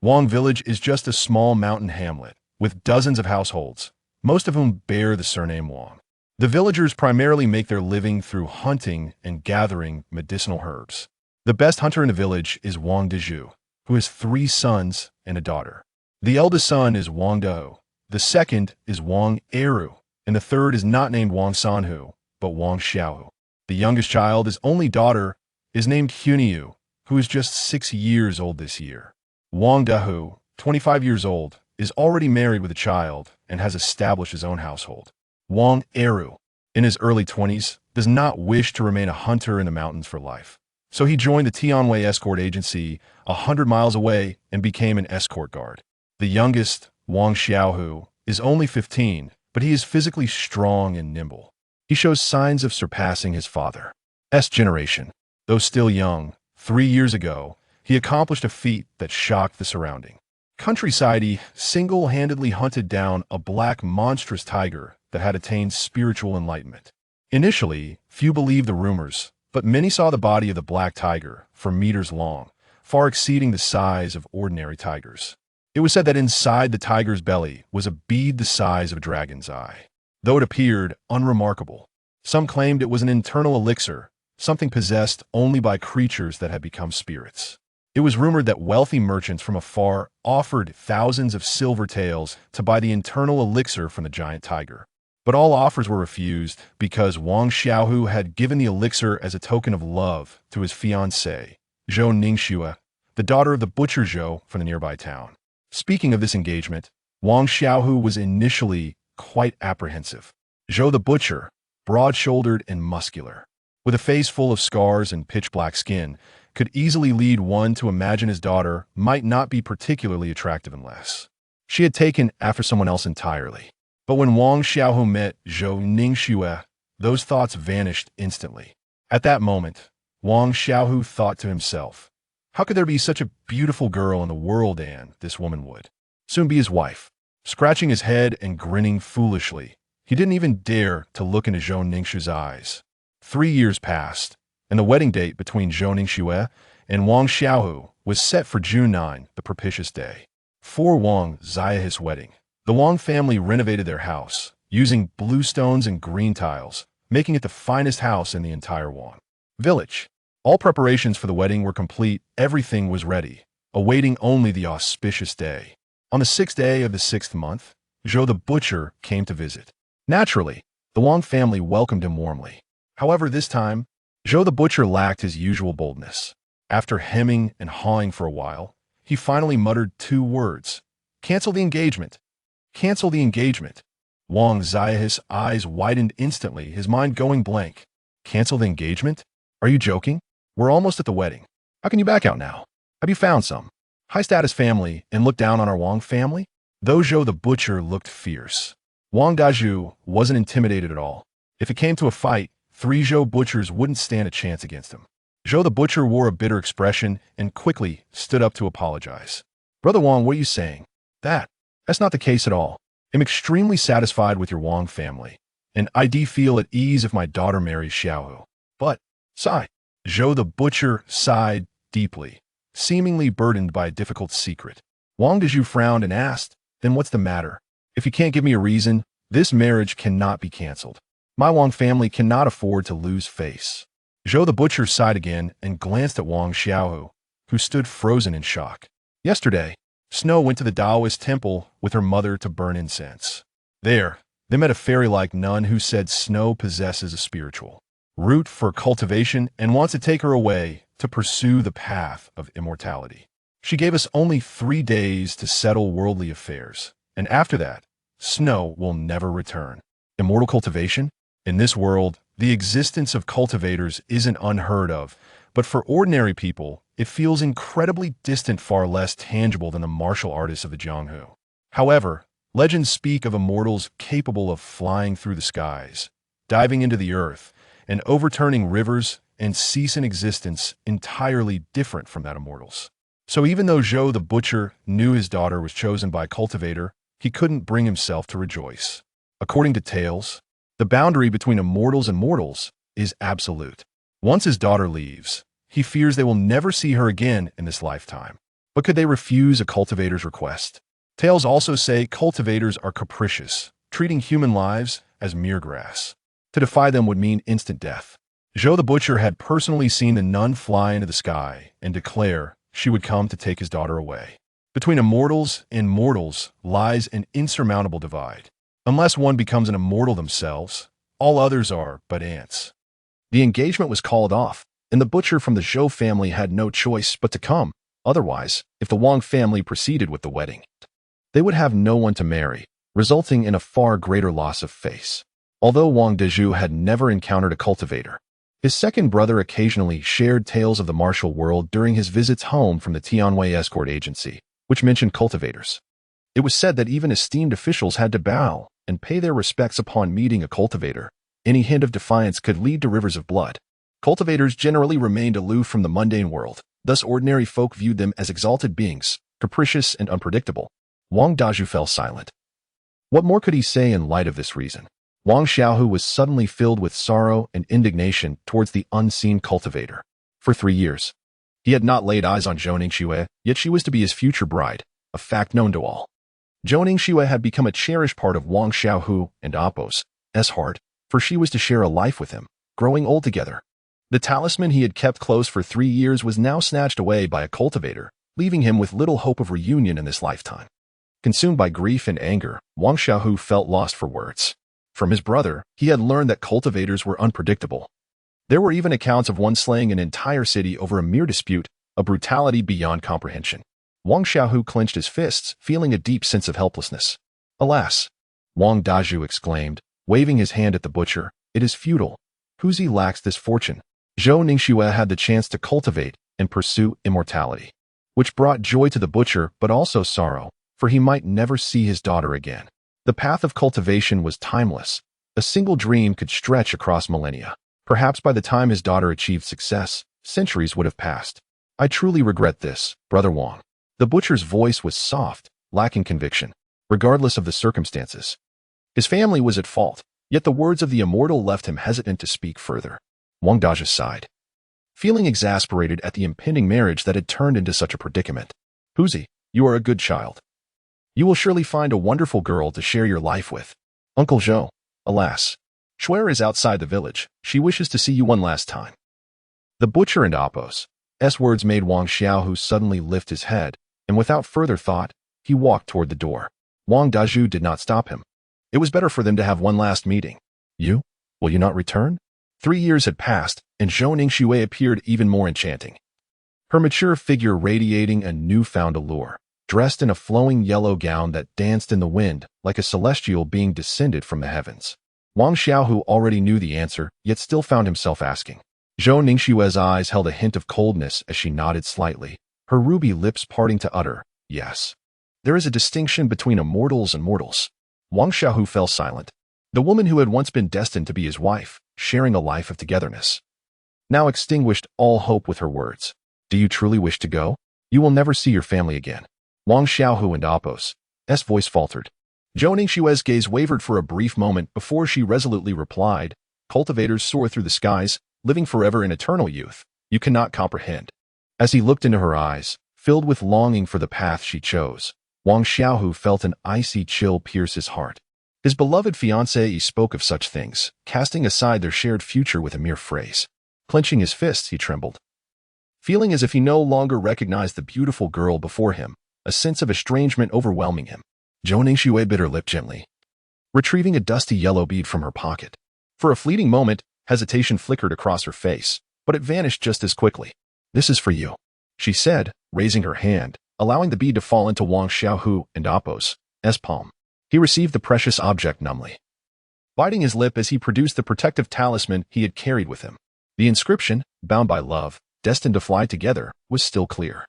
Wang village is just a small mountain hamlet with dozens of households, most of whom bear the surname Wang. The villagers primarily make their living through hunting and gathering medicinal herbs. The best hunter in the village is Wang Dezhu, who has 3 sons and a daughter. The eldest son is Wang Dehu, the second is Wang Eru, and the third is not named Wang Sanhu, but Wang Xiaohu. The youngest child, his only daughter, is named Huniu, who is just 6 years old this year. Wang Dehu, 25 years old, is already married with a child and has established his own household. Wang Eru, in his early 20s, does not wish to remain a hunter in the mountains for life. So he joined the Tianwei escort agency 100 miles away and became an escort guard. The youngest, Wang Xiaohu, is only 15, but he is physically strong and nimble. He shows signs of surpassing his father's generation. Though still young, 3 years ago, he accomplished a feat that shocked the surrounding countryside. He single-handedly hunted down a black monstrous tiger that had attained spiritual enlightenment. Initially, few believed the rumors, but many saw the body of the black tiger for meters long, far exceeding the size of ordinary tigers. It was said that inside the tiger's belly was a bead the size of a dragon's eye. Though it appeared unremarkable, some claimed it was an internal elixir, something possessed only by creatures that had become spirits. It was rumored that wealthy merchants from afar offered thousands of silver taels to buy the internal elixir from the giant tiger. But all offers were refused because Wang Xiaohu had given the elixir as a token of love to his fiancée, Zhou Ningxue, the daughter of the butcher Zhou from the nearby town. Speaking of this engagement, Wang Xiaohu was initially quite apprehensive. Zhou the butcher, broad-shouldered and muscular, with a face full of scars and pitch-black skin, could easily lead one to imagine his daughter might not be particularly attractive unless she had taken after someone else entirely. But when Wang Xiaohu met Zhou Ningxue, those thoughts vanished instantly. At that moment, Wang Xiaohu thought to himself, how could there be such a beautiful girl in the world, and this woman would soon be his wife? Scratching his head and grinning foolishly, he didn't even dare to look into Zhou Ningxue's eyes. 3 years passed, and the wedding date between Zhou Ningxue and Wang Xiaohu was set for June 9, the propitious day. For Wang Zia's wedding, the Wang family renovated their house, using blue stones and green tiles, making it the finest house in the entire Wang village. All preparations for the wedding were complete, everything was ready, awaiting only the auspicious day. On the 6th day of the 6th month, Zhou the butcher came to visit. Naturally, the Wang family welcomed him warmly. However, this time, Zhou the butcher lacked his usual boldness. After hemming and hawing for a while, he finally muttered 2 words. Cancel the engagement. Cancel the engagement. Wang Zia's eyes widened instantly, his mind going blank. Cancel the engagement? Are you joking? We're almost at the wedding. How can you back out now? Have you found some high-status family and looked down on our Wang family? Though Zhou the butcher looked fierce, Wang Dezhu wasn't intimidated at all. If it came to a fight, 3 Zhou butchers wouldn't stand a chance against him. Zhou the butcher wore a bitter expression and quickly stood up to apologize. Brother Wang, what are you saying? That's not the case at all. I'm extremely satisfied with your Wang family, and I do feel at ease if my daughter marries Xiaohu. But, sigh. Zhou the butcher sighed deeply, seemingly burdened by a difficult secret. Wang Dezhu frowned and asked, then what's the matter? If you can't give me a reason, this marriage cannot be canceled. My Wang family cannot afford to lose face. Zhou the butcher sighed again and glanced at Wang Xiaohu, who stood frozen in shock. Yesterday, Snow went to the Taoist temple with her mother to burn incense. There, they met a fairy-like nun who said Snow possesses a spiritual root for cultivation and wants to take her away to pursue the path of immortality. She gave us only 3 days to settle worldly affairs, and after that, Snow will never return. Immortal cultivation? In this world, the existence of cultivators isn't unheard of, but for ordinary people, it feels incredibly distant, far less tangible than the martial artists of the Xiaohu. However, legends speak of immortals capable of flying through the skies, diving into the earth, and overturning rivers and cease in existence entirely different from that immortals. So even though Zhou the butcher knew his daughter was chosen by a cultivator, he couldn't bring himself to rejoice. According to tales, the boundary between immortals and mortals is absolute. Once his daughter leaves, he fears they will never see her again in this lifetime. But could they refuse a cultivator's request? Tales also say cultivators are capricious, treating human lives as mere grass. To defy them would mean instant death. Zhou the butcher had personally seen the nun fly into the sky and declare she would come to take his daughter away. Between immortals and mortals lies an insurmountable divide. Unless one becomes an immortal themselves, all others are but ants. The engagement was called off, and the butcher from the Zhou family had no choice but to come. Otherwise, if the Wang family proceeded with the wedding, they would have no one to marry, resulting in a far greater loss of face. Although Wang Dezhu had never encountered a cultivator, his second brother occasionally shared tales of the martial world during his visits home from the Tianwei escort agency, which mentioned cultivators. It was said that even esteemed officials had to bow and pay their respects upon meeting a cultivator. Any hint of defiance could lead to rivers of blood. Cultivators generally remained aloof from the mundane world, thus ordinary folk viewed them as exalted beings, capricious and unpredictable. Wang Dazhu fell silent. What more could he say in light of this reason? Wang Xiaohu was suddenly filled with sorrow and indignation towards the unseen cultivator. For 3 years, he had not laid eyes on Zhou Ningxue, yet she was to be his future bride, a fact known to all. Zhou Ningxue had become a cherished part of Wang Xiaohu and Appo's heart, for she was to share a life with him, growing old together. The talisman he had kept close for 3 years was now snatched away by a cultivator, leaving him with little hope of reunion in this lifetime. Consumed by grief and anger, Wang Xiaohu felt lost for words. From his brother, he had learned that cultivators were unpredictable. There were even accounts of one slaying an entire city over a mere dispute, a brutality beyond comprehension. Wang Xiaohu clenched his fists, feeling a deep sense of helplessness. Alas! Wang Dazhu exclaimed, waving his hand at the butcher, it is futile. Huzi lacks this fortune. Zhou Ningxue had the chance to cultivate and pursue immortality, which brought joy to the butcher but also sorrow, for he might never see his daughter again. The path of cultivation was timeless. A single dream could stretch across millennia. Perhaps by the time his daughter achieved success, centuries would have passed. I truly regret this, Brother Wang. The butcher's voice was soft, lacking conviction, regardless of the circumstances. His family was at fault, yet the words of the immortal left him hesitant to speak further. Wang Dazhu sighed, feeling exasperated at the impending marriage that had turned into such a predicament. Huzi, you are a good child. You will surely find a wonderful girl to share your life with. Uncle Zhou, alas, Shuer is outside the village. She wishes to see you one last time. The butcher and Appo's words made Wang Xiaohu suddenly lift his head, and without further thought, he walked toward the door. Wang Dazhu did not stop him. It was better for them to have one last meeting. You? Will you not return? 3 years had passed, and Zhou Ningxue appeared even more enchanting. Her mature figure radiating a newfound allure, dressed in a flowing yellow gown that danced in the wind like a celestial being descended from the heavens. Wang Xiaohu already knew the answer, yet still found himself asking. Zhou Ningxue's eyes held a hint of coldness as she nodded slightly, her ruby lips parting to utter, yes. There is a distinction between immortals and mortals. Wang Xiaohu fell silent. The woman who had once been destined to be his wife, sharing a life of togetherness, now extinguished all hope with her words. Do you truly wish to go? You will never see your family again. Wang Xiaohu and Appo's voice faltered. Zhou Ningxue's gaze wavered for a brief moment before she resolutely replied, cultivators soar through the skies, living forever in eternal youth. You cannot comprehend. As he looked into her eyes, filled with longing for the path she chose, Wang Xiaohu felt an icy chill pierce his heart. His beloved fiancée spoke of such things, casting aside their shared future with a mere phrase. Clenching his fists, he trembled, feeling as if he no longer recognized the beautiful girl before him, a sense of estrangement overwhelming him. Zhou Ningxue bit her lip gently, retrieving a dusty yellow bead from her pocket. For a fleeting moment, hesitation flickered across her face, but it vanished just as quickly. This is for you, she said, raising her hand, allowing the bead to fall into Wang Xiaohu and Appo's palm. He received the precious object numbly, biting his lip as he produced the protective talisman he had carried with him. The inscription, bound by love, destined to fly together, was still clear.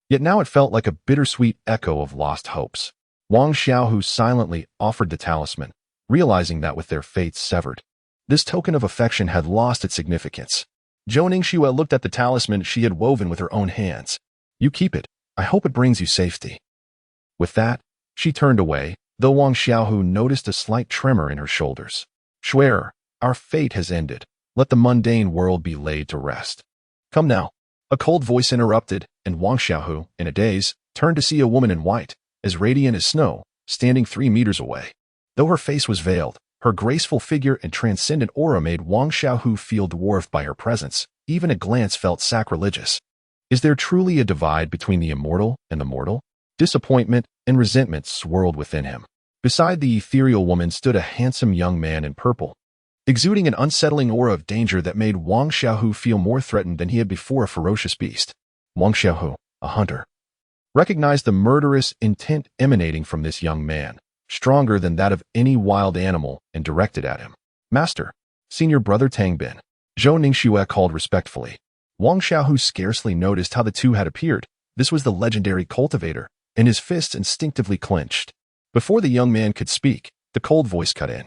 Yet now it felt like a bittersweet echo of lost hopes. Wang Xiaohu silently offered the talisman, realizing that with their fates severed, this token of affection had lost its significance. Zhou Ningxue looked at the talisman she had woven with her own hands. You keep it. I hope it brings you safety. With that, she turned away, though Wang Xiaohu noticed a slight tremor in her shoulders. Shuer, our fate has ended. Let the mundane world be laid to rest. Come now. A cold voice interrupted, and Wang Xiaohu, in a daze, turned to see a woman in white, as radiant as snow, standing 3 meters away. Though her face was veiled, her graceful figure and transcendent aura made Wang Xiaohu feel dwarfed by her presence. Even a glance felt sacrilegious. Is there truly a divide between the immortal and the mortal? Disappointment and resentment swirled within him. Beside the ethereal woman stood a handsome young man in purple, exuding an unsettling aura of danger that made Wang Xiaohu feel more threatened than he had before a ferocious beast. Wang Xiaohu, a hunter, recognized the murderous intent emanating from this young man, stronger than that of any wild animal, and directed at him. Master, senior brother Tang Bin, Zhou Ningxue called respectfully. Wang Xiaohu scarcely noticed how the two had appeared. This was the legendary cultivator, and his fists instinctively clenched. Before the young man could speak, the cold voice cut in.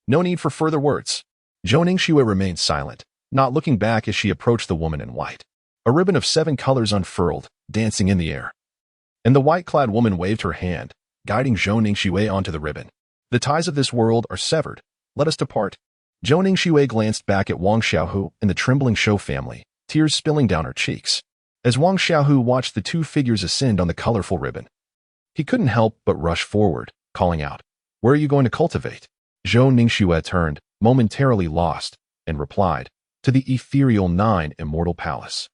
No need for further words. Zhou Ningxue remained silent, not looking back as she approached the woman in white. A ribbon of 7 colors unfurled, dancing in the air. And the white-clad woman waved her hand, guiding Zhou Ningxue onto the ribbon. The ties of this world are severed. Let us depart. Zhou Ningxue glanced back at Wang Xiaohu and the trembling Shou family, tears spilling down her cheeks. As Wang Xiaohu watched the 2 figures ascend on the colorful ribbon, he couldn't help but rush forward, calling out, "Where are you going to cultivate?" Zhou Ningxue turned, momentarily lost, and replied, "To the Ethereal 9 Immortal Palace."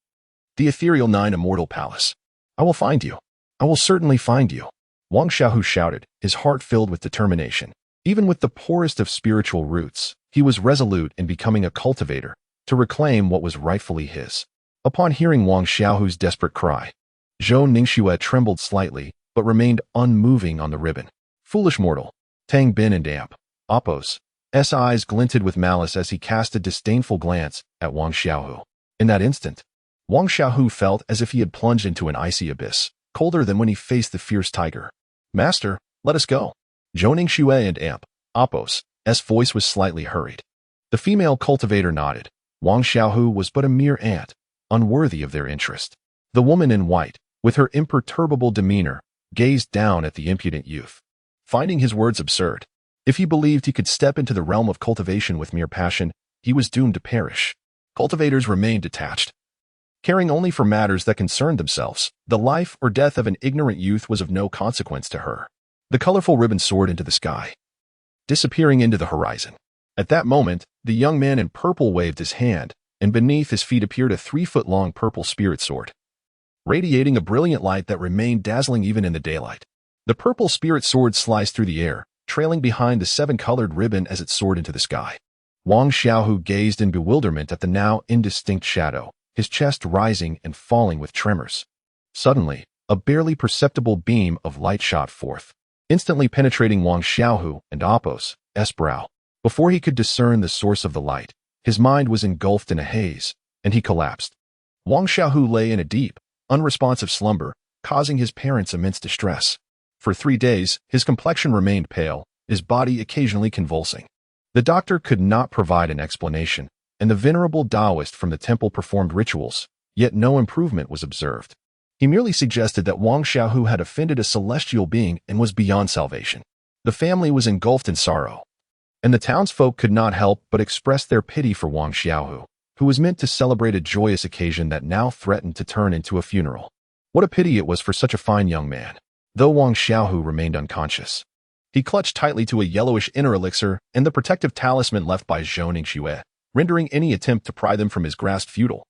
The Ethereal 9 Immortal Palace. I will find you. I will certainly find you. Wang Xiaohu shouted, his heart filled with determination. Even with the poorest of spiritual roots, he was resolute in becoming a cultivator, to reclaim what was rightfully his. Upon hearing Wang Xiaohu's desperate cry, Zhou Ningxue trembled slightly, but remained unmoving on the ribbon. Foolish mortal. Tang Bin and Appo's eyes glinted with malice as he cast a disdainful glance at Wang Xiaohu. In that instant, Wang Xiaohu felt as if he had plunged into an icy abyss, colder than when he faced the fierce tiger. Master, let us go. Zhou Ningxue and Appo's voice was slightly hurried. The female cultivator nodded. Wang Xiaohu was but a mere ant, unworthy of their interest. The woman in white, with her imperturbable demeanor, gazed down at the impudent youth, finding his words absurd. If he believed he could step into the realm of cultivation with mere passion, he was doomed to perish. Cultivators remained detached, caring only for matters that concerned themselves. The life or death of an ignorant youth was of no consequence to her. The colorful ribbon soared into the sky, disappearing into the horizon. At that moment, the young man in purple waved his hand, and beneath his feet appeared a 3-foot-long purple spirit sword, radiating a brilliant light that remained dazzling even in the daylight. The purple spirit sword sliced through the air, trailing behind the 7-colored ribbon as it soared into the sky. Wang Xiaohu gazed in bewilderment at the now indistinct shadow, his chest rising and falling with tremors. Suddenly, a barely perceptible beam of light shot forth, instantly penetrating Wang Xiaohu and Appo's brow. Before he could discern the source of the light, his mind was engulfed in a haze, and he collapsed. Wang Xiaohu lay in a deep, unresponsive slumber, causing his parents immense distress. For 3 days, his complexion remained pale, his body occasionally convulsing. The doctor could not provide an explanation, and the venerable Taoist from the temple performed rituals, yet no improvement was observed. He merely suggested that Wang Xiaohu had offended a celestial being and was beyond salvation. The family was engulfed in sorrow, and the townsfolk could not help but express their pity for Wang Xiaohu, who was meant to celebrate a joyous occasion that now threatened to turn into a funeral. What a pity it was for such a fine young man. Though Wang Xiaohu remained unconscious, he clutched tightly to a yellowish inner elixir and the protective talisman left by Zhou Ningxue, rendering any attempt to pry them from his grasp futile.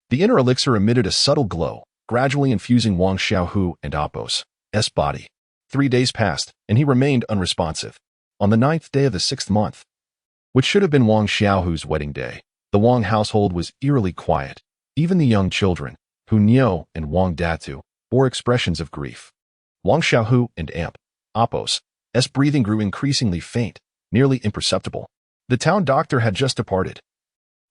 The inner elixir emitted a subtle glow, gradually infusing Wang Xiaohu and Appo's body. 3 days passed, and he remained unresponsive. On the 9th day of the 6th month, which should have been Wang Xiaohu's wedding day, the Wang household was eerily quiet. Even the young children, Hu Niu and Wang Datu, bore expressions of grief. Wang Xiaohu and Appo's breathing grew increasingly faint, nearly imperceptible. The town doctor had just departed,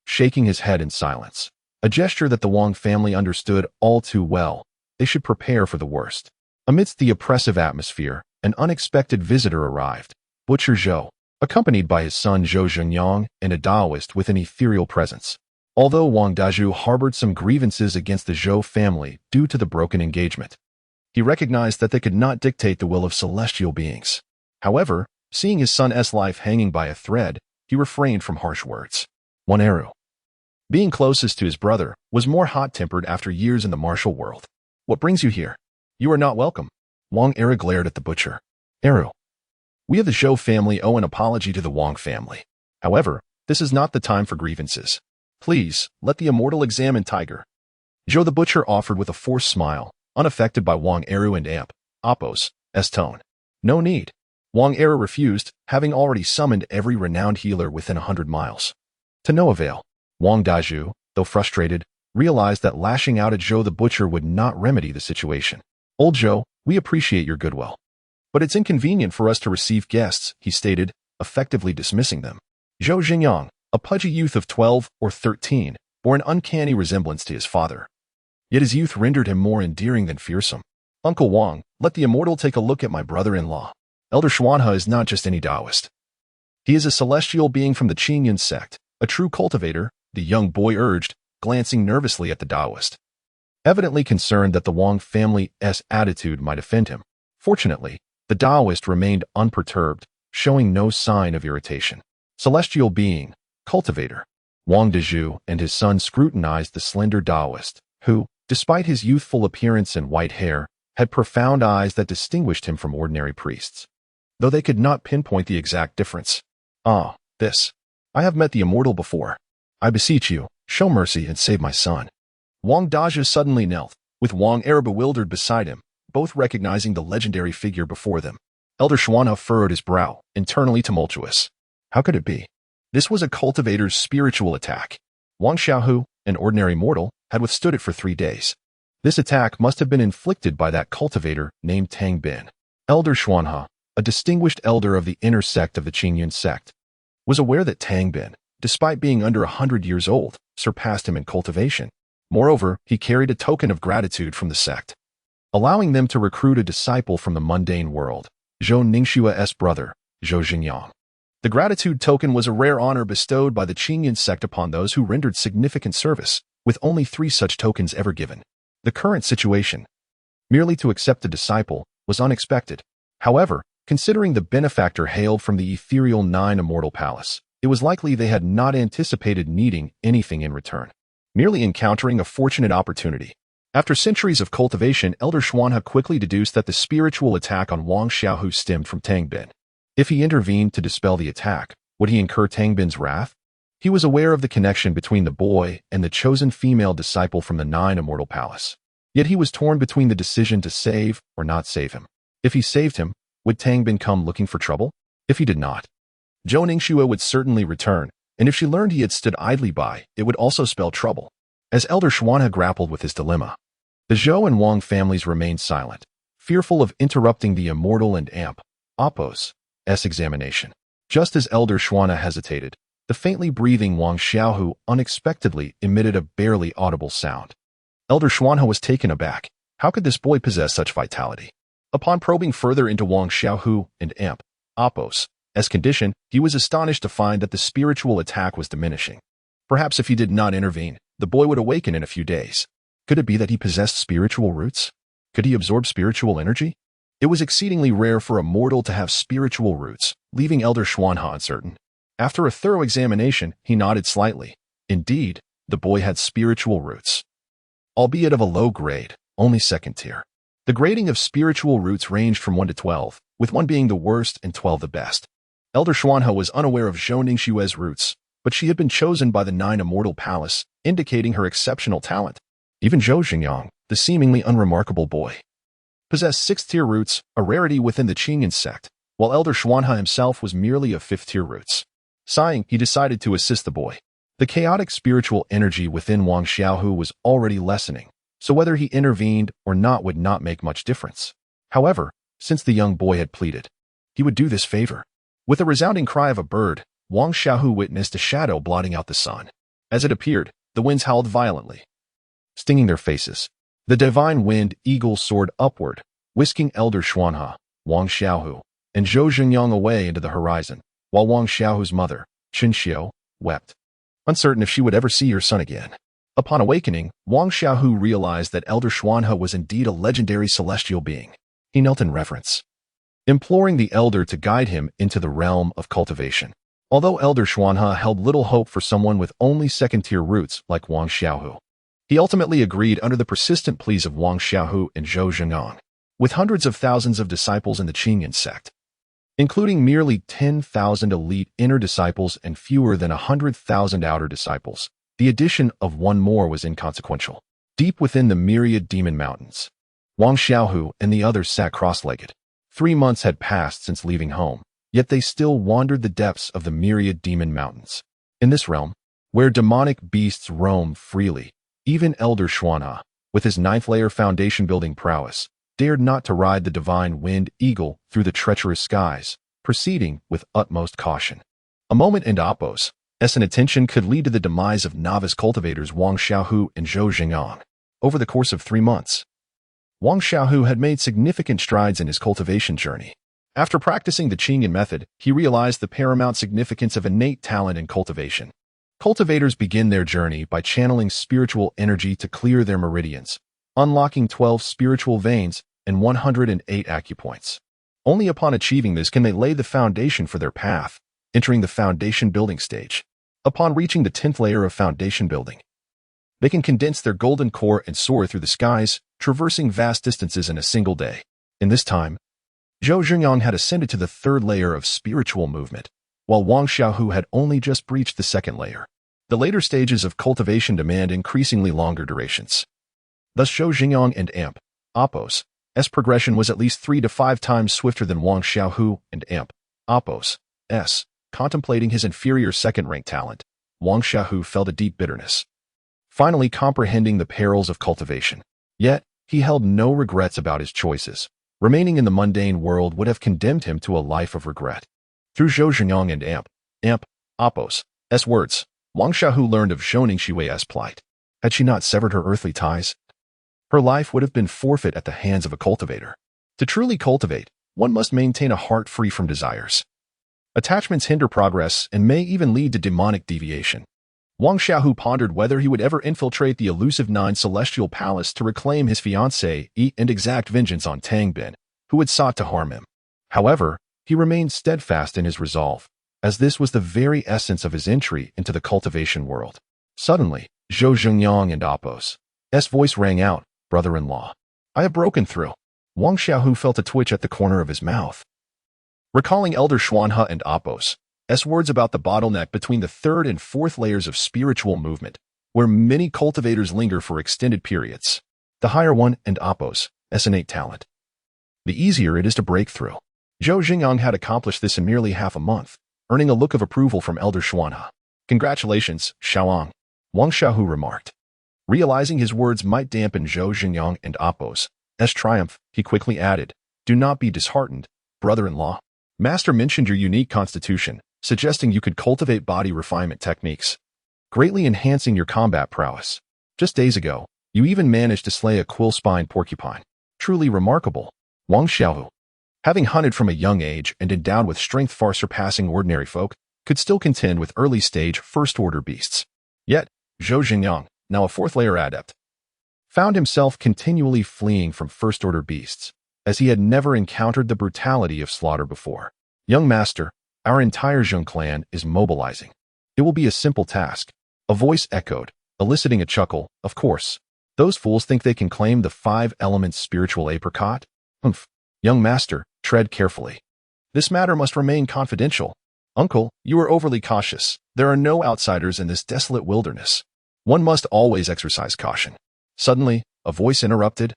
shaking his head in silence, a gesture that the Wang family understood all too well. They should prepare for the worst. Amidst the oppressive atmosphere, an unexpected visitor arrived, Butcher Zhou, accompanied by his son Zhou Zhenyang and a Taoist with an ethereal presence. Although Wang Dazhu harbored some grievances against the Zhou family due to the broken engagement, he recognized that they could not dictate the will of celestial beings. However, seeing his son's life hanging by a thread, he refrained from harsh words. One arrow. Being closest to his brother was more hot-tempered after years in the martial world. What brings you here? You are not welcome. Wang Era glared at the butcher. Eru. We of the Zhou family owe an apology to the Wang family. However, this is not the time for grievances. Please, let the Immortal examine Tiger. Zhou the butcher offered with a forced smile, unaffected by Wang Eru and Appos' tone. No need. Wang Era refused, having already summoned every renowned healer within 100 miles. To no avail. Wang Daju, though frustrated, realized that lashing out at Zhou the butcher would not remedy the situation. Old Zhou, we appreciate your goodwill. But it's inconvenient for us to receive guests, he stated, effectively dismissing them. Zhou Xingyang, a pudgy youth of 12 or 13, bore an uncanny resemblance to his father. Yet his youth rendered him more endearing than fearsome. Uncle Wang, let the Immortal take a look at my brother-in-law. Elder Xuanhe is not just any Taoist. He is a celestial being from the Qingyun sect, a true cultivator, the young boy urged, glancing nervously at the Taoist. Evidently concerned that the Wang family's attitude might offend him. Fortunately, the Taoist remained unperturbed, showing no sign of irritation. Celestial being, cultivator. Wang Daju and his son scrutinized the slender Taoist, who, despite his youthful appearance and white hair, had profound eyes that distinguished him from ordinary priests. Though they could not pinpoint the exact difference. This. I have met the Immortal before. I beseech you, show mercy and save my son. Wang Daju suddenly knelt, with Wang Era bewildered beside him, both recognizing the legendary figure before them. Elder Xuanhe furrowed his brow, internally tumultuous. How could it be? This was a cultivator's spiritual attack. Wang Xiaohu, an ordinary mortal, had withstood it for 3 days. This attack must have been inflicted by that cultivator named Tang Bin. Elder Xuanhe, a distinguished elder of the inner sect of the Qingyun sect, was aware that Tang Bin, despite being under 100 years old, surpassed him in cultivation. Moreover, he carried a token of gratitude from the sect, allowing them to recruit a disciple from the mundane world, Zhou Ningxua's brother, Zhou Xingyang. The gratitude token was a rare honor bestowed by the Qingyun sect upon those who rendered significant service, with only 3 such tokens ever given. The current situation, merely to accept a disciple, was unexpected. However, considering the benefactor hailed from the ethereal 9 Immortal Palace, it was likely they had not anticipated needing anything in return, merely encountering a fortunate opportunity. After centuries of cultivation, Elder Xuanhe quickly deduced that the spiritual attack on Wang Xiaohu stemmed from Tang Bin. If he intervened to dispel the attack, would he incur Tang Bin's wrath? He was aware of the connection between the boy and the chosen female disciple from the 9 Immortal Palace. Yet he was torn between the decision to save or not save him. If he saved him, would Tang Bin come looking for trouble? If he did not, Zhou Ningxue would certainly return, and if she learned he had stood idly by, it would also spell trouble. As Elder Xuanhe grappled with his dilemma, the Zhou and Wang families remained silent, fearful of interrupting the Immortal and Appos' examination. Just as Elder Xuanhe hesitated, the faintly breathing Wang Xiaohu unexpectedly emitted a barely audible sound. Elder Xuanhe was taken aback. How could this boy possess such vitality? Upon probing further into Wang Xiaohu and Appos' condition, he was astonished to find that the spiritual attack was diminishing. Perhaps if he did not intervene, the boy would awaken in a few days. Could it be that he possessed spiritual roots? Could he absorb spiritual energy? It was exceedingly rare for a mortal to have spiritual roots, leaving Elder Xuanhe uncertain. After a thorough examination, he nodded slightly. Indeed, the boy had spiritual roots, albeit of a low grade, only 2nd tier. The grading of spiritual roots ranged from 1 to 12, with 1 being the worst and 12 the best. Elder Xuanhe was unaware of Zhou Ningxue's roots, but she had been chosen by the 9 Immortal Palace, indicating her exceptional talent. Even Zhou Xingyang, the seemingly unremarkable boy, possessed 6th-tier roots, a rarity within the Qingyun sect, while Elder Xuanhe himself was merely of 5th-tier roots. Sighing, he decided to assist the boy. The chaotic spiritual energy within Wang Xiaohu was already lessening, so whether he intervened or not would not make much difference. However, since the young boy had pleaded, he would do this favor. With a resounding cry of a bird, Wang Xiaohu witnessed a shadow blotting out the sun. As it appeared, the winds howled violently, stinging their faces. The divine wind eagle soared upward, whisking Elder Xuanhe, Wang Xiaohu, and Zhou Xingyang away into the horizon, while Wang Xiaohu's mother, Qin Xiao, wept, uncertain if she would ever see her son again. Upon awakening, Wang Xiaohu realized that Elder Xuanhe was indeed a legendary celestial being. He knelt in reverence, imploring the elder to guide him into the realm of cultivation. Although Elder Xuanhe held little hope for someone with only second-tier roots like Wang Xiaohu, he ultimately agreed under the persistent pleas of Wang Xiaohu and Zhou Zhengyang. With hundreds of thousands of disciples in the Qingyan sect, including merely 10,000 elite inner disciples and fewer than 100,000 outer disciples, the addition of one more was inconsequential. Deep within the myriad demon mountains, Wang Xiaohu and the others sat cross-legged. 3 months had passed since leaving home, yet they still wandered the depths of the myriad demon mountains. In this realm, where demonic beasts roam freely, even Elder Xuanhe, with his 9th-layer foundation-building prowess, dared not to ride the divine wind eagle through the treacherous skies, proceeding with utmost caution. A moment in Oppo's inattention could lead to the demise of novice cultivators Wang Xiaohu and Zhou Zhengyang. Over the course of 3 months, Wang Xiaohu had made significant strides in his cultivation journey. After practicing the Qingyan method, he realized the paramount significance of innate talent in cultivation. Cultivators begin their journey by channeling spiritual energy to clear their meridians, unlocking 12 spiritual veins and 108 acupoints. Only upon achieving this can they lay the foundation for their path, entering the foundation building stage. Upon reaching the 10th layer of foundation building, they can condense their golden core and soar through the skies, traversing vast distances in a single day. In this time, Zhou Zhengyang had ascended to the 3rd layer of spiritual movement, while Wang Xiaohu had only just breached the 2nd layer. The later stages of cultivation demand increasingly longer durations. Thus Zhou Zhengyang and Oppo's progression was at least 3 to 5 times swifter than Wang Xiaohu and Oppo's. Contemplating his inferior 2nd-rank talent, Wang Xiaohu felt a deep bitterness, finally comprehending the perils of cultivation. Yet, he held no regrets about his choices. Remaining in the mundane world would have condemned him to a life of regret. Through Zhou Zhengyang and Oppo's words, Wang Xiaohu learned of Zhou Ningxui's plight. Had she not severed her earthly ties, her life would have been forfeit at the hands of a cultivator. To truly cultivate, one must maintain a heart free from desires. Attachments hinder progress and may even lead to demonic deviation. Wang Xiaohu pondered whether he would ever infiltrate the elusive 9 celestial palace to reclaim his fiancée and exact vengeance on Tang Bin, who had sought to harm him. However, he remained steadfast in his resolve, as this was the very essence of his entry into the cultivation world. Suddenly, Zhou Zhengyang and Oppo's voice rang out, "Brother-in-law, I have broken through." Wang Xiaohu felt a twitch at the corner of his mouth, recalling Elder Xuanhe and Oppo's words about the bottleneck between the 3rd and 4th layers of spiritual movement, where many cultivators linger for extended periods. The higher one and Oppo's innate talent, the easier it is to break through. Zhou Zhengyang had accomplished this in merely half a month, earning a look of approval from Elder Xuanhe. "Congratulations, Xiaohang," Wang Xiaohu remarked. Realizing his words might dampen Zhou Zhengyang and Oppo's triumph, he quickly added, "Do not be disheartened, brother-in-law. Master mentioned your unique constitution, suggesting you could cultivate body refinement techniques, greatly enhancing your combat prowess. Just days ago, you even managed to slay a quill-spined porcupine. Truly remarkable." Wang Xiaohu, having hunted from a young age and endowed with strength far surpassing ordinary folk, could still contend with early-stage first-order beasts. Yet, Zhou Zhengyang, now a 4th-layer adept, found himself continually fleeing from first-order beasts, as he had never encountered the brutality of slaughter before. "Young master, our entire Zheng clan is mobilizing. It will be a simple task." A voice echoed, eliciting a chuckle. "Of course. Those fools think they can claim the 5 elements spiritual apricot? Humph. Young master, tread carefully. This matter must remain confidential. Uncle, you are overly cautious. There are no outsiders in this desolate wilderness. One must always exercise caution." Suddenly, a voice interrupted.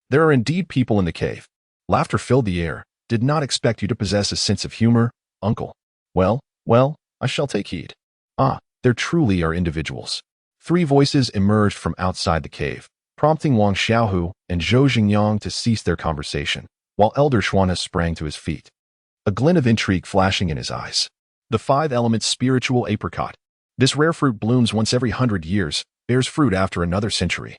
There are indeed people in the cave." Laughter filled the air. "Did not expect you to possess a sense of humor, uncle." Well, I shall take heed." There truly are individuals." 3 voices emerged from outside the cave, prompting Wang Xiaohu and Zhou Zhengyang to cease their conversation, while Elder Xuanhe sprang to his feet, a glint of intrigue flashing in his eyes. "The 5 elements spiritual apricot. This rare fruit blooms once every 100 years, bears fruit after another century,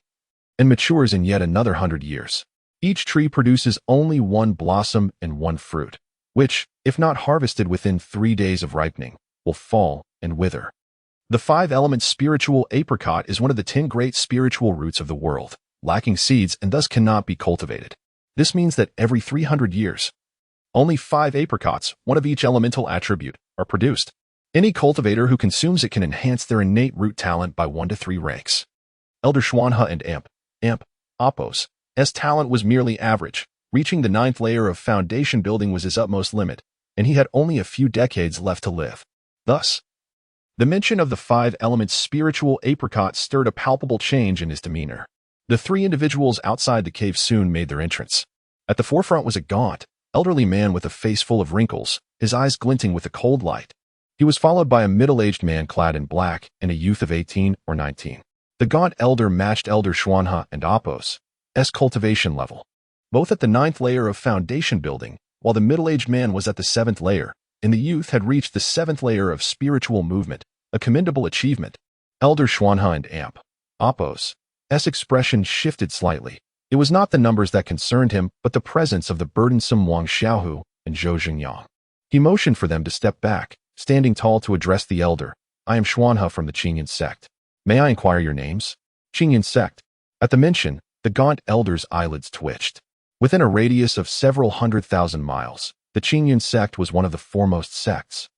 and matures in yet another 100 years. Each tree produces only 1 blossom and 1 fruit, which, if not harvested within 3 days of ripening, will fall and wither. The 5 elements spiritual apricot is one of the 10 great spiritual roots of the world, lacking seeds and thus cannot be cultivated. This means that every 300 years, only 5 apricots, one of each elemental attribute, are produced. Any cultivator who consumes it can enhance their innate root talent by 1 to 3 ranks. Elder Xiaohu and Oppos' talent was merely average. Reaching the 9th layer of foundation building was his utmost limit, and he had only a few decades left to live. Thus, the mention of the 5 elements spiritual apricot stirred a palpable change in his demeanor. The 3 individuals outside the cave soon made their entrance. At the forefront was a gaunt, elderly man with a face full of wrinkles, his eyes glinting with the cold light. He was followed by a middle-aged man clad in black and a youth of 18 or 19. The gaunt elder matched Elder Xiaohu and Oppos' cultivation level, both at the 9th layer of foundation building, while the middle-aged man was at the 7th layer, and the youth had reached the 7th layer of spiritual movement, a commendable achievement. Elder Xiaohu and Oppos' expression shifted slightly. It was not the numbers that concerned him, but the presence of the burdensome Wang Xiaohu and Zhou Xingyang. He motioned for them to step back, standing tall to address the elder. I am Xiaohu from the Qingyan sect. May I inquire your names? Qingyan sect. At the mention, the gaunt elder's eyelids twitched. Within a radius of several 100,000 miles, the Qingyan sect was one of the foremost sects,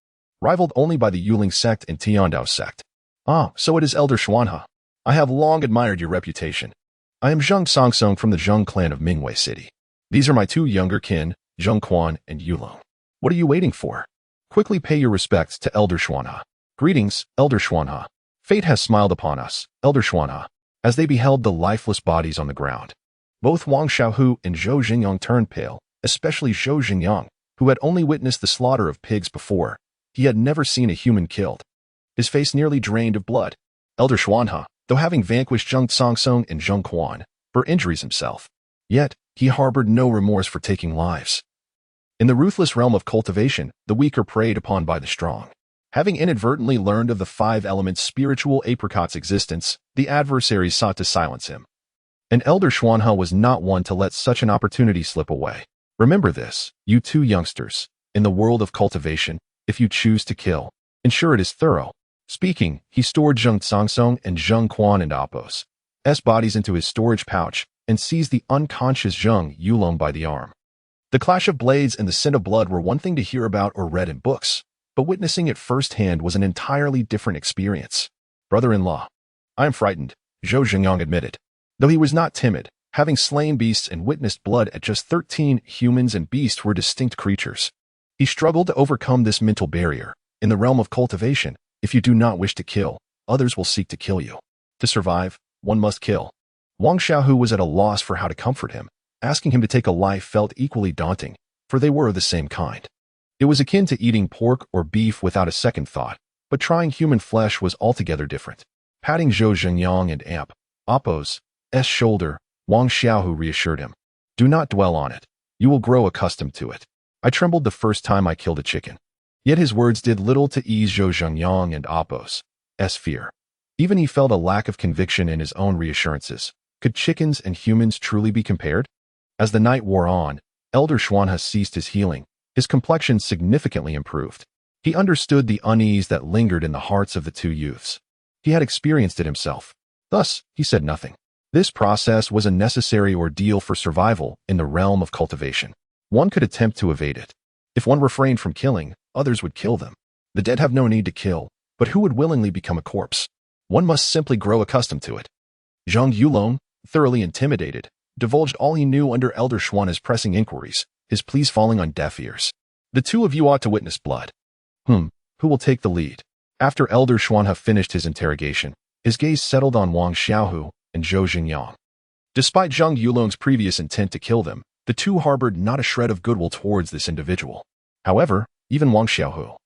rivaled only by the Yuling sect and Tiandao sect. Ah, so it is Elder Xiaohu. I have long admired your reputation. I am Zheng Songsong from the Zheng clan of Mingwei City. These are my 2 younger kin, Zheng Quan and Yulong. What are you waiting for? Quickly pay your respects to Elder Xiaohu. Greetings, Elder Xiaohu. Fate has smiled upon us, Elder Xiaohu, as they beheld the lifeless bodies on the ground. Both Wang Xiaohu and Zhou Xingyang turned pale, especially Zhou Xingyang, who had only witnessed the slaughter of pigs before. He had never seen a human killed. His face nearly drained of blood. Elder Xiaohu, though having vanquished Zheng Songsong and Zheng Quan, for injuries himself, yet he harbored no remorse for taking lives. In the ruthless realm of cultivation, the weak are preyed upon by the strong. Having inadvertently learned of the 5 elements spiritual apricot's existence, the adversaries sought to silence him. And Elder Xiaohu was not one to let such an opportunity slip away. Remember this, you 2 youngsters. In the world of cultivation, if you choose to kill, ensure it is thorough. Speaking, he stored Zheng Songsong and Zheng Quan and Oppos' bodies into his storage pouch and seized the unconscious Zheng Yulong by the arm. The clash of blades and the scent of blood were one thing to hear about or read in books, but witnessing it firsthand was an entirely different experience. Brother-in-law, I am frightened, Zhou Xingyang admitted. Though he was not timid, having slain beasts and witnessed blood at just 13, humans and beasts were distinct creatures. He struggled to overcome this mental barrier. In the realm of cultivation, if you do not wish to kill, others will seek to kill you. To survive, one must kill. Wang Xiaohu was at a loss for how to comfort him. Asking him to take a life felt equally daunting, for they were of the same kind. It was akin to eating pork or beef without a second thought, but trying human flesh was altogether different. Patting Zhou Xingyang and Oppos' shoulder, Wang Xiaohu reassured him. Do not dwell on it. You will grow accustomed to it. I trembled the first time I killed a chicken. Yet his words did little to ease Zhou Xingyang and Oppos' fear. Even he felt a lack of conviction in his own reassurances. Could chickens and humans truly be compared? As the night wore on, Elder Xiaohu ceased his healing. His complexion significantly improved. He understood the unease that lingered in the hearts of the 2 youths. He had experienced it himself. Thus, he said nothing. This process was a necessary ordeal for survival in the realm of cultivation. One could attempt to evade it. If one refrained from killing, others would kill them. The dead have no need to kill, but who would willingly become a corpse? One must simply grow accustomed to it. Zhang Yulong, thoroughly intimidated, divulged all he knew under Elder Xiaohu's pressing inquiries, his pleas falling on deaf ears. The 2 of you ought to witness blood. Who will take the lead? After Elder Xiaohu finished his interrogation, his gaze settled on Wang Xiaohu and Zhou Xingyang. Despite Zhang Yulong's previous intent to kill them, the 2 harbored not a shred of goodwill towards this individual. However, even Wang Xiaohu,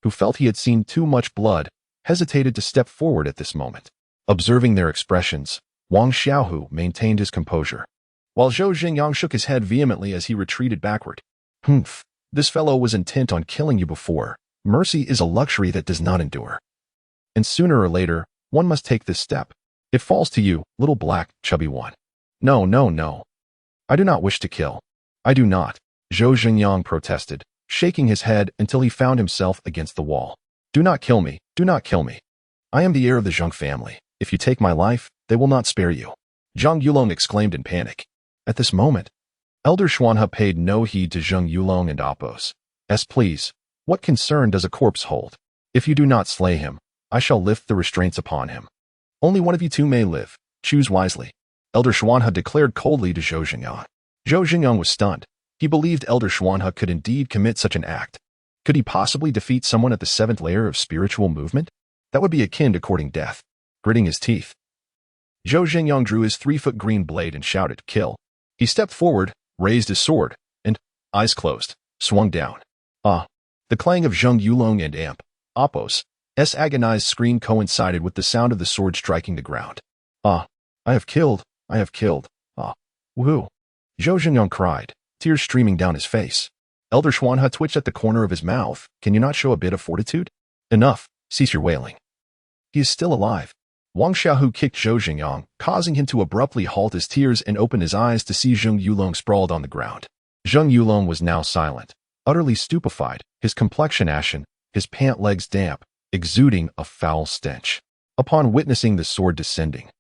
who felt he had seen too much blood, hesitated to step forward at this moment. Observing their expressions, Wang Xiaohu maintained his composure, while Zhou Xingyang shook his head vehemently as he retreated backward. This fellow was intent on killing you before. Mercy is a luxury that does not endure. And sooner or later, one must take this step. It falls to you, little black, chubby one. No. I do not wish to kill. I do not, Zhou Xingyang protested, shaking his head until he found himself against the wall. Do not kill me, do not kill me. I am the heir of the Zheng family. If you take my life, they will not spare you. Zhang Yulong exclaimed in panic. At this moment, Elder Xiaohu paid no heed to Zheng Yulong and Oppos' pleas. What concern does a corpse hold? If you do not slay him, I shall lift the restraints upon him. Only one of you two may live. Choose wisely. Elder Xuanhe declared coldly to Zhou Xingyang. Zhou Xingyang was stunned. He believed Elder Xuanhe could indeed commit such an act. Could he possibly defeat someone at the 7th layer of spiritual movement? That would be akin to courting death. Gritting his teeth, Zhou Xingyang drew his 3-foot green blade and shouted, "Kill." He stepped forward, raised his sword, and, eyes closed, swung down. Ah! The clang of Zheng Yulong and Oppos's agonized scream coincided with the sound of the sword striking the ground. Ah! I have killed. I have killed. Ah! Woohoo! Zhou Xingyang cried, tears streaming down his face. Elder Xuanhe twitched at the corner of his mouth. Can you not show a bit of fortitude? Enough. Cease your wailing. He is still alive. Wang Xiaohu kicked Zhou Xingyang, causing him to abruptly halt his tears and open his eyes to see Zheng Yulong sprawled on the ground. Zheng Yulong was now silent, utterly stupefied, his complexion ashen, his pant legs damp, exuding a foul stench. Upon witnessing the sword descending,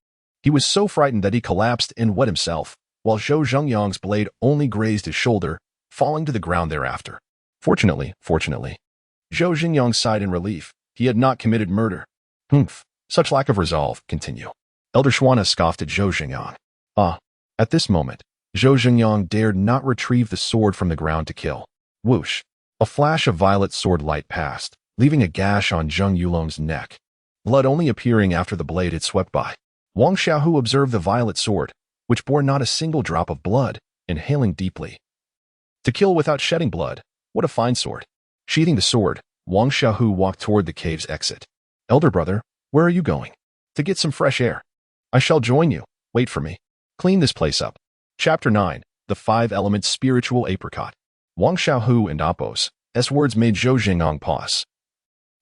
he was so frightened that he collapsed and wet himself, while Zhou Xingyang's blade only grazed his shoulder, falling to the ground thereafter. Fortunately, Zhou Xingyang sighed in relief. He had not committed murder. Humph. Such lack of resolve. Continue. Elder Xuanhe scoffed at Zhou Xingyang. Ah! At this moment, Zhou Xingyang dared not retrieve the sword from the ground to kill. Whoosh! A flash of violet sword light passed, leaving a gash on Zheng Yulong's neck, blood only appearing after the blade had swept by. Wang Xiaohu observed the violet sword, which bore not a single drop of blood, inhaling deeply. To kill without shedding blood, what a fine sword. Sheathing the sword, Wang Xiaohu walked toward the cave's exit. Elder brother, where are you going? To get some fresh air. I shall join you. Wait for me. Clean this place up. Chapter 9. The 5 Elements Spiritual Apricot. Wang Xiaohu and Oppos's words made Zhou Xingyang pause.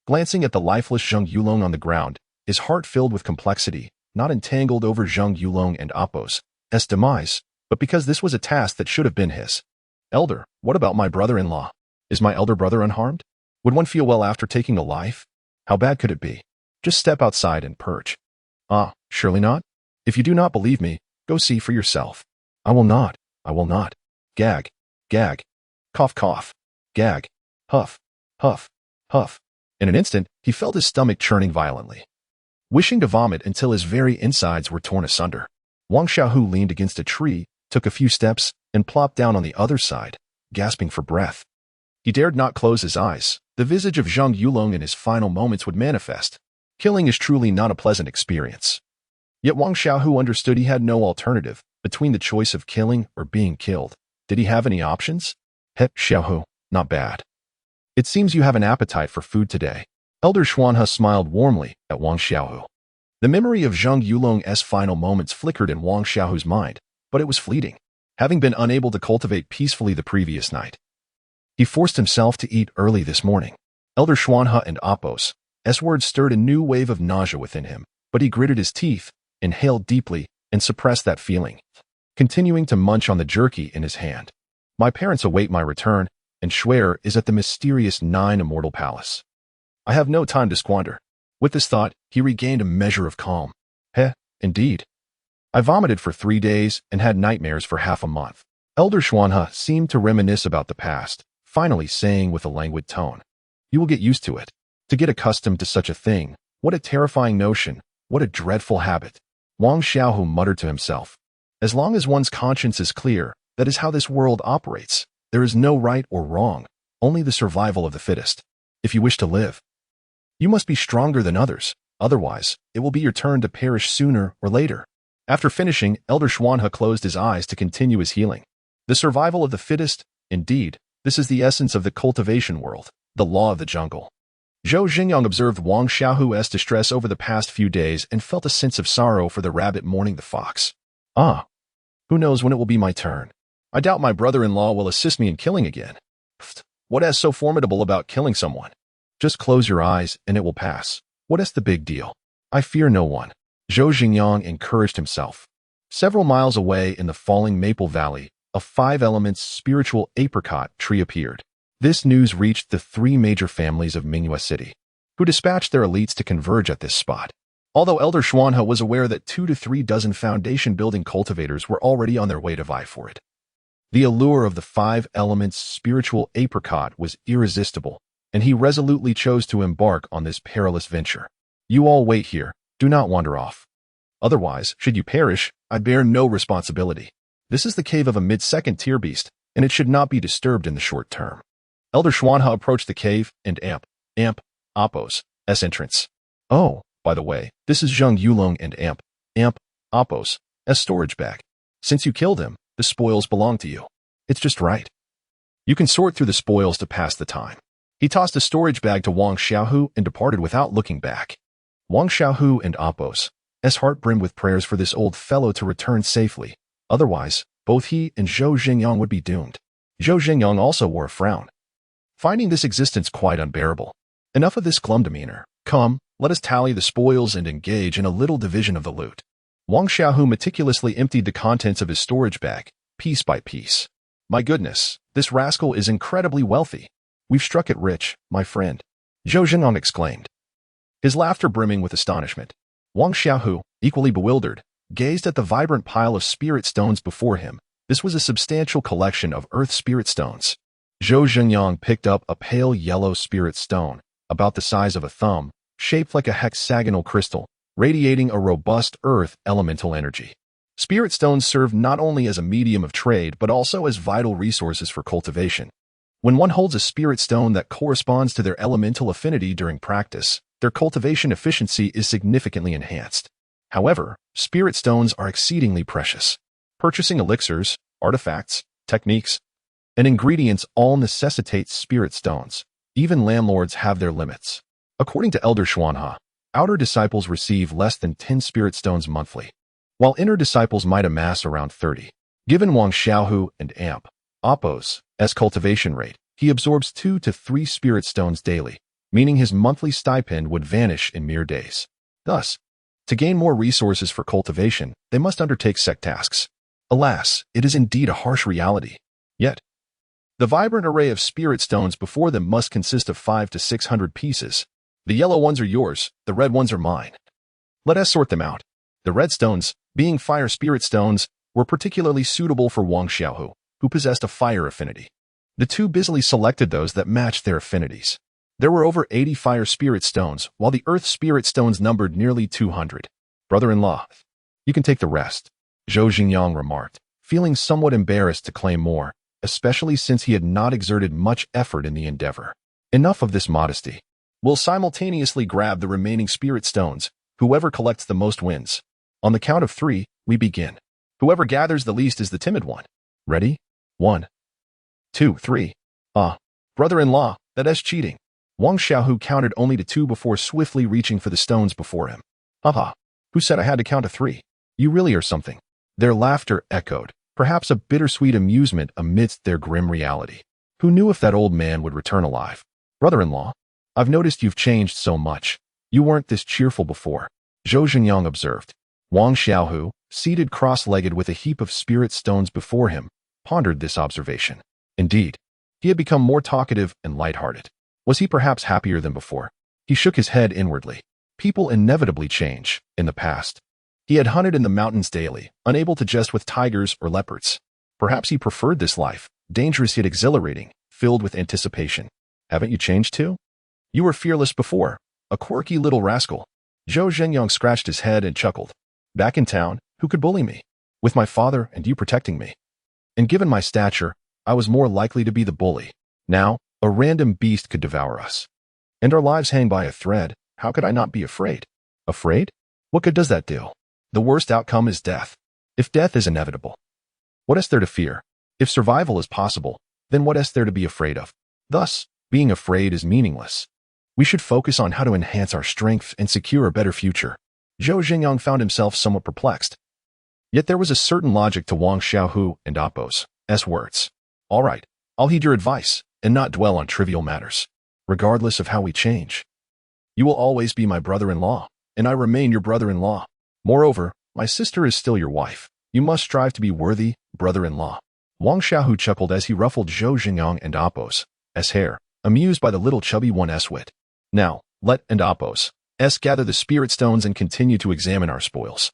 Glancing at the lifeless Zheng Yulong on the ground, his heart filled with complexity, not entangled over Zheng Yulong and Oppos's demise, but because this was a task that should have been his. Elder, what about my brother-in-law? Is my elder brother unharmed? Would one feel well after taking a life? How bad could it be? Just step outside and purge. Ah, surely not? If you do not believe me, go see for yourself. I will not. I will not. Gag. Gag. Cough, cough. Gag. Huff. Huff. Huff. In an instant, he felt his stomach churning violently. Wishing to vomit until his very insides were torn asunder, Wang Xiaohu leaned against a tree, took a few steps, and plopped down on the other side, gasping for breath. He dared not close his eyes. The visage of Zheng Yulong in his final moments would manifest. Killing is truly not a pleasant experience. Yet Wang Xiaohu understood he had no alternative between the choice of killing or being killed. Did he have any options? Xiaohu, not bad. It seems you have an appetite for food today. Elder Xuanhe smiled warmly at Wang Xiaohu. The memory of Zheng Yulong's final moments flickered in Wang Xiaohu's mind, but it was fleeting. Having been unable to cultivate peacefully the previous night, he forced himself to eat early this morning. Elder Xuanhe and Oppos's words stirred a new wave of nausea within him, but he gritted his teeth, inhaled deeply, and suppressed that feeling, continuing to munch on the jerky in his hand. My parents await my return, and Schwer is at the mysterious 9 Immortal Palace. I have no time to squander. With this thought, he regained a measure of calm. Indeed. I vomited for 3 days and had nightmares for half a month. Elder Xuanhe seemed to reminisce about the past, finally saying with a languid tone, "You will get used to it. To get accustomed to such a thing, what a terrifying notion, what a dreadful habit." Wang Xiaohu muttered to himself. As long as one's conscience is clear, that is how this world operates. There is no right or wrong, only the survival of the fittest. If you wish to live, you must be stronger than others, otherwise, it will be your turn to perish sooner or later. After finishing, Elder Xuanhe closed his eyes to continue his healing. The survival of the fittest, indeed, this is the essence of the cultivation world, the law of the jungle. Zhou Xingyang observed Wang Xiaohu's distress over the past few days and felt a sense of sorrow for the rabbit mourning the fox. Ah! Who knows when it will be my turn? I doubt my brother-in-law will assist me in killing again. What is so formidable about killing someone? Just close your eyes and it will pass. What is the big deal? I fear no one. Zhou Xingyang encouraged himself. Several miles away in the falling maple valley, a 5 elements spiritual apricot tree appeared. This news reached the 3 major families of Mingyue City, who dispatched their elites to converge at this spot. Although Elder Xuanhe was aware that 2 to 3 dozen foundation-building cultivators were already on their way to vie for it. The allure of the 5 elements spiritual apricot was irresistible, and he resolutely chose to embark on this perilous venture. You all wait here, do not wander off. Otherwise, should you perish, I bear no responsibility. This is the cave of a mid-second tier beast, and it should not be disturbed in the short term. Elder Xuanhe approached the cave and Apos' entrance. Oh, by the way, this is Zheng Yulong and Apos' storage bag. Since you killed him, the spoils belong to you. It's just right. You can sort through the spoils to pass the time. He tossed a storage bag to Wang Xiaohu and departed without looking back. Wang Xiaohu and Apos' heart brimmed with prayers for this old fellow to return safely. Otherwise, both he and Zhou Xingyang would be doomed. Zhou Xingyang also wore a frown, finding this existence quite unbearable. Enough of this glum demeanor. Come, let us tally the spoils and engage in a little division of the loot. Wang Xiaohu meticulously emptied the contents of his storage bag, piece by piece. My goodness, this rascal is incredibly wealthy. We've struck it rich, my friend. Zhou Xingyang exclaimed, his laughter brimming with astonishment. Wang Xiaohu, equally bewildered, gazed at the vibrant pile of spirit stones before him. This was a substantial collection of earth spirit stones. Zhou Xingyang picked up a pale yellow spirit stone, about the size of a thumb, shaped like a hexagonal crystal, radiating a robust earth elemental energy. Spirit stones serve not only as a medium of trade but also as vital resources for cultivation. When one holds a spirit stone that corresponds to their elemental affinity during practice, their cultivation efficiency is significantly enhanced. However, spirit stones are exceedingly precious. Purchasing elixirs, artifacts, techniques, and ingredients all necessitate spirit stones. Even landlords have their limits. According to Elder Xuanhe, outer disciples receive less than 10 spirit stones monthly, while inner disciples might amass around 30. Given Wang Xiaohu and Apos' cultivation rate, he absorbs 2 to 3 spirit stones daily, meaning his monthly stipend would vanish in mere days. Thus, to gain more resources for cultivation, they must undertake sect tasks. Alas, it is indeed a harsh reality. Yet, the vibrant array of spirit stones before them must consist of 500 to 600 pieces. The yellow ones are yours, the red ones are mine. Let us sort them out. The red stones, being fire spirit stones, were particularly suitable for Wang Xiaohu, who possessed a fire affinity. The two busily selected those that matched their affinities. There were over 80 fire spirit stones, while the earth spirit stones numbered nearly 200. Brother-in-law, you can take the rest, Zhou Xingyang remarked, feeling somewhat embarrassed to claim more, especially since he had not exerted much effort in the endeavor. Enough of this modesty. We'll simultaneously grab the remaining spirit stones. Whoever collects the most wins. On the count of 3, we begin. Whoever gathers the least is the timid one. Ready? 1, 2, 3. Brother-in-law, that is cheating. Wang Xiaohu counted only to 2 before swiftly reaching for the stones before him. Haha, who said I had to count to 3? You really are something. Their laughter echoed, perhaps a bittersweet amusement amidst their grim reality. Who knew if that old man would return alive? Brother-in-law, I've noticed you've changed so much. You weren't this cheerful before, Zhou Xingyang observed. Wang Xiaohu, seated cross-legged with a heap of spirit stones before him, pondered this observation. Indeed, he had become more talkative and lighthearted. Was he perhaps happier than before? He shook his head inwardly. People inevitably change. In the past, he had hunted in the mountains daily, unable to jest with tigers or leopards. Perhaps he preferred this life, dangerous yet exhilarating, filled with anticipation. Haven't you changed too? You were fearless before, a quirky little rascal. Zhou Zhenyang scratched his head and chuckled. Back in town, who could bully me? With my father and you protecting me. And given my stature, I was more likely to be the bully. Now, a random beast could devour us. And our lives hang by a thread. How could I not be afraid? Afraid? What good does that do? The worst outcome is death. If death is inevitable, what is there to fear? If survival is possible, then what is there to be afraid of? Thus, being afraid is meaningless. We should focus on how to enhance our strength and secure a better future. Zhou Xingyang found himself somewhat perplexed. Yet there was a certain logic to Wang Xiaohu and Apos' words. All right, I'll heed your advice and not dwell on trivial matters. Regardless of how we change, you will always be my brother-in-law, and I remain your brother-in-law. Moreover, my sister is still your wife. You must strive to be worthy, brother-in-law. Wang Xiaohu chuckled as he ruffled Zhou Xingyang and Apos' hair, amused by the little chubby one's wit. Now, let and Apos' gather the spirit stones and continue to examine our spoils.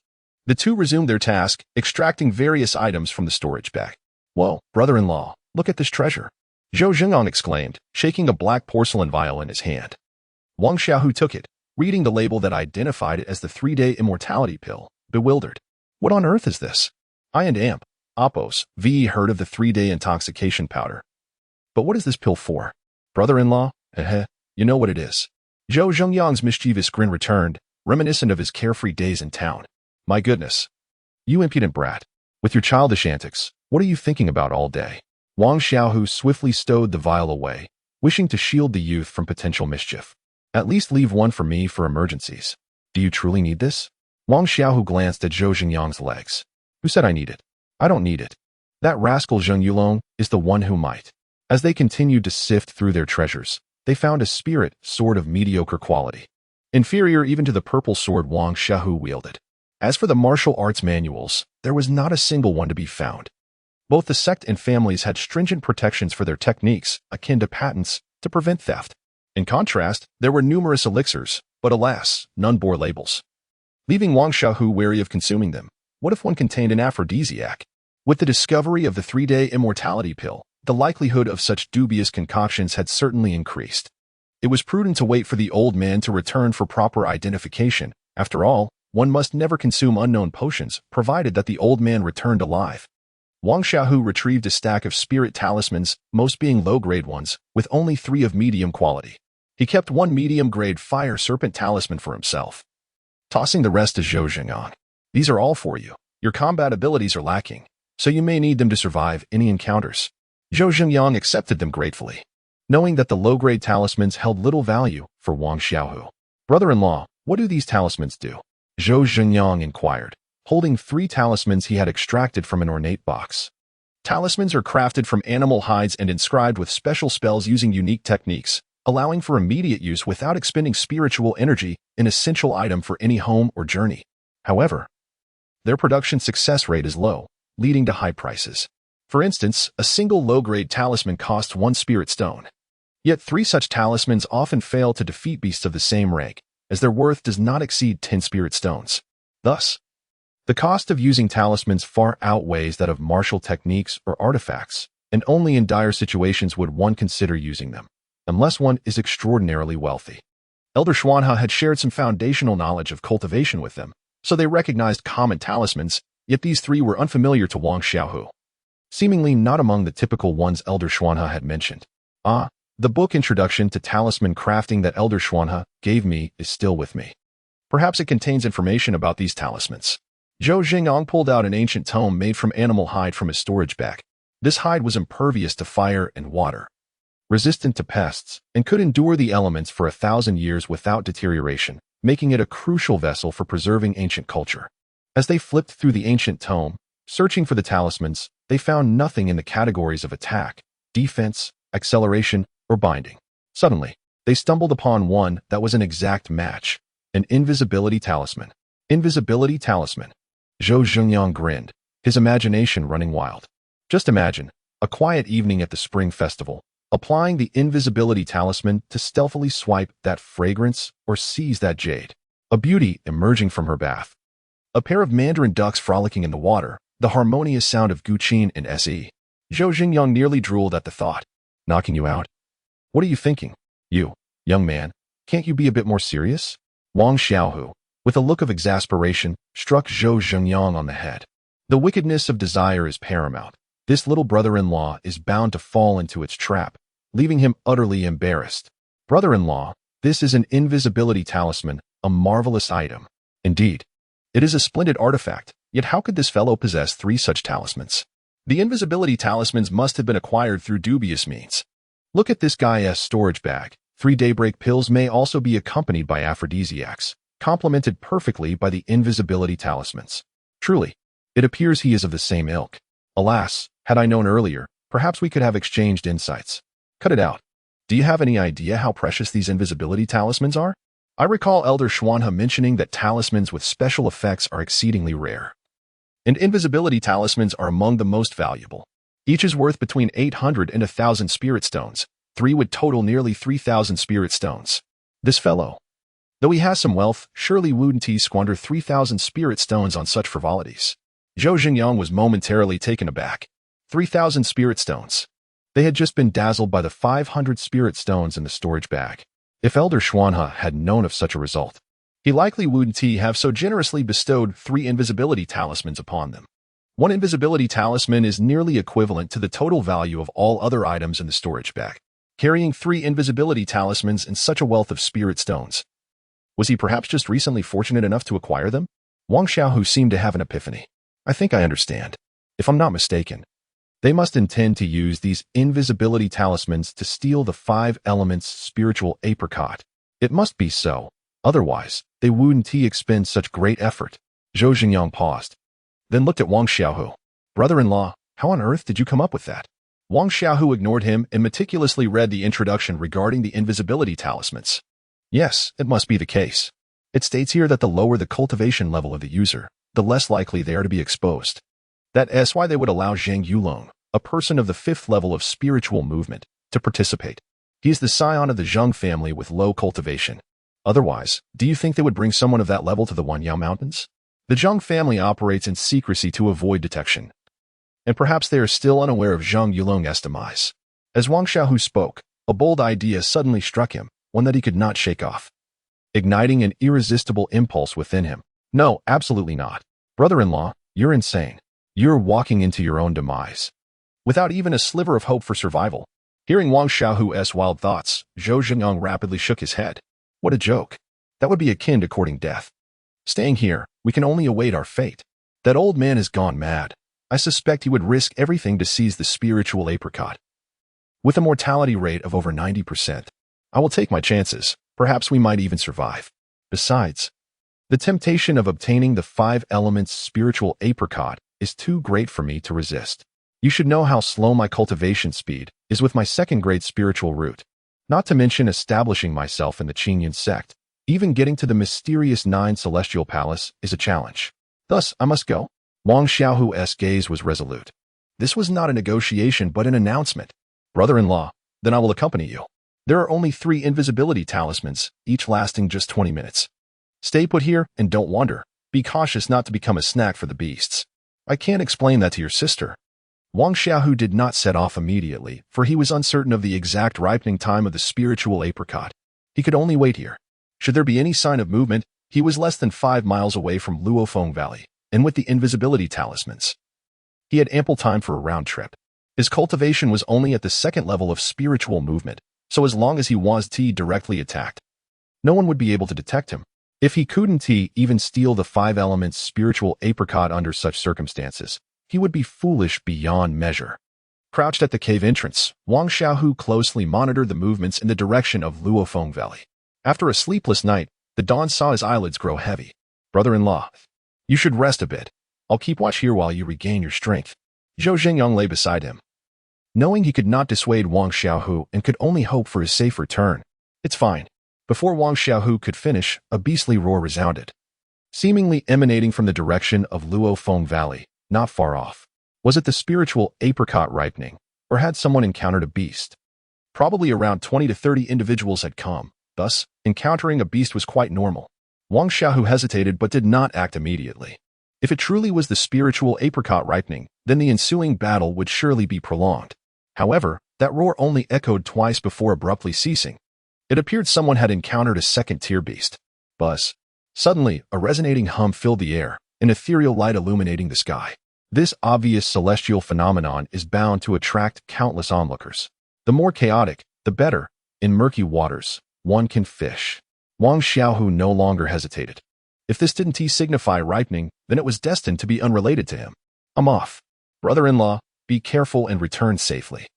The two resumed their task, extracting various items from the storage bag. Whoa, brother-in-law, look at this treasure. Zhou Zhengyang exclaimed, shaking a black porcelain vial in his hand. Wang Xiaohu took it, reading the label that identified it as the 3-day immortality pill, bewildered. What on earth is this? I and Amp, Oppos, V heard of the 3-day intoxication powder. But what is this pill for? Brother-in-law? You know what it is. Zhou Zhengyang's mischievous grin returned, reminiscent of his carefree days in town. My goodness. You impudent brat. With your childish antics, what are you thinking about all day? Wang Xiaohu swiftly stowed the vial away, wishing to shield the youth from potential mischief. At least leave one for me for emergencies. Do you truly need this? Wang Xiaohu glanced at Zhou Zhengyang's legs. Who said I need it? I don't need it. That rascal Zheng Yulong is the one who might. As they continued to sift through their treasures, they found a spirit sword of mediocre quality, inferior even to the purple sword Wang Xiaohu wielded. As for the martial arts manuals, there was not a single one to be found. Both the sect and families had stringent protections for their techniques, akin to patents, to prevent theft. In contrast, there were numerous elixirs, but alas, none bore labels. Leaving Wang Xiaohu wary of consuming them, what if one contained an aphrodisiac? With the discovery of the 3-day immortality pill, the likelihood of such dubious concoctions had certainly increased. It was prudent to wait for the old man to return for proper identification. After all, one must never consume unknown potions, provided that the old man returned alive. Wang Xiaohu retrieved a stack of spirit talismans, most being low-grade ones, with only 3 of medium quality. He kept 1 medium-grade fire serpent talisman for himself, tossing the rest to Zhou Zhengyang. These are all for you. Your combat abilities are lacking, so you may need them to survive any encounters. Zhou Zhengyang accepted them gratefully, knowing that the low-grade talismans held little value for Wang Xiaohu. Brother-in-law, what do these talismans do? Zhou Zhengyang inquired, holding 3 talismans he had extracted from an ornate box. Talismans are crafted from animal hides and inscribed with special spells using unique techniques, allowing for immediate use without expending spiritual energy, an essential item for any home or journey. However, their production success rate is low, leading to high prices. For instance, a single low-grade talisman costs 1 spirit stone. Yet 3 such talismans often fail to defeat beasts of the same rank, as their worth does not exceed 10 spirit stones. Thus, the cost of using talismans far outweighs that of martial techniques or artifacts, and only in dire situations would one consider using them, unless one is extraordinarily wealthy. Elder Xuanhe had shared some foundational knowledge of cultivation with them, so they recognized common talismans, yet these 3 were unfamiliar to Wang Xiaohu, seemingly not among the typical ones Elder Xuanhe had mentioned. The book Introduction to Talisman Crafting that Elder Xuanhe gave me is still with me. Perhaps it contains information about these talismans. Zhou Zhengyang pulled out an ancient tome made from animal hide from his storage bag. This hide was impervious to fire and water, resistant to pests, and could endure the elements for 1,000 years without deterioration, making it a crucial vessel for preserving ancient culture. As they flipped through the ancient tome, searching for the talismans, they found nothing in the categories of attack, defense, acceleration, or binding. Suddenly, they stumbled upon one that was an exact match, an invisibility talisman. Invisibility talisman. Zhou Zhengyang grinned, his imagination running wild. Just imagine, a quiet evening at the Spring Festival, applying the invisibility talisman to stealthily swipe that fragrance or seize that jade. A beauty emerging from her bath. A pair of mandarin ducks frolicking in the water, the harmonious sound of Guqin and Se. Zhou Zhengyang nearly drooled at the thought. Knocking you out? What are you thinking? You, young man, can't you be a bit more serious? Wang Xiaohu, with a look of exasperation, struck Zhou Zhengyang on the head. The wickedness of desire is paramount. This little brother-in-law is bound to fall into its trap, leaving him utterly embarrassed. Brother-in-law, this is an invisibility talisman, a marvelous item. Indeed, it is a splendid artifact, yet how could this fellow possess 3 such talismans? The invisibility talismans must have been acquired through dubious means. Look at this guy's storage bag. 3 daybreak pills may also be accompanied by aphrodisiacs, complemented perfectly by the invisibility talismans. Truly, it appears he is of the same ilk. Alas, had I known earlier, perhaps we could have exchanged insights. Cut it out. Do you have any idea how precious these invisibility talismans are? I recall Elder Xuanhe mentioning that talismans with special effects are exceedingly rare, and invisibility talismans are among the most valuable. Each is worth between 800 and 1,000 spirit stones. 3 would total nearly 3,000 spirit stones. This fellow, though he has some wealth, surely wouldn't he squander 3,000 spirit stones on such frivolities. Zhou Zhengyang was momentarily taken aback. 3,000 spirit stones. They had just been dazzled by the 500 spirit stones in the storage bag. If Elder Xuanhe had known of such a result, he likely wouldn't have so generously bestowed 3 invisibility talismans upon them. 1 invisibility talisman is nearly equivalent to the total value of all other items in the storage bag. Carrying 3 invisibility talismans and such a wealth of spirit stones. Was he perhaps just recently fortunate enough to acquire them? Wang Xiaohu seemed to have an epiphany. I think I understand. If I'm not mistaken, they must intend to use these invisibility talismans to steal the 5 elements spiritual apricot. It must be so. Otherwise, they wouldn't expend such great effort. Zhou Xingyang paused, then looked at Wang Xiaohu. Brother-in-law, how on earth did you come up with that? Wang Xiaohu ignored him and meticulously read the introduction regarding the invisibility talismans. Yes, it must be the case. It states here that the lower the cultivation level of the user, the less likely they are to be exposed. That's why they would allow Zhang Yulong, a person of the 5th level of spiritual movement, to participate. He is the scion of the Zhang family with low cultivation. Otherwise, do you think they would bring someone of that level to the Wanyao Mountains? The Zhang family operates in secrecy to avoid detection. And perhaps they are still unaware of Zhang Yulong's demise. As Wang Xiaohu spoke, a bold idea suddenly struck him, one that he could not shake off, igniting an irresistible impulse within him. No, absolutely not. Brother-in-law, you're insane. You're walking into your own demise. Without even a sliver of hope for survival. Hearing Wang Xiaohu's wild thoughts, Zhou Xingyang rapidly shook his head. What a joke. That would be akin to courting death. Staying here, we can only await our fate. That old man has gone mad. I suspect he would risk everything to seize the spiritual apricot. With a mortality rate of over 90%, I will take my chances. Perhaps we might even survive. Besides, the temptation of obtaining the 5 elements spiritual apricot is too great for me to resist. You should know how slow my cultivation speed is with my 2nd grade spiritual root. Not to mention establishing myself in the Qingyan sect. Even getting to the mysterious 9 celestial palace is a challenge. Thus, I must go. Wang Xiaohu's gaze was resolute. This was not a negotiation but an announcement. Brother-in-law, then I will accompany you. There are only 3 invisibility talismans, each lasting just 20 minutes. Stay put here and don't wander. Be cautious not to become a snack for the beasts. I can't explain that to your sister. Wang Xiaohu did not set off immediately, for he was uncertain of the exact ripening time of the spiritual apricot. He could only wait here. Should there be any sign of movement, he was less than 5 miles away from Luofeng Valley, and with the invisibility talismans, he had ample time for a round trip. His cultivation was only at the 2nd level of spiritual movement, so as long as he was directly attacked, no one would be able to detect him. If he couldn't even steal the 5 elements spiritual apricot under such circumstances, he would be foolish beyond measure. Crouched at the cave entrance, Wang Xiaohu closely monitored the movements in the direction of Luofeng Valley. After a sleepless night, the dawn saw his eyelids grow heavy. Brother-in-law, you should rest a bit. I'll keep watch here while you regain your strength. Zhou Xingyang lay beside him. Knowing he could not dissuade Wang Xiaohu and could only hope for his safe return. It's fine. Before Wang Xiaohu could finish, a beastly roar resounded, seemingly emanating from the direction of Luofeng Valley, not far off. Was it the spiritual apricot ripening, or had someone encountered a beast? Probably around 20 to 30 individuals had come. Thus, encountering a beast was quite normal. Wang Xiaohu hesitated but did not act immediately. If it truly was the spiritual apricot ripening, then the ensuing battle would surely be prolonged. However, that roar only echoed twice before abruptly ceasing. It appeared someone had encountered a 2nd-tier beast. Buzz. Suddenly, a resonating hum filled the air, an ethereal light illuminating the sky. This obvious celestial phenomenon is bound to attract countless onlookers. The more chaotic, the better. In murky waters, one can fish. Wang Xiaohu no longer hesitated. If this didn't signify ripening, then it was destined to be unrelated to him. I'm off. Brother-in-law, be careful and return safely.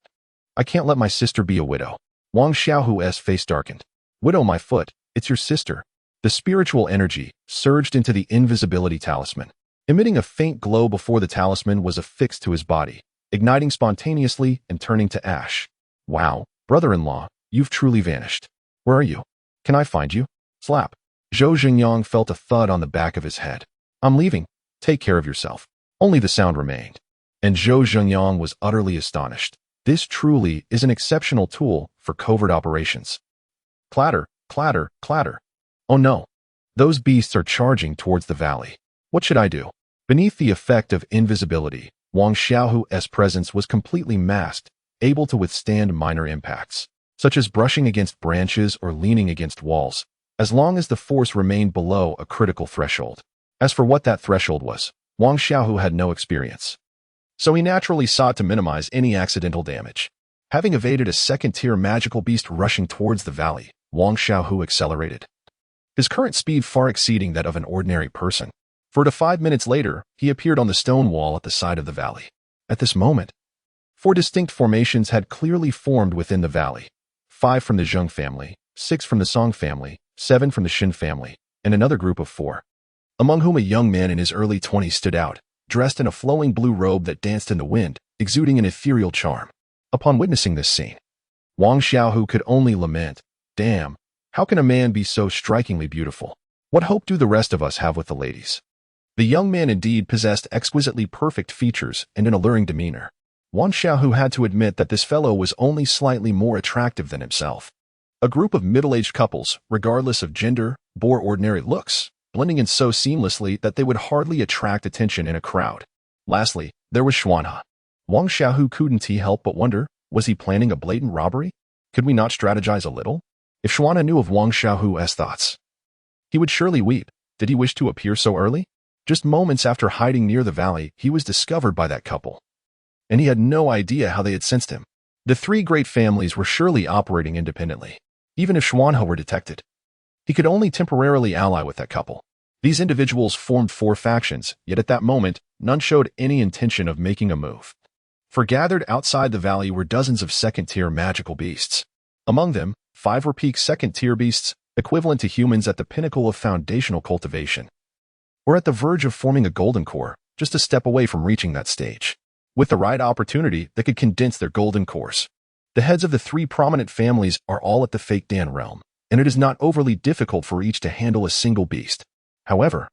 I can't let my sister be a widow. Wang Xiaohu's face darkened. Widow my foot, it's your sister. The spiritual energy surged into the invisibility talisman, emitting a faint glow before the talisman was affixed to his body, igniting spontaneously and turning to ash. Wow, brother-in-law, you've truly vanished. Where are you? Can I find you? Slap. Zhou Xingyang felt a thud on the back of his head. I'm leaving. Take care of yourself. Only the sound remained. And Zhou Xingyang was utterly astonished. This truly is an exceptional tool for covert operations. Clatter, clatter, clatter. Oh no. Those beasts are charging towards the valley. What should I do? Beneath the effect of invisibility, Wang Xiaohu's presence was completely masked, able to withstand minor impacts, such as brushing against branches or leaning against walls, as long as the force remained below a critical threshold. As for what that threshold was, Wang Xiaohu had no experience, so he naturally sought to minimize any accidental damage. Having evaded a second-tier magical beast rushing towards the valley, Wang Xiaohu accelerated, his current speed far exceeding that of an ordinary person. 4 to 5 minutes later, he appeared on the stone wall at the side of the valley. At this moment, 4 distinct formations had clearly formed within the valley. 5 from the Zheng family, 6 from the Song family, 7 from the Xin family, and another group of 4, among whom a young man in his early 20s stood out, dressed in a flowing blue robe that danced in the wind, exuding an ethereal charm. Upon witnessing this scene, Wang Xiaohu could only lament, "Damn, how can a man be so strikingly beautiful? What hope do the rest of us have with the ladies?" The young man indeed possessed exquisitely perfect features and an alluring demeanor. Wang Xiaohu had to admit that this fellow was only slightly more attractive than himself. A group of middle-aged couples, regardless of gender, bore ordinary looks, blending in so seamlessly that they would hardly attract attention in a crowd. Lastly, there was Xiaohu. Wang Xiaohu couldn't help but wonder, was he planning a blatant robbery? Could we not strategize a little? If Xiaohu knew of Wang Xiaohu's thoughts, he would surely weep. Did he wish to appear so early? Just moments after hiding near the valley, he was discovered by that couple, and he had no idea how they had sensed him. The 3 great families were surely operating independently. Even if Xiaohu were detected, he could only temporarily ally with that couple. These individuals formed 4 factions, yet at that moment, none showed any intention of making a move. For gathered outside the valley were dozens of second-tier magical beasts. Among them, 5 were peak second-tier beasts, equivalent to humans at the pinnacle of foundational cultivation, or at the verge of forming a golden core, just a step away from reaching that stage. With the right opportunity, they could condense their golden cores. The heads of the 3 prominent families are all at the Fake Dan realm, and it is not overly difficult for each to handle a single beast. However,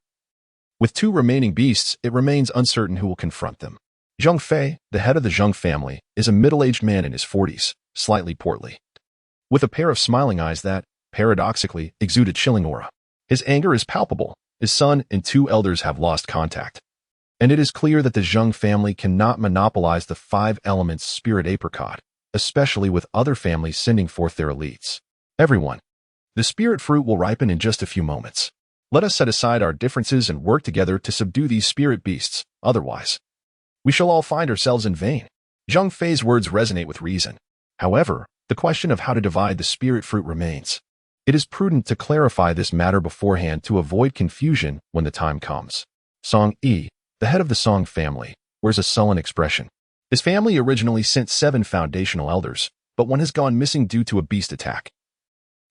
with 2 remaining beasts, it remains uncertain who will confront them. Zheng Fei, the head of the Zheng family, is a middle-aged man in his 40s, slightly portly, with a pair of smiling eyes that, paradoxically, exude a chilling aura. His anger is palpable. His son and 2 elders have lost contact, and it is clear that the Zheng family cannot monopolize the 5 elements spirit apricot, especially with other families sending forth their elites. Everyone, the spirit fruit will ripen in just a few moments. Let us set aside our differences and work together to subdue these spirit beasts, otherwise we shall all find ourselves in vain. Zheng Fei's words resonate with reason. However, the question of how to divide the spirit fruit remains. It is prudent to clarify this matter beforehand to avoid confusion when the time comes. Song E, the head of the Song family, wears a sullen expression. His family originally sent 7 foundational elders, but one has gone missing due to a beast attack,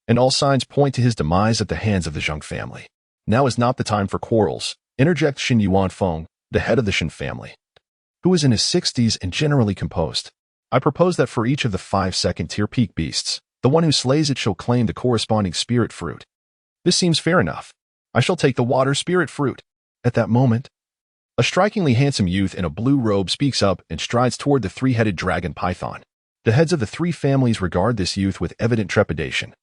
and all signs point to his demise at the hands of the Zheng family. Now is not the time for quarrels, interjects Xin Yuanfeng, the head of the Xin family, who is in his 60s and generally composed. I propose that for each of the 5 second-tier peak beasts, the one who slays it shall claim the corresponding spirit fruit. This seems fair enough. I shall take the water spirit fruit. At that moment, a strikingly handsome youth in a blue robe speaks up and strides toward the 3-headed dragon python. The heads of the 3 families regard this youth with evident trepidation.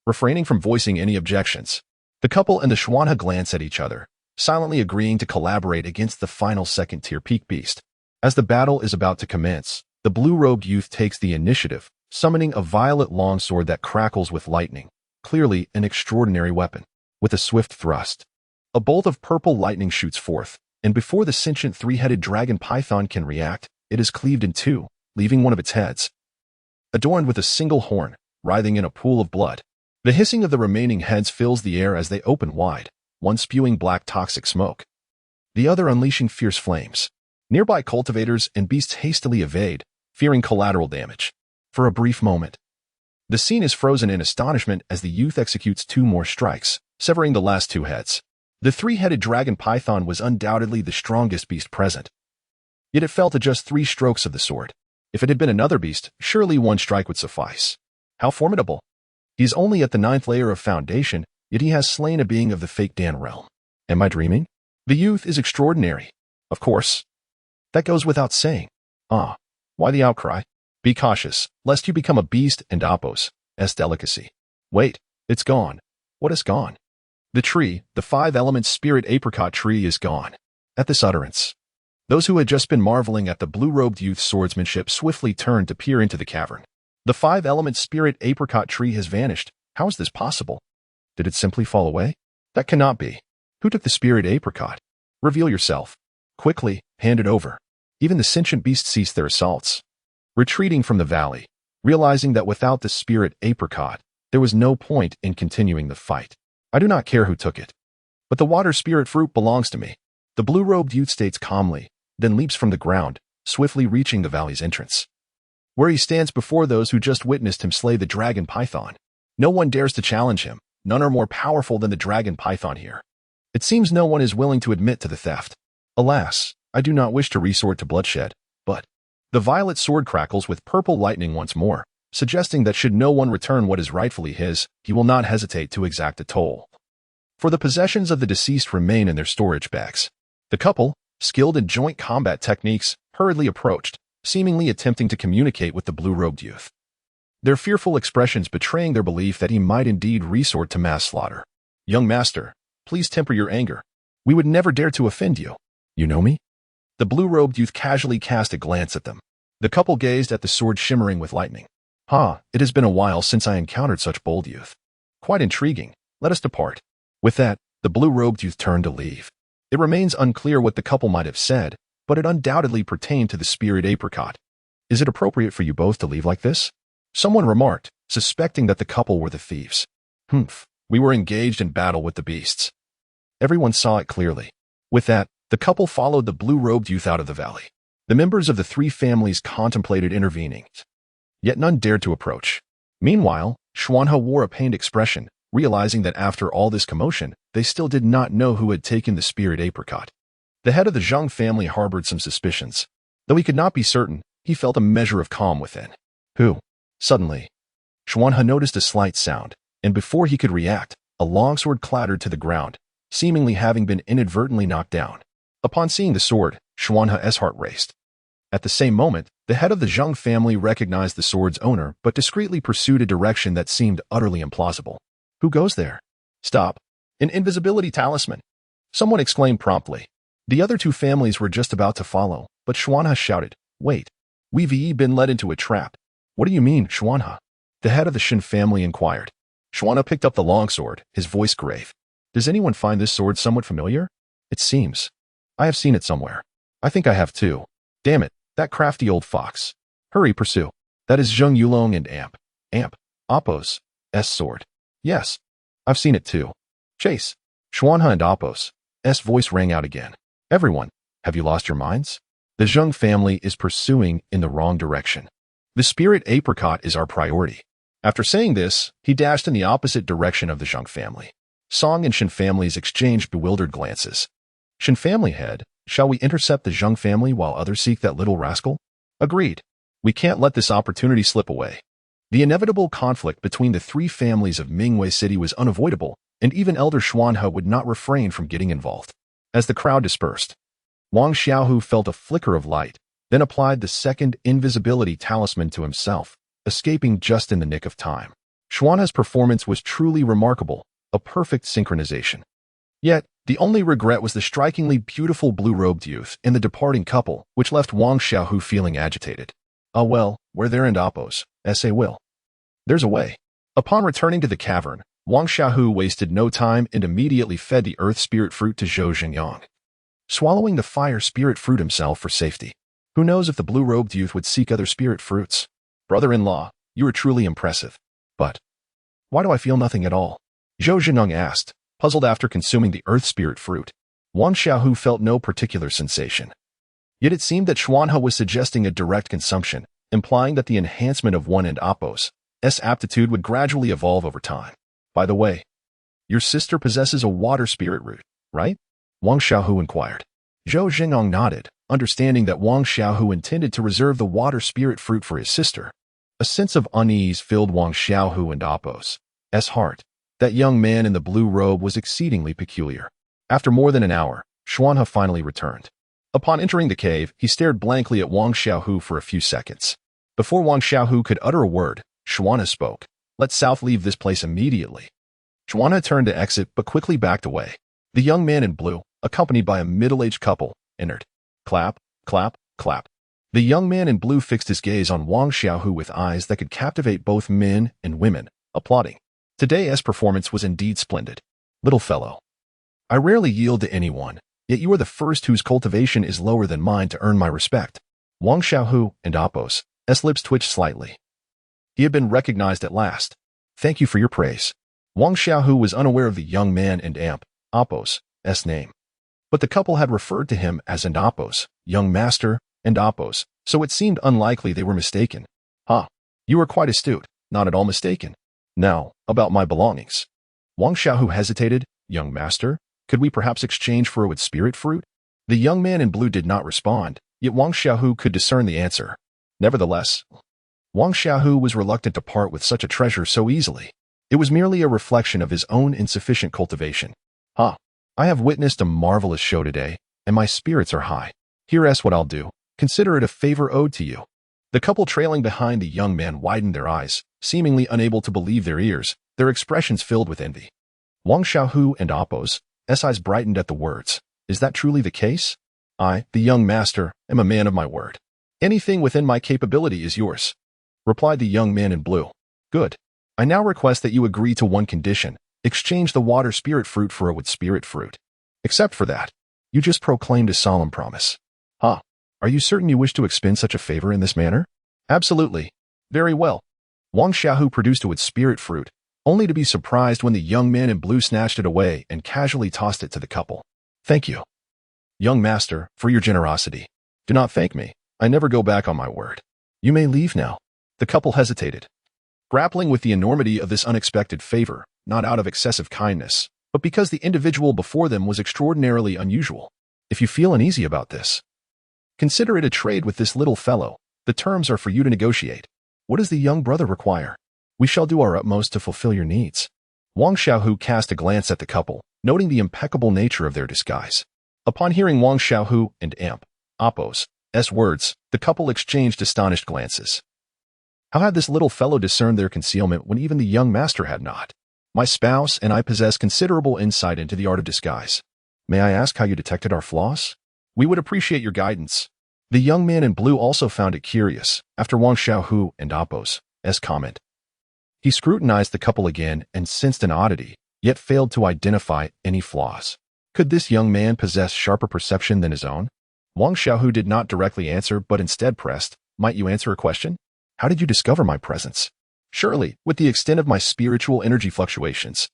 Refraining from voicing any objections, the couple and the Xiaohu glance at each other, silently agreeing to collaborate against the final second-tier peak beast. As the battle is about to commence, the blue-robed youth takes the initiative, summoning a violet longsword that crackles with lightning, clearly an extraordinary weapon. With a swift thrust, a bolt of purple lightning shoots forth, and before the sentient 3-headed dragon python can react, it is cleaved in 2, leaving one of its heads adorned with a single horn, writhing in a pool of blood. The hissing of the remaining heads fills the air as they open wide, one spewing black toxic smoke, the other unleashing fierce flames. Nearby cultivators and beasts hastily evade, fearing collateral damage. For a brief moment, the scene is frozen in astonishment as the youth executes 2 more strikes, severing the last 2 heads. The 3-headed dragon python was undoubtedly the strongest beast present, yet it fell to just 3 strokes of the sword. If it had been another beast, surely 1 strike would suffice. How formidable! He is only at the 9th layer of foundation, yet he has slain a being of the Fake Dan realm. Am I dreaming? The youth is extraordinary. Of course. That goes without saying. Ah, why the outcry? Be cautious, lest you become a beast and oppose delicacy. Wait, it's gone. What is gone? The tree, the 5-element spirit apricot tree is gone. At this utterance, Those who had just been marveling at the blue-robed youth's swordsmanship swiftly turned to peer into the cavern. The five-element spirit apricot tree has vanished. How is this possible? Did it simply fall away? That cannot be. Who took the spirit apricot? Reveal yourself. Quickly, hand it over. Even the sentient beasts ceased their assaults. Retreating from the valley, realizing that without the spirit apricot, there was no point in continuing the fight. I do not care who took it. But the water spirit fruit belongs to me. The blue-robed youth states calmly, then leaps from the ground, swiftly reaching the valley's entrance, where he stands before those who just witnessed him slay the dragon python. No one dares to challenge him. None are more powerful than the dragon python here. It seems no one is willing to admit to the theft. Alas, I do not wish to resort to bloodshed, but the violet sword crackles with purple lightning once more, suggesting that should no one return what is rightfully his, he will not hesitate to exact a toll. For the possessions of the deceased remain in their storage bags. The couple, skilled in joint combat techniques, hurriedly approached, seemingly attempting to communicate with the blue-robed youth, their fearful expressions betraying their belief that he might indeed resort to mass slaughter. Young master, please temper your anger. We would never dare to offend you. You know me? The blue-robed youth casually cast a glance at them. The couple gazed at the sword shimmering with lightning. It has been a while since I encountered such bold youth. Quite intriguing. Let us depart. With that, the blue-robed youth turned to leave. It remains unclear what the couple might have said, but it undoubtedly pertained to the spirit apricot. Is it appropriate for you both to leave like this? Someone remarked, suspecting that the couple were the thieves. We were engaged in battle with the beasts. Everyone saw it clearly. With that, the couple followed the blue-robed youth out of the valley. The members of the three families contemplated intervening, yet none dared to approach. Meanwhile, Xiaohu wore a pained expression, realizing that after all this commotion, they still did not know who had taken the spirit apricot. The head of the Zhang family harbored some suspicions. Though he could not be certain, he felt a measure of calm within. Who? Suddenly, Xiaohu noticed a slight sound, and before he could react, a longsword clattered to the ground, seemingly having been inadvertently knocked down. Upon seeing the sword, Xiaohu's heart raced. At the same moment, the head of the Zhang family recognized the sword's owner but discreetly pursued a direction that seemed utterly implausible. Who goes there? Stop. An invisibility talisman. Someone exclaimed promptly. The other two families were just about to follow, but Xiaohu shouted, Wait. We've been led into a trap. What do you mean, Xiaohu? The head of the Shin family inquired. Xiaohu picked up the longsword, his voice grave. Does anyone find this sword somewhat familiar? It seems. I have seen it somewhere. I think I have too. Damn it, that crafty old fox. Hurry, pursue. That is Zheng Yulong and Appo's sword. Yes, I've seen it too. Chase. Xiaohu and Appo's voice rang out again. Everyone, have you lost your minds? The Zheng family is pursuing in the wrong direction. The spirit apricot is our priority. After saying this, he dashed in the opposite direction of the Zheng family. Song and Shin families exchanged bewildered glances. Shin family head, shall we intercept the Zheng family while others seek that little rascal? Agreed. We can't let this opportunity slip away. The inevitable conflict between the three families of Mingwei City was unavoidable, and even Elder Xiaohu would not refrain from getting involved. As the crowd dispersed, Wang Xiaohu felt a flicker of light, then applied the second invisibility talisman to himself, escaping just in the nick of time. Xiaohu's performance was truly remarkable, a perfect synchronization. Yet, the only regret was the strikingly beautiful blue-robed youth and the departing couple, which left Wang Xiaohu feeling agitated. Well, where there and Appo's will. There's a way. Upon returning to the cavern, Wang Xiaohu wasted no time and immediately fed the earth spirit fruit to Zhou Xingyang, swallowing the fire spirit fruit himself for safety. Who knows if the blue-robed youth would seek other spirit fruits? Brother-in-law, you are truly impressive. But why do I feel nothing at all? Zhou Xingyang asked, puzzled after consuming the earth spirit fruit. Wang Xiaohu felt no particular sensation. Yet it seemed that Xiaohu was suggesting a direct consumption, implying that the enhancement of one and Appo's aptitude would gradually evolve over time. By the way, your sister possesses a water spirit root, right? Wang Xiaohu inquired. Zhou Xingyang nodded, understanding that Wang Xiaohu intended to reserve the water spirit fruit for his sister. A sense of unease filled Wang Xiaohu and Appo's heart. That young man in the blue robe was exceedingly peculiar. After more than an hour, Xiaohu finally returned. Upon entering the cave, he stared blankly at Wang Xiaohu for a few seconds. Before Wang Xiaohu could utter a word, Xiaohu spoke. Let South leave this place immediately. Xiaohu turned to exit but quickly backed away. The young man in blue, accompanied by a middle-aged couple, entered. Clap, clap, clap. The young man in blue fixed his gaze on Wang Xiaohu with eyes that could captivate both men and women, applauding. Today's performance was indeed splendid. Little fellow. I rarely yield to anyone, yet you are the first whose cultivation is lower than mine to earn my respect. Wang Xiaohu and Apos' lips twitched slightly. He had been recognized at last. Thank you for your praise. Wang Xiaohu was unaware of the young man and Apos' name. But the couple had referred to him as Apos, young master, and Apos, so it seemed unlikely they were mistaken. You are quite astute, not at all mistaken. Now, about my belongings. Wang Xiaohu hesitated. Young master, could we perhaps exchange for a wood spirit fruit? The young man in blue did not respond, yet Wang Xiaohu could discern the answer. Nevertheless, Wang Xiaohu was reluctant to part with such a treasure so easily. It was merely a reflection of his own insufficient cultivation. I have witnessed a marvelous show today, and my spirits are high. Here's what I'll do. Consider it a favor owed to you. The couple trailing behind the young man widened their eyes, seemingly unable to believe their ears, their expressions filled with envy. Wang Xiaohu and Apos' eyes brightened at the words. Is that truly the case? I, the young master, am a man of my word. Anything within my capability is yours, replied the young man in blue. Good. I now request that you agree to one condition. Exchange the water spirit fruit for a wood spirit fruit. Except for that, you just proclaimed a solemn promise. Are you certain you wish to expend such a favor in this manner? Absolutely. Very well. Wang Xiaohu produced a wood spirit fruit, only to be surprised when the young man in blue snatched it away and casually tossed it to the couple. Thank you, young master, for your generosity. Do not thank me. I never go back on my word. You may leave now. The couple hesitated, grappling with the enormity of this unexpected favor, not out of excessive kindness, but because the individual before them was extraordinarily unusual. If you feel uneasy about this, consider it a trade with this little fellow. The terms are for you to negotiate. What does the young brother require? We shall do our utmost to fulfill your needs. Wang Xiaohu cast a glance at the couple, noting the impeccable nature of their disguise. Upon hearing Wang Xiaohu and Apos' words, the couple exchanged astonished glances. How had this little fellow discerned their concealment when even the young master had not? My spouse and I possess considerable insight into the art of disguise. May I ask how you detected our flaws? We would appreciate your guidance. The young man in blue also found it curious, after Wang Xiaohu and Apos' comment. He scrutinized the couple again and sensed an oddity, yet failed to identify any flaws. Could this young man possess sharper perception than his own? Wang Xiaohu did not directly answer, but instead pressed, Might you answer a question? How did you discover my presence? Surely, with the extent of my spiritual energy fluctuations,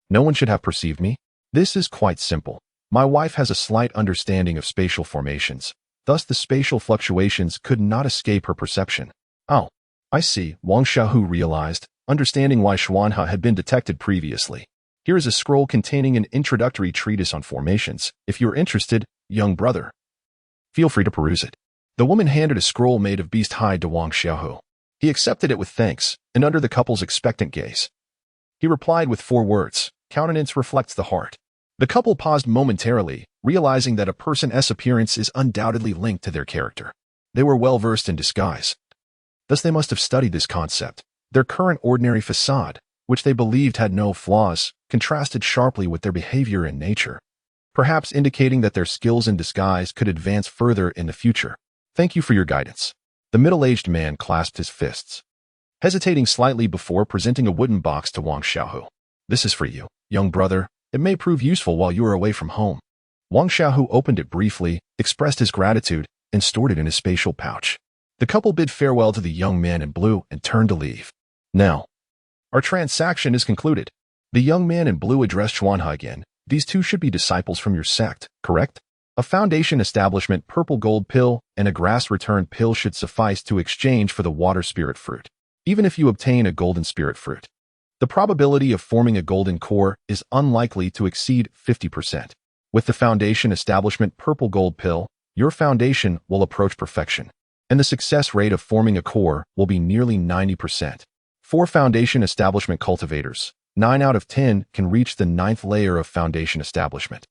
no one should have perceived me. This is quite simple. My wife has a slight understanding of spatial formations. Thus, the spatial fluctuations could not escape her perception. Oh, I see, Wang Xiaohu realized, understanding why Xuanhe had been detected previously. Here is a scroll containing an introductory treatise on formations. If you're interested, young brother, feel free to peruse it. The woman handed a scroll made of beast hide to Wang Xiaohu. He accepted it with thanks, and under the couple's expectant gaze, he replied with 4 words, countenance reflects the heart. The couple paused momentarily, realizing that a person's appearance is undoubtedly linked to their character. They were well versed in disguise. Thus they must have studied this concept. Their current ordinary facade, which they believed had no flaws, contrasted sharply with their behavior and nature, perhaps indicating that their skills in disguise could advance further in the future. Thank you for your guidance. The middle-aged man clasped his fists, hesitating slightly before presenting a wooden box to Wang Xiaohu. This is for you, young brother. It may prove useful while you are away from home. Wang Xiaohu opened it briefly, expressed his gratitude, and stored it in his spatial pouch. The couple bid farewell to the young man in blue and turned to leave. Now, our transaction is concluded. The young man in blue addressed Xuanhe again. These two should be disciples from your sect, correct? A foundation establishment purple gold pill and a grass return pill should suffice to exchange for the water spirit fruit. Even if you obtain a golden spirit fruit, the probability of forming a golden core is unlikely to exceed 50%. With the foundation establishment purple gold pill, your foundation will approach perfection, and the success rate of forming a core will be nearly 90%. For foundation establishment cultivators, 9 out of 10 can reach the 9th layer of foundation establishment.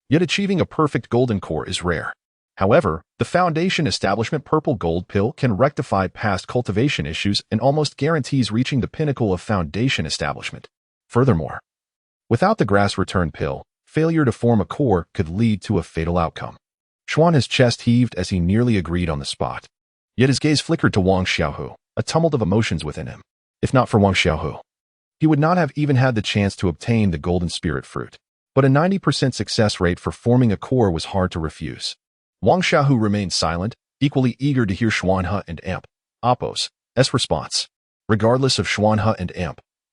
Yet achieving a perfect golden core is rare. However, the foundation establishment purple gold pill can rectify past cultivation issues and almost guarantees reaching the pinnacle of foundation establishment. Furthermore, without the grass return pill, failure to form a core could lead to a fatal outcome. Xuanha's chest heaved as he nearly agreed on the spot. Yet his gaze flickered to Wang Xiaohu, a tumult of emotions within him. If not for Wang Xiaohu, he would not have even had the chance to obtain the golden spirit fruit. But a 90% success rate for forming a core was hard to refuse. Wang Xiaohu remained silent, equally eager to hear Xuanha and Oppo's response. Regardless of Xuanha and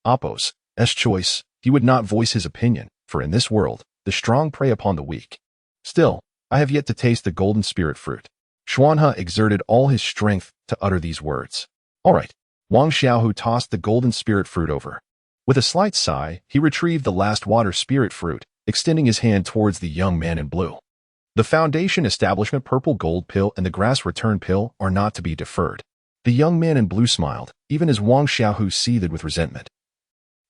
Oppo's choice, he would not voice his opinion, for in this world, the strong prey upon the weak. Still, I have yet to taste the golden spirit fruit. Xuanha exerted all his strength to utter these words. All right. Wang Xiaohu tossed the golden spirit fruit over. With a slight sigh, he retrieved the last water spirit fruit, extending his hand towards the young man in blue. The Foundation Establishment Purple Gold Pill and the Grass Return Pill are not to be deferred. The young man in blue smiled, even as Wang Xiaohu seethed with resentment.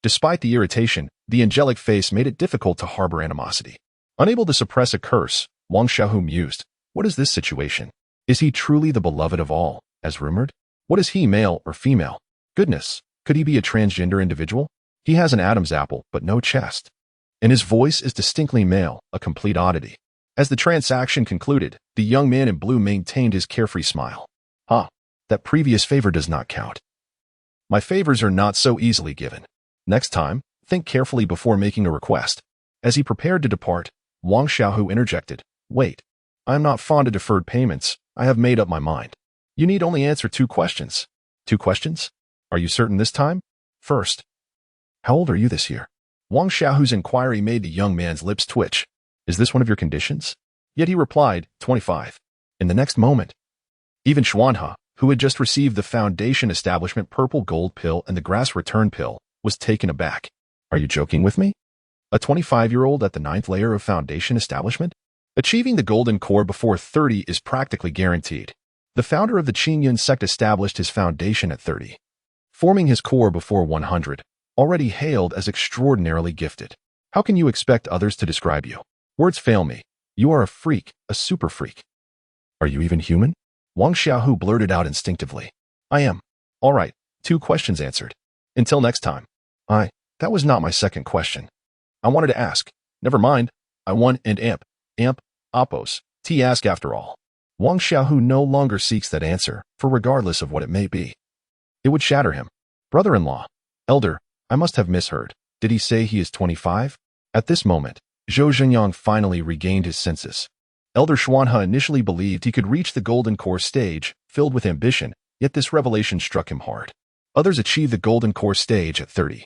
Despite the irritation, the angelic face made it difficult to harbor animosity. Unable to suppress a curse, Wang Xiaohu mused, what is this situation? Is he truly the beloved of all, as rumored? What is he, male or female? Goodness, could he be a transgender individual? He has an Adam's apple, but no chest. And his voice is distinctly male, a complete oddity. As the transaction concluded, the young man in blue maintained his carefree smile. That previous favor does not count. My favors are not so easily given. Next time, think carefully before making a request. As he prepared to depart, Wang Xiaohu interjected, wait, I am not fond of deferred payments. I have made up my mind. You need only answer 2 questions. 2 questions? Are you certain this time? First, how old are you this year? Wang Xiaohu's inquiry made the young man's lips twitch. Is this one of your conditions? Yet he replied, 25. In the next moment, even Xuanha, who had just received the Foundation Establishment Purple Gold Pill and the Grass Return Pill, was taken aback. Are you joking with me? A 25-year-old at the 9th layer of Foundation Establishment? Achieving the Golden Core before 30 is practically guaranteed. The founder of the Qingyun sect established his foundation at 30. Forming his core before 100, already hailed as extraordinarily gifted. How can you expect others to describe you? Words fail me. You are a freak, a super freak. Are you even human? Wang Xiaohu blurted out instinctively. I am. All right, 2 questions answered. Until next time. That was not my second question. I wanted to ask. Never mind. I won and Oppos. Ask after all. Wang Xiaohu no longer seeks that answer, for regardless of what it may be, it would shatter him. Brother-in-law. Elder, I must have misheard. Did he say he is 25? At this moment, Zhou Zhenyang finally regained his senses. Elder Xuanha initially believed he could reach the Golden Core stage, filled with ambition, yet this revelation struck him hard. Others achieve the Golden Core stage at 30.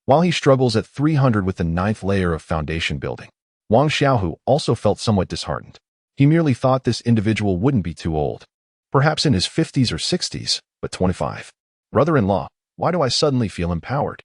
While he struggles at 300 with the 9th layer of foundation building, Wang Xiaohu also felt somewhat disheartened. He merely thought this individual wouldn't be too old. Perhaps in his 50s or 60s, but 25. Brother-in-law, why do I suddenly feel empowered?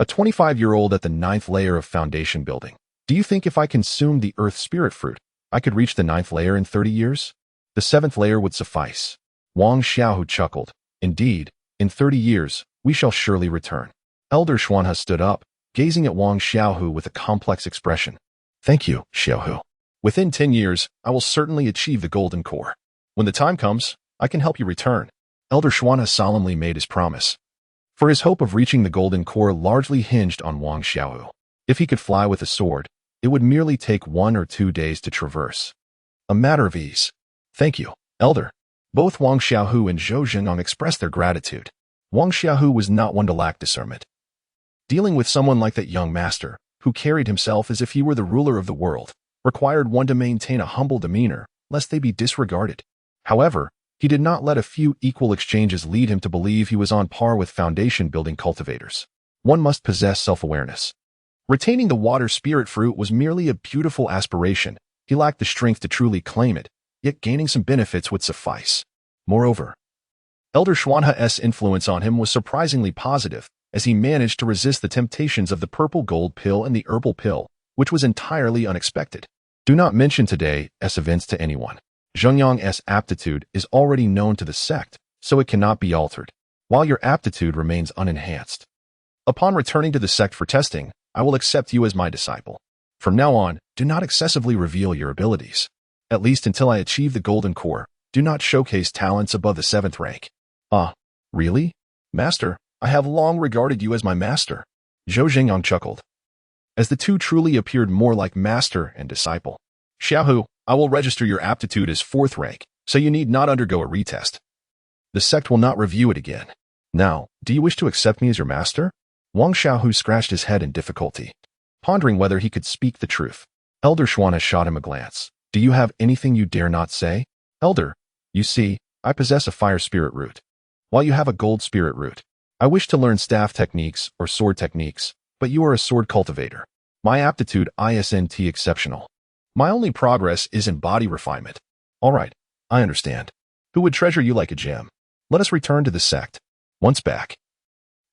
A 25-year-old at the 9th layer of foundation building. Do you think if I consumed the Earth Spirit Fruit, I could reach the 9th layer in 30 years? The 7th layer would suffice. Wang Xiaohu chuckled. Indeed, in 30 years, we shall surely return. Elder Xuanha stood up, gazing at Wang Xiaohu with a complex expression. Thank you, Xiaohu. Within 10 years, I will certainly achieve the Golden Core. When the time comes, I can help you return. Elder Xuanha solemnly made his promise. For his hope of reaching the Golden Core largely hinged on Wang Xiaohu. If he could fly with a sword, it would merely take 1 or 2 days to traverse. A matter of ease. Thank you, Elder. Both Wang Xiaohu and Zhou Zhenyang expressed their gratitude. Wang Xiaohu was not one to lack discernment. Dealing with someone like that young master, who carried himself as if he were the ruler of the world, required one to maintain a humble demeanor, lest they be disregarded. However, he did not let a few equal exchanges lead him to believe he was on par with foundation-building cultivators. One must possess self-awareness. Retaining the water spirit fruit was merely a beautiful aspiration. He lacked the strength to truly claim it, yet gaining some benefits would suffice. Moreover, Elder Xuanha's influence on him was surprisingly positive, as he managed to resist the temptations of the purple gold pill and the herbal pill, which was entirely unexpected. Do not mention today's events to anyone. Zhenyang's aptitude is already known to the sect, so it cannot be altered, while your aptitude remains unenhanced. Upon returning to the sect for testing, I will accept you as my disciple. From now on, do not excessively reveal your abilities. At least until I achieve the Golden Core, do not showcase talents above the 7th rank. Really? Master, I have long regarded you as my master. Zhou Zhenyang chuckled. As the two truly appeared more like master and disciple. Xiaohu, I will register your aptitude as 4th rank, so you need not undergo a retest. The sect will not review it again. Now, do you wish to accept me as your master? Wang Xiaohu scratched his head in difficulty, pondering whether he could speak the truth. Elder Xuanha shot him a glance. Do you have anything you dare not say? Elder, you see, I possess a fire spirit root, while you have a gold spirit root. I wish to learn staff techniques or sword techniques, but you are a sword cultivator. My aptitude isn't exceptional. My only progress is in body refinement. All right, I understand. Who would treasure you like a gem? Let us return to the sect. Once back.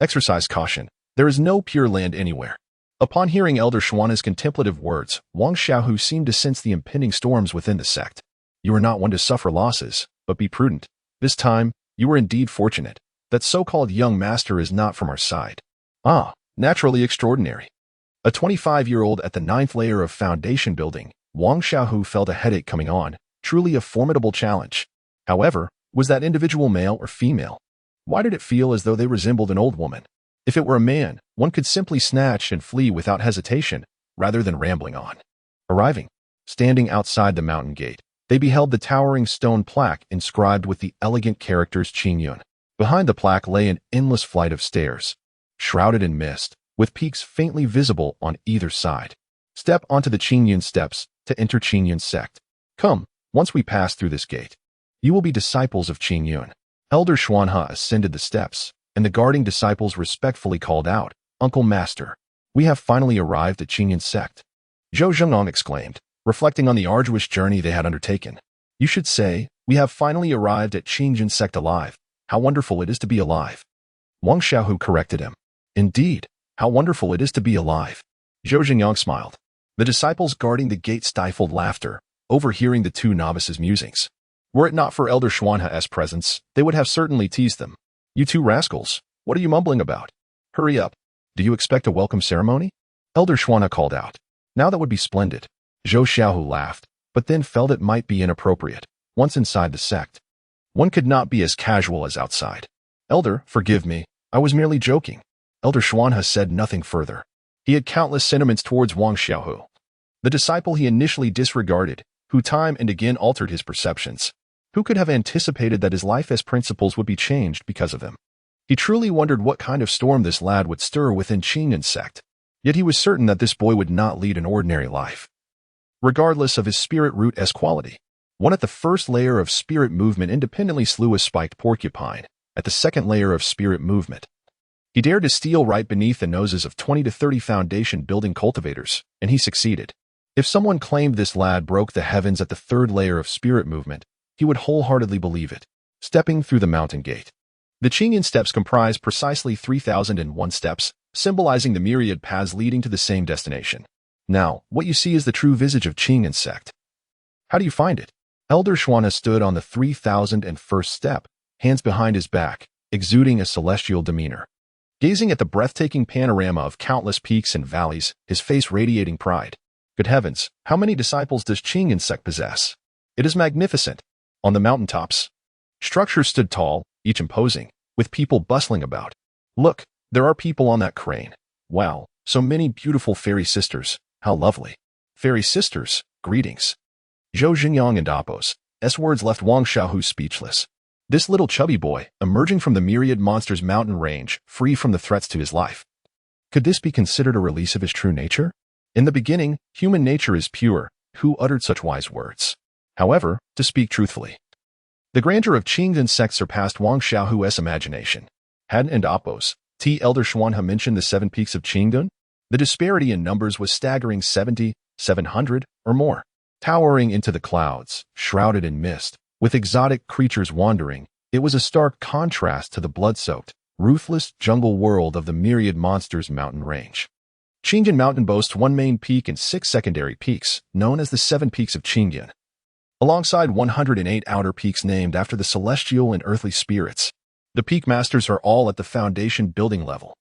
Exercise caution. There is no pure land anywhere. Upon hearing Elder Xuanha's contemplative words, Wang Xiaohu seemed to sense the impending storms within the sect. You are not one to suffer losses, but be prudent. This time, you were indeed fortunate. That so-called young master is not from our side. Ah, naturally extraordinary. A 25-year-old at the 9th layer of foundation building, Wang Xiaohu felt a headache coming on, truly a formidable challenge. However, was that individual male or female? Why did it feel as though they resembled an old woman? If it were a man, one could simply snatch and flee without hesitation, rather than rambling on. Arriving, standing outside the mountain gate, they beheld the towering stone plaque inscribed with the elegant characters Qingyun. Behind the plaque lay an endless flight of stairs, shrouded in mist, with peaks faintly visible on either side. Step onto the Qingyun steps to enter Qingyun sect. Come, once we pass through this gate, you will be disciples of Qingyun. Elder Xuanha ascended the steps, and the guarding disciples respectfully called out, Uncle Master, we have finally arrived at Qingyun sect. Zhou Zhengyang exclaimed, reflecting on the arduous journey they had undertaken. You should say, we have finally arrived at Qingyun sect alive. How wonderful it is to be alive. Wang Xiaohu corrected him. Indeed, how wonderful it is to be alive. Zhou Zhengyang smiled. The disciples guarding the gate stifled laughter, overhearing the two novices' musings. Were it not for Elder Xuanha's presence, they would have certainly teased them. You two rascals, what are you mumbling about? Hurry up. Do you expect a welcome ceremony? Elder Xuanha called out. Now that would be splendid. Zhou Xiaohu laughed, but then felt it might be inappropriate. Once inside the sect, one could not be as casual as outside. Elder, forgive me, I was merely joking. Elder Xuanha said nothing further. He had countless sentiments towards Wang Xiaohu, the disciple he initially disregarded, who time and again altered his perceptions. Who could have anticipated that his life as principles would be changed because of him? He truly wondered what kind of storm this lad would stir within Qingyun sect. Yet he was certain that this boy would not lead an ordinary life, regardless of his spirit root-esque quality. One at the first layer of spirit movement independently slew a spiked porcupine. At the second layer of spirit movement, he dared to steal right beneath the noses of 20 to 30 foundation building cultivators, and he succeeded. If someone claimed this lad broke the heavens at the 3rd layer of spirit movement, he would wholeheartedly believe it. Stepping through the mountain gate. The Qingyun steps comprise precisely 3,001 steps, symbolizing the myriad paths leading to the same destination. Now, what you see is the true visage of Qingyun sect. How do you find it? Elder Xuanha stood on the 3001st step, hands behind his back, exuding a celestial demeanor. Gazing at the breathtaking panorama of countless peaks and valleys, his face radiating pride. Good heavens, how many disciples does Qingyun sect possess? It is magnificent. On the mountaintops, structures stood tall, each imposing, with people bustling about. Look, there are people on that crane. Wow, so many beautiful fairy sisters. How lovely. Fairy sisters, greetings. Zhou Zhengyang and Apos' words left Wang Xiaohu speechless. This little chubby boy, emerging from the myriad monsters' mountain range, free from the threats to his life. Could this be considered a release of his true nature? In the beginning, human nature is pure. Who uttered such wise words? However, to speak truthfully, the grandeur of Qingyun sect surpassed Wang Xiaohu's imagination. Had and Apos, Elder Xuanha mentioned the 7 peaks of Qingyun? The disparity in numbers was staggering 70, 700, or more. Towering into the clouds, shrouded in mist, with exotic creatures wandering, it was a stark contrast to the blood-soaked, ruthless jungle world of the myriad monsters' mountain range. Qingyun Mountain boasts 1 main peak and 6 secondary peaks, known as the 7 peaks of Qingyun, alongside 108 outer peaks named after the celestial and earthly spirits. The peak masters are all at the foundation building level.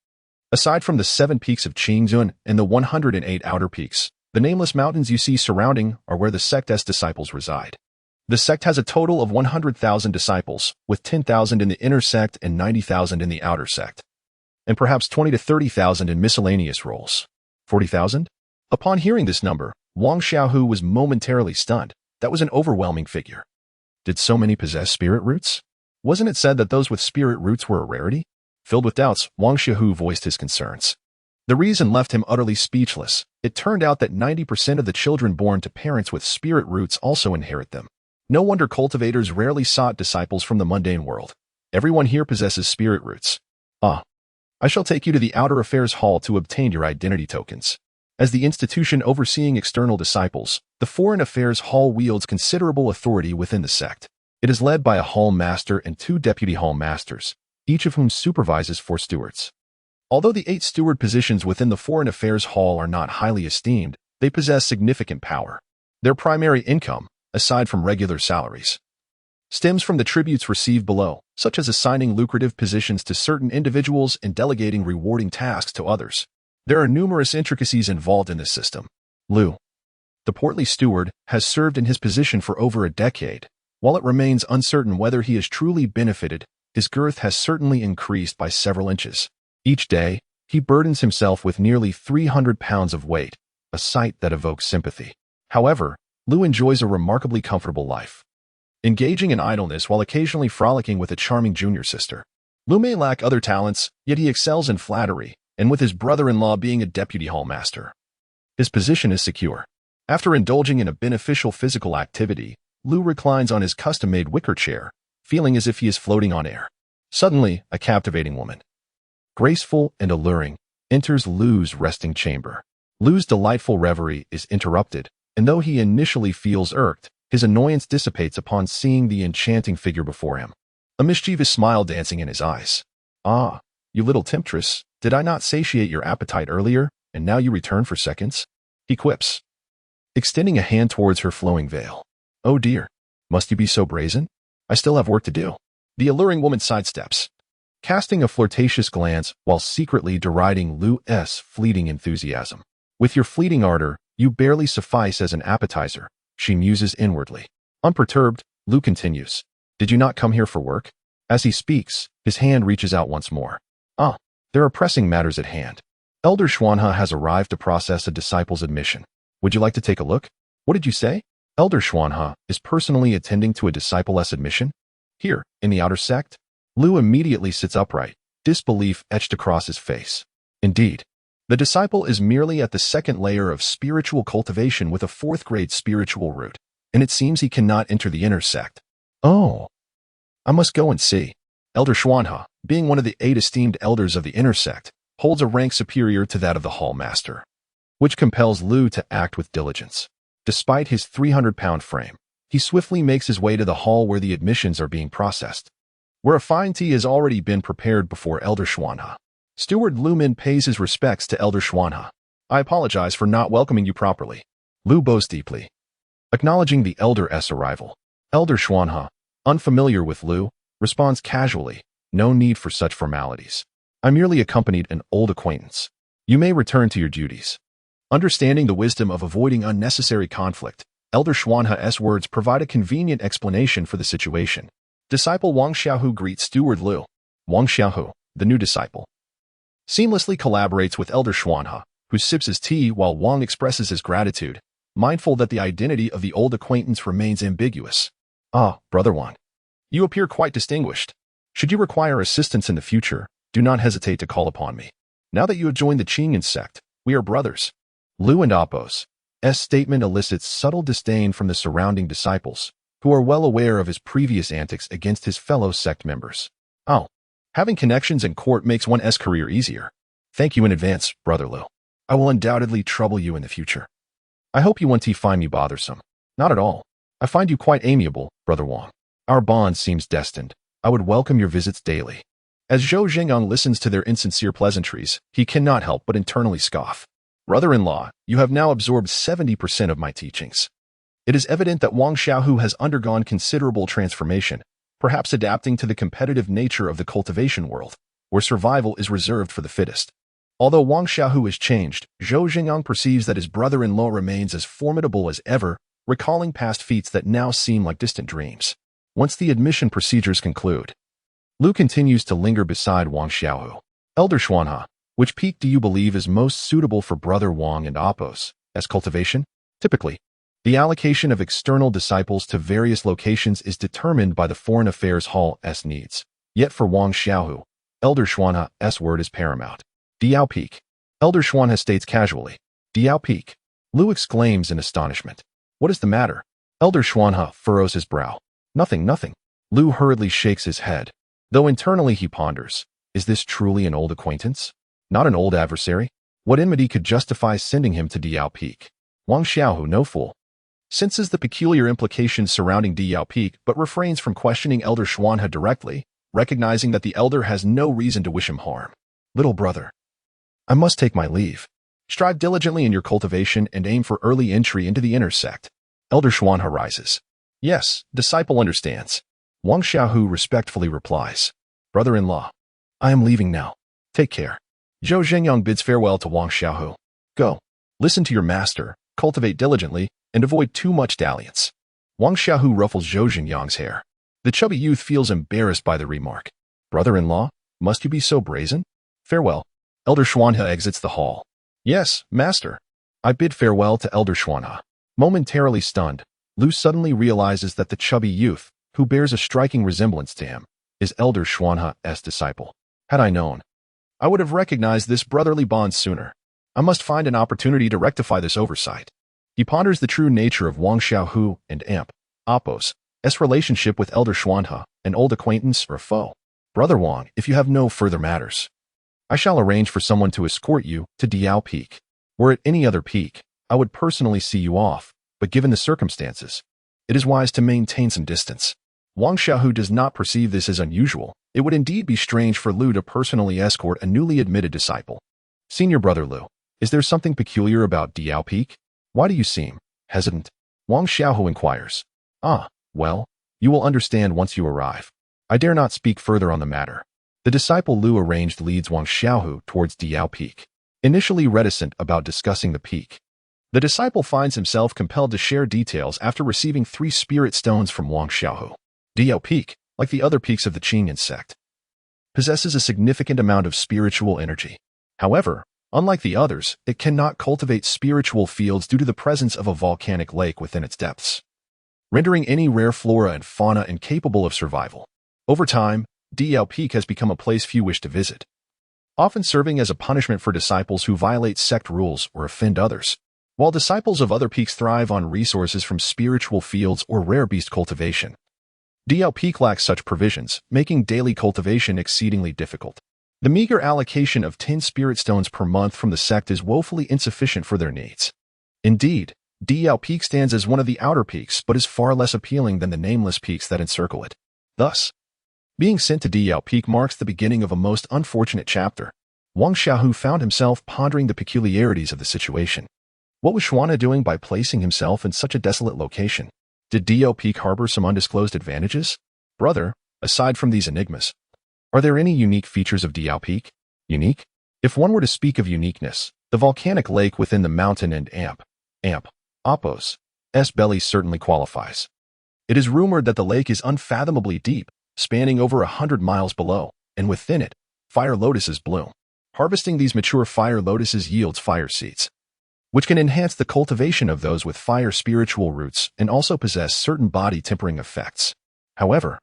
Aside from the 7 peaks of Qingyun and the 108 outer peaks, the nameless mountains you see surrounding are where the sect's disciples reside. The sect has a total of 100,000 disciples, with 10,000 in the inner sect and 90,000 in the outer sect, and perhaps 20 to 30,000 in miscellaneous roles. 40,000? Upon hearing this number, Wang Xiaohu was momentarily stunned. That was an overwhelming figure. Did so many possess spirit roots? Wasn't it said that those with spirit roots were a rarity? Filled with doubts, Wang Xiaohu voiced his concerns. The reason left him utterly speechless. It turned out that 90% of the children born to parents with spirit roots also inherit them. No wonder cultivators rarely sought disciples from the mundane world. Everyone here possesses spirit roots. I shall take you to the Outer Affairs Hall to obtain your identity tokens. As the institution overseeing external disciples, the Foreign Affairs Hall wields considerable authority within the sect. It is led by a hall master and 2 deputy hall masters, each of whom supervises 4 stewards. Although the 8 steward positions within the Foreign Affairs Hall are not highly esteemed, they possess significant power. Their primary income, aside from regular salaries, stems from the tributes received below, such as assigning lucrative positions to certain individuals and delegating rewarding tasks to others. There are numerous intricacies involved in this system. Lu, the portly steward, has served in his position for over a decade. While it remains uncertain whether he has truly benefited, his girth has certainly increased by several inches. Each day, he burdens himself with nearly 300 pounds of weight, a sight that evokes sympathy. However, Lu enjoys a remarkably comfortable life, engaging in idleness while occasionally frolicking with a charming junior sister. Lu may lack other talents, yet he excels in flattery, and with his brother-in-law being a deputy hall master, his position is secure. After indulging in a beneficial physical activity, Lu reclines on his custom-made wicker chair, feeling as if he is floating on air. Suddenly, a captivating woman, graceful and alluring, enters Lu's resting chamber. Lu's delightful reverie is interrupted, and though he initially feels irked, his annoyance dissipates upon seeing the enchanting figure before him, a mischievous smile dancing in his eyes. "Ah, you little temptress, did I not satiate your appetite earlier, and now you return for seconds?" he quips, extending a hand towards her flowing veil. "Oh dear, must you be so brazen? I still have work to do." The alluring woman sidesteps, casting a flirtatious glance while secretly deriding Lu's fleeting enthusiasm. "With your fleeting ardor, you barely suffice as an appetizer," she muses inwardly. Unperturbed, Lu continues, "Did you not come here for work?" As he speaks, his hand reaches out once more. There are pressing matters at hand. Elder Xiaohu has arrived to process a disciple's admission. Would you like to take a look? What did you say? Elder Xiaohu is personally attending to a disciple's admission? Here, in the outer sect? Lu immediately sits upright, disbelief etched across his face. Indeed, the disciple is merely at the 2nd layer of spiritual cultivation with a 4th grade spiritual root, and it seems he cannot enter the inner sect. Oh, I must go and see. Elder Xiaohu, being one of the 8 esteemed elders of the inner sect, holds a rank superior to that of the hall master, which compels Lu to act with diligence. Despite his 300-pound frame, he swiftly makes his way to the hall where the admissions are being processed, where a fine tea has already been prepared before Elder Xiaohu. Steward Lu Min pays his respects to Elder Xiaohu. "I apologize for not welcoming you properly." Lu bows deeply, acknowledging the elder's arrival. Elder Xiaohu, unfamiliar with Lu, responds casually, "No need for such formalities. I merely accompanied an old acquaintance. You may return to your duties." Understanding the wisdom of avoiding unnecessary conflict, Elder Xiaohu's words provide a convenient explanation for the situation. Disciple Wang Xiaohu greets Steward Lu. Wang Xiaohu, the new disciple, seamlessly collaborates with Elder Xiaohu, who sips his tea while Wang expresses his gratitude, mindful that the identity of the old acquaintance remains ambiguous. Brother Wang, you appear quite distinguished. Should you require assistance in the future, do not hesitate to call upon me. Now that you have joined the Qingyan sect, we are brothers. Lu and Apos' statement elicits subtle disdain from the surrounding disciples, who are well aware of his previous antics against his fellow sect members. Having connections in court makes one's career easier. Thank you in advance, Brother Lu. I will undoubtedly trouble you in the future. I hope you won't find me bothersome. Not at all. I find you quite amiable, Brother Wang. Our bond seems destined. I would welcome your visits daily. As Zhou Zhengyang listens to their insincere pleasantries, he cannot help but internally scoff. Brother-in-law, you have now absorbed 70% of my teachings. It is evident that Wang Xiaohu has undergone considerable transformation, perhaps adapting to the competitive nature of the cultivation world, where survival is reserved for the fittest. Although Wang Xiaohu has changed, Zhou Zhengyang perceives that his brother-in-law remains as formidable as ever, recalling past feats that now seem like distant dreams. Once the admission procedures conclude, Lu continues to linger beside Wang Xiaohu. Elder Xiaohu, which peak do you believe is most suitable for Brother Wang and Apos as cultivation? Typically, The allocation of external disciples to various locations is determined by the Foreign Affairs Hall's needs. Yet for Wang Xiaohu, Elder Xuanha's word is paramount. Diao Peak. Elder Xuanha states casually. Diao Peak. Lu exclaims in astonishment. What is the matter? Elder Xuanha furrows his brow. Nothing, nothing. Lu hurriedly shakes his head, though internally he ponders. Is this truly an old acquaintance? Not an old adversary? What enmity could justify sending him to Diao Peak? Wang Xiaohu, no fool, senses the peculiar implications surrounding Diao Peak but refrains from questioning Elder Xuanha directly, recognizing that the elder has no reason to wish him harm. Little brother, I must take my leave. Strive diligently in your cultivation and aim for early entry into the inner sect. Elder Xuanha rises. Yes, disciple understands. Wang Xiaohu respectfully replies. Brother-in-law, I am leaving now. Take care. Zhou Zhengyang bids farewell to Wang Xiaohu. Go. Listen to your master, cultivate diligently, and avoid too much dalliance. Wang Xiaohu ruffles Zhou Zhengyang's hair. The chubby youth feels embarrassed by the remark. Brother-in-law, must you be so brazen? Farewell. Elder Xuanha exits the hall. Yes, master. I bid farewell to Elder Xuanha. Momentarily stunned, Lu suddenly realizes that the chubby youth, who bears a striking resemblance to him, is Elder Xuanha's disciple. Had I known, I would have recognized this brotherly bond sooner. I must find an opportunity to rectify this oversight. He ponders the true nature of Wang Xiaohu and oppos's relationship with Elder Xuanha, an old acquaintance or foe. Brother Wang, if you have no further matters, I shall arrange for someone to escort you to Diao Peak. Were it any other peak, I would personally see you off, but given the circumstances, it is wise to maintain some distance. Wang Xiaohu does not perceive this as unusual. It would indeed be strange for Lu to personally escort a newly admitted disciple. Senior brother Lu, is there something peculiar about Diao Peak? Why do you seem hesitant? Wang Xiaohu inquires. Well, you will understand once you arrive. I dare not speak further on the matter. The disciple Lu arranged leads Wang Xiaohu towards Diao Peak. Initially reticent about discussing the peak, the disciple finds himself compelled to share details after receiving 3 spirit stones from Wang Xiaohu. Diao Peak, like the other peaks of the Qingyan sect, possesses a significant amount of spiritual energy. However, unlike the others, it cannot cultivate spiritual fields due to the presence of a volcanic lake within its depths, rendering any rare flora and fauna incapable of survival. Over time, Diao Peak has become a place few wish to visit, often serving as a punishment for disciples who violate sect rules or offend others. While disciples of other peaks thrive on resources from spiritual fields or rare beast cultivation, Diao Peak lacks such provisions, making daily cultivation exceedingly difficult. The meager allocation of 10 spirit stones per month from the sect is woefully insufficient for their needs. Indeed, Diao Peak stands as one of the outer peaks but is far less appealing than the nameless peaks that encircle it. Thus, being sent to Diao Peak marks the beginning of a most unfortunate chapter. Wang Xiaohu found himself pondering the peculiarities of the situation. What was Xuanha doing by placing himself in such a desolate location? Did Diao Peak harbor some undisclosed advantages? Brother, aside from these enigmas, are there any unique features of Diao Peak? Unique? If one were to speak of uniqueness, the volcanic lake within the mountain and oppos's belly certainly qualifies. It is rumored that the lake is unfathomably deep, spanning over 100 miles below, and within it, fire lotuses bloom. Harvesting these mature fire lotuses yields fire seeds, which can enhance the cultivation of those with fire spiritual roots and also possess certain body tempering effects. However,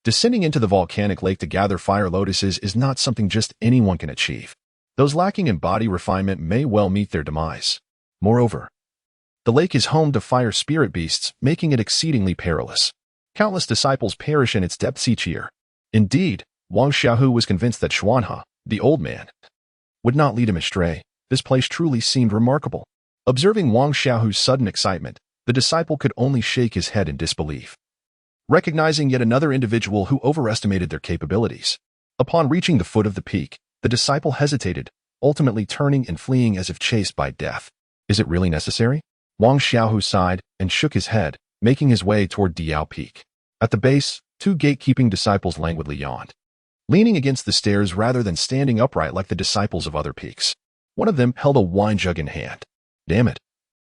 descending into the volcanic lake to gather fire lotuses is not something just anyone can achieve. Those lacking in body refinement may well meet their demise. Moreover, the lake is home to fire spirit beasts, making it exceedingly perilous. Countless disciples perish in its depths each year. Indeed, Wang Xiaohu was convinced that Xuanha, the old man, would not lead him astray. This place truly seemed remarkable. Observing Wang Xiaohu's sudden excitement, the disciple could only shake his head in disbelief, recognizing yet another individual who overestimated their capabilities. Upon reaching the foot of the peak, the disciple hesitated, ultimately turning and fleeing as if chased by death. Is it really necessary? Wang Xiaohu sighed and shook his head, making his way toward Diao Peak. At the base, 2 gatekeeping disciples languidly yawned, leaning against the stairs rather than standing upright like the disciples of other peaks. One of them held a wine jug in hand. Damn it.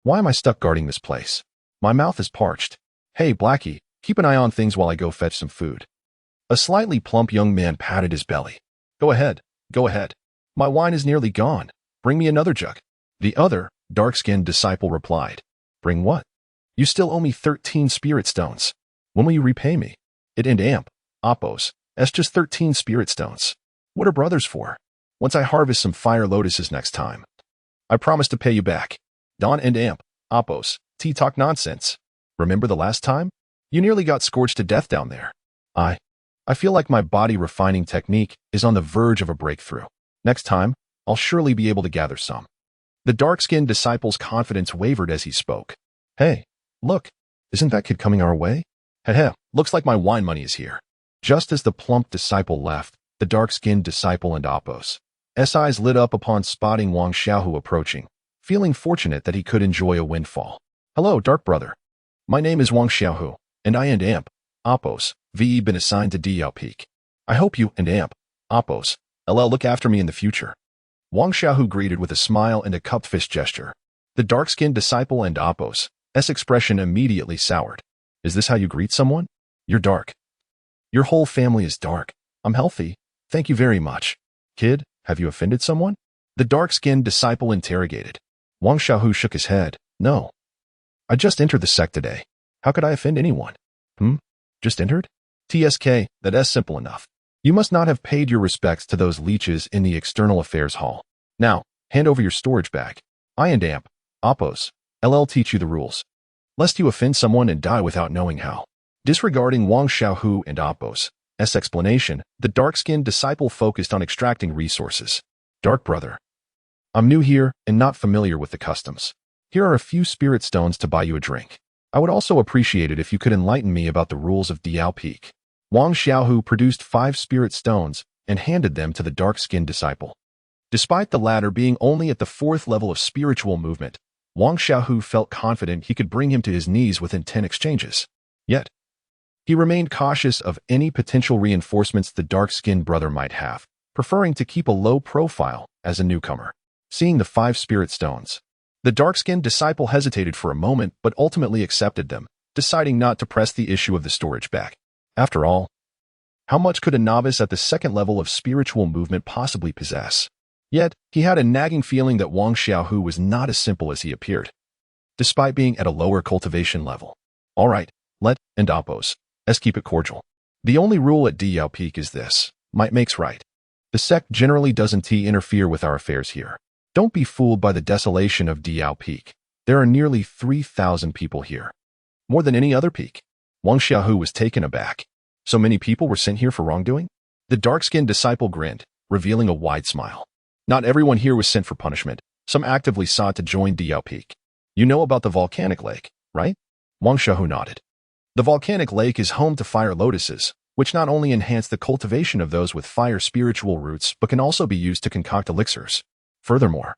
Why am I stuck guarding this place? My mouth is parched. Hey, Blackie, keep an eye on things while I go fetch some food. A slightly plump young man patted his belly. Go ahead. My wine is nearly gone. Bring me another jug. The other, dark-skinned disciple replied. Bring what? You still owe me 13 spirit stones. When will you repay me? It and amp, oppos, that's just 13 spirit stones. What are brothers for? Once I harvest some fire lotuses next time, I promise to pay you back. Don and amp, oppos, talk nonsense. Remember the last time? You nearly got scorched to death down there. I feel like my body refining technique is on the verge of a breakthrough. Next time, I'll surely be able to gather some. The dark-skinned disciple's confidence wavered as he spoke. Hey, look, isn't that kid coming our way? Heh, looks like my wine money is here. Just as the plump disciple left, the dark-skinned disciple and oppos, eyes lit up upon spotting Wang Xiaohu approaching, feeling fortunate that he could enjoy a windfall. Hello, dark brother. My name is Wang Xiaohu, and I and amp, oppos, been assigned to DL Peak. I hope you and amp, oppos, look after me in the future. Wang Xiaohu greeted with a smile and a cupped fist gesture. The dark-skinned disciple and oppos' expression immediately soured. Is this how you greet someone? You're dark. Your whole family is dark. I'm healthy. Thank you very much. Kid, have you offended someone? The dark-skinned disciple interrogated. Wang Xiaohu shook his head. No. I just entered the sect today. How could I offend anyone? Just entered? TSK, that's simple enough. You must not have paid your respects to those leeches in the External Affairs Hall. Now, hand over your storage bag. I and amp, oppos, teach you the rules. Lest you offend someone and die without knowing how. Disregarding Wang Xiaohu and oppos' explanation, the dark-skinned disciple focused on extracting resources. Dark brother. I'm new here and not familiar with the customs. Here are a few spirit stones to buy you a drink. I would also appreciate it if you could enlighten me about the rules of Diao Peak. Wang Xiaohu produced 5 spirit stones and handed them to the dark-skinned disciple. Despite the latter being only at the 4th level of spiritual movement, Wang Xiaohu felt confident he could bring him to his knees within 10 exchanges. Yet, he remained cautious of any potential reinforcements the dark-skinned brother might have, preferring to keep a low profile as a newcomer. Seeing the 5 spirit stones, the dark-skinned disciple hesitated for a moment but ultimately accepted them, deciding not to press the issue of the storage bag. After all, how much could a novice at the 2nd level of spiritual movement possibly possess? Yet, he had a nagging feeling that Wang Xiaohu was not as simple as he appeared, despite being at a lower cultivation level. All right, and oppos, keep it cordial. The only rule at DL Peak is this: might makes right. The sect generally doesn't interfere with our affairs here. Don't be fooled by the desolation of Diao Peak. There are nearly 3,000 people here. More than any other peak. Wang Xiaohu was taken aback. So many people were sent here for wrongdoing? The dark-skinned disciple grinned, revealing a wide smile. Not everyone here was sent for punishment. Some actively sought to join Diao Peak. You know about the volcanic lake, right? Wang Xiaohu nodded. The volcanic lake is home to fire lotuses, which not only enhance the cultivation of those with fire spiritual roots but can also be used to concoct elixirs. Furthermore,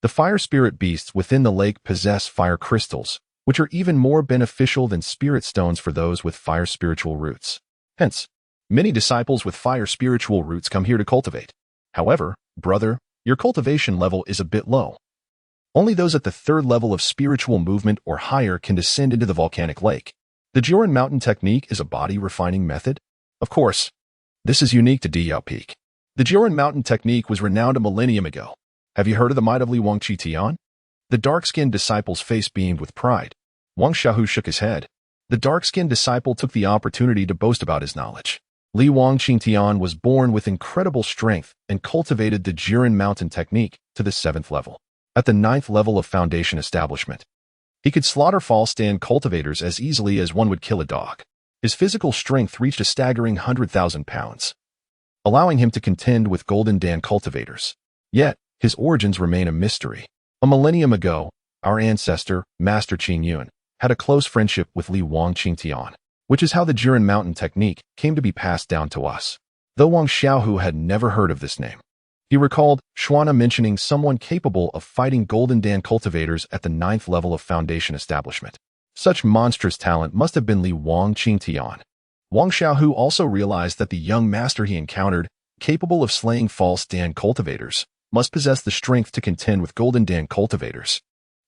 the fire spirit beasts within the lake possess fire crystals, which are even more beneficial than spirit stones for those with fire spiritual roots. Hence, many disciples with fire spiritual roots come here to cultivate. However, brother, your cultivation level is a bit low. Only those at the 3rd level of spiritual movement or higher can descend into the volcanic lake. The Joran Mountain technique is a body refining method. Of course, this is unique to Diao Peak. The Joran Mountain technique was renowned a millennium ago. Have you heard of the might of Li Wang Qitian? The dark-skinned disciple's face beamed with pride. Wang Xiaohu shook his head. The dark-skinned disciple took the opportunity to boast about his knowledge. Li Wang Qitian was born with incredible strength and cultivated the Joran Mountain technique to the 7th level. At the 9th level of foundation establishment, he could slaughter false stand cultivators as easily as one would kill a dog. His physical strength reached a staggering 100,000 pounds, allowing him to contend with Golden Dan cultivators. Yet, his origins remain a mystery. A millennium ago, our ancestor, Master Qin Yun, had a close friendship with Li Wang Qingtian, which is how the Joran Mountain technique came to be passed down to us. Though Wang Xiaohu had never heard of this name, he recalled Xuana mentioning someone capable of fighting Golden Dan cultivators at the 9th level of foundation establishment. Such monstrous talent must have been Li Wang Qingtian. Wang Xiaohu also realized that the young master he encountered, capable of slaying false Dan cultivators, must possess the strength to contend with Golden Dan cultivators.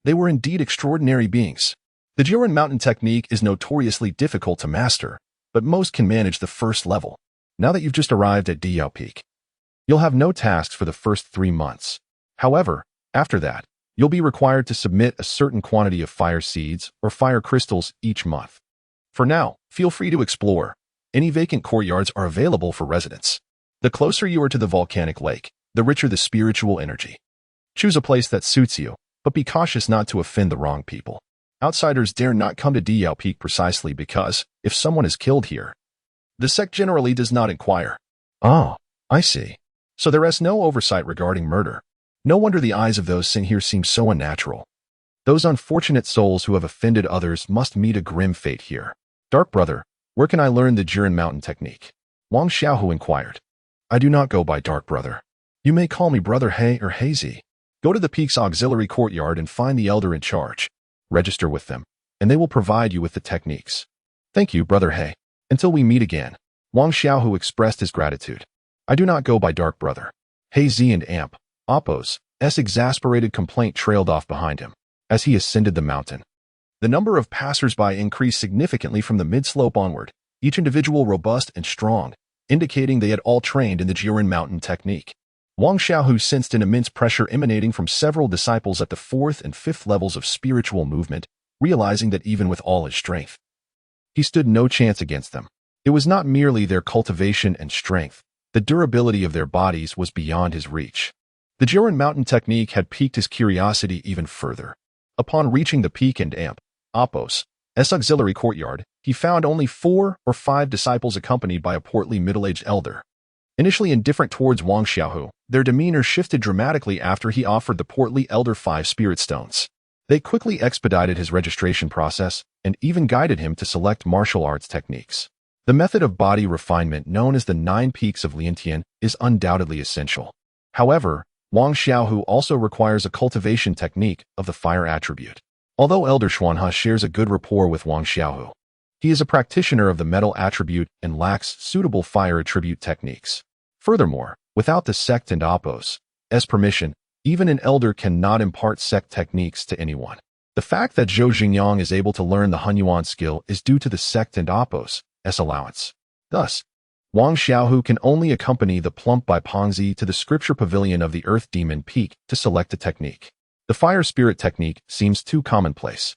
They were indeed extraordinary beings. The Joran Mountain technique is notoriously difficult to master, but most can manage the 1st level. Now that you've just arrived at Diao Peak, you'll have no tasks for the first 3 months. However, after that, You'll be required to submit a certain quantity of fire seeds or fire crystals each month. For now, feel free to explore. Any vacant courtyards are available for residents. The closer you are to the volcanic lake, the richer the spiritual energy. Choose a place that suits you, but be cautious not to offend the wrong people. Outsiders dare not come to Diyao Peak precisely because, if someone is killed here, the sect generally does not inquire. Ah, I see. So there is no oversight regarding murder. No wonder the eyes of those sitting here seem so unnatural. Those unfortunate souls who have offended others must meet a grim fate here. Dark brother, where can I learn the Jiren Mountain technique? Wang Xiaohu inquired. I do not go by Dark brother. You may call me Brother He or Hazy. Go to the peak's auxiliary courtyard and find the elder in charge. Register with them, and they will provide you with the techniques. Thank you, Brother He. Until we meet again. Wang Xiaohu expressed his gratitude. I do not go by Dark brother. Hazy and Oppo's exasperated complaint trailed off behind him as he ascended the mountain. The number of passers-by increased significantly from the mid-slope onward, each individual robust and strong, indicating they had all trained in the Jiren Mountain technique. Wang Xiaohu sensed an immense pressure emanating from several disciples at the 4th and 5th levels of spiritual movement, realizing that even with all his strength, he stood no chance against them. It was not merely their cultivation and strength. The durability of their bodies was beyond his reach. The Jiren Mountain technique had piqued his curiosity even further. Upon reaching the peak and Oppo's auxiliary courtyard, he found only 4 or 5 disciples accompanied by a portly middle-aged elder. Initially indifferent towards Wang Xiaohu, their demeanor shifted dramatically after he offered the portly elder 5 spirit stones. They quickly expedited his registration process and even guided him to select martial arts techniques. The method of body refinement known as the 9 peaks of Liantian is undoubtedly essential. However, Wang Xiaohu also requires a cultivation technique of the fire attribute. Although Elder Xuanhe shares a good rapport with Wang Xiaohu, he is a practitioner of the metal attribute and lacks suitable fire attribute techniques. Furthermore, without the sect and Oppo's permission, even an elder cannot impart sect techniques to anyone. The fact that Zhou Xingyang is able to learn the Hunyuan skill is due to the sect and Oppo's allowance. Thus, Wang Xiaohu can only accompany the plump by Pongzi to the scripture pavilion of the Earth Demon Peak to select a technique. The fire spirit technique seems too commonplace.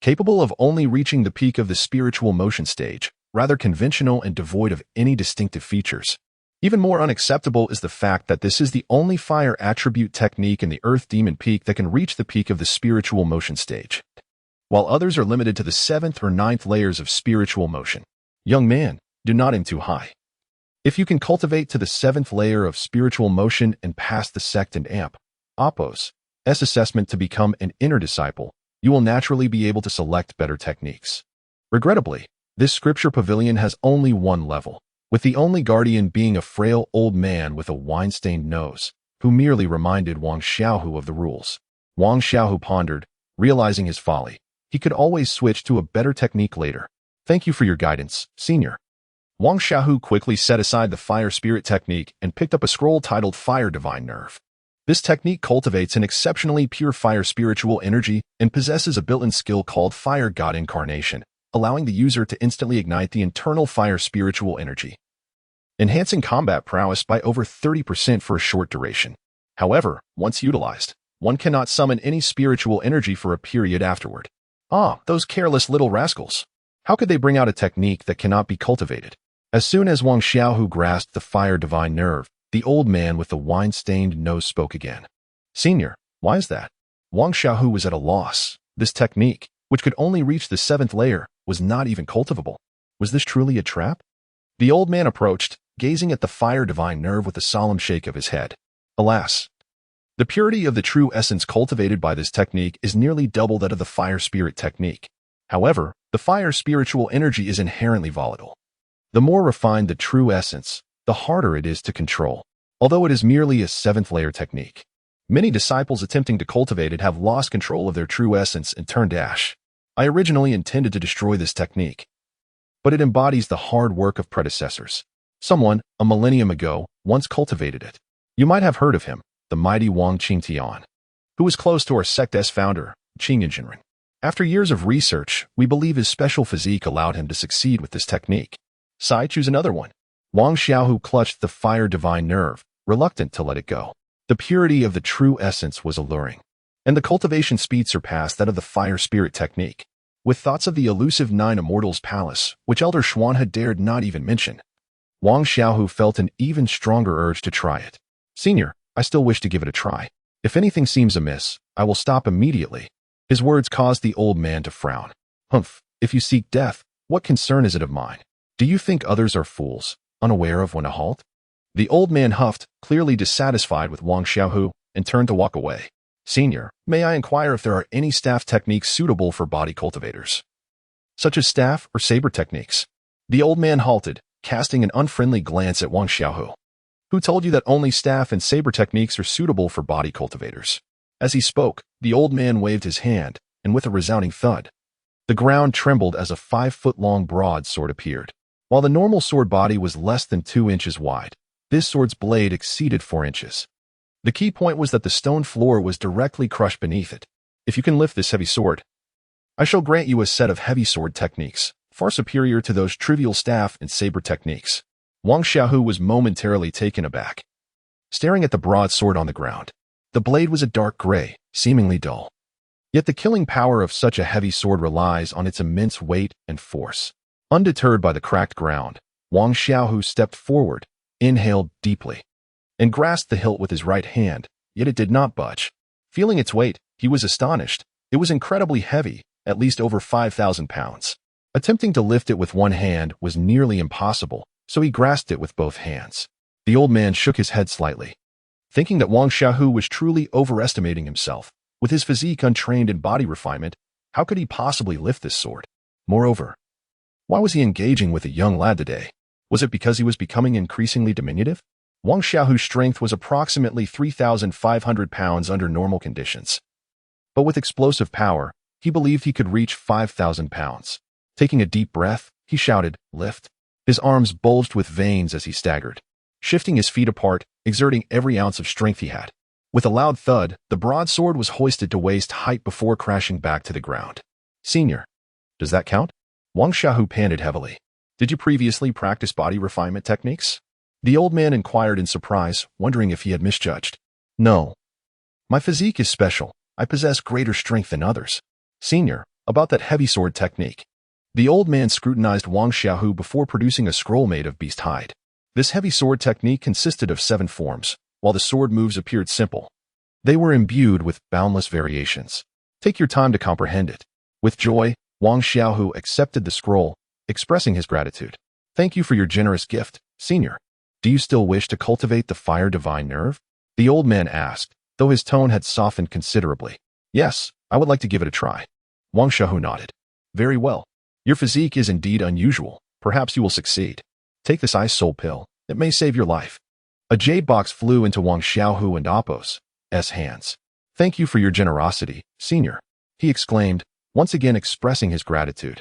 Capable of only reaching the peak of the spiritual motion stage, rather conventional and devoid of any distinctive features. Even more unacceptable is the fact that this is the only fire attribute technique in the Earth Demon Peak that can reach the peak of the spiritual motion stage, while others are limited to the 7th or 9th layers of spiritual motion. Young man, do not aim too high. If you can cultivate to the 7th layer of spiritual motion and pass the sect and Oppo's assessment to become an inner disciple, you will naturally be able to select better techniques. Regrettably, this scripture pavilion has only 1 level, with the only guardian being a frail old man with a wine-stained nose, who merely reminded Wang Xiaohu of the rules. Wang Xiaohu pondered, realizing his folly. He could always switch to a better technique later. Thank you for your guidance, senior. Wang Xiaohu quickly set aside the fire spirit technique and picked up a scroll titled Fire Divine Nerve. This technique cultivates an exceptionally pure fire spiritual energy and possesses a built-in skill called Fire God Incarnation, allowing the user to instantly ignite the internal fire spiritual energy, enhancing combat prowess by over 30% for a short duration. However, once utilized, one cannot summon any spiritual energy for a period afterward. Ah, those careless little rascals. How could they bring out a technique that cannot be cultivated? As soon as Wang Xiaohu grasped the Fire Divine Nerve, the old man with the wine-stained nose spoke again. Senior, why is that? Wang Xiaohu was at a loss. This technique, which could only reach the 7th layer, was not even cultivable. Was this truly a trap? The old man approached, gazing at the Fire Divine Nerve with a solemn shake of his head. Alas! The purity of the true essence cultivated by this technique is nearly double that of the Fire Spirit technique. However, the fire spiritual energy is inherently volatile. The more refined the true essence, the harder it is to control. Although it is merely a 7th layer technique, many disciples attempting to cultivate it have lost control of their true essence and turned ash. I originally intended to destroy this technique, but it embodies the hard work of predecessors. Someone, a millennium ago, once cultivated it. You might have heard of him, the mighty Wang Qingtian, who was close to our sect's founder, Qingyunjinren. After years of research, we believe his special physique allowed him to succeed with this technique. Sai, choose another one. Wang Xiaohu clutched the Fire Divine Nerve, reluctant to let it go. The purity of the true essence was alluring. and the cultivation speed surpassed that of the fire spirit technique. With thoughts of the elusive 9 Immortals palace, which Elder Xuan had dared not even mention, Wang Xiaohu felt an even stronger urge to try it. Senior, I still wish to give it a try. If anything seems amiss, I will stop immediately. His words caused the old man to frown. Humph, if you seek death, what concern is it of mine? Do you think others are fools, unaware of when to halt? The old man huffed, clearly dissatisfied with Wang Xiaohu, and turned to walk away. Senior, may I inquire if there are any staff techniques suitable for body cultivators? Such as staff or saber techniques? The old man halted, casting an unfriendly glance at Wang Xiaohu. Who told you that only staff and saber techniques are suitable for body cultivators? As he spoke, the old man waved his hand, and with a resounding thud, the ground trembled as a 5-foot-long broadsword appeared. While the normal sword body was less than 2 inches wide, this sword's blade exceeded 4 inches. The key point was that the stone floor was directly crushed beneath it. If you can lift this heavy sword, I shall grant you a set of heavy sword techniques, far superior to those trivial staff and saber techniques. Wang Xiaohu was momentarily taken aback, staring at the broadsword on the ground. The blade was a dark gray, seemingly dull. Yet the killing power of such a heavy sword relies on its immense weight and force. Undeterred by the cracked ground, Wang Xiaohu stepped forward, inhaled deeply, and grasped the hilt with his right hand, yet it did not budge. Feeling its weight, he was astonished. It was incredibly heavy, at least over 5,000 pounds. Attempting to lift it with one hand was nearly impossible, so he grasped it with both hands. The old man shook his head slightly, thinking that Wang Xiaohu was truly overestimating himself. With his physique untrained in body refinement, how could he possibly lift this sword? Moreover, why was he engaging with a young lad today? Was it because he was becoming increasingly diminutive? Wang Xiaohu's strength was approximately 3,500 pounds under normal conditions. But with explosive power, he believed he could reach 5,000 pounds. Taking a deep breath, he shouted, "Lift." His arms bulged with veins as he staggered, shifting his feet apart, exerting every ounce of strength he had. With a loud thud, the broadsword was hoisted to waist height before crashing back to the ground. Senior, does that count? Wang Xiaohu panted heavily. Did you previously practice body refinement techniques? The old man inquired in surprise, wondering if he had misjudged. No. My physique is special. I possess greater strength than others. Senior, about that heavy sword technique. The old man scrutinized Wang Xiaohu before producing a scroll made of beast hide. This heavy sword technique consisted of 7 forms. While the sword moves appeared simple, they were imbued with boundless variations. Take your time to comprehend it. With joy, Wang Xiaohu accepted the scroll, expressing his gratitude. Thank you for your generous gift, Senior. Do you still wish to cultivate the fire divine nerve? The old man asked, though his tone had softened considerably. Yes, I would like to give it a try. Wang Xiaohu nodded. Very well. Your physique is indeed unusual. Perhaps you will succeed. Take this ice soul pill. It may save your life. A jade box flew into Wang Xiaohu and Appos's hands. Thank you for your generosity, Senior, he exclaimed, once again expressing his gratitude.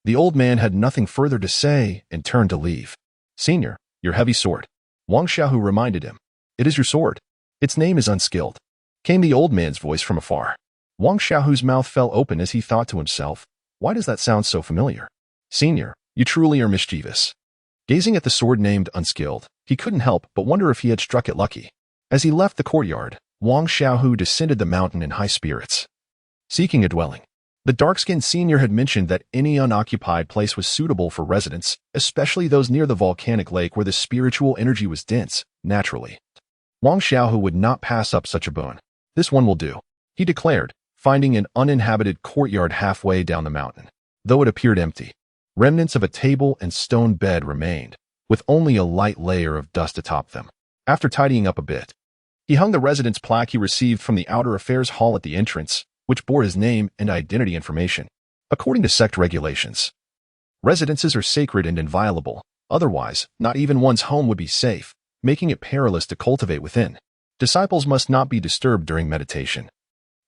The old man had nothing further to say and turned to leave. Senior, your heavy sword. Wang Xiaohu reminded him. It is your sword. Its name is Unskilled, came the old man's voice from afar. Wang Xiaohu's mouth fell open as he thought to himself, why does that sound so familiar? Senior, you truly are mischievous. Gazing at the sword named Unskilled, he couldn't help but wonder if he had struck it lucky. As he left the courtyard, Wang Xiaohu descended the mountain in high spirits, seeking a dwelling. The dark-skinned senior had mentioned that any unoccupied place was suitable for residence, especially those near the volcanic lake where the spiritual energy was dense, naturally. Wang Xiaohu would not pass up such a boon. This one will do, he declared, finding an uninhabited courtyard halfway down the mountain. Though it appeared empty, remnants of a table and stone bed remained, with only a light layer of dust atop them. After tidying up a bit, he hung the residence plaque he received from the outer affairs hall at the entrance, which bore his name and identity information. According to sect regulations, residences are sacred and inviolable. Otherwise, not even one's home would be safe, making it perilous to cultivate within. Disciples must not be disturbed during meditation,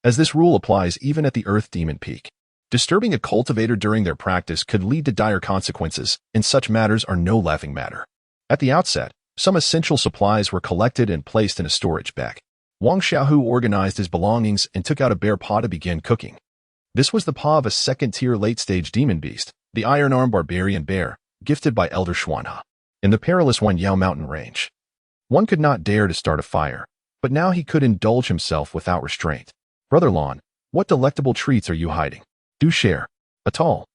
as this rule applies even at the Earth Demon Peak. Disturbing a cultivator during their practice could lead to dire consequences, and such matters are no laughing matter. At the outset, some essential supplies were collected and placed in a storage bag. Wang Xiaohu organized his belongings and took out a bear paw to begin cooking. This was the paw of a second-tier late-stage demon beast, the iron-armed barbarian bear, gifted by Elder Xuan in the perilous Wanyao mountain range. One could not dare to start a fire, but now he could indulge himself without restraint. Brother Lon, what delectable treats are you hiding? Do share. A tall,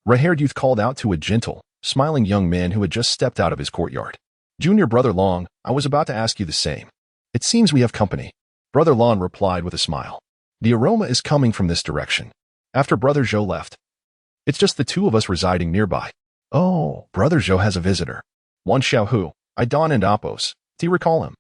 red-haired youth called out to a gentle, smiling young man who had just stepped out of his courtyard. Junior Brother Long, I was about to ask you the same. It seems we have company. Brother Lon replied with a smile. The aroma is coming from this direction. After Brother Zhou left, it's just the two of us residing nearby. Oh, Brother Zhou has a visitor. One Xiaohu, Idon and Opos. Do you recall him?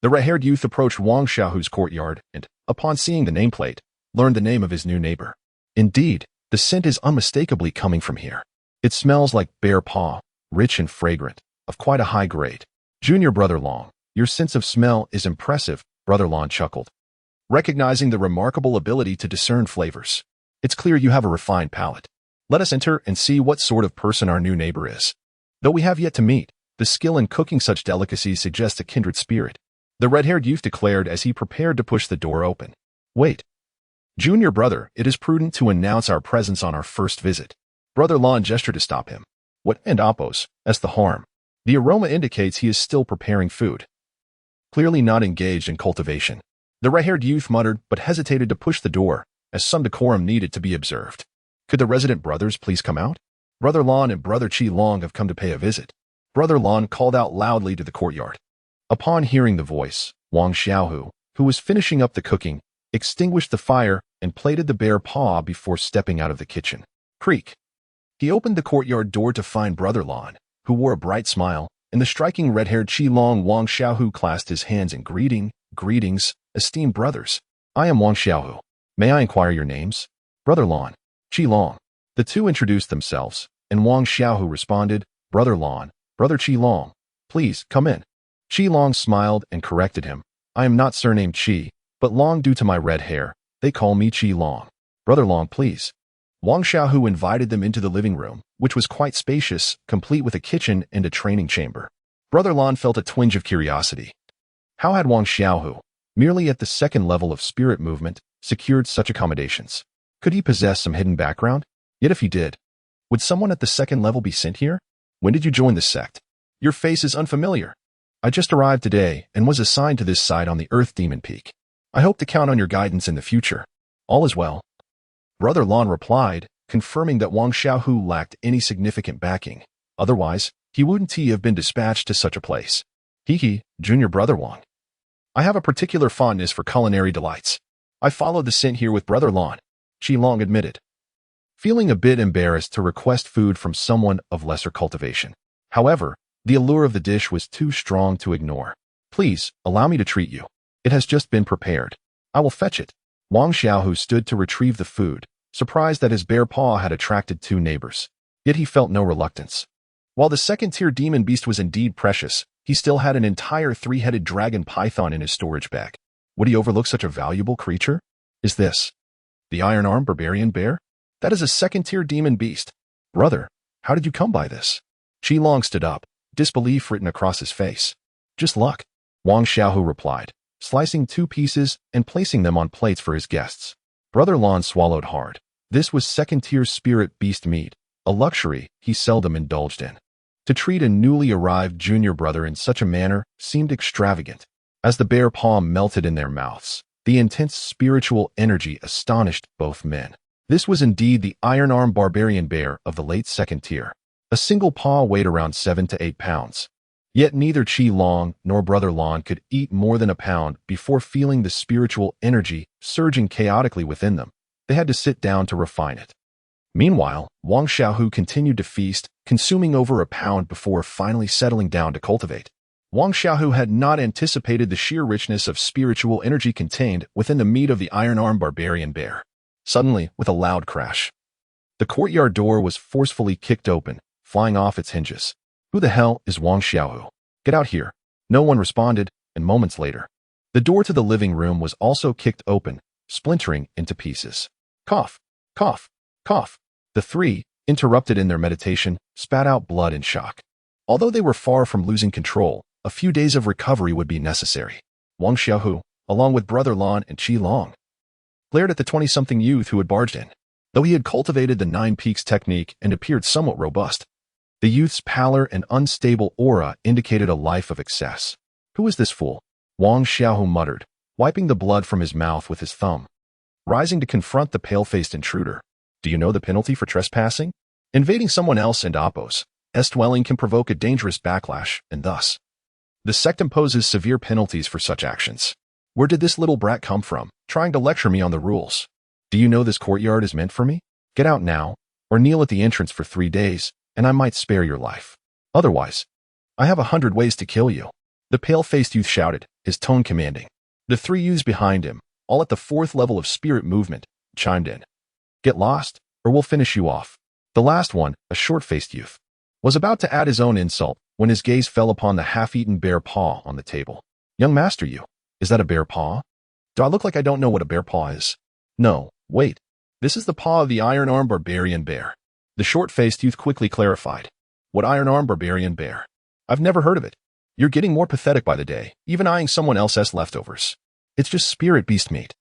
The red-haired youth approached Wang Xiaohu's courtyard and, upon seeing the nameplate, learned the name of his new neighbor. Indeed, the scent is unmistakably coming from here. It smells like bear paw, rich and fragrant, of quite a high grade. Junior Brother Long, your sense of smell is impressive, Brother Lon chuckled, recognizing the remarkable ability to discern flavors. It's clear you have a refined palate. Let us enter and see what sort of person our new neighbor is. Though we have yet to meet, the skill in cooking such delicacies suggests a kindred spirit, the red-haired youth declared as he prepared to push the door open. Wait. Junior brother, it is prudent to announce our presence on our first visit. Brother Lon gestured to stop him. What and Opos, as the harm. The aroma indicates he is still preparing food. Clearly not engaged in cultivation. The red-haired youth muttered but hesitated to push the door, as some decorum needed to be observed. Could the resident brothers please come out? Brother Lon and Brother Qi Long have come to pay a visit. Brother Lon called out loudly to the courtyard. Upon hearing the voice, Wang Xiaohu, who was finishing up the cooking, extinguished the fire and plated the bear paw before stepping out of the kitchen. Creak. He opened the courtyard door to find Brother Lon, who wore a bright smile, and the striking red-haired Qi Long. Wang Xiaohu clasped his hands in greetings, esteemed brothers. I am Wang Xiaohu. May I inquire your names? Brother Lon. Qi Long. The two introduced themselves, and Wang Xiaohu responded, Brother Lon, Brother Qi Long. Please, come in. Qi Long smiled and corrected him. I am not surnamed Qi, but Long due to my red hair. They call me Qi Long. Brother Long, please. Wang Xiaohu invited them into the living room, which was quite spacious, complete with a kitchen and a training chamber. Brother Lon felt a twinge of curiosity. How had Wang Xiaohu, merely at the second level of spirit movement, secured such accommodations? Could he possess some hidden background? Yet if he did, would someone at the second level be sent here? When did you join the sect? Your face is unfamiliar. I just arrived today and was assigned to this site on the Earth Demon Peak. I hope to count on your guidance in the future. All is well. Brother Lon replied, confirming that Wang Xiaohu lacked any significant backing. Otherwise, he wouldn't have been dispatched to such a place. Hee, Junior Brother Wang. I have a particular fondness for culinary delights. I followed the scent here with Brother Lon, Qi Long admitted, feeling a bit embarrassed to request food from someone of lesser cultivation. However, the allure of the dish was too strong to ignore. Please, allow me to treat you. It has just been prepared. I will fetch it. Wang Xiaohu stood to retrieve the food, surprised that his bear paw had attracted two neighbors. Yet he felt no reluctance. While the second-tier demon beast was indeed precious, he still had an entire three-headed dragon python in his storage bag. Would he overlook such a valuable creature? Is this the iron-armed barbarian bear? That is a second-tier demon beast. Brother, how did you come by this? Qi Long stood up, disbelief written across his face. Just luck, Wang Xiaohu replied, slicing two pieces and placing them on plates for his guests. Brother Lon swallowed hard. This was second-tier spirit beast meat, a luxury he seldom indulged in. To treat a newly arrived junior brother in such a manner seemed extravagant. As the bear paw melted in their mouths, the intense spiritual energy astonished both men. This was indeed the iron-armed barbarian bear of the late second tier. A single paw weighed around 7 to 8 pounds. Yet neither Qi Long nor Brother Lon could eat more than a pound before feeling the spiritual energy surging chaotically within them. They had to sit down to refine it. Meanwhile, Wang Xiaohu continued to feast, consuming over a pound before finally settling down to cultivate. Wang Xiaohu had not anticipated the sheer richness of spiritual energy contained within the meat of the iron-armed barbarian bear. Suddenly, with a loud crash, the courtyard door was forcefully kicked open, flying off its hinges. Who the hell is Wang Xiaohu? Get out here. No one responded, and moments later, the door to the living room was also kicked open, splintering into pieces. Cough, cough, cough. The three, interrupted in their meditation, spat out blood in shock. Although they were far from losing control, a few days of recovery would be necessary. Wang Xiaohu, along with Brother Lon and Qi Long, glared at the 20-something youth who had barged in. Though he had cultivated the 9 peaks technique and appeared somewhat robust, the youth's pallor and unstable aura indicated a life of excess. Who is this fool? Wang Xiaohu muttered, wiping the blood from his mouth with his thumb. rising to confront the pale-faced intruder. Do you know the penalty for trespassing? Invading someone else and oppos's dwelling can provoke a dangerous backlash, and thus, the sect imposes severe penalties for such actions. Where did this little brat come from, trying to lecture me on the rules? Do you know this courtyard is meant for me? Get out now, or kneel at the entrance for 3 days, and I might spare your life. Otherwise, I have 100 ways to kill you. The pale-faced youth shouted, his tone commanding. The 3 youths behind him, all at the 4th level of spirit movement, chimed in. Get lost, or we'll finish you off. The last one, a short-faced youth, was about to add his own insult when his gaze fell upon the half-eaten bear paw on the table. Young master, is that a bear paw? Do I look like I don't know what a bear paw is? No, wait. This is the paw of the iron-armed barbarian bear. The short-faced youth quickly clarified. What iron-armed barbarian bear? I've never heard of it. You're getting more pathetic by the day, even eyeing someone else's leftovers. It's just spirit beast meat.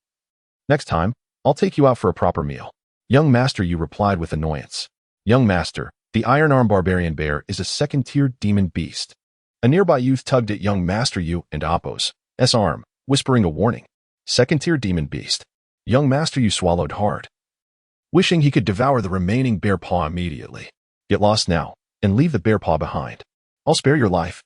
Next time, I'll take you out for a proper meal. Young master, you replied with annoyance. Young master, the iron-armed barbarian bear is a second-tier demon beast. A nearby youth tugged at young master you and Oppo's arm, whispering a warning. Second-tier demon beast. Young master you swallowed hard, wishing he could devour the remaining bear paw immediately. Get lost now, and leave the bear paw behind. I'll spare your life.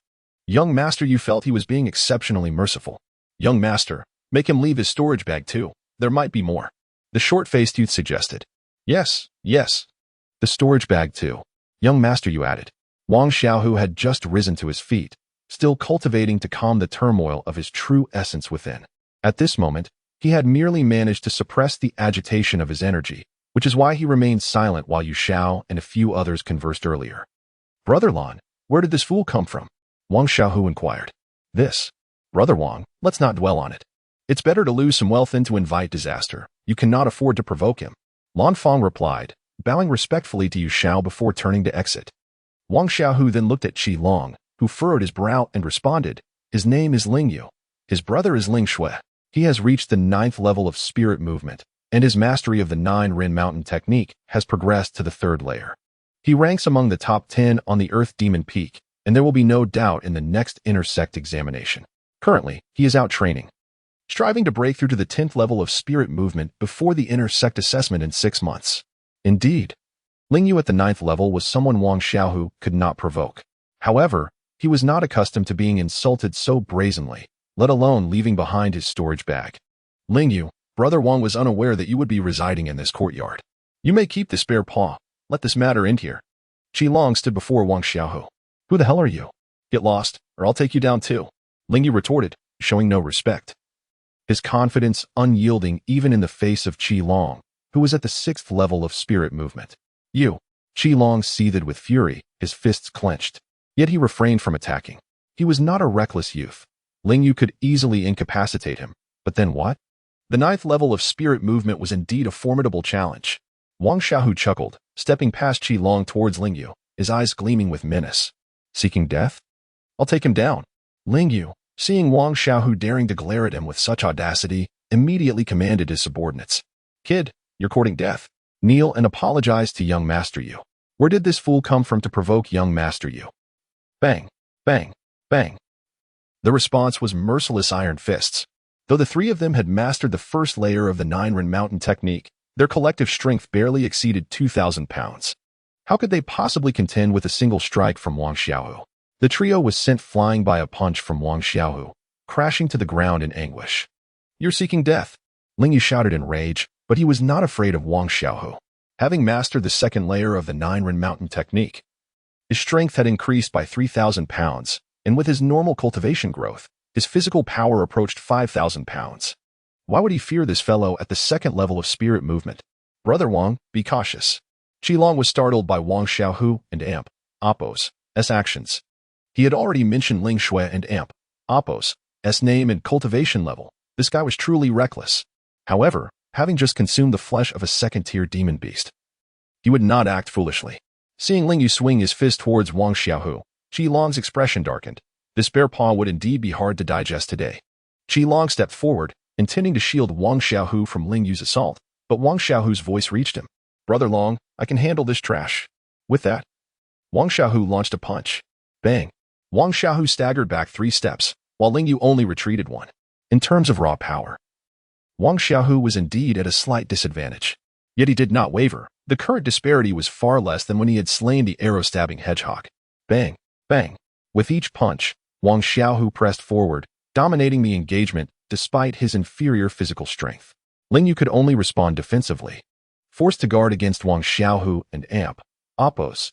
Young master you felt he was being exceptionally merciful. Young master, make him leave his storage bag too. There might be more. The short-faced youth suggested. Yes. The storage bag too. Young master, you added. Wang Xiaohu had just risen to his feet, still cultivating to calm the turmoil of his true essence within. At this moment, he had merely managed to suppress the agitation of his energy, which is why he remained silent while Yu Xiao and a few others conversed earlier. Brother Lan, where did this fool come from? Wang Xiaohu inquired. This. Brother Wang, let's not dwell on it. It's better to lose some wealth than to invite disaster. You cannot afford to provoke him. Lan Fang replied, bowing respectfully to Yu Xiao before turning to exit. Wang Xiaohu then looked at Qi Long, who furrowed his brow and responded, his name is Ling Yu. His brother is Ling Shui. He has reached the 9th level of spirit movement, and his mastery of the 9 Rin Mountain technique has progressed to the 3rd layer. He ranks among the top 10 on the Earth Demon Peak, and there will be no doubt in the next intersect examination. Currently, he is out training, striving to break through to the 10th level of spirit movement before the intersect assessment in 6 months. Indeed, Ling Yu at the 9th level was someone Wang Xiaohu could not provoke. However, he was not accustomed to being insulted so brazenly, let alone leaving behind his storage bag. Ling Yu, Brother Wang was unaware that you would be residing in this courtyard. You may keep the spare paw. Let this matter end here. Qi Long stood before Wang Xiaohu. Who the hell are you? Get lost, or I'll take you down too. Ling Yu retorted, showing no respect. His confidence unyielding even in the face of Qi Long, who was at the 6th level of spirit movement. You. Qi Long seethed with fury, his fists clenched. Yet he refrained from attacking. He was not a reckless youth. Ling Yu could easily incapacitate him. But then what? The 9th level of spirit movement was indeed a formidable challenge. Wang Xiaohu chuckled, stepping past Qi Long towards Ling Yu, his eyes gleaming with menace. Seeking death? I'll take him down. Ling Yu, seeing Wang Xiaohu daring to glare at him with such audacity, immediately commanded his subordinates. Kid, you're courting death. Kneel and apologize to young Master Yu. Where did this fool come from to provoke young Master Yu? Bang, bang, bang. The response was merciless iron fists. Though the 3 of them had mastered the 1st layer of the 9 Rin Mountain technique, their collective strength barely exceeded 2,000 pounds. How could they possibly contend with a single strike from Wang Xiaohu? The trio was sent flying by a punch from Wang Xiaohu, crashing to the ground in anguish. You're seeking death, Ling Yu shouted in rage, but he was not afraid of Wang Xiaohu. Having mastered the 2nd layer of the 9 Rin Mountain technique, his strength had increased by 3,000 pounds, and with his normal cultivation growth, his physical power approached 5,000 pounds. Why would he fear this fellow at the 2nd level of spirit movement? Brother Wang, be cautious. Qi Long was startled by Wang Xiaohu and Oppo's actions. He had already mentioned Ling Shui and Oppo's name and cultivation level. This guy was truly reckless. However, having just consumed the flesh of a 2nd-tier demon beast, he would not act foolishly. Seeing Ling Yu swing his fist towards Wang Xiaohu, Qi Long's expression darkened. This bear paw would indeed be hard to digest today. Qi Long stepped forward, intending to shield Wang Xiaohu from Ling Yu's assault, but Wang Xiaohu's voice reached him. Brother Long, I can handle this trash. With that, Wang Xiaohu launched a punch. Bang! Wang Xiaohu staggered back 3 steps, while Ling Yu only retreated 1. In terms of raw power, Wang Xiaohu was indeed at a slight disadvantage. Yet he did not waver. The current disparity was far less than when he had slain the arrow-stabbing hedgehog. Bang! Bang! With each punch, Wang Xiaohu pressed forward, dominating the engagement despite his inferior physical strength. Ling Yu could only respond defensively, forced to guard against Wang Xiaohu and Oppos's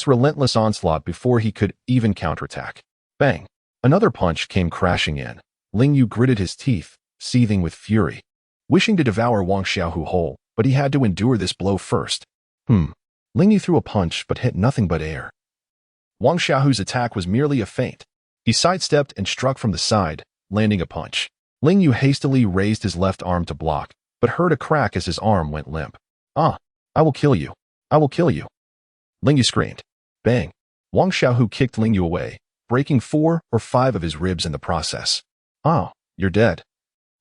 relentless onslaught before he could even counterattack. Bang! Another punch came crashing in. Ling Yu gritted his teeth, seething with fury, wishing to devour Wang Xiaohu whole, but he had to endure this blow first. Ling Yu threw a punch but hit nothing but air. Wang Xiaohu's attack was merely a feint. He sidestepped and struck from the side, landing a punch. Ling Yu hastily raised his left arm to block, but heard a crack as his arm went limp. "Ah, I will kill you. I will kill you." Ling Yu screamed. Bang! Wang Xiaohu kicked Ling Yu away, breaking 4 or 5 of his ribs in the process. "Oh, you're dead.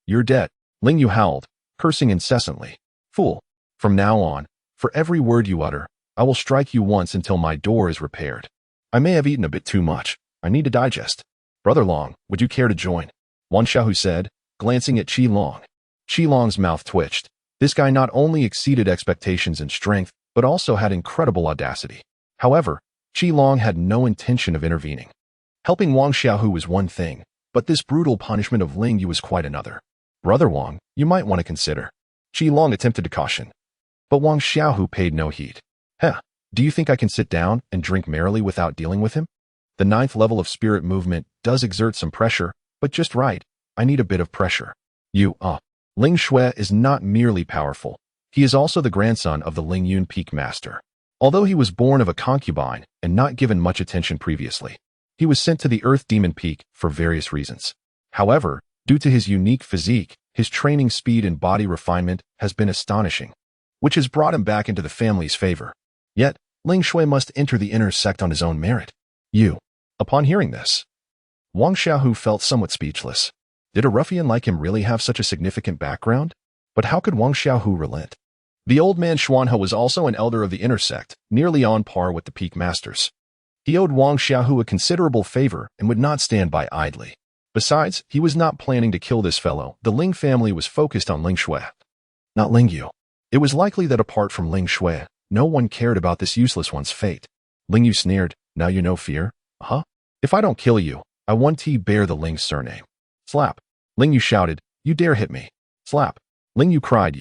You're dead," Ling Yu howled, cursing incessantly. "Fool! From now on, for every word you utter, I will strike you once until my door is repaired. I may have eaten a bit too much. I need to digest. Brother Long, would you care to join?" Wang Xiaohu said, glancing at Qi Long. Qi Long's mouth twitched. This guy not only exceeded expectations in strength, but also had incredible audacity. However, Qi Long had no intention of intervening. Helping Wang Xiaohu was one thing, but this brutal punishment of Ling Yu was quite another. "Brother Wang, you might want to consider." Qi Long attempted to caution, but Wang Xiaohu paid no heed. "Heh, do you think I can sit down and drink merrily without dealing with him? The 9th level of spirit movement does exert some pressure, but just right. I need a bit of pressure. Ling Shui is not merely powerful. He is also the grandson of the Ling Yun Peak Master. Although he was born of a concubine and not given much attention previously, he was sent to the Earth Demon Peak for various reasons. However, due to his unique physique, his training speed and body refinement has been astonishing, which has brought him back into the family's favor. Yet, Ling Shui must enter the inner sect on his own merit. Upon hearing this, Wang Xiaohu felt somewhat speechless. Did a ruffian like him really have such a significant background? But how could Wang Xiaohu relent? The old man Xuanhe was also an elder of the inner sect, nearly on par with the Peak Masters. He owed Wang Xiaohu a considerable favor and would not stand by idly. Besides, he was not planning to kill this fellow. The Ling family was focused on Ling Shui, not Ling Yu. It was likely that apart from Ling Shui, no one cared about this useless one's fate. Ling Yu sneered, "Now you know fear? If I don't kill you, I want to bear the Ling surname." Slap. Ling Yu shouted, "You dare hit me." Slap. Ling Yu cried,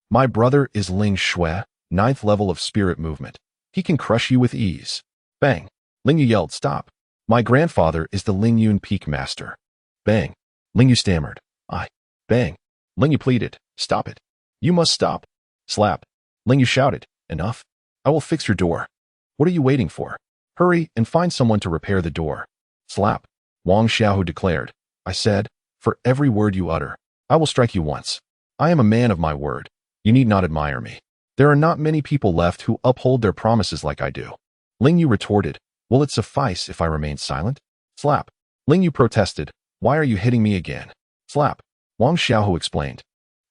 My brother is Ling Shui, 9th level of spirit movement. He can crush you with ease." Bang. Ling Yu yelled, "Stop. My grandfather is the Ling Yun Peak Master." Bang. Ling Yu stammered, "I." Bang. Ling Yu pleaded, "Stop it. You must stop." Slap. Ling Yu shouted, "Enough. I will fix your door. What are you waiting for? Hurry and find someone to repair the door." Slap. Wang Xiaohu declared, "I said, for every word you utter, I will strike you once. I am a man of my word. You need not admire me. There are not many people left who uphold their promises like I do." Ling Yu retorted, "Will it suffice if I remain silent?" Slap. Ling Yu protested, "Why are you hitting me again?" Slap. Wang Xiaohu explained,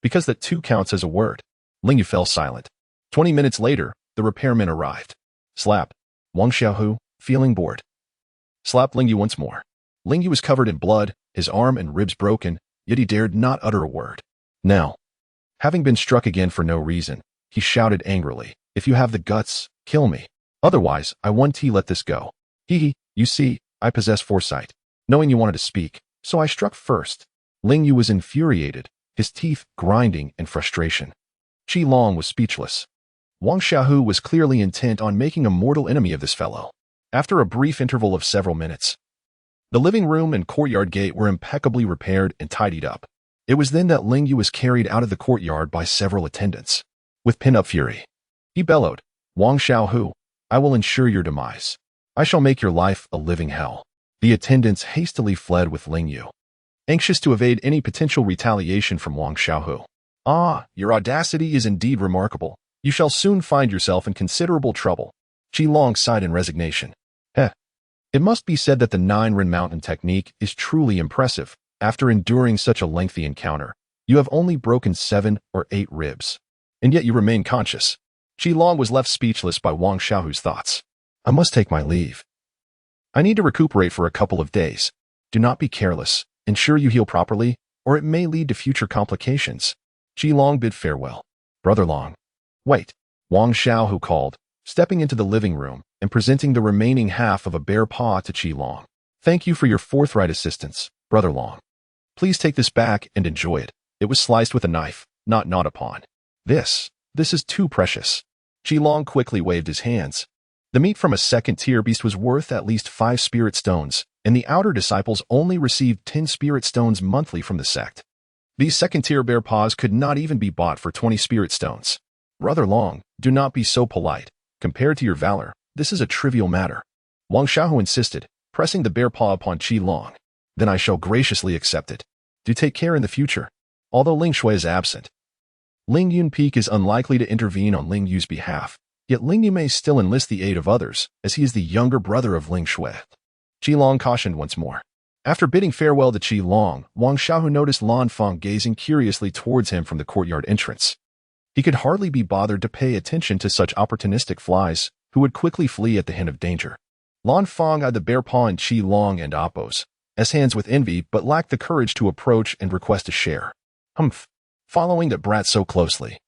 "Because that 2 counts as a word." Ling Yu fell silent. 20 minutes later, the repairman arrived. Slap. Wang Xiaohu, feeling bored, slapped Ling Yu once more. Ling Yu was covered in blood, his arm and ribs broken, yet he dared not utter a word. Now, having been struck again for no reason, he shouted angrily, "If you have the guts, kill me. Otherwise, I want to let this go. You see, I possess foresight, knowing you wanted to speak, so I struck first." Ling Yu was infuriated, his teeth grinding in frustration. Qi Long was speechless. Wang Xiaohu was clearly intent on making a mortal enemy of this fellow. After a brief interval of several minutes, the living room and courtyard gate were impeccably repaired and tidied up. It was then that Ling Yu was carried out of the courtyard by several attendants. With pin-up fury, he bellowed, "Wang Xiaohu, I will ensure your demise. I shall make your life a living hell." The attendants hastily fled with Ling Yu, anxious to evade any potential retaliation from Wang Xiaohu. "Ah, your audacity is indeed remarkable. You shall soon find yourself in considerable trouble." Qi Long sighed in resignation. It must be said that the 9-Ren Mountain technique is truly impressive. After enduring such a lengthy encounter, you have only broken 7 or 8 ribs, and yet you remain conscious. Qi Long was left speechless by Wang Xiaohu's thoughts. "I must take my leave. I need to recuperate for a couple of days. Do not be careless. Ensure you heal properly. or it may lead to future complications. Long bid farewell. Brother Long. Wait. Wang Xiaohu called, stepping into the living room and presenting the remaining half of a bear paw to Long. Thank you for your forthright assistance, Brother Long. Please take this back and enjoy it. It was sliced with a knife, not gnawed upon. This is too precious. Long quickly waved his hands. The meat from a second-tier beast was worth at least 5 spirit stones, and the outer disciples only received 10 spirit stones monthly from the sect. These second-tier bear paws could not even be bought for 20 spirit stones. Brother Long, do not be so polite. Compared to your valor, this is a trivial matter. Wang Xiaohu insisted, pressing the bear paw upon Long. Then I shall graciously accept it. Do take care in the future. Although Ling Shui is absent, Ling Yun Peak is unlikely to intervene on Ling Yu's behalf, yet Ling Yu may still enlist the aid of others, as he is the younger brother of Ling Shui. Long cautioned once more. After bidding farewell to Long, Wang Xiaohu noticed Lan Feng gazing curiously towards him from the courtyard entrance. He could hardly be bothered to pay attention to such opportunistic flies, who would quickly flee at the hint of danger. Lan Feng eyed the bear paw and Long and Oppos, as hands with envy, but lacked the courage to approach and request a share. Humph. Following that brat so closely.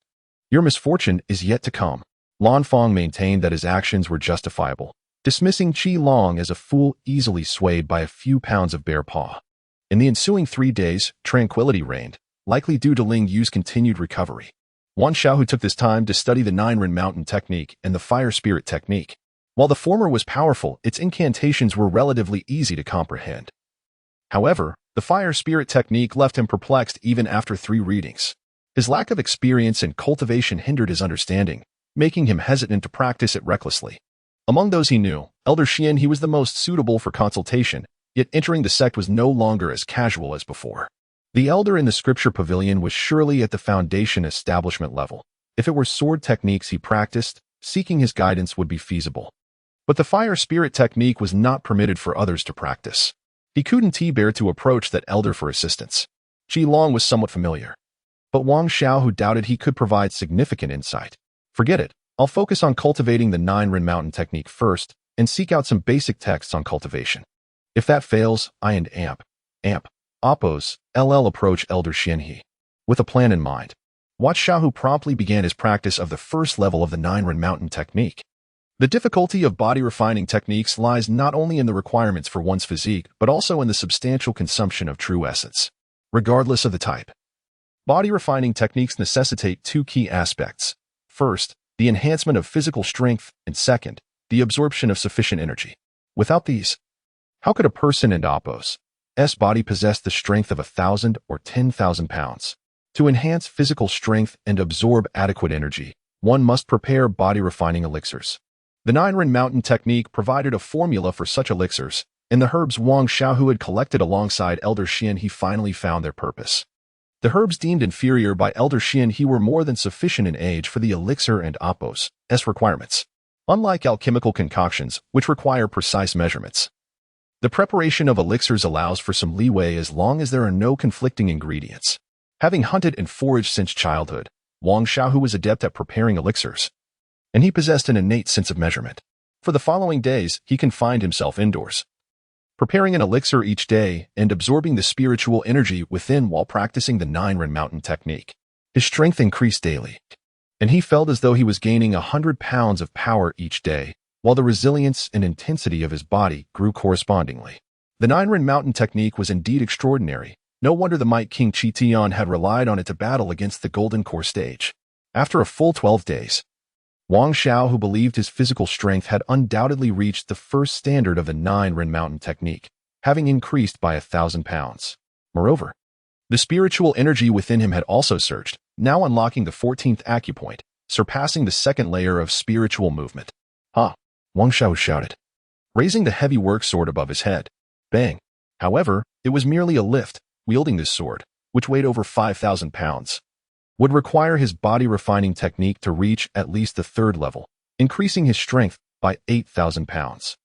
Your misfortune is yet to come. Lan Feng maintained that his actions were justifiable, dismissing Long as a fool easily swayed by a few pounds of bear paw. In the ensuing 3 days, tranquility reigned, likely due to Ling Yu's continued recovery. Wang Xiaohu took this time to study the 9-Ren Mountain technique and the Fire Spirit technique. While the former was powerful, its incantations were relatively easy to comprehend. However, the Fire Spirit technique left him perplexed even after 3 readings. His lack of experience and cultivation hindered his understanding, making him hesitant to practice it recklessly. Among those he knew, Elder Xian he was the most suitable for consultation, yet entering the sect was no longer as casual as before. The elder in the scripture pavilion was surely at the foundation establishment level. If it were sword techniques he practiced, seeking his guidance would be feasible. But the Fire Spirit technique was not permitted for others to practice. He couldn't bear to approach that elder for assistance. Long was somewhat familiar. But Wang Xiaohu doubted he could provide significant insight. Forget it. I'll focus on cultivating the 9-Ren Mountain technique first, and seek out some basic texts on cultivation. If that fails, I and Oppos, LL approach Elder Xianhe. With a plan in mind, Wat Xiaohu promptly began his practice of the first level of the 9-Ren Mountain technique. The difficulty of body refining techniques lies not only in the requirements for one's physique, but also in the substantial consumption of true essence. Regardless of the type, body refining techniques necessitate 2 key aspects. First, the enhancement of physical strength, and second, the absorption of sufficient energy. Without these, how could a person in Oppos' body possess the strength of 1,000 or 10,000 pounds? To enhance physical strength and absorb adequate energy, one must prepare body refining elixirs. The 9-Ren Mountain technique provided a formula for such elixirs, and the herbs Wang Xiaohu had collected alongside Elder Xianhe finally found their purpose. The herbs deemed inferior by Elder Xianhe were more than sufficient in age for the elixir and Oppos' requirements. Unlike alchemical concoctions, which require precise measurements, the preparation of elixirs allows for some leeway as long as there are no conflicting ingredients. Having hunted and foraged since childhood, Wang Xiaohu was adept at preparing elixirs, and he possessed an innate sense of measurement. For the following days, he confined himself indoors, preparing an elixir each day and absorbing the spiritual energy within while practicing the 9-Ren Mountain technique. His strength increased daily, and he felt as though he was gaining 100 pounds of power each day, while the resilience and intensity of his body grew correspondingly. The 9-Ren Mountain technique was indeed extraordinary. No wonder the Might King Qi Tian had relied on it to battle against the Golden Core stage. After a full 12 days, Wang Xiaohu believed his physical strength had undoubtedly reached the first standard of the 9-Ren Mountain technique, having increased by 1,000 pounds. Moreover, the spiritual energy within him had also surged, now unlocking the 14th acupoint, surpassing the second layer of spiritual movement. Ha! Wang Xiaohu shouted, raising the heavy work sword above his head. Bang! However, it was merely a lift. Wielding this sword, which weighed over 5,000 pounds, would require his body refining technique to reach at least the 3rd level, increasing his strength by 8,000 pounds.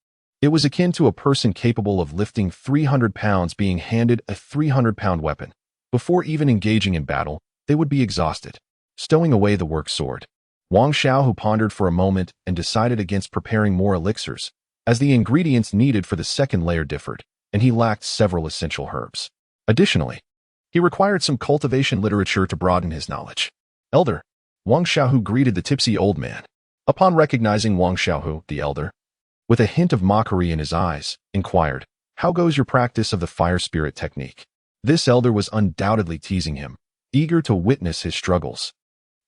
It was akin to a person capable of lifting 300 pounds being handed a 300-pound weapon. Before even engaging in battle, they would be exhausted. Stowing away the work sword, Wang Xiaohu pondered for a moment and decided against preparing more elixirs, as the ingredients needed for the 2nd layer differed, and he lacked several essential herbs. Additionally, He required some cultivation literature to broaden his knowledge. Elder, Wang Xiaohu greeted the tipsy old man. Upon recognizing Wang Xiaohu, the elder, with a hint of mockery in his eyes, inquired, "How goes your practice of the fire spirit technique?" This elder was undoubtedly teasing him, eager to witness his struggles.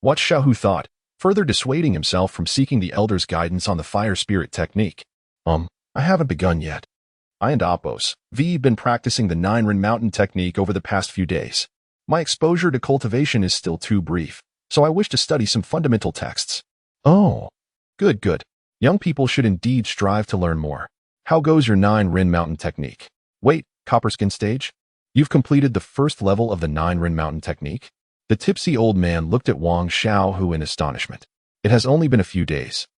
What Xiaohu thought, further dissuading himself from seeking the elder's guidance on the fire spirit technique. I haven't begun yet. I and Opos, V been practicing the 9-Rin Mountain technique over the past few days. My exposure to cultivation is still too brief, so I wish to study some fundamental texts. Oh, good. Young people should indeed strive to learn more. How goes your 9-Rin Mountain technique? Wait, Copperskin stage? You've completed the first level of the 9-Rin Mountain technique? The tipsy old man looked at Wang Xiaohu in astonishment. It has only been a few days.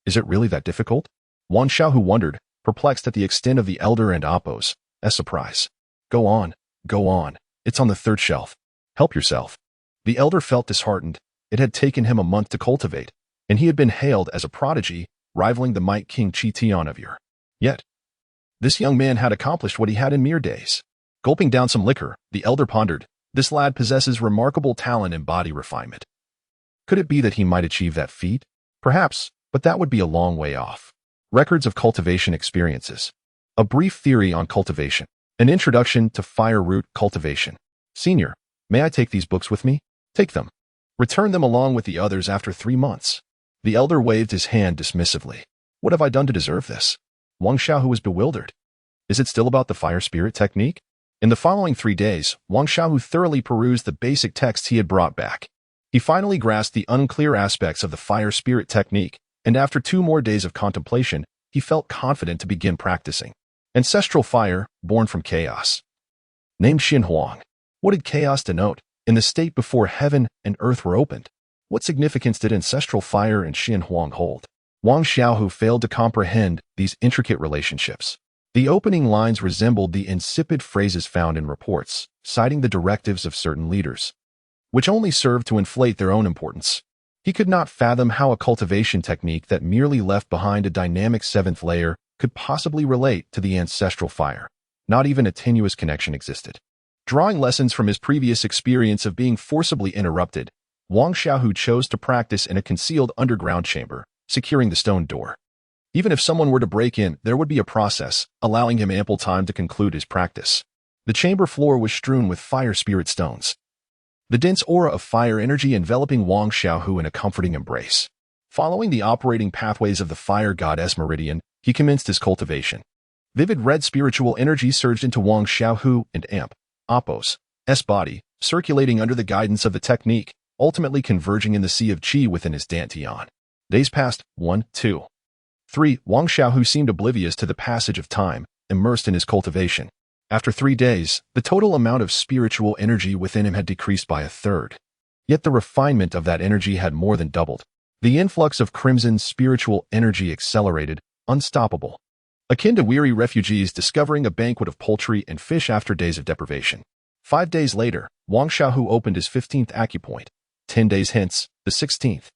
Is it really that difficult? Wang Xiaohu wondered, perplexed at the extent of the elder and Opos' surprise. Go on. It's on the 3rd shelf. Help yourself. The elder felt disheartened. It had taken him a month to cultivate, and he had been hailed as a prodigy, rivaling the Might King Chi Tian of Ur. Yet, this young man had accomplished what he had in mere days. Gulping down some liquor, the elder pondered, this lad possesses remarkable talent and body refinement. Could it be that he might achieve that feat? Perhaps, but that would be a long way off. Records of cultivation experiences. A brief theory on cultivation. An introduction to fire root cultivation. Senior, may I take these books with me? Take them. Return them along with the others after 3 months. The elder waved his hand dismissively. What have I done to deserve this? Wang Xiaohu was bewildered. Is it still about the fire spirit technique? In the following 3 days, Wang Xiaohu thoroughly perused the basic texts he had brought back. He finally grasped the unclear aspects of the fire spirit technique, and after 2 more days of contemplation, he felt confident to begin practicing. Ancestral fire, born from chaos. Named Xin Huang. What did chaos denote? In the state before heaven and earth were opened, what significance did ancestral fire and Xin Huang hold? Wang Xiaohu failed to comprehend these intricate relationships. The opening lines resembled the insipid phrases found in reports, citing the directives of certain leaders, which only served to inflate their own importance. He could not fathom how a cultivation technique that merely left behind a dynamic 7th layer could possibly relate to the ancestral fire. Not even a tenuous connection existed. Drawing lessons from his previous experience of being forcibly interrupted, Wang Xiaohu chose to practice in a concealed underground chamber, securing the stone door. Even if someone were to break in, there would be a process, allowing him ample time to conclude his practice. The chamber floor was strewn with fire spirit stones. The dense aura of fire energy enveloping Wang Xiaohu in a comforting embrace. Following the operating pathways of the fire goddess meridian, he commenced his cultivation. Vivid red spiritual energy surged into Wang Xiaohu and Opos' body, circulating under the guidance of the technique, ultimately converging in the sea of qi within his dantian. Days passed. 1, 2, 3. Wang Xiaohu seemed oblivious to the passage of time, immersed in his cultivation. After 3 days, the total amount of spiritual energy within him had decreased by 1/3. Yet the refinement of that energy had more than doubled. The influx of crimson spiritual energy accelerated, unstoppable. Akin to weary refugees discovering a banquet of poultry and fish after days of deprivation. 5 days later, Wang Xiaohu opened his 15th acupoint. 10 days hence, the 16th.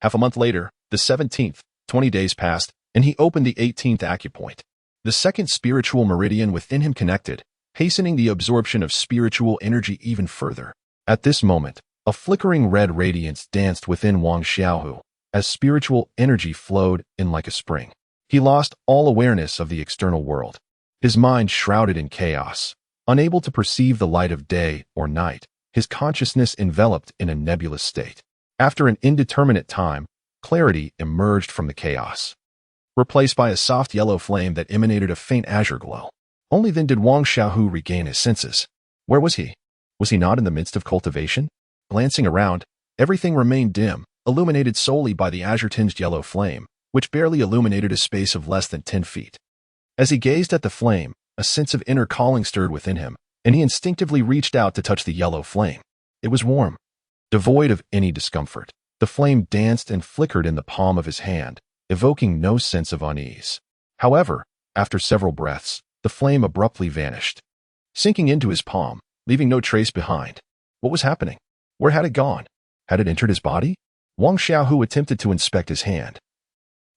Half a month later, the 17th. 20 days passed, and he opened the 18th acupoint. The second spiritual meridian within him connected, hastening the absorption of spiritual energy even further. At this moment, a flickering red radiance danced within Wang Xiaohu, as spiritual energy flowed in like a spring. He lost all awareness of the external world, his mind shrouded in chaos. Unable to perceive the light of day or night, his consciousness enveloped in a nebulous state. After an indeterminate time, clarity emerged from the chaos, replaced by a soft yellow flame that emanated a faint azure glow. Only then did Wang Xiaohu regain his senses. Where was he? Was he not in the midst of cultivation? Glancing around, everything remained dim, illuminated solely by the azure-tinged yellow flame, which barely illuminated a space of less than 10 feet. As he gazed at the flame, a sense of inner calling stirred within him, and he instinctively reached out to touch the yellow flame. It was warm, devoid of any discomfort. The flame danced and flickered in the palm of his hand, evoking no sense of unease. However, after several breaths, the flame abruptly vanished, sinking into his palm, leaving no trace behind. What was happening? Where had it gone? Had it entered his body? Wang Xiaohu attempted to inspect his hand,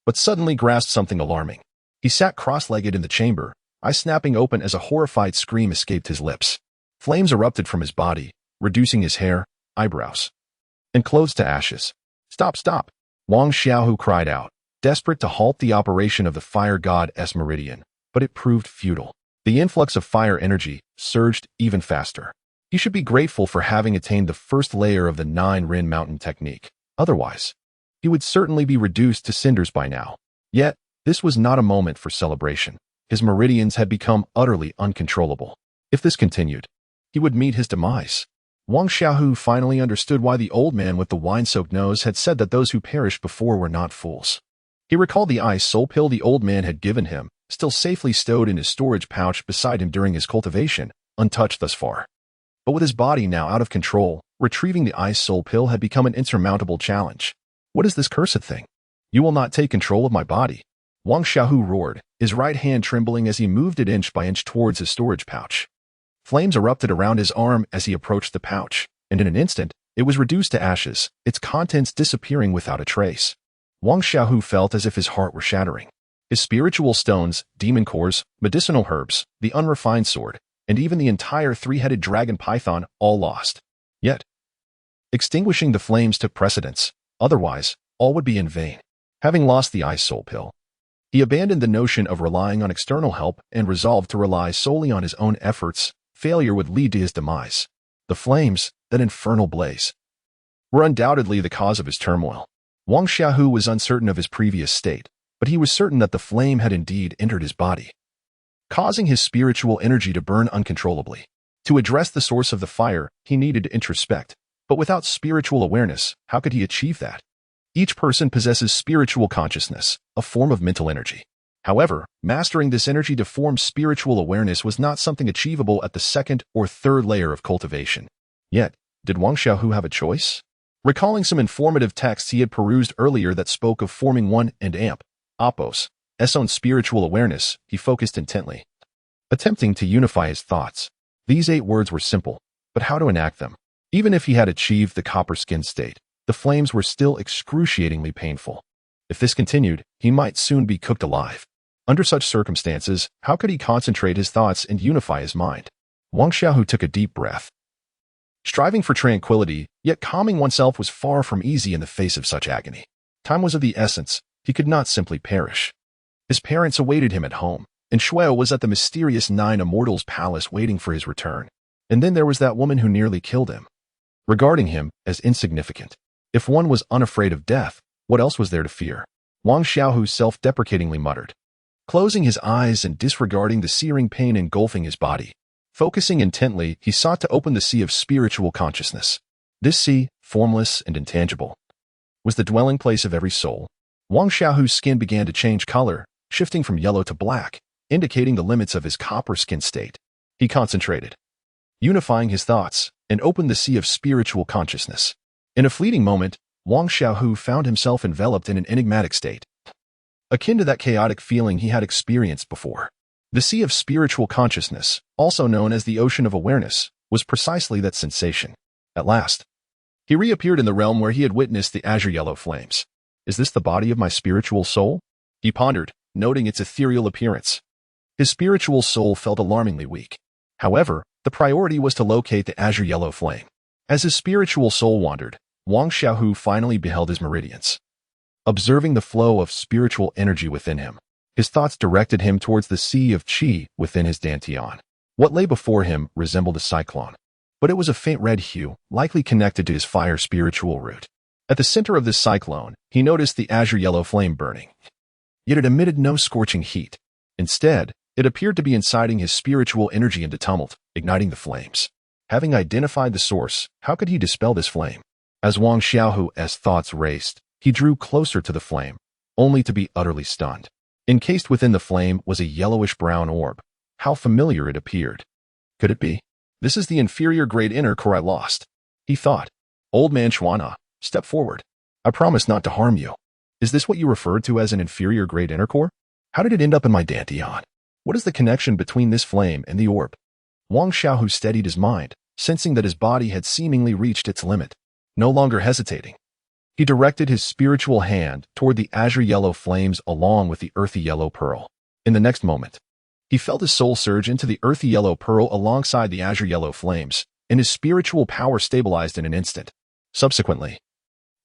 but suddenly grasped something alarming. He sat cross-legged in the chamber, eyes snapping open as a horrified scream escaped his lips. Flames erupted from his body, reducing his hair, eyebrows, and clothes to ashes. Stop, stop! Wang Xiaohu cried out, desperate to halt the operation of the fire god's meridian, but it proved futile. The influx of fire energy surged even faster. He should be grateful for having attained the first layer of the 9-Rin mountain technique. Otherwise, he would certainly be reduced to cinders by now. Yet, this was not a moment for celebration. His meridians had become utterly uncontrollable. If this continued, he would meet his demise. Wang Xiaohu finally understood why the old man with the wine-soaked nose had said that those who perished before were not fools. He recalled the ice soul pill the old man had given him, still safely stowed in his storage pouch beside him during his cultivation, untouched thus far. But with his body now out of control, retrieving the ice soul pill had become an insurmountable challenge. What is this cursed thing? You will not take control of my body. Wang Xiaohu roared, his right hand trembling as he moved it inch by inch towards his storage pouch. Flames erupted around his arm as he approached the pouch, and in an instant, it was reduced to ashes, its contents disappearing without a trace. Wang Xiaohu felt as if his heart were shattering. His spiritual stones, demon cores, medicinal herbs, the unrefined sword, and even the entire 3-headed dragon python, all lost. Yet, extinguishing the flames took precedence. Otherwise, all would be in vain. Having lost the ice soul pill, he abandoned the notion of relying on external help and resolved to rely solely on his own efforts. Failure would lead to his demise. The flames, that infernal blaze, were undoubtedly the cause of his turmoil. Wang Xiaohu was uncertain of his previous state, but he was certain that the flame had indeed entered his body, causing his spiritual energy to burn uncontrollably. To address the source of the fire, he needed to introspect, but without spiritual awareness, how could he achieve that? Each person possesses spiritual consciousness, a form of mental energy. However, mastering this energy to form spiritual awareness was not something achievable at the second or third layer of cultivation. Yet, did Wang Xiaohu have a choice? Recalling some informative texts he had perused earlier that spoke of forming one and oppress, own spiritual awareness, he focused intently, attempting to unify his thoughts. These 8 words were simple, but how to enact them? Even if he had achieved the copper-skinned state, the flames were still excruciatingly painful. If this continued, he might soon be cooked alive. Under such circumstances, how could he concentrate his thoughts and unify his mind? Wang Xiaohu took a deep breath. Striving for tranquility, yet calming oneself was far from easy in the face of such agony. Time was of the essence. He could not simply perish. His parents awaited him at home, and Xiaohu was at the mysterious 9 Immortals' palace waiting for his return. And then there was that woman who nearly killed him, regarding him as insignificant. If one was unafraid of death, what else was there to fear? Wang Xiaohu self-deprecatingly muttered, closing his eyes and disregarding the searing pain engulfing his body. Focusing intently, he sought to open the sea of spiritual consciousness. This sea, formless and intangible, was the dwelling place of every soul. Wang Xiaohu's skin began to change color, shifting from yellow to black, indicating the limits of his copper-skinned state. He concentrated, unifying his thoughts, and opened the sea of spiritual consciousness. In a fleeting moment, Wang Xiaohu found himself enveloped in an enigmatic state, akin to that chaotic feeling he had experienced before. The sea of spiritual consciousness, also known as the ocean of awareness, was precisely that sensation. At last, he reappeared in the realm where he had witnessed the azure-yellow flames. Is this the body of my spiritual soul? He pondered, noting its ethereal appearance. His spiritual soul felt alarmingly weak. However, the priority was to locate the azure-yellow flame. As his spiritual soul wandered, Wang Xiaohu finally beheld his meridians. Observing the flow of spiritual energy within him, his thoughts directed him towards the sea of qi within his dantian. What lay before him resembled a cyclone, but it was a faint red hue, likely connected to his fire spiritual root. At the center of this cyclone, he noticed the azure-yellow flame burning. Yet it emitted no scorching heat. Instead, it appeared to be inciting his spiritual energy into tumult, igniting the flames. Having identified the source, how could he dispel this flame? As Wang Xiaohu's thoughts raced, he drew closer to the flame, only to be utterly stunned. Encased within the flame was a yellowish-brown orb. How familiar it appeared. Could it be? This is the inferior grade inner core I lost, he thought. Old man Chuana, step forward. I promise not to harm you. Is this what you referred to as an inferior grade inner core? How did it end up in my dantian? What is the connection between this flame and the orb? Wang Xiaohu steadied his mind, sensing that his body had seemingly reached its limit. No longer hesitating, he directed his spiritual hand toward the azure-yellow flames along with the earthy yellow pearl. In the next moment, He felt his soul surge into the earthy yellow pearl alongside the azure yellow flames, and his spiritual power stabilized in an instant. Subsequently,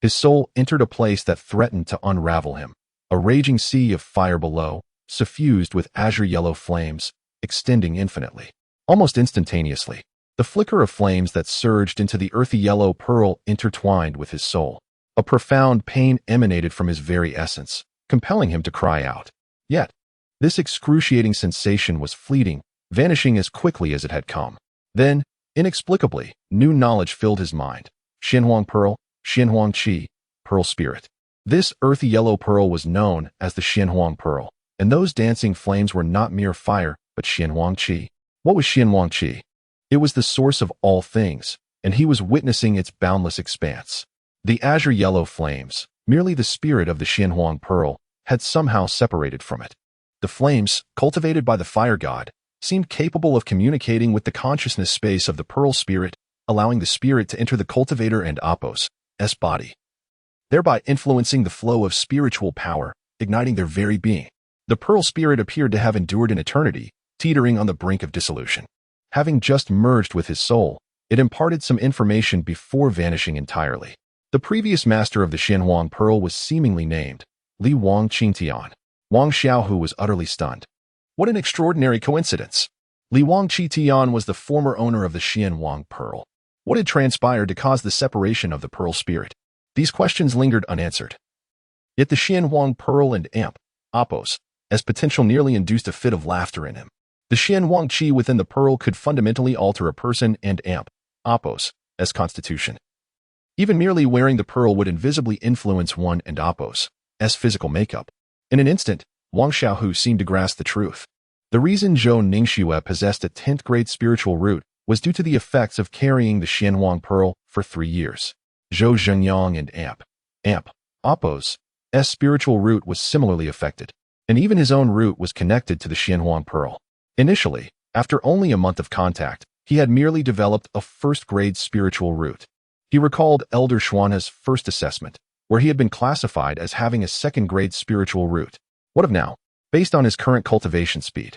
his soul entered a place that threatened to unravel him, a raging sea of fire below, suffused with azure yellow flames, extending infinitely. Almost instantaneously, the flicker of flames that surged into the earthy yellow pearl intertwined with his soul. A profound pain emanated from his very essence, compelling him to cry out. Yet, this excruciating sensation was fleeting, vanishing as quickly as it had come. Then, inexplicably, new knowledge filled his mind. Xianhuang Pearl, Xianhuang Qi, Pearl Spirit. This earthy yellow pearl was known as the Xianhuang Pearl, and those dancing flames were not mere fire, but Xianhuang Qi. What was Xianhuang Qi? It was the source of all things, and he was witnessing its boundless expanse. The azure yellow flames, merely the spirit of the Xianhuang Pearl, had somehow separated from it. The flames, cultivated by the fire god, seemed capable of communicating with the consciousness space of the Pearl Spirit, allowing the spirit to enter the cultivator and oppos's body, thereby influencing the flow of spiritual power, igniting their very being. The Pearl Spirit appeared to have endured an eternity, teetering on the brink of dissolution. Having just merged with his soul, it imparted some information before vanishing entirely. The previous master of the Xianhuang Pearl was seemingly named Li Wang Qingtian. Wang Xiaohu was utterly stunned. What an extraordinary coincidence! Li Wang Qingtian was the former owner of the Xianhuang Pearl. What had transpired to cause the separation of the Pearl Spirit? These questions lingered unanswered. Yet the Xianhuang Pearl and Oppos, as potential nearly induced a fit of laughter in him. The Xianhuang Qi within the Pearl could fundamentally alter a person and Oppos, as constitution. Even merely wearing the Pearl would invisibly influence one and Oppos, as physical makeup. In an instant, Wang Xiaohu seemed to grasp the truth. The reason Zhou Ningxue possessed a 10th grade spiritual root was due to the effects of carrying the Xianhuang Pearl for 3 years. Zhou Zhengyang and Oppos' spiritual root was similarly affected, and even his own root was connected to the Xianhuang Pearl. Initially, after only a month of contact, he had merely developed a 1st grade spiritual root. He recalled Elder Xuanha's first assessment, where he had been classified as having a 2nd grade spiritual root. What of now? Based on his current cultivation speed,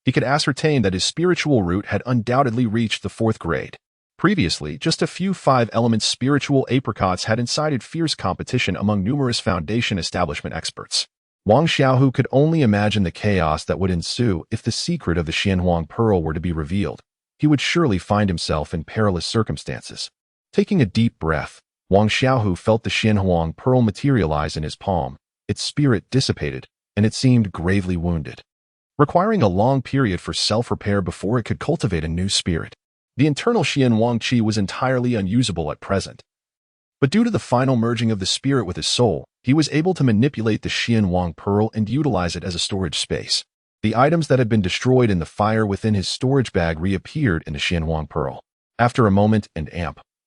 he could ascertain that his spiritual root had undoubtedly reached the 4th grade. Previously, just a few 5-element spiritual apricots had incited fierce competition among numerous foundation establishment experts. Wang Xiaohu could only imagine the chaos that would ensue if the secret of the Xianhuang Pearl were to be revealed. He would surely find himself in perilous circumstances. Taking a deep breath, Wang Xiaohu felt the Xianhuang Pearl materialize in his palm. Its spirit dissipated, and it seemed gravely wounded, requiring a long period for self-repair before it could cultivate a new spirit. The internal Xianhuang Qi was entirely unusable at present. But due to the final merging of the spirit with his soul, he was able to manipulate the Xianhuang Pearl and utilize it as a storage space. The items that had been destroyed in the fire within his storage bag reappeared in the Xianhuang Pearl. After a moment and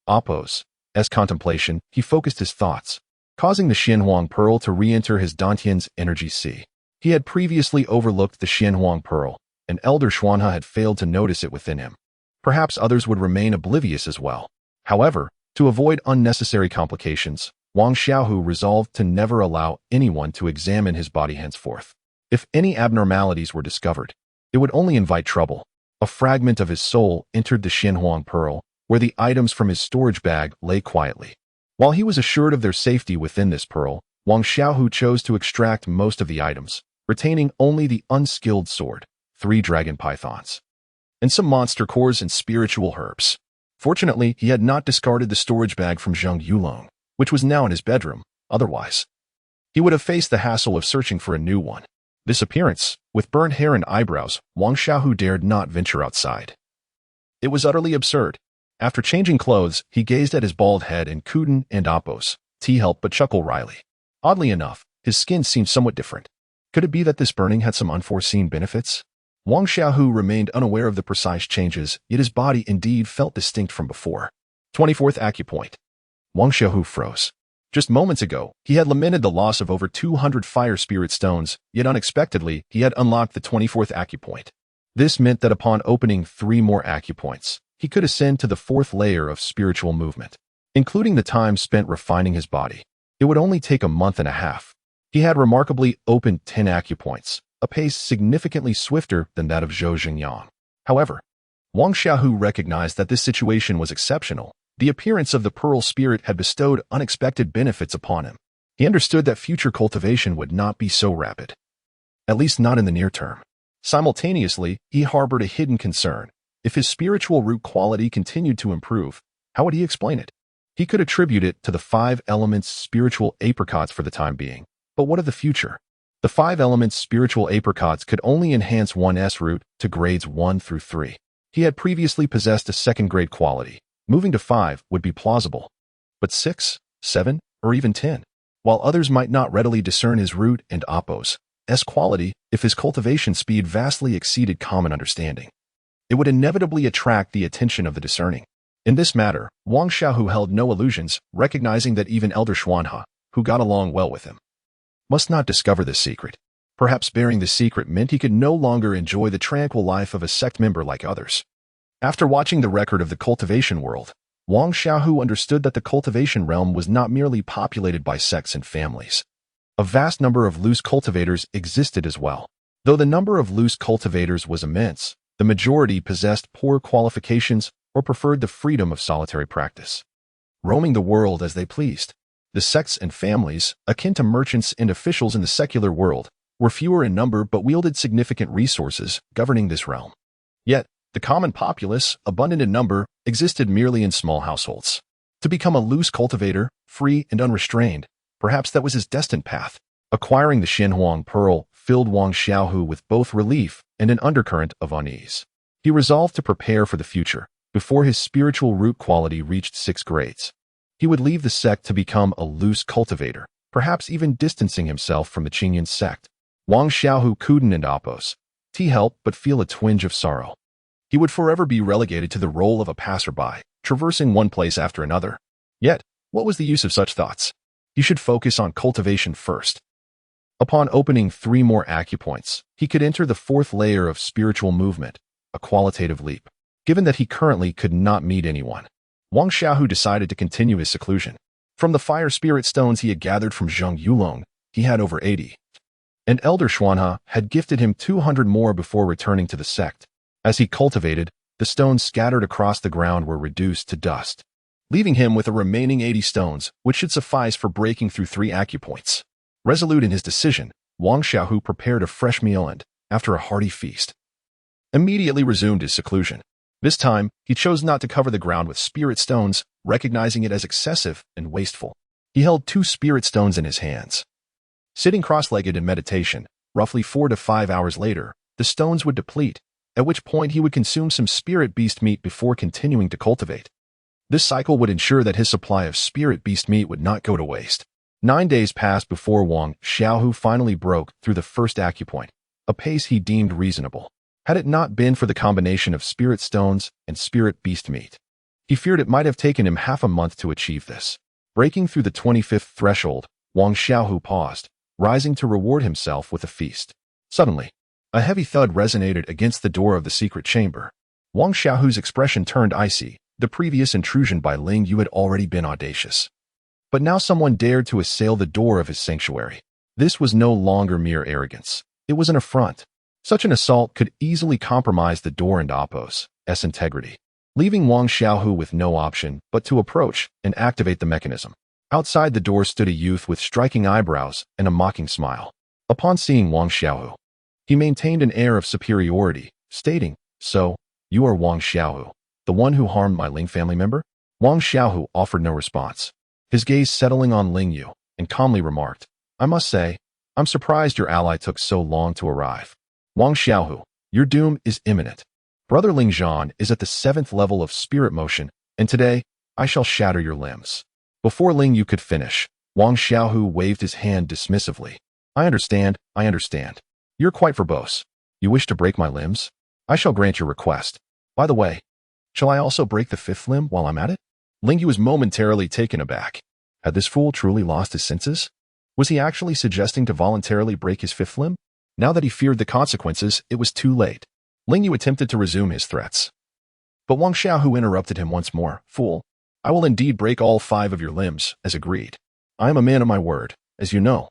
Oppos' contemplation, he focused his thoughts, causing the Xianhuang Pearl to re-enter his Dantian's energy sea. He had previously overlooked the Xianhuang Pearl, and Elder Xuanha had failed to notice it within him. Perhaps others would remain oblivious as well. However, to avoid unnecessary complications, Wang Xiaohu resolved to never allow anyone to examine his body henceforth. If any abnormalities were discovered, it would only invite trouble. A fragment of his soul entered the Xianhuang Pearl, where the items from his storage bag lay quietly. While he was assured of their safety within this pearl, Wang Xiaohu chose to extract most of the items, retaining only the unskilled sword, 3 dragon pythons, and some monster cores and spiritual herbs. Fortunately, he had not discarded the storage bag from Zheng Yulong, which was now in his bedroom. Otherwise, he would have faced the hassle of searching for a new one. This appearance, with burned hair and eyebrows, Wang Xiaohu dared not venture outside. It was utterly absurd. After changing clothes, he gazed at his bald head and Kuden and Oppos. He helped but chuckle wryly. Oddly enough, his skin seemed somewhat different. Could it be that this burning had some unforeseen benefits? Wang Xiaohu remained unaware of the precise changes, yet his body indeed felt distinct from before. 24th Acupoint. Wang Xiaohu froze. Just moments ago, he had lamented the loss of over 200 fire spirit stones, yet unexpectedly, he had unlocked the 24th Acupoint. This meant that upon opening 3 more acupoints, he could ascend to the 4th layer of spiritual movement. Including the time spent refining his body, it would only take a month and a half. He had remarkably opened 10 acupoints, a pace significantly swifter than that of Zhou Xingyang. However, Wang Xiaohu recognized that this situation was exceptional. The appearance of the Pearl Spirit had bestowed unexpected benefits upon him. He understood that future cultivation would not be so rapid, at least not in the near term. Simultaneously, he harbored a hidden concern. If his spiritual root quality continued to improve, how would he explain it? He could attribute it to the 5 elements spiritual apricots for the time being. But what of the future? The 5 elements spiritual apricots could only enhance one's root to grades 1 through 3. He had previously possessed a second grade quality. Moving to 5 would be plausible. But 6, 7, or even 10? While others might not readily discern his root and oppos's quality, if his cultivation speed vastly exceeded common understanding, it would inevitably attract the attention of the discerning. In this matter, Wang Xiaohu held no illusions, recognizing that even Elder Xuanhe, who got along well with him, must not discover this secret. Perhaps bearing the secret meant he could no longer enjoy the tranquil life of a sect member like others. After watching the record of the cultivation world, Wang Xiaohu understood that the cultivation realm was not merely populated by sects and families. A vast number of loose cultivators existed as well. Though the number of loose cultivators was immense, the majority possessed poor qualifications or preferred the freedom of solitary practice, roaming the world as they pleased. The sects and families, akin to merchants and officials in the secular world, were fewer in number but wielded significant resources governing this realm. Yet, the common populace, abundant in number, existed merely in small households. To become a loose cultivator, free and unrestrained, perhaps that was his destined path. Acquiring the Xinhuang Pearl filled Wang Xiaohu with both relief and an undercurrent of unease. He resolved to prepare for the future. Before his spiritual root quality reached 6 grades, he would leave the sect to become a loose cultivator, perhaps even distancing himself from the Qingyan sect. Wang Xiaohu couldn't and oppose. Help but feel a twinge of sorrow. He would forever be relegated to the role of a passerby, traversing one place after another. Yet, what was the use of such thoughts? He should focus on cultivation first. Upon opening 3 more acupoints, he could enter the 4th layer of spiritual movement, a qualitative leap. Given that he currently could not meet anyone, Wang Xiaohu decided to continue his seclusion. From the fire spirit stones he had gathered from Zheng Yulong, he had over 80. And Elder Xuanhe had gifted him 200 more before returning to the sect. As he cultivated, the stones scattered across the ground were reduced to dust, leaving him with a remaining 80 stones, which should suffice for breaking through 3 acupoints. Resolute in his decision, Wang Xiaohu prepared a fresh meal and, after a hearty feast, immediately resumed his seclusion. This time, he chose not to cover the ground with spirit stones, recognizing it as excessive and wasteful. He held 2 spirit stones in his hands. Sitting cross-legged in meditation, roughly 4 to 5 hours later, the stones would deplete, at which point he would consume some spirit beast meat before continuing to cultivate. This cycle would ensure that his supply of spirit beast meat would not go to waste. 9 days passed before Wang Xiaohu finally broke through the first acupoint, a pace he deemed reasonable. Had it not been for the combination of spirit stones and spirit beast meat, he feared it might have taken him half a month to achieve this. Breaking through the 25th threshold, Wang Xiaohu paused, rising to reward himself with a feast. Suddenly, a heavy thud resonated against the door of the secret chamber. Wang Xiaohu's expression turned icy. The previous intrusion by Ling Yu had already been audacious. But now someone dared to assail the door of his sanctuary. This was no longer mere arrogance. It was an affront. Such an assault could easily compromise the door and oppo's integrity, leaving Wang Xiaohu with no option but to approach and activate the mechanism. Outside the door stood a youth with striking eyebrows and a mocking smile. Upon seeing Wang Xiaohu, he maintained an air of superiority, stating, "So, you are Wang Xiaohu, the one who harmed my Ling family member?" Wang Xiaohu offered no response, his gaze settling on Ling Yu, and calmly remarked, "I must say, I'm surprised your ally took so long to arrive. Wang Xiaohu, your doom is imminent. Brother Ling Zhan is at the 7th level of spirit motion, and today, I shall shatter your limbs." Before Ling Yu could finish, Wang Xiaohu waved his hand dismissively. I understand. You're quite verbose. You wish to break my limbs? I shall grant your request. By the way, shall I also break the 5th limb while I'm at it?" Ling Yu was momentarily taken aback. Had this fool truly lost his senses? Was he actually suggesting to voluntarily break his 5th limb? Now that he feared the consequences, it was too late. Ling Yu attempted to resume his threats. But Wang Xiaohu interrupted him once more. "Fool, I will indeed break all 5 of your limbs, as agreed. I am a man of my word, as you know."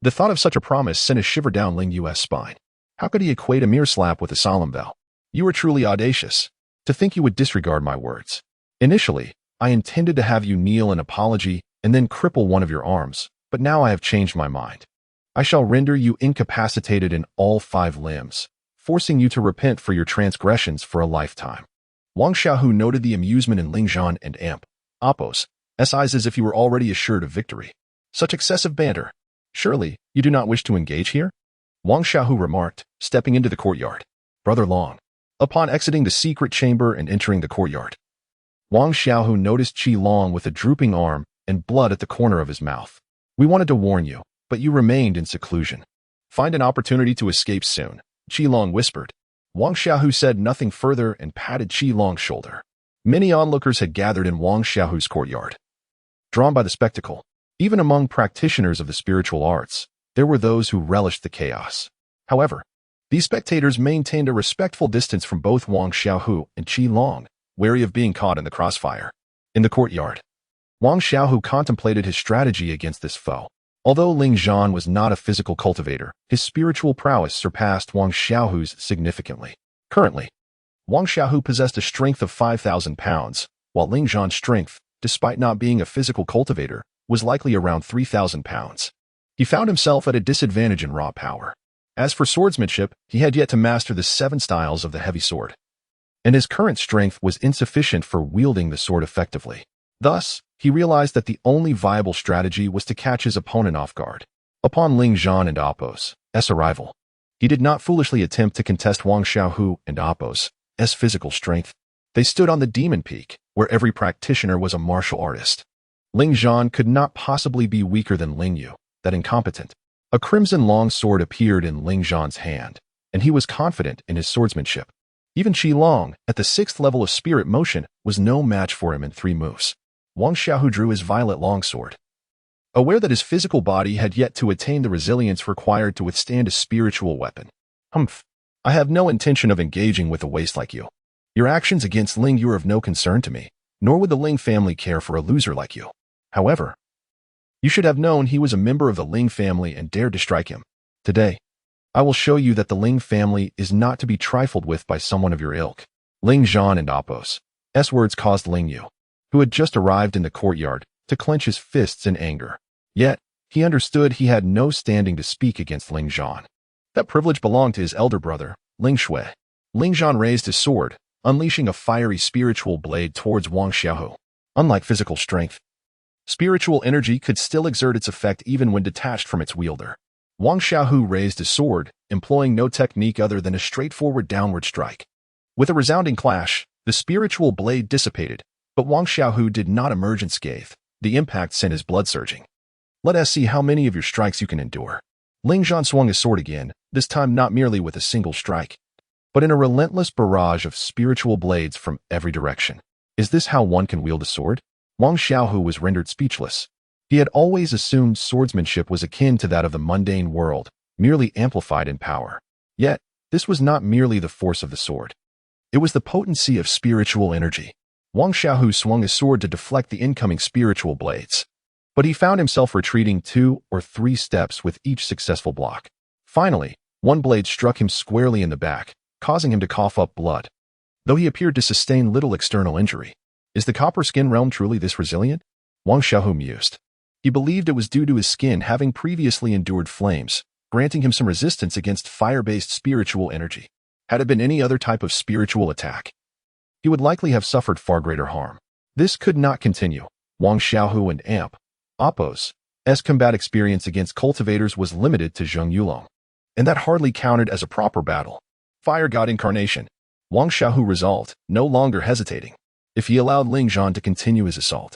The thought of such a promise sent a shiver down Ling Yu's spine. How could he equate a mere slap with a solemn vow? You are truly audacious. To think you would disregard my words. Initially, I intended to have you kneel in apology and then cripple one of your arms, but now I have changed my mind. I shall render you incapacitated in all 5 limbs, forcing you to repent for your transgressions for a lifetime. Wang Xiaohu noted the amusement in Ling Zhan and Oppo's eyes as if he were already assured of victory. Such excessive banter. Surely, you do not wish to engage here? Wang Xiaohu remarked, stepping into the courtyard. Brother Long. Upon exiting the secret chamber and entering the courtyard, Wang Xiaohu noticed Qi Long with a drooping arm and blood at the corner of his mouth. We wanted to warn you, but you remained in seclusion. Find an opportunity to escape soon, Qi Long whispered. Wang Xiaohu said nothing further and patted Qi Long's shoulder. Many onlookers had gathered in Wang Xiaohu's courtyard. Drawn by the spectacle, even among practitioners of the spiritual arts, there were those who relished the chaos. However, these spectators maintained a respectful distance from both Wang Xiaohu and Qi Long, wary of being caught in the crossfire. In the courtyard, Wang Xiaohu contemplated his strategy against this foe. Although Ling Zhan was not a physical cultivator, his spiritual prowess surpassed Wang Xiaohu's significantly. Currently, Wang Xiaohu possessed a strength of 5,000 pounds, while Ling Zhan's strength, despite not being a physical cultivator, was likely around 3,000 pounds. He found himself at a disadvantage in raw power. As for swordsmanship, he had yet to master the 7 styles of the heavy sword, and his current strength was insufficient for wielding the sword effectively. Thus, he realized that the only viable strategy was to catch his opponent off guard. Upon Ling Zhan and Oppo's arrival, he did not foolishly attempt to contest Wang Xiaohu and Oppo's physical strength. They stood on the demon peak, where every practitioner was a martial artist. Ling Zhan could not possibly be weaker than Ling Yu, that incompetent. A crimson long sword appeared in Ling Zhan's hand, and he was confident in his swordsmanship. Even Qi Long, at the 6th level of spirit motion, was no match for him in 3 moves. Wang Xiaohu drew his violet longsword. Aware that his physical body had yet to attain the resilience required to withstand a spiritual weapon. I have no intention of engaging with a waste like you. Your actions against Ling Yu are of no concern to me, nor would the Ling family care for a loser like you. However, you should have known he was a member of the Ling family and dared to strike him. Today, I will show you that the Ling family is not to be trifled with by someone of your ilk. Ling Zhan and Oppo's words caused Ling Yu, who had just arrived in the courtyard, to clench his fists in anger. Yet, he understood he had no standing to speak against Ling Zhan. That privilege belonged to his elder brother, Ling Shui. Ling Zhan raised his sword, unleashing a fiery spiritual blade towards Wang Xiaohu. Unlike physical strength, spiritual energy could still exert its effect even when detached from its wielder. Wang Xiaohu raised his sword, employing no technique other than a straightforward downward strike. With a resounding clash, the spiritual blade dissipated, but Wang Xiaohu did not emerge unscathed. The impact sent his blood surging. Let us see how many of your strikes you can endure. Ling Zhan swung his sword again, this time not merely with a single strike, but in a relentless barrage of spiritual blades from every direction. Is this how one can wield a sword? Wang Xiaohu was rendered speechless. He had always assumed swordsmanship was akin to that of the mundane world, merely amplified in power. Yet, this was not merely the force of the sword. It was the potency of spiritual energy. Wang Xiaohu swung his sword to deflect the incoming spiritual blades, but he found himself retreating 2 or 3 steps with each successful block. Finally, one blade struck him squarely in the back, causing him to cough up blood, though he appeared to sustain little external injury. Is the copper skin realm truly this resilient? Wang Xiaohu mused. He believed it was due to his skin having previously endured flames, granting him some resistance against fire-based spiritual energy. Had it been any other type of spiritual attack, he would likely have suffered far greater harm. This could not continue. Wang Xiaohu and Oppo's combat experience against cultivators was limited to Zheng Yulong, and that hardly counted as a proper battle. Fire God Incarnation. Wang Xiaohu resolved, no longer hesitating. If he allowed Ling Zhan to continue his assault,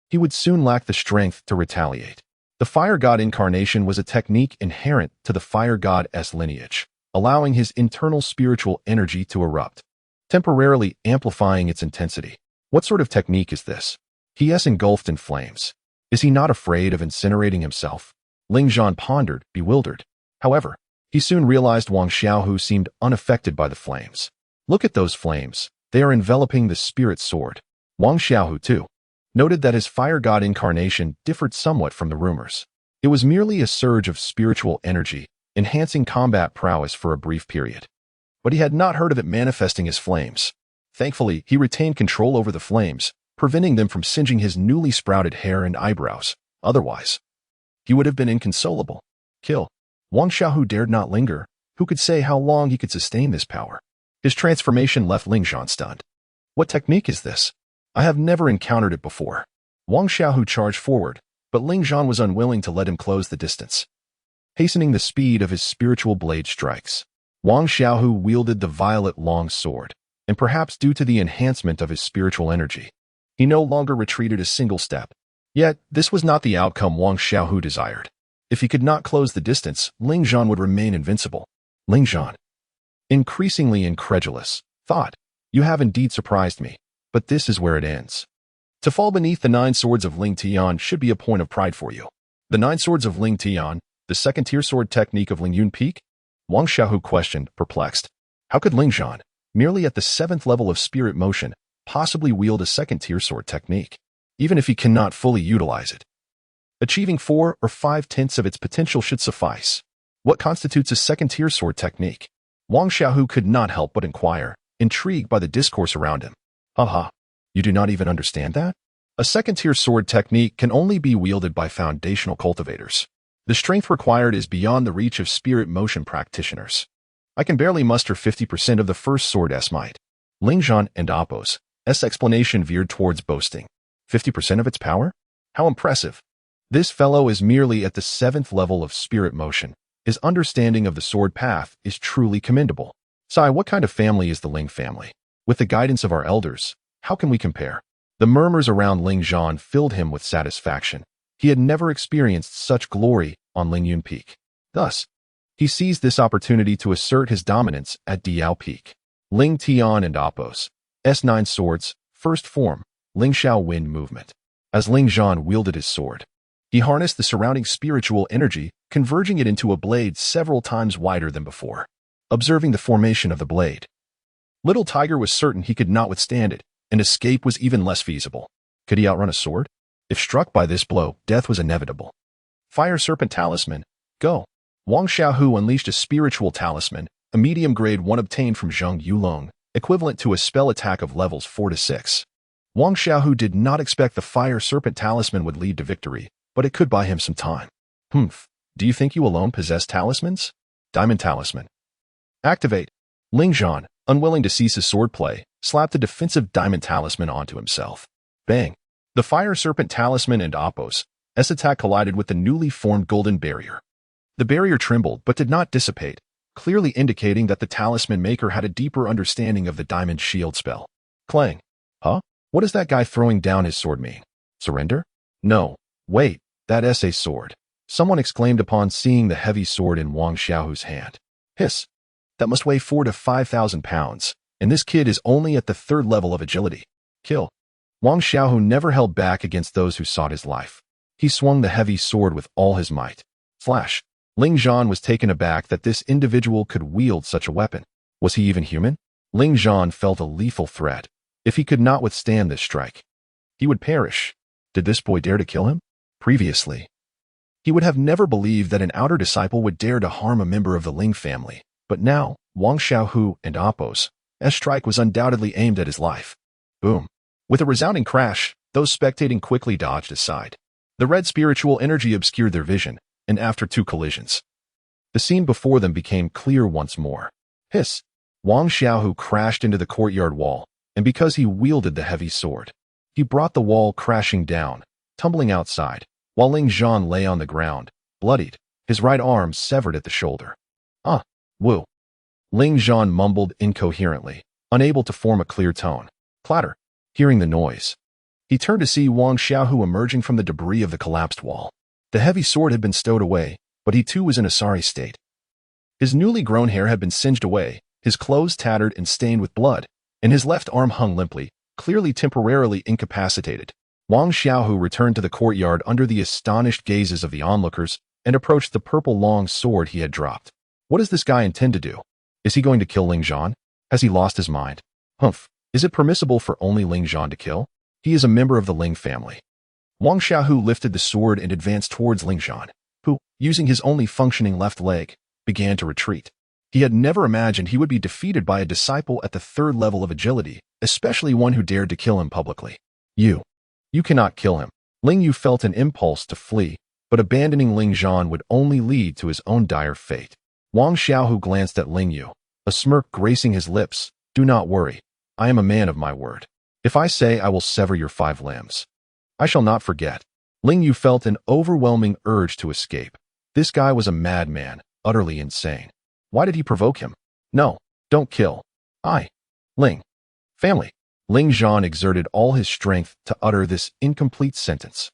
he would soon lack the strength to retaliate. The Fire God Incarnation was a technique inherent to the Fire God's lineage, allowing his internal spiritual energy to erupt, temporarily amplifying its intensity. What sort of technique is this? He is engulfed in flames. Is he not afraid of incinerating himself? Ling Zhan pondered, bewildered. However, he soon realized Wang Xiaohu seemed unaffected by the flames. Look at those flames. They are enveloping the spirit sword. Wang Xiaohu, too, noted that his Fire God Incarnation differed somewhat from the rumors. It was merely a surge of spiritual energy, enhancing combat prowess for a brief period. But he had not heard of it manifesting as flames. Thankfully, he retained control over the flames, preventing them from singeing his newly sprouted hair and eyebrows. Otherwise, he would have been inconsolable. Kill. Wang Xiaohu dared not linger. Who could say how long he could sustain this power? His transformation left Ling Zhan stunned. What technique is this? I have never encountered it before. Wang Xiaohu charged forward, but Ling Zhan was unwilling to let him close the distance. Hastening the speed of his spiritual blade strikes, Wang Xiaohu wielded the violet long sword, and perhaps due to the enhancement of his spiritual energy, he no longer retreated a single step. Yet, this was not the outcome Wang Xiaohu desired. If he could not close the distance, Ling Zhan would remain invincible. Ling Zhan, increasingly incredulous, thought, "You have indeed surprised me, but this is where it ends." To fall beneath the 9 swords of Ling Tian should be a point of pride for you. The 9 swords of Ling Tian, the second-tier sword technique of Ling Yun Peak? Wang Xiaohu questioned, perplexed. How could Ling Zhan, merely at the 7th level of spirit motion, possibly wield a second-tier sword technique, even if he cannot fully utilize it? Achieving 4 or 5/10 of its potential should suffice. What constitutes a second-tier sword technique? Wang Xiaohu could not help but inquire, intrigued by the discourse around him. Haha, you do not even understand that? A second-tier sword technique can only be wielded by foundational cultivators. The strength required is beyond the reach of spirit motion practitioners. I can barely muster 50% of the first sword's might. Ling Zhan and Oppo's explanation veered towards boasting. 50% of its power? How impressive. This fellow is merely at the 7th level of spirit motion. His understanding of the sword path is truly commendable. Sai, what kind of family is the Ling family? With the guidance of our elders, how can we compare? The murmurs around Ling Zhan filled him with satisfaction. He had never experienced such glory on Ling Yun Peak. Thus, he seized this opportunity to assert his dominance at Diao Peak. Ling Tian and Oppo's S9 swords, first form, Ling Xiao wind movement. As Ling Zhan wielded his sword, he harnessed the surrounding spiritual energy, converging it into a blade several times wider than before. Observing the formation of the blade, Little Tiger was certain he could not withstand it, and escape was even less feasible. Could he outrun a sword? If struck by this blow, death was inevitable. Fire Serpent Talisman, go. Wang Xiaohu unleashed a spiritual talisman, a medium grade one obtained from Zheng Yulong, equivalent to a spell attack of levels 4 to 6. Wang Xiaohu did not expect the Fire Serpent Talisman would lead to victory, but it could buy him some time. Do you think you alone possess talismans? Diamond Talisman. Activate. Ling Zhan, unwilling to cease his swordplay, slapped the defensive Diamond Talisman onto himself. Bang. The Fire Serpent Talisman and Oppo's attack collided with the newly formed golden barrier. The barrier trembled but did not dissipate, clearly indicating that the talisman maker had a deeper understanding of the Diamond Shield spell. Clang. Huh? What does that guy throwing down his sword mean? Surrender? No. Wait, that's a sword. Someone exclaimed upon seeing the heavy sword in Wang Xiaohu's hand. Hiss. That must weigh 4,000 to 5,000 pounds, and this kid is only at the 3rd level of agility. Kill. Wang Xiaohu never held back against those who sought his life. He swung the heavy sword with all his might. Flash. Ling Zhan was taken aback that this individual could wield such a weapon. Was he even human? Ling Zhan felt a lethal threat. If he could not withstand this strike, he would perish. Did this boy dare to kill him? Previously, he would have never believed that an outer disciple would dare to harm a member of the Ling family. But now, Wang Xiaohu and Oppo's strike was undoubtedly aimed at his life. Boom. With a resounding crash, those spectating quickly dodged aside. The red spiritual energy obscured their vision, and after 2 collisions, the scene before them became clear once more. Hiss. Wang Xiaohu crashed into the courtyard wall, and because he wielded the heavy sword, he brought the wall crashing down, tumbling outside, while Ling Zhan lay on the ground, bloodied, his right arm severed at the shoulder. Woo. Ling Zhan mumbled incoherently, unable to form a clear tone. Clatter. Hearing the noise, he turned to see Wang Xiaohu emerging from the debris of the collapsed wall. The heavy sword had been stowed away, but he too was in a sorry state. His newly grown hair had been singed away, his clothes tattered and stained with blood, and his left arm hung limply, clearly temporarily incapacitated. Wang Xiaohu returned to the courtyard under the astonished gazes of the onlookers and approached the purple long sword he had dropped. What does this guy intend to do? Is he going to kill Ling Zhan? Has he lost his mind? Is it permissible for only Ling Zhan to kill? He is a member of the Ling family. Wang Xiaohu lifted the sword and advanced towards Ling Zhan, who, using his only functioning left leg, began to retreat. He had never imagined he would be defeated by a disciple at the third level of agility, especially one who dared to kill him publicly. You cannot kill him. Ling Yu felt an impulse to flee, but abandoning Ling Zhan would only lead to his own dire fate. Wang Xiaohu glanced at Ling Yu, a smirk gracing his lips. Do not worry. I am a man of my word. If I say I will sever your 5 limbs, I shall not forget. Ling Yu felt an overwhelming urge to escape. This guy was a madman, utterly insane. Why did he provoke him? No, don't kill. Ling. Family. Ling Zhan exerted all his strength to utter this incomplete sentence.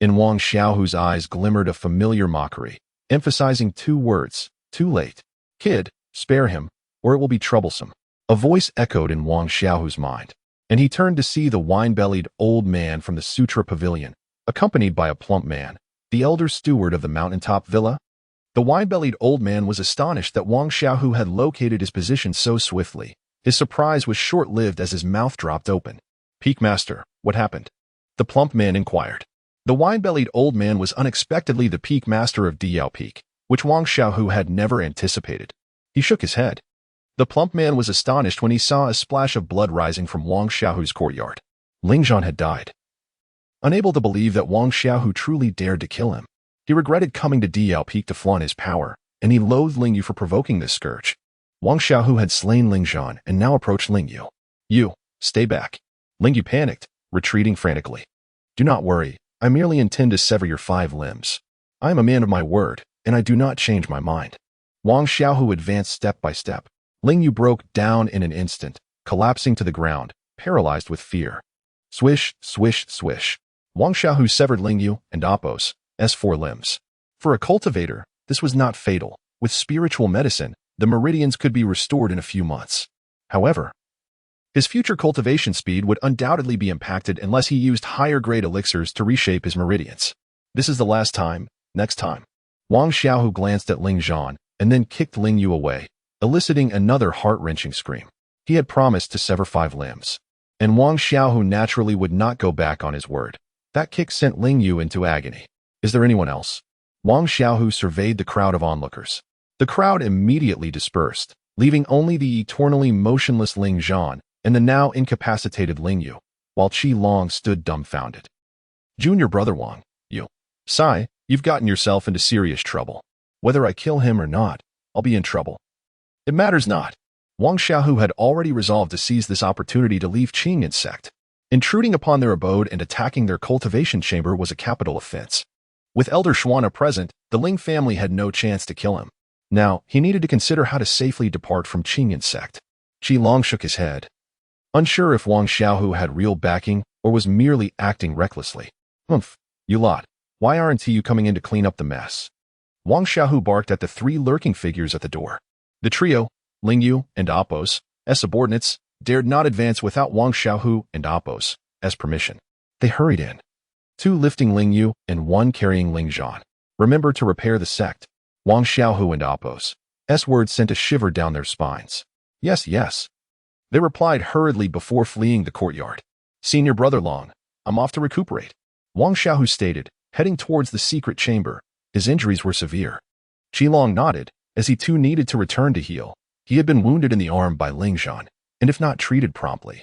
In Wang Xiaohu's eyes glimmered a familiar mockery, emphasizing 2 words, too late. Kid, spare him, or it will be troublesome. A voice echoed in Wang Xiaohu's mind, and he turned to see the wine-bellied old man from the Sutra Pavilion, accompanied by a plump man, the elder steward of the mountaintop villa. The wine-bellied old man was astonished that Wang Xiaohu had located his position so swiftly. His surprise was short-lived as his mouth dropped open. Peak Master, what happened? The plump man inquired. The wine-bellied old man was unexpectedly the Peak Master of Diyao Peak, which Wang Xiaohu had never anticipated. He shook his head. The plump man was astonished when he saw a splash of blood rising from Wang Xiaohu's courtyard. Ling Zhan had died. Unable to believe that Wang Xiaohu truly dared to kill him, he regretted coming to Diyao Peak to flaunt his power, and he loathed Ling Yu for provoking this scourge. Wang Xiaohu had slain Ling Zhan and now approached Ling Yu. You, stay back. Ling Yu panicked, retreating frantically. Do not worry, I merely intend to sever your 5 limbs. I am a man of my word, and I do not change my mind. Wang Xiaohu advanced step by step. Ling Yu broke down in an instant, collapsing to the ground, paralyzed with fear. Swish, swish, swish. Wang Xiaohu severed Ling Yu and Oppo's 4 limbs. For a cultivator, this was not fatal. With spiritual medicine, the meridians could be restored in a few months. However, his future cultivation speed would undoubtedly be impacted unless he used higher-grade elixirs to reshape his meridians. This is the last time, next time. Wang Xiaohu glanced at Ling Zhan and then kicked Ling Yu away, eliciting another heart-wrenching scream. He had promised to sever 5 limbs, and Wang Xiaohu naturally would not go back on his word. That kick sent Ling Yu into agony. Is there anyone else? Wang Xiaohu surveyed the crowd of onlookers. The crowd immediately dispersed, leaving only the eternally motionless Ling Zhan and the now incapacitated Ling Yu, while Qi Long stood dumbfounded. Junior brother Wang, you've gotten yourself into serious trouble. Whether I kill him or not, I'll be in trouble. It matters not. Wang Xiaohu had already resolved to seize this opportunity to leave Qing and sect. Intruding upon their abode and attacking their cultivation chamber was a capital offense. With Elder Xuana present, the Ling family had no chance to kill him. Now, he needed to consider how to safely depart from Qing and sect. Qi Long shook his head, unsure if Wang Xiaohu had real backing or was merely acting recklessly. You lot, why aren't you coming in to clean up the mess? Wang Xiaohu barked at the 3 lurking figures at the door. The trio, Ling Yu and Oppo's subordinates, dared not advance without Wang Xiaohu and Oppo's permission. They hurried in, 2 lifting Ling Yu and 1 carrying Ling Zhan. Remember to repair the sect. Wang Xiaohu and Oppo's words sent a shiver down their spines. Yes, yes. They replied hurriedly before fleeing the courtyard. Senior brother Long, I'm off to recuperate. Wang Xiaohu stated, heading towards the secret chamber. His injuries were severe. Qi Long nodded, as he too needed to return to heal. He had been wounded in the arm by Ling Zhan, and if not treated promptly,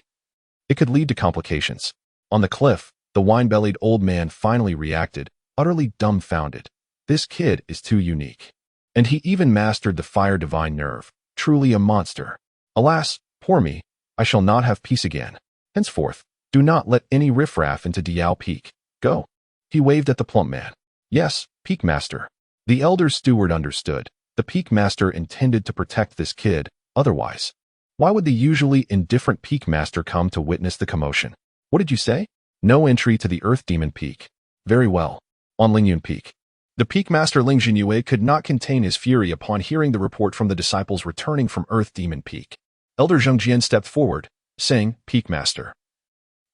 it could lead to complications. On the cliff, the wine-bellied old man finally reacted, utterly dumbfounded. This kid is too unique. And he even mastered the fire divine nerve, truly a monster. Alas, poor me, I shall not have peace again. Henceforth, do not let any riffraff into Diyao Peak. Go. He waved at the plump man. Yes, Peak Master. The elder steward understood. The Peak Master intended to protect this kid, otherwise, why would the usually indifferent Peak Master come to witness the commotion? What did you say? No entry to the Earth Demon Peak. Very well. On Lingyun Peak. The Peak Master Ling Jinyue could not contain his fury upon hearing the report from the disciples returning from Earth Demon Peak. Elder Zhengjian stepped forward, saying, Peak Master,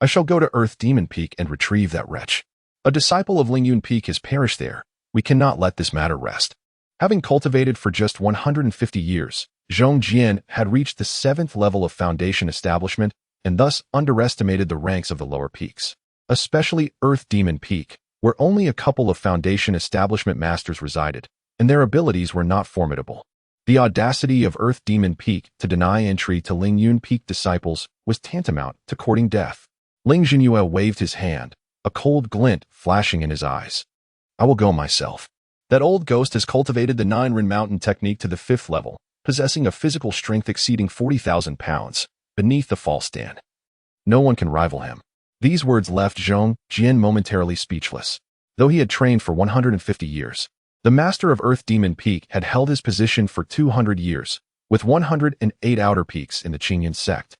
I shall go to Earth Demon Peak and retrieve that wretch. A disciple of Lingyun Peak has perished there. We cannot let this matter rest. Having cultivated for just 150 years, Zhongjian had reached the 7th level of foundation establishment and thus underestimated the ranks of the lower peaks, especially Earth Demon Peak, where only a couple of foundation establishment masters resided, and their abilities were not formidable. The audacity of Earth Demon Peak to deny entry to Ling Yun Peak disciples was tantamount to courting death. Ling Jinyue waved his hand, a cold glint flashing in his eyes. I will go myself. That old ghost has cultivated the 9-Ren Mountain technique to the 5th level, possessing a physical strength exceeding 40,000 pounds, beneath the false stand. No one can rival him. These words left Zhong Jian momentarily speechless. Though he had trained for 150 years, the master of Earth Demon Peak had held his position for 200 years, with 108 outer peaks in the Qingyan sect.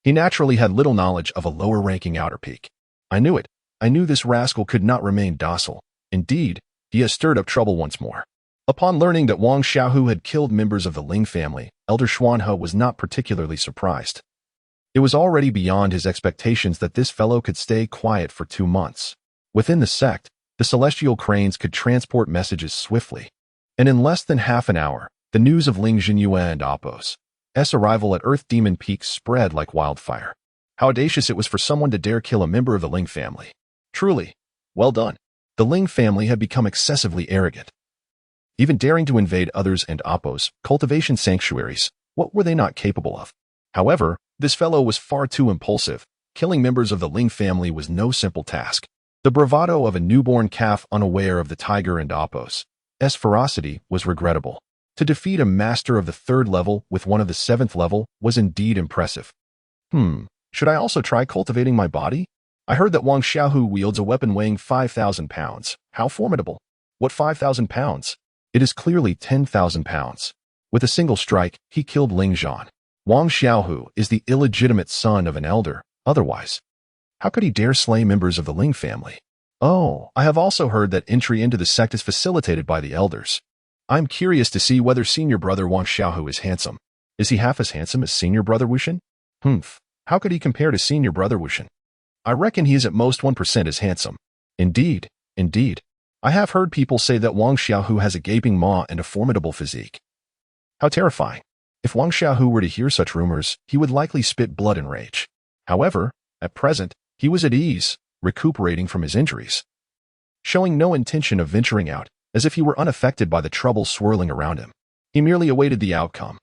He naturally had little knowledge of a lower-ranking outer peak. I knew it. I knew this rascal could not remain docile. Indeed, he has stirred up trouble once more. Upon learning that Wang Xiaohu had killed members of the Ling family, Elder Xuanhe was not particularly surprised. It was already beyond his expectations that this fellow could stay quiet for 2 months. Within the sect, the celestial cranes could transport messages swiftly. And in less than half an hour, the news of Ling Jinyue and Oppo's arrival at Earth Demon Peak spread like wildfire. How audacious it was for someone to dare kill a member of the Ling family. Truly, well done. The Ling family had become excessively arrogant. Even daring to invade others and Oppo's cultivation sanctuaries, what were they not capable of? However, this fellow was far too impulsive. Killing members of the Ling family was no simple task. The bravado of a newborn calf unaware of the tiger and Oppo's ferocity was regrettable. To defeat a master of the 3rd level with one of the 7th level was indeed impressive. Should I also try cultivating my body? I heard that Wang Xiaohu wields a weapon weighing 5,000 pounds. How formidable! What 5,000 pounds? It is clearly 10,000 pounds. With a single strike, he killed Ling Zhan. Wang Xiaohu is the illegitimate son of an elder. Otherwise, how could he dare slay members of the Ling family? Oh, I have also heard that entry into the sect is facilitated by the elders. I'm curious to see whether senior brother Wang Xiaohu is handsome. Is he half as handsome as senior brother Wushan? How could he compare to senior brother Wushan? I reckon he is at most 1% as handsome. Indeed. I have heard people say that Wang Xiaohu has a gaping maw and a formidable physique. How terrifying. If Wang Xiaohu were to hear such rumors, he would likely spit blood in rage. However, at present, he was at ease, recuperating from his injuries, showing no intention of venturing out, as if he were unaffected by the trouble swirling around him. He merely awaited the outcome,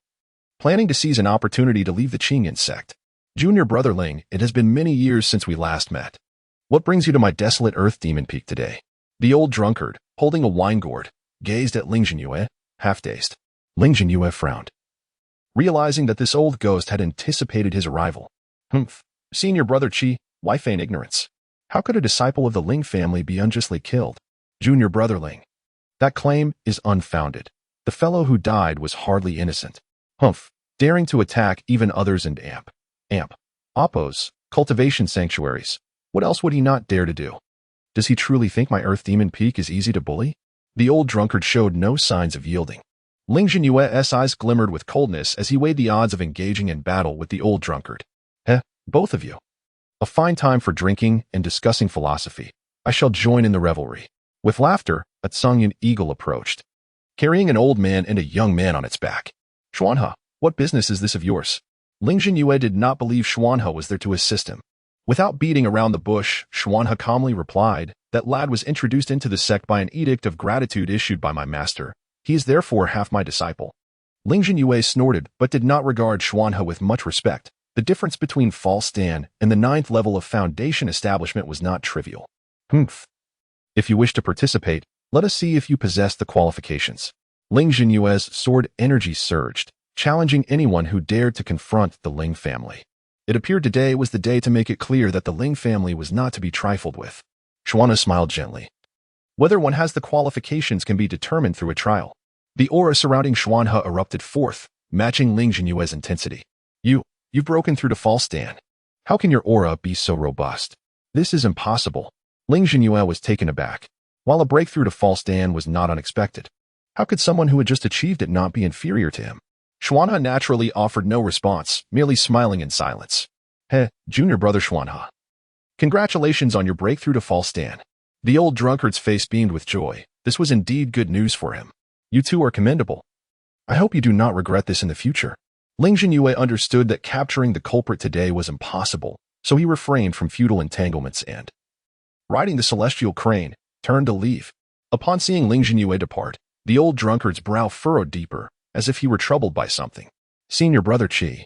planning to seize an opportunity to leave the Qingyan sect. Junior brother Ling, it has been many years since we last met. What brings you to my desolate Earth Demon Peak today? The old drunkard, holding a wine gourd, gazed at Ling Jinyue, half-dazed. Ling Jinyue frowned, realizing that this old ghost had anticipated his arrival. Senior brother Qi, why feign ignorance? How could a disciple of the Ling family be unjustly killed? Junior brother Ling. That claim is unfounded. The fellow who died was hardly innocent. Daring to attack even others and Oppo's cultivation sanctuaries. What else would he not dare to do? Does he truly think my Earth Demon Peak is easy to bully? The old drunkard showed no signs of yielding. Ling Jinyue's eyes glimmered with coldness as he weighed the odds of engaging in battle with the old drunkard. Both of you. A fine time for drinking and discussing philosophy. I shall join in the revelry. With laughter, a Tsangyan eagle approached, carrying an old man and a young man on its back. Xuanhe, what business is this of yours? Ling Jinyue did not believe Xuanhe was there to assist him. Without beating around the bush, Xuanhe calmly replied, that lad was introduced into the sect by an edict of gratitude issued by my master. He is therefore half my disciple. Ling Jinyue snorted, but did not regard Xuanhe with much respect. The difference between false stand and the 9th level of foundation establishment was not trivial. If you wish to participate, let us see if you possess the qualifications. Ling Jinyue's sword energy surged, challenging anyone who dared to confront the Ling family. It appeared today was the day to make it clear that the Ling family was not to be trifled with. Xuanhe smiled gently. Whether one has the qualifications can be determined through a trial. The aura surrounding Xuanhe erupted forth, matching Ling Jinyue's intensity. You've broken through to false stand. How can your aura be so robust? This is impossible. Ling Jinyue was taken aback. While a breakthrough to false stand was not unexpected, how could someone who had just achieved it not be inferior to him? Xuanhe naturally offered no response, merely smiling in silence. Junior brother Xuanhe. Congratulations on your breakthrough to false stand. The old drunkard's face beamed with joy. This was indeed good news for him. You two are commendable. I hope you do not regret this in the future. Ling Jinyue understood that capturing the culprit today was impossible, so he refrained from futile entanglements and, riding the celestial crane, turned to leave. Upon seeing Ling Jinyue depart, the old drunkard's brow furrowed deeper, as if he were troubled by something. Senior brother Qi,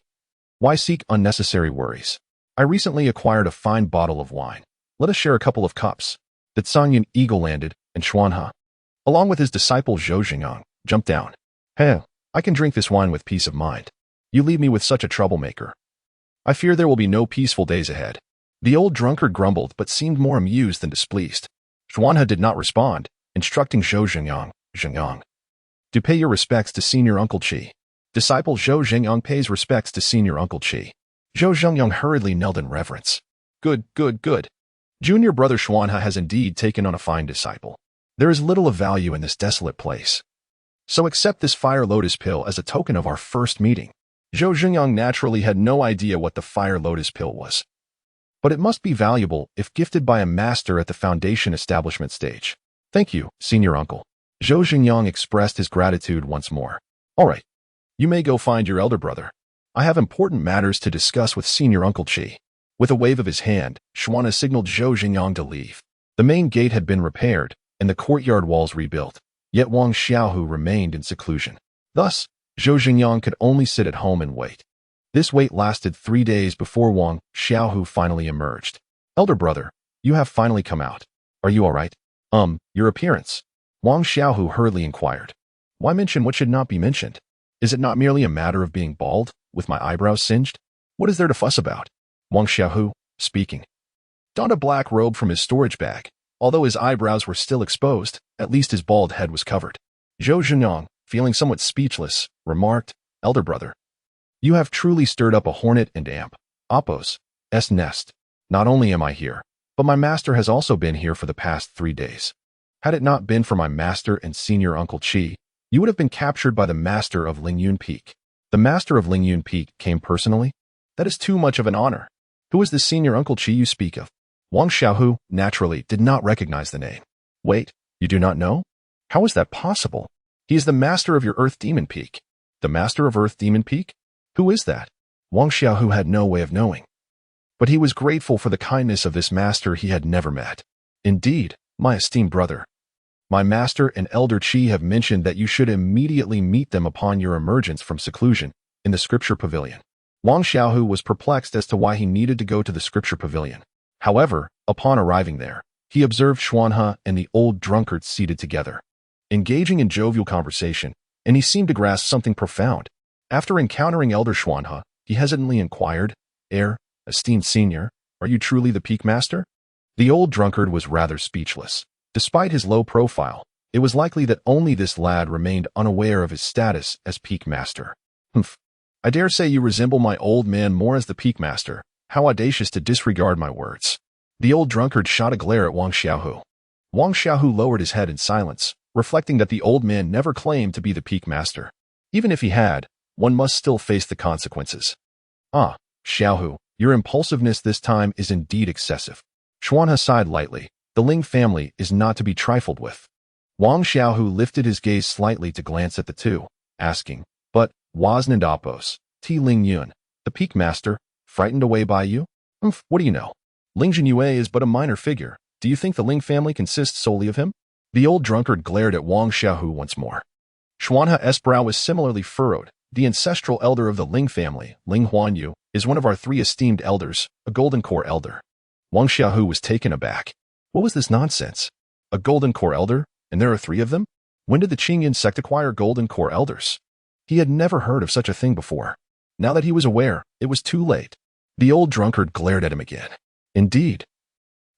why seek unnecessary worries? I recently acquired a fine bottle of wine. Let us share a couple of cups. The Zhangyan eagle landed, and Xuanhe, along with his disciple Zhou Xingyang, jumped down. Hey, I can drink this wine with peace of mind. You leave me with such a troublemaker. I fear there will be no peaceful days ahead. The old drunkard grumbled but seemed more amused than displeased. Xuanhe did not respond, instructing Zhou Xingyang, to pay your respects to Senior Uncle Qi. Disciple Zhou Xingyang pays respects to Senior Uncle Qi. Zhou Xingyang hurriedly knelt in reverence. Good. Junior brother Xuanhe has indeed taken on a fine disciple. There is little of value in this desolate place. So accept this fire lotus pill as a token of our first meeting. Zhou Xingyang naturally had no idea what the fire lotus pill was. But it must be valuable if gifted by a master at the foundation establishment stage. Thank you, Senior Uncle. Zhou Xingyang expressed his gratitude once more. All right. You may go find your elder brother. I have important matters to discuss with Senior Uncle Qi. With a wave of his hand, Xuanhe signaled Zhou Xingyang to leave. The main gate had been repaired, and the courtyard walls rebuilt. Yet Wang Xiaohu remained in seclusion. Thus, Zhou Xingyang could only sit at home and wait. This wait lasted 3 days before Wang Xiaohu finally emerged. Elder brother, you have finally come out. Are you all right? Your appearance. Wang Xiaohu hurriedly inquired. Why mention what should not be mentioned? Is it not merely a matter of being bald, with my eyebrows singed? What is there to fuss about? Wang Xiaohu, speaking, donned a black robe from his storage bag. Although his eyebrows were still exposed, at least his bald head was covered. Zhou Xingyang, feeling somewhat speechless, remarked, Elder brother, you have truly stirred up a hornet and Oppo's nest. Not only am I here, but my master has also been here for the past 3 days. Had it not been for my master and Senior Uncle Qi, you would have been captured by the master of Lingyun Peak. The master of Lingyun Peak came personally? That is too much of an honor. Who is the Senior Uncle Qi you speak of? Wang Xiaohu, naturally, did not recognize the name. Wait, you do not know? How is that possible? He is the master of your Earth Demon Peak. The master of Earth Demon Peak? Who is that? Wang Xiaohu had no way of knowing. But he was grateful for the kindness of this master he had never met. Indeed, my esteemed brother, my master and Elder Qi have mentioned that you should immediately meet them upon your emergence from seclusion in the scripture pavilion. Wang Xiaohu was perplexed as to why he needed to go to the scripture pavilion. However, upon arriving there, he observed Xuanhe and the old drunkard seated together, engaging in jovial conversation, and he seemed to grasp something profound. After encountering Elder Xuanhe, he hesitantly inquired, esteemed senior, are you truly the Peak Master? The old drunkard was rather speechless. Despite his low profile, it was likely that only this lad remained unaware of his status as Peak Master. I dare say you resemble my old man more as the Peak Master. How audacious to disregard my words. The old drunkard shot a glare at Wang Xiaohu. Wang Xiaohu lowered his head in silence, reflecting that the old man never claimed to be the Peak Master. Even if he had, one must still face the consequences. Xiaohu, your impulsiveness this time is indeed excessive. Xuanhe sighed lightly. The Ling family is not to be trifled with. Wang Xiaohu lifted his gaze slightly to glance at the two, asking, but, wasn't Oppos, T. Ling Yun, the Peak Master, frightened away by you? What do you know? Ling Jinyue is but a minor figure. Do you think the Ling family consists solely of him? The old drunkard glared at Wang Xiaohu once more. Xuanhe's brow was similarly furrowed. The ancestral elder of the Ling family, Ling Huanyu, is one of our 3 esteemed elders, a Golden Core elder. Wang Xiaohu was taken aback. What was this nonsense? A Golden Core elder? And there are 3 of them? When did the Qingyan sect acquire Golden Core elders? He had never heard of such a thing before. Now that he was aware, it was too late. The old drunkard glared at him again. Indeed.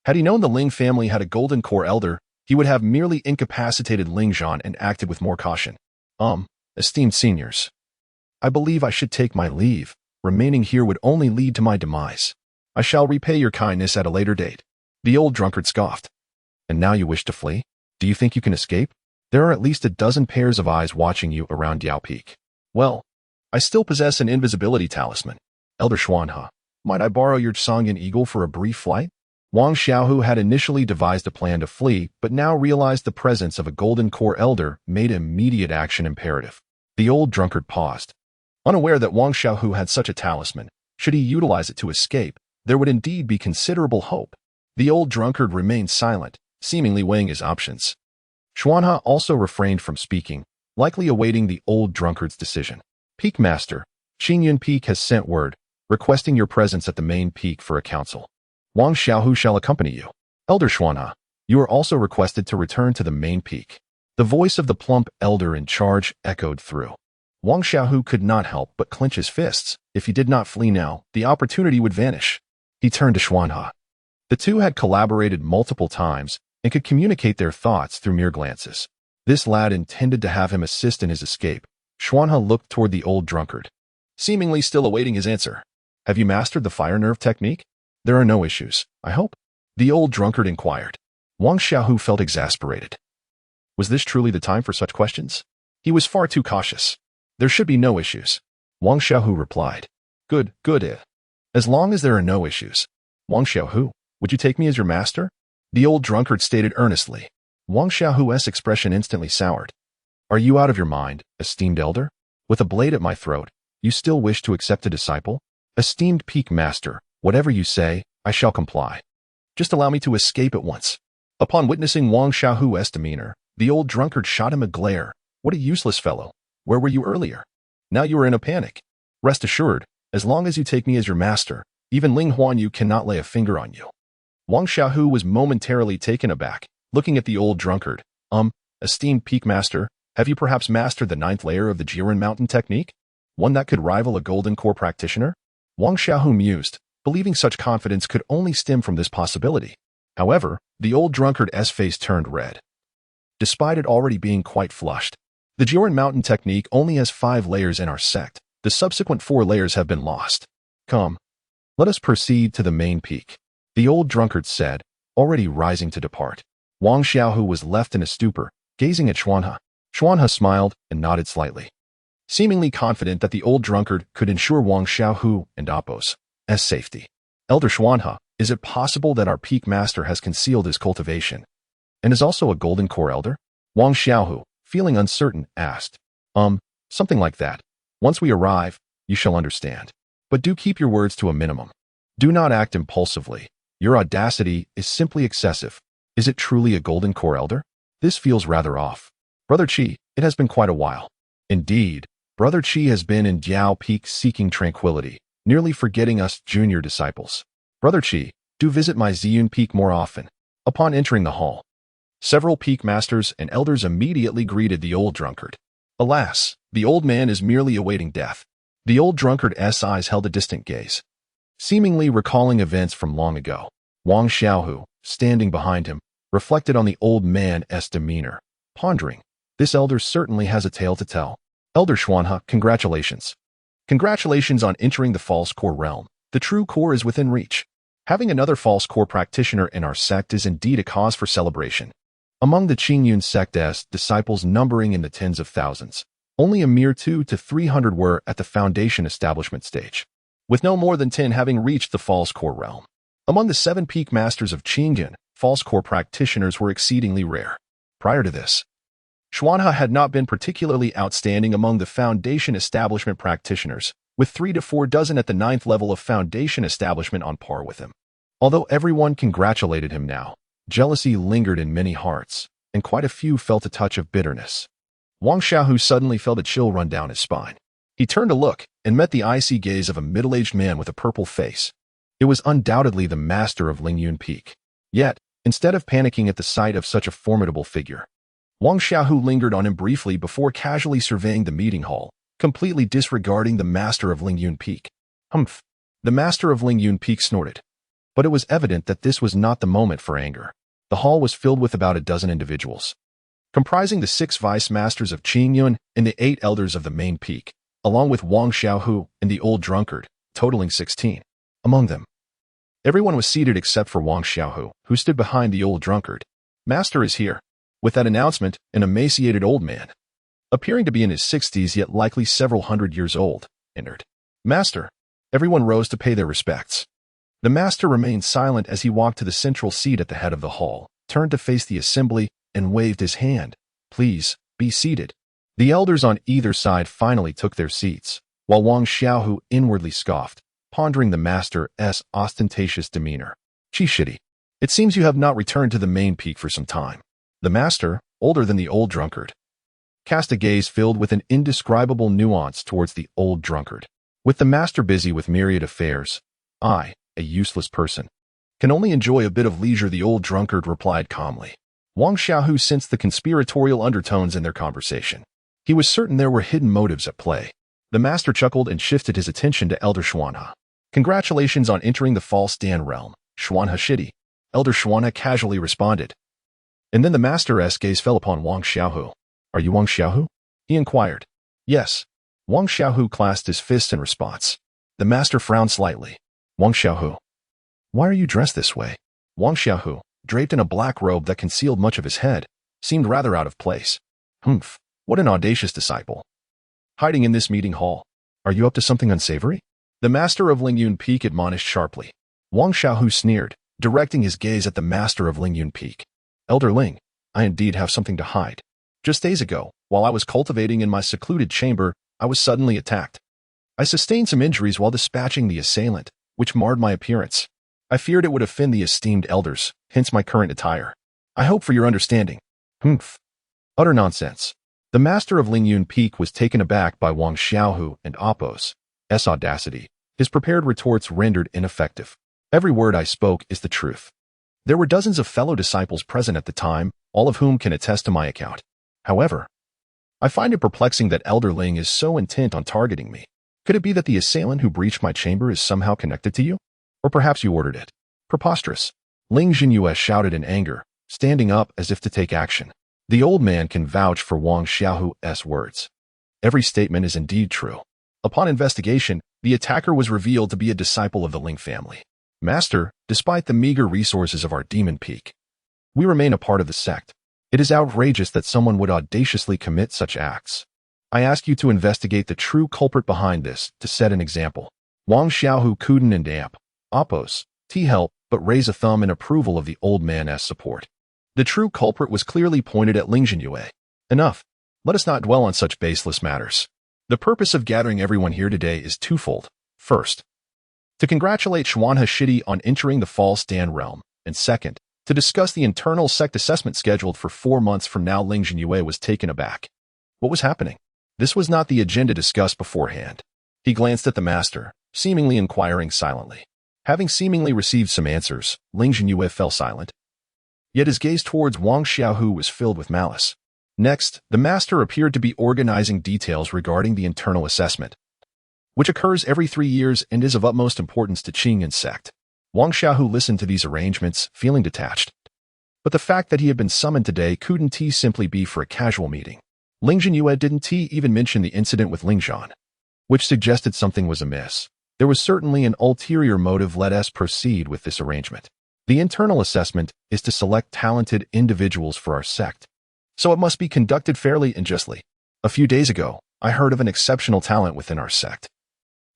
Had he known the Ling family had a Golden Core elder, he would have merely incapacitated Ling Zhan and acted with more caution. Esteemed seniors, I believe I should take my leave. Remaining here would only lead to my demise. I shall repay your kindness at a later date. The old drunkard scoffed. And now you wish to flee? Do you think you can escape? There are at least a dozen pairs of eyes watching you around Diao Peak. Well, I still possess an invisibility talisman. Elder Xuanhe, might I borrow your Zhangyan eagle for a brief flight? Wang Xiaohu had initially devised a plan to flee, but now realized the presence of a Golden Core elder made immediate action imperative. The old drunkard paused. Unaware that Wang Xiaohu had such a talisman, should he utilize it to escape, there would indeed be considerable hope. The old drunkard remained silent, seemingly weighing his options. Xuanhe also refrained from speaking, likely awaiting the old drunkard's decision. Peak Master, Xingyun Peak has sent word, requesting your presence at the main peak for a council. Wang Xiaohu shall accompany you. Elder Xuanhe, you are also requested to return to the main peak. The voice of the plump elder in charge echoed through. Wang Xiaohu could not help but clench his fists. If he did not flee now, the opportunity would vanish. He turned to Xuanhe. The two had collaborated multiple times and could communicate their thoughts through mere glances. This lad intended to have him assist in his escape. Xuanhe looked toward the old drunkard, seemingly still awaiting his answer. Have you mastered the fire nerve technique? There are no issues, I hope? The old drunkard inquired. Wang Xiaohu felt exasperated. Was this truly the time for such questions? He was far too cautious. There should be no issues. Wang Xiaohu replied. Good. As long as there are no issues. Wang Xiaohu, would you take me as your master? The old drunkard stated earnestly. Wang Xiaohu's expression instantly soured. Are you out of your mind, esteemed elder? With a blade at my throat, you still wish to accept a disciple? Esteemed Peak Master, whatever you say, I shall comply. Just allow me to escape at once. Upon witnessing Wang Xiaohu's demeanor, the old drunkard shot him a glare. What a useless fellow. Where were you earlier? Now you are in a panic. Rest assured, as long as you take me as your master, even Ling Huanyu cannot lay a finger on you. Wang Xiaohu was momentarily taken aback, looking at the old drunkard. Esteemed Peak Master, have you perhaps mastered the 9th layer of the Jiren Mountain technique? One that could rival a golden core practitioner? Wang Xiaohu mused, believing such confidence could only stem from this possibility. However, the old drunkard's face turned red. Despite it already being quite flushed, the Jiren Mountain technique only has 5 layers in our sect. The subsequent 4 layers have been lost. Come, let us proceed to the main peak, the old drunkard said, already rising to depart. Wang Xiaohu was left in a stupor, gazing at Xuanhe. Xuanhe smiled and nodded slightly, seemingly confident that the old drunkard could ensure Wang Xiaohu and Appo's safety. Elder Xuanhe, is it possible that our peak master has concealed his cultivation and is also a golden core elder? Wang Xiaohu, feeling uncertain, asked. Something like that. Once we arrive, you shall understand. But do keep your words to a minimum. Do not act impulsively. Your audacity is simply excessive. Is it truly a golden core elder? This feels rather off. Brother Qi, it has been quite a while. Indeed, Brother Qi has been in Diao Peak seeking tranquility, nearly forgetting us junior disciples. Brother Qi, do visit my Ziyun Peak more often. Upon entering the hall, several peak masters and elders immediately greeted the old drunkard. Alas, the old man is merely awaiting death. The old drunkard's eyes held a distant gaze, seemingly recalling events from long ago. Wang Xiaohu, standing behind him, reflected on the old man's demeanor, pondering. This elder certainly has a tale to tell. Elder Xuanhe, congratulations. Congratulations on entering the false core realm. The true core is within reach. Having another false core practitioner in our sect is indeed a cause for celebration. Among the Qingyun sect's disciples numbering in the tens of thousands, only a mere 200 to 300 were at the foundation establishment stage, with no more than 10 having reached the false core realm. Among the 7 peak masters of Qingyun, false core practitioners were exceedingly rare. Prior to this, Xuanhe had not been particularly outstanding among the foundation establishment practitioners, with 3 to 4 dozen at the 9th level of foundation establishment on par with him. Although everyone congratulated him now, jealousy lingered in many hearts, and quite a few felt a touch of bitterness. Wang Xiaohu suddenly felt a chill run down his spine. He turned to look and met the icy gaze of a middle-aged man with a purple face. It was undoubtedly the master of Lingyun Peak. Yet, instead of panicking at the sight of such a formidable figure, Wang Xiaohu lingered on him briefly before casually surveying the meeting hall, completely disregarding the master of Lingyun Peak. Humph! The master of Lingyun Peak snorted. But it was evident that this was not the moment for anger. The hall was filled with about a dozen individuals, comprising the 6 vice masters of Qingyun and the 8 elders of the main peak, along with Wang Xiaohu and the old drunkard, totaling 16. Among them, everyone was seated except for Wang Xiaohu, who stood behind the old drunkard. Master is here. With that announcement, an emaciated old man, appearing to be in his 60s yet likely several hundred years old, entered. Master! Everyone rose to pay their respects. The master remained silent as he walked to the central seat at the head of the hall, turned to face the assembly, and waved his hand. Please, be seated. The elders on either side finally took their seats, while Wang Xiaohu inwardly scoffed, pondering the master's ostentatious demeanor. Shitty. It seems you have not returned to the main peak for some time. The master, older than the old drunkard, cast a gaze filled with an indescribable nuance towards the old drunkard. With the master busy with myriad affairs, I, a useless person, can only enjoy a bit of leisure, the old drunkard replied calmly. Wang Xiaohu sensed the conspiratorial undertones in their conversation. He was certain there were hidden motives at play. The master chuckled and shifted his attention to Elder Xuanhe. Congratulations on entering the false Dan realm, Xuanhe Shidi. Elder Xuanhe casually responded. And then the master's gaze fell upon Wang Xiaohu. Are you Wang Xiaohu? He inquired. Yes. Wang Xiaohu clasped his fists in response. The master frowned slightly. Wang Xiaohu. Why are you dressed this way? Wang Xiaohu, draped in a black robe that concealed much of his head, seemed rather out of place. Humph, what an audacious disciple. Hiding in this meeting hall. Are you up to something unsavory? The master of Lingyun Peak admonished sharply. Wang Xiaohu sneered, directing his gaze at the master of Lingyun Peak. Elder Ling, I indeed have something to hide. Just days ago, while I was cultivating in my secluded chamber, I was suddenly attacked. I sustained some injuries while dispatching the assailant, which marred my appearance. I feared it would offend the esteemed elders, hence my current attire. I hope for your understanding. Humph. Utter nonsense. The master of Lingyun Peak was taken aback by Wang Xiaohu and Oppo's audacity. His prepared retorts rendered ineffective. Every word I spoke is the truth. There were dozens of fellow disciples present at the time, all of whom can attest to my account. However, I find it perplexing that Elder Ling is so intent on targeting me. Could it be that the assailant who breached my chamber is somehow connected to you? Or perhaps you ordered it? Preposterous. Ling Jinyue shouted in anger, standing up as if to take action. The old man can vouch for Wang Xiaohu's words. Every statement is indeed true. Upon investigation, the attacker was revealed to be a disciple of the Ling family. Master, despite the meager resources of our demon peak, we remain a part of the sect. It is outrageous that someone would audaciously commit such acts. I ask you to investigate the true culprit behind this, to set an example. Wang Xiaohu couldn't and damp. Oppose, help, but raise a thumb in approval of the old man's support. The true culprit was clearly pointed at Ling Jinyue. Enough. Let us not dwell on such baseless matters. The purpose of gathering everyone here today is twofold. First, to congratulate Xuanhe Shidi on entering the false Dan realm, and second, to discuss the internal sect assessment scheduled for 4 months from now. Ling Jinyue was taken aback. What was happening? This was not the agenda discussed beforehand. He glanced at the master, seemingly inquiring silently. Having seemingly received some answers, Ling Jinyue fell silent. Yet his gaze towards Wang Xiaohu was filled with malice. Next, the master appeared to be organizing details regarding the internal assessment, which occurs every 3 years and is of utmost importance to Qingyan sect. Wang Xiaohu listened to these arrangements, feeling detached. But the fact that he had been summoned today couldn't simply be for a casual meeting. Ling Jinyue didn't even mention the incident with Ling Zhan, which suggested something was amiss. There was certainly an ulterior motive. Let us proceed with this arrangement. The internal assessment is to select talented individuals for our sect, so it must be conducted fairly and justly. A few days ago, I heard of an exceptional talent within our sect,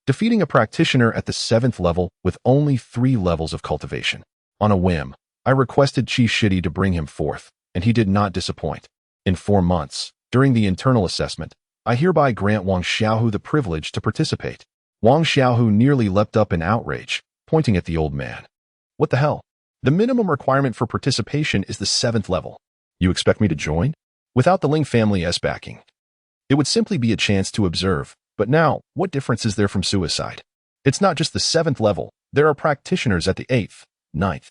defeating a practitioner at the 7th level with only 3 levels of cultivation. On a whim, I requested Chief Shidi to bring him forth, and he did not disappoint. In 4 months, during the internal assessment, I hereby grant Wang Xiaohu the privilege to participate. Wang Xiaohu nearly leapt up in outrage, pointing at the old man. What the hell? The minimum requirement for participation is the 7th level. You expect me to join? Without the Ling family's backing, it would simply be a chance to observe. But now, what difference is there from suicide? It's not just the 7th level. There are practitioners at the 8th, 9th,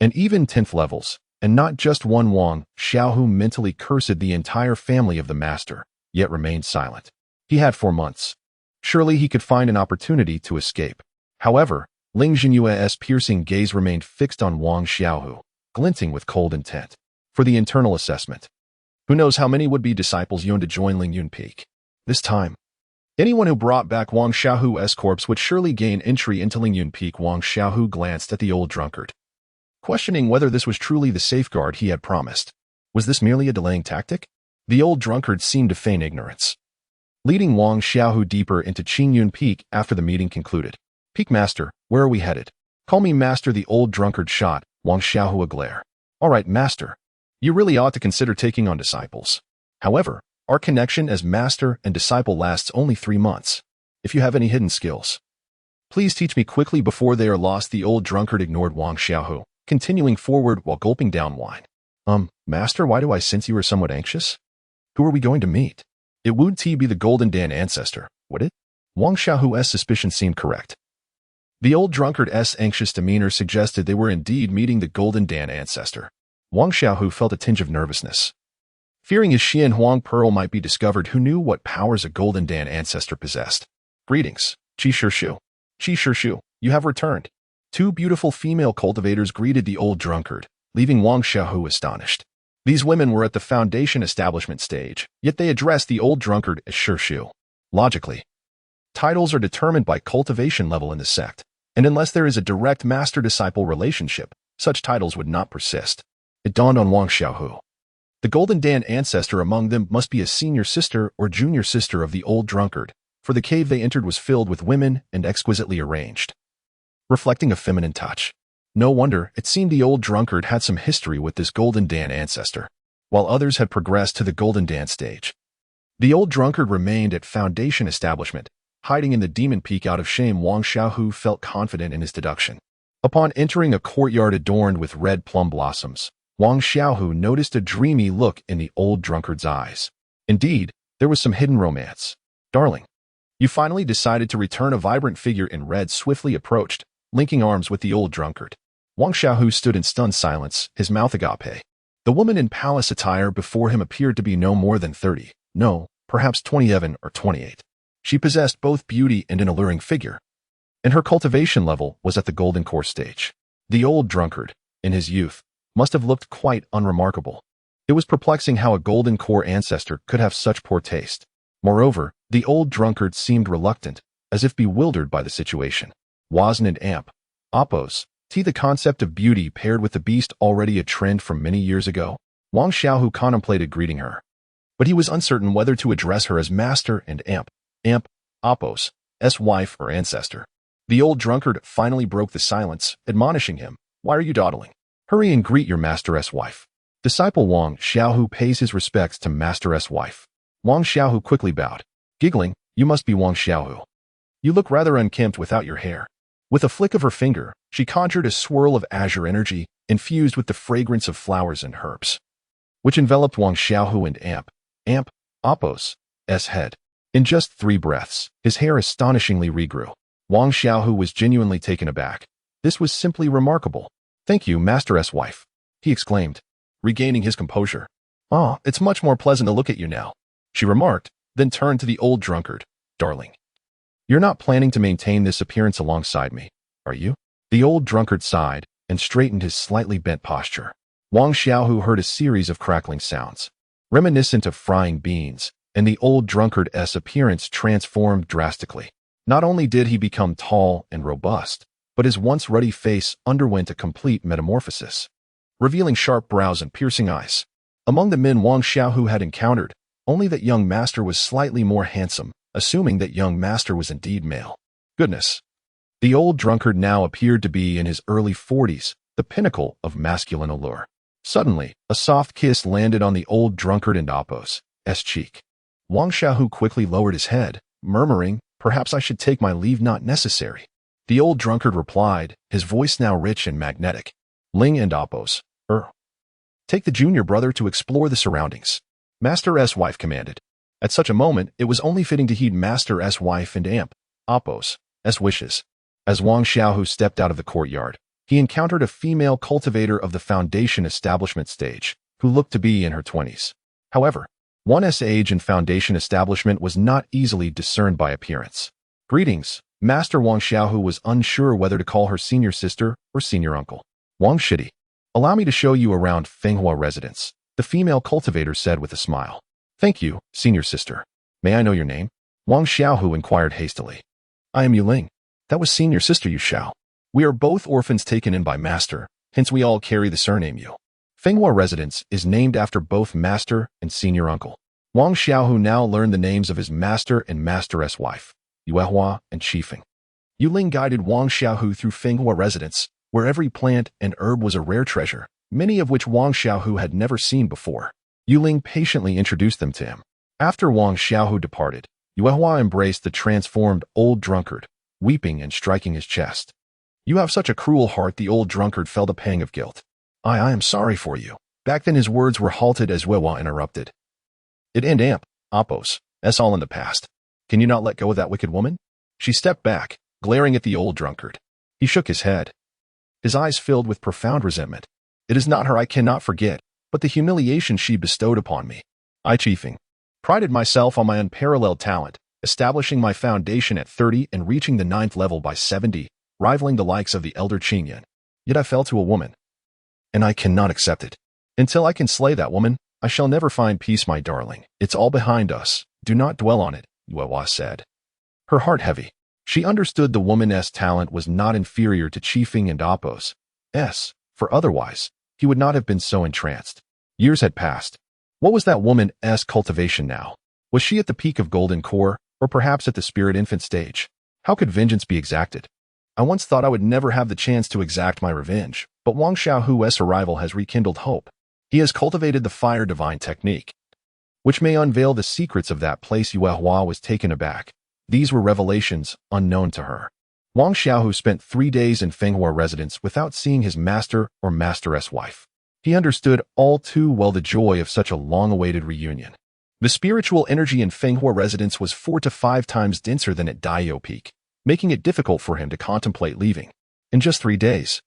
and even 10th levels, and not just one. Wang Xiaohu mentally cursed the entire family of the master, yet remained silent. He had 4 months. Surely he could find an opportunity to escape. However, Ling Jinyue's piercing gaze remained fixed on Wang Xiaohu, glinting with cold intent. For the internal assessment, who knows how many would-be disciples yearn to join Lingyun Peak? This time, anyone who brought back Wang Xiaohu's corpse would surely gain entry into Lingyun Peak. Wang Xiaohu glanced at the old drunkard, questioning whether this was truly the safeguard he had promised. Was this merely a delaying tactic? The old drunkard seemed to feign ignorance, leading Wang Xiaohu deeper into Qingyun Peak after the meeting concluded. Peak Master, where are we headed? Call me Master. The old drunkard shot Wang Xiaohu a glare. All right, Master. You really ought to consider taking on disciples. However, our connection as Master and disciple lasts only 3 months. If you have any hidden skills, please teach me quickly before they are lost. The old drunkard ignored Wang Xiaohu, continuing forward while gulping down wine. Master, why do I sense you are somewhat anxious? Who are we going to meet? It would be the Golden Dan ancestor, would it? Wang Xiaohu's suspicion seemed correct. The old drunkard's anxious demeanor suggested they were indeed meeting the Golden Dan ancestor. Wang Xiaohu felt a tinge of nervousness. Fearing his Xian Huang pearl might be discovered, who knew what powers a Golden Dan ancestor possessed. Greetings, Qi Shishu. Qi Shishu, you have returned. Two beautiful female cultivators greeted the old drunkard, leaving Wang Xiaohu astonished. These women were at the foundation establishment stage, yet they addressed the old drunkard as Shishu. Logically, titles are determined by cultivation level in the sect, and unless there is a direct master-disciple relationship, such titles would not persist. It dawned on Wang Xiaohu. The Golden Dan ancestor among them must be a senior sister or junior sister of the old drunkard, for the cave they entered was filled with women and exquisitely arranged, reflecting a feminine touch. No wonder it seemed the old drunkard had some history with this Golden Dan ancestor, while others had progressed to the Golden Dan stage. The old drunkard remained at foundation establishment, hiding in the demon peak. Out of shame, Wang Xiaohu felt confident in his deduction. Upon entering a courtyard adorned with red plum blossoms, Wang Xiaohu noticed a dreamy look in the old drunkard's eyes. Indeed, there was some hidden romance. Darling, you finally decided to return. A vibrant figure in red swiftly approached, linking arms with the old drunkard. Wang Xiaohu stood in stunned silence, his mouth agape. The woman in palace attire before him appeared to be no more than 30, no, perhaps 27 or 28. She possessed both beauty and an alluring figure, and her cultivation level was at the golden core stage. The old drunkard, in his youth, must have looked quite unremarkable. It was perplexing how a golden core ancestor could have such poor taste. Moreover, the old drunkard seemed reluctant, as if bewildered by the situation. Wasn't it amp? Oppose. The concept of beauty paired with the beast already a trend from many years ago? Wang Xiaohu contemplated greeting her, but he was uncertain whether to address her as master and amp, Oppose, wife or ancestor. The old drunkard finally broke the silence, admonishing him, "Why are you dawdling? Hurry and greet your master's wife." Disciple Wang Xiaohu pays his respects to master's wife. Wang Xiaohu quickly bowed. Giggling, "You must be Wang Xiaohu. You look rather unkempt without your hair." With a flick of her finger, she conjured a swirl of azure energy, infused with the fragrance of flowers and herbs, which enveloped Wang Xiaohu and amp, Oppose's head. In just 3 breaths, his hair astonishingly regrew. Wang Xiaohu was genuinely taken aback. This was simply remarkable. "Thank you, master's wife," he exclaimed, regaining his composure. "Ah, it's much more pleasant to look at you now," she remarked, then turned to the old drunkard. "Darling, you're not planning to maintain this appearance alongside me, are you?" The old drunkard sighed and straightened his slightly bent posture. Wang Xiaohu heard a series of crackling sounds, reminiscent of frying beans, and the old drunkard's appearance transformed drastically. Not only did he become tall and robust, but his once ruddy face underwent a complete metamorphosis, revealing sharp brows and piercing eyes. Among the men Wang Xiaohu had encountered, only that young master was slightly more handsome, assuming that young master was indeed male. Goodness. The old drunkard now appeared to be in his early 40s, the pinnacle of masculine allure. Suddenly, a soft kiss landed on the old drunkard and Oppose's cheek. Wang Xiaohu quickly lowered his head, murmuring, "Perhaps I should take my leave." "Not necessary," the old drunkard replied, his voice now rich and magnetic. "Ling and Oppose, take the junior brother to explore the surroundings," Master's wife commanded. At such a moment, it was only fitting to heed Master's wife and Oppose's wishes. As Wang Xiaohu stepped out of the courtyard, he encountered a female cultivator of the foundation establishment stage, who looked to be in her 20s. However, one's age in foundation establishment was not easily discerned by appearance. "Greetings." Master Wang Xiaohu was unsure whether to call her senior sister or senior uncle. "Wang Shidi, allow me to show you around Fenghua residence," the female cultivator said with a smile. "Thank you, senior sister. May I know your name?" Wang Xiaohu inquired hastily. "I am Yuling." "That was senior sister Yu Xiao. We are both orphans taken in by master, hence we all carry the surname Yu. Fenghua residence is named after both master and senior uncle." Wang Xiaohu now learned the names of his master and master's wife, Yuehua and Qifeng. Yuling guided Wang Xiaohu through Fenghua residence, where every plant and herb was a rare treasure, many of which Wang Xiaohu had never seen before. Yuling patiently introduced them to him. After Wang Xiaohu departed, Yuehua embraced the transformed old drunkard, weeping and striking his chest. "You have such a cruel heart." The old drunkard felt a pang of guilt. I am sorry for you." Back then his words were halted as Yuehua interrupted. It and oppress. That's all in the past. Can you not let go of that wicked woman? She stepped back, glaring at the old drunkard. He shook his head. His eyes filled with profound resentment. It is not her I cannot forget, but the humiliation she bestowed upon me. I prided myself on my unparalleled talent, establishing my foundation at 30 and reaching the 9th level by 70, rivaling the likes of the elder Qingyan. Yet I fell to a woman. And I cannot accept it. Until I can slay that woman, I shall never find peace, my darling. It's all behind us. Do not dwell on it, Xiaohu said. Her heart heavy. She understood the woman's talent was not inferior to Qifeng and Oppo's. For otherwise, he would not have been so entranced. Years had passed. What was that woman's cultivation now? Was she at the peak of golden core, or perhaps at the spirit infant stage? How could vengeance be exacted? I once thought I would never have the chance to exact my revenge, but Wang Xiaohu's arrival has rekindled hope. He has cultivated the fire divine technique, which may unveil the secrets of that place. Xiaohu was taken aback. These were revelations unknown to her. Wang Xiaohu spent 3 days in Fenghua residence without seeing his master or master's wife. He understood all too well the joy of such a long-awaited reunion. The spiritual energy in Fenghua residence was 4 to 5 times denser than at Daiyou Peak, making it difficult for him to contemplate leaving. In just 3 days,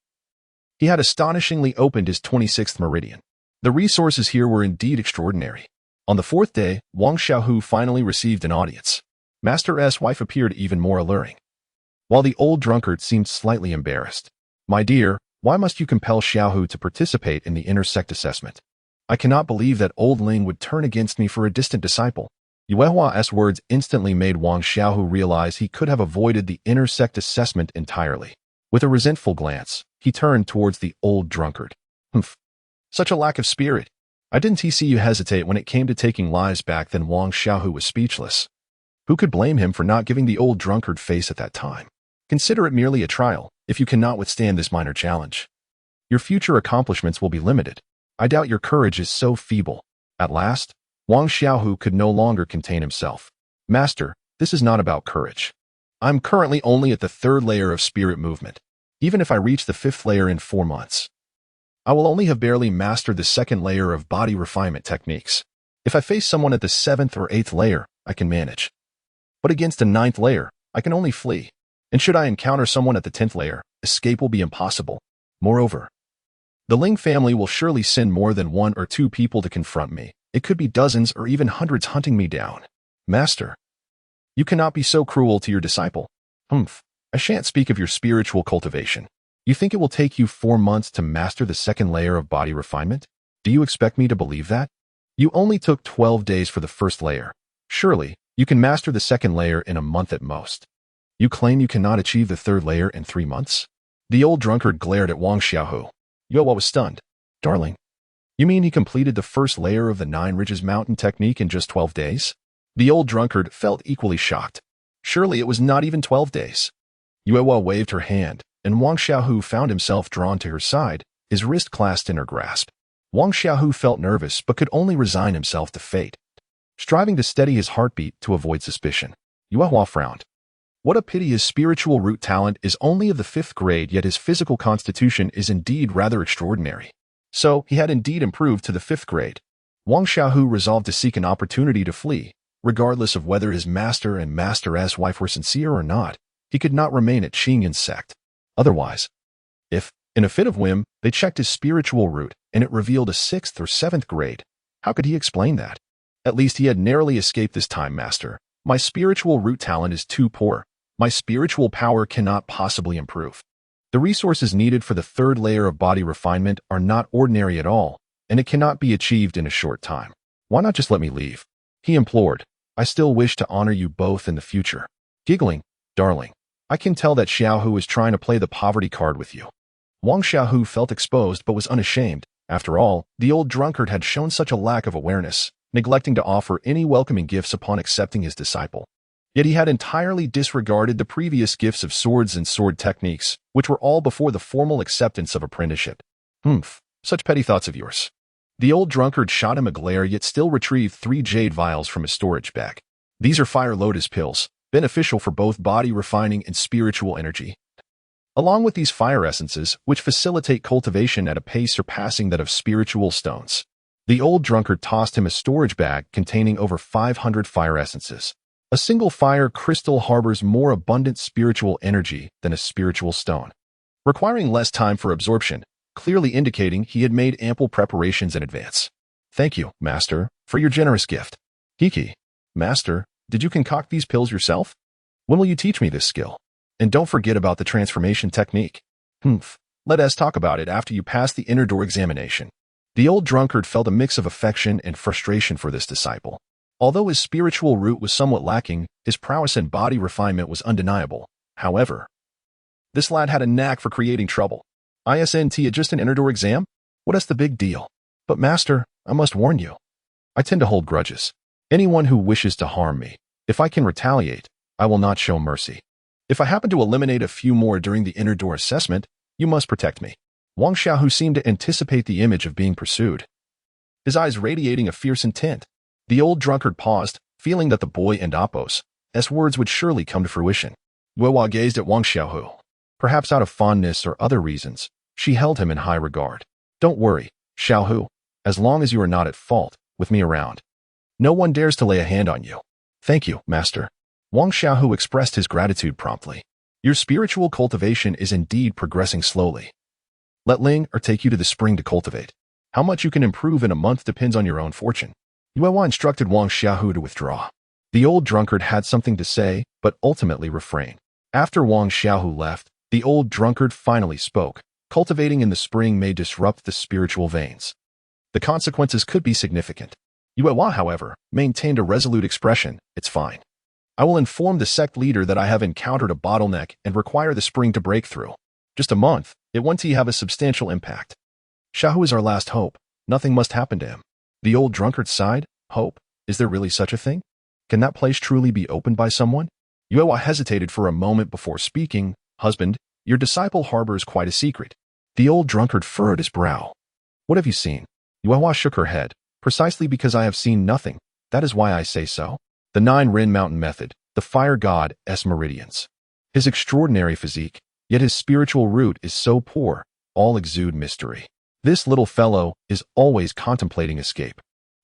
he had astonishingly opened his 26th meridian. The resources here were indeed extraordinary. On the 4th day, Wang Xiaohu finally received an audience. Master's wife appeared even more alluring, while the old drunkard seemed slightly embarrassed. My dear, why must you compel Xiaohu to participate in the inner sect assessment? I cannot believe that old Ling would turn against me for a distant disciple. Xiaohu's words instantly made Wang Xiaohu realize he could have avoided the inner sect assessment entirely. With a resentful glance, he turned towards the old drunkard. Such a lack of spirit. I didn't see you hesitate when it came to taking lives back. Then Wang Xiaohu was speechless. Who could blame him for not giving the old drunkard face at that time? Consider it merely a trial. If you cannot withstand this minor challenge, your future accomplishments will be limited. I doubt your courage is so feeble. At last, Wang Xiaohu could no longer contain himself. Master, this is not about courage. I'm currently only at the 3rd layer of spirit movement. Even if I reach the 5th layer in 4 months, I will only have barely mastered the 2nd layer of body refinement techniques. If I face someone at the 7th or 8th layer, I can manage. But against the 9th layer, I can only flee. And should I encounter someone at the 10th layer, escape will be impossible. Moreover, the Ling family will surely send more than 1 or 2 people to confront me. It could be dozens or even hundreds hunting me down. Master, you cannot be so cruel to your disciple. I shan't speak of your spiritual cultivation. You think it will take you 4 months to master the 2nd layer of body refinement? Do you expect me to believe that? You only took 12 days for the 1st layer. Surely, you can master the 2nd layer in a month at most. You claim you cannot achieve the 3rd layer in 3 months? The old drunkard glared at Wang Xiaohu. Xiaohu was stunned. Darling, you mean he completed the 1st layer of the 9 Ridges Mountain technique in just 12 days? The old drunkard felt equally shocked. Surely it was not even 12 days. Xiaohu waved her hand, and Wang Xiaohu found himself drawn to her side, his wrist clasped in her grasp. Wang Xiaohu felt nervous but could only resign himself to fate, striving to steady his heartbeat to avoid suspicion. Xiaohu frowned. What a pity his spiritual root talent is only of the 5th grade, yet his physical constitution is indeed rather extraordinary. So, he had indeed improved to the 5th grade. Wang Xiaohu resolved to seek an opportunity to flee. Regardless of whether his master and master's wife were sincere or not, he could not remain at Qingyan's sect. Otherwise, if, in a fit of whim, they checked his spiritual root and it revealed a 6th or 7th grade, how could he explain that? At least he had narrowly escaped this time, master. My spiritual root talent is too poor. My spiritual power cannot possibly improve. The resources needed for the 3rd layer of body refinement are not ordinary at all, and it cannot be achieved in a short time. Why not just let me leave? He implored. I still wish to honor you both in the future. Giggling, darling, I can tell that Xiaohu is trying to play the poverty card with you. Wang Xiaohu felt exposed but was unashamed. After all, the old drunkard had shown such a lack of awareness, neglecting to offer any welcoming gifts upon accepting his disciple. Yet he had entirely disregarded the previous gifts of swords and sword techniques, which were all before the formal acceptance of apprenticeship. Such petty thoughts of yours. The old drunkard shot him a glare yet still retrieved 3 jade vials from his storage bag. These are fire lotus pills, beneficial for both body refining and spiritual energy. Along with these fire essences, which facilitate cultivation at a pace surpassing that of spiritual stones. The old drunkard tossed him a storage bag containing over 500 fire essences. A single fire crystal harbors more abundant spiritual energy than a spiritual stone, requiring less time for absorption, clearly indicating he had made ample preparations in advance. Thank you, Master, for your generous gift. Kiki, Master, did you concoct these pills yourself? When will you teach me this skill? And don't forget about the transformation technique. Let us talk about it after you pass the inner door examination. The old drunkard felt a mix of affection and frustration for this disciple. Although his spiritual root was somewhat lacking, his prowess and body refinement was undeniable. However, this lad had a knack for creating trouble. Isn't it just an inner door exam? What is the big deal? But Master, I must warn you. I tend to hold grudges. Anyone who wishes to harm me, if I can retaliate, I will not show mercy. If I happen to eliminate a few more during the inner door assessment, you must protect me. Wang Xiaohu seemed to anticipate the image of being pursued, his eyes radiating a fierce intent. The old drunkard paused, feeling that the boy and Apos' words would surely come to fruition. Weihua gazed at Wang Xiaohu. Perhaps out of fondness or other reasons, she held him in high regard. Don't worry, Xiaohu, as long as you are not at fault with me around. No one dares to lay a hand on you. Thank you, Master. Wang Xiaohu expressed his gratitude promptly. Your spiritual cultivation is indeed progressing slowly. Let Ling take you to the spring to cultivate. How much you can improve in a month depends on your own fortune. Yuehua instructed Wang Xiaohu to withdraw. The old drunkard had something to say, but ultimately refrained. After Wang Xiaohu left, the old drunkard finally spoke. Cultivating in the spring may disrupt the spiritual veins. The consequences could be significant. Yuehua, however, maintained a resolute expression. It's fine. I will inform the sect leader that I have encountered a bottleneck and require the spring to break through. Just a month, it won't have a substantial impact. Xiaohu is our last hope. Nothing must happen to him. The old drunkard sighed. Hope? Is there really such a thing? Can that place truly be opened by someone? Yuehua hesitated for a moment before speaking. Husband, your disciple harbors quite a secret. The old drunkard furrowed his brow. What have you seen? Yuehua shook her head. Precisely because I have seen nothing. That is why I say so. The 9 Rin Mountain Method, the fire god's meridians. His extraordinary physique, yet his spiritual root is so poor, all exude mystery. This little fellow is always contemplating escape.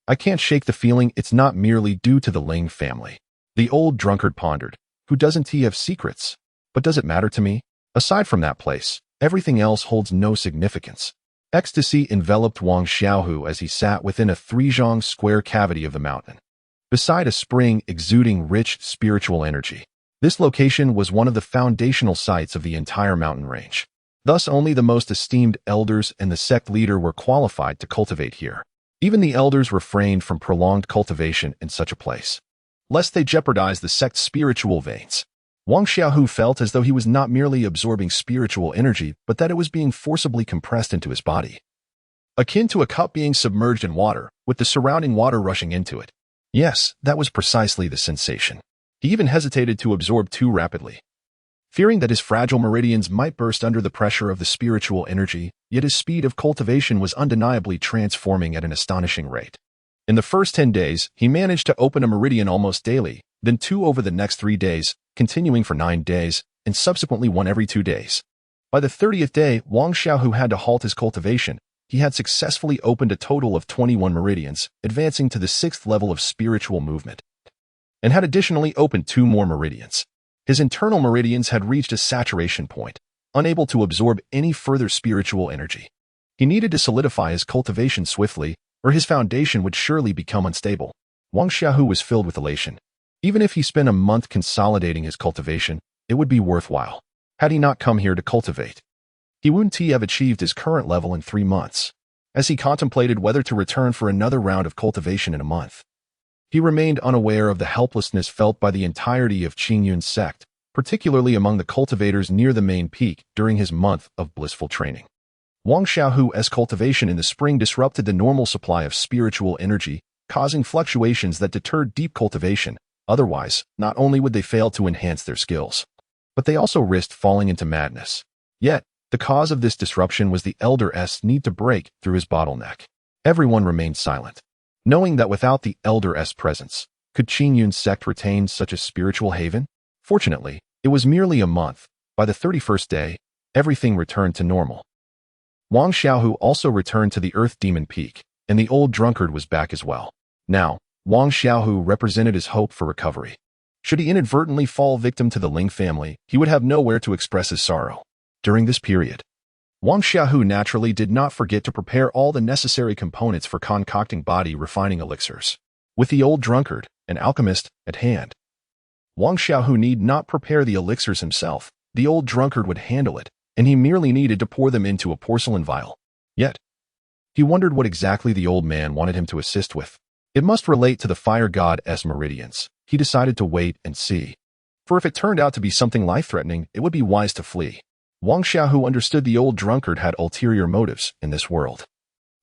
I can't shake the feeling it's not merely due to the Ling family. The old drunkard pondered. Who doesn't he have secrets? But does it matter to me? Aside from that place, everything else holds no significance. Ecstasy enveloped Wang Xiaohu as he sat within a 3-zhang square cavity of the mountain, beside a spring exuding rich spiritual energy. This location was one of the foundational sites of the entire mountain range. Thus, only the most esteemed elders and the sect leader were qualified to cultivate here. Even the elders refrained from prolonged cultivation in such a place, lest they jeopardize the sect's spiritual veins. Wang Xiaohu felt as though he was not merely absorbing spiritual energy, but that it was being forcibly compressed into his body, akin to a cup being submerged in water, with the surrounding water rushing into it. Yes, that was precisely the sensation. He even hesitated to absorb too rapidly, fearing that his fragile meridians might burst under the pressure of the spiritual energy, yet his speed of cultivation was undeniably transforming at an astonishing rate. In the first 10 days, he managed to open a meridian almost daily, then 2 over the next 3 days, continuing for 9 days, and subsequently 1 every 2 days. By the 30th day, Wang Xiaohu had to halt his cultivation. He had successfully opened a total of 21 meridians, advancing to the 6th level of spiritual movement, and had additionally opened 2 more meridians. His internal meridians had reached a saturation point, unable to absorb any further spiritual energy. He needed to solidify his cultivation swiftly, or his foundation would surely become unstable. Wang Xiaohu was filled with elation. Even if he spent a month consolidating his cultivation, it would be worthwhile. Had he not come here to cultivate, he wouldn't have achieved his current level in 3 months. As he contemplated whether to return for another round of cultivation in a month, he remained unaware of the helplessness felt by the entirety of Qingyun's sect, particularly among the cultivators near the main peak during his month of blissful training. Wang Xiaohu's cultivation in the spring disrupted the normal supply of spiritual energy, causing fluctuations that deterred deep cultivation. Otherwise, not only would they fail to enhance their skills, but they also risked falling into madness. Yet, the cause of this disruption was the elder's need to break through his bottleneck. Everyone remained silent, knowing that without the elder's presence, could Qingyun's sect retain such a spiritual haven? Fortunately, it was merely a month. By the 31st day, everything returned to normal. Wang Xiaohu also returned to the Earth Demon Peak, and the old drunkard was back as well. Now, Wang Xiaohu represented his hope for recovery. Should he inadvertently fall victim to the Ling family, he would have nowhere to express his sorrow. During this period, Wang Xiaohu naturally did not forget to prepare all the necessary components for concocting body-refining elixirs. With the old drunkard, an alchemist, at hand, Wang Xiaohu need not prepare the elixirs himself. The old drunkard would handle it, and he merely needed to pour them into a porcelain vial. Yet, he wondered what exactly the old man wanted him to assist with. It must relate to the fire god's meridians. He decided to wait and see. For if it turned out to be something life-threatening, it would be wise to flee. Wang Xiaohu understood the old drunkard had ulterior motives in this world.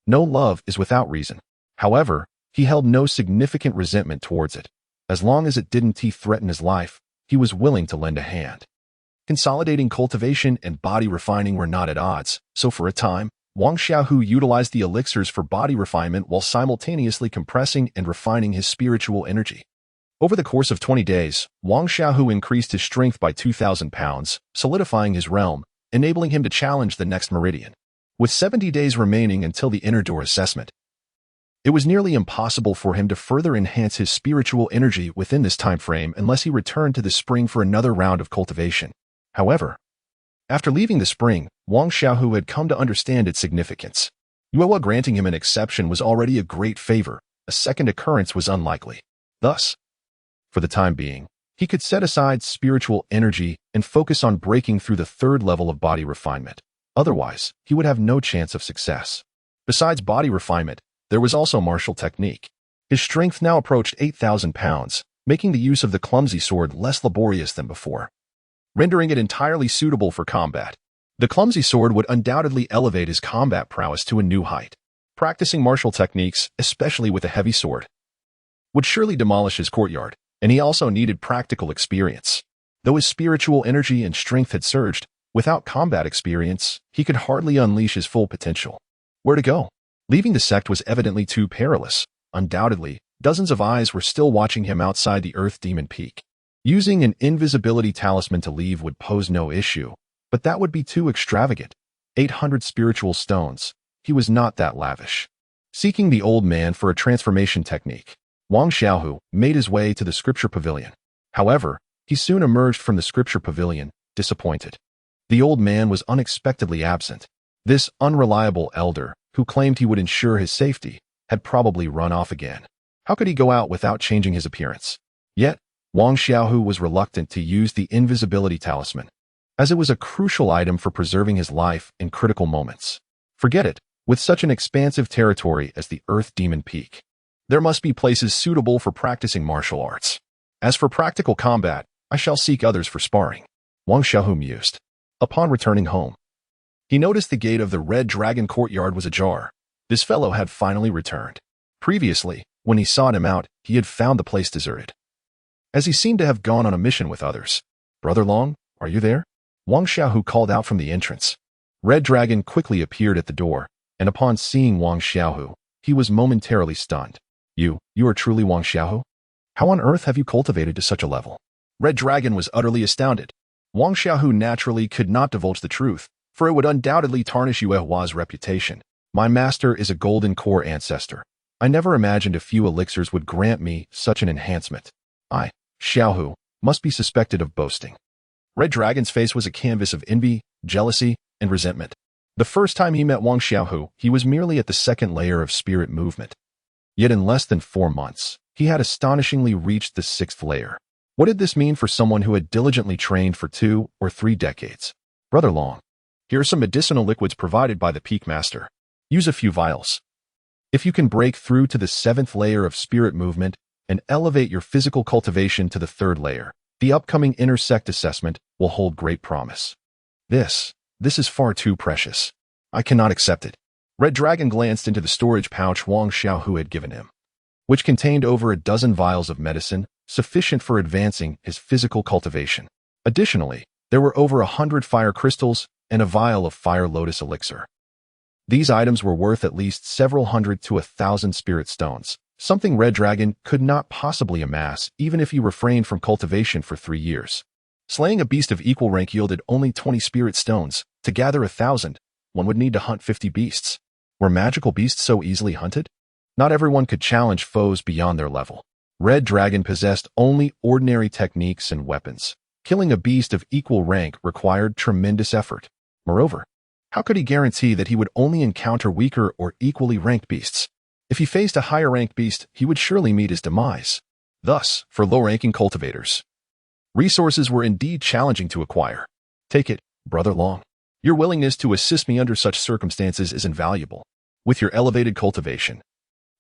No love is without reason. However, he held no significant resentment towards it. As long as it didn't threaten his life, he was willing to lend a hand. Consolidating cultivation and body refining were not at odds, so for a time, Wang Xiaohu utilized the elixirs for body refinement while simultaneously compressing and refining his spiritual energy. Over the course of 20 days, Wang Xiaohu increased his strength by 2,000 pounds, solidifying his realm, enabling him to challenge the next meridian. With 70 days remaining until the inner door assessment, it was nearly impossible for him to further enhance his spiritual energy within this time frame unless he returned to the spring for another round of cultivation. However, after leaving the spring, Wang Xiaohu had come to understand its significance. Yuehua granting him an exception was already a great favor. A second occurrence was unlikely. Thus, for the time being, he could set aside spiritual energy and focus on breaking through the third level of body refinement. Otherwise, he would have no chance of success. Besides body refinement, there was also martial technique. His strength now approached 8,000 pounds, making the use of the clumsy sword less laborious than before, rendering it entirely suitable for combat. The clumsy sword would undoubtedly elevate his combat prowess to a new height. Practicing martial techniques, especially with a heavy sword, would surely demolish his courtyard, and he also needed practical experience. Though his spiritual energy and strength had surged, without combat experience, he could hardly unleash his full potential. Where to go? Leaving the sect was evidently too perilous. Undoubtedly, dozens of eyes were still watching him outside the Earth Demon Peak. Using an invisibility talisman to leave would pose no issue, but that would be too extravagant. 800 spiritual stones. He was not that lavish. Seeking the old man for a transformation technique, Wang Xiaohu made his way to the scripture pavilion. However, he soon emerged from the scripture pavilion, disappointed. The old man was unexpectedly absent. This unreliable elder, who claimed he would ensure his safety, had probably run off again. How could he go out without changing his appearance? Yet, Wang Xiaohu was reluctant to use the invisibility talisman, as it was a crucial item for preserving his life in critical moments. Forget it, with such an expansive territory as the Earth Demon Peak, there must be places suitable for practicing martial arts. As for practical combat, I shall seek others for sparring. Wang Xiaohu mused. Upon returning home, he noticed the gate of the Red Dragon courtyard was ajar. This fellow had finally returned. Previously, when he sought him out, he had found the place deserted, as he seemed to have gone on a mission with others. Brother Long, are you there? Wang Xiaohu called out from the entrance. Red Dragon quickly appeared at the door, and upon seeing Wang Xiaohu, he was momentarily stunned. You are truly Wang Xiaohu? How on earth have you cultivated to such a level? Red Dragon was utterly astounded. Wang Xiaohu naturally could not divulge the truth, for it would undoubtedly tarnish Yuehua's reputation. My master is a golden core ancestor. I never imagined a few elixirs would grant me such an enhancement. I, Xiaohu, must be suspected of boasting. Red Dragon's face was a canvas of envy, jealousy, and resentment. The first time he met Wang Xiaohu, he was merely at the second layer of spirit movement. Yet in less than 4 months, he had astonishingly reached the 6th layer. What did this mean for someone who had diligently trained for 2 or 3 decades? Brother Long, here are some medicinal liquids provided by the Peak Master. Use a few vials. If you can break through to the 7th layer of spirit movement and elevate your physical cultivation to the 3rd layer, the upcoming intersect assessment will hold great promise. This is far too precious. I cannot accept it. Red Dragon glanced into the storage pouch Wang Xiaohu had given him, which contained over a dozen vials of medicine, sufficient for advancing his physical cultivation. Additionally, there were over 100 fire crystals and a vial of fire lotus elixir. These items were worth at least several hundred to 1,000 spirit stones, something Red Dragon could not possibly amass even if he refrained from cultivation for 3 years. Slaying a beast of equal rank yielded only 20 spirit stones. To gather 1,000, one would need to hunt 50 beasts. Were magical beasts so easily hunted? Not everyone could challenge foes beyond their level. Red Dragon possessed only ordinary techniques and weapons. Killing a beast of equal rank required tremendous effort. Moreover, how could he guarantee that he would only encounter weaker or equally ranked beasts? If he faced a higher-ranked beast, he would surely meet his demise. Thus, for low-ranking cultivators, resources were indeed challenging to acquire. Take it, Brother Long. Your willingness to assist me under such circumstances is invaluable. With your elevated cultivation,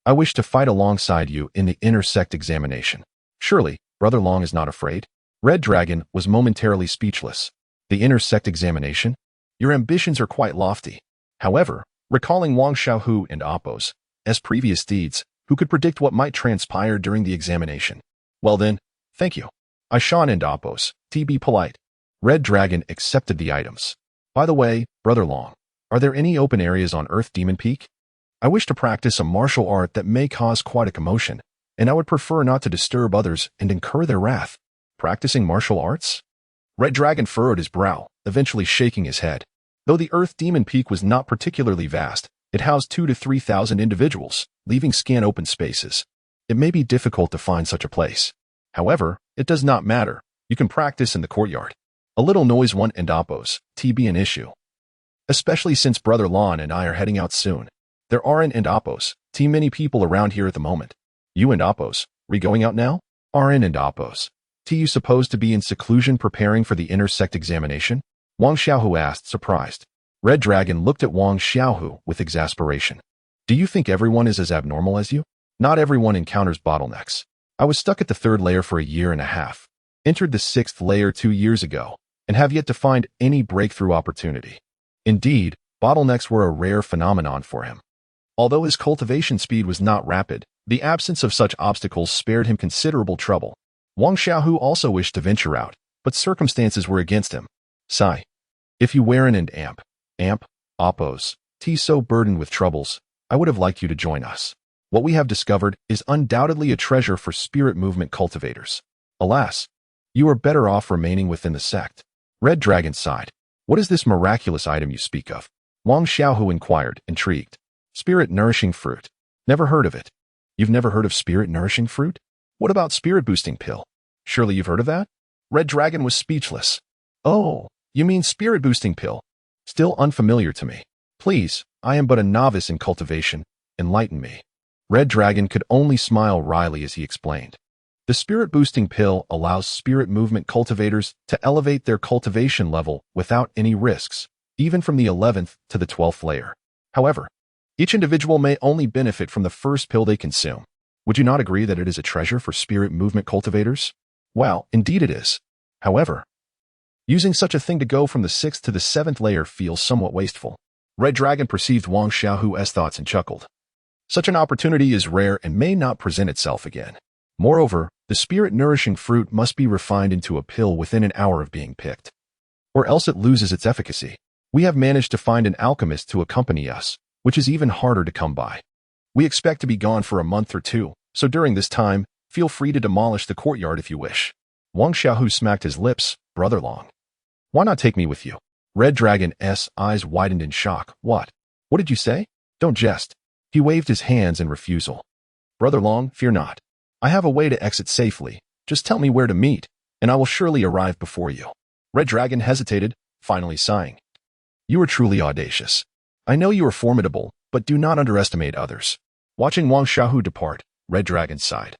I wish to fight alongside you in the inner sect examination. Surely, Brother Long is not afraid? Red Dragon was momentarily speechless. The inner sect examination? Your ambitions are quite lofty. However, recalling Wang Xiaohu and Oppos as previous deeds, who could predict what might transpire during the examination. Well then, thank you. I Shan and Oppos, be polite. Red Dragon accepted the items. By the way, Brother Long, are there any open areas on Earth Demon Peak? I wish to practice a martial art that may cause quite a commotion, and I would prefer not to disturb others and incur their wrath. Practicing martial arts? Red Dragon furrowed his brow, eventually shaking his head. Though the Earth Demon Peak was not particularly vast, it housed 2,000 to 3,000 individuals, leaving scant open spaces. It may be difficult to find such a place. However, it does not matter. You can practice in the courtyard. A little noise won't and Oppos, be an issue. Especially since Brother Lon and I are heading out soon. There aren't and Oppos, many people around here at the moment. You and Oppos, we going out now? Aren't and Oppos, you supposed to be in seclusion preparing for the inner sect examination? Wang Xiaohu asked, surprised. Red Dragon looked at Wang Xiaohu with exasperation. Do you think everyone is as abnormal as you? Not everyone encounters bottlenecks. I was stuck at the 3rd layer for a year and a half, entered the 6th layer 2 years ago, and have yet to find any breakthrough opportunity. Indeed, bottlenecks were a rare phenomenon for him. Although his cultivation speed was not rapid, the absence of such obstacles spared him considerable trouble. Wang Xiaohu also wished to venture out, but circumstances were against him. Sigh. If you weren't an amp, Oppos, so burdened with troubles, I would have liked you to join us. What we have discovered is undoubtedly a treasure for spirit movement cultivators. Alas, you are better off remaining within the sect. Red Dragon sighed. What is this miraculous item you speak of? Wang Xiaohu inquired, intrigued. Spirit nourishing fruit. Never heard of it. You've never heard of spirit nourishing fruit? What about spirit boosting pill? Surely you've heard of that? Red Dragon was speechless. Oh, you mean spirit boosting pill? Still unfamiliar to me. Please, I am but a novice in cultivation. Enlighten me. Red Dragon could only smile wryly as he explained. The spirit boosting pill allows spirit movement cultivators to elevate their cultivation level without any risks, even from the 11th to the 12th layer. However, each individual may only benefit from the first pill they consume. Would you not agree that it is a treasure for spirit movement cultivators? Well, indeed it is. However, using such a thing to go from the 6th to the 7th layer feels somewhat wasteful. Red Dragon perceived Wang Xiaohu's thoughts and chuckled. Such an opportunity is rare and may not present itself again. Moreover, the spirit-nourishing fruit must be refined into a pill within an hour of being picked, or else it loses its efficacy. We have managed to find an alchemist to accompany us, which is even harder to come by. We expect to be gone for a month or 2, so during this time, feel free to demolish the courtyard if you wish. Wang Xiaohu smacked his lips. Brother Long, why not take me with you? Red Dragon's eyes widened in shock. What? What did you say? Don't jest. He waved his hands in refusal. Brother Long, fear not. I have a way to exit safely. Just tell me where to meet, and I will surely arrive before you. Red Dragon hesitated, finally sighing. You are truly audacious. I know you are formidable, but do not underestimate others. Watching Wang Xiaohu depart, Red Dragon sighed,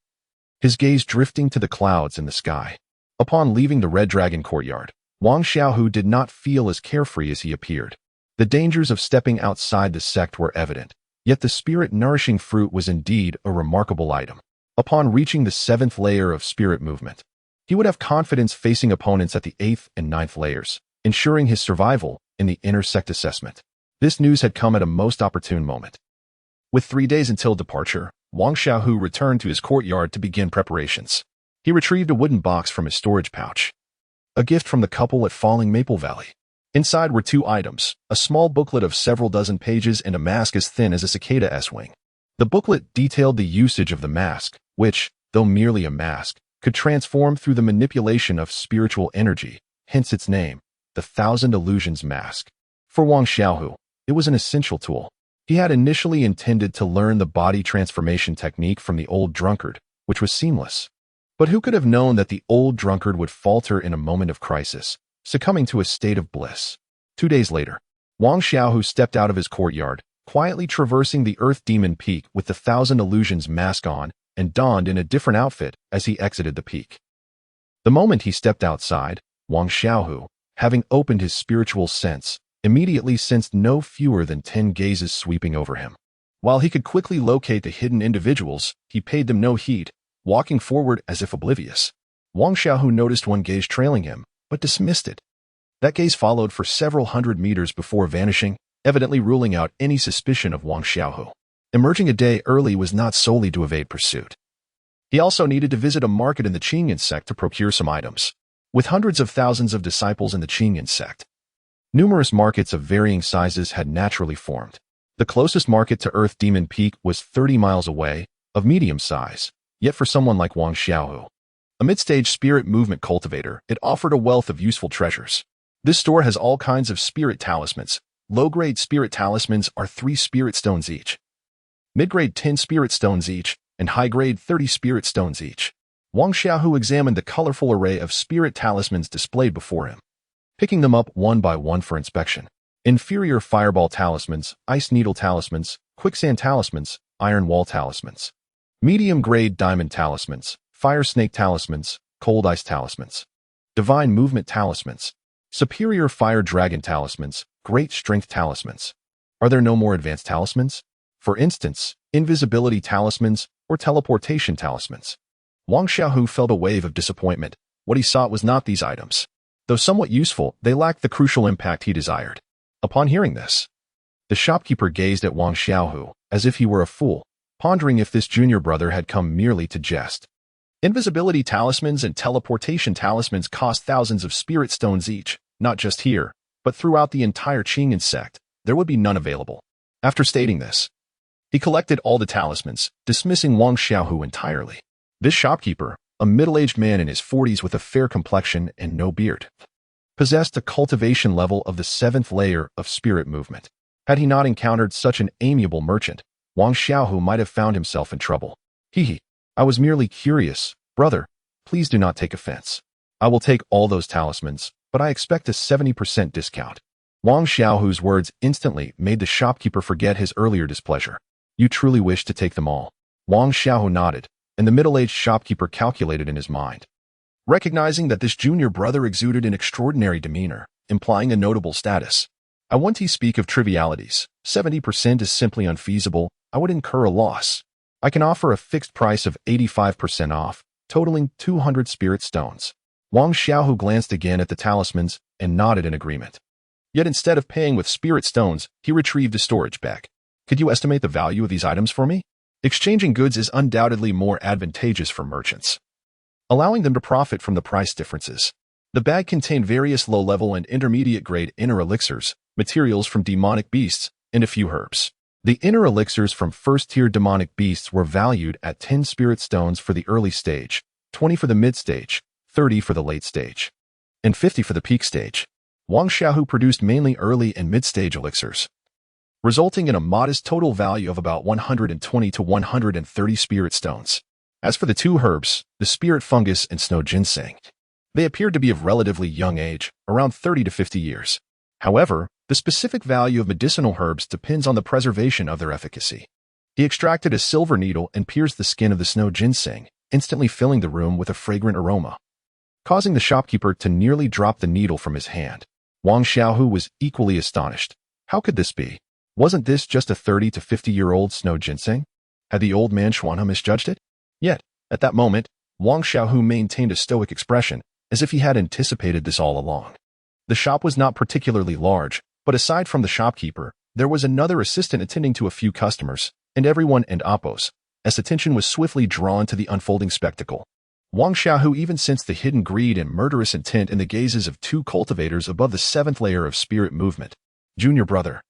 his gaze drifting to the clouds in the sky. Upon leaving the Red Dragon courtyard, Wang Xiaohu did not feel as carefree as he appeared. The dangers of stepping outside the sect were evident, yet the spirit-nourishing fruit was indeed a remarkable item. Upon reaching the 7th layer of spirit movement, he would have confidence facing opponents at the 8th and 9th layers, ensuring his survival in the inner sect assessment. This news had come at a most opportune moment. With 3 days until departure, Wang Xiaohu returned to his courtyard to begin preparations. He retrieved a wooden box from his storage pouch, a gift from the couple at Falling Maple Valley. Inside were 2 items, a small booklet of several dozen pages and a mask as thin as a cicada's wing. The booklet detailed the usage of the mask, which, though merely a mask, could transform through the manipulation of spiritual energy, hence its name, the 1,000 Illusions Mask. For Wang Xiaohu, it was an essential tool. He had initially intended to learn the body transformation technique from the old drunkard, which was seamless. But who could have known that the old drunkard would falter in a moment of crisis, succumbing to a state of bliss? 2 days later, Wang Xiaohu stepped out of his courtyard, quietly traversing the Earth Demon Peak with the Thousand Illusions mask on and donned in a different outfit as he exited the peak. The moment he stepped outside, Wang Xiaohu, having opened his spiritual sense, immediately sensed no fewer than 10 gazes sweeping over him. While he could quickly locate the hidden individuals, he paid them no heed, walking forward as if oblivious. Wang Xiaohu noticed one gaze trailing him, but dismissed it. That gaze followed for several hundred meters before vanishing, evidently ruling out any suspicion of Wang Xiaohu. Emerging a day early was not solely to evade pursuit. He also needed to visit a market in the Qingyan sect to procure some items. With hundreds of thousands of disciples in the Qingyan sect, numerous markets of varying sizes had naturally formed. The closest market to Earth Demon Peak was 30 miles away, of medium size, yet for someone like Wang Xiaohu, a mid-stage spirit movement cultivator, it offered a wealth of useful treasures. This store has all kinds of spirit talismans. Low-grade spirit talismans are 3 spirit stones each, mid-grade 10 spirit stones each, and high-grade 30 spirit stones each. Wang Xiaohu examined the colorful array of spirit talismans displayed before him, picking them up one by one for inspection. Inferior fireball talismans, ice needle talismans, quicksand talismans, iron wall talismans. Medium-grade diamond talismans, fire snake talismans, cold ice talismans. Divine movement talismans. Superior fire dragon talismans, great strength talismans. Are there no more advanced talismans? For instance, invisibility talismans or teleportation talismans. Wang Xiaohu felt a wave of disappointment. What he sought was not these items. Though somewhat useful, they lacked the crucial impact he desired. Upon hearing this, the shopkeeper gazed at Wang Xiaohu as if he were a fool, pondering if this junior brother had come merely to jest. Invisibility talismans and teleportation talismans cost thousands of spirit stones each, not just here, but throughout the entire Qingyan sect. There would be none available. After stating this, he collected all the talismans, dismissing Wang Xiaohu entirely. This shopkeeper, a middle-aged man in his 40s with a fair complexion and no beard, possessed a cultivation level of the 7th layer of spirit movement. Had he not encountered such an amiable merchant, Wang Xiaohu might have found himself in trouble. Hee, I was merely curious. Brother, please do not take offense. I will take all those talismans, but I expect a 70% discount. Wang Xiaohu's words instantly made the shopkeeper forget his earlier displeasure. You truly wish to take them all? Wang Xiaohu nodded, and the middle-aged shopkeeper calculated in his mind. Recognizing that this junior brother exuded an extraordinary demeanor, implying a notable status. I want to speak of trivialities. 70% is simply unfeasible. I would incur a loss. I can offer a fixed price of 85% off, totaling 200 spirit stones. Wang Xiaohu glanced again at the talismans and nodded in agreement. Yet instead of paying with spirit stones, he retrieved a storage bag. Could you estimate the value of these items for me? Exchanging goods is undoubtedly more advantageous for merchants, allowing them to profit from the price differences. The bag contained various low-level and intermediate-grade inner elixirs, materials from demonic beasts, and a few herbs. The inner elixirs from first-tier demonic beasts were valued at 10 spirit stones for the early stage, 20 for the mid-stage, 30 for the late stage, and 50 for the peak stage. Wang Xiaohu produced mainly early and mid-stage elixirs, resulting in a modest total value of about 120 to 130 spirit stones. As for the 2 herbs, the spirit fungus and snow ginseng, they appeared to be of relatively young age, around 30 to 50 years. However, the specific value of medicinal herbs depends on the preservation of their efficacy. He extracted a silver needle and pierced the skin of the snow ginseng, instantly filling the room with a fragrant aroma, causing the shopkeeper to nearly drop the needle from his hand. Wang Xiaohu was equally astonished. How could this be? Wasn't this just a 30 to 50-year-old snow ginseng? Had the old man Xuanhe misjudged it? Yet, at that moment, Wang Xiaohu maintained a stoic expression, as if he had anticipated this all along. The shop was not particularly large, but aside from the shopkeeper, there was another assistant attending to a few customers, and everyone and Appos, as attention was swiftly drawn to the unfolding spectacle. Wang Xiaohu even sensed the hidden greed and murderous intent in the gazes of 2 cultivators above the 7th layer of spirit movement. Junior brother,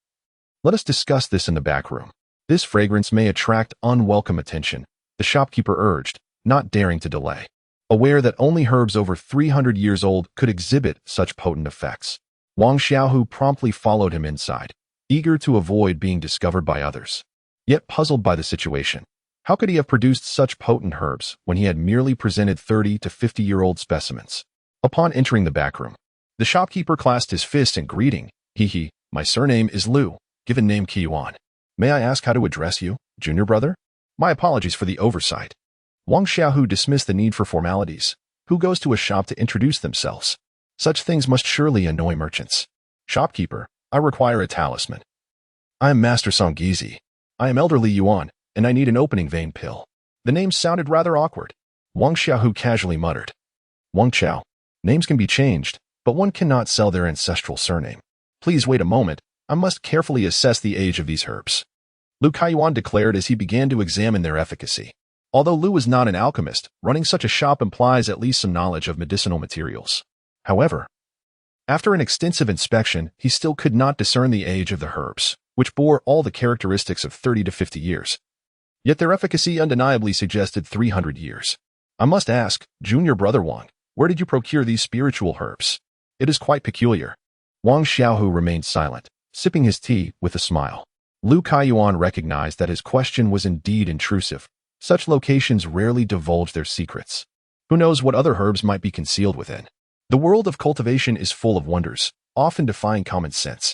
let us discuss this in the back room. This fragrance may attract unwelcome attention, the shopkeeper urged, not daring to delay, aware that only herbs over 300 years old could exhibit such potent effects. Wang Xiaohu promptly followed him inside, eager to avoid being discovered by others, yet puzzled by the situation. How could he have produced such potent herbs when he had merely presented 30 to 50-year-old specimens? Upon entering the back room, the shopkeeper clasped his fist in greeting. He, my surname is Liu, given name Qiyuan. May I ask how to address you, junior brother? My apologies for the oversight. Wang Xiaohu dismissed the need for formalities. Who goes to a shop to introduce themselves? Such things must surely annoy merchants. Shopkeeper, I require a talisman. I am Master Songgizi. I am elderly Yuan, and I need an opening vein pill. The name sounded rather awkward. Wang Xiaohu casually muttered. Wang Chao. Names can be changed, but one cannot sell their ancestral surname. Please wait a moment. I must carefully assess the age of these herbs. Lu Kaiyuan declared as he began to examine their efficacy. Although Lu was not an alchemist, running such a shop implies at least some knowledge of medicinal materials. However, after an extensive inspection, he still could not discern the age of the herbs, which bore all the characteristics of 30 to 50 years. Yet their efficacy undeniably suggested 300 years. I must ask, junior brother Wang, where did you procure these spiritual herbs? It is quite peculiar. Wang Xiaohu remained silent, sipping his tea with a smile. Lu Kaiyuan recognized that his question was indeed intrusive. Such locations rarely divulge their secrets. Who knows what other herbs might be concealed within? The world of cultivation is full of wonders, often defying common sense.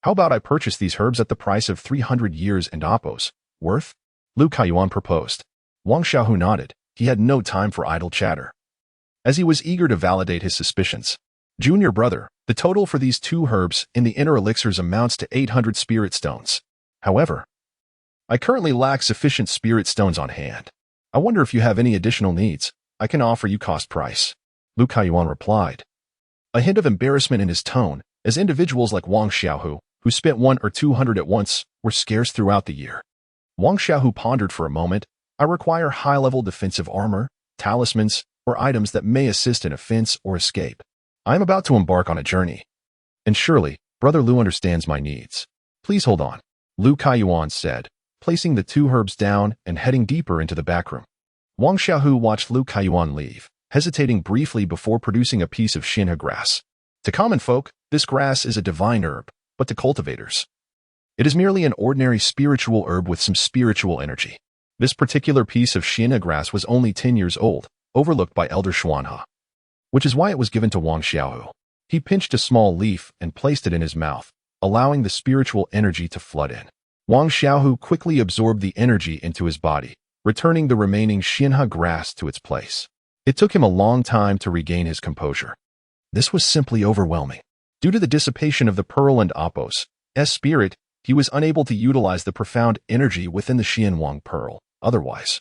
How about I purchase these herbs at the price of 300 years and oppos? Worth? Lu Kaiyuan proposed. Wang Xiaohu nodded. He had no time for idle chatter, as he was eager to validate his suspicions. Junior brother, the total for these two herbs in the inner elixirs amounts to 800 spirit stones. However, I currently lack sufficient spirit stones on hand. I wonder if you have any additional needs. I can offer you cost price. Lu Kaiyuan replied, a hint of embarrassment in his tone, as individuals like Wang Xiaohu, who spent 100 or 200 at once, were scarce throughout the year. Wang Xiaohu pondered for a moment. I require high-level defensive armor, talismans, or items that may assist in offense or escape. I am about to embark on a journey, and surely, Brother Lu understands my needs. Please hold on, Lu Kaiyuan said, placing the two herbs down and heading deeper into the back room. Wang Xiaohu watched Lu Kaiyuan leave, hesitating briefly before producing a piece of Xinhe grass. To common folk, this grass is a divine herb, but to cultivators, it is merely an ordinary spiritual herb with some spiritual energy. This particular piece of Xinhe grass was only 10 years old, overlooked by Elder Xuanhe, which is why it was given to Wang Xiaohu. He pinched a small leaf and placed it in his mouth, allowing the spiritual energy to flood in. Wang Xiaohu quickly absorbed the energy into his body, returning the remaining Xinhe grass to its place. It took him a long time to regain his composure. This was simply overwhelming. Due to the dissipation of the pearl and oppos' spirit, he was unable to utilize the profound energy within the Xianwang pearl. Otherwise,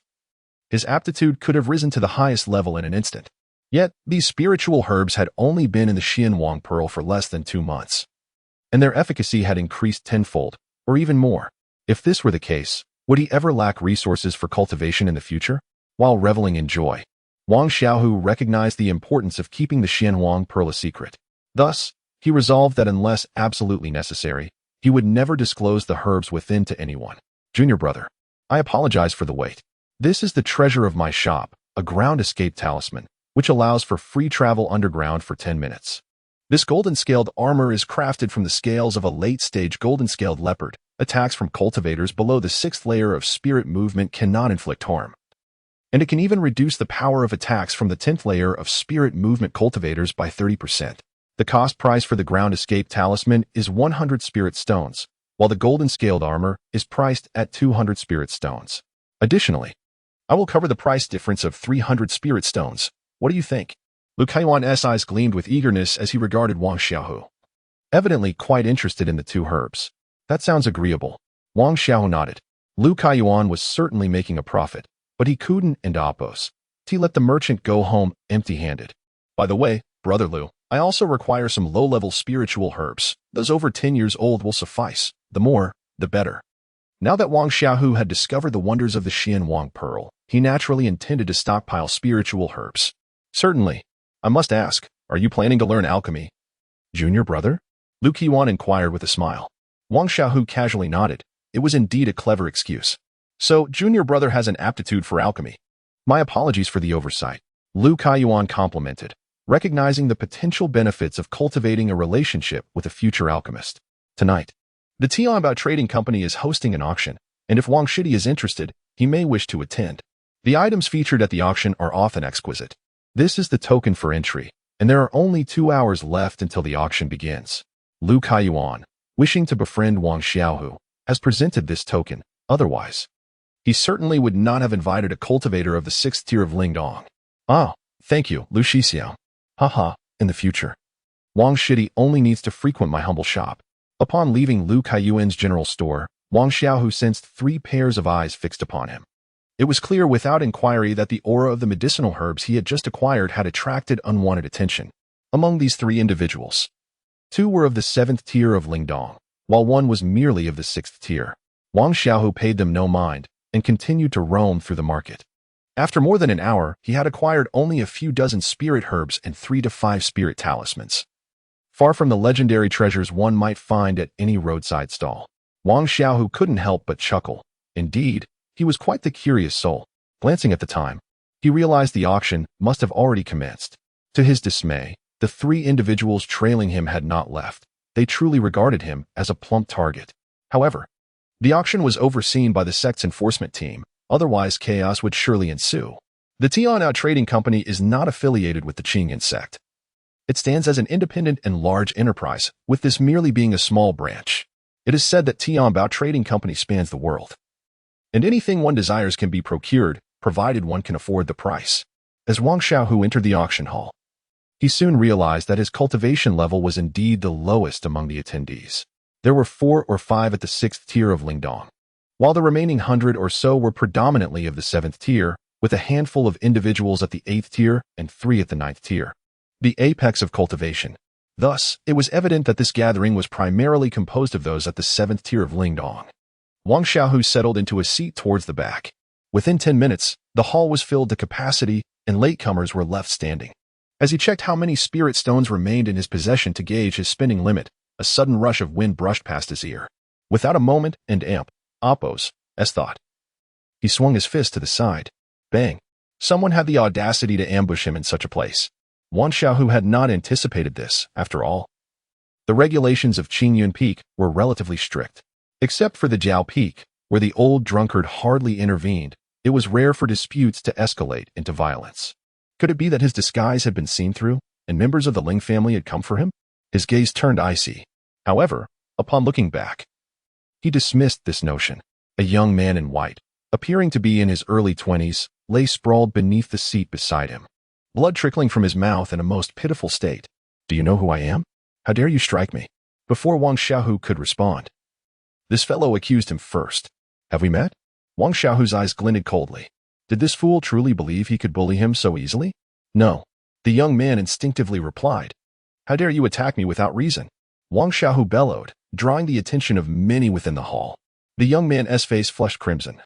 his aptitude could have risen to the highest level in an instant. Yet, these spiritual herbs had only been in the Xianwang pearl for less than 2 months, and their efficacy had increased tenfold, or even more. If this were the case, would he ever lack resources for cultivation in the future? While reveling in joy, Wang Xiaohu recognized the importance of keeping the Xianwang pearl a secret. Thus, he resolved that unless absolutely necessary, he would never disclose the herbs within to anyone. Junior brother, I apologize for the wait. This is the treasure of my shop, a ground escape talisman, which allows for free travel underground for 10 minutes. This golden-scaled armor is crafted from the scales of a late-stage golden-scaled leopard. Attacks from cultivators below the 6th layer of spirit movement cannot inflict harm, and it can even reduce the power of attacks from the 10th layer of spirit movement cultivators by 30%. The cost price for the ground escape talisman is 100 spirit stones, while the golden-scaled armor is priced at 200 spirit stones. Additionally, I will cover the price difference of 300 spirit stones. What do you think? Lu Kaiyuan's eyes gleamed with eagerness as he regarded Wang Xiaohu, evidently quite interested in the two herbs. That sounds agreeable. Wang Xiaohu nodded. Lu Kaiyuan was certainly making a profit, but he couldn't and oppose. He let the merchant go home empty-handed. By the way, Brother Lu, I also require some low-level spiritual herbs. Those over 10 years old will suffice. The more, the better. Now that Wang Xiaohu had discovered the wonders of the Xianwang pearl, he naturally intended to stockpile spiritual herbs. Certainly. I must ask, are you planning to learn alchemy? Junior brother? Lu Kaiyuan inquired with a smile. Wang Xiaohu casually nodded. It was indeed a clever excuse. So, junior brother has an aptitude for alchemy. My apologies for the oversight. Lu Kaiyuan complimented, recognizing the potential benefits of cultivating a relationship with a future alchemist. Tonight, The Tianbao Trading Company is hosting an auction, and if Wang Shidi is interested, he may wish to attend. The items featured at the auction are often exquisite. This is the token for entry, and there are only 2 hours left until the auction begins. Lu Kaiyuan, wishing to befriend Wang Xiaohu, has presented this token. Otherwise, he certainly would not have invited a cultivator of the 6th tier of Lingdong. Ah, thank you, Lu Shixiao. Haha, in the future. Wang Shidi only needs to frequent my humble shop. Upon leaving Lu Kaiyuan's general store, Wang Xiaohu sensed 3 pairs of eyes fixed upon him. It was clear without inquiry that the aura of the medicinal herbs he had just acquired had attracted unwanted attention. Among these 3 individuals, 2 were of the 7th tier of Lingdong, while 1 was merely of the 6th tier. Wang Xiaohu paid them no mind and continued to roam through the market. After more than an hour, he had acquired only a few dozen spirit herbs and 3 to 5 spirit talismans. Far from the legendary treasures one might find at any roadside stall. Wang Xiaohu couldn't help but chuckle. Indeed, he was quite the curious soul. Glancing at the time, he realized the auction must have already commenced. To his dismay, the 3 individuals trailing him had not left. They truly regarded him as a plump target. However, the auction was overseen by the sect's enforcement team, otherwise chaos would surely ensue. The Tianbao Trading Company is not affiliated with the Qingyan sect. It stands as an independent and large enterprise, with this merely being a small branch. It is said that Tianbao Trading Company spans the world, and anything one desires can be procured, provided one can afford the price. As Wang Xiaohu entered the auction hall, he soon realized that his cultivation level was indeed the lowest among the attendees. There were 4 or 5 at the 6th tier of Lingdong, while the remaining 100 or so were predominantly of the 7th tier, with a handful of individuals at the 8th tier and 3 at the 9th tier. The apex of cultivation. Thus, it was evident that this gathering was primarily composed of those at the 7th tier of Lingdong. Wang Xiaohu settled into a seat towards the back. Within 10 minutes, the hall was filled to capacity, and latecomers were left standing. As he checked how many spirit stones remained in his possession to gauge his spending limit, a sudden rush of wind brushed past his ear. Without a moment and opposed, as thought, he swung his fist to the side. Bang! Someone had the audacity to ambush him in such a place. Wang Xiaohu had not anticipated this, after all. The regulations of Qingyun Peak were relatively strict. Except for the Jiao Peak, where the old drunkard hardly intervened, it was rare for disputes to escalate into violence. Could it be that his disguise had been seen through, and members of the Ling family had come for him? His gaze turned icy. However, upon looking back, he dismissed this notion. A young man in white, appearing to be in his early 20s, lay sprawled beneath the seat beside him, blood trickling from his mouth in a most pitiful state. Do you know who I am? How dare you strike me? Before Wang Xiaohu could respond, this fellow accused him first. Have we met? Wang Xiaohu's eyes glinted coldly. Did this fool truly believe he could bully him so easily? No. The young man instinctively replied. How dare you attack me without reason? Wang Xiaohu bellowed, drawing the attention of many within the hall. The young man's face flushed crimson,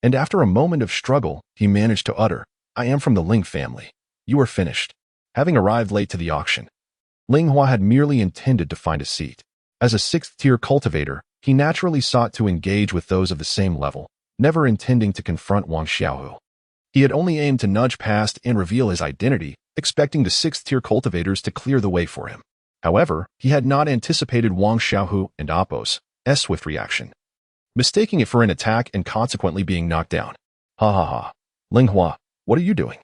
and after a moment of struggle, he managed to utter, I am from the Ling family. You are finished. Having arrived late to the auction, Ling Hua had merely intended to find a seat. As a 6th tier cultivator, he naturally sought to engage with those of the same level, never intending to confront Wang Xiaohu. He had only aimed to nudge past and reveal his identity, expecting the 6th tier cultivators to clear the way for him. However, he had not anticipated Wang Xiaohu and Appo's swift reaction, mistaking it for an attack and consequently being knocked down. Ha ha ha. Ling Hua, what are you doing?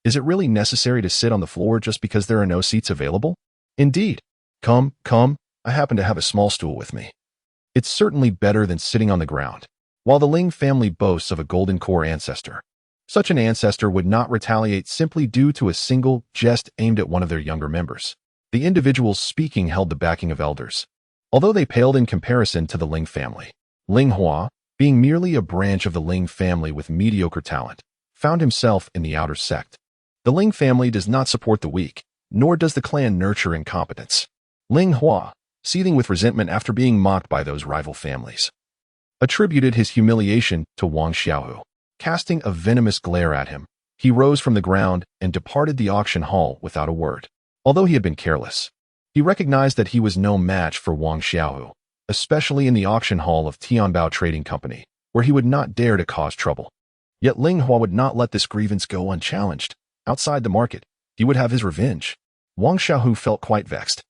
Is it really necessary to sit on the floor just because there are no seats available? Indeed. Come, I happen to have a small stool with me. It's certainly better than sitting on the ground. While the Ling family boasts of a golden core ancestor, such an ancestor would not retaliate simply due to a single jest aimed at one of their younger members. The individuals speaking held the backing of elders, although they paled in comparison to the Ling family. Ling Hua, being merely a branch of the Ling family with mediocre talent, found himself in the outer sect. The Ling family does not support the weak, nor does the clan nurture incompetence. Ling Hua, seething with resentment after being mocked by those rival families, attributed his humiliation to Wang Xiaohu. Casting a venomous glare at him, he rose from the ground and departed the auction hall without a word. Although he had been careless, he recognized that he was no match for Wang Xiaohu, especially in the auction hall of Tianbao Trading Company, where he would not dare to cause trouble. Yet Ling Hua would not let this grievance go unchallenged. Outside the market, he would have his revenge. Wang Xiaohu felt quite vexed.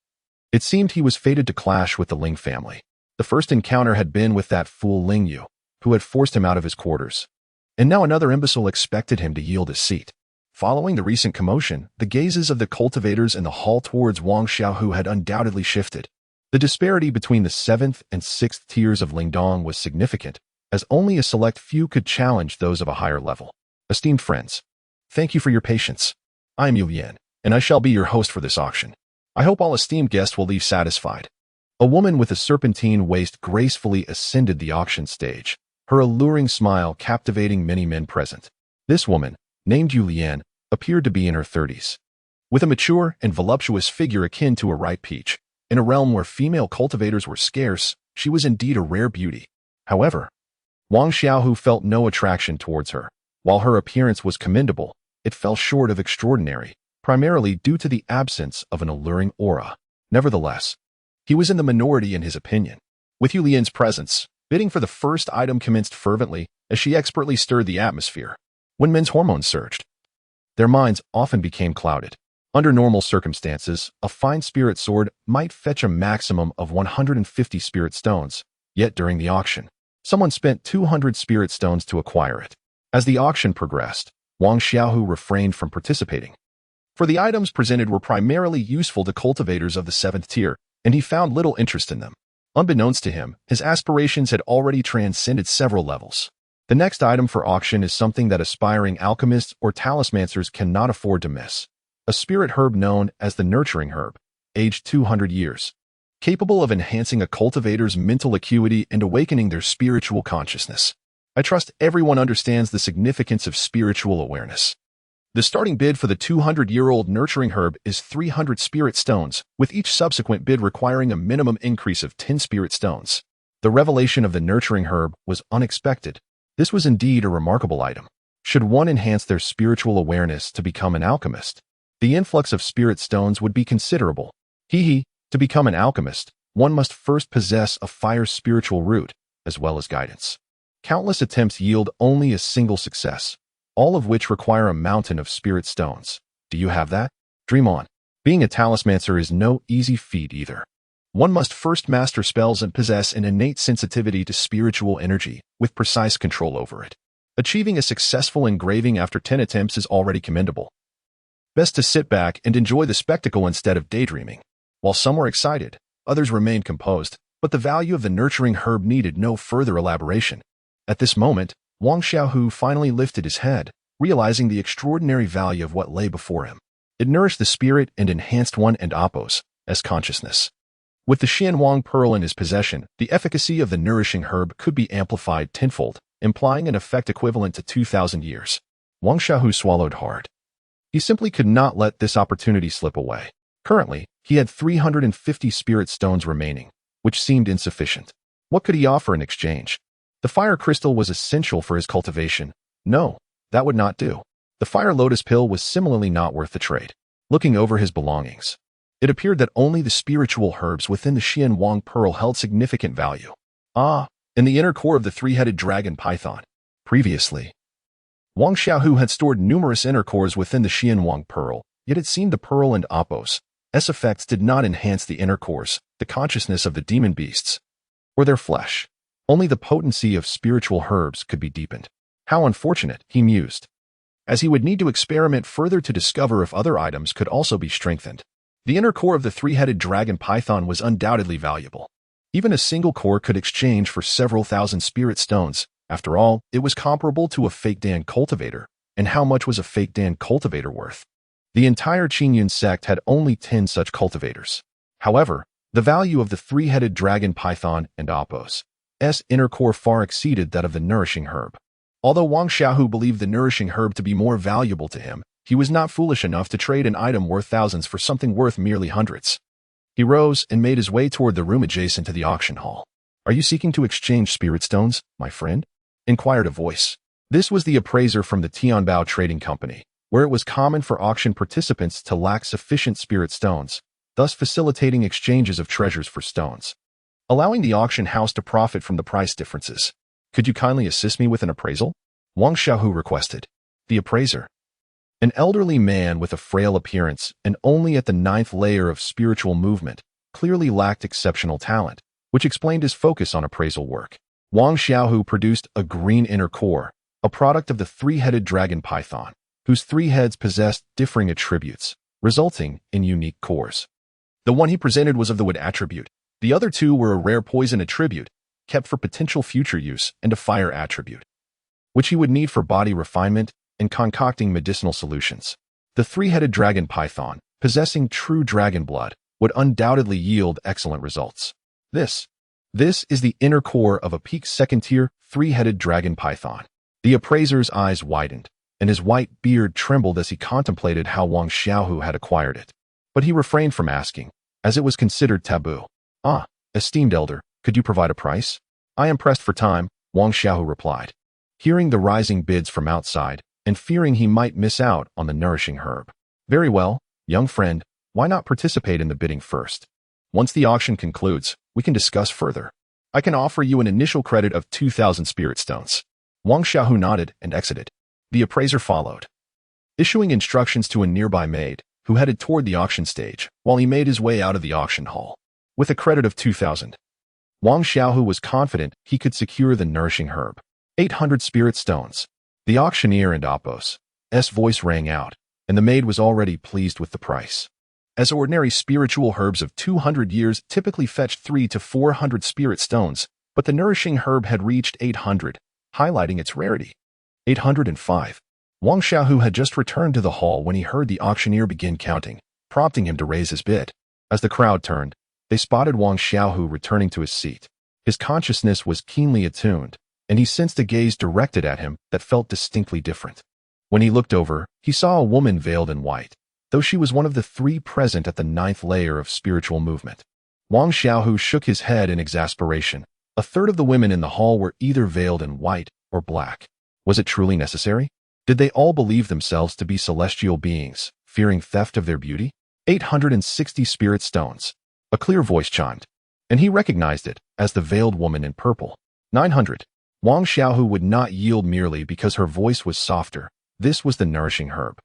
It seemed he was fated to clash with the Ling family. The first encounter had been with that fool Ling Yu, who had forced him out of his quarters. And now another imbecile expected him to yield his seat. Following the recent commotion, the gazes of the cultivators in the hall towards Wang Xiaohu had undoubtedly shifted. The disparity between the 7th and 6th tiers of Lingdong was significant, as only a select few could challenge those of a higher level. Esteemed friends, thank you for your patience. I am Yu Yan, and I shall be your host for this auction. I hope all esteemed guests will leave satisfied. A woman with a serpentine waist gracefully ascended the auction stage, her alluring smile captivating many men present. This woman, named Yu Yan, appeared to be in her 30s. With a mature and voluptuous figure akin to a ripe peach, in a realm where female cultivators were scarce, she was indeed a rare beauty. However, Wang Xiaohu felt no attraction towards her. While her appearance was commendable, it fell short of extraordinary, primarily due to the absence of an alluring aura. Nevertheless, he was in the minority in his opinion. With Yu Lian's presence, bidding for the first item commenced fervently as she expertly stirred the atmosphere. When men's hormones surged, their minds often became clouded. Under normal circumstances, a fine spirit sword might fetch a maximum of 150 spirit stones, yet during the auction, someone spent 200 spirit stones to acquire it. As the auction progressed, Wang Xiaohu refrained from participating. For the items presented were primarily useful to cultivators of the 7th tier, and he found little interest in them. Unbeknownst to him, his aspirations had already transcended several levels. The next item for auction is something that aspiring alchemists or talismancers cannot afford to miss. A spirit herb known as the nurturing herb, aged 200 years, capable of enhancing a cultivator's mental acuity and awakening their spiritual consciousness. I trust everyone understands the significance of spiritual awareness. The starting bid for the 200-year-old nurturing herb is 300 spirit stones, with each subsequent bid requiring a minimum increase of 10 spirit stones. The revelation of the nurturing herb was unexpected. This was indeed a remarkable item. Should one enhance their spiritual awareness to become an alchemist, the influx of spirit stones would be considerable. To become an alchemist, one must first possess a fire spiritual root, as well as guidance. Countless attempts yield only a single success, all of which require a mountain of spirit stones. Do you have that? Dream on. Being a talismancer is no easy feat either. One must first master spells and possess an innate sensitivity to spiritual energy, with precise control over it. Achieving a successful engraving after 10 attempts is already commendable. Best to sit back and enjoy the spectacle instead of daydreaming. While some were excited, others remained composed, but the value of the nurturing herb needed no further elaboration. At this moment, Wang Xiaohu finally lifted his head, realizing the extraordinary value of what lay before him. It nourished the spirit and enhanced one and Appos as consciousness. With the Xianwang pearl in his possession, the efficacy of the nourishing herb could be amplified tenfold, implying an effect equivalent to 2,000 years. Wang Xiaohu swallowed hard. He simply could not let this opportunity slip away. Currently, he had 350 spirit stones remaining, which seemed insufficient. What could he offer in exchange? The fire crystal was essential for his cultivation. No, that would not do. The fire lotus pill was similarly not worth the trade. Looking over his belongings, it appeared that only the spiritual herbs within the Xianwang pearl held significant value. In the inner core of the three-headed dragon python. Previously, Wang Xiaohu had stored numerous inner cores within the Xianwang pearl, yet it seemed the pearl and Appos' effects did not enhance the inner cores, the consciousness of the demon beasts, or their flesh. Only the potency of spiritual herbs could be deepened. How unfortunate, he mused, as he would need to experiment further to discover if other items could also be strengthened. The inner core of the three-headed dragon python was undoubtedly valuable. Even a single core could exchange for several thousand spirit stones. After all, it was comparable to a fake Dan cultivator. And how much was a fake Dan cultivator worth? The entire Qingyun sect had only 10 such cultivators. However, the value of the three-headed dragon python and Appos' inner core far exceeded that of the nourishing herb. Although Wang Xiaohu believed the nourishing herb to be more valuable to him, he was not foolish enough to trade an item worth thousands for something worth merely hundreds. He rose and made his way toward the room adjacent to the auction hall. "Are you seeking to exchange spirit stones, my friend?" inquired a voice. This was the appraiser from the Tianbao Trading Company, where it was common for auction participants to lack sufficient spirit stones, thus facilitating exchanges of treasures for stones, allowing the auction house to profit from the price differences. "Could you kindly assist me with an appraisal?" Wang Xiaohu requested. The appraiser, an elderly man with a frail appearance and only at the 9th layer of spiritual movement, clearly lacked exceptional talent. which explained his focus on appraisal work. Wang Xiaohu produced a green inner core, a product of the three-headed dragon python, whose three heads possessed differing attributes, resulting in unique cores. The one he presented was of the wood attribute. The other two were a rare poison attribute, kept for potential future use, and a fire attribute, which he would need for body refinement and concocting medicinal solutions. The three-headed dragon python, possessing true dragon blood, would undoubtedly yield excellent results. This is the inner core of a peak second-tier, three-headed dragon python. The appraiser's eyes widened, and his white beard trembled as he contemplated how Wang Xiaohu had acquired it. But he refrained from asking, as it was considered taboo. "Ah, esteemed elder, could you provide a price?" "I am pressed for time," Wang Xiaohu replied. Hearing the rising bids from outside, and fearing he might miss out on the nourishing herb. "Very well, young friend, why not participate in the bidding first? Once the auction concludes, we can discuss further. I can offer you an initial credit of 2,000 spirit stones." Wang Xiaohu nodded and exited. The appraiser followed, issuing instructions to a nearby maid, who headed toward the auction stage, while he made his way out of the auction hall. With a credit of 2,000, Wang Xiaohu was confident he could secure the nourishing herb. 800 spirit stones. The auctioneer and Oppos's voice rang out, and the maid was already pleased with the price. As ordinary spiritual herbs of 200 years typically fetch 300 to 400 spirit stones, but the nourishing herb had reached 800, highlighting its rarity. 805. Wang Xiaohu had just returned to the hall when he heard the auctioneer begin counting, prompting him to raise his bid. As the crowd turned, they spotted Wang Xiaohu returning to his seat. His consciousness was keenly attuned, and he sensed a gaze directed at him that felt distinctly different. When he looked over, he saw a woman veiled in white, though she was one of the three present at the 9th layer of spiritual movement. Wang Xiaohu shook his head in exasperation. A third of the women in the hall were either veiled in white or black. Was it truly necessary? Did they all believe themselves to be celestial beings, fearing theft of their beauty? 860 spirit stones. A clear voice chimed, and he recognized it as the veiled woman in purple. 900. Wang Xiaohu would not yield merely because her voice was softer. This was the nourishing herb,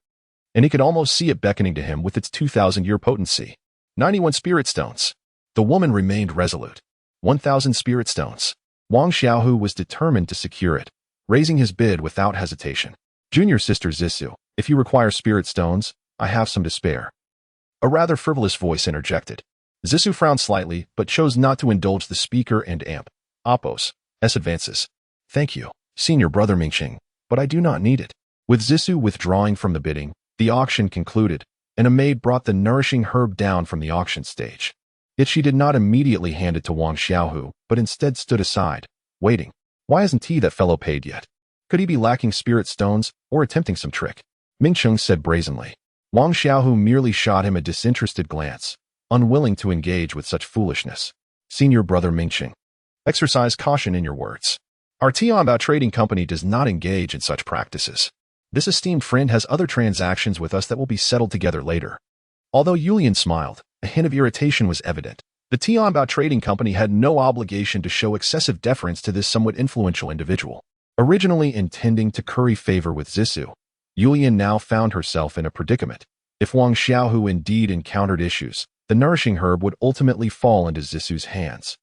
and he could almost see it beckoning to him with its 2,000-year potency. 91 spirit stones. The woman remained resolute. 1,000 spirit stones. Wang Xiaohu was determined to secure it, raising his bid without hesitation. "Junior sister Zissou, if you require spirit stones, I have some to spare." A rather frivolous voice interjected. Zissou frowned slightly, but chose not to indulge the speaker and Oppos's advances. "Thank you, senior brother Mingqing, but I do not need it." With Zissou withdrawing from the bidding, the auction concluded, and a maid brought the nourishing herb down from the auction stage. Yet she did not immediately hand it to Wang Xiaohu, but instead stood aside, waiting. Why hasn't he that fellow paid yet? Could he be lacking spirit stones or attempting some trick? Mingqing said brazenly. Wang Xiaohu merely shot him a disinterested glance, unwilling to engage with such foolishness. "Senior brother Mingqing, exercise caution in your words. Our Tianbao trading company does not engage in such practices. This esteemed friend has other transactions with us that will be settled together later." Although Yulian smiled, a hint of irritation was evident. The Tianbao trading company had no obligation to show excessive deference to this somewhat influential individual. Originally intending to curry favor with Zissou, Yulian now found herself in a predicament. If Wang Xiaohu indeed encountered issues, the nourishing herb would ultimately fall into Zissou's hands,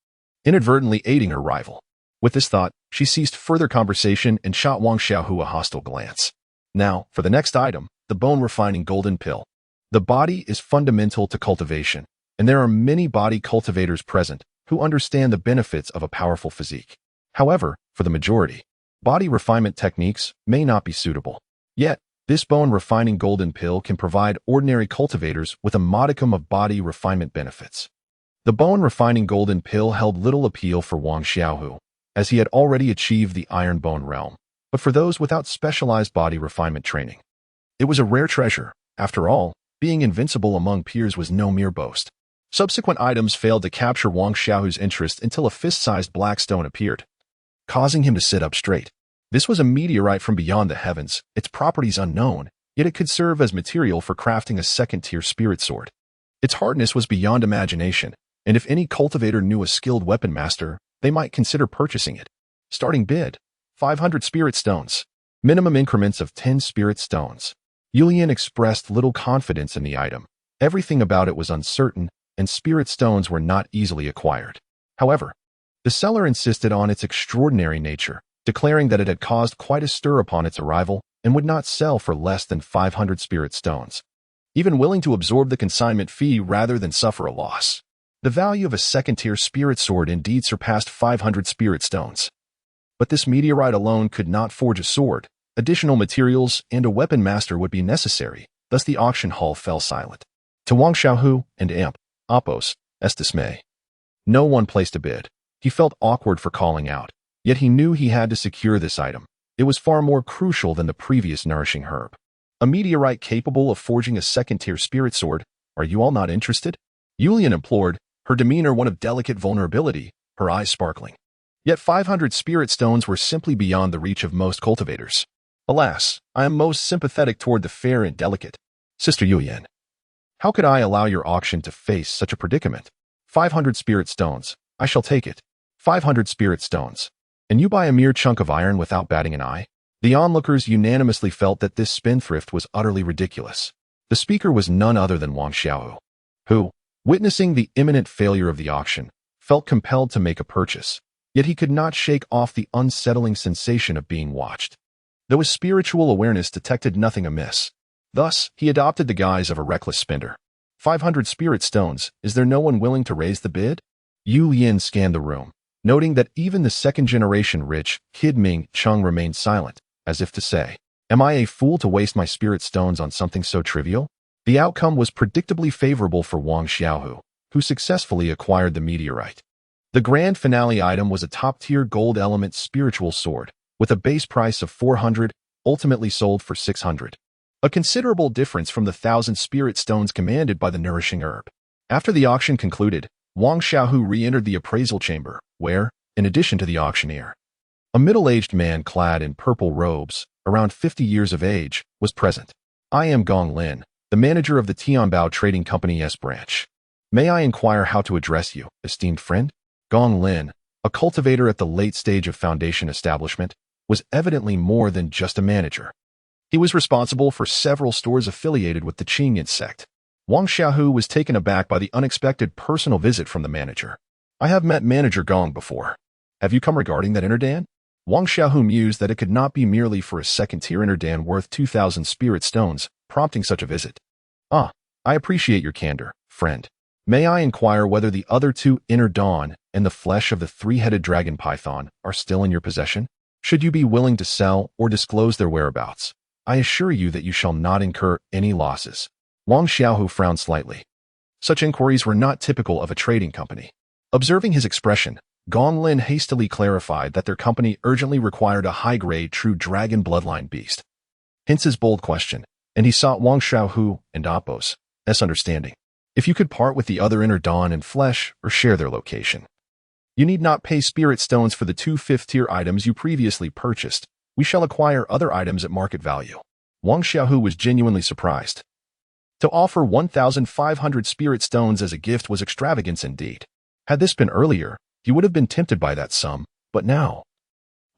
inadvertently aiding her rival. With this thought, she ceased further conversation and shot Wang Xiaohu a hostile glance. Now, for the next item, the bone-refining golden pill. The body is fundamental to cultivation, and there are many body cultivators present who understand the benefits of a powerful physique. However, for the majority, body refinement techniques may not be suitable. Yet, this bone-refining golden pill can provide ordinary cultivators with a modicum of body refinement benefits. The bone-refining golden pill held little appeal for Wang Xiaohu, as he had already achieved the iron bone realm, but for those without specialized body refinement training, it was a rare treasure. After all, being invincible among peers was no mere boast. Subsequent items failed to capture Wang Xiaohu's interest until a fist-sized black stone appeared, causing him to sit up straight. This was a meteorite from beyond the heavens, its properties unknown, yet it could serve as material for crafting a second-tier spirit sword. Its hardness was beyond imagination, and if any cultivator knew a skilled weapon master, they might consider purchasing it. Starting bid, 500 spirit stones. Minimum increments of 10 spirit stones. Yulian expressed little confidence in the item. Everything about it was uncertain, and spirit stones were not easily acquired. However, the seller insisted on its extraordinary nature, declaring that it had caused quite a stir upon its arrival and would not sell for less than 500 spirit stones, even willing to absorb the consignment fee rather than suffer a loss. The value of a second-tier spirit sword indeed surpassed 500 spirit stones. But this meteorite alone could not forge a sword. Additional materials and a weapon master would be necessary, thus the auction hall fell silent. To Wang Xiaohu and Appos' dismay, no one placed a bid. He felt awkward for calling out, yet he knew he had to secure this item. It was far more crucial than the previous nourishing herb. A meteorite capable of forging a second-tier spirit sword. Are you all not interested? Yulian implored, her demeanor one of delicate vulnerability, her eyes sparkling. Yet 500 spirit stones were simply beyond the reach of most cultivators. Alas, I am most sympathetic toward the fair and delicate. Sister Yulian, how could I allow your auction to face such a predicament? 500 spirit stones. I shall take it. 500 spirit stones. And you buy a mere chunk of iron without batting an eye? The onlookers unanimously felt that this spendthrift was utterly ridiculous. The speaker was none other than Wang Xiaohu, who, witnessing the imminent failure of the auction, felt compelled to make a purchase, yet he could not shake off the unsettling sensation of being watched. Though his spiritual awareness detected nothing amiss, thus he adopted the guise of a reckless spender. 500 spirit stones, is there no one willing to raise the bid? Yu Lin scanned the room, noting that even the second-generation rich Kid Ming Chung remained silent, as if to say, am I a fool to waste my spirit stones on something so trivial? The outcome was predictably favorable for Wang Xiaohu, who successfully acquired the meteorite. The grand finale item was a top-tier gold element spiritual sword, with a base price of 400, ultimately sold for 600. A considerable difference from the 1,000 spirit stones commanded by the nourishing herb. After the auction concluded, Wang Xiaohu re-entered the appraisal chamber, where, in addition to the auctioneer, a middle-aged man clad in purple robes, around 50 years of age, was present. I am Gong Lin, the manager of the Tianbao Trading Company's branch. May I inquire how to address you, esteemed friend? Gong Lin, a cultivator at the late stage of foundation establishment, was evidently more than just a manager. He was responsible for several stores affiliated with the Qingyan sect. Wang Xiaohu was taken aback by the unexpected personal visit from the manager. I have met Manager Gong before. Have you come regarding that interdan? Wang Xiaohu mused that it could not be merely for a second-tier interdan worth 2,000 spirit stones, prompting such a visit. I appreciate your candor, friend. May I inquire whether the other two inner dawn and the flesh of the three-headed dragon python are still in your possession? Should you be willing to sell or disclose their whereabouts, I assure you that you shall not incur any losses. Wang Xiaohu frowned slightly. Such inquiries were not typical of a trading company. Observing his expression, Gong Lin hastily clarified that their company urgently required a high-grade true dragon bloodline beast. Hence his bold question, and he sought Wang Xiaohu and Appos' understanding. If you could part with the other inner dawn and flesh or share their location. You need not pay spirit stones for the two fifth-tier items you previously purchased. We shall acquire other items at market value. Wang Xiaohu was genuinely surprised. To offer 1,500 spirit stones as a gift was extravagance indeed. Had this been earlier, he would have been tempted by that sum, but now,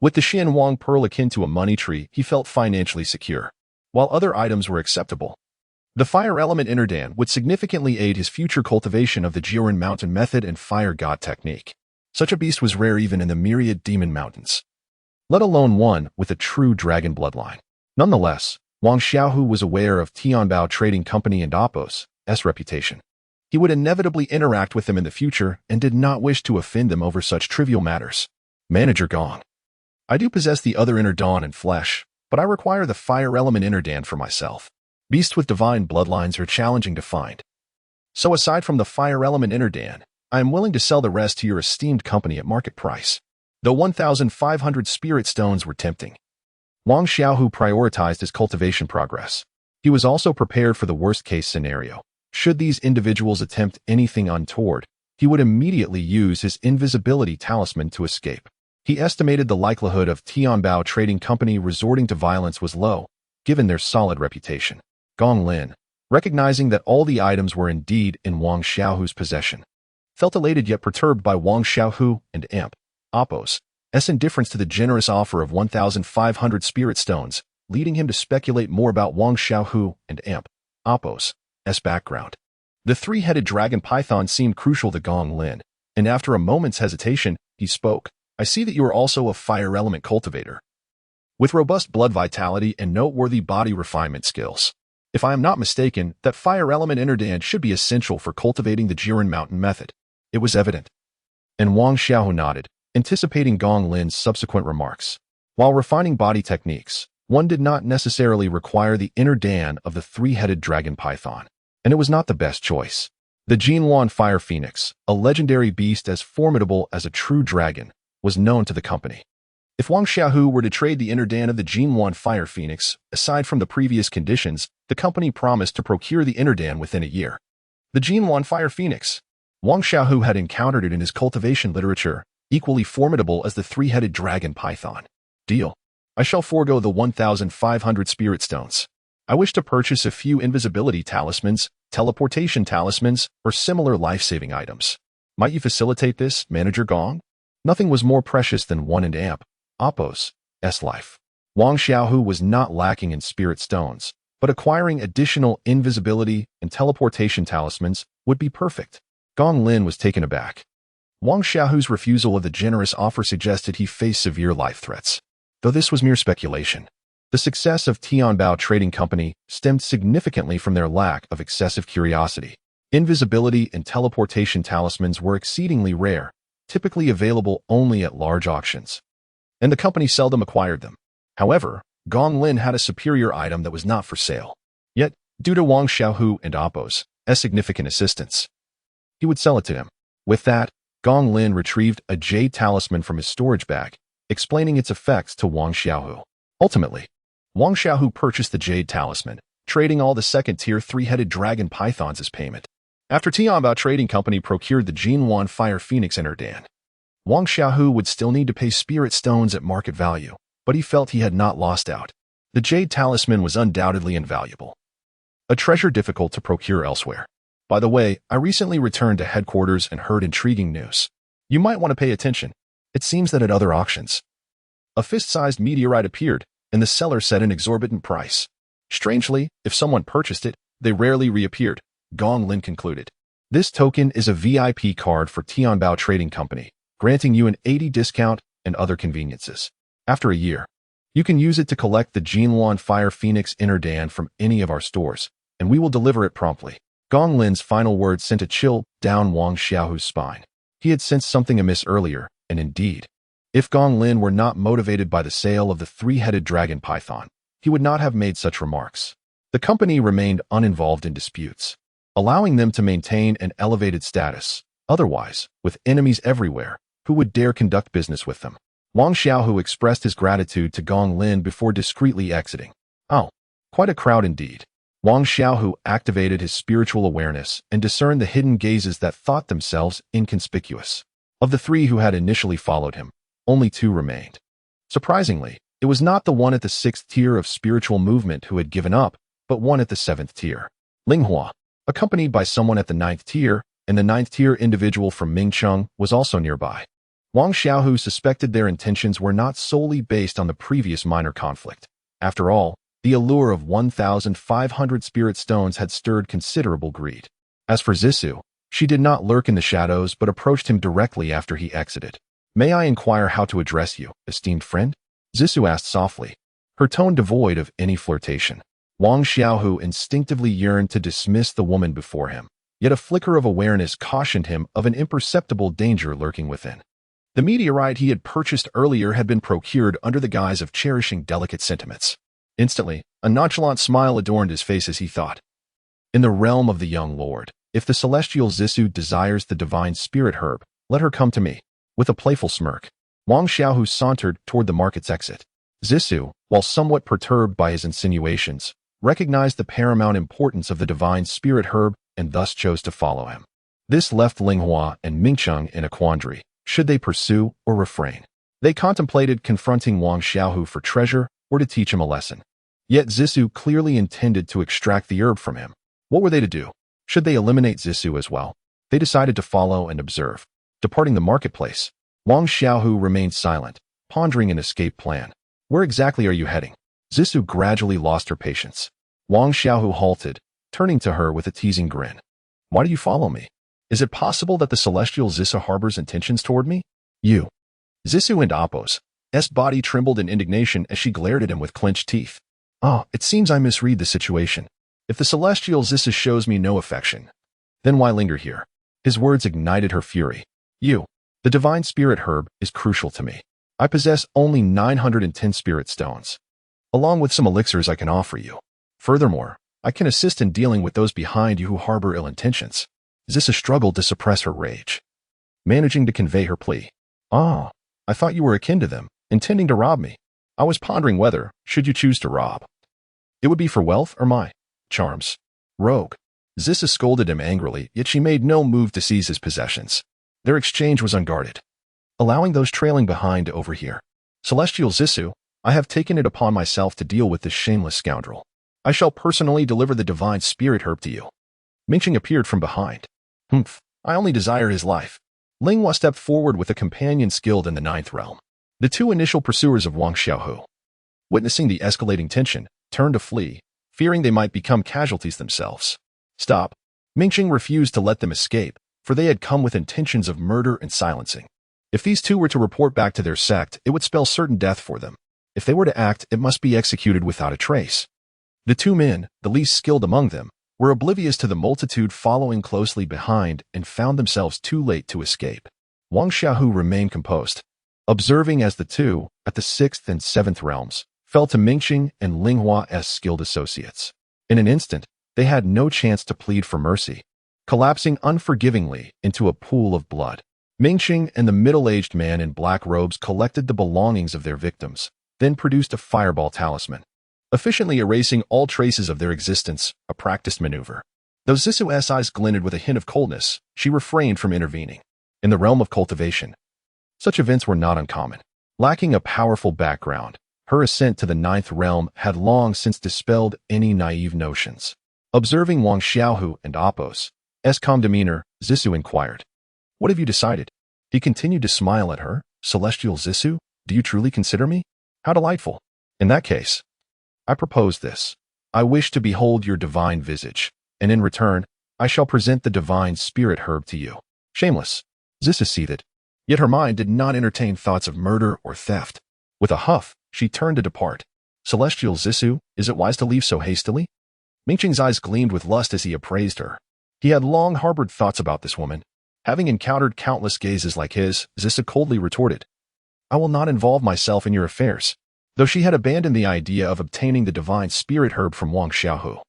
with the Xian Wang pearl akin to a money tree, he felt financially secure. While other items were acceptable, the fire element interdan would significantly aid his future cultivation of the Jiren Mountain method and fire god technique. Such a beast was rare even in the myriad demon mountains, let alone one with a true dragon bloodline. Nonetheless, Wang Xiaohu was aware of Tianbao Trading Company and Appos' reputation. He would inevitably interact with them in the future and did not wish to offend them over such trivial matters. Manager Gong, I do possess the other inner dawn and flesh, but I require the fire element interdan for myself. Beasts with divine bloodlines are challenging to find. So aside from the fire element interdan, I am willing to sell the rest to your esteemed company at market price. Though 1,500 spirit stones were tempting, Wang Xiaohu prioritized his cultivation progress. He was also prepared for the worst-case scenario. Should these individuals attempt anything untoward, he would immediately use his invisibility talisman to escape. He estimated the likelihood of Tianbao Trading Company resorting to violence was low, given their solid reputation. Gong Lin, recognizing that all the items were indeed in Wang Xiaohu's possession, felt elated yet perturbed by Wang Xiaohu and Appos' indifference to the generous offer of 1,500 spirit stones, leading him to speculate more about Wang Xiaohu and Appos' background. The three-headed dragon python seemed crucial to Gong Lin, and after a moment's hesitation, he spoke. I see that you are also a fire element cultivator, with robust blood vitality and noteworthy body refinement skills. If I am not mistaken, that fire element interdand should be essential for cultivating the Jiren Mountain method. It was evident. And Wang Xiaohu nodded, anticipating Gong Lin's subsequent remarks. While refining body techniques, one did not necessarily require the inner Dan of the three-headed dragon python, and it was not the best choice. The Jinwan Fire Phoenix, a legendary beast as formidable as a true dragon, was known to the company. If Wang Xiaohu were to trade the inner Dan of the Jinwan Fire Phoenix, aside from the previous conditions, the company promised to procure the inner Dan within a year. The Jinwan Fire Phoenix. Wang Xiaohu had encountered it in his cultivation literature, equally formidable as the three-headed dragon python. Deal. I shall forego the 1,500 spirit stones. I wish to purchase a few invisibility talismans, teleportation talismans, or similar life-saving items. Might you facilitate this, Manager Gong? Nothing was more precious than one and amp, Oppo's, life. Wang Xiaohu was not lacking in spirit stones, but acquiring additional invisibility and teleportation talismans would be perfect. Gong Lin was taken aback. Wang Xiaohu's refusal of the generous offer suggested he faced severe life threats. Though this was mere speculation, the success of Tianbao Trading Company stemmed significantly from their lack of excessive curiosity. Invisibility and teleportation talismans were exceedingly rare, typically available only at large auctions, and the company seldom acquired them. However, Gong Lin had a superior item that was not for sale. Yet, due to Wang Xiaohu and Oppo's significant assistance, he would sell it to him. With that, Gong Lin retrieved a jade talisman from his storage bag, explaining its effects to Wang Xiaohu. Ultimately, Wang Xiaohu purchased the jade talisman, trading all the second-tier three-headed dragon pythons as payment. After Tianbao Trading Company procured the Jinwan Fire Phoenix inner Dan, Wang Xiaohu would still need to pay spirit stones at market value, but he felt he had not lost out. The jade talisman was undoubtedly invaluable, a treasure difficult to procure elsewhere. By the way, I recently returned to headquarters and heard intriguing news. You might want to pay attention. It seems that at other auctions, a fist-sized meteorite appeared, and the seller set an exorbitant price. Strangely, if someone purchased it, they rarely reappeared, Gong Lin concluded. This token is a VIP card for Tianbao Trading Company, granting you an 80% discount and other conveniences. After a year, you can use it to collect the Jinwan Fire Phoenix inner Dan from any of our stores, and we will deliver it promptly. Gong Lin's final words sent a chill down Wang Xiaohu's spine. He had sensed something amiss earlier, and indeed, if Gong Lin were not motivated by the sale of the three-headed dragon python, he would not have made such remarks. The company remained uninvolved in disputes, allowing them to maintain an elevated status. Otherwise, with enemies everywhere, who would dare conduct business with them? Wang Xiaohu expressed his gratitude to Gong Lin before discreetly exiting. Oh, quite a crowd indeed. Wang Xiaohu activated his spiritual awareness and discerned the hidden gazes that thought themselves inconspicuous. Of the three who had initially followed him, only two remained. Surprisingly, it was not the one at the 6th tier of spiritual movement who had given up, but one at the 7th tier. Linghua, accompanied by someone at the 9th tier, and the 9th tier individual from Mingcheng was also nearby. Wang Xiaohu suspected their intentions were not solely based on the previous minor conflict. After all, the allure of 1,500 spirit stones had stirred considerable greed. As for Zissou, she did not lurk in the shadows but approached him directly after he exited. May I inquire how to address you, esteemed friend? Zissou asked softly, her tone devoid of any flirtation. Wang Xiaohu instinctively yearned to dismiss the woman before him, yet a flicker of awareness cautioned him of an imperceptible danger lurking within. The meteorite he had purchased earlier had been procured under the guise of cherishing delicate sentiments. Instantly, a nonchalant smile adorned his face as he thought. In the realm of the young lord, if the celestial Zissou desires the divine spirit herb, let her come to me. With a playful smirk, Wang Xiaohu sauntered toward the market's exit. Zissou, while somewhat perturbed by his insinuations, recognized the paramount importance of the divine spirit herb and thus chose to follow him. This left Linghua and Mingcheng in a quandary. Should they pursue or refrain? They contemplated confronting Wang Xiaohu for treasure or to teach him a lesson. Yet Zissou clearly intended to extract the herb from him. What were they to do? Should they eliminate Zissou as well? They decided to follow and observe. Departing the marketplace, Wang Xiaohu remained silent, pondering an escape plan. Where exactly are you heading? Zissou gradually lost her patience. Wang Xiaohu halted, turning to her with a teasing grin. Why do you follow me? Is it possible that the celestial Zissa harbors intentions toward me? You. Zissou and Apos. S body trembled in indignation as she glared at him with clenched teeth. It seems I misread the situation. If the celestial Zissa shows me no affection, then why linger here? His words ignited her fury. You. The divine spirit herb is crucial to me. I possess only 910 spirit stones, along with some elixirs I can offer you. Furthermore, I can assist in dealing with those behind you who harbor ill intentions. Zissa struggled to suppress her rage, managing to convey her plea. I thought you were akin to them, intending to rob me. I was pondering whether, should you choose to rob, it would be for wealth or my charms. Rogue. Zissa scolded him angrily, yet she made no move to seize his possessions. Their exchange was unguarded, allowing those trailing behind to overhear. Celestial Zissou, I have taken it upon myself to deal with this shameless scoundrel. I shall personally deliver the divine spirit herb to you. Mingqing appeared from behind. I only desire his life. Linghua stepped forward with a companion skilled in the 9th realm. The two initial pursuers of Wang Xiaohu, witnessing the escalating tension, turned to flee, fearing they might become casualties themselves. Stop. Mingqing refused to let them escape, for they had come with intentions of murder and silencing. If these two were to report back to their sect, it would spell certain death for them. If they were to act, it must be executed without a trace. The two men, the least skilled among them, were oblivious to the multitude following closely behind and found themselves too late to escape. Wang Xiaohu remained composed, observing as the two, at the 6th and 7th realms, fell to Mingqing and Linghua's skilled associates. In an instant, they had no chance to plead for mercy, collapsing unforgivingly into a pool of blood. Mingqing and the middle-aged man in black robes collected the belongings of their victims, then produced a fireball talisman, efficiently erasing all traces of their existence, a practiced maneuver. Though Zissou's eyes glinted with a hint of coldness, she refrained from intervening. In the realm of cultivation, such events were not uncommon. Lacking a powerful background, her ascent to the 9th realm had long since dispelled any naive notions. Observing Wang Xiaohu and Apos' calm demeanor, Zissou inquired, "What have you decided?" He continued to smile at her. "Celestial Zissou, do you truly consider me? How delightful. In that case, I propose this. I wish to behold your divine visage, and in return, I shall present the divine spirit herb to you." Shameless. Zissou seethed, yet her mind did not entertain thoughts of murder or theft. With a huff, she turned to depart. "Celestial Zissou, is it wise to leave so hastily?" Mingqing's eyes gleamed with lust as he appraised her. He had long harbored thoughts about this woman. Having encountered countless gazes like his, Zissou coldly retorted, "I will not involve myself in your affairs." Though she had abandoned the idea of obtaining the divine spirit herb from Wang Xiaohu,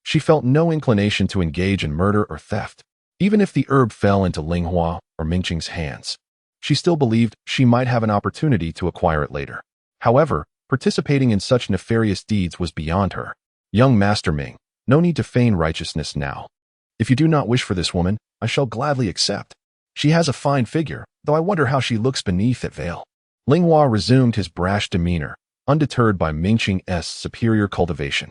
she felt no inclination to engage in murder or theft. Even if the herb fell into Linghua or Mingqing's hands, she still believed she might have an opportunity to acquire it later. However, participating in such nefarious deeds was beyond her. "Young Master Ming, no need to feign righteousness now. If you do not wish for this woman, I shall gladly accept. She has a fine figure, though I wonder how she looks beneath that veil." Linghua resumed his brash demeanor, undeterred by Mingqing's superior cultivation.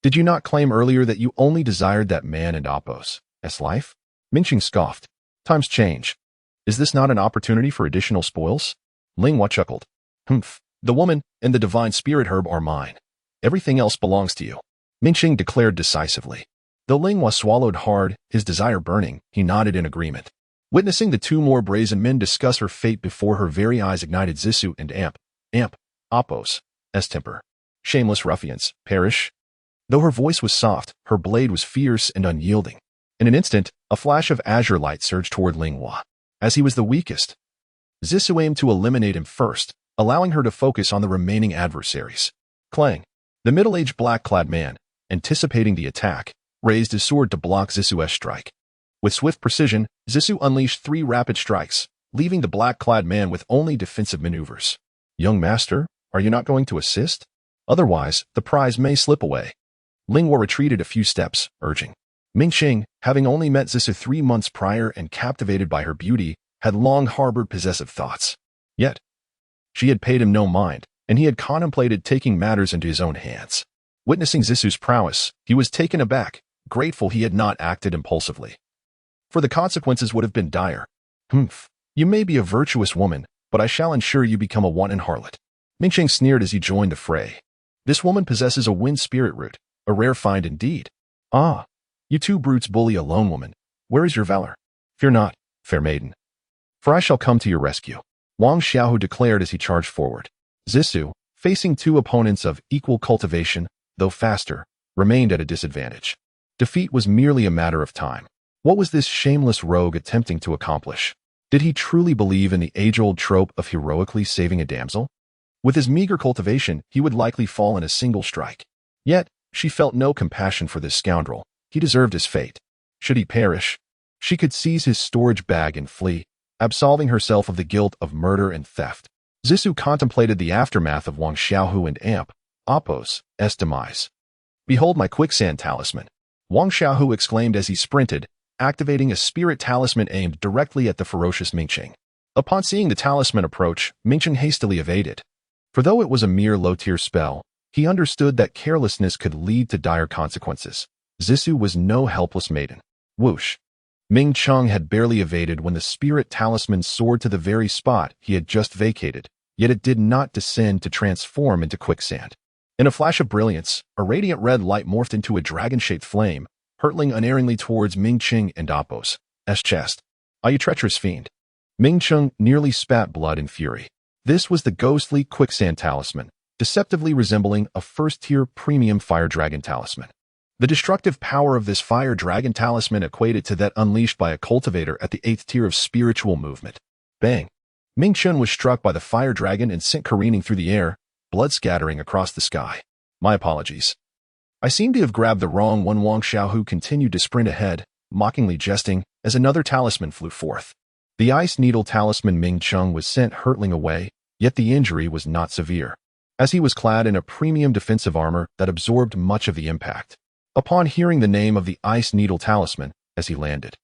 Did you not claim earlier that you only desired that man and Apos' life? Mingqing scoffed. Times change. Is this not an opportunity for additional spoils? Linghua chuckled. The woman and the divine spirit herb are mine. Everything else belongs to you. Mingqing declared decisively. Though Linghua swallowed hard, his desire burning, he nodded in agreement. Witnessing the two more brazen men discuss her fate before her very eyes ignited Zissou and Apos' temper. Shameless ruffians, perish. Though her voice was soft, her blade was fierce and unyielding. In an instant, a flash of azure light surged toward Linghua. As he was the weakest, Zissou aimed to eliminate him first, allowing her to focus on the remaining adversaries. Clang. The middle-aged black-clad man, anticipating the attack, raised his sword to block Zissou's strike. With swift precision, Zissou unleashed 3 rapid strikes, leaving the black-clad man with only defensive maneuvers. "Young master, are you not going to assist? Otherwise, the prize may slip away." Linghua retreated a few steps, urging. Mingqing, having only met Zissou 3 months prior and captivated by her beauty, had long harbored possessive thoughts. Yet, she had paid him no mind, and he had contemplated taking matters into his own hands. Witnessing Zissou's prowess, he was taken aback, grateful he had not acted impulsively, for the consequences would have been dire. You may be a virtuous woman, but I shall ensure you become a wanton harlot." Mingqing sneered as he joined the fray. "This woman possesses a wind spirit root, a rare find indeed." "You two brutes bully a lone woman. Where is your valor? Fear not, fair maiden, for I shall come to your rescue, Wang Xiaohu declared as he charged forward. Zissou, facing two opponents of equal cultivation, though faster, remained at a disadvantage. Defeat was merely a matter of time. What was this shameless rogue attempting to accomplish? Did he truly believe in the age-old trope of heroically saving a damsel? With his meager cultivation, he would likely fall in a single strike. Yet, she felt no compassion for this scoundrel. He deserved his fate. Should he perish, she could seize his storage bag and flee, absolving herself of the guilt of murder and theft. Zissou contemplated the aftermath of Wang Xiaohu and oppress demise. Behold my quicksand talisman, Wang Xiaohu exclaimed as he sprinted, activating a spirit talisman aimed directly at the ferocious Mingqing. Upon seeing the talisman approach, Mingqing hastily evaded. For though it was a mere low-tier spell, he understood that carelessness could lead to dire consequences. Zissou was no helpless maiden. Whoosh! Ming Cheng had barely evaded when the spirit talisman soared to the very spot he had just vacated, yet it did not descend to transform into quicksand. In a flash of brilliance, a radiant red light morphed into a dragon-shaped flame, hurtling unerringly towards Ming Qing and oppress chest. "Are you treacherous fiend?" Ming Cheng nearly spat blood in fury. This was the ghostly quicksand talisman, deceptively resembling a first-tier premium fire dragon talisman. The destructive power of this fire dragon talisman equated to that unleashed by a cultivator at the 8th tier of spiritual movement. Bang! Ming Chun was struck by the fire dragon and sent careening through the air, blood scattering across the sky. My apologies. I seem to have grabbed the wrong one. Wang Xiaohu continued to sprint ahead, mockingly jesting, as another talisman flew forth. The ice needle talisman Ming Chun was sent hurtling away, yet the injury was not severe, as he was clad in a premium defensive armor that absorbed much of the impact. Upon hearing the name of the ice needle talisman, as he landed,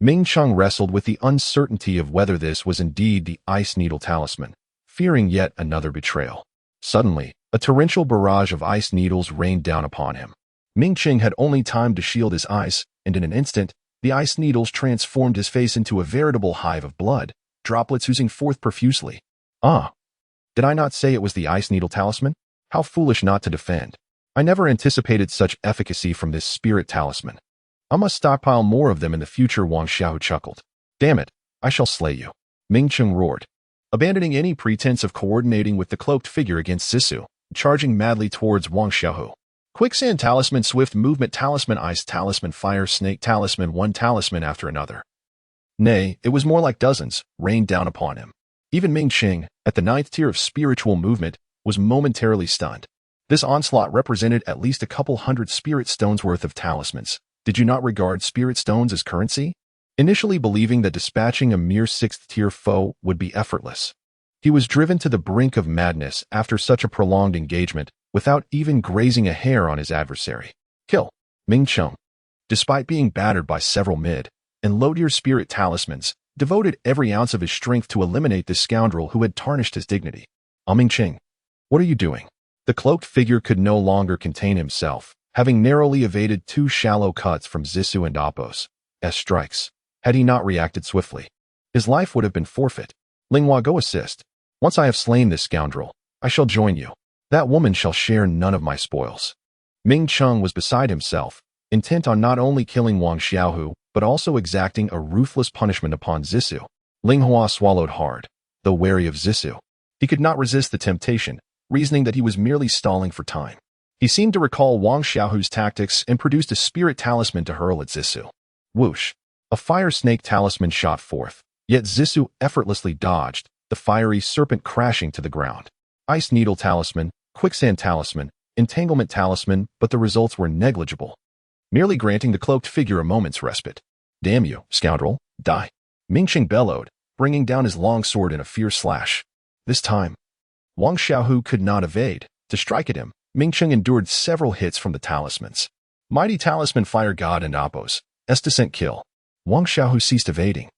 Ming Chun wrestled with the uncertainty of whether this was indeed the ice needle talisman, fearing yet another betrayal. Suddenly, a torrential barrage of ice needles rained down upon him. Ming Qing had only time to shield his eyes, and in an instant, the ice needles transformed his face into a veritable hive of blood, droplets oozing forth profusely. Ah! Did I not say it was the ice needle talisman? How foolish not to defend. I never anticipated such efficacy from this spirit talisman. I must stockpile more of them in the future. Wang Xiaohu chuckled. Damn it, I shall slay you, Ming Cheng roared, abandoning any pretense of coordinating with the cloaked figure against Zissou, charging madly towards Wang Xiaohu. Quicksand talisman, swift movement talisman, ice talisman, fire snake talisman, one talisman after another. Nay, it was more like dozens, rained down upon him. Even Ming Qing, at the 9th tier of spiritual movement, was momentarily stunned. This onslaught represented at least a couple hundred spirit stones worth of talismans. Did you not regard spirit stones as currency? Initially believing that dispatching a mere 6th tier foe would be effortless, he was driven to the brink of madness after such a prolonged engagement without even grazing a hair on his adversary. Kill. Ming Cheng, despite being battered by several mid- and low-tier spirit talismans, devoted every ounce of his strength to eliminate this scoundrel who had tarnished his dignity. Ming Qing, what are you doing? The cloaked figure could no longer contain himself, having narrowly evaded 2 shallow cuts from Zissou and oppress strikes. Had he not reacted swiftly, his life would have been forfeit. Linghua, go assist. Once I have slain this scoundrel, I shall join you. That woman shall share none of my spoils. Ming Cheng was beside himself, intent on not only killing Wang Xiaohu, but also exacting a ruthless punishment upon Zissou. Linghua swallowed hard, though wary of Zissou. He could not resist the temptation, reasoning that he was merely stalling for time. He seemed to recall Wang Xiaohu's tactics and produced a spirit talisman to hurl at Zissou. Whoosh! A fire snake talisman shot forth, yet Zissou effortlessly dodged, the fiery serpent crashing to the ground. Ice needle talisman, quicksand talisman, entanglement talisman, but the results were negligible, merely granting the cloaked figure a moment's respite. Damn you, scoundrel, die! Ming Qing bellowed, bringing down his long sword in a fierce slash. This time, Wang Xiaohu could not evade. To strike at him, Ming Qing endured several hits from the talismans. Mighty talisman, fire god and oppress descent kill. Wang Xiaohu ceased evading,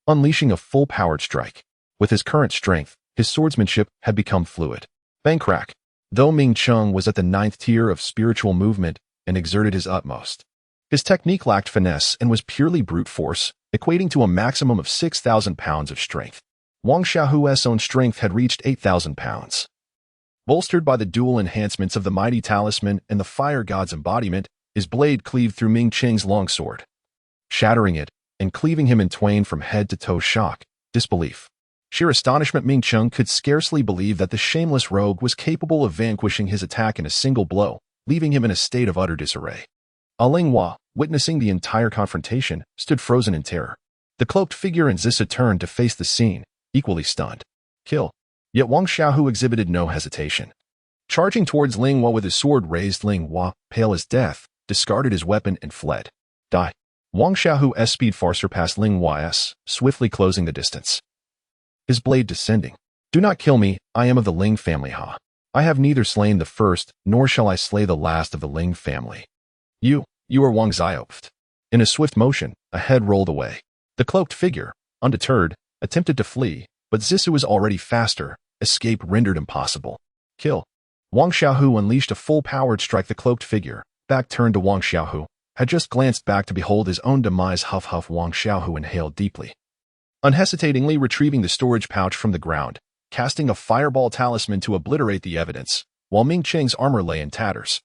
unleashing a full-powered strike. With his current strength, his swordsmanship had become fluid. Bang crack! Though Ming Cheng was at the 9th tier of spiritual movement and exerted his utmost, his technique lacked finesse and was purely brute force, equating to a maximum of 6,000 pounds of strength. Wang Xiaohu's own strength had reached 8,000 pounds. Bolstered by the dual enhancements of the mighty talisman and the fire god's embodiment, his blade cleaved through Ming Qing's longsword, shattering it and cleaving him in twain from head to toe. Shock, disbelief, sheer astonishment. Ming Cheng could scarcely believe that the shameless rogue was capable of vanquishing his attack in a single blow, leaving him in a state of utter disarray. Linghua, witnessing the entire confrontation, stood frozen in terror. The cloaked figure and Zissa turned to face the scene, equally stunned. Kill. Yet Wang Xiaohu exhibited no hesitation. Charging towards Linghua with his sword raised, Linghua, pale as death, discarded his weapon and fled. Die. Wang Xiaohu's speed far surpassed Linghua's, swiftly closing the distance. His blade descending. Do not kill me, I am of the Ling family. Ha. I have neither slain the first, nor shall I slay the last of the Ling family. You are Wang Xiaohu. In a swift motion, a head rolled away. The cloaked figure, undeterred, attempted to flee, but Zissou was already faster, escape rendered impossible. Kill. Wang Xiaohu unleashed a full-powered strike. The cloaked figure, back turned to Wang Xiaohu, had just glanced back to behold his own demise. Huff huff. Wang Xiaohu inhaled deeply. Unhesitatingly retrieving the storage pouch from the ground, casting a fireball talisman to obliterate the evidence, while Ming Cheng's armor lay in tatters.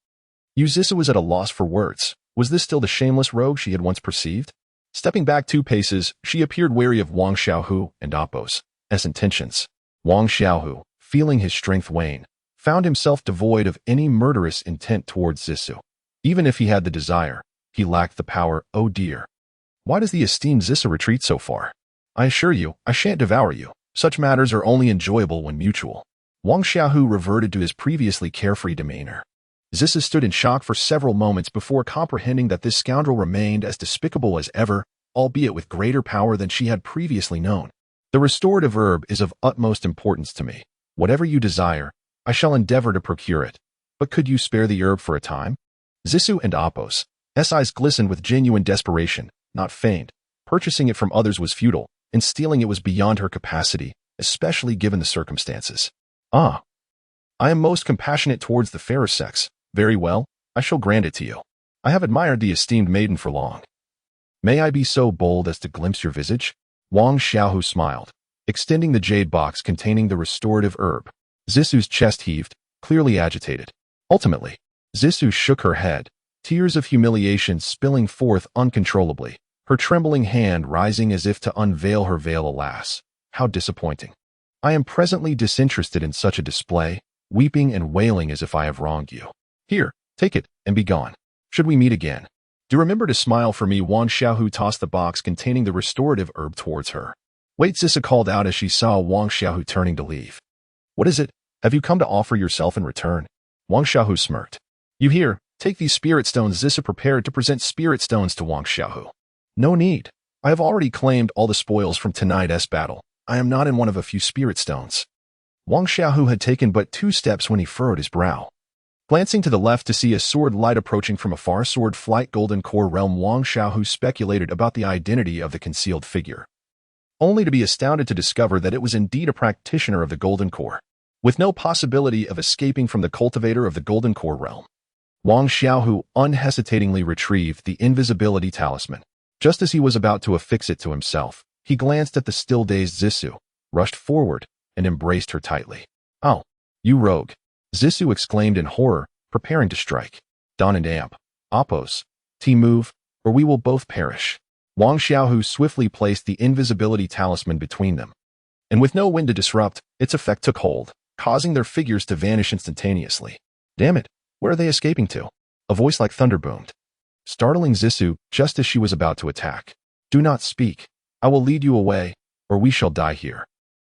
Zissa was at a loss for words. Was this still the shameless rogue she had once perceived? Stepping back 2 paces, she appeared wary of Wang Xiaohu and Oppo's intentions. Wang Xiaohu, feeling his strength wane, found himself devoid of any murderous intent towards Zissou. Even if he had the desire, he lacked the power. Oh dear. Why does the esteemed Zissa retreat so far? I assure you, I shan't devour you. Such matters are only enjoyable when mutual. Wang Xiaohu reverted to his previously carefree demeanor. Zissa stood in shock for several moments before comprehending that this scoundrel remained as despicable as ever, albeit with greater power than she had previously known. The restorative herb is of utmost importance to me. Whatever you desire, I shall endeavor to procure it. But could you spare the herb for a time? Zissou and Oppo's eyes glistened with genuine desperation, not feigned. Purchasing it from others was futile, and stealing it was beyond her capacity, especially given the circumstances. I am most compassionate towards the fairer sex. Very well, I shall grant it to you. I have admired the esteemed maiden for long. May I be so bold as to glimpse your visage? Wang Xiaohu smiled, extending the jade box containing the restorative herb. Zissou's chest heaved, clearly agitated. Ultimately, Zissou shook her head, tears of humiliation spilling forth uncontrollably, her trembling hand rising as if to unveil her veil. Alas, how disappointing. I am presently disinterested in such a display, weeping and wailing as if I have wronged you. Here, take it, and be gone. Should we meet again, do remember to smile for me. Wang Xiaohu tossed the box containing the restorative herb towards her. Wait, Zissa called out as she saw Wang Xiaohu turning to leave. What is it? Have you come to offer yourself in return? Wang Xiaohu smirked. You hear, take these spirit stones. Zissa prepared to present spirit stones to Wang Xiaohu. No need. I have already claimed all the spoils from tonight's battle. I am not in one of a few spirit stones. Wang Xiaohu had taken but 2 steps when he furrowed his brow. Glancing to the left to see a sword light approaching from afar, sword flight golden core realm, Wang Xiaohu speculated about the identity of the concealed figure, only to be astounded to discover that it was indeed a practitioner of the golden core, with no possibility of escaping from the cultivator of the golden core realm. Wang Xiaohu unhesitatingly retrieved the invisibility talisman. Just as he was about to affix it to himself, he glanced at the still-dazed Zissou, rushed forward, and embraced her tightly. Oh, you rogue! Zissou exclaimed in horror, preparing to strike. Don and Amp, Oppos, move, or we will both perish. Wang Xiaohu swiftly placed the invisibility talisman between them, and with no wind to disrupt, its effect took hold, causing their figures to vanish instantaneously. Damn it, where are they escaping to? A voice like thunder boomed, startling Zissou just as she was about to attack. Do not speak. I will lead you away, or we shall die here.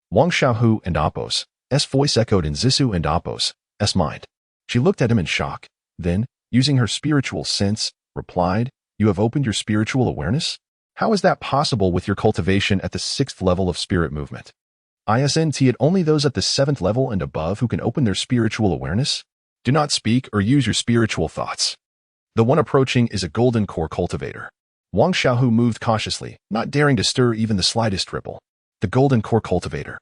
Wang Xiaohu and Oppos' voice echoed in Zissou and Oppos' mind. She looked at him in shock, then, using her spiritual sense, replied, You have opened your spiritual awareness? How is that possible with your cultivation at the 6th level of spirit movement? Isn't it only those at the 7th level and above who can open their spiritual awareness? Do not speak or use your spiritual thoughts. The one approaching is a golden core cultivator. Wang Xiaohu moved cautiously, not daring to stir even the slightest ripple. The golden core cultivator,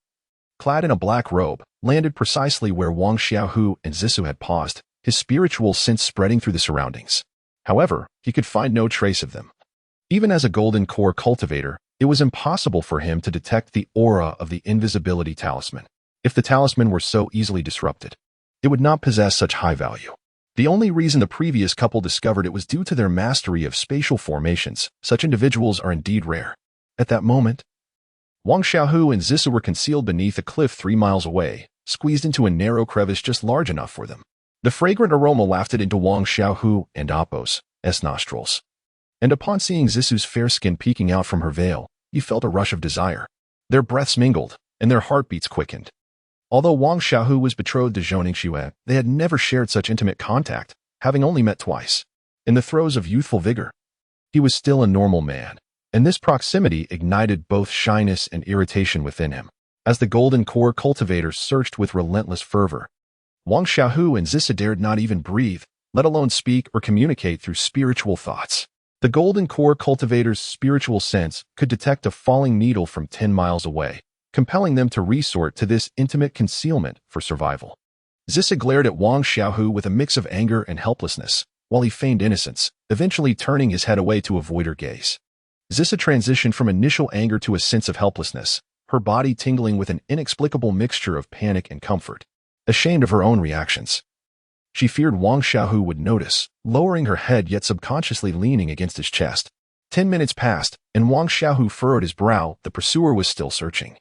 clad in a black robe, landed precisely where Wang Xiaohu and Zissou had paused, his spiritual sense spreading through the surroundings. However, he could find no trace of them. Even as a golden core cultivator, it was impossible for him to detect the aura of the invisibility talisman. If the talisman were so easily disrupted, it would not possess such high value. The only reason the previous couple discovered it was due to their mastery of spatial formations. Such individuals are indeed rare. At that moment, Wang Xiaohu and Zissa were concealed beneath a cliff 3 miles away, squeezed into a narrow crevice just large enough for them. The fragrant aroma wafted into Wang Xiaohu and Oppo's nostrils. And upon seeing Zisu's fair skin peeking out from her veil, he felt a rush of desire. Their breaths mingled, and their heartbeats quickened. Although Wang Xiaohu was betrothed to Zhou Ningxue, they had never shared such intimate contact, having only met twice. In the throes of youthful vigor, he was still a normal man, and this proximity ignited both shyness and irritation within him. As the golden core cultivators searched with relentless fervor, Wang Xiaohu and Zissa dared not even breathe, let alone speak or communicate through spiritual thoughts. The golden core cultivator's spiritual sense could detect a falling needle from 10 miles away, compelling them to resort to this intimate concealment for survival. Zissa glared at Wang Xiaohu with a mix of anger and helplessness, while he feigned innocence, eventually turning his head away to avoid her gaze. Zissa transitioned from initial anger to a sense of helplessness, her body tingling with an inexplicable mixture of panic and comfort. Ashamed of her own reactions, she feared Wang Xiaohu would notice, lowering her head yet subconsciously leaning against his chest. 10 minutes passed, and Wang Xiaohu furrowed his brow. The pursuer was still searching,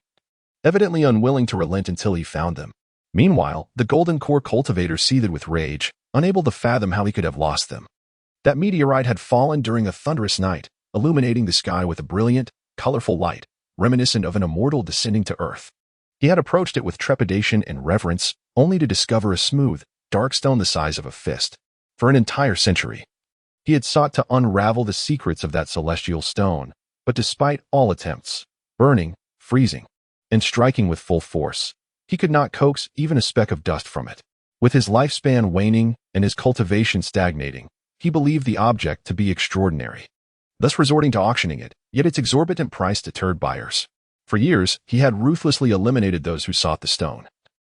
evidently unwilling to relent until he found them. Meanwhile, the golden core cultivator seethed with rage, unable to fathom how he could have lost them. That meteorite had fallen during a thunderous night, illuminating the sky with a brilliant, colorful light, reminiscent of an immortal descending to earth. He had approached it with trepidation and reverence, only to discover a smooth, dark stone the size of a fist. For an entire century, he had sought to unravel the secrets of that celestial stone, but despite all attempts, burning, freezing, and striking with full force, he could not coax even a speck of dust from it. With his lifespan waning and his cultivation stagnating, he believed the object to be extraordinary, thus resorting to auctioning it, yet its exorbitant price deterred buyers. For years, he had ruthlessly eliminated those who sought the stone,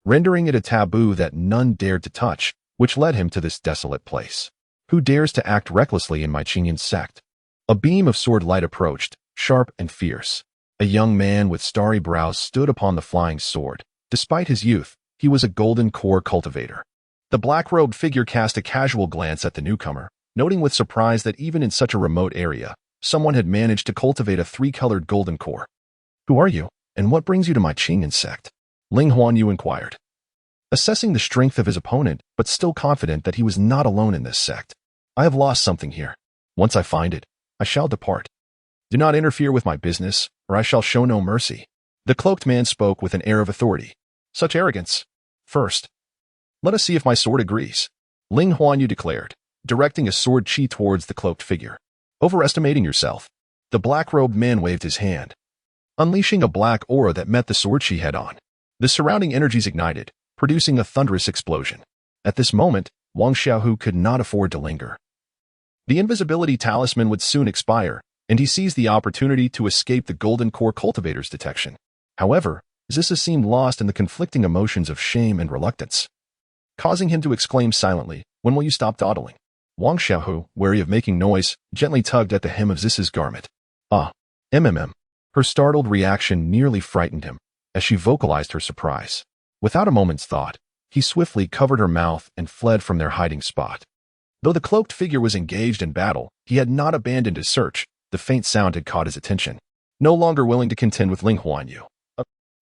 rendering it a taboo that none dared to touch, which led him to this desolate place. Who dares to act recklessly in my Qingyan sect? A beam of sword light approached, sharp and fierce. A young man with starry brows stood upon the flying sword. Despite his youth, he was a golden core cultivator. The black-robed figure cast a casual glance at the newcomer, noting with surprise that even in such a remote area, someone had managed to cultivate a 3-colored golden core. Who are you, and what brings you to my Qingyan sect? Ling Huanyu inquired, assessing the strength of his opponent, but still confident that he was not alone in this sect. I have lost something here. Once I find it, I shall depart. Do not interfere with my business, or I shall show no mercy. The cloaked man spoke with an air of authority. Such arrogance. First, let us see if my sword agrees, Ling Huanyu declared, directing a sword chi towards the cloaked figure. Overestimating yourself. The black-robed man waved his hand, unleashing a black aura that met the sword chi head-on. The surrounding energies ignited, producing a thunderous explosion. At this moment, Wang Xiaohu could not afford to linger. The invisibility talisman would soon expire, and he seized the opportunity to escape the golden core cultivator's detection. However, Zissa seemed lost in the conflicting emotions of shame and reluctance, causing him to exclaim silently, "When will you stop dawdling?" Wang Xiaohu, wary of making noise, gently tugged at the hem of Zissa's garment. Ah, mmm. Her startled reaction nearly frightened him, as she vocalized her surprise. Without a moment's thought, he swiftly covered her mouth and fled from their hiding spot. Though the cloaked figure was engaged in battle, he had not abandoned his search. The faint sound had caught his attention. No longer willing to contend with Ling Huanyu,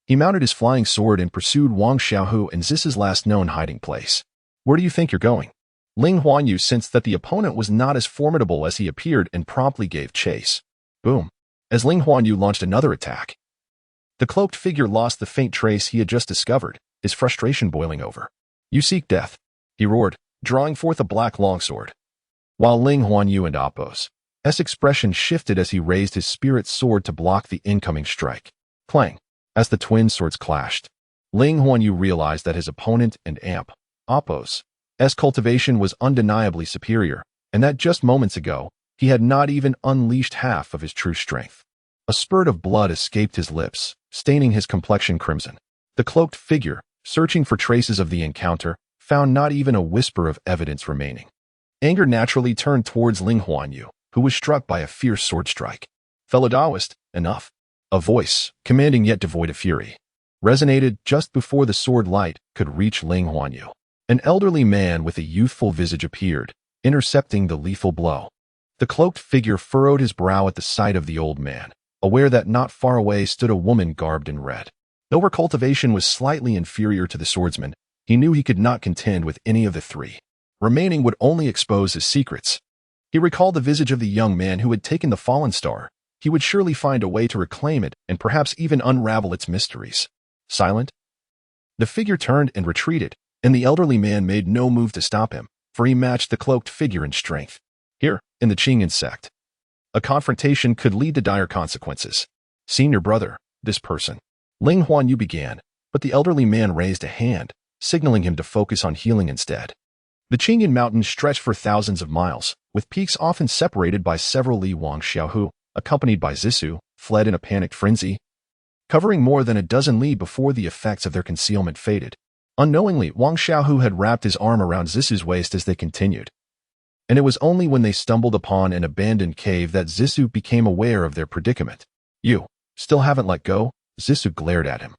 he mounted his flying sword and pursued Wang Xiaohu and Zissa's last known hiding place. Where do you think you're going? Ling Huanyu sensed that the opponent was not as formidable as he appeared and promptly gave chase. Boom. As Ling Huanyu launched another attack, the cloaked figure lost the faint trace he had just discovered, his frustration boiling over. You seek death, he roared, drawing forth a black longsword. While Ling Huanyu and Oppo's expression shifted as he raised his spirit sword to block the incoming strike. Clang. As the twin swords clashed, Ling Huanyu realized that his opponent and Oppo's cultivation was undeniably superior, and that just moments ago, he had not even unleashed half of his true strength. A spurt of blood escaped his lips, staining his complexion crimson. The cloaked figure, searching for traces of the encounter, found not even a whisper of evidence remaining. Anger naturally turned towards Ling Huanyu, who was struck by a fierce sword strike. Fellow Taoist, enough. A voice, commanding yet devoid of fury, resonated just before the sword light could reach Ling Huanyu. An elderly man with a youthful visage appeared, intercepting the lethal blow. The cloaked figure furrowed his brow at the sight of the old man, aware that not far away stood a woman garbed in red. Though her cultivation was slightly inferior to the swordsman, he knew he could not contend with any of the three. Remaining would only expose his secrets. He recalled the visage of the young man who had taken the fallen star. He would surely find a way to reclaim it and perhaps even unravel its mysteries. Silent, the figure turned and retreated, and the elderly man made no move to stop him, for he matched the cloaked figure in strength. Here, in the Qing sect, a confrontation could lead to dire consequences. Senior brother, this person. Ling Huan Yu began, but the elderly man raised a hand, signaling him to focus on healing instead. The Qingyan Mountains stretched for thousands of miles, with peaks often separated by several li. Wang Xiaohu, accompanied by Zissou, fled in a panicked frenzy, covering more than a dozen li before the effects of their concealment faded. Unknowingly, Wang Xiaohu had wrapped his arm around Zissou's waist as they continued. And it was only when they stumbled upon an abandoned cave that Zissou became aware of their predicament. You still haven't let go? Zissou glared at him.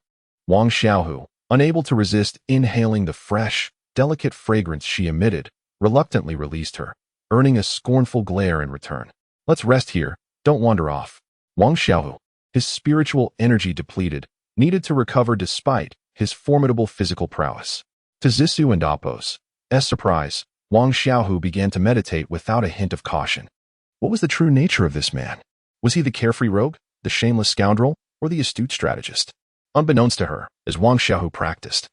Wang Xiaohu, unable to resist inhaling the fresh, delicate fragrance she emitted, reluctantly released her, earning a scornful glare in return. Let's rest here, don't wander off. Wang Xiaohu, his spiritual energy depleted, needed to recover despite his formidable physical prowess. To Zissou and Apos' surprise, Wang Xiaohu began to meditate without a hint of caution. What was the true nature of this man? Was he the carefree rogue, the shameless scoundrel, or the astute strategist? Unbeknownst to her, as Wang Xiaohu practiced,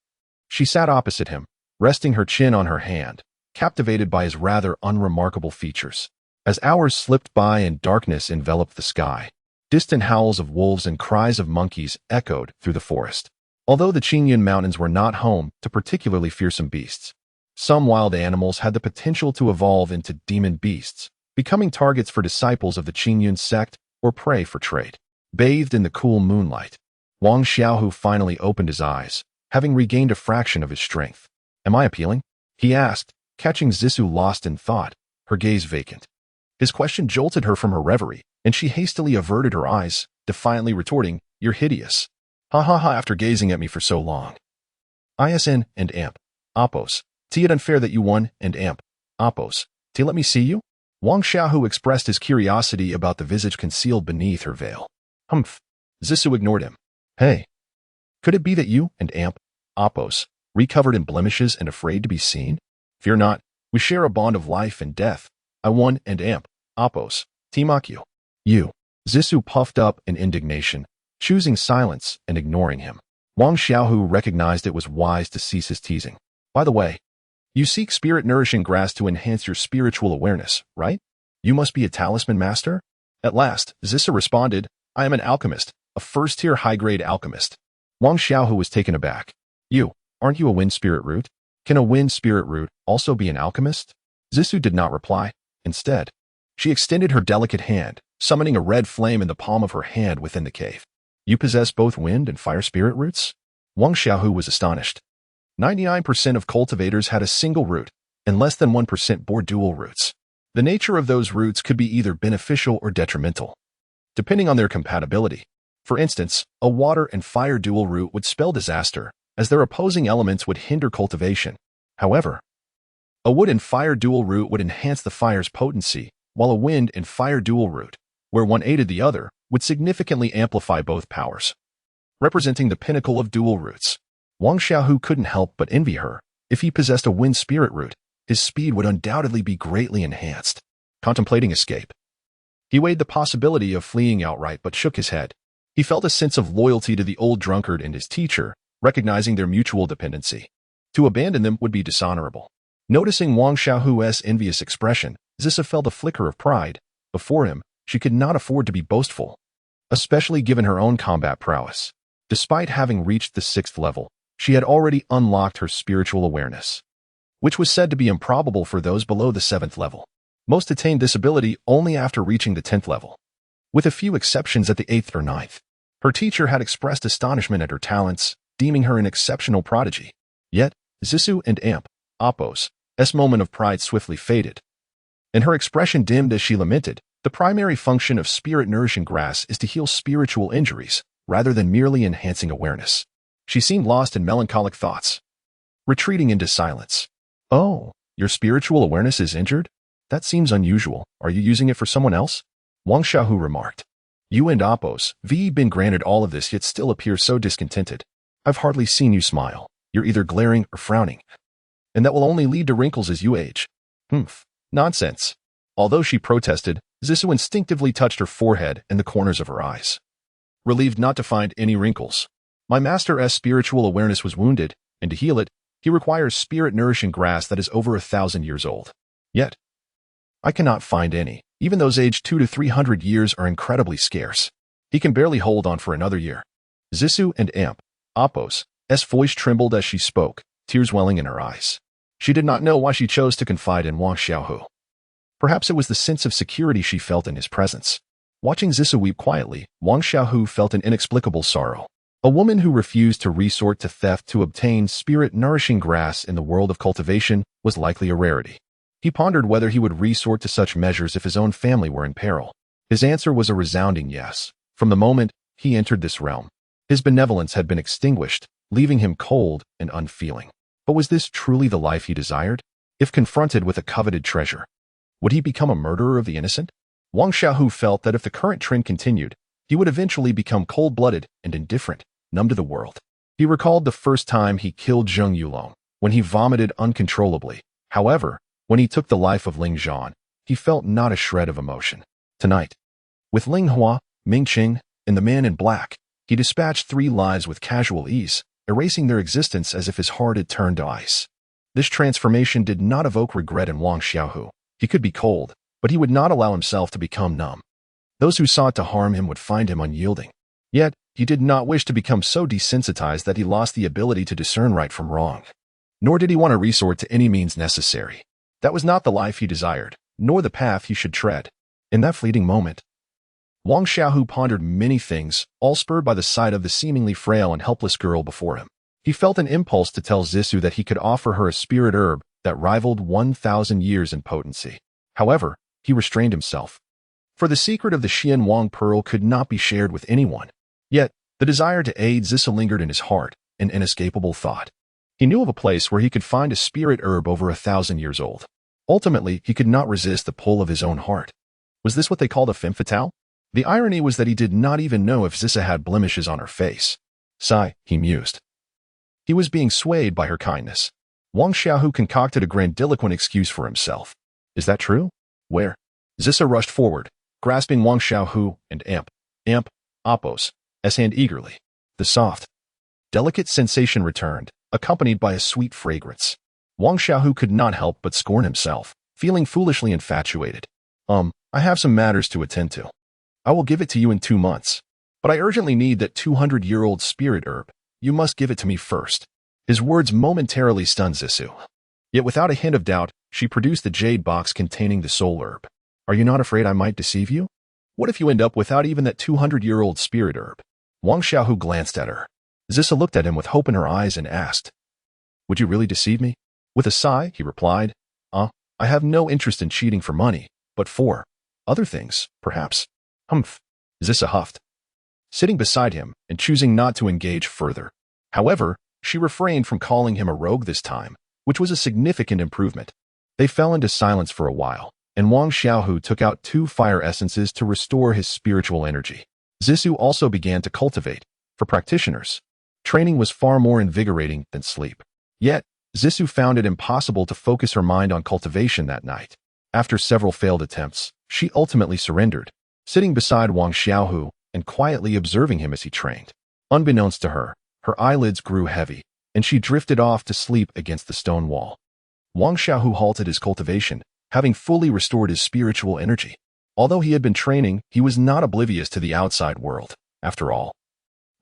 she sat opposite him, resting her chin on her hand, captivated by his rather unremarkable features. As hours slipped by and darkness enveloped the sky, distant howls of wolves and cries of monkeys echoed through the forest. Although the Qingyan Mountains were not home to particularly fearsome beasts, some wild animals had the potential to evolve into demon beasts, becoming targets for disciples of the Qingyan sect or prey for trade. Bathed in the cool moonlight, Wang Xiaohu finally opened his eyes, having regained a fraction of his strength. Am I appealing? He asked, catching Zissou lost in thought, her gaze vacant. His question jolted her from her reverie, and she hastily averted her eyes, defiantly retorting, You're hideous. Ha ha ha, after gazing at me for so long. ISN and AMP. Apos. It unfair that you won and AMP. Apos. Let me see you? Wang Xiaohu expressed his curiosity about the visage concealed beneath her veil. Humph. Zissou ignored him. Hey. Could it be that you and AMP, Apos, recovered in blemishes and afraid to be seen? Fear not, we share a bond of life and death. I won and AMP, Apos, Timakyu. You. Zissou puffed up in indignation, choosing silence and ignoring him. Wang Xiaohu recognized it was wise to cease his teasing. By the way, you seek spirit-nourishing grass to enhance your spiritual awareness, right? You must be a talisman master? At last, Zissou responded, I am an alchemist, a first-tier high-grade alchemist. Wang Xiaohu was taken aback. You, aren't you a wind spirit root? Can a wind spirit root also be an alchemist? Zissou did not reply. Instead, she extended her delicate hand, summoning a red flame in the palm of her hand within the cave. You possess both wind and fire spirit roots? Wang Xiaohu was astonished. 99% of cultivators had a single root, and less than 1% bore dual roots. The nature of those roots could be either beneficial or detrimental, depending on their compatibility. For instance, a water and fire dual root would spell disaster, as their opposing elements would hinder cultivation. However, a wood and fire dual root would enhance the fire's potency, while a wind and fire dual root, where one aided the other, would significantly amplify both powers. Representing the pinnacle of dual roots, Wang Xiaohu couldn't help but envy her. If he possessed a wind spirit root, his speed would undoubtedly be greatly enhanced. Contemplating escape, he weighed the possibility of fleeing outright but shook his head. He felt a sense of loyalty to the old drunkard and his teacher, recognizing their mutual dependency. To abandon them would be dishonorable. Noticing Wang Xiaohu's envious expression, Zissou felt a flicker of pride. Before him, she could not afford to be boastful, especially given her own combat prowess. Despite having reached the 6th level, she had already unlocked her spiritual awareness, which was said to be improbable for those below the 7th level. Most attained this ability only after reaching the 10th level, with a few exceptions at the 8th or 9th. Her teacher had expressed astonishment at her talents, deeming her an exceptional prodigy. Yet, Zissou and AMP, Apos' moment of pride swiftly faded, and her expression dimmed as she lamented, the primary function of spirit-nourishing grass is to heal spiritual injuries, rather than merely enhancing awareness. She seemed lost in melancholic thoughts. retreating into silence. Oh, your spiritual awareness is injured? That seems unusual. Are you using it for someone else? Wang Xiaohu remarked. You and Oppo's been granted all of this yet still appear so discontented. I've hardly seen you smile. You're either glaring or frowning. And that will only lead to wrinkles as you age. Nonsense. Although she protested, Zissou instinctively touched her forehead and the corners of her eyes. Relieved not to find any wrinkles. My master's spiritual awareness was wounded, and to heal it, he requires spirit-nourishing grass that is over 1,000 years old. Yet, I cannot find any. Even those aged 200 to 300 years are incredibly scarce. He can barely hold on for another year. Zissou and Oppo's voice trembled as she spoke, tears welling in her eyes. She did not know why she chose to confide in Wang Xiaohu. Perhaps it was the sense of security she felt in his presence. Watching Zissou weep quietly, Wang Xiaohu felt an inexplicable sorrow. A woman who refused to resort to theft to obtain spirit-nourishing grass in the world of cultivation was likely a rarity. He pondered whether he would resort to such measures if his own family were in peril. His answer was a resounding yes. From the moment he entered this realm, his benevolence had been extinguished, leaving him cold and unfeeling. But was this truly the life he desired? If confronted with a coveted treasure, would he become a murderer of the innocent? Wang Xiaohu felt that if the current trend continued, he would eventually become cold-blooded and indifferent, numb to the world. He recalled the first time he killed Zheng Yulong, when he vomited uncontrollably. However, when he took the life of Ling Zhan, he felt not a shred of emotion. Tonight, with Ling Hua, Ming Qing, and the man in black, he dispatched 3 lives with casual ease, erasing their existence as if his heart had turned to ice. This transformation did not evoke regret in Wang Xiaohu. He could be cold, but he would not allow himself to become numb. Those who sought to harm him would find him unyielding. Yet, he did not wish to become so desensitized that he lost the ability to discern right from wrong. Nor did he want to resort to any means necessary. That was not the life he desired, nor the path he should tread. In that fleeting moment, Wang Xiaohu pondered many things, all spurred by the sight of the seemingly frail and helpless girl before him. He felt an impulse to tell Zissou that he could offer her a spirit herb that rivaled 1,000 years in potency. However, he restrained himself. For the secret of the Xian Wang pearl could not be shared with anyone. Yet, the desire to aid Zissou lingered in his heart, an inescapable thought. He knew of a place where he could find a spirit herb over 1,000 years old. Ultimately, he could not resist the pull of his own heart. Was this what they called a femme fatale? The irony was that he did not even know if Zissou had blemishes on her face. Sigh, he mused. He was being swayed by her kindness. Wang Xiaohu concocted a grandiloquent excuse for himself. Is that true? Where? Zissou rushed forward, grasping Wang Xiaohu and Oppo's hand eagerly. The soft, delicate sensation returned, accompanied by a sweet fragrance. Wang Xiaohu could not help but scorn himself, feeling foolishly infatuated. I have some matters to attend to. I will give it to you in 2 months. But I urgently need that 200-year-old spirit herb. You must give it to me first. His words momentarily stunned Zissou. Yet without a hint of doubt, she produced the jade box containing the soul herb. Are you not afraid I might deceive you? What if you end up without even that 200-year-old spirit herb? Wang Xiaohu glanced at her. Zissou looked at him with hope in her eyes and asked, Would you really deceive me? With a sigh, he replied, I have no interest in cheating for money, but for other things, perhaps. Humph. Zissou huffed, sitting beside him and choosing not to engage further. However, she refrained from calling him a rogue this time, which was a significant improvement. They fell into silence for a while, and Wang Xiaohu took out 2 fire essences to restore his spiritual energy. Zissou also began to cultivate. For practitioners, training was far more invigorating than sleep. Yet, Zissou found it impossible to focus her mind on cultivation that night. After several failed attempts, she ultimately surrendered, sitting beside Wang Xiaohu and quietly observing him as he trained. Unbeknownst to her, her eyelids grew heavy, and she drifted off to sleep against the stone wall. Wang Xiaohu halted his cultivation, having fully restored his spiritual energy. Although he had been training, he was not oblivious to the outside world. After all,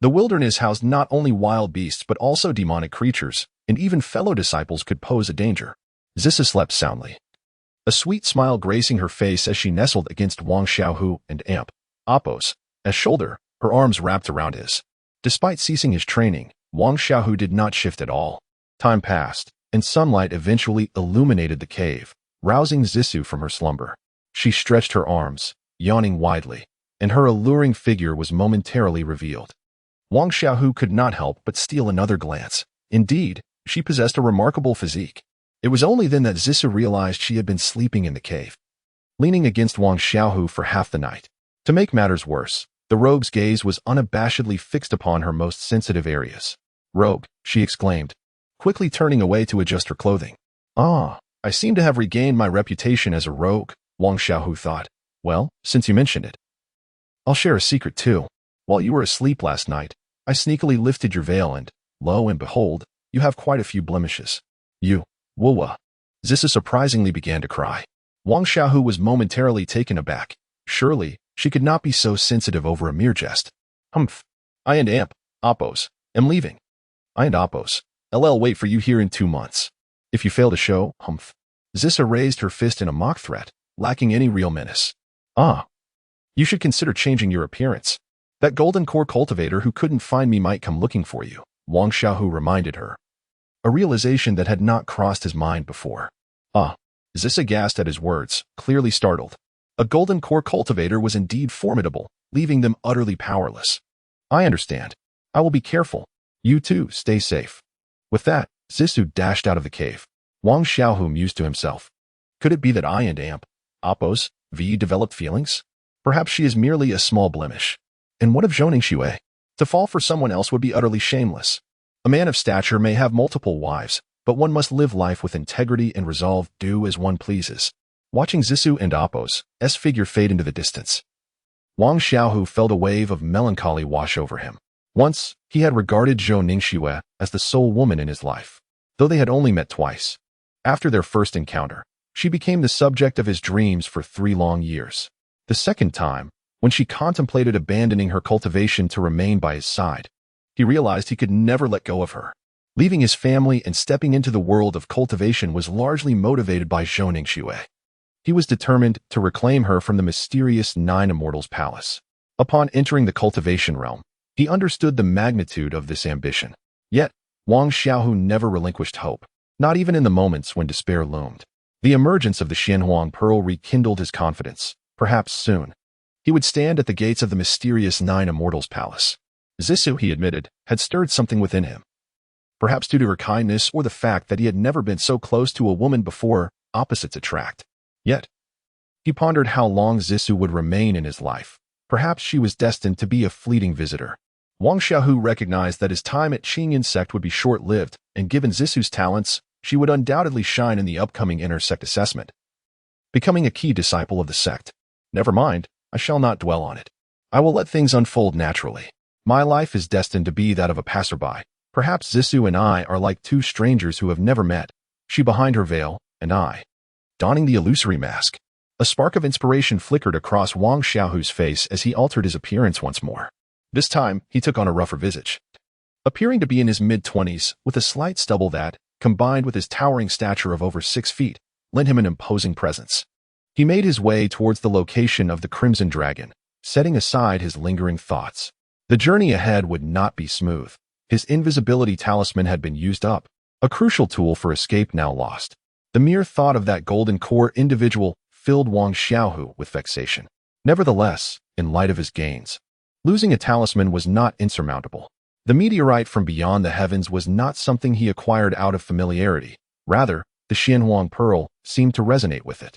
the wilderness housed not only wild beasts but also demonic creatures, and even fellow disciples could pose a danger. Zissou slept soundly, a sweet smile gracing her face as she nestled against Wang Xiaohu and Oppo's shoulder, her arms wrapped around his. Despite ceasing his training, Wang Xiaohu did not shift at all. Time passed, and sunlight eventually illuminated the cave, rousing Zissou from her slumber. She stretched her arms, yawning widely, and her alluring figure was momentarily revealed. Wang Xiaohu could not help but steal another glance. Indeed, She possessed a remarkable physique. It was only then that Zissou realized she had been sleeping in the cave, leaning against Wang Xiaohu for half the night. To make matters worse, the rogue's gaze was unabashedly fixed upon her most sensitive areas. "Rogue," she exclaimed, quickly turning away to adjust her clothing. "Ah, I seem to have regained my reputation as a rogue," Wang Xiaohu thought. "Well, since you mentioned it, I'll share a secret too. While you were asleep last night, I sneakily lifted your veil and, lo and behold, you have quite a few blemishes. You, Wuwa." Zissou surprisingly began to cry. Wang Xiaohu was momentarily taken aback. Surely, she could not be so sensitive over a mere jest. "Humph. I and Oppos, am leaving. I and Oppos, LL wait for you here in 2 months. If you fail to show, humph." Zissou raised her fist in a mock threat, lacking any real menace. "Ah. You should consider changing your appearance. That golden core cultivator who couldn't find me might come looking for you," Wang Xiaohu reminded her. A realization that had not crossed his mind before. "Ah." Zissou gasped at his words, clearly startled. A golden core cultivator was indeed formidable, leaving them utterly powerless. "I understand. I will be careful. You too, stay safe." With that, Zissou dashed out of the cave. Wang Xiaohu mused to himself. Could it be that I and Oppos, V developed feelings? Perhaps she is merely a small blemish. And what of Zhou Ningxue? To fall for someone else would be utterly shameless. A man of stature may have multiple wives, but one must live life with integrity and resolve, do as one pleases. Watching Zissou and Oppos' figure fade into the distance, Wang Xiaohu felt a wave of melancholy wash over him. Once, he had regarded Zhou Ningxue as the sole woman in his life, though they had only met twice. After their first encounter, she became the subject of his dreams for 3 long years. The second time, when she contemplated abandoning her cultivation to remain by his side, he realized he could never let go of her. Leaving his family and stepping into the world of cultivation was largely motivated by Zhou Ningxue. He was determined to reclaim her from the mysterious 9 Immortals' palace. Upon entering the cultivation realm, he understood the magnitude of this ambition. Yet, Wang Xiaohu never relinquished hope, not even in the moments when despair loomed. The emergence of the Xianhuang Pearl rekindled his confidence. Perhaps soon, he would stand at the gates of the mysterious 9 Immortals' palace. Zissou, he admitted, had stirred something within him. Perhaps due to her kindness or the fact that he had never been so close to a woman before, opposites attract. Yet, he pondered how long Zissou would remain in his life. Perhaps she was destined to be a fleeting visitor. Wang Xiaohu recognized that his time at Qingyan sect would be short-lived, and given Zissou's talents, she would undoubtedly shine in the upcoming inter-sect assessment, becoming a key disciple of the sect. Never mind, I shall not dwell on it. I will let things unfold naturally. My life is destined to be that of a passerby. Perhaps Zissou and I are like 2 strangers who have never met, she behind her veil, and I, donning the illusory mask. A spark of inspiration flickered across Wang Xiaohu's face as he altered his appearance once more. This time, he took on a rougher visage. Appearing to be in his mid-20s, with a slight stubble that, combined with his towering stature of over 6 feet, lent him an imposing presence. He made his way towards the location of the Crimson Dragon, setting aside his lingering thoughts. The journey ahead would not be smooth. His invisibility talisman had been used up, a crucial tool for escape now lost. The mere thought of that golden core individual filled Wang Xiaohu with vexation. Nevertheless, in light of his gains, losing a talisman was not insurmountable. The meteorite from beyond the heavens was not something he acquired out of familiarity. Rather, the Xianhuang Pearl seemed to resonate with it.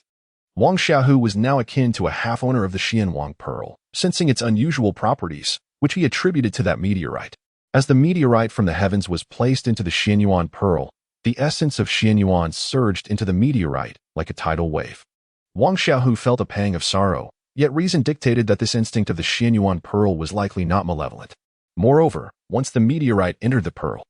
Wang Xiaohu was now akin to a half-owner of the Xianhuang Pearl, sensing its unusual properties, which he attributed to that meteorite. As the meteorite from the heavens was placed into the Xianyuan Pearl, the essence of Xianyuan surged into the meteorite like a tidal wave. Wang Xiaohu felt a pang of sorrow, yet reason dictated that this instinct of the Xianyuan Pearl was likely not malevolent. Moreover, once the meteorite entered the pearl,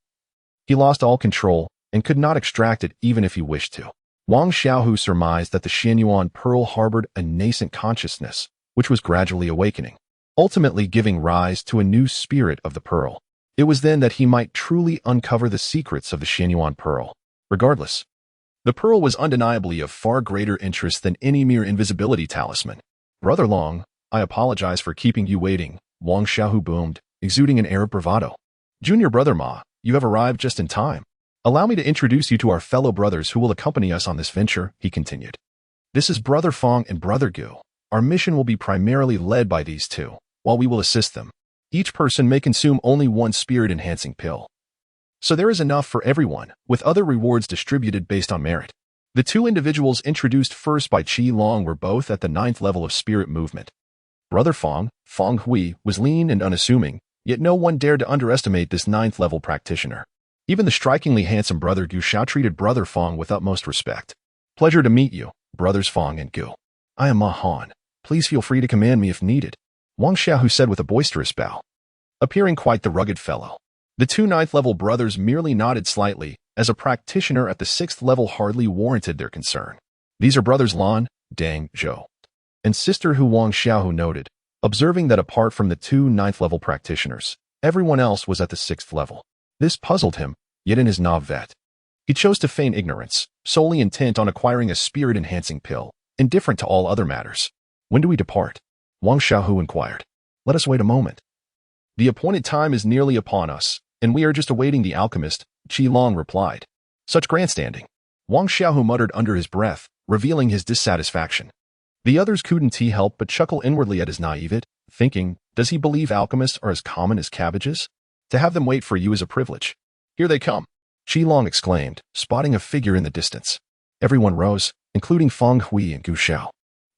he lost all control and could not extract it even if he wished to. Wang Xiaohu surmised that the Xianyuan Pearl harbored a nascent consciousness, which was gradually awakening, ultimately giving rise to a new spirit of the pearl. It was then that he might truly uncover the secrets of the Xianyuan Pearl. Regardless, the pearl was undeniably of far greater interest than any mere invisibility talisman. "Brother Long, I apologize for keeping you waiting," Wang Xiaohu boomed, exuding an air of bravado. "Junior brother Ma, you have arrived just in time. Allow me to introduce you to our fellow brothers who will accompany us on this venture," he continued. "This is Brother Fong and Brother Gu. Our mission will be primarily led by these two, while we will assist them. Each person may consume only one spirit-enhancing pill. So there is enough for everyone, with other rewards distributed based on merit. The two individuals introduced first by Qi Long were both at the 9th level of spirit movement. Brother Fang, Fang Hui, was lean and unassuming, yet no one dared to underestimate this 9th level practitioner. Even the strikingly handsome Brother Gu Xiao treated Brother Fang with utmost respect. Pleasure to meet you, Brothers Fang and Gu. I am Ma Han. Please feel free to command me if needed, Wang Xiaohu said with a boisterous bow. Appearing quite the rugged fellow. The two 9th level brothers merely nodded slightly, as a practitioner at the 6th level hardly warranted their concern. These are brothers Lan, Dang, Zhou, and sister Hu, Wang Xiaohu noted, observing that apart from the two 9th level practitioners, everyone else was at the 6th level. This puzzled him, yet in his navet, he chose to feign ignorance, solely intent on acquiring a spirit-enhancing pill, indifferent to all other matters. When do we depart? Wang Xiaohu inquired. Let us wait a moment. The appointed time is nearly upon us, and we are just awaiting the alchemist, Qi Long replied. Such grandstanding. Wang Xiaohu muttered under his breath, revealing his dissatisfaction. The others couldn't help but chuckle inwardly at his naivete, thinking, does he believe alchemists are as common as cabbages? To have them wait for you is a privilege. Here they come, Qi Long exclaimed, spotting a figure in the distance. Everyone rose, including Fang Hui and Gu Xiao.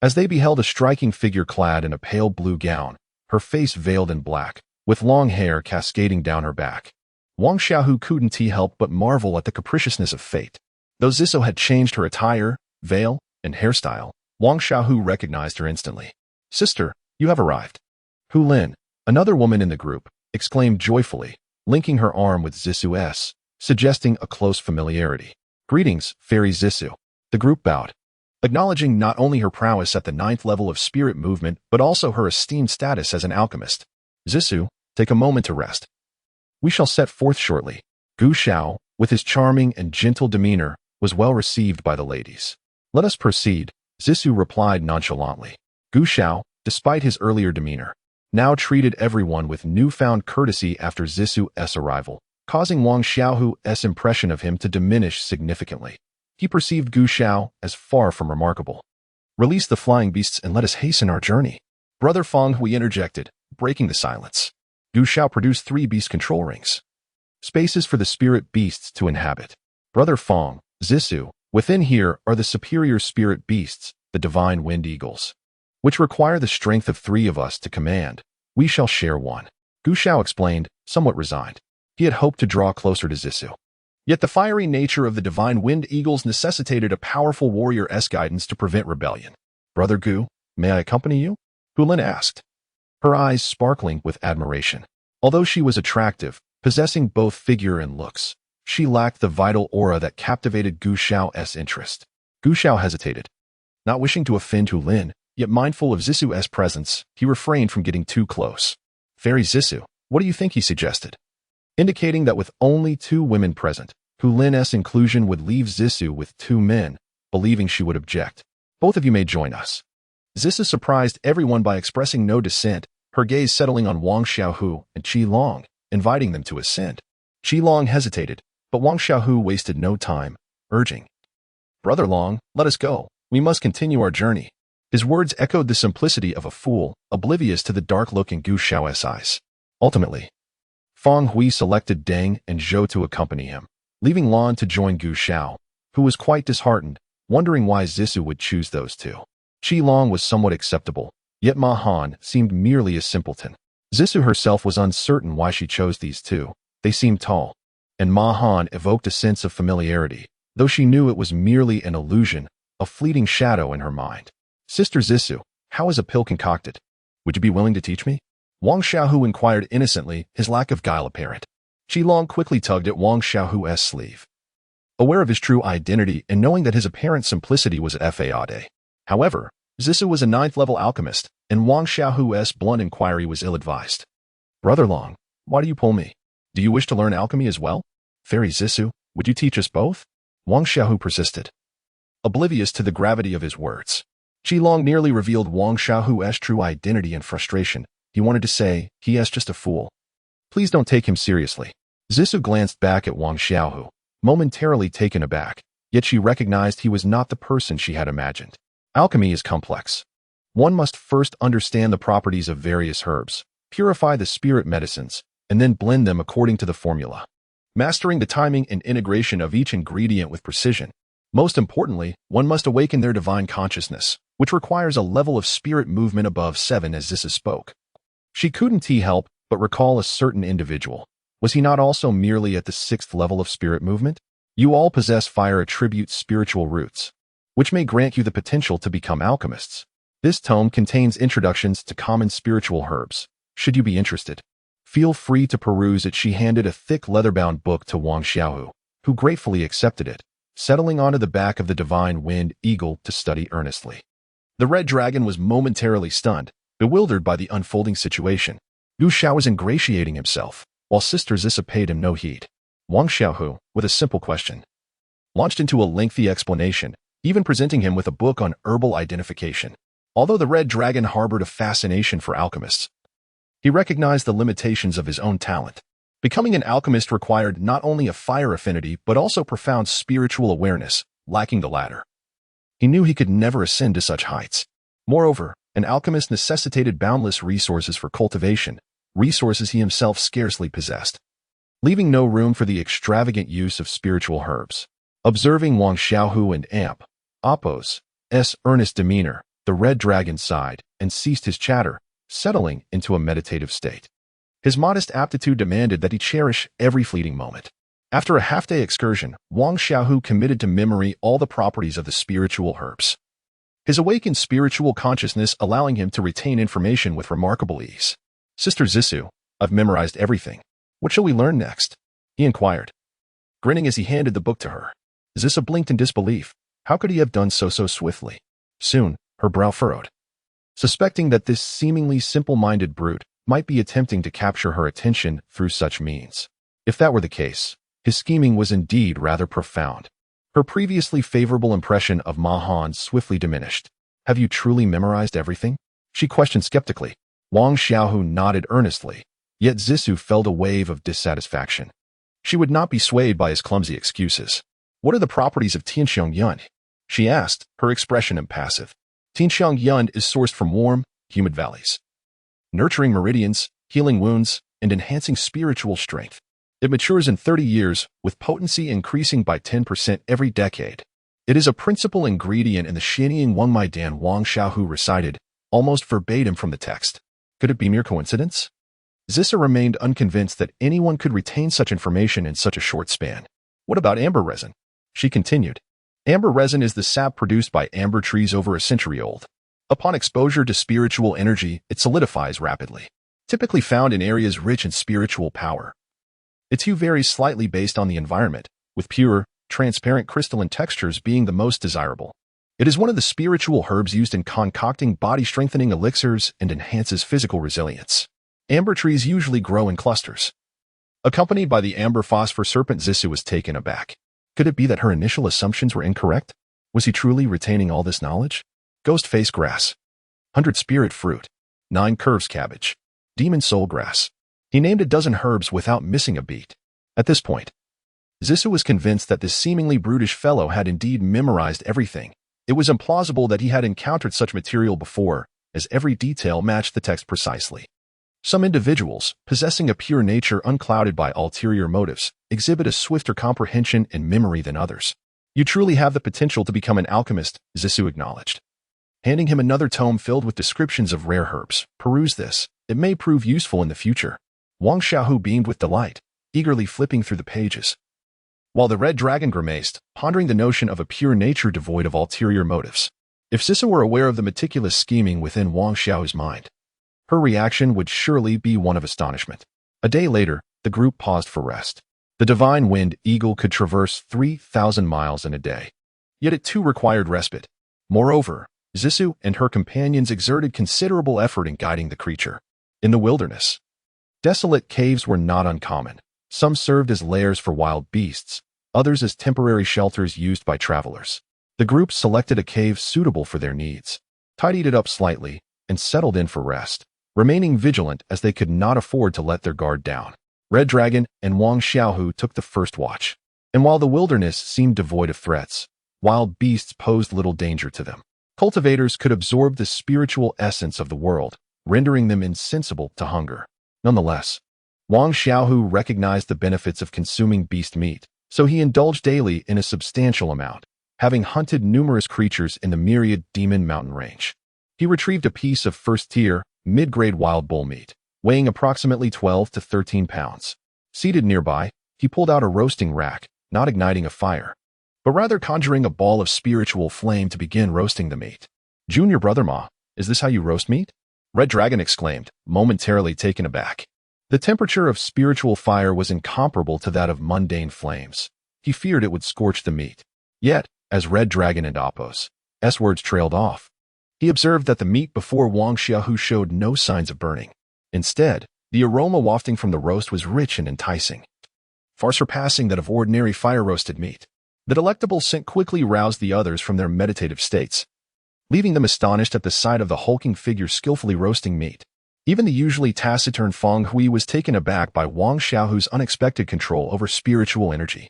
As they beheld a striking figure clad in a pale blue gown, her face veiled in black, with long hair cascading down her back. Wang Xiaohu couldn't help but marvel at the capriciousness of fate. Though Zissou had changed her attire, veil, and hairstyle, Wang Xiaohu recognized her instantly. Sister, you have arrived. Hu Lin, another woman in the group, exclaimed joyfully, linking her arm with Zissou's, suggesting a close familiarity. Greetings, Fairy Zissou. The group bowed, acknowledging not only her prowess at the 9th level of spirit movement, but also her esteemed status as an alchemist. Zissou, take a moment to rest. We shall set forth shortly. Gu Xiao, with his charming and gentle demeanor, was well received by the ladies. Let us proceed, Zissou replied nonchalantly. Gu Xiao, despite his earlier demeanor, now treated everyone with newfound courtesy after Zissou's arrival, causing Wang Xiaohu's impression of him to diminish significantly. He perceived Gu Xiao as far from remarkable. Release the flying beasts and let us hasten our journey. Brother Fang Hui interjected, breaking the silence. Gu Xiao produced 3 beast control rings. Spaces for the spirit beasts to inhabit. Brother Fang, Zissou, within here are the superior spirit beasts, the divine wind eagles, which require the strength of 3 of us to command. We shall share one. Gu Xiao explained, somewhat resigned. He had hoped to draw closer to Zissou. Yet the fiery nature of the divine wind eagles necessitated a powerful warrior's guidance to prevent rebellion. Brother Gu, may I accompany you? Hu Lin asked, her eyes sparkling with admiration. Although she was attractive, possessing both figure and looks, she lacked the vital aura that captivated Gu Xiao's interest. Gu Xiao hesitated. Not wishing to offend Hu Lin, yet mindful of Zissou's presence, he refrained from getting too close. Fairy Zissou, what do you think, he suggested? Indicating that with only 2 women present, Hu Lin's inclusion would leave Zissou with 2 men, believing she would object. Both of you may join us. Zissou surprised everyone by expressing no dissent, her gaze settling on Wang Xiaohu and Qi Long, inviting them to assent. Qi Long hesitated, but Wang Xiaohu wasted no time, urging, Brother Long, let us go. We must continue our journey. His words echoed the simplicity of a fool, oblivious to the dark look in Gu Xiao's eyes. Ultimately, Fang Hui selected Deng and Zhou to accompany him, leaving Lan to join Gu Xiao, who was quite disheartened, wondering why Zissou would choose those 2. Qi Long was somewhat acceptable, yet Ma Han seemed merely a simpleton. Zissou herself was uncertain why she chose these 2. They seemed tall, and Ma Han evoked a sense of familiarity, though she knew it was merely an illusion, a fleeting shadow in her mind. Sister Zissou, how is a pill concocted? Would you be willing to teach me? Wang Xiaohu inquired innocently, his lack of guile apparent. Qi Long quickly tugged at Wang Xiaohu's sleeve. Aware of his true identity and knowing that his apparent simplicity was fade. However, Zissou was a 9th level alchemist, and Wang Xiaohu's blunt inquiry was ill-advised. Brother Long, why do you pull me? Do you wish to learn alchemy as well? Fairy Zissou, would you teach us both? Wang Xiaohu persisted, oblivious to the gravity of his words. Qi Long nearly revealed Wang Xiaohu's true identity in frustration. He wanted to say, he is just a fool. Please don't take him seriously. Zissou glanced back at Wang Xiaohu, momentarily taken aback, yet she recognized he was not the person she had imagined. Alchemy is complex. One must first understand the properties of various herbs, purify the spirit medicines, and then blend them according to the formula. mastering the timing and integration of each ingredient with precision. Most importantly, one must awaken their divine consciousness, which requires a level of spirit movement above 7 as Zissa spoke. She couldn't help but recall a certain individual. Was he not also merely at the 6th level of spirit movement? You all possess fire attribute spiritual roots, which may grant you the potential to become alchemists. This tome contains introductions to common spiritual herbs. Should you be interested, feel free to peruse it. She handed a thick leather-bound book to Wang Xiaohu, who gratefully accepted it, settling onto the back of the divine wind eagle to study earnestly. The red dragon was momentarily stunned, bewildered by the unfolding situation. Yu Xiao was ingratiating himself, while Sister Zissa paid him no heed. Wang Xiaohu, with a simple question, launched into a lengthy explanation, even presenting him with a book on herbal identification. Although the red dragon harbored a fascination for alchemists, he recognized the limitations of his own talent. Becoming an alchemist required not only a fire affinity but also profound spiritual awareness, lacking the latter. He knew he could never ascend to such heights. Moreover, an alchemist necessitated boundless resources for cultivation, resources he himself scarcely possessed, leaving no room for the extravagant use of spiritual herbs. Observing Wang Xiaohu and Appo's earnest demeanor, the red dragon sighed and ceased his chatter, settling into a meditative state. His modest aptitude demanded that he cherish every fleeting moment. After a half-day excursion, Wang Xiaohu committed to memory all the properties of the spiritual herbs, his awakened spiritual consciousness allowing him to retain information with remarkable ease. Sister Zissou, I've memorized everything. What shall we learn next? He inquired, grinning as he handed the book to her. Zissa blinked in disbelief. How could he have done so swiftly? Soon, her brow furrowed, suspecting that this seemingly simple-minded brute might be attempting to capture her attention through such means. If that were the case, his scheming was indeed rather profound. Her previously favorable impression of Ma Han swiftly diminished. Have you truly memorized everything? She questioned skeptically. Wang Xiaohu nodded earnestly, yet Zissou felt a wave of dissatisfaction. She would not be swayed by his clumsy excuses. What are the properties of Tianxiang Yun? She asked, her expression impassive. Tianxiang Yun is sourced from warm, humid valleys, nurturing meridians, healing wounds, and enhancing spiritual strength. It matures in 30 years, with potency increasing by 10% every decade. It is a principal ingredient in the Xianying Wangmaidan. Wang Xiaohu recited, almost verbatim from the text. Could it be mere coincidence? Zissa remained unconvinced that anyone could retain such information in such a short span. What about amber resin? She continued. Amber resin is the sap produced by amber trees over a century old. Upon exposure to spiritual energy, it solidifies rapidly. Typically found in areas rich in spiritual power. Its hue varies slightly based on the environment, with pure, transparent crystalline textures being the most desirable. It is one of the spiritual herbs used in concocting body-strengthening elixirs and enhances physical resilience. Amber trees usually grow in clusters. Accompanied by the amber phosphor serpent, Zissou was taken aback. Could it be that her initial assumptions were incorrect? Was he truly retaining all this knowledge? Ghost face grass, 100 spirit fruit, 9 curves cabbage, demon soul grass. He named a dozen herbs without missing a beat. At this point, Zissou was convinced that this seemingly brutish fellow had indeed memorized everything. It was implausible that he had encountered such material before, as every detail matched the text precisely. Some individuals, possessing a pure nature unclouded by ulterior motives, exhibit a swifter comprehension and memory than others. You truly have the potential to become an alchemist, Zissou acknowledged. Handing him another tome filled with descriptions of rare herbs. Peruse this. It may prove useful in the future. Wang Xiaohu beamed with delight, eagerly flipping through the pages, while the red dragon grimaced, pondering the notion of a pure nature devoid of ulterior motives. If Zissa were aware of the meticulous scheming within Wang Xiaohu's mind, her reaction would surely be one of astonishment. A day later, the group paused for rest. The divine wind eagle could traverse 3,000 miles in a day, yet it too required respite. Moreover, Zissou and her companions exerted considerable effort in guiding the creature. In the wilderness, desolate caves were not uncommon. Some served as lairs for wild beasts, others as temporary shelters used by travelers. The group selected a cave suitable for their needs, tidied it up slightly, and settled in for rest, remaining vigilant as they could not afford to let their guard down. Red Dragon and Wang Xiaohu took the first watch, and while the wilderness seemed devoid of threats, wild beasts posed little danger to them. Cultivators could absorb the spiritual essence of the world, rendering them insensible to hunger. Nonetheless, Wang Xiaohu recognized the benefits of consuming beast meat, so he indulged daily in a substantial amount, having hunted numerous creatures in the myriad demon mountain range. He retrieved a piece of first-tier, mid-grade wild bull meat, weighing approximately 12 to 13 pounds. Seated nearby, he pulled out a roasting rack, not igniting a fire, but rather conjuring a ball of spiritual flame to begin roasting the meat. "Junior brother Ma, is this how you roast meat?" Red Dragon exclaimed, momentarily taken aback. The temperature of spiritual fire was incomparable to that of mundane flames. He feared it would scorch the meat. Yet, as Red Dragon and Appo's words trailed off, he observed that the meat before Wang Xiaohu showed no signs of burning. Instead, the aroma wafting from the roast was rich and enticing, far surpassing that of ordinary fire-roasted meat. The delectable scent quickly roused the others from their meditative states, leaving them astonished at the sight of the hulking figure skillfully roasting meat. Even the usually taciturn Feng Hui was taken aback by Wang Xiaohu's unexpected control over spiritual energy.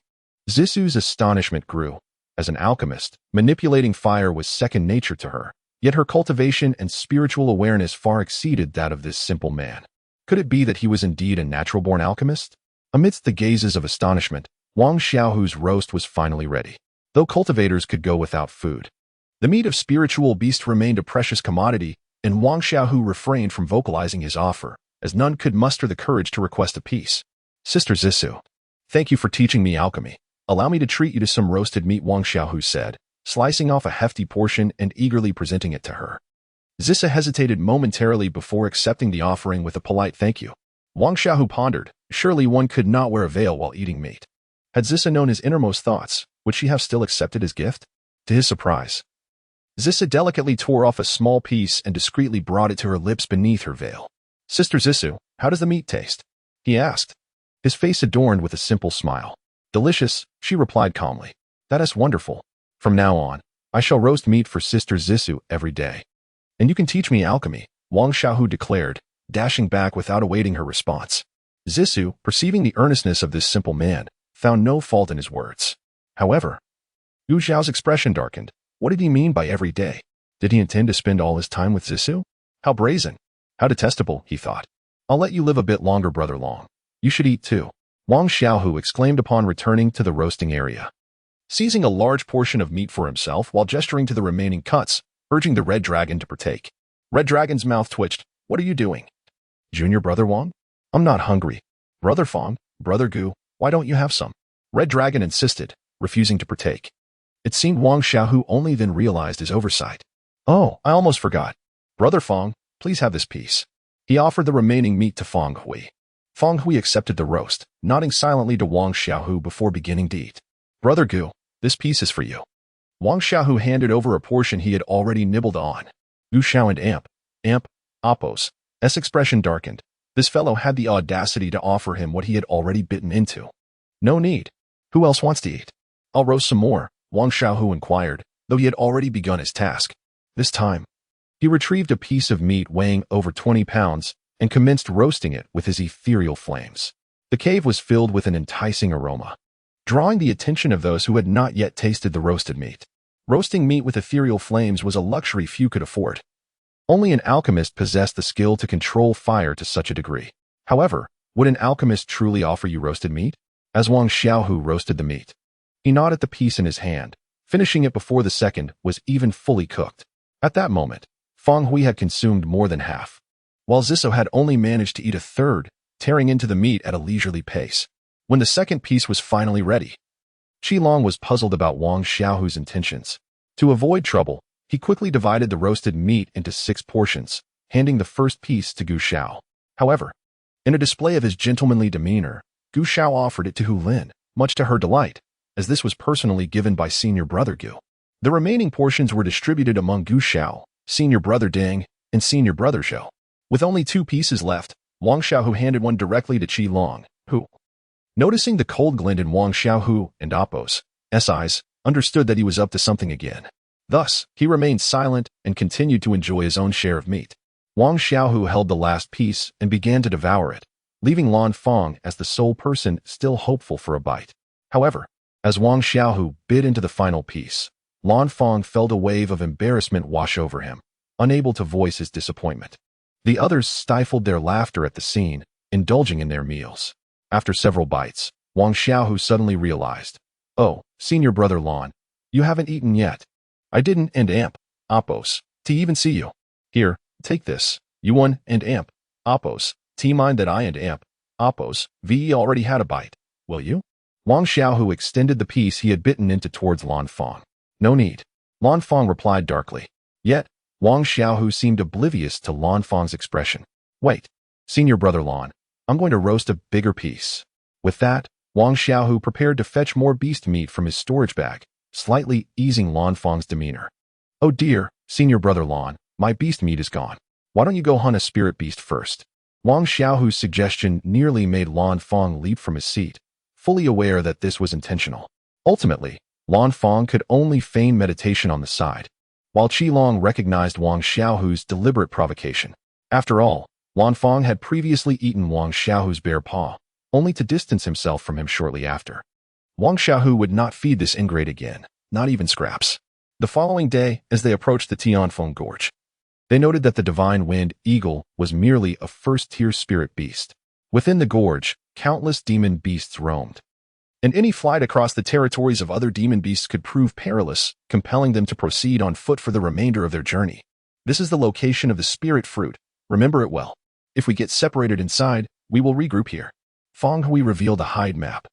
Zisu's astonishment grew. As an alchemist, manipulating fire was second nature to her, yet her cultivation and spiritual awareness far exceeded that of this simple man. Could it be that he was indeed a natural-born alchemist? Amidst the gazes of astonishment, Wang Xiaohu's roast was finally ready. Though cultivators could go without food, the meat of spiritual beast remained a precious commodity, and Wang Xiaohu refrained from vocalizing his offer, as none could muster the courage to request a piece. "Sister Zisu, thank you for teaching me alchemy. Allow me to treat you to some roasted meat," Wang Xiaohu said, slicing off a hefty portion and eagerly presenting it to her. Zisa hesitated momentarily before accepting the offering with a polite thank you. Wang Xiaohu pondered, surely one could not wear a veil while eating meat. Had Zisa known his innermost thoughts, would she have still accepted his gift? To his surprise, Zisa delicately tore off a small piece and discreetly brought it to her lips beneath her veil. "Sister Zisu, how does the meat taste?" he asked, his face adorned with a simple smile. "Delicious," she replied calmly. "That is wonderful. From now on, I shall roast meat for Sister Zisu every day. And you can teach me alchemy," Wang Xiaohu declared, dashing back without awaiting her response. Zisu, perceiving the earnestness of this simple man, found no fault in his words. However, Gu Xiao's expression darkened. What did he mean by every day? Did he intend to spend all his time with Zisu? How brazen! How detestable, he thought. "I'll let you live a bit longer, Brother Long. You should eat too," Wang Xiaohu exclaimed upon returning to the roasting area, seizing a large portion of meat for himself while gesturing to the remaining cuts, urging the Red Dragon to partake. Red Dragon's mouth twitched. "What are you doing?" "Junior Brother Wang? I'm not hungry." "Brother Feng, Brother Gu, why don't you have some?" Red Dragon insisted, refusing to partake. It seemed Wang Xiaohu only then realized his oversight. "Oh, I almost forgot. Brother Feng, please have this piece." He offered the remaining meat to Feng Hui. Feng Hui accepted the roast, nodding silently to Wang Xiaohu before beginning to eat. "Brother Gu, this piece is for you." Wang Xiaohu handed over a portion he had already nibbled on. Gu Xiao and Appo's expression darkened. This fellow had the audacity to offer him what he had already bitten into. "No need. Who else wants to eat?" "I'll roast some more," Wang Xiaohu inquired, though he had already begun his task. This time, he retrieved a piece of meat weighing over 20 pounds and commenced roasting it with his ethereal flames. The cave was filled with an enticing aroma, drawing the attention of those who had not yet tasted the roasted meat. Roasting meat with ethereal flames was a luxury few could afford. Only an alchemist possessed the skill to control fire to such a degree. However, would an alchemist truly offer you roasted meat? As Wang Xiaohu roasted the meat, he gnawed at the piece in his hand, finishing it before the second was even fully cooked. At that moment, Feng Hui had consumed more than half, while Ziso had only managed to eat a third, tearing into the meat at a leisurely pace. When the second piece was finally ready, Qilong was puzzled about Wang Xiaohu's intentions. To avoid trouble, he quickly divided the roasted meat into 6 portions, handing the first piece to Gu Xiao. However, in a display of his gentlemanly demeanor, Gu Xiao offered it to Hu Lin, much to her delight, as this was personally given by Senior Brother Gu. The remaining portions were distributed among Gu Xiao, Senior Brother Ding, and Senior Brother Zhou. With only 2 pieces left, Wang Xiaohu handed one directly to Qilong, who, noticing the cold glint in Wang Xiaohu and Appo's eyes, understood that he was up to something again. Thus, he remained silent and continued to enjoy his own share of meat. Wang Xiaohu held the last piece and began to devour it, leaving Lan Feng as the sole person still hopeful for a bite. However, as Wang Xiaohu bit into the final piece, Lan Feng felt a wave of embarrassment wash over him, unable to voice his disappointment. The others stifled their laughter at the scene, indulging in their meals. After several bites, Wang Xiaohu suddenly realized, "Oh, senior brother Lan, you haven't eaten yet. I didn't and amp, Oppos, to even see you. Here, take this. You won and amp, Oppos, T mind that I and amp, Oppos, VE already had a bite. Will you?" Wang Xiaohu extended the piece he had bitten into towards Lan Fang. "No need," Lan Fang replied darkly. Yet, Wang Xiaohu seemed oblivious to Lan Fang's expression. "Wait, senior brother Lan, I'm going to roast a bigger piece." With that, Wang Xiaohu prepared to fetch more beast meat from his storage bag, slightly easing Lan Fang's demeanor. "Oh dear, senior brother Lan, my beast meat is gone. Why don't you go hunt a spirit beast first?" Wang Xiaohu's suggestion nearly made Lan Fang leap from his seat, fully aware that this was intentional. Ultimately, Lan Fang could only feign meditation on the side, while Qilong recognized Wang Xiaohu's deliberate provocation. After all, Lan Fang had previously eaten Wang Xiaohu's bear paw, only to distance himself from him shortly after. Wang Xiaohu would not feed this ingrate again, not even scraps. The following day, as they approached the Tianfeng Gorge, they noted that the divine wind eagle was merely a first-tier spirit beast. Within the gorge, countless demon beasts roamed, and any flight across the territories of other demon beasts could prove perilous, compelling them to proceed on foot for the remainder of their journey. "This is the location of the spirit fruit. Remember it well. If we get separated inside, we will regroup here." Fang Hui revealed a hide map,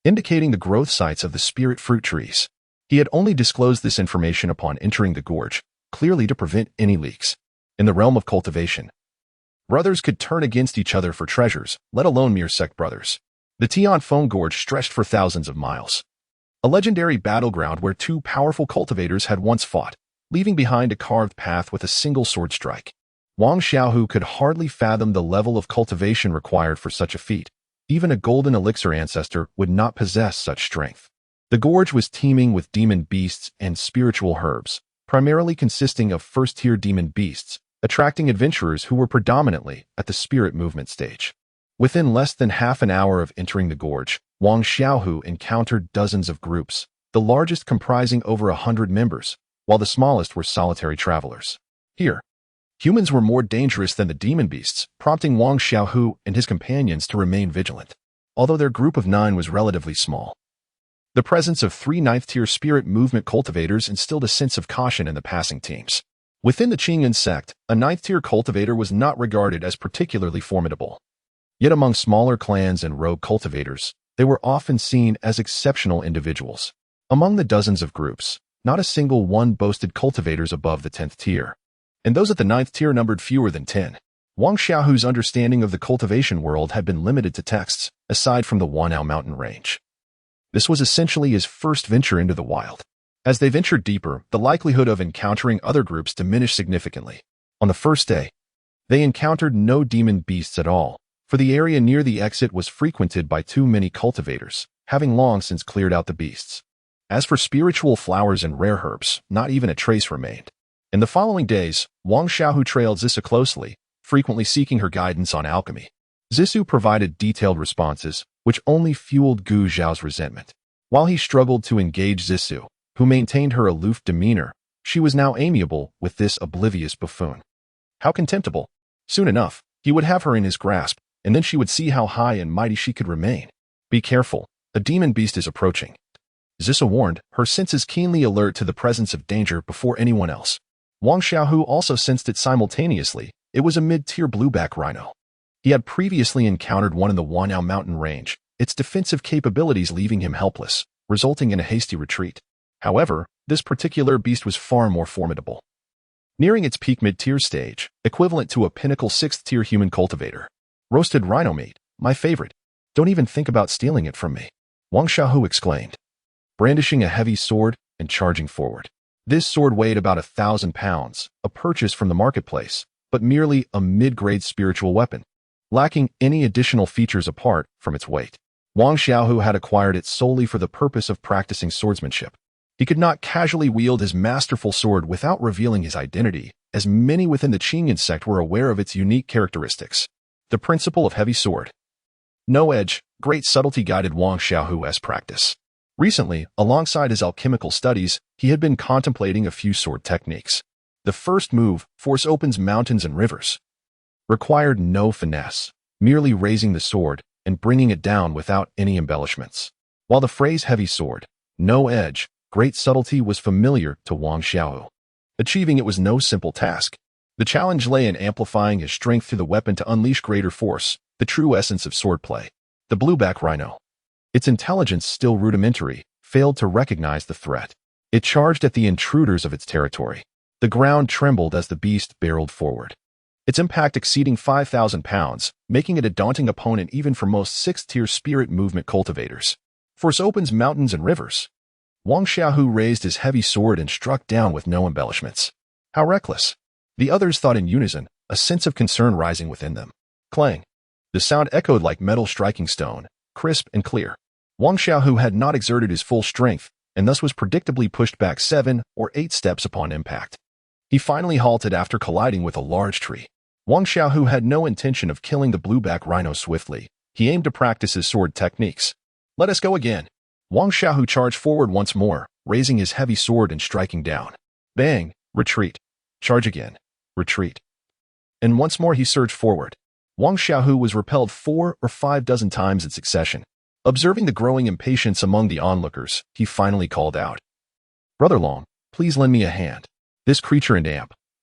indicating the growth sites of the spirit fruit trees. He had only disclosed this information upon entering the gorge, clearly to prevent any leaks. In the realm of cultivation, brothers could turn against each other for treasures, let alone mere sect brothers. The Tianfeng Gorge stretched for thousands of miles, a legendary battleground where two powerful cultivators had once fought, leaving behind a carved path with a single sword strike. Wang Xiaohu could hardly fathom the level of cultivation required for such a feat. Even a golden elixir ancestor would not possess such strength. The gorge was teeming with demon beasts and spiritual herbs, primarily consisting of first-tier demon beasts, attracting adventurers who were predominantly at the spirit movement stage. Within less than half an hour of entering the gorge, Wang Xiaohu encountered dozens of groups, the largest comprising over 100 members, while the smallest were solitary travelers. Here, humans were more dangerous than the demon beasts, prompting Wang Xiaohu and his companions to remain vigilant. Although their group of 9 was relatively small, the presence of 3 ninth-tier spirit movement cultivators instilled a sense of caution in the passing teams. Within the Qingyan sect, a 9th-tier cultivator was not regarded as particularly formidable. Yet among smaller clans and rogue cultivators, they were often seen as exceptional individuals. Among the dozens of groups, not a single one boasted cultivators above the 10th tier, and those at the 9th tier numbered fewer than 10. Wang Xiaohu's understanding of the cultivation world had been limited to texts, aside from the Wanao mountain range. This was essentially his first venture into the wild. As they ventured deeper, the likelihood of encountering other groups diminished significantly. On the first day, they encountered no demon beasts at all, for the area near the exit was frequented by too many cultivators, having long since cleared out the beasts. As for spiritual flowers and rare herbs, not even a trace remained. In the following days, Wang Xiaohu trailed Zissou closely, frequently seeking her guidance on alchemy. Zissou provided detailed responses, which only fueled Gu Zhao's resentment. While he struggled to engage Zissou, who maintained her aloof demeanor, she was now amiable with this oblivious buffoon. How contemptible! Soon enough, he would have her in his grasp, and then she would see how high and mighty she could remain. "Be careful, a demon beast is approaching," Zissou warned, her senses keenly alert to the presence of danger before anyone else. Wang Xiaohu also sensed it simultaneously. It was a mid-tier blueback rhino. He had previously encountered one in the Wanao mountain range, its defensive capabilities leaving him helpless, resulting in a hasty retreat. However, this particular beast was far more formidable. Nearing its peak mid-tier stage, equivalent to a pinnacle 6th-tier human cultivator. "Roasted rhino meat, my favorite. Don't even think about stealing it from me," Wang Xiaohu exclaimed, brandishing a heavy sword and charging forward. This sword weighed about 1,000 pounds, a purchase from the marketplace, but merely a mid-grade spiritual weapon, lacking any additional features apart from its weight. Wang Xiaohu had acquired it solely for the purpose of practicing swordsmanship. He could not casually wield his masterful sword without revealing his identity, as many within the Qingyan sect were aware of its unique characteristics. The principle of heavy sword. No edge, great subtlety guided Wang Xiaohu's practice. Recently, alongside his alchemical studies, he had been contemplating a few sword techniques. The first move, force opens mountains and rivers, required no finesse, merely raising the sword and bringing it down without any embellishments. While the phrase heavy sword, no edge, great subtlety was familiar to Wang Xiaohu. Achieving it was no simple task. The challenge lay in amplifying his strength through the weapon to unleash greater force, the true essence of swordplay. The blueback rhino. Its intelligence, still rudimentary, failed to recognize the threat. It charged at the intruders of its territory. The ground trembled as the beast barreled forward, its impact exceeding 5,000 pounds, making it a daunting opponent even for most 6th-tier spirit movement cultivators. Force opens mountains and rivers. Wang Xiaohu raised his heavy sword and struck down with no embellishments. How reckless! The others thought in unison, a sense of concern rising within them. Clang! The sound echoed like metal striking stone, crisp and clear. Wang Xiaohu had not exerted his full strength, and thus was predictably pushed back 7 or 8 steps upon impact. He finally halted after colliding with a large tree. Wang Xiaohu had no intention of killing the blueback rhino swiftly. He aimed to practice his sword techniques. Let us go again. Wang Xiaohu charged forward once more, raising his heavy sword and striking down. Bang! Retreat. Charge again. Retreat. And once more he surged forward. Wang Xiaohu was repelled 4 or 5 dozen times in succession. Observing the growing impatience among the onlookers, he finally called out. Brother Long, please lend me a hand. This creature and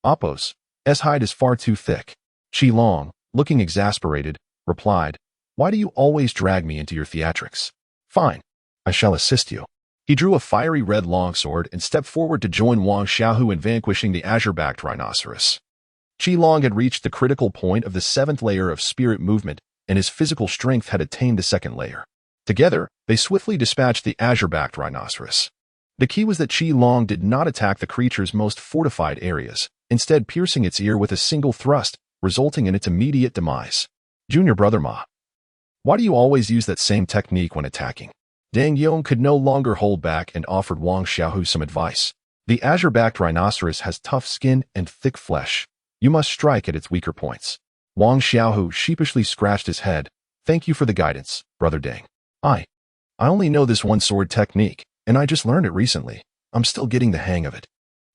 Oppo's hide is far too thick. Qi Long, looking exasperated, replied, Why do you always drag me into your theatrics? Fine. I shall assist you. He drew a fiery red longsword and stepped forward to join Wang Xiaohu in vanquishing the azure-backed rhinoceros. Qi Long had reached the critical point of the 7th layer of spirit movement, and his physical strength had attained the 2nd layer. Together, they swiftly dispatched the azure-backed rhinoceros. The key was that Qi Long did not attack the creature's most fortified areas, instead piercing its ear with a single thrust, resulting in its immediate demise. Junior Brother Ma. Why do you always use that same technique when attacking? Dang Yong could no longer hold back and offered Wang Xiaohu some advice. The azure-backed rhinoceros has tough skin and thick flesh. You must strike at its weaker points. Wang Xiaohu sheepishly scratched his head. Thank you for the guidance, Brother Dang. I only know this one sword technique, and I just learned it recently. I'm still getting the hang of it.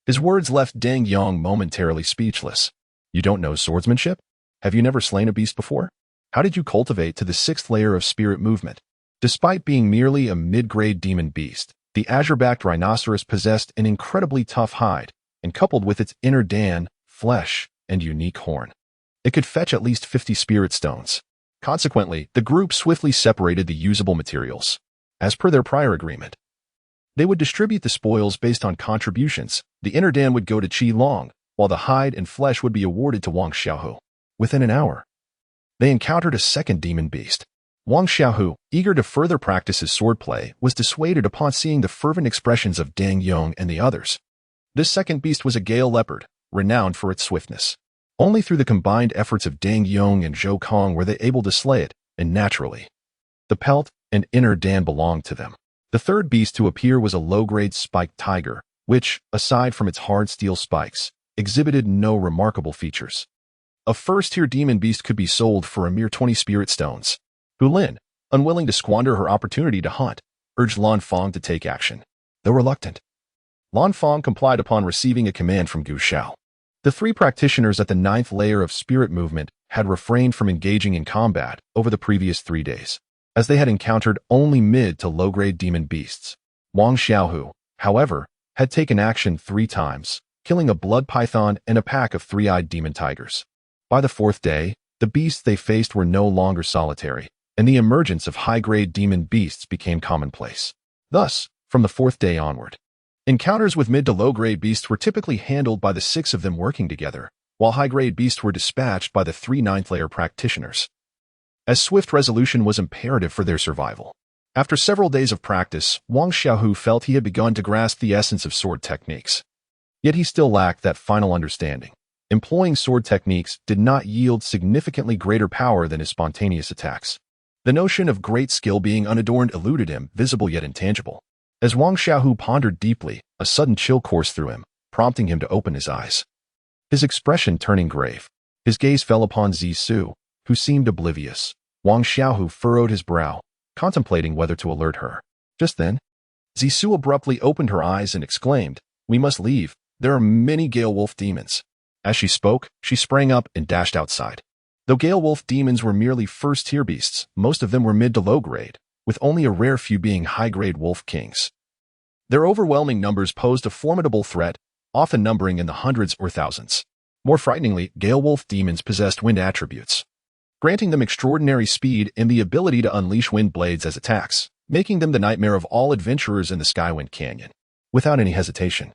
His words left Dang Yong momentarily speechless. You don't know swordsmanship? Have you never slain a beast before? How did you cultivate to the 6th layer of spirit movement? Despite being merely a mid-grade demon beast, the azure-backed rhinoceros possessed an incredibly tough hide, and coupled with its inner Dan, flesh, and unique horn, it could fetch at least 50 spirit stones. Consequently, the group swiftly separated the usable materials. As per their prior agreement, they would distribute the spoils based on contributions. The inner Dan would go to Qi Long, while the hide and flesh would be awarded to Wang Xiaohu. Within an hour, they encountered a 2nd demon beast. Wang Xiaohu, eager to further practice his swordplay, was dissuaded upon seeing the fervent expressions of Dang Yong and the others. This 2nd beast was a gale leopard, renowned for its swiftness. Only through the combined efforts of Dang Yong and Zhou Kong were they able to slay it, and naturally, the pelt and inner Dan belonged to them. The 3rd beast to appear was a low-grade spiked tiger, which, aside from its hard steel spikes, exhibited no remarkable features. A 1st-tier demon beast could be sold for a mere 20 spirit stones. Hu Lin, unwilling to squander her opportunity to hunt, urged Lan Fang to take action. Though reluctant, Lan Fang complied upon receiving a command from Gu Shao. The 3 practitioners at the 9th layer of spirit movement had refrained from engaging in combat over the previous 3 days, as they had encountered only mid to low-grade demon beasts. Wang Xiaohu, however, had taken action 3 times, killing a blood python and a pack of 3-eyed demon tigers. By the 4th day, the beasts they faced were no longer solitary, and the emergence of high-grade demon beasts became commonplace. Thus, from the 4th day onward, encounters with mid to low-grade beasts were typically handled by the 6 of them working together, while high-grade beasts were dispatched by the 3 9th-layer practitioners, as swift resolution was imperative for their survival. After several days of practice, Wang Xiaohu felt he had begun to grasp the essence of sword techniques. Yet he still lacked that final understanding. Employing sword techniques did not yield significantly greater power than his spontaneous attacks. The notion of great skill being unadorned eluded him, visible yet intangible. As Wang Xiaohu pondered deeply, a sudden chill coursed through him, prompting him to open his eyes. His expression turning grave, his gaze fell upon Zisu, who seemed oblivious. Wang Xiaohu furrowed his brow, contemplating whether to alert her. Just then, Zisu abruptly opened her eyes and exclaimed, "We must leave. There are many Gale Wolf demons." As she spoke, she sprang up and dashed outside. Though Gale Wolf demons were merely first-tier beasts, most of them were mid to low grade, with only a rare few being high-grade wolf kings. Their overwhelming numbers posed a formidable threat, often numbering in the hundreds or thousands. More frighteningly, Gale Wolf demons possessed wind attributes, granting them extraordinary speed and the ability to unleash wind blades as attacks, making them the nightmare of all adventurers in the Skywind Canyon. Without any hesitation,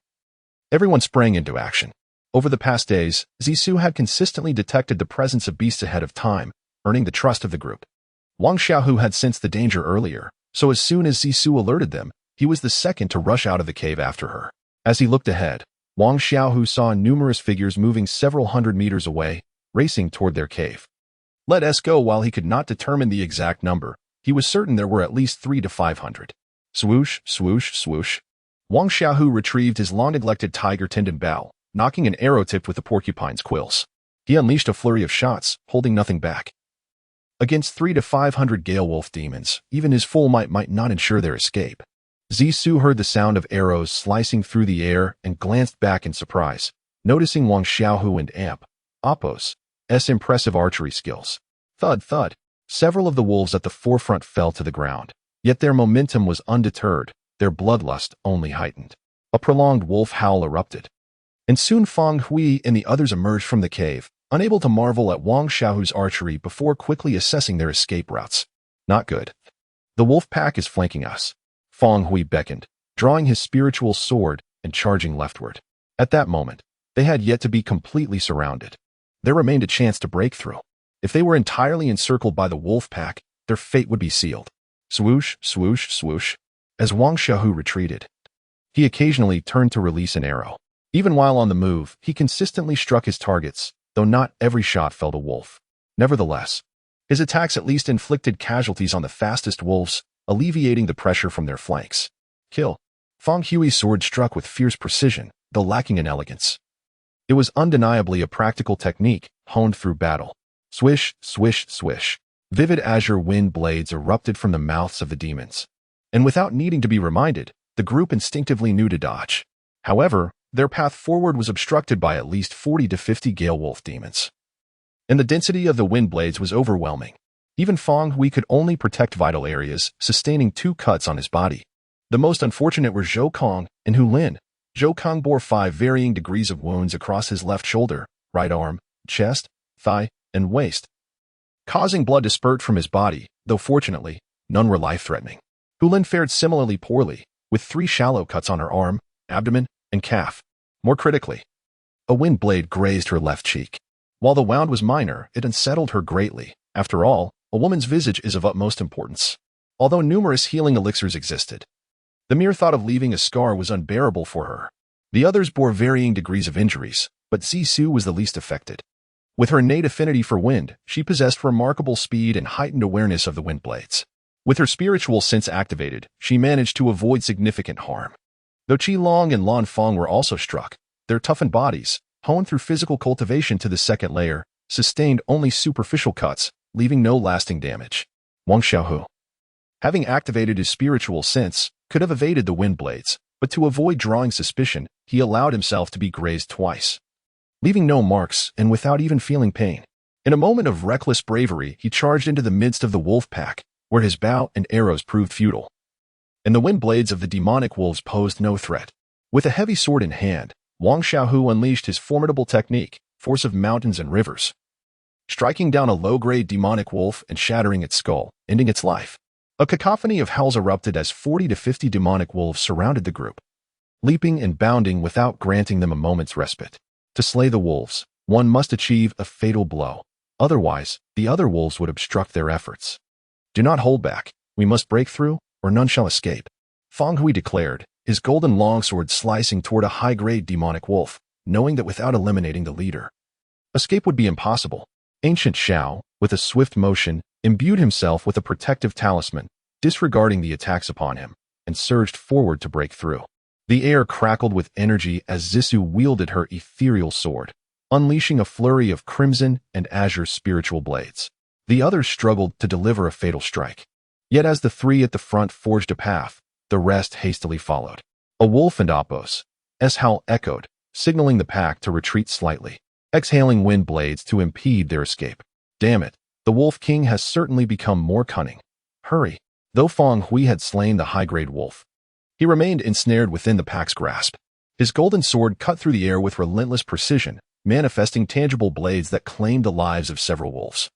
everyone sprang into action. Over the past days, Zissou had consistently detected the presence of beasts ahead of time, earning the trust of the group. Wang Xiaohu had sensed the danger earlier, so as soon as Zissou alerted them, he was the second to rush out of the cave after her. As he looked ahead, Wang Xiaohu saw numerous figures moving several hundred meters away, racing toward their cave. Let us go. While he could not determine the exact number, he was certain there were at least 300 to 500. Swoosh, swoosh, swoosh. Wang Xiaohu retrieved his long-neglected tiger tendon bow, knocking an arrow tipped with the porcupine's quills. He unleashed a flurry of shots, holding nothing back. Against 300 to 500 Gale Wolf demons, even his full might not ensure their escape. Zissou heard the sound of arrows slicing through the air and glanced back in surprise, noticing Wang Xiaohu and Oppos's impressive archery skills. Thud, thud. Several of the wolves at the forefront fell to the ground, yet their momentum was undeterred, their bloodlust only heightened. A prolonged wolf howl erupted, and soon Feng Hui and the others emerged from the cave, unable to marvel at Wang Xiaohu's archery before quickly assessing their escape routes. Not good. The wolf pack is flanking us. Feng Hui beckoned, drawing his spiritual sword and charging leftward. At that moment, they had yet to be completely surrounded. There remained a chance to break through. If they were entirely encircled by the wolf pack, their fate would be sealed. Swoosh, swoosh, swoosh. As Wang Xiaohu retreated, he occasionally turned to release an arrow. Even while on the move, he consistently struck his targets, though not every shot fell to wolf. Nevertheless, his attacks at least inflicted casualties on the fastest wolves, alleviating the pressure from their flanks. Kill. Feng Hui's sword struck with fierce precision, though lacking in elegance. It was undeniably a practical technique, honed through battle. Swish, swish, swish. Vivid azure wind blades erupted from the mouths of the demons. And without needing to be reminded, the group instinctively knew to dodge. However, their path forward was obstructed by at least 40 to 50 Gale Wolf demons. And the density of the wind blades was overwhelming. Even Feng Hui could only protect vital areas, sustaining 2 cuts on his body. The most unfortunate were Zhou Kong and Hu Lin. Zhou Kong bore 5 varying degrees of wounds across his left shoulder, right arm, chest, thigh, and waist, causing blood to spurt from his body, though fortunately, none were life-threatening. Hu Lin fared similarly poorly, with 3 shallow cuts on her arm, abdomen, and calf. More critically, a wind blade grazed her left cheek. While the wound was minor, it unsettled her greatly. After all, a woman's visage is of utmost importance. Although numerous healing elixirs existed, the mere thought of leaving a scar was unbearable for her. The others bore varying degrees of injuries, but Zissou was the least affected. With her innate affinity for wind, she possessed remarkable speed and heightened awareness of the wind blades. With her spiritual sense activated, she managed to avoid significant harm. Though Qi Long and Lan Feng were also struck, their toughened bodies, honed through physical cultivation to the second layer, sustained only superficial cuts, leaving no lasting damage. Wang Xiaohu, having activated his spiritual sense, could have evaded the wind blades, but to avoid drawing suspicion, he allowed himself to be grazed twice, leaving no marks and without even feeling pain. In a moment of reckless bravery, he charged into the midst of the wolf pack, where his bow and arrows proved futile, and the wind blades of the demonic wolves posed no threat. With a heavy sword in hand, Wang Xiaohu unleashed his formidable technique, Force of Mountains and Rivers, striking down a low-grade demonic wolf and shattering its skull, ending its life. A cacophony of howls erupted as 40 to 50 demonic wolves surrounded the group, leaping and bounding without granting them a moment's respite. To slay the wolves, one must achieve a fatal blow. Otherwise, the other wolves would obstruct their efforts. Do not hold back. We must break through, or none shall escape. Feng Hui declared, his golden longsword slicing toward a high-grade demonic wolf, knowing that without eliminating the leader, escape would be impossible. Ancient Xiao, with a swift motion, imbued himself with a protective talisman, disregarding the attacks upon him, and surged forward to break through. The air crackled with energy as Zissou wielded her ethereal sword, unleashing a flurry of crimson and azure spiritual blades. The others struggled to deliver a fatal strike. Yet as the 3 at the front forged a path, the rest hastily followed. A wolf and Oppos's howl echoed, signaling the pack to retreat slightly, exhaling wind blades to impede their escape. Damn it, the Wolf King has certainly become more cunning. Hurry. Though Feng Hui had slain the high-grade wolf, he remained ensnared within the pack's grasp. His golden sword cut through the air with relentless precision, manifesting tangible blades that claimed the lives of several wolves,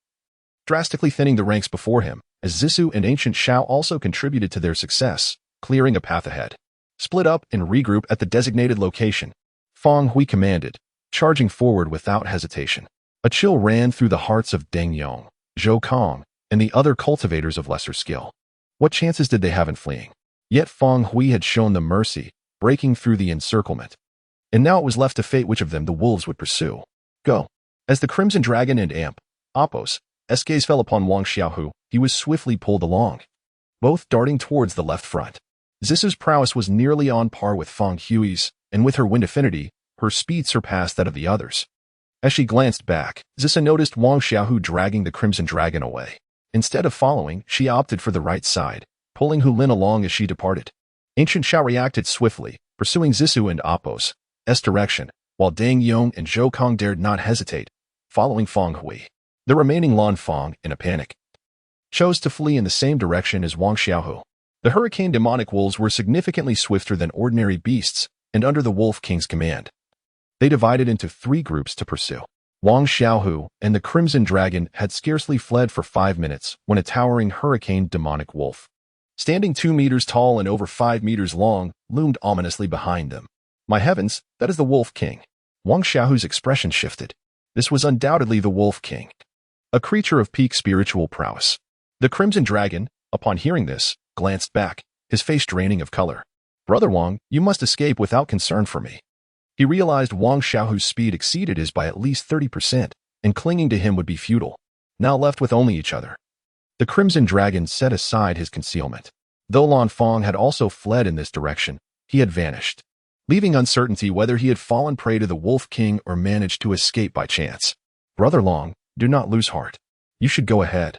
drastically thinning the ranks before him, as Zissou and Ancient Xiao also contributed to their success, clearing a path ahead. Split up and regroup at the designated location, Feng Hui commanded, charging forward without hesitation. A chill ran through the hearts of Deng Yong, Zhou Kong, and the other cultivators of lesser skill. What chances did they have in fleeing? Yet Feng Hui had shown them mercy, breaking through the encirclement. And now it was left to fate which of them the wolves would pursue. Go. As the Crimson Dragon and Oppos, gaze fell upon Wang Xiaohu, he was swiftly pulled along, both darting towards the left front. Zissou's prowess was nearly on par with Feng Hui's, and with her wind affinity, her speed surpassed that of the others. As she glanced back, Zissou noticed Wang Xiaohu dragging the Crimson Dragon away. Instead of following, she opted for the right side, pulling Hu Lin along as she departed. Ancient Xiao reacted swiftly, pursuing Zissou and Oppos' direction, while Deng Yong and Zhou Kong dared not hesitate, following Feng Hui. The remaining Lan Feng, in a panic, chose to flee in the same direction as Wang Xiaohu. The hurricane demonic wolves were significantly swifter than ordinary beasts, and under the Wolf King's command, they divided into 3 groups to pursue. Wang Xiaohu and the Crimson Dragon had scarcely fled for 5 minutes when a towering hurricane demonic wolf, standing 2 meters tall and over 5 meters long, loomed ominously behind them. My heavens, that is the Wolf King. Wang Xiaohu's expression shifted. This was undoubtedly the Wolf King, a creature of peak spiritual prowess. The Crimson Dragon, upon hearing this, glanced back, his face draining of color. Brother Wang, you must escape without concern for me. He realized Wang Xiaohu's speed exceeded his by at least 30%, and clinging to him would be futile, now left with only each other. The Crimson Dragon set aside his concealment. Though Lan Feng had also fled in this direction, he had vanished, leaving uncertainty whether he had fallen prey to the Wolf King or managed to escape by chance. Brother Long, do not lose heart. You should go ahead.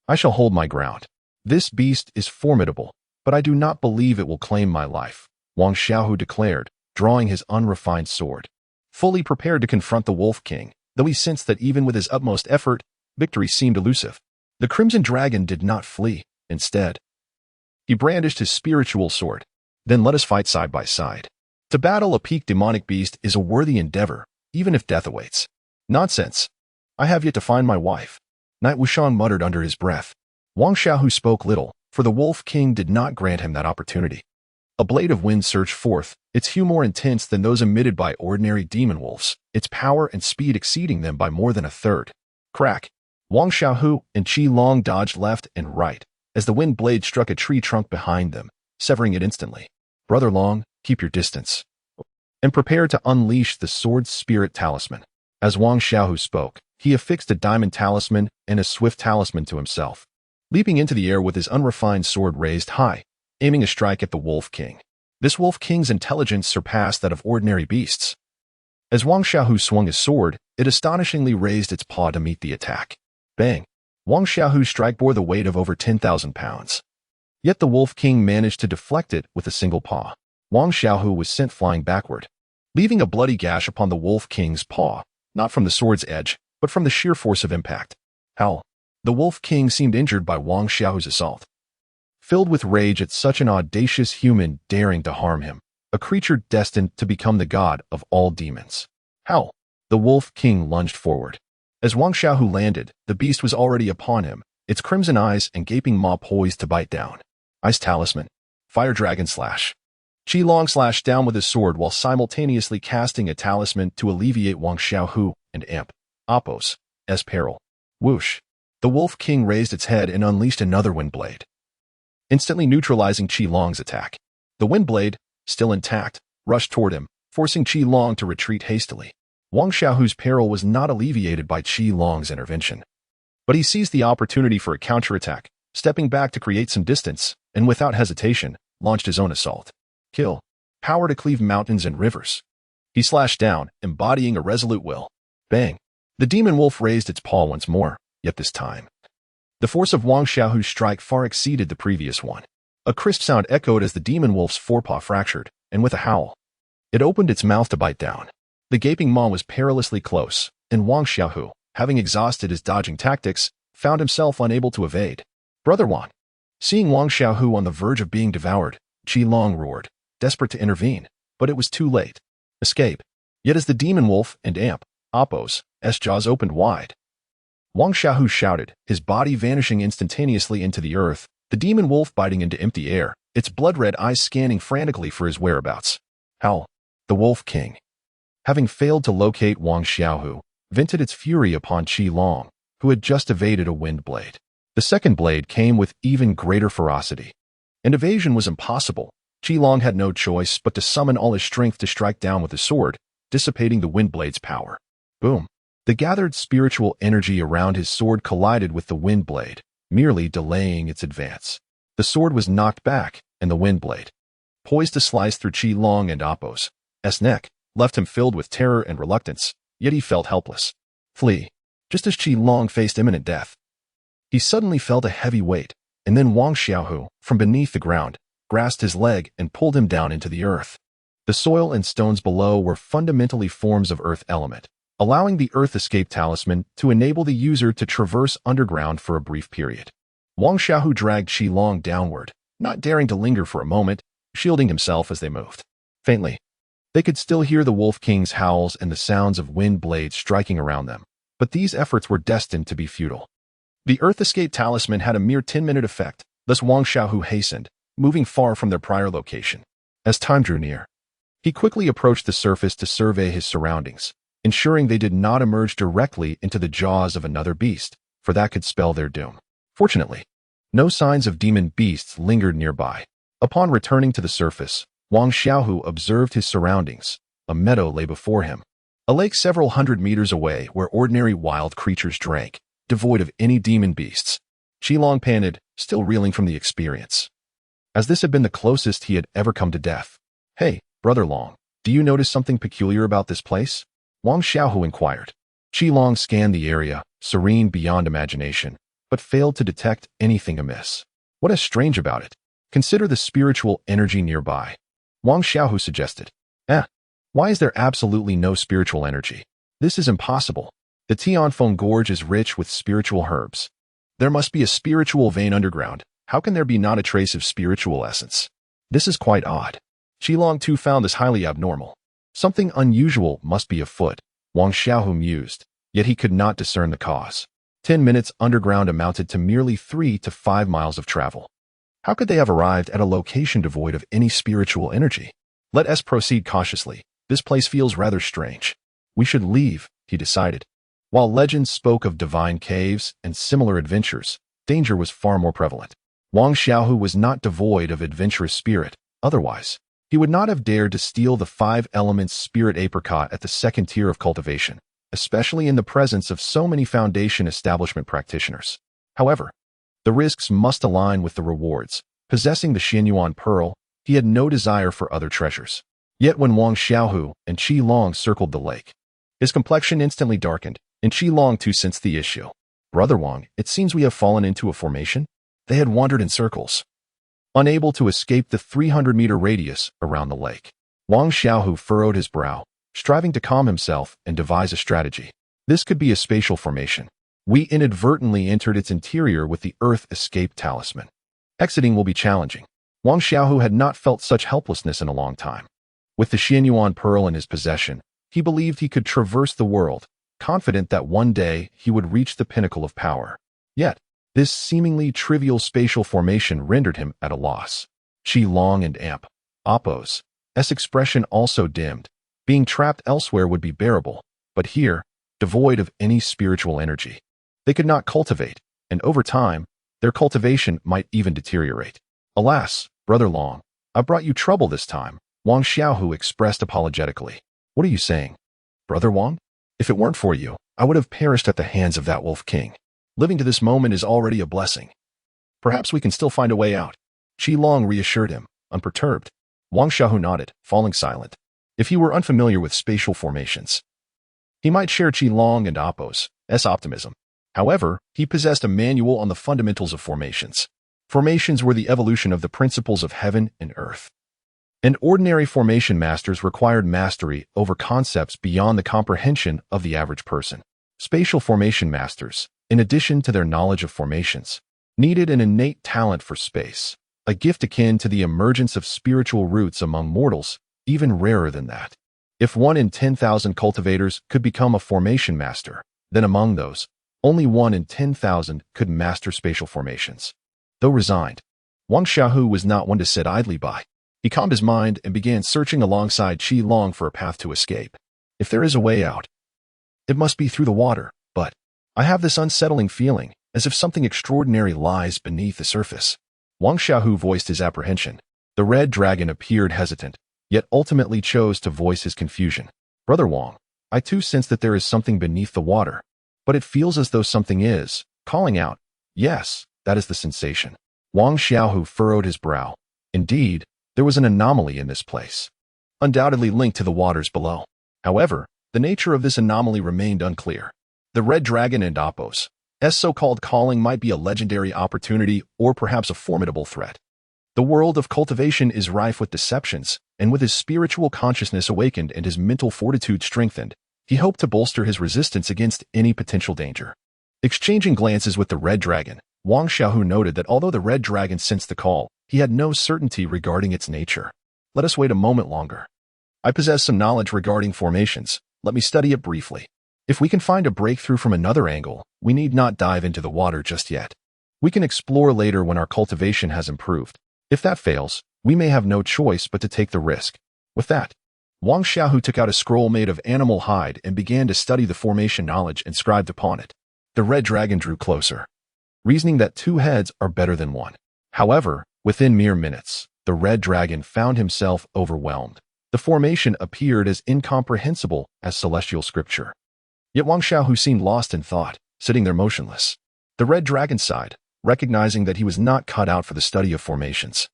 I shall hold my ground. This beast is formidable, but I do not believe it will claim my life, Wang Xiaohu declared, drawing his unrefined sword, fully prepared to confront the Wolf King, though he sensed that even with his utmost effort, victory seemed elusive. The Crimson Dragon did not flee. Instead, he brandished his spiritual sword. Then let us fight side by side. To battle a peak demonic beast is a worthy endeavor, even if death awaits. Nonsense. I have yet to find my wife, Knight Wushang muttered under his breath. Wang Xiaohu spoke little, for the Wolf King did not grant him that opportunity. A blade of wind surged forth, its hue more intense than those emitted by ordinary demon wolves, its power and speed exceeding them by more than a third. Crack! Wang Xiaohu and Qi Long dodged left and right, as the wind blade struck a tree trunk behind them, severing it instantly. Brother Long, keep your distance, and prepare to unleash the sword's spirit talisman. As Wang Xiaohu spoke, he affixed a diamond talisman and a swift talisman to himself, leaping into the air with his unrefined sword raised high, aiming a strike at the Wolf King. This Wolf King's intelligence surpassed that of ordinary beasts. As Wang Xiaohu swung his sword, it astonishingly raised its paw to meet the attack. Bang! Wang Xiaohu's strike bore the weight of over 10,000 pounds. Yet the Wolf King managed to deflect it with a single paw. Wang Xiaohu was sent flying backward, leaving a bloody gash upon the Wolf King's paw, not from the sword's edge, but from the sheer force of impact. Howl! The Wolf King seemed injured by Wang Xiaohu's assault. Filled with rage at such an audacious human daring to harm him, a creature destined to become the god of all demons. Howl! The Wolf King lunged forward. As Wang Xiaohu landed, the beast was already upon him, its crimson eyes and gaping maw poised to bite down. Ice Talisman. Fire Dragon Slash. Qi Long slashed down with his sword while simultaneously casting a talisman to alleviate Wang Xiaohu and Oppos' peril. Whoosh! The Wolf King raised its head and unleashed another wind blade, instantly neutralizing Qi Long's attack. The wind blade, still intact, rushed toward him, forcing Qi Long to retreat hastily. Wang Xiaohu's peril was not alleviated by Qi Long's intervention, but he seized the opportunity for a counterattack, stepping back to create some distance, and without hesitation, launched his own assault. Kill. Power to cleave mountains and rivers. He slashed down, embodying a resolute will. Bang! The demon wolf raised its paw once more, yet this time, the force of Wang Xiaohu's strike far exceeded the previous one. A crisp sound echoed as the demon wolf's forepaw fractured, and with a howl, it opened its mouth to bite down. The gaping maw was perilously close, and Wang Xiaohu, having exhausted his dodging tactics, found himself unable to evade. Brother Wang. Seeing Wang Xiaohu on the verge of being devoured, Qi-Long roared, desperate to intervene, but it was too late. Escape. Yet as the demon wolf and amp, Oppo's, jaws opened wide, Wang Xiaohu shouted, his body vanishing instantaneously into the earth, the demon wolf biting into empty air, its blood-red eyes scanning frantically for his whereabouts. Howl. The Wolf King, having failed to locate Wang Xiaohu, vented its fury upon Qi-Long, who had just evaded a wind blade. The second blade came with even greater ferocity. And evasion was impossible. Qi-Long had no choice but to summon all his strength to strike down with his sword, dissipating the wind blade's power. Boom. The gathered spiritual energy around his sword collided with the wind blade, merely delaying its advance. The sword was knocked back, and the wind blade, poised to slice through Qi-Long and Oppo's neck, left him filled with terror and reluctance, yet he felt helpless. Flee. Just as Qi-Long faced imminent death, he suddenly felt a heavy weight, and then Wang Xiaohu, from beneath the ground, grasped his leg and pulled him down into the earth. The soil and stones below were fundamentally forms of earth element, allowing the Earth Escape Talisman to enable the user to traverse underground for a brief period. Wang Xiaohu dragged Qi-Long downward, not daring to linger for a moment, shielding himself as they moved. Faintly, they could still hear the Wolf King's howls and the sounds of wind blades striking around them, but these efforts were destined to be futile. The Earth Escape Talisman had a mere 10-minute effect, thus Wang Xiaohu hastened, moving far from their prior location. As time drew near, he quickly approached the surface to survey his surroundings, ensuring they did not emerge directly into the jaws of another beast, for that could spell their doom. Fortunately, no signs of demon beasts lingered nearby. Upon returning to the surface, Wang Xiaohu observed his surroundings. A meadow lay before him, a lake several hundred meters away where ordinary wild creatures drank, devoid of any demon beasts. Qi-Long panted, still reeling from the experience, as this had been the closest he had ever come to death. Hey, Brother Long, do you notice something peculiar about this place? Wang Xiaohu inquired. Qi-Long scanned the area, serene beyond imagination, but failed to detect anything amiss. What is strange about it? Consider the spiritual energy nearby. Wang Xiaohu suggested. Why is there absolutely no spiritual energy? This is impossible. The Tianfeng Gorge is rich with spiritual herbs. There must be a spiritual vein underground. How can there be not a trace of spiritual essence? This is quite odd. Qi-Long too found this highly abnormal. Something unusual must be afoot, Wang Xiaohu mused, yet he could not discern the cause. 10 minutes underground amounted to merely 3 to 5 miles of travel. How could they have arrived at a location devoid of any spiritual energy? Let us proceed cautiously. This place feels rather strange. We should leave, he decided. While legends spoke of divine caves and similar adventures, danger was far more prevalent. Wang Xiaohu was not devoid of adventurous spirit. Otherwise, he would not have dared to steal the 5 elements spirit apricot at the second tier of cultivation, especially in the presence of so many foundation establishment practitioners. However, the risks must align with the rewards. Possessing the Xianyuan pearl, he had no desire for other treasures. Yet when Wang Xiaohu and Qi-Long circled the lake, his complexion instantly darkened, and Qi-Long too sensed the issue. Brother Wang, it seems we have fallen into a formation. They had wandered in circles, unable to escape the 300-meter radius around the lake. Wang Xiaohu furrowed his brow, striving to calm himself and devise a strategy. This could be a spatial formation. We inadvertently entered its interior with the Earth Escape Talisman. Exiting will be challenging. Wang Xiaohu had not felt such helplessness in a long time. With the Xianyuan pearl in his possession, he believed he could traverse the world, confident that one day he would reach the pinnacle of power. Yet, this seemingly trivial spatial formation rendered him at a loss. Qi-Long and Amp, Oppo's expression also dimmed. Being trapped elsewhere would be bearable, but here, devoid of any spiritual energy, they could not cultivate, and over time, their cultivation might even deteriorate. Alas, Brother Long, I brought you trouble this time, Wang Xiaohu expressed apologetically. What are you saying? Brother Wang? If it weren't for you, I would have perished at the hands of that Wolf King. Living to this moment is already a blessing. Perhaps we can still find a way out. Qi-Long reassured him, unperturbed. Wang Xiaohu nodded, falling silent. If he were unfamiliar with spatial formations, he might share Qi-Long and Oppo's optimism. However, he possessed a manual on the fundamentals of formations. Formations were the evolution of the principles of heaven and earth. And ordinary formation masters required mastery over concepts beyond the comprehension of the average person. Spatial formation masters, in addition to their knowledge of formations, needed an innate talent for space, a gift akin to the emergence of spiritual roots among mortals, even rarer than that. If 1 in 10,000 cultivators could become a formation master, then among those, only 1 in 10,000 could master spatial formations. Though resigned, Wang Xiaohu was not one to sit idly by. He calmed his mind and began searching alongside Qi Long for a path to escape. If there is a way out, it must be through the water, but I have this unsettling feeling, as if something extraordinary lies beneath the surface. Wang Xiaohu voiced his apprehension. The red dragon appeared hesitant, yet ultimately chose to voice his confusion. Brother Wang, I too sense that there is something beneath the water, but it feels as though something is calling out. Yes, that is the sensation. Wang Xiaohu furrowed his brow. Indeed, there was an anomaly in this place, undoubtedly linked to the waters below. However, the nature of this anomaly remained unclear. The red dragon and oppress, so-called calling might be a legendary opportunity or perhaps a formidable threat. The world of cultivation is rife with deceptions, and with his spiritual consciousness awakened and his mental fortitude strengthened, he hoped to bolster his resistance against any potential danger. Exchanging glances with the red dragon, Wang Xiaohu noted that although the red dragon sensed the call, he had no certainty regarding its nature. Let us wait a moment longer. I possess some knowledge regarding formations. Let me study it briefly. If we can find a breakthrough from another angle, we need not dive into the water just yet. We can explore later when our cultivation has improved. If that fails, we may have no choice but to take the risk. With that, Wang Xiaohu took out a scroll made of animal hide and began to study the formation knowledge inscribed upon it. The red dragon drew closer, reasoning that 2 heads are better than 1. However, within mere minutes, the red dragon found himself overwhelmed. The formation appeared as incomprehensible as celestial scripture. Yet Wang Xiaohu seemed lost in thought, sitting there motionless. The red dragon sighed, recognizing that he was not cut out for the study of formations.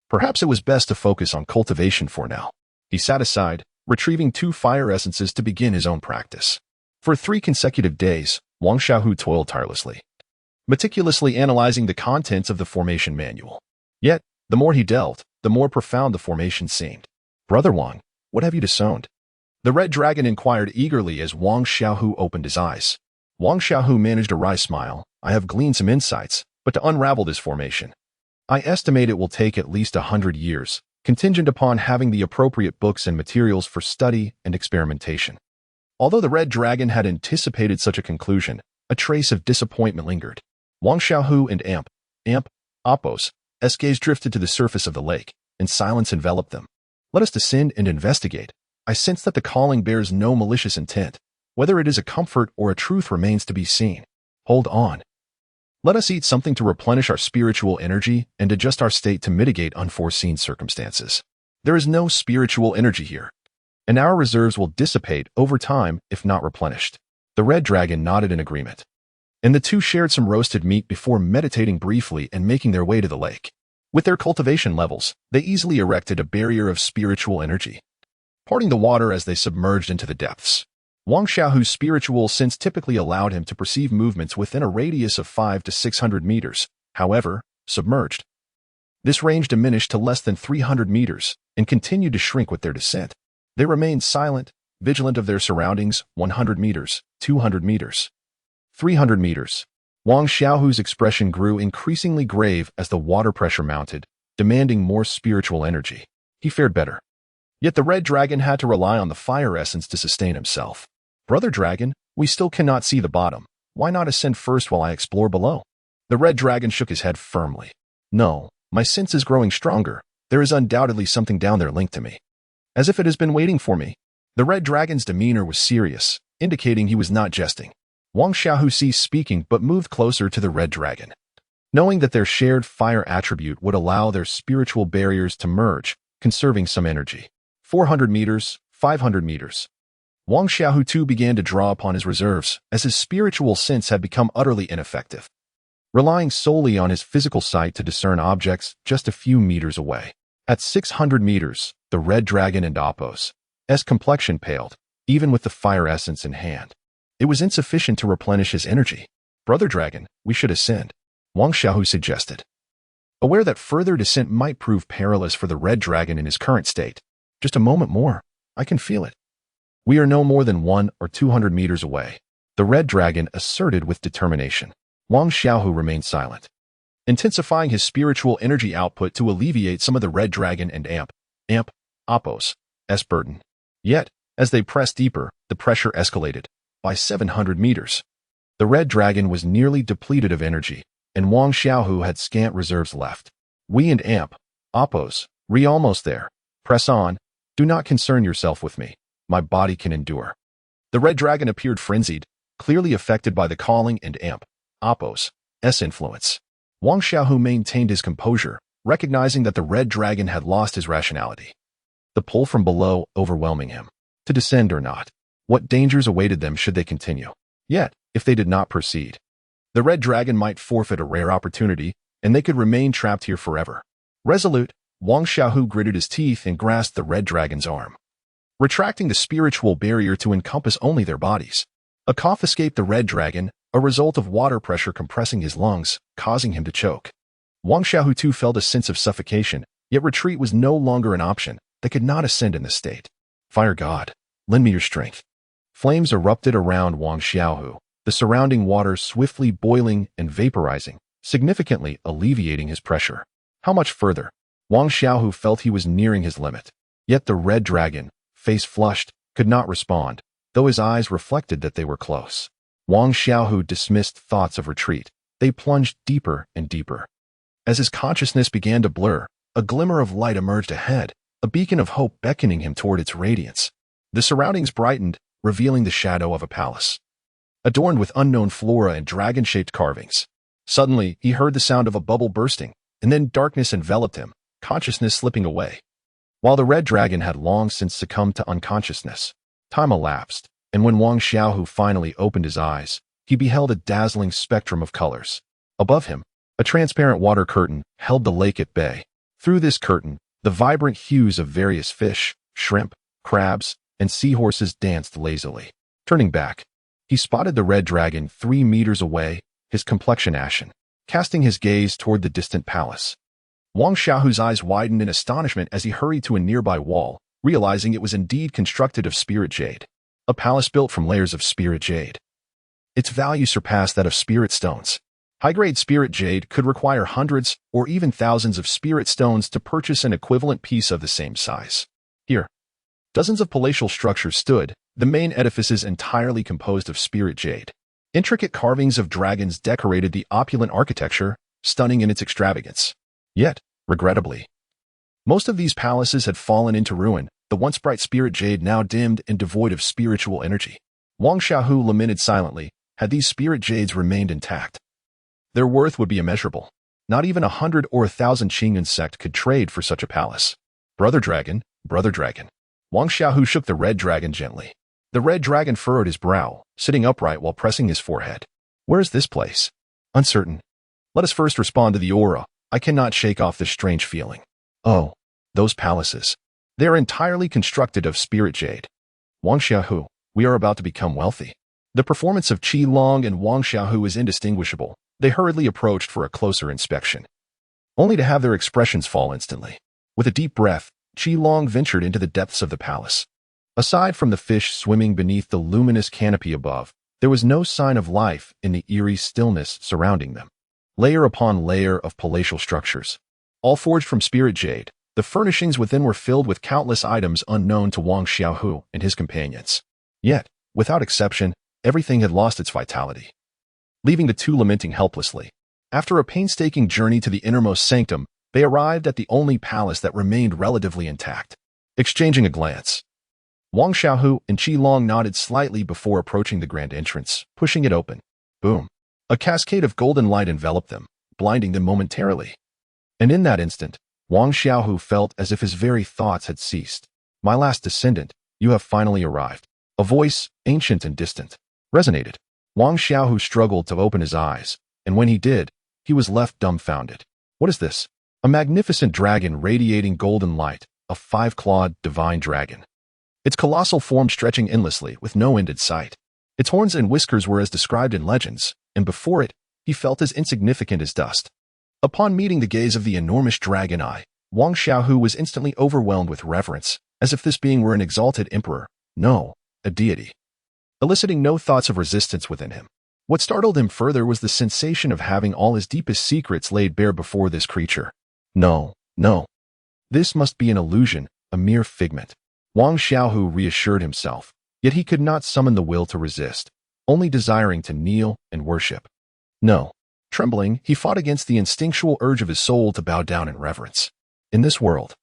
Perhaps it was best to focus on cultivation for now. He sat aside, retrieving 2 fire essences to begin his own practice. For 3 consecutive days, Wang Xiaohu toiled tirelessly, meticulously analyzing the contents of the formation manual. Yet, the more he delved, the more profound the formation seemed. Brother Wang, what have you discerned? The red dragon inquired eagerly as Wang Xiaohu opened his eyes. Wang Xiaohu managed a wry smile. I have gleaned some insights, but to unravel this formation, I estimate it will take at least 100 years, contingent upon having the appropriate books and materials for study and experimentation. Although the red dragon had anticipated such a conclusion, a trace of disappointment lingered. Wang Xiaohu and oppress, gaze drifted to the surface of the lake, and silence enveloped them. Let us descend and investigate. I sense that the calling bears no malicious intent. Whether it is a comfort or a truth remains to be seen. Hold on. Let us eat something to replenish our spiritual energy and adjust our state to mitigate unforeseen circumstances. There is no spiritual energy here, and our reserves will dissipate over time if not replenished. The red dragon nodded in agreement, and the 2 shared some roasted meat before meditating briefly and making their way to the lake. With their cultivation levels, they easily erected a barrier of spiritual energy, parting the water as they submerged into the depths. Wang Xiaohu's spiritual sense typically allowed him to perceive movements within a radius of 500 to 600 meters. However, submerged, this range diminished to less than 300 meters and continued to shrink with their descent. They remained silent, vigilant of their surroundings. 100 meters, 200 meters, 300 meters. Wang Xiaohu's expression grew increasingly grave as the water pressure mounted, demanding more spiritual energy. He fared better. Yet the red dragon had to rely on the fire essence to sustain himself. Brother dragon, we still cannot see the bottom. Why not ascend first while I explore below? The red dragon shook his head firmly. No, my sense is growing stronger. There is undoubtedly something down there linked to me, as if it has been waiting for me. The red dragon's demeanor was serious, indicating he was not jesting. Wang Xiaohu ceased speaking but moved closer to the red dragon, knowing that their shared fire attribute would allow their spiritual barriers to merge, conserving some energy. 400 meters, 500 meters. Wang Xiaohu too began to draw upon his reserves, as his spiritual sense had become utterly ineffective, relying solely on his physical sight to discern objects just a few meters away. At 600 meters, the red dragon and oppress' complexion paled, even with the fire essence in hand. It was insufficient to replenish his energy. Brother dragon, we should ascend, Wang Xiaohu suggested, aware that further descent might prove perilous for the red dragon in his current state. Just a moment more. I can feel it. We are no more than 100 or 200 meters away. the red dragon asserted with determination. Wang Xiaohu remained silent, intensifying his spiritual energy output to alleviate some of the red dragon and oppos's burden. Yet, as they pressed deeper, the pressure escalated by 700 meters. The red dragon was nearly depleted of energy, and Wang Xiaohu had scant reserves left. We and oppos's, almost there. Press on. Do not concern yourself with me. My body can endure. The red dragon appeared frenzied, clearly affected by the calling and oppos's influence. Wang Xiaohu maintained his composure, recognizing that the red dragon had lost his rationality. The pull from below overwhelming him. To descend or not? What dangers awaited them should they continue? Yet, if they did not proceed, the red dragon might forfeit a rare opportunity, and they could remain trapped here forever. Resolute, Wang Xiaohu gritted his teeth and grasped the red dragon's arm, retracting the spiritual barrier to encompass only their bodies. A cough escaped the red dragon, a result of water pressure compressing his lungs, causing him to choke. Wang Xiaohu too felt a sense of suffocation, yet retreat was no longer an option. They could not ascend in this state. Fire God, lend me your strength. Flames erupted around Wang Xiaohu, the surrounding water swiftly boiling and vaporizing, significantly alleviating his pressure. How much further? Wang Xiaohu felt he was nearing his limit. Yet the red dragon, face flushed, could not respond, though his eyes reflected that they were close. Wang Xiaohu dismissed thoughts of retreat. They plunged deeper and deeper. As his consciousness began to blur, a glimmer of light emerged ahead, a beacon of hope beckoning him toward its radiance. The surroundings brightened, revealing the shadow of a palace, adorned with unknown flora and dragon-shaped carvings. Suddenly, he heard the sound of a bubble bursting, and then darkness enveloped him, consciousness slipping away. While the red dragon had long since succumbed to unconsciousness, time elapsed, and when Wang Xiaohu finally opened his eyes, he beheld a dazzling spectrum of colors. Above him, a transparent water curtain held the lake at bay. Through this curtain, the vibrant hues of various fish, shrimp, crabs, and seahorses danced lazily. Turning back, he spotted the red dragon 3 meters away, his complexion ashen, casting his gaze toward the distant palace. Wang Xiaohu's eyes widened in astonishment as he hurried to a nearby wall, realizing it was indeed constructed of spirit jade. A palace built from layers of spirit jade. Its value surpassed that of spirit stones. High-grade spirit jade could require hundreds or even thousands of spirit stones to purchase an equivalent piece of the same size. Here, dozens of palatial structures stood, the main edifices entirely composed of spirit jade. Intricate carvings of dragons decorated the opulent architecture, stunning in its extravagance. Yet, regrettably, most of these palaces had fallen into ruin, the once bright spirit jade now dimmed and devoid of spiritual energy. Wang Xiaohu lamented silently, had these spirit jades remained intact, their worth would be immeasurable. Not even 100 or 1,000 Qingyun sect could trade for such a palace. Brother dragon, brother dragon. Wang Xiaohu shook the red dragon gently. The red dragon furrowed his brow, sitting upright while pressing his forehead. Where is this place? Uncertain. Let us first respond to the aura. I cannot shake off this strange feeling. Oh, those palaces. They are entirely constructed of spirit jade. Wang Xiaohu, we are about to become wealthy. The performance of Qi Long and Wang Xiaohu is indistinguishable. They hurriedly approached for a closer inspection, only to have their expressions fall instantly. With a deep breath, Qi Long ventured into the depths of the palace. Aside from the fish swimming beneath the luminous canopy above, there was no sign of life in the eerie stillness surrounding them. Layer upon layer of palatial structures, all forged from spirit jade, the furnishings within were filled with countless items unknown to Wang Xiaohu and his companions. Yet, without exception, everything had lost its vitality, leaving the two lamenting helplessly. After a painstaking journey to the innermost sanctum, they arrived at the only palace that remained relatively intact. Exchanging a glance, Wang Xiaohu and Qi Long nodded slightly before approaching the grand entrance, pushing it open. Boom! A cascade of golden light enveloped them, blinding them momentarily. And in that instant, Wang Xiaohu felt as if his very thoughts had ceased. My last descendant, you have finally arrived. A voice, ancient and distant, resonated. Wang Xiaohu struggled to open his eyes, and when he did, he was left dumbfounded. What is this? A magnificent dragon radiating golden light, a 5-clawed divine dragon. Its colossal form stretching endlessly with no end in sight. Its horns and whiskers were as described in legends, and before it, he felt as insignificant as dust. Upon meeting the gaze of the enormous dragon eye, Wang Xiaohu was instantly overwhelmed with reverence, as if this being were an exalted emperor, no, a deity. eliciting no thoughts of resistance within him. What startled him further was the sensation of having all his deepest secrets laid bare before this creature. No, no. This must be an illusion, a mere figment. Wang Xiaohu reassured himself, yet he could not summon the will to resist, only desiring to kneel and worship. No. Trembling, he fought against the instinctual urge of his soul to bow down in reverence. In this world,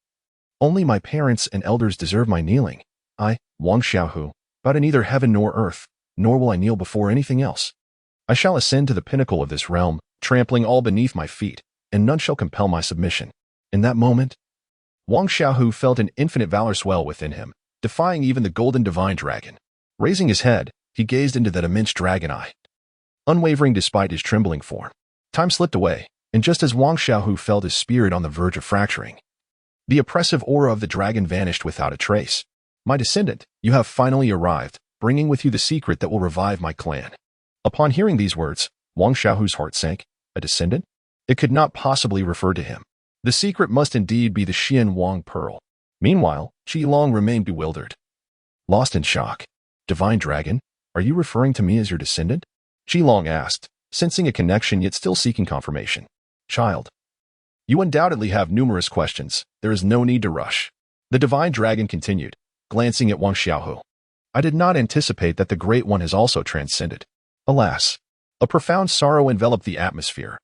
only my parents and elders deserve my kneeling. I, Wang Xiaohu, bow to neither heaven nor earth, nor will I kneel before anything else. I shall ascend to the pinnacle of this realm, trampling all beneath my feet, and none shall compel my submission. In that moment, Wang Xiaohu felt an infinite valor swell within him, defying even the golden divine dragon. Raising his head, he gazed into that immense dragon eye. Unwavering despite his trembling form, time slipped away, and just as Wang Xiaohu felt his spirit on the verge of fracturing, the oppressive aura of the dragon vanished without a trace. My descendant, you have finally arrived, bringing with you the secret that will revive my clan. Upon hearing these words, Wang Xiaohu's heart sank. A descendant? It could not possibly refer to him. The secret must indeed be the Xian Wang pearl. Meanwhile, Qi Long remained bewildered, lost in shock. Divine dragon, are you referring to me as your descendant? Qi Long asked, sensing a connection yet still seeking confirmation. Child, you undoubtedly have numerous questions. There is no need to rush. The divine dragon continued, glancing at Wang Xiaohu. I did not anticipate that the Great One has also transcended. Alas, a profound sorrow enveloped the atmosphere,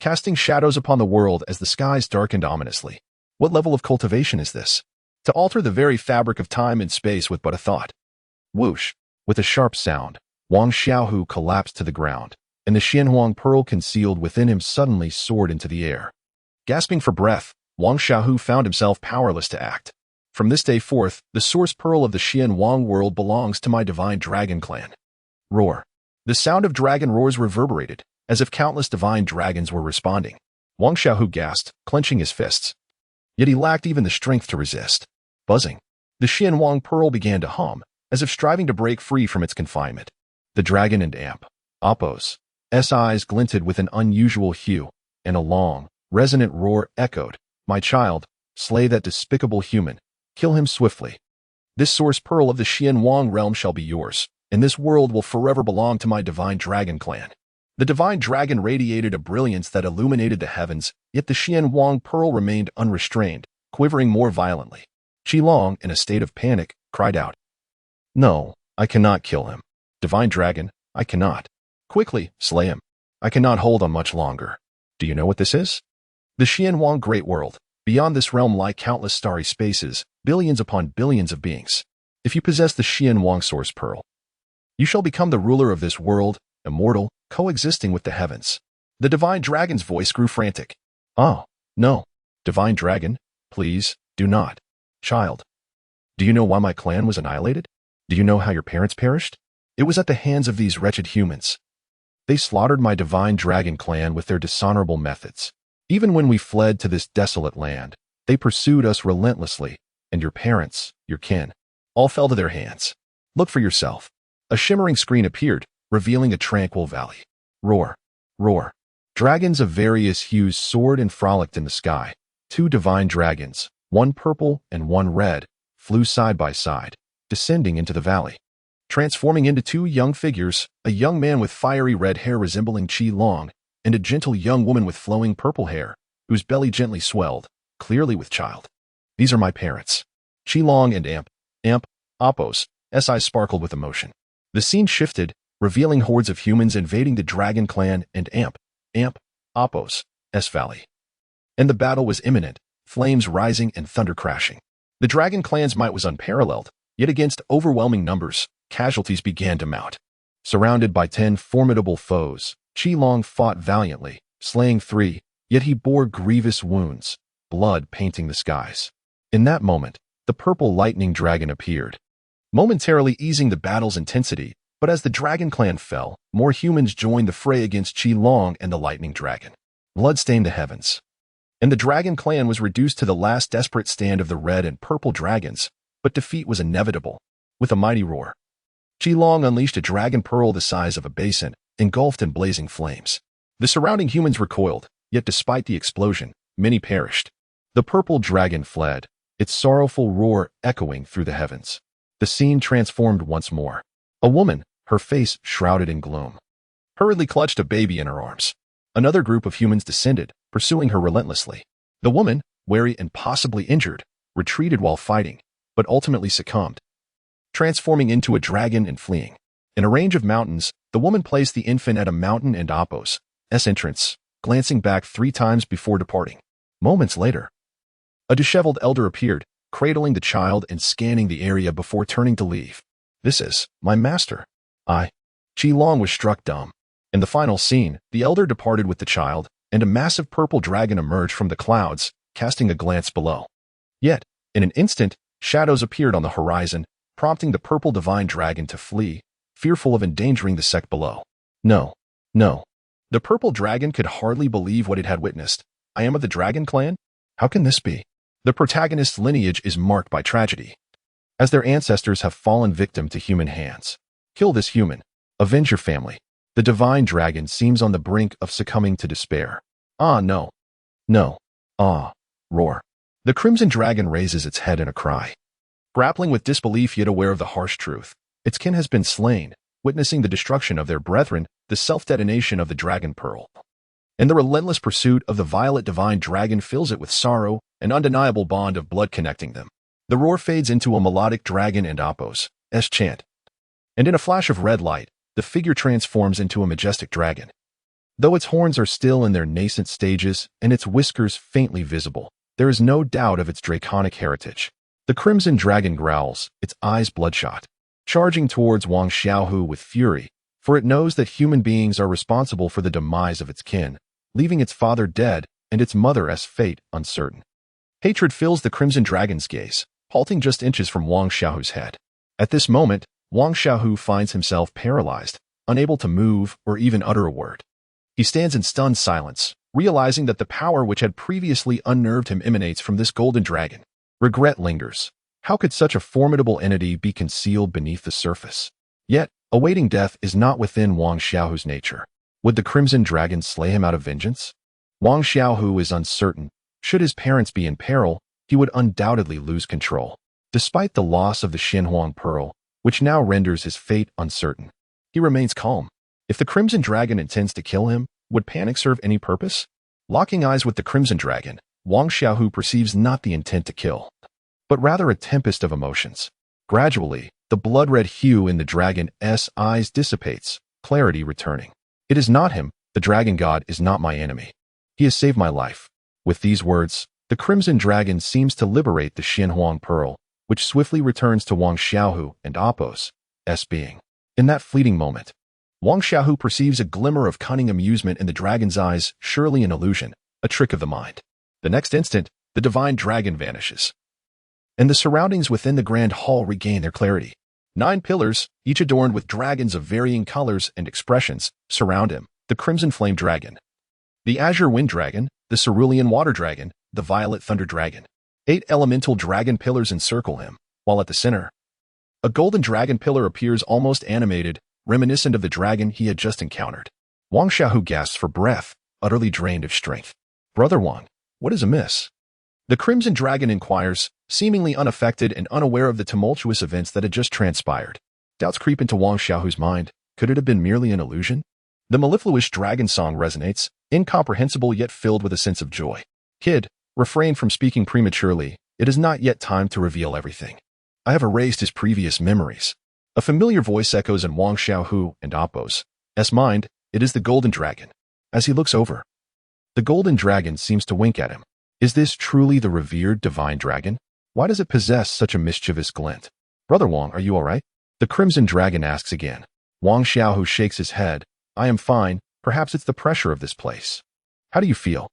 casting shadows upon the world as the skies darkened ominously. What level of cultivation is this? To alter the very fabric of time and space with but a thought. Whoosh! With a sharp sound, Wang Xiaohu collapsed to the ground, and the Xianhuang pearl concealed within him suddenly soared into the air. Gasping for breath, Wang Xiaohu found himself powerless to act. From this day forth, the source pearl of the Xianhuang world belongs to my divine dragon clan. Roar. The sound of dragon roars reverberated, as if countless divine dragons were responding. Wang Xiaohu gasped, clenching his fists. Yet he lacked even the strength to resist. Buzzing. The Xianhuang pearl began to hum, as if striving to break free from its confinement. The dragon and oppo's eyes glinted with an unusual hue, and a long, resonant roar echoed. My child, slay that despicable human. Kill him swiftly. This source pearl of the Xianhuang realm shall be yours, and this world will forever belong to my divine dragon clan. The divine dragon radiated a brilliance that illuminated the heavens, yet the Xianhuang pearl remained unrestrained, quivering more violently. Qi Long, in a state of panic, cried out, No, I cannot kill him. Divine dragon, I cannot. Quickly, slay him. I cannot hold on much longer. Do you know what this is? The Xianhuang Great World. Beyond this realm lie countless starry spaces, billions upon billions of beings. If you possess the Xianhuang source pearl, you shall become the ruler of this world, immortal, coexisting with the heavens. The divine dragon's voice grew frantic. Oh, no. Divine dragon, please, do not. Child, do you know why my clan was annihilated? Do you know how your parents perished? It was at the hands of these wretched humans. They slaughtered my divine dragon clan with their dishonorable methods. Even when we fled to this desolate land, they pursued us relentlessly, and your parents, your kin, all fell to their hands. Look for yourself. A shimmering screen appeared, revealing a tranquil valley. Roar, roar. Dragons of various hues soared and frolicked in the sky. Two divine dragons, one purple and one red, flew side by side, descending into the valley. Transforming into two young figures, a young man with fiery red hair resembling Qi Long, and a gentle young woman with flowing purple hair, whose belly gently swelled, clearly with child. These are my parents. Qi Long and oppo's eyes sparkled with emotion. The scene shifted, revealing hordes of humans invading the dragon clan and oppo's valley. And the battle was imminent, flames rising and thunder crashing. The dragon clan's might was unparalleled, yet against overwhelming numbers, casualties began to mount. Surrounded by 10 formidable foes, Qi Long fought valiantly, slaying 3, yet he bore grievous wounds, blood painting the skies. In that moment, the purple lightning dragon appeared, momentarily easing the battle's intensity, but as the dragon clan fell, more humans joined the fray against Qi Long and the lightning dragon. Blood stained the heavens, and the dragon clan was reduced to the last desperate stand of the red and purple dragons, but defeat was inevitable. With a mighty roar, Qi Long unleashed a dragon pearl the size of a basin, engulfed in blazing flames. The surrounding humans recoiled, yet despite the explosion, many perished. The purple dragon fled, its sorrowful roar echoing through the heavens. The scene transformed once more. A woman, her face shrouded in gloom, hurriedly clutched a baby in her arms. Another group of humans descended, pursuing her relentlessly. The woman, wary and possibly injured, retreated while fighting, but ultimately succumbed, transforming into a dragon and fleeing. In a range of mountains, the woman placed the infant at a mountain and Oppo's entrance, glancing back 3 times before departing. Moments later, a disheveled elder appeared, cradling the child and scanning the area before turning to leave. "This is my master." Qi Long was struck dumb. In the final scene, the elder departed with the child, and a massive purple dragon emerged from the clouds, casting a glance below. Yet, in an instant, shadows appeared on the horizon, prompting the purple divine dragon to flee, fearful of endangering the sect below. No. The purple dragon could hardly believe what it had witnessed. "I am of the dragon clan? How can this be?" The protagonist's lineage is marked by tragedy, as their ancestors have fallen victim to human hands. Kill this human. Avenge your family. The divine dragon seems on the brink of succumbing to despair. No. Roar. The crimson dragon raises its head in a cry. Grappling with disbelief yet aware of the harsh truth, its kin has been slain, witnessing the destruction of their brethren, the self-detonation of the dragon pearl. And the relentless pursuit of the violet divine dragon fills it with sorrow, an undeniable bond of blood connecting them. The roar fades into a melodic dragon and Oppo's chant. And in a flash of red light, the figure transforms into a majestic dragon. Though its horns are still in their nascent stages and its whiskers faintly visible, there is no doubt of its draconic heritage. The crimson dragon growls, its eyes bloodshot, charging towards Wang Xiaohu with fury, for it knows that human beings are responsible for the demise of its kin, leaving its father dead and its mother's fate uncertain. Hatred fills the crimson dragon's gaze, halting just inches from Wang Xiaohu's head. At this moment, Wang Xiaohu finds himself paralyzed, unable to move or even utter a word. He stands in stunned silence, realizing that the power which had previously unnerved him emanates from this golden dragon. Regret lingers. How could such a formidable entity be concealed beneath the surface? Yet, awaiting death is not within Wang Xiaohu's nature. Would the crimson dragon slay him out of vengeance? Wang Xiaohu is uncertain. Should his parents be in peril, he would undoubtedly lose control. Despite the loss of the Xinhuang pearl, which now renders his fate uncertain, he remains calm. If the crimson dragon intends to kill him, would panic serve any purpose? Locking eyes with the crimson dragon, Wang Xiaohu perceives not the intent to kill, but rather a tempest of emotions. Gradually, the blood-red hue in the dragon's eyes dissipates, clarity returning. "It is not him. The dragon god is not my enemy. He has saved my life." With these words, the crimson dragon seems to liberate the Xinhuang pearl, which swiftly returns to Wang Xiaohu and Oppo's being. In that fleeting moment, Wang Xiaohu perceives a glimmer of cunning amusement in the dragon's eyes, surely an illusion, a trick of the mind. The next instant, the divine dragon vanishes, and the surroundings within the grand hall regain their clarity. 9 pillars, each adorned with dragons of varying colors and expressions, surround him: the crimson flame dragon, the azure wind dragon, the cerulean water dragon, the violet thunder dragon. 8 elemental dragon pillars encircle him, while at the center, a golden dragon pillar appears almost animated, reminiscent of the dragon he had just encountered. Wang Xiaohu gasps for breath, utterly drained of strength. "Brother Wang, what is amiss?" The crimson dragon inquires, seemingly unaffected and unaware of the tumultuous events that had just transpired. Doubts creep into Wang Xiaohu's mind. Could it have been merely an illusion? The mellifluous dragon song resonates, incomprehensible yet filled with a sense of joy. "Kid, refrain from speaking prematurely. It is not yet time to reveal everything. I have erased his previous memories." A familiar voice echoes in Wang Xiaohu and Oppo's mind. It is the golden dragon. As he looks over, the golden dragon seems to wink at him. Is this truly the revered divine dragon? Why does it possess such a mischievous glint? "Brother Wang, are you all right?" the crimson dragon asks again. Wang Xiaohu shakes his head. "I am fine. Perhaps it's the pressure of this place." "How do you feel?"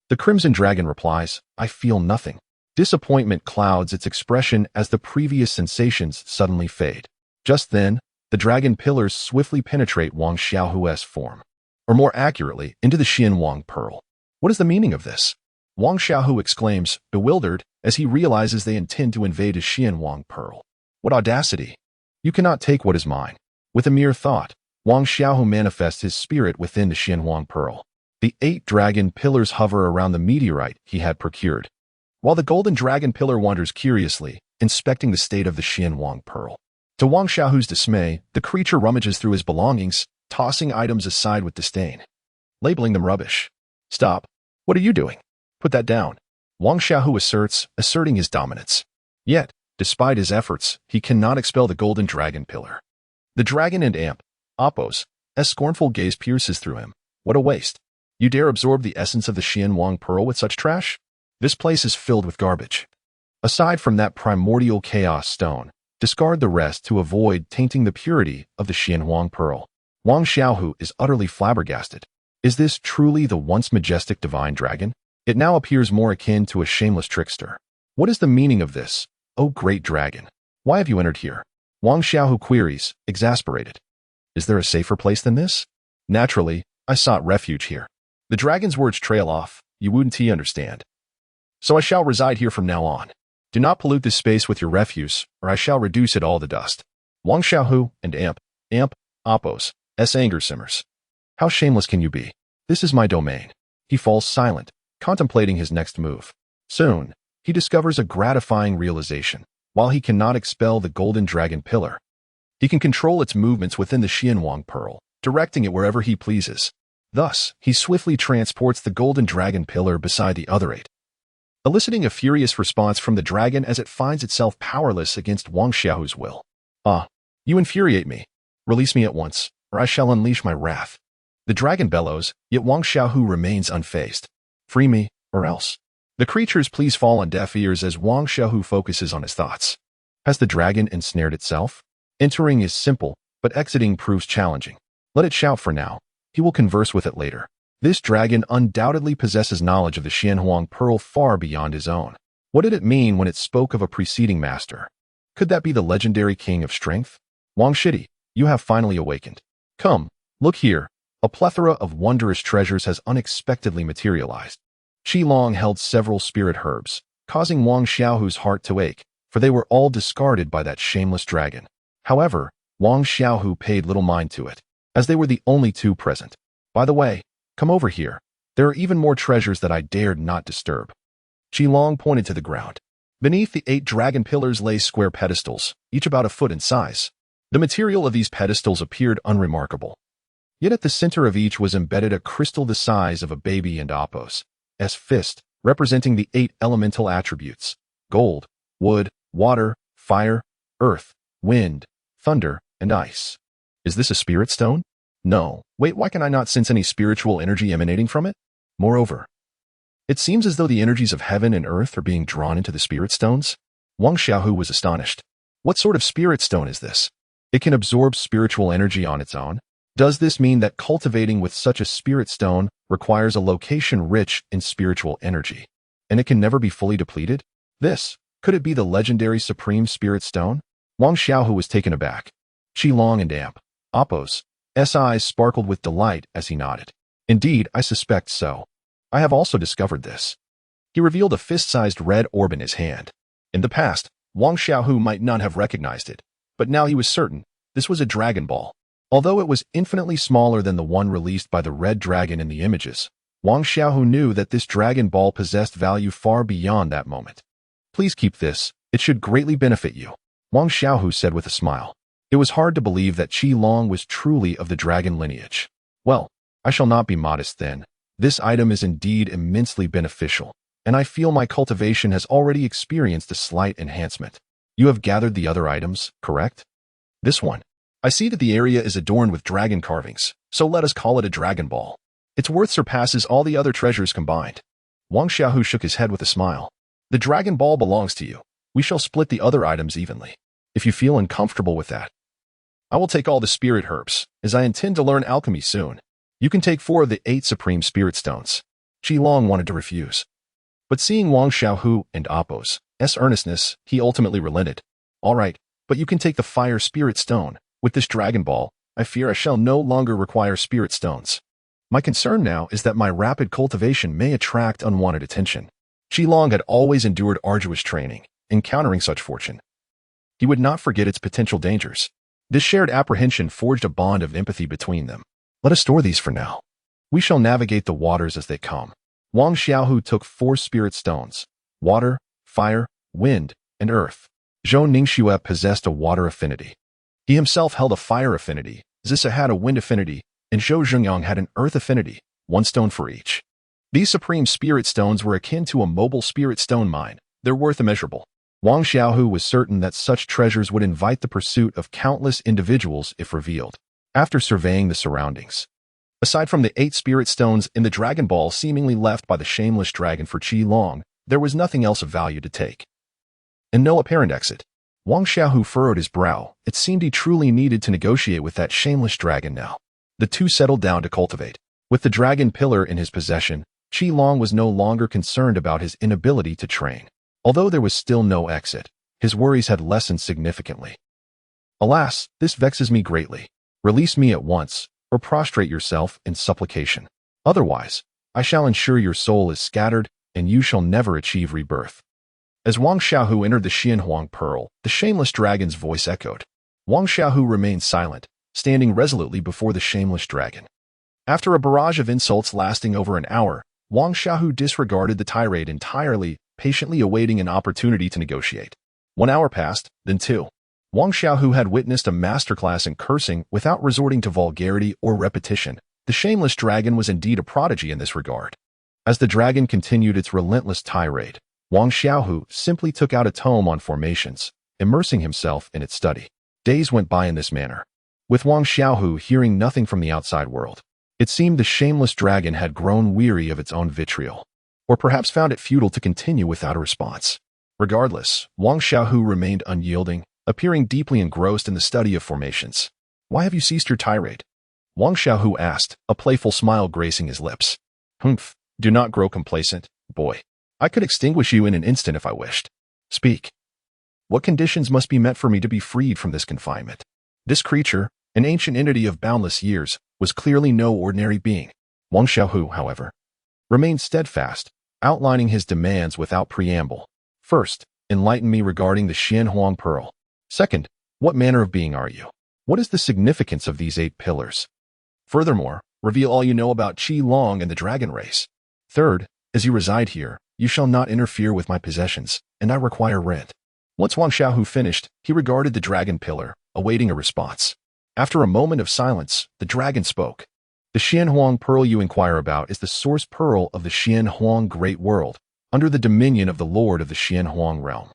The crimson dragon replies, "I feel nothing." Disappointment clouds its expression as the previous sensations suddenly fade. Just then, the dragon pillars swiftly penetrate Wang Xiaohu's form, or more accurately, into the Xinhuang pearl. What is the meaning of this? Wang Xiaohu exclaims, bewildered, as he realizes they intend to invade his Xinhuang pearl. What audacity! You cannot take what is mine. With a mere thought, Wang Xiaohu manifests his spirit within the Xinhuang pearl. The 8 dragon pillars hover around the meteorite he had procured, while the golden dragon pillar wanders curiously, inspecting the state of the Xinhuang pearl. To Wang Xiaohu's dismay, the creature rummages through his belongings, tossing items aside with disdain, labeling them rubbish. Stop. What are you doing? Put that down. Wang Xiaohu asserting his dominance. Yet, despite his efforts, he cannot expel the golden dragon pillar. The dragon and amp, Oppos, scornful gaze pierces through him. What a waste. You dare absorb the essence of the Xianhuang pearl with such trash? This place is filled with garbage. Aside from that primordial chaos stone, discard the rest to avoid tainting the purity of the Xianhuang pearl. Wang Xiaohu is utterly flabbergasted. Is this truly the once majestic divine dragon? It now appears more akin to a shameless trickster. What is the meaning of this, O great dragon? Why have you entered here? Wang Xiaohu queries, exasperated. Is there a safer place than this? Naturally, I sought refuge here. The dragon's words trail off. You wouldn't understand. So I shall reside here from now on. Do not pollute this space with your refuse, or I shall reduce it all to dust. Wang Xiaohu and amp, Oppos, anger simmers. How shameless can you be? This is my domain. He falls silent, contemplating his next move. Soon, he discovers a gratifying realization. While he cannot expel the golden dragon pillar, he can control its movements within the Xianhuang pearl, directing it wherever he pleases. Thus, he swiftly transports the golden dragon pillar beside the other 8, eliciting a furious response from the dragon as it finds itself powerless against Wang Xiaohu's will. Ah, you infuriate me. Release me at once, or I shall unleash my wrath. The dragon bellows, yet Wang Xiaohu remains unfazed. Free me, or else. The creature's pleas fall on deaf ears as Wang Xiaohu focuses on his thoughts. Has the dragon ensnared itself? Entering is simple, but exiting proves challenging. Let it shout for now. He will converse with it later. This dragon undoubtedly possesses knowledge of the Xianhuang pearl far beyond his own. What did it mean when it spoke of a preceding master? Could that be the legendary king of strength? Wang Shidi, you have finally awakened. Come, look here. A plethora of wondrous treasures has unexpectedly materialized. Qilong held several spirit herbs, causing Wang Xiaohu's heart to ache, for they were all discarded by that shameless dragon. However, Wang Xiaohu paid little mind to it, as they were the only 2 present. By the way, come over here. There are even more treasures that I dared not disturb. Qilong pointed to the ground. Beneath the 8 dragon pillars lay square pedestals, each about a foot in size. The material of these pedestals appeared unremarkable. Yet at the center of each was embedded a crystal the size of a baby and Oppos' fist, representing the 8 elemental attributes: gold, wood, water, fire, earth, wind, thunder, and ice. Is this a spirit stone? No. Wait, why can I not sense any spiritual energy emanating from it? Moreover, it seems as though the energies of heaven and earth are being drawn into the spirit stones. Wang Xiaohu was astonished. What sort of spirit stone is this? It can absorb spiritual energy on its own? Does this mean that cultivating with such a spirit stone requires a location rich in spiritual energy, and it can never be fully depleted? Could it be the legendary supreme spirit stone? Wang Xiaohu was taken aback. Qilong and amp, Oppos' eyes sparkled with delight as he nodded. Indeed, I suspect so. I have also discovered this. He revealed a fist-sized red orb in his hand. In the past, Wang Xiaohu might not have recognized it, but now he was certain this was a Dragon Ball. Although it was infinitely smaller than the one released by the red dragon in the images, Wang Xiaohu knew that this Dragon Ball possessed value far beyond that moment. Please keep this. It should greatly benefit you, Wang Xiaohu said with a smile. It was hard to believe that Qilong was truly of the dragon lineage. Well, I shall not be modest then. This item is indeed immensely beneficial, and I feel my cultivation has already experienced a slight enhancement. You have gathered the other items, correct? This one. I see that the area is adorned with dragon carvings, so let us call it a Dragon Ball. Its worth surpasses all the other treasures combined. Wang Xiaohu shook his head with a smile. The Dragon Ball belongs to you. We shall split the other items evenly. If you feel uncomfortable with that, I will take all the spirit herbs, as I intend to learn alchemy soon. You can take 4 of the 8 supreme spirit stones. Qilong wanted to refuse, but seeing Wang Xiaohu and Oppos' earnestness, he ultimately relented. All right, but you can take the fire spirit stone. With this Dragon Ball, I fear I shall no longer require spirit stones. My concern now is that my rapid cultivation may attract unwanted attention. Qilong had always endured arduous training, encountering such fortune. He would not forget its potential dangers. This shared apprehension forged a bond of empathy between them. Let us store these for now. We shall navigate the waters as they come. Wang Xiaohu took 4 spirit stones: water, fire, wind, and earth. Zhou Ningxue possessed a water affinity. He himself held a fire affinity, Zissa had a wind affinity, and Zhou Zhengyang had an earth affinity, one stone for each. These supreme spirit stones were akin to a mobile spirit stone mine, their worth immeasurable. Wang Xiaohu was certain that such treasures would invite the pursuit of countless individuals if revealed. After surveying the surroundings, aside from the 8 spirit stones in the Dragon Ball seemingly left by the shameless dragon for Qi Long, there was nothing else of value to take. And no apparent exit. Wang Xiaohu furrowed his brow. It seemed he truly needed to negotiate with that shameless dragon now. The two settled down to cultivate. With the dragon pillar in his possession, Qi Long was no longer concerned about his inability to train. Although there was still no exit, his worries had lessened significantly. Alas, this vexes me greatly. Release me at once, or prostrate yourself in supplication. Otherwise, I shall ensure your soul is scattered, and you shall never achieve rebirth. As Wang Xiaohu entered the Xianhuang Pearl, the shameless dragon's voice echoed. Wang Xiaohu remained silent, standing resolutely before the shameless dragon. After a barrage of insults lasting over an hour, Wang Xiaohu disregarded the tirade entirely, patiently awaiting an opportunity to negotiate. 1 hour passed, then 2. Wang Xiaohu had witnessed a masterclass in cursing without resorting to vulgarity or repetition. The shameless dragon was indeed a prodigy in this regard. As the dragon continued its relentless tirade, Wang Xiaohu simply took out a tome on formations, immersing himself in its study. Days went by in this manner, with Wang Xiaohu hearing nothing from the outside world. It seemed the shameless dragon had grown weary of its own vitriol, or perhaps found it futile to continue without a response. Regardless, Wang Xiaohu remained unyielding, appearing deeply engrossed in the study of formations. "Why have you ceased your tirade?" Wang Xiaohu asked, a playful smile gracing his lips. "Humph, do not grow complacent, boy. I could extinguish you in an instant if I wished. Speak. What conditions must be met for me to be freed from this confinement?" This creature, an ancient entity of boundless years, was clearly no ordinary being. Wang Xiaohu, however, remained steadfast, outlining his demands without preamble. First, enlighten me regarding the Xianhuang Pearl. Second, what manner of being are you? What is the significance of these 8 pillars? Furthermore, reveal all you know about Qi Long and the dragon race. Third, as you reside here, you shall not interfere with my possessions, and I require rent. Once Wang Xiaohu finished, he regarded the dragon pillar, awaiting a response. After a moment of silence, the dragon spoke. The Xianhuang Pearl you inquire about is the source pearl of the Xianhuang Great World, under the dominion of the Lord of the Xianhuang realm.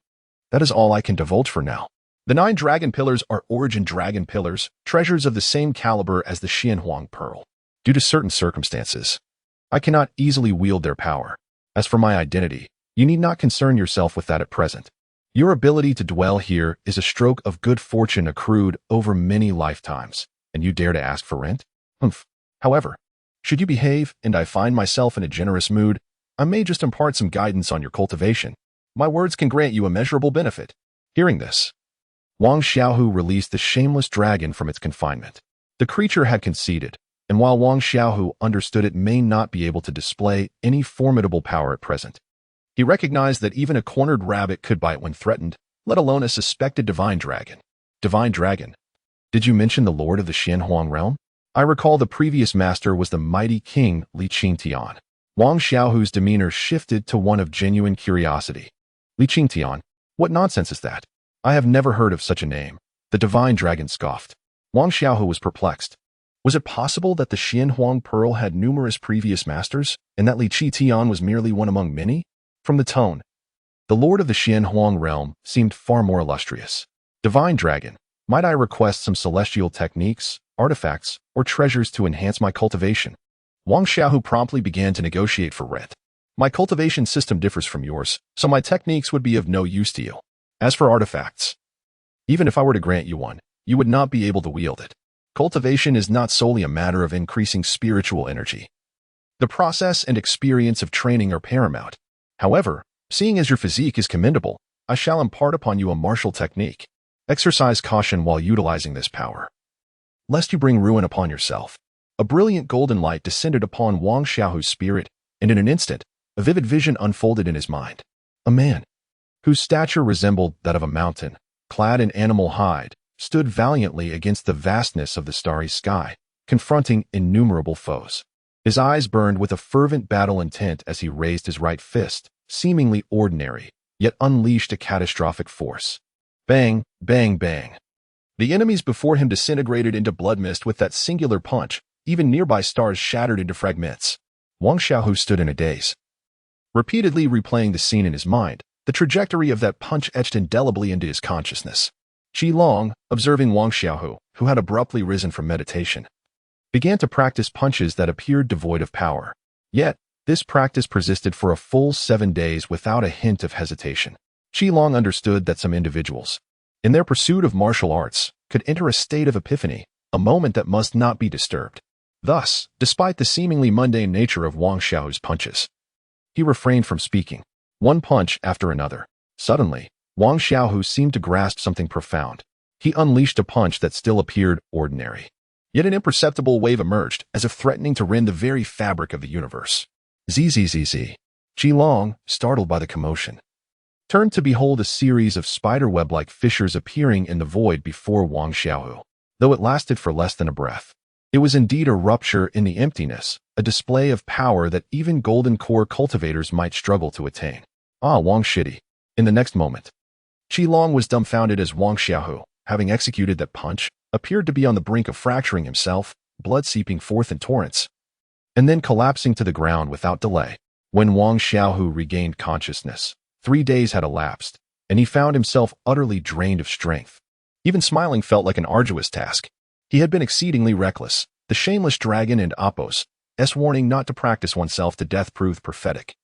That is all I can divulge for now. The 9 dragon pillars are origin dragon pillars, treasures of the same caliber as the Xianhuang Pearl. Due to certain circumstances, I cannot easily wield their power. As for my identity, you need not concern yourself with that at present. Your ability to dwell here is a stroke of good fortune accrued over many lifetimes, and you dare to ask for rent? Humph. However, should you behave and I find myself in a generous mood, I may just impart some guidance on your cultivation. My words can grant you immeasurable benefit. Hearing this, Wang Xiaohu released the shameless dragon from its confinement. The creature had conceded, and while Wang Xiaohu understood it may not be able to display any formidable power at present, he recognized that even a cornered rabbit could bite when threatened, let alone a suspected divine dragon. Divine dragon? Did you mention the lord of the Xianhuang realm? I recall the previous master was the mighty king Li Qingtian. Wang Xiaohu's demeanor shifted to one of genuine curiosity. Li Qingtian? What nonsense is that? I have never heard of such a name. The divine dragon scoffed. Wang Xiaohu was perplexed. Was it possible that the Xianhuang Pearl had numerous previous masters, and that Li Qingtian was merely one among many? From the tone, the lord of the Xianhuang realm seemed far more illustrious. Divine dragon, might I request some celestial techniques, artifacts, or treasures to enhance my cultivation? Wang Xiaohu promptly began to negotiate for rent. My cultivation system differs from yours, so my techniques would be of no use to you. As for artifacts, even if I were to grant you one, you would not be able to wield it. Cultivation is not solely a matter of increasing spiritual energy. The process and experience of training are paramount. However, seeing as your physique is commendable, I shall impart upon you a martial technique. Exercise caution while utilizing this power, lest you bring ruin upon yourself. A brilliant golden light descended upon Wang Xiaohu's spirit, and in an instant, a vivid vision unfolded in his mind. A man, whose stature resembled that of a mountain, clad in animal hide, stood valiantly against the vastness of the starry sky, confronting innumerable foes. His eyes burned with a fervent battle intent as he raised his right fist, seemingly ordinary, yet unleashed a catastrophic force. Bang, bang, bang. The enemies before him disintegrated into blood mist with that singular punch, even nearby stars shattered into fragments. Wang Xiaohu stood in a daze, repeatedly replaying the scene in his mind. The trajectory of that punch etched indelibly into his consciousness. Qi Long, observing Wang Xiaohu, who had abruptly risen from meditation, began to practice punches that appeared devoid of power. Yet, this practice persisted for a full 7 days without a hint of hesitation. Qi Long understood that some individuals, in their pursuit of martial arts, could enter a state of epiphany, a moment that must not be disturbed. Thus, despite the seemingly mundane nature of Wang Xiaohu's punches, he refrained from speaking. One punch after another. Suddenly, Wang Xiaohu seemed to grasp something profound. He unleashed a punch that still appeared ordinary. Yet an imperceptible wave emerged, as if threatening to rend the very fabric of the universe. Zzz. Qi Long, startled by the commotion, turned to behold a series of spiderweb-like fissures appearing in the void before Wang Xiaohu. Though it lasted for less than a breath, it was indeed a rupture in the emptiness, a display of power that even golden core cultivators might struggle to attain. Ah, Wang Shidi. In the next moment, Qi Long was dumbfounded as Wang Xiaohu, having executed that punch, appeared to be on the brink of fracturing himself, blood seeping forth in torrents, and then collapsing to the ground without delay. When Wang Xiaohu regained consciousness, 3 days had elapsed, and he found himself utterly drained of strength. Even smiling felt like an arduous task. He had been exceedingly reckless. The shameless dragon and Oppo's warning not to practice oneself to death proved prophetic,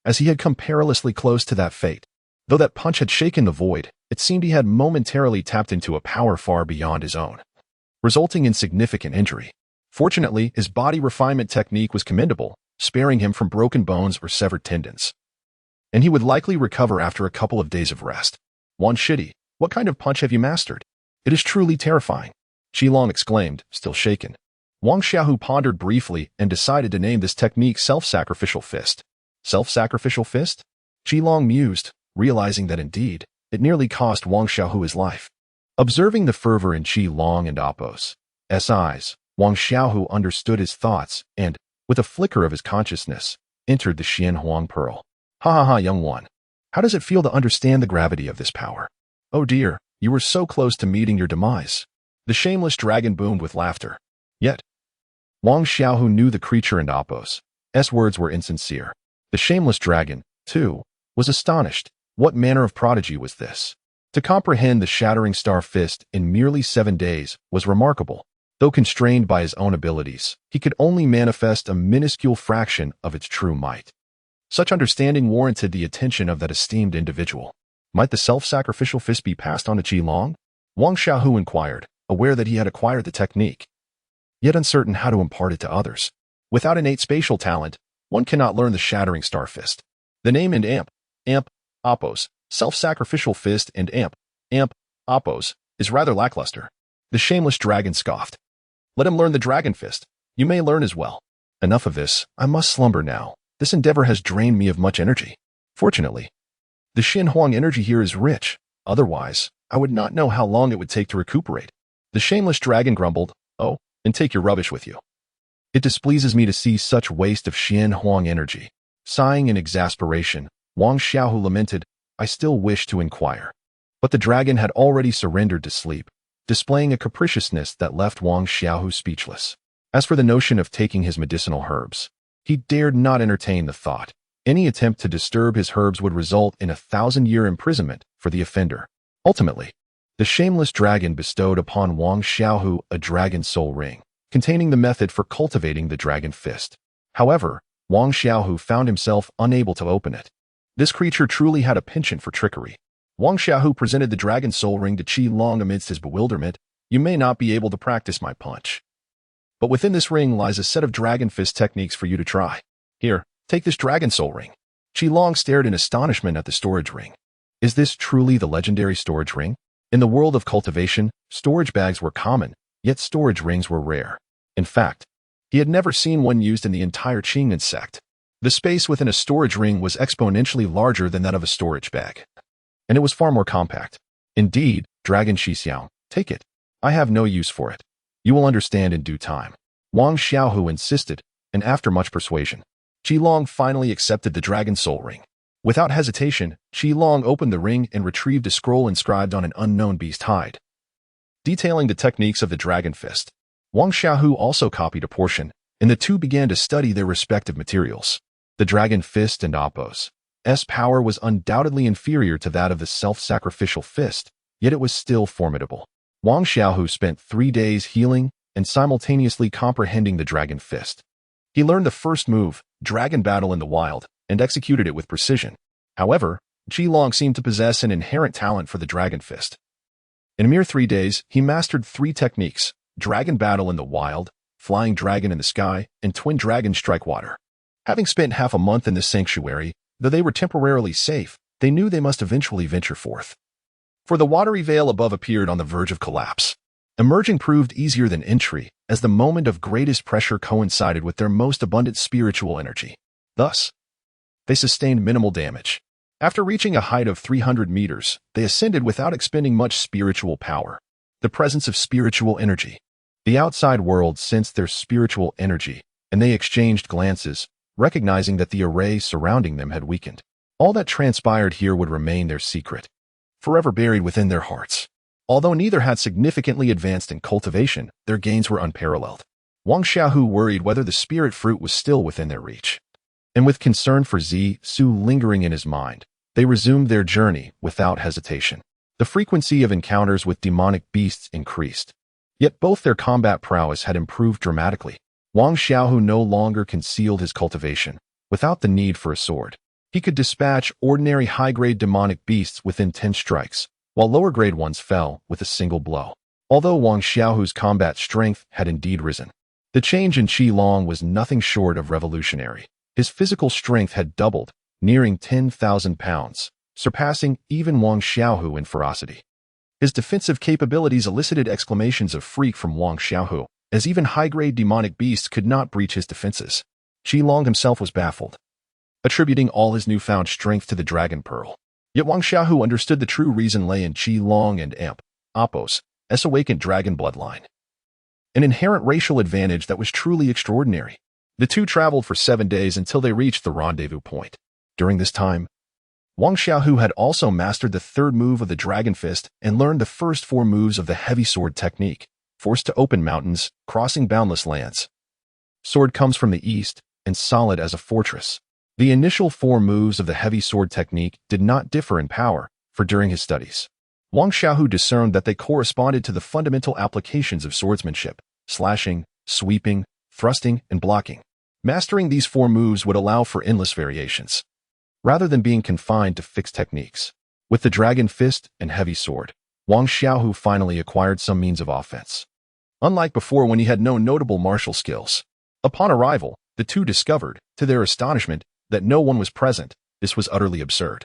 as he had come perilously close to that fate. Though that punch had shaken the void, it seemed he had momentarily tapped into a power far beyond his own, resulting in significant injury. Fortunately, his body refinement technique was commendable, sparing him from broken bones or severed tendons, and he would likely recover after a couple of days of rest. Wang Shidi, what kind of punch have you mastered? It is truly terrifying, Qi Long exclaimed, still shaken. Wang Xiaohu pondered briefly and decided to name this technique self-sacrificial fist. Self-sacrificial fist? Qi Long mused, realizing that indeed, it nearly cost Wang Xiaohu his life. Observing the fervor in Qi Long and Oppo's eyes, Wang Xiaohu understood his thoughts and, with a flicker of his consciousness, entered the Xianhuang Pearl. Ha ha ha, young one. How does it feel to understand the gravity of this power? Oh dear, you were so close to meeting your demise. The shameless dragon boomed with laughter. Yet, Wang Xiaohu knew the creature and Oppo's words were insincere. The shameless dragon, too, was astonished. What manner of prodigy was this? To comprehend the shattering star fist in merely 7 days was remarkable. Though constrained by his own abilities, he could only manifest a minuscule fraction of its true might. Such understanding warranted the attention of that esteemed individual. Might the self-sacrificial fist be passed on to Qi Long? Wang Xiaohu inquired, aware that he had acquired the technique, yet uncertain how to impart it to others. Without innate spatial talent, one cannot learn the shattering star fist. The name and amp, Oppo's, self-sacrificial fist and amp, Oppo's, is rather lackluster. The shameless dragon scoffed. Let him learn the dragon fist. You may learn as well. Enough of this, I must slumber now. This endeavor has drained me of much energy. Fortunately, the Xinhuang energy here is rich. Otherwise, I would not know how long it would take to recuperate. The shameless dragon grumbled, Oh, and take your rubbish with you. It displeases me to see such waste of Xinhuang energy. Sighing in exasperation, Wang Xiaohu lamented, I still wish to inquire. But the dragon had already surrendered to sleep, displaying a capriciousness that left Wang Xiaohu speechless. As for the notion of taking his medicinal herbs, he dared not entertain the thought. Any attempt to disturb his herbs would result in 1,000-year imprisonment for the offender. Ultimately, the shameless dragon bestowed upon Wang Xiaohu a dragon soul ring, containing the method for cultivating the dragon fist. However, Wang Xiaohu found himself unable to open it. This creature truly had a penchant for trickery. Wang Xiaohu presented the dragon soul ring to Qi Long amidst his bewilderment. You may not be able to practice my punch, but within this ring lies a set of dragon fist techniques for you to try. Here, take this dragon soul ring. Qi Long stared in astonishment at the storage ring. Is this truly the legendary storage ring? In the world of cultivation, storage bags were common, yet storage rings were rare. In fact, he had never seen one used in the entire Qingnan sect. The space within a storage ring was exponentially larger than that of a storage bag, and it was far more compact. Indeed, Dragon Xixiao, take it. I have no use for it. You will understand in due time. Wang Xiaohu insisted, and after much persuasion, Qi Long finally accepted the dragon soul ring. Without hesitation, Qi Long opened the ring and retrieved a scroll inscribed on an unknown beast hide. detailing the techniques of the Dragon Fist. Wang Xiaohu also copied a portion, and the two began to study their respective materials. The Dragon Fist and Oppo's power was undoubtedly inferior to that of the self-sacrificial fist, yet it was still formidable. Wang Xiaohu spent 3 days healing and simultaneously comprehending the Dragon Fist. He learned the first move, Dragon Battle in the Wild, and executed it with precision. However, Qilong seemed to possess an inherent talent for the Dragon Fist. In a mere 3 days, he mastered 3 techniques: Dragon Battle in the Wild, Flying Dragon in the Sky, and Twin Dragon Strike Water. Having spent half a month in this sanctuary, though they were temporarily safe, they knew they must eventually venture forth. For the watery veil above appeared on the verge of collapse. Emerging proved easier than entry, as the moment of greatest pressure coincided with their most abundant spiritual energy. Thus, they sustained minimal damage. After reaching a height of 300 meters, they ascended without expending much spiritual power. The presence of spiritual energy. The outside world sensed their spiritual energy, and they exchanged glances, recognizing that the array surrounding them had weakened. All that transpired here would remain their secret, forever buried within their hearts. Although neither had significantly advanced in cultivation, their gains were unparalleled. Wang Xiaohu worried whether the spirit fruit was still within their reach. And with concern for Su lingering in his mind, they resumed their journey without hesitation. The frequency of encounters with demonic beasts increased. Yet both their combat prowess had improved dramatically. Wang Xiaohu no longer concealed his cultivation. Without the need for a sword, he could dispatch ordinary high-grade demonic beasts within 10 strikes, while lower-grade ones fell with a single blow. Although Wang Xiaohu's combat strength had indeed risen, the change in Qilong was nothing short of revolutionary. His physical strength had doubled, nearing 10,000 pounds, surpassing even Wang Xiaohu in ferocity. His defensive capabilities elicited exclamations of freak from Wang Xiaohu, as even high-grade demonic beasts could not breach his defenses. Qilong himself was baffled, attributing all his newfound strength to the Dragon Pearl. Yet Wang Xiaohu understood the true reason lay in Qilong and Oppo's awakened dragon bloodline. An inherent racial advantage that was truly extraordinary. The two traveled for 7 days until they reached the rendezvous point. During this time, Wang Xiaohu had also mastered the 3rd move of the Dragon Fist and learned the first 4 moves of the heavy sword technique, forced to open mountains, crossing boundless lands. Sword comes from the east, and solid as a fortress. The initial 4 moves of the heavy sword technique did not differ in power, for during his studies, Wang Xiaohu discerned that they corresponded to the fundamental applications of swordsmanship: slashing, sweeping, thrusting, and blocking. Mastering these 4 moves would allow for endless variations, rather than being confined to fixed techniques. With the Dragon Fist and heavy sword, Wang Xiaohu finally acquired some means of offense. Unlike before when he had no notable martial skills. Upon arrival, the two discovered, to their astonishment, that no one was present. This was utterly absurd,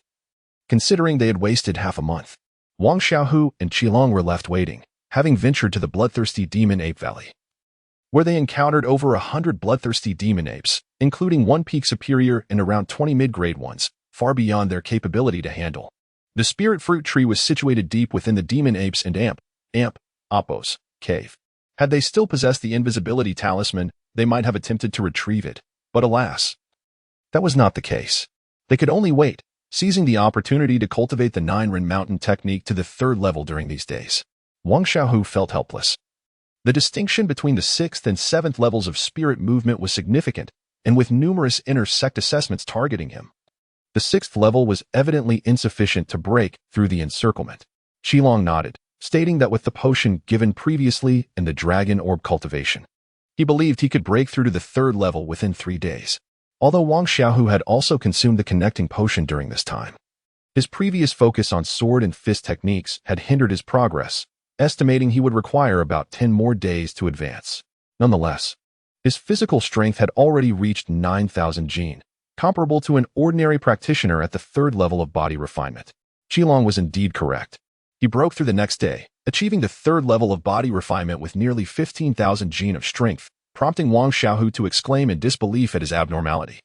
considering they had wasted half a month. Wang Xiaohu and Qilong were left waiting, having ventured to the bloodthirsty Demon Ape Valley, where they encountered over 100 bloodthirsty demon apes, including 1 peak superior and around 20 mid-grade ones, far beyond their capability to handle. The spirit fruit tree was situated deep within the demon apes and Oppo's cave. Had they still possessed the invisibility talisman, they might have attempted to retrieve it, but alas, that was not the case. They could only wait, seizing the opportunity to cultivate the 9-Ren Mountain technique to the 3rd level during these days. Wang Xiaohu felt helpless. The distinction between the 6th and 7th levels of spirit movement was significant, and with numerous inter-sect assessments targeting him, the 6th level was evidently insufficient to break through the encirclement. Qilong nodded, stating that with the potion given previously and the dragon orb cultivation, he believed he could break through to the 3rd level within 3 days. Although Wang Xiaohu had also consumed the connecting potion during this time, his previous focus on sword and fist techniques had hindered his progress, estimating he would require about 10 more days to advance. Nonetheless, his physical strength had already reached 9,000 jin, comparable to an ordinary practitioner at the 3rd level of body refinement. Qilong was indeed correct. He broke through the next day, achieving the 3rd level of body refinement with nearly 15,000 jin of strength, prompting Wang Xiaohu to exclaim in disbelief at his abnormality.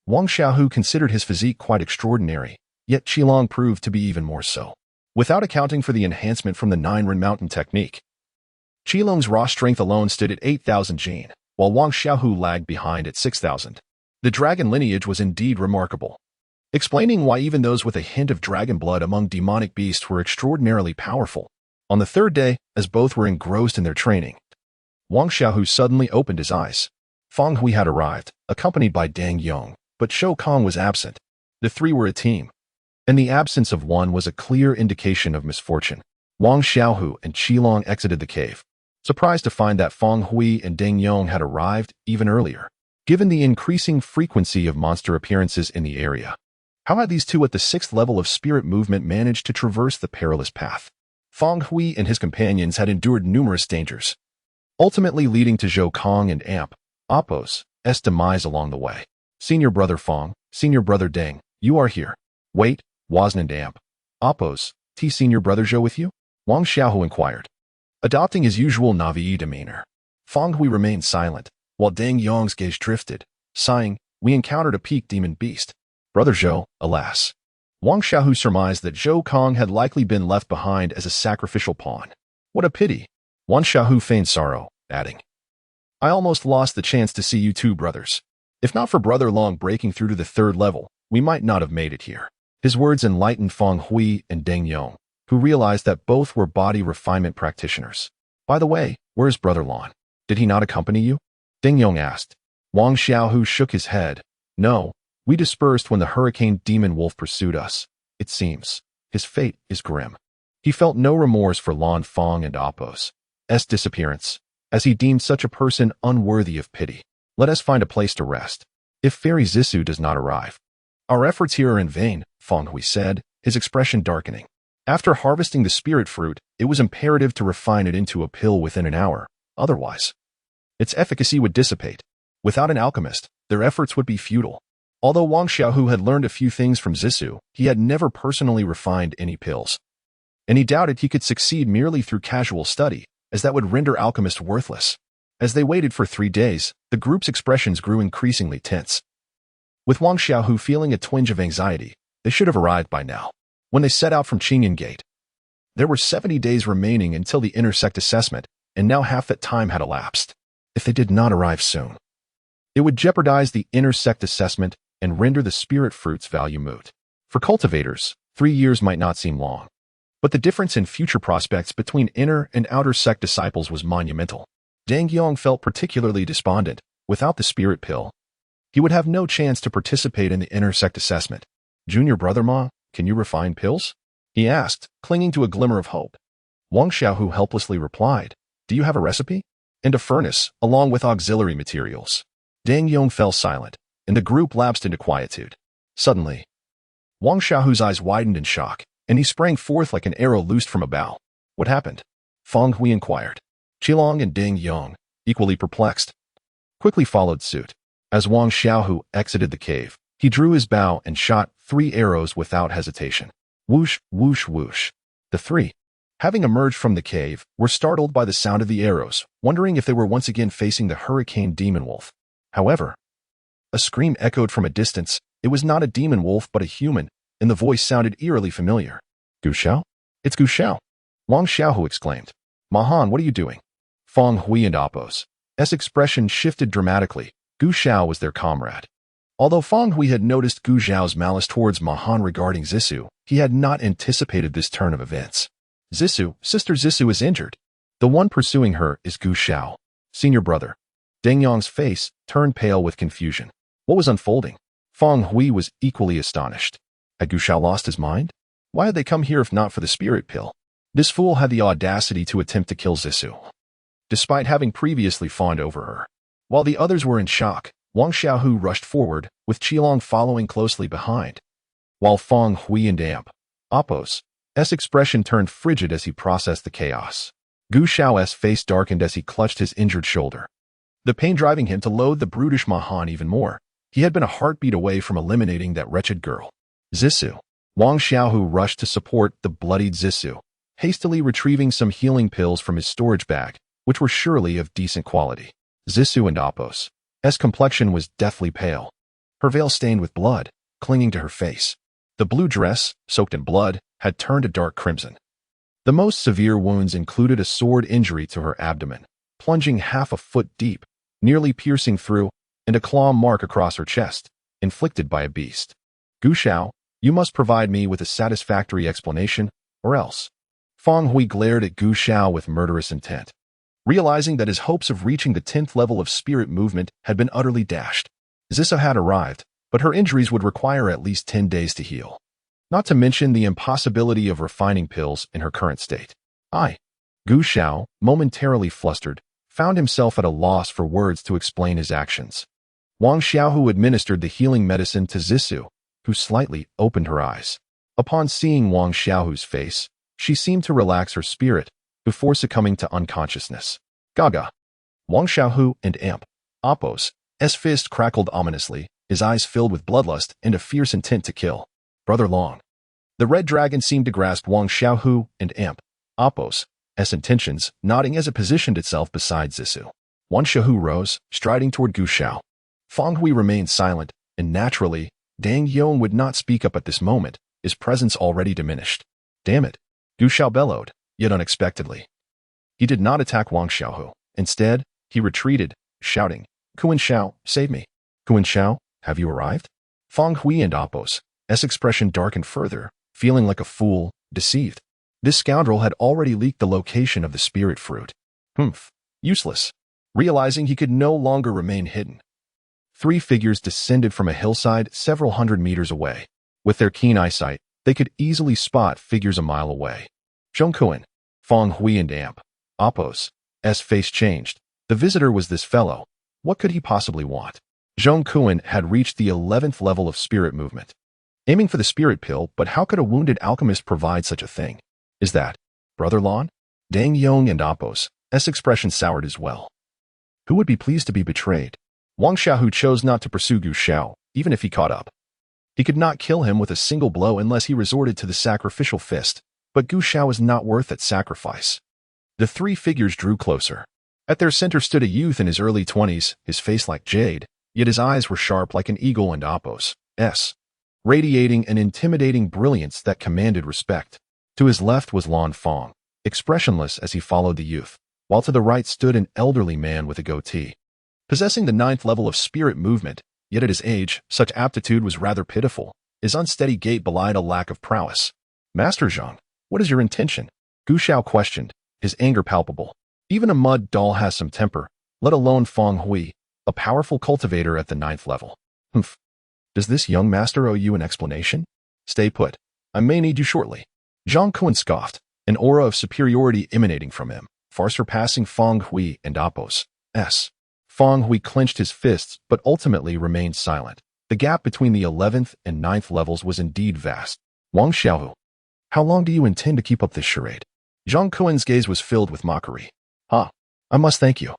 Wang Xiaohu considered his physique quite extraordinary, yet Qilong proved to be even more so. Without accounting for the enhancement from the 9-Ren Mountain technique, Qilong's raw strength alone stood at 8,000 jin, while Wang Xiaohu lagged behind at 6,000. The dragon lineage was indeed remarkable, explaining why even those with a hint of dragon blood among demonic beasts were extraordinarily powerful. On the third day, as both were engrossed in their training, Wang Xiaohu suddenly opened his eyes. Feng Hui had arrived, accompanied by Dang Yong, but Shou Kong was absent. The three were a team, and the absence of one was a clear indication of misfortune. Wang Xiaohu and Qilong exited the cave, surprised to find that Feng Hui and Deng Yong had arrived even earlier, given the increasing frequency of monster appearances in the area. How had these two at the 6th level of spirit movement managed to traverse the perilous path? Feng Hui and his companions had endured numerous dangers, ultimately leading to Zhou Kong and Appo's demise along the way. Senior brother Feng, senior brother Deng, you are here. Wait, wasn't Appo's senior brother Zhou with you? Wang Xiaohu inquired, adopting his usual Navi demeanor. Feng Hui remained silent, while Deng Yong's gaze drifted, sighing, we encountered a peak demon beast. Brother Zhou, alas. Wang Xiaohu surmised that Zhou Kong had likely been left behind as a sacrificial pawn. What a pity. Wang Xiaohu feigned sorrow, adding, I almost lost the chance to see you two brothers. If not for Brother Long breaking through to the 3rd level, we might not have made it here. His words enlightened Feng Hui and Deng Yong, who realized that both were body refinement practitioners. By the way, where is Brother Long? Did he not accompany you? Deng Yong asked. Wang Xiaohu shook his head. No, we dispersed when the hurricane demon wolf pursued us. It seems his fate is grim. He felt no remorse for Lan Feng and Appo's disappearance, as he deemed such a person unworthy of pity. Let us find a place to rest. If Fairy Zissou does not arrive, our efforts here are in vain, Feng Hui said, his expression darkening. After harvesting the spirit fruit, it was imperative to refine it into a pill within an hour. Otherwise, its efficacy would dissipate. Without an alchemist, their efforts would be futile. Although Wang Xiaohu had learned a few things from Zissou, he had never personally refined any pills, and he doubted he could succeed merely through casual study, as that would render alchemists worthless. As they waited for 3 days, the group's expressions grew increasingly tense. With Wang Xiaohu feeling a twinge of anxiety, they should have arrived by now. When they set out from Qingyun Gate, there were 70 days remaining until the intersect assessment, and now half that time had elapsed. If they did not arrive soon, it would jeopardize the intersect assessment and render the spirit fruit's value moot. For cultivators, 3 years might not seem long, but the difference in future prospects between inner and outer sect disciples was monumental. Deng Yong felt particularly despondent. Without the spirit pill, he would have no chance to participate in the intersect assessment. Junior brother Ma, can you refine pills? He asked, clinging to a glimmer of hope. Wang Xiaohu helplessly replied, do you have a recipe? And a furnace, along with auxiliary materials. Deng Yong fell silent, and the group lapsed into quietude. Suddenly, Wang Xiaohu's eyes widened in shock, and he sprang forth like an arrow loosed from a bow. What happened? Feng Hui inquired. Qilong and Deng Yong, equally perplexed, quickly followed suit. As Wang Xiaohu exited the cave, he drew his bow and shot 3 arrows without hesitation. Whoosh, whoosh, whoosh. The 3, having emerged from the cave, were startled by the sound of the arrows, wondering if they were once again facing the hurricane demon wolf. However, a scream echoed from a distance. It was not a demon wolf but a human, and the voice sounded eerily familiar. Gu Xiao? It's Gu Xiao! Wang Xiaohu exclaimed. Mahan, what are you doing? Feng Hui and Appo's expression shifted dramatically. Gu Xiao was their comrade. Although Feng Hui had noticed Gu Xiao's malice towards Mahan regarding Zissou, he had not anticipated this turn of events. Zissou, Sister Zissou is injured. The one pursuing her is Gu Xiao. Senior brother. Deng Yong's face turned pale with confusion. What was unfolding? Feng Hui was equally astonished. Had Gu Xiao lost his mind? Why had they come here if not for the spirit pill? This fool had the audacity to attempt to kill Zissou, despite having previously fawned over her. While the others were in shock, Wang Xiaohu rushed forward, with Qilong following closely behind. While Feng Hui and Appo's expression turned frigid as he processed the chaos. Gu Xiao's face darkened as he clutched his injured shoulder, the pain driving him to loathe the brutish Mahan even more. He had been a heartbeat away from eliminating that wretched girl. Zissou. Wang Xiaohu rushed to support the bloodied Zissou, hastily retrieving some healing pills from his storage bag, which were surely of decent quality. Zissou and Appo's complexion was deathly pale, her veil stained with blood, clinging to her face. The blue dress, soaked in blood, had turned a dark crimson. The most severe wounds included a sword injury to her abdomen, plunging half a foot deep, nearly piercing through, and a claw mark across her chest, inflicted by a beast. Gu Xiao, you must provide me with a satisfactory explanation, or else. Fang Hui glared at Gu Xiao with murderous intent. Realizing that his hopes of reaching the 10th level of spirit movement had been utterly dashed. Zissa had arrived, but her injuries would require at least 10 days to heal. Not to mention the impossibility of refining pills in her current state. Gu Xiao, momentarily flustered, found himself at a loss for words to explain his actions. Wang Xiaohu administered the healing medicine to Zissou, who slightly opened her eyes. Upon seeing Wang Xiaohu's face, she seemed to relax her spirit before succumbing to unconsciousness. Gaga. Wang Xiaohu and Oppo's fist crackled ominously, his eyes filled with bloodlust and a fierce intent to kill. Brother Long. The red dragon seemed to grasp Wang Xiaohu and Oppo's intentions, nodding as it positioned itself beside Zissou. Wang Xiaohu rose, striding toward Gu Xiao. Fang Hui remained silent, and naturally, Dang Yong would not speak up at this moment, his presence already diminished. Damn it! Gu Xiao bellowed, yet unexpectedly. He did not attack Wang Xiaohu. Instead, he retreated, shouting, Kuan Xiao, save me. Kuan Xiao, have you arrived? Fang Hui and Oppo's expression darkened further, feeling like a fool, deceived. This scoundrel had already leaked the location of the spirit fruit. Useless. Realizing he could no longer remain hidden, 3 figures descended from a hillside several hundred meters away. With their keen eyesight, they could easily spot figures a mile away. Zhongkuan, Fang Hui and Oppo's face changed. The visitor was this fellow. What could he possibly want? Zhongkuan had reached the 11th level of spirit movement. Aiming for the spirit pill, but how could a wounded alchemist provide such a thing? Is that Brother Lon? Dang Yong and Oppo's expression soured as well. Who would be pleased to be betrayed? Wang Xiaohu chose not to pursue Gu Xiao, even if he caught up. He could not kill him with a single blow unless he resorted to the sacrificial fist, but Gu Xiao was not worth that sacrifice. The 3 figures drew closer. At their center stood a youth in his early 20s, his face like jade, yet his eyes were sharp like an eagle and Oppo's radiating an intimidating brilliance that commanded respect. To his left was Lan Fang, expressionless as he followed the youth, while to the right stood an elderly man with a goatee. Possessing the 9th level of spirit movement, yet at his age, such aptitude was rather pitiful. His unsteady gait belied a lack of prowess. Master Zhang, what is your intention? Gu Xiao questioned, his anger palpable. Even a mud doll has some temper, let alone Fang Hui, a powerful cultivator at the 9th level. Does this young master owe you an explanation? Stay put. I may need you shortly. Zhang Kuan scoffed, an aura of superiority emanating from him, far surpassing Fang Hui and Oppo's. Fang Hui clenched his fists but ultimately remained silent. The gap between the 11th and 9th levels was indeed vast. Wang Xiaohu, how long do you intend to keep up this charade? Zhang Kuan's gaze was filled with mockery. I must thank you.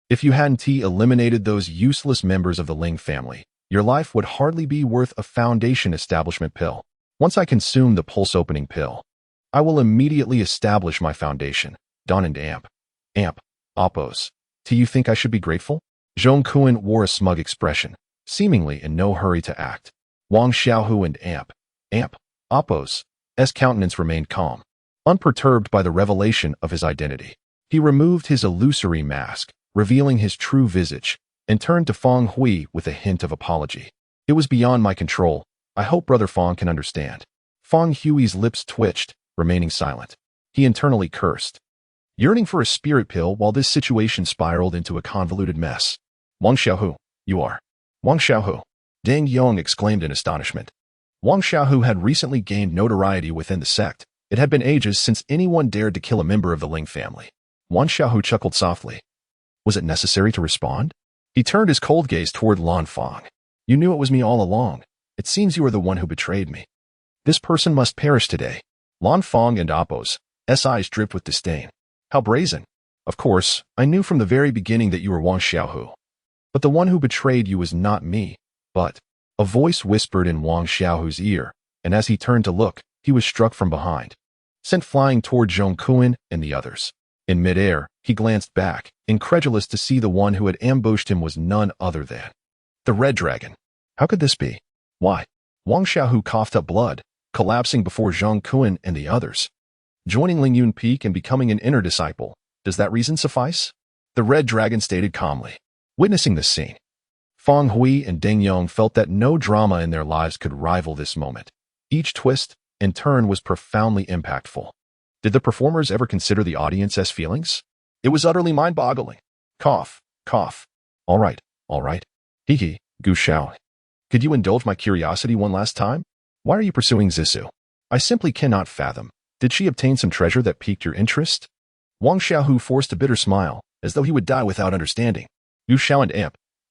If you hadn't eliminated those useless members of the Ling family, your life would hardly be worth a foundation establishment pill. Once I consume the pulse-opening pill, I will immediately establish my foundation. Don and Oppo's. Do you think I should be grateful? Zhong Kuan wore a smug expression, seemingly in no hurry to act. Wang Xiaohu and Oppo's countenance remained calm, unperturbed by the revelation of his identity. He removed his illusory mask, revealing his true visage, and turned to Fang Hui with a hint of apology. It was beyond my control. I hope Brother Fang can understand. Fang Hui's lips twitched, remaining silent. He internally cursed, yearning for a spirit pill while this situation spiraled into a convoluted mess. Wang Xiaohu, you are. Wang Xiaohu. Dang Yong exclaimed in astonishment. Wang Xiaohu had recently gained notoriety within the sect. It had been ages since anyone dared to kill a member of the Ling family. Wang Xiaohu chuckled softly. Was it necessary to respond? He turned his cold gaze toward Lan Fang. You knew it was me all along. It seems you are the one who betrayed me. This person must perish today. Lan Fang and Oppo's eyes dripped with disdain. How brazen. Of course, I knew from the very beginning that you were Wang Xiaohu. But the one who betrayed you was not me, but a voice whispered in Wang Xiaohu's ear, and as he turned to look, he was struck from behind, sent flying toward Zhong Kuan and the others. In midair, he glanced back, incredulous to see the one who had ambushed him was none other than the Red Dragon. How could this be? Why? Wang Xiaohu coughed up blood, collapsing before Zhong Kuan and the others. Joining Ling Yun Peak and becoming an inner disciple, does that reason suffice? The Red Dragon stated calmly. Witnessing this scene, Fang Hui and Deng Yong felt that no drama in their lives could rival this moment. Each twist and turn was profoundly impactful. Did the performers ever consider the audience's feelings? It was utterly mind-boggling. Cough, cough. All right, all right. Hee hee, Gu Xiao. Could you indulge my curiosity one last time? Why are you pursuing Zissou? I simply cannot fathom. Did she obtain some treasure that piqued your interest? Wang Xiaohu forced a bitter smile, as though he would die without understanding. Gu Xiao and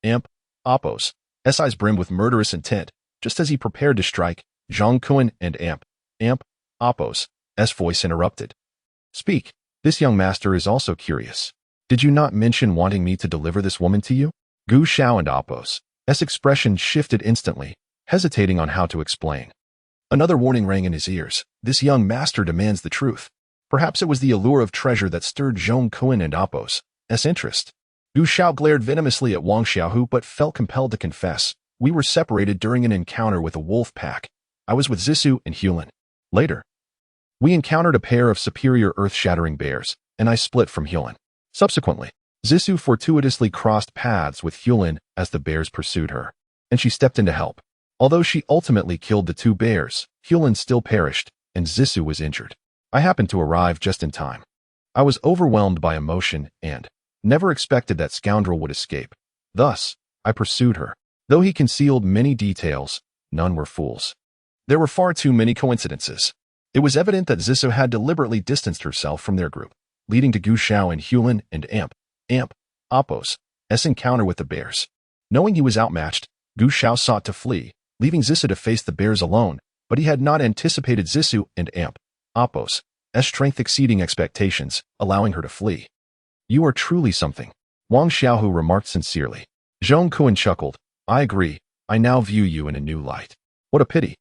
Amp, Oppos, eyes brimmed with murderous intent, just as he prepared to strike. Zhang Kun and Amp, Oppos, voice interrupted. Speak, this young master is also curious. Did you not mention wanting me to deliver this woman to you? Gu Xiao and Oppos' expression shifted instantly, hesitating on how to explain. Another warning rang in his ears. This young master demands the truth. Perhaps it was the allure of treasure that stirred Zhong Kun and Oppos' interest. Gu Xiao glared venomously at Wang Xiaohu but felt compelled to confess. We were separated during an encounter with a wolf pack. I was with Zissou and Hulin. Later, we encountered a pair of superior earth-shattering bears, and I split from Hulin. Subsequently, Zissou fortuitously crossed paths with Hulin as the bears pursued her, and she stepped in to help. Although she ultimately killed the two bears, Hulin still perished, and Zissou was injured. I happened to arrive just in time. I was overwhelmed by emotion and never expected that scoundrel would escape. Thus, I pursued her. Though he concealed many details, none were fools. There were far too many coincidences. It was evident that Zissou had deliberately distanced herself from their group, leading to Gu Xiao and Hulin and Amp, Oppos' encounter with the bears. Knowing he was outmatched, Gu Xiao sought to flee, leaving Zissou to face the bears alone, but he had not anticipated Zissou and Amp, Oppos' strength exceeding expectations, allowing her to flee. You are truly something, Wang Xiaohu remarked sincerely. Zhong Kun chuckled. I agree, I now view you in a new light. What a pity.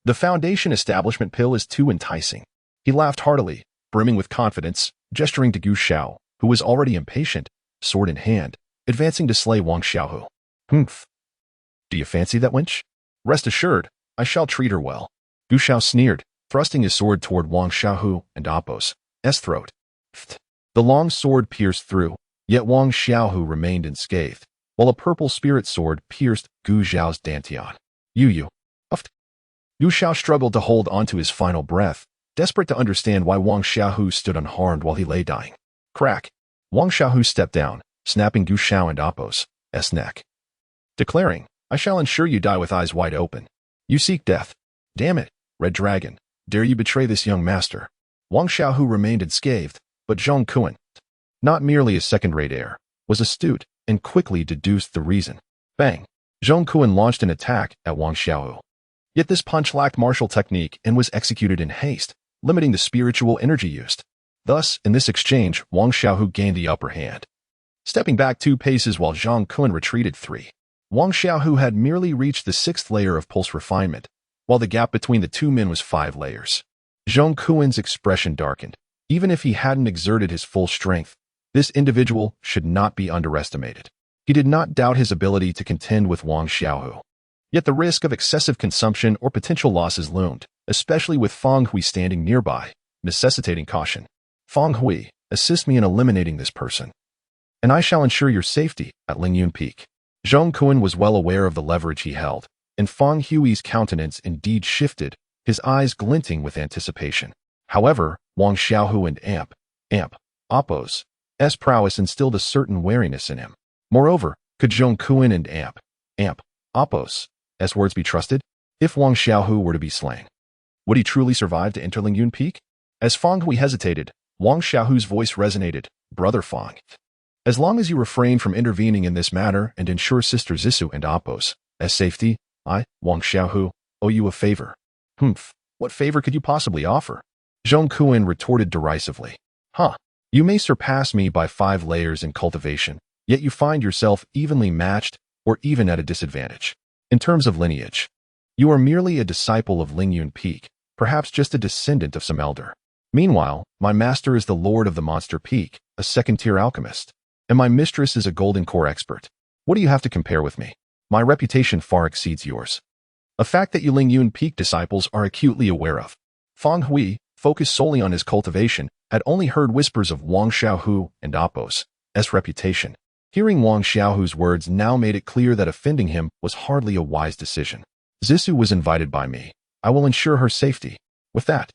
The Foundation establishment pill is too enticing. He laughed heartily, brimming with confidence, gesturing to Gu Xiao, who was already impatient, sword in hand, advancing to slay Wang Xiaohu. Humph. Do you fancy that wench? Rest assured, I shall treat her well. Gu Xiao sneered, thrusting his sword toward Wang Xiaohu and Oppos' throat. The long sword pierced through, yet Wang Xiaohu remained unscathed, while a purple spirit sword pierced Gu Xiao's dantian. You. Gu Xiao struggled to hold onto his final breath, desperate to understand why Wang Xiaohu stood unharmed while he lay dying. Crack! Wang Xiaohu stepped down, snapping Gu Xiao and Oppos' neck, declaring, I shall ensure you die with eyes wide open. You seek death. Damn it, Red Dragon, dare you betray this young master? Wang Xiaohu remained unscathed, but Zhong Kun, not merely a second-rate heir, was astute and quickly deduced the reason. Bang! Zhong Kun launched an attack at Wang Xiaohu. Yet this punch lacked martial technique and was executed in haste, limiting the spiritual energy used. Thus, in this exchange, Wang Xiaohu gained the upper hand. Stepping back 2 paces while Zhong Kun retreated 3. Wang Xiaohu had merely reached the 6th layer of pulse refinement, while the gap between the two men was 5 layers. Zhong Kun's expression darkened. Even if he hadn't exerted his full strength, this individual should not be underestimated. He did not doubt his ability to contend with Wang Xiaohu. Yet the risk of excessive consumption or potential losses loomed, especially with Feng Hui standing nearby, necessitating caution. Feng Hui, assist me in eliminating this person, and I shall ensure your safety at Lingyun Peak. Zhong Kun was well aware of the leverage he held, and Feng Hui's countenance indeed shifted, his eyes glinting with anticipation. However, Wang Xiaohu and Amp, Oppos' prowess instilled a certain wariness in him. Moreover, could Zhong Kun and Amp, Oppos' words be trusted? If Wang Xiaohu were to be slain, would he truly survive to enter Lingyun Peak? As Feng Hui hesitated, Wang Xiaohu's voice resonated. Brother Feng, as long as you refrain from intervening in this matter and ensure Sister Zissou and Oppos' safety, I, Wang Xiaohu, owe you a favor. Humph, what favor could you possibly offer? Zhong Kun retorted derisively. You may surpass me by 5 layers in cultivation, yet you find yourself evenly matched or even at a disadvantage. In terms of lineage, you are merely a disciple of Lingyun Peak, perhaps just a descendant of some elder. Meanwhile, my master is the Lord of the Monster Peak, a 2nd-tier alchemist, and my mistress is a Golden Core expert. What do you have to compare with me? My reputation far exceeds yours. A fact that you Lingyun Peak disciples are acutely aware of. Feng Hui, focused solely on his cultivation, had only heard whispers of Wang Xiaohu and Oppos' reputation. Hearing Wang Xiaohu's words now made it clear that offending him was hardly a wise decision. Zissou was invited by me. I will ensure her safety. With that,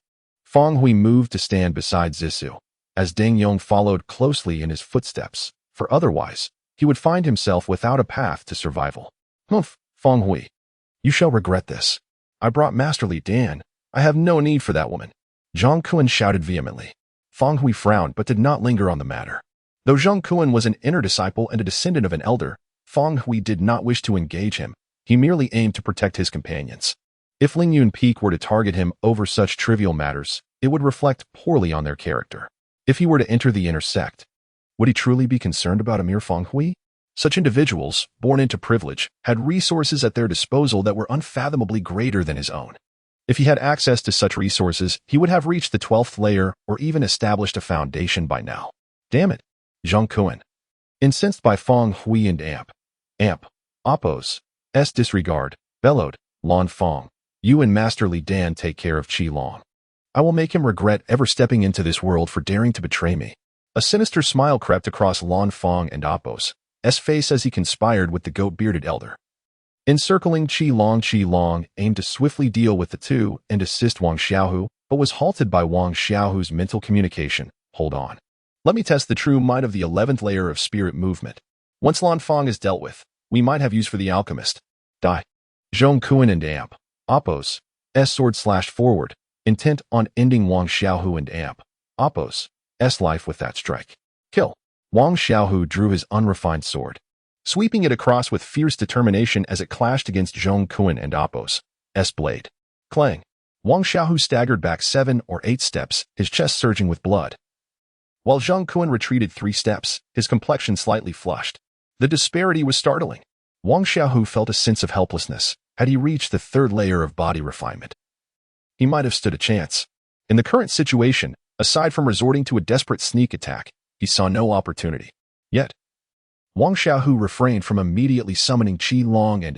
Fang Hui moved to stand beside Zissou, as Deng Yong followed closely in his footsteps, for otherwise, he would find himself without a path to survival. Humph, Fang Hui. You shall regret this. I brought Masterly Dan. I have no need for that woman. Zhang Kuan shouted vehemently. Fang Hui frowned but did not linger on the matter. Though Zhang Kuan was an inner disciple and a descendant of an elder, Fang Hui did not wish to engage him. He merely aimed to protect his companions. If Ling Yun Peak were to target him over such trivial matters, it would reflect poorly on their character. If he were to enter the inner sect, would he truly be concerned about a mere Fang Hui? Such individuals, born into privilege, had resources at their disposal that were unfathomably greater than his own. If he had access to such resources, he would have reached the 12th layer or even established a foundation by now. Damn it, Zhang Kuan. Incensed by Fang Hui and Oppose, disregard, bellowed, Lan Fang. You and Masterly Dan take care of Qi Long. I will make him regret ever stepping into this world for daring to betray me. A sinister smile crept across Lan Fang and Oppose's face as he conspired with the goat-bearded elder. Encircling Qi Long aimed to swiftly deal with the two and assist Wang Xiaohu, but was halted by Wang Xiaohu's mental communication. Hold on. Let me test the true might of the 11th layer of spirit movement. Once Lan Fang is dealt with, we might have use for the alchemist. Die. Zhong Kuan and Oppose's sword slashed forward, intent on ending Wang Xiaohu and Oppose's life with that strike. Kill. Wang Xiaohu drew his unrefined sword, sweeping it across with fierce determination as it clashed against Zhong Kuan and Oppose's blade. Clang. Wang Xiaohu staggered back 7 or 8 steps, his chest surging with blood. While Zhong Kuan retreated 3 steps, his complexion slightly flushed. The disparity was startling. Wang Xiaohu felt a sense of helplessness. Had he reached the 3rd layer of body refinement, he might have stood a chance. In the current situation, aside from resorting to a desperate sneak attack, he saw no opportunity. Yet, Wang Xiaohu refrained from immediately summoning Qi Long and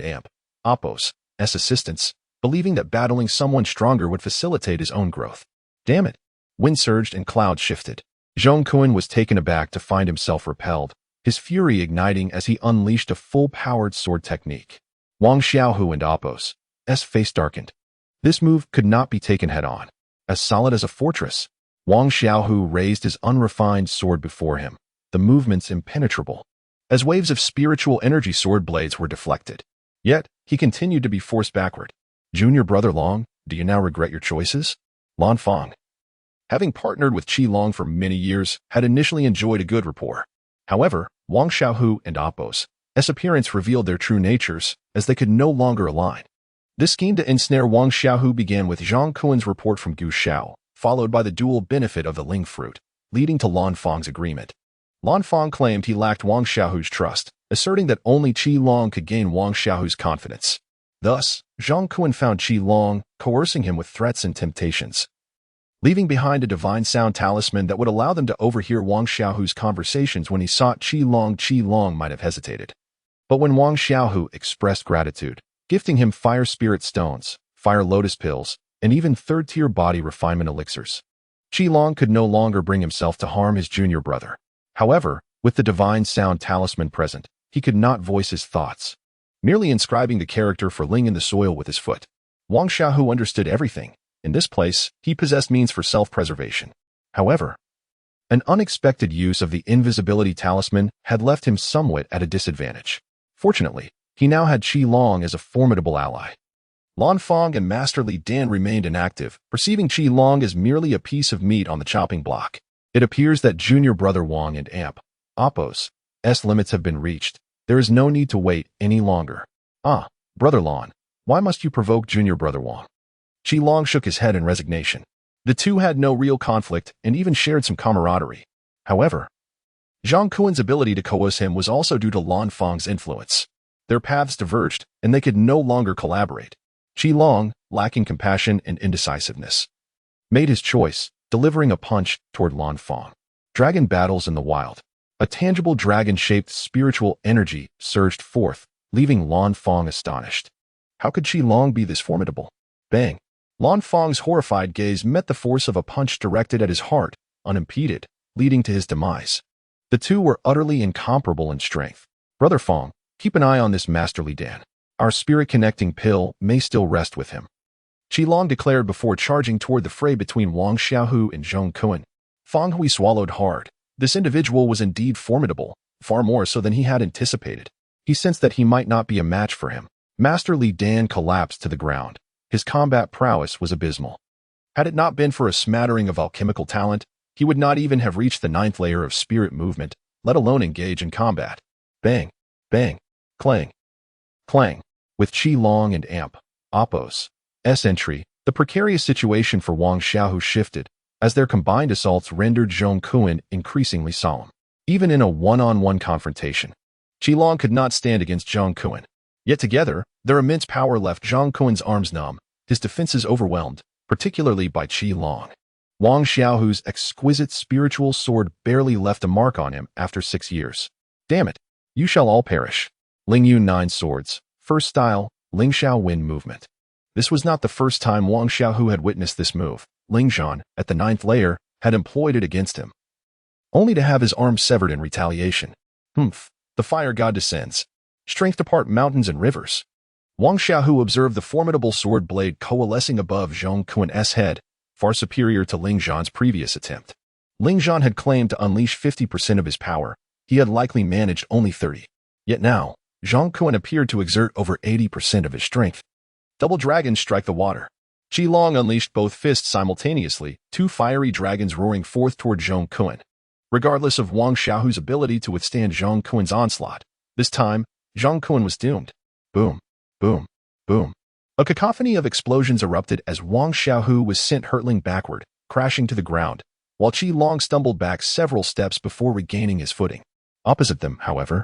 Oppose's assistance, believing that battling someone stronger would facilitate his own growth. Damn it! Wind surged and clouds shifted. Zhong Kuan was taken aback to find himself repelled, his fury igniting as he unleashed a full-powered sword technique. Wang Xiaohu and Oppose's face darkened. This move could not be taken head-on. As solid as a fortress, Wang Xiaohu raised his unrefined sword before him, the movements impenetrable, as waves of spiritual energy sword blades were deflected. Yet, he continued to be forced backward. Junior brother Long, do you now regret your choices? Lan Fang, having partnered with Qi Long for many years, had initially enjoyed a good rapport. However, Wang Xiaohu and Oppose's appearance revealed their true natures, as they could no longer align. This scheme to ensnare Wang Xiaohu began with Zhang Kuan's report from Gu Shao, followed by the dual benefit of the Ling fruit, leading to Lan Fang's agreement. Lan Fang claimed he lacked Wang Xiaohu's trust, asserting that only Qi Long could gain Wang Xiaohu's confidence. Thus, Zhang Kuan found Qi Long, coercing him with threats and temptations, leaving behind a divine sound talisman that would allow them to overhear Wang Xiaohu's conversations when he sought Qi Long might have hesitated. But when Wang Xiaohu expressed gratitude, gifting him fire spirit stones, fire lotus pills, and even 3rd-tier body refinement elixirs, Qi Long could no longer bring himself to harm his junior brother. However, with the divine sound talisman present, he could not voice his thoughts, merely inscribing the character for Ling in the soil with his foot. Wang Xiaohu understood everything. In this place, he possessed means for self-preservation. However, an unexpected use of the invisibility talisman had left him somewhat at a disadvantage. Fortunately, he now had Qi Long as a formidable ally. Lan Fang and Masterly Dan remained inactive, perceiving Qi Long as merely a piece of meat on the chopping block. It appears that junior brother Wang and Oppose's limits have been reached. There is no need to wait any longer. Ah, brother Lan, why must you provoke junior brother Wang? Qi Long shook his head in resignation. The two had no real conflict and even shared some camaraderie. However, Zhang Kuan's ability to coerce him was also due to Lan Fang's influence. Their paths diverged, and they could no longer collaborate. Qi Long, lacking compassion and indecisiveness, made his choice, delivering a punch toward Lan Fang. Dragon battles in the wild. A tangible dragon-shaped spiritual energy surged forth, leaving Lan Fang astonished. How could Qi Long be this formidable? Bang! Lan Fang's horrified gaze met the force of a punch directed at his heart, unimpeded, leading to his demise. The two were utterly incomparable in strength. Brother Fang, keep an eye on this Masterly Dan. Our spirit-connecting pill may still rest with him. Long declared before charging toward the fray between Wang Xiaohu and Zhong Kun. Fang Hui swallowed hard. This individual was indeed formidable, far more so than he had anticipated. He sensed that he might not be a match for him. Master Li Dan collapsed to the ground. His combat prowess was abysmal. Had it not been for a smattering of alchemical talent, he would not even have reached the 9th layer of spirit movement, let alone engage in combat. Bang, bang, clang, clang. With Qi Long and Oppos' entry, the precarious situation for Wang Xiaohu shifted, as their combined assaults rendered Zhong Kun increasingly solemn. Even in a one-on-one confrontation, Qi Long could not stand against Zhong Kun. Yet together, their immense power left Zhong Kun's arms numb, his defenses overwhelmed, particularly by Qi Long. Wang Xiaohu's exquisite spiritual sword barely left a mark on him after 6 years. Damn it, you shall all perish. Ling Yun 9 Swords, First Style, Ling Xiao Win Movement. This was not the first time Wang Xiaohu had witnessed this move. Ling Zhan, at the 9th layer, had employed it against him, only to have his arm severed in retaliation. The fire god descends. Strength to part mountains and rivers. Wang Xiaohu observed the formidable sword blade coalescing above Zhong Kun's head, far superior to Ling Zhan's previous attempt. Ling Zhan had claimed to unleash 50% of his power. He had likely managed only 30. Yet now, Zhong Kun appeared to exert over 80% of his strength. Double dragons strike the water. Qi Long unleashed both fists simultaneously, 2 fiery dragons roaring forth toward Zhong Kun. Regardless of Wang Xiaohu's ability to withstand Zhong Kun's onslaught, this time, Zhong Kun was doomed. Boom, boom, boom. A cacophony of explosions erupted as Wang Xiaohu was sent hurtling backward, crashing to the ground, while Qi Long stumbled back several steps before regaining his footing. Opposite them, however,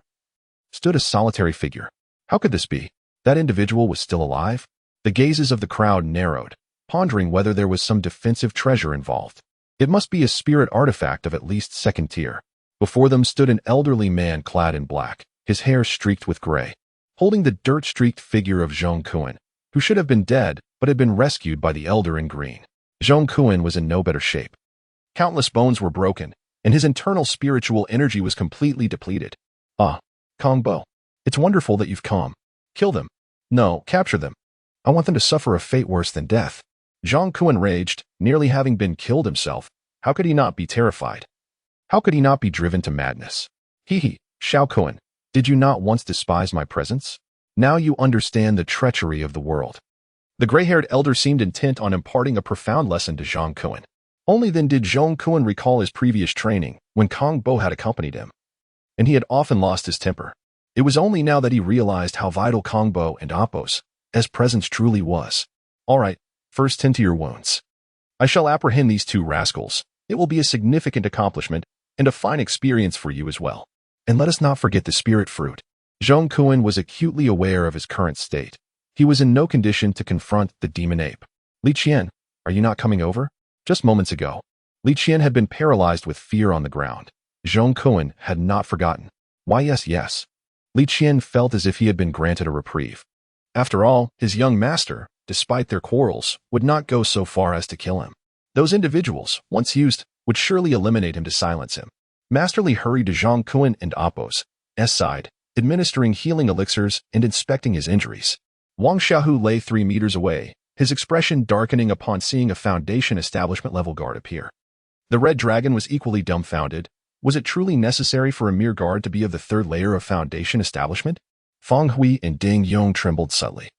stood a solitary figure. How could this be? That individual was still alive? The gazes of the crowd narrowed, pondering whether there was some defensive treasure involved. It must be a spirit artifact of at least 2nd tier. Before them stood an elderly man clad in black, his hair streaked with gray, holding the dirt-streaked figure of Zhong Kun, who should have been dead but had been rescued by the elder in green. Zhong Kun was in no better shape. Countless bones were broken, and his internal spiritual energy was completely depleted. Kong Bo, it's wonderful that you've come. Kill them. No, capture them. I want them to suffer a fate worse than death. Zhong Kun raged, nearly having been killed himself. How could he not be terrified? How could he not be driven to madness? Xiao Kun, did you not once despise my presence? Now you understand the treachery of the world. The gray-haired elder seemed intent on imparting a profound lesson to Zhong Kun. Only then did Zhong Kun recall his previous training, when Kong Bo had accompanied him, and he had often lost his temper. It was only now that he realized how vital Kong Bo and Oppos' presence truly was. All right, first tend to your wounds. I shall apprehend these 2 rascals. It will be a significant accomplishment and a fine experience for you as well. And let us not forget the spirit fruit. Zhong Kun was acutely aware of his current state. He was in no condition to confront the demon ape. Li Qian, are you not coming over? Just moments ago, Li Qian had been paralyzed with fear on the ground. Zhong Kun had not forgotten. Why yes. Li Qian felt as if he had been granted a reprieve. After all, his young master, despite their quarrels, would not go so far as to kill him. Those individuals, once used, would surely eliminate him to silence him. Master Li hurried to Zhong Kun and Oppos' side, administering healing elixirs and inspecting his injuries. Wang Xiaohu lay 3 meters away, his expression darkening upon seeing a Foundation establishment level guard appear. The red dragon was equally dumbfounded. Was it truly necessary for a mere guard to be of the 3rd layer of Foundation establishment? Fang Hui and Ding Yong trembled subtly.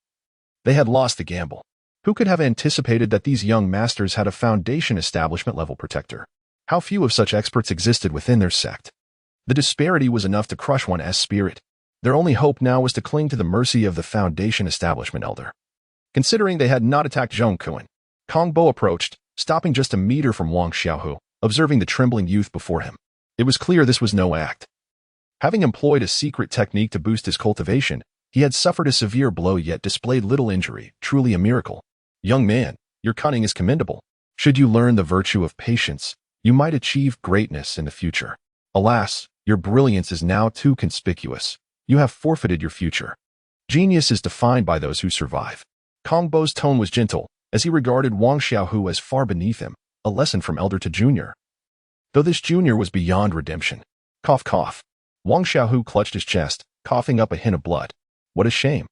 They had lost the gamble. Who could have anticipated that these young masters had a Foundation establishment level protector? How few of such experts existed within their sect. The disparity was enough to crush one's spirit. Their only hope now was to cling to the mercy of the Foundation establishment elder. Considering they had not attacked Zhong Kun, Kong Bo approached, stopping just a meter from Wang Xiaohu, observing the trembling youth before him. It was clear this was no act. Having employed a secret technique to boost his cultivation, he had suffered a severe blow yet displayed little injury, truly a miracle. Young man, your cunning is commendable. Should you learn the virtue of patience, you might achieve greatness in the future. Alas, your brilliance is now too conspicuous. You have forfeited your future. Genius is defined by those who survive. Kong Bo's tone was gentle, as he regarded Wang Xiaohu as far beneath him, a lesson from elder to junior. Though this junior was beyond redemption. Cough, cough. Wang Xiaohu clutched his chest, coughing up a hint of blood. What a shame.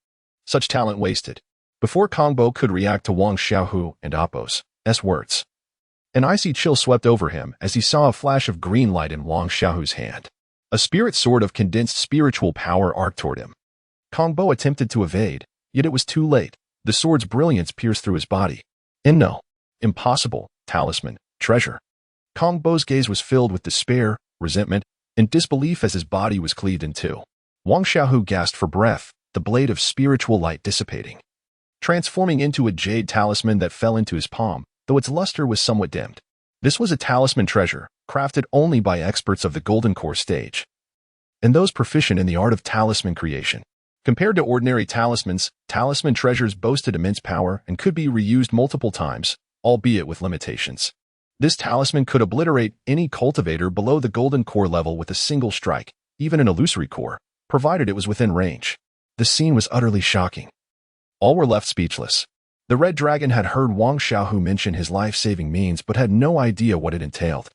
Such talent wasted. Before Kongbo could react to Wang Xiaohu and Appo's words, an icy chill swept over him as he saw a flash of green light in Wang Xiaohu's hand. A spirit sword of condensed spiritual power arced toward him. Kongbo attempted to evade, yet it was too late. The sword's brilliance pierced through his body. And no, impossible, talisman, treasure. Kongbo's gaze was filled with despair, resentment, and disbelief as his body was cleaved in two. Wang Xiaohu gasped for breath, the blade of spiritual light dissipating, transforming into a jade talisman that fell into his palm, though its luster was somewhat dimmed. This was a talisman treasure, crafted only by experts of the Golden Core stage, and those proficient in the art of talisman creation. Compared to ordinary talismans, talisman treasures boasted immense power and could be reused multiple times, albeit with limitations. This talisman could obliterate any cultivator below the Golden Core level with a single strike, even an illusory core, provided it was within range. The scene was utterly shocking. All were left speechless. The Red Dragon had heard Wang Xiaohu mention his life-saving means but had no idea what it entailed.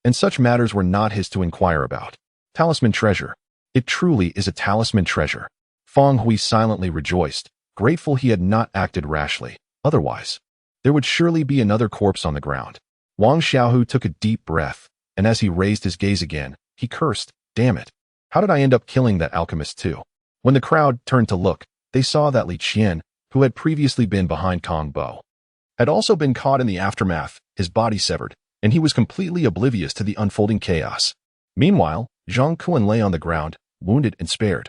And such matters were not his to inquire about. Talisman treasure. It truly is a talisman treasure. Feng Hui silently rejoiced, grateful he had not acted rashly. Otherwise, there would surely be another corpse on the ground. Wang Xiaohu took a deep breath, and as he raised his gaze again, he cursed, "Damn it. How did I end up killing that alchemist too?" When the crowd turned to look, they saw that Li Qian, who had previously been behind Kongbo, had also been caught in the aftermath, his body severed, and he was completely oblivious to the unfolding chaos. Meanwhile, Zhang Kuan lay on the ground, wounded and spared.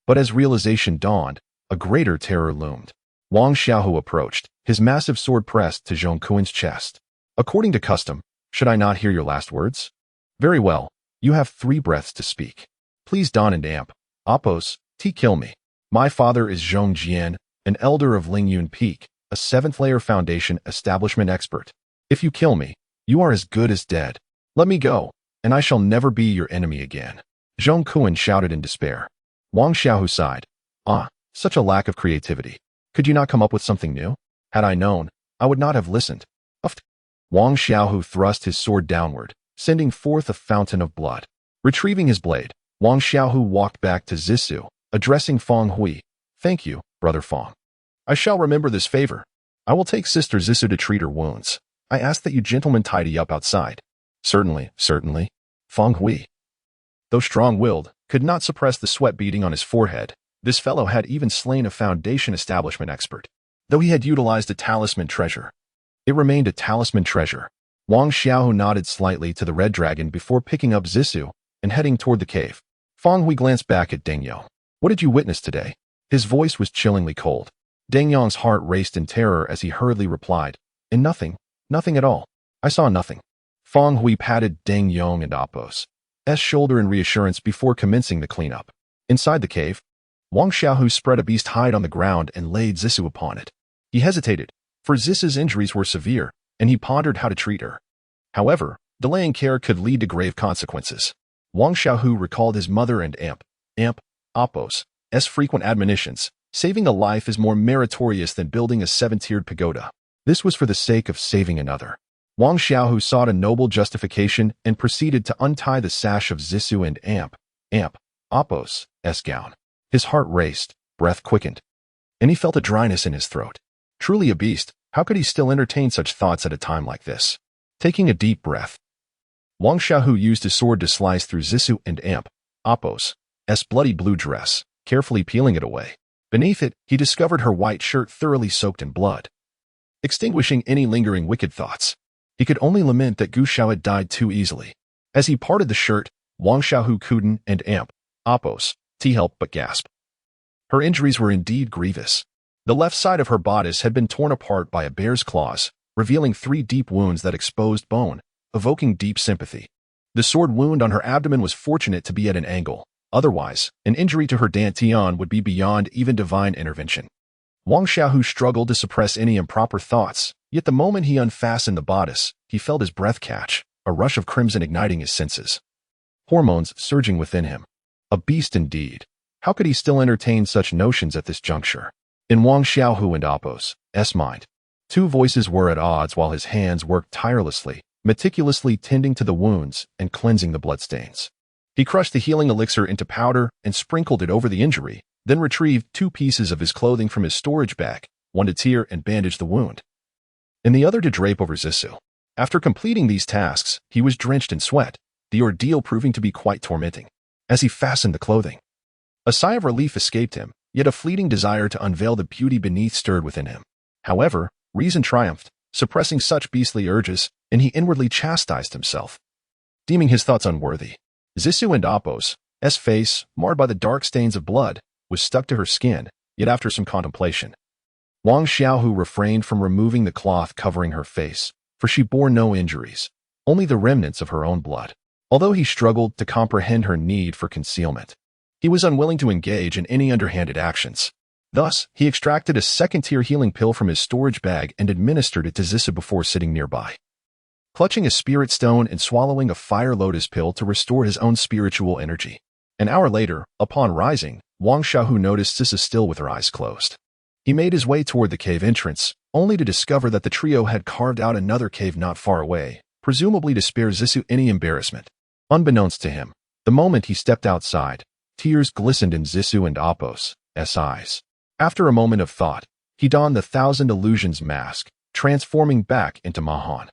But as realization dawned, a greater terror loomed. Wang Xiaohu approached, his massive sword pressed to Zhang Kuan's chest. "According to custom, should I not hear your last words? Very well, you have 3 breaths to speak. Please don and amp. Oppose, kill me. My father is Zhong Jian, an elder of Lingyun Peak, a 7th-layer foundation establishment expert. If you kill me, you are as good as dead. Let me go, and I shall never be your enemy again." Zhong Kuan shouted in despair. Wang Xiaohu sighed. Such a lack of creativity. Could you not come up with something new? Had I known, I would not have listened. Wang Xiaohu thrust his sword downward, sending forth a fountain of blood. Retrieving his blade, Wang Xiaohu walked back to Zissou, addressing Feng Hui. "Thank you, Brother Feng. I shall remember this favor. I will take Sister Zissou to treat her wounds. I ask that you gentlemen tidy up outside." Certainly. Feng Hui, though strong-willed, could not suppress the sweat beading on his forehead. This fellow had even slain a foundation establishment expert. Though he had utilized a talisman treasure, it remained a talisman treasure. Wang Xiaohu nodded slightly to the Red Dragon before picking up Zissou and heading toward the cave. Feng Hui glanced back at Deng Yao. "What did you witness today?" His voice was chillingly cold. Deng Yang's heart raced in terror as he hurriedly replied, "And nothing at all. I saw nothing." Feng Hui patted Deng Yang and Appo's shoulder in reassurance before commencing the cleanup. Inside the cave, Wang Xiaohu spread a beast hide on the ground and laid Zissou upon it. He hesitated, for Zissou's injuries were severe, and he pondered how to treat her. However, delaying care could lead to grave consequences. Wang Xiaohu recalled his mother and Appo's frequent admonitions. Saving a life is more meritorious than building a 7-tiered pagoda. This was for the sake of saving another. Wang Xiaohu sought a noble justification and proceeded to untie the sash of Zissou and Appo's gown. His heart raced, breath quickened, and he felt a dryness in his throat. Truly a beast, how could he still entertain such thoughts at a time like this? Taking a deep breath, Wang Xiaohu used his sword to slice through Zissou and Appo's bloody blue dress, carefully peeling it away. Beneath it, he discovered her white shirt thoroughly soaked in blood. Extinguishing any lingering wicked thoughts, he could only lament that Gu Xiao had died too easily. As he parted the shirt, Wang Xiaohu couldn't and Appo's help but gasp. Her injuries were indeed grievous. The left side of her bodice had been torn apart by a bear's claws, revealing 3 deep wounds that exposed bone, evoking deep sympathy. The sword wound on her abdomen was fortunate to be at an angle. Otherwise, an injury to her dantian would be beyond even divine intervention. Wang Xiaohu struggled to suppress any improper thoughts, yet the moment he unfastened the bodice, he felt his breath catch, a rush of crimson igniting his senses. Hormones surging within him. A beast indeed. How could he still entertain such notions at this juncture? In Wang Xiaohu and Appo's mind, 2 voices were at odds while his hands worked tirelessly, meticulously tending to the wounds and cleansing the bloodstains. He crushed the healing elixir into powder and sprinkled it over the injury, then retrieved 2 pieces of his clothing from his storage bag, one to tear and bandage the wound, and the other to drape over Zissou. After completing these tasks, he was drenched in sweat, the ordeal proving to be quite tormenting. As he fastened the clothing, a sigh of relief escaped him, yet a fleeting desire to unveil the beauty beneath stirred within him. However, reason triumphed, suppressing such beastly urges, and he inwardly chastised himself, deeming his thoughts unworthy. Zissou and Appo's face, marred by the dark stains of blood, was stuck to her skin, yet after some contemplation, Wang Xiaohu refrained from removing the cloth covering her face, for she bore no injuries, only the remnants of her own blood. Although he struggled to comprehend her need for concealment, he was unwilling to engage in any underhanded actions. Thus, he extracted a second-tier healing pill from his storage bag and administered it to Zissou before sitting nearby, clutching a spirit stone and swallowing a fire lotus pill to restore his own spiritual energy. An hour later, upon rising, Wang Xiaohu noticed Zissou still with her eyes closed. He made his way toward the cave entrance, only to discover that the trio had carved out another cave not far away, presumably to spare Zissou any embarrassment. Unbeknownst to him, the moment he stepped outside, tears glistened in Zissou and Appo's eyes. After a moment of thought, he donned the Thousand Illusions mask, transforming back into Mahan.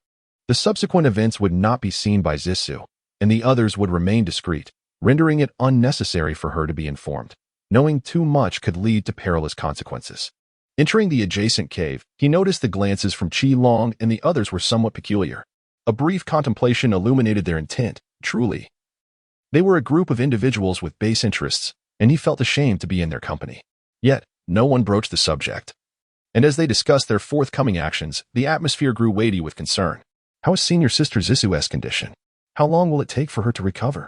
The subsequent events would not be seen by Zissou, and the others would remain discreet, rendering it unnecessary for her to be informed. Knowing too much could lead to perilous consequences. Entering the adjacent cave, he noticed the glances from Qi Long and the others were somewhat peculiar. A brief contemplation illuminated their intent. Truly, they were a group of individuals with base interests, and he felt ashamed to be in their company. Yet, no one broached the subject. And as they discussed their forthcoming actions, the atmosphere grew weighty with concern. How is senior sister Zissou's condition? How long will it take for her to recover?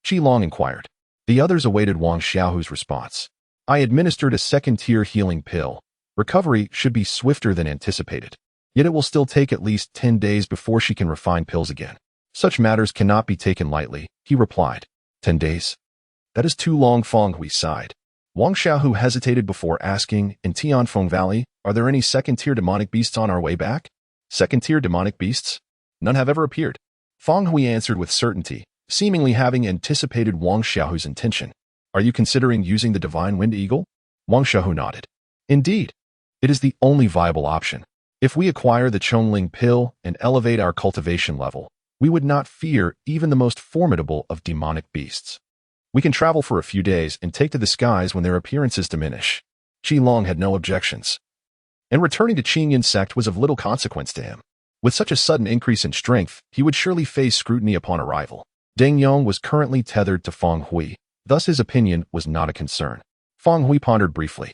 Qi Long inquired. The others awaited Wang Xiaohu's response. I administered a second-tier healing pill. Recovery should be swifter than anticipated. Yet it will still take at least 10 days before she can refine pills again. Such matters cannot be taken lightly, he replied. 10 days? That is too long, Feng Hui sighed. Wang Xiaohu hesitated before asking, in Tianfeng Valley, are there any second-tier demonic beasts on our way back? Second-tier demonic beasts? None have ever appeared. Feng Hui answered with certainty, seemingly having anticipated Wang Xiaohu's intention. Are you considering using the Divine Wind Eagle? Wang Xiaohu nodded. Indeed. It is the only viable option. If we acquire the Chongling pill and elevate our cultivation level, we would not fear even the most formidable of demonic beasts. We can travel for a few days and take to the skies when their appearances diminish. Qi Long had no objections, and returning to Qingyun sect was of little consequence to him. With such a sudden increase in strength, he would surely face scrutiny upon arrival. Deng Yong was currently tethered to Feng Hui, thus his opinion was not a concern. Feng Hui pondered briefly.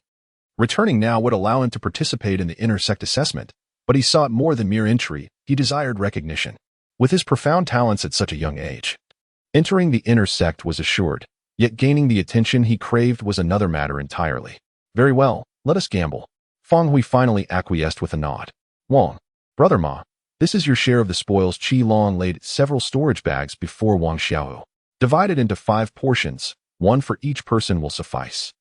Returning now would allow him to participate in the inner sect assessment, but he sought more than mere entry, he desired recognition. With his profound talents at such a young age, entering the inner sect was assured, yet gaining the attention he craved was another matter entirely. Very well, let us gamble. Feng Hui finally acquiesced with a nod. Wang, brother Ma, this is your share of the spoils. Qi Long laid several storage bags before Wang Xiaohu. Divided into 5 portions, one for each person will suffice.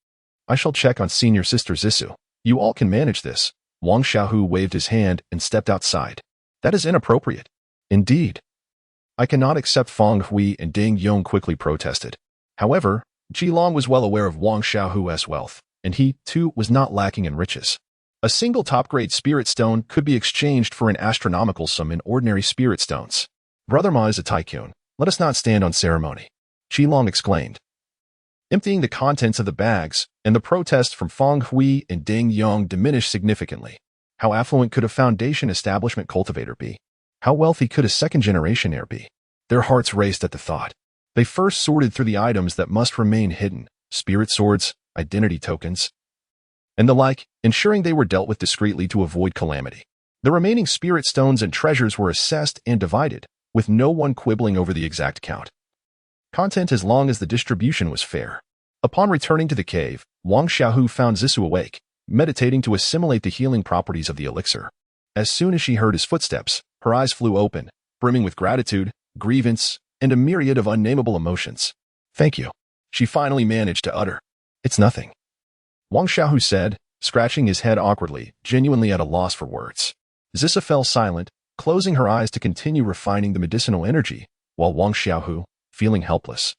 I shall check on senior sister Zissou. You all can manage this. Wang Xiaohu waved his hand and stepped outside. That is inappropriate. Indeed. I cannot accept. Feng Hui and Deng Yong quickly protested. However, Qi Long was well aware of Wang Xiaohu's wealth, and he, too, was not lacking in riches. A single top-grade spirit stone could be exchanged for an astronomical sum in ordinary spirit stones. Brother Ma is a tycoon. Let us not stand on ceremony. Qi Long exclaimed, emptying the contents of the bags, and the protest from Feng Hui and Deng Yong diminished significantly. How affluent could a foundation establishment cultivator be? How wealthy could a second-generation heir be? Their hearts raced at the thought. They first sorted through the items that must remain hidden, spirit swords, identity tokens, and the like, ensuring they were dealt with discreetly to avoid calamity. The remaining spirit stones and treasures were assessed and divided, with no one quibbling over the exact count. Content as long as the distribution was fair. Upon returning to the cave, Wang Xiaohu found Zissou awake, meditating to assimilate the healing properties of the elixir. As soon as she heard his footsteps, her eyes flew open, brimming with gratitude, grievance, and a myriad of unnamable emotions. Thank you. She finally managed to utter. It's nothing. Wang Xiaohu said, scratching his head awkwardly, genuinely at a loss for words. Zissou fell silent, closing her eyes to continue refining the medicinal energy, while Wang Xiaohu, feeling helpless,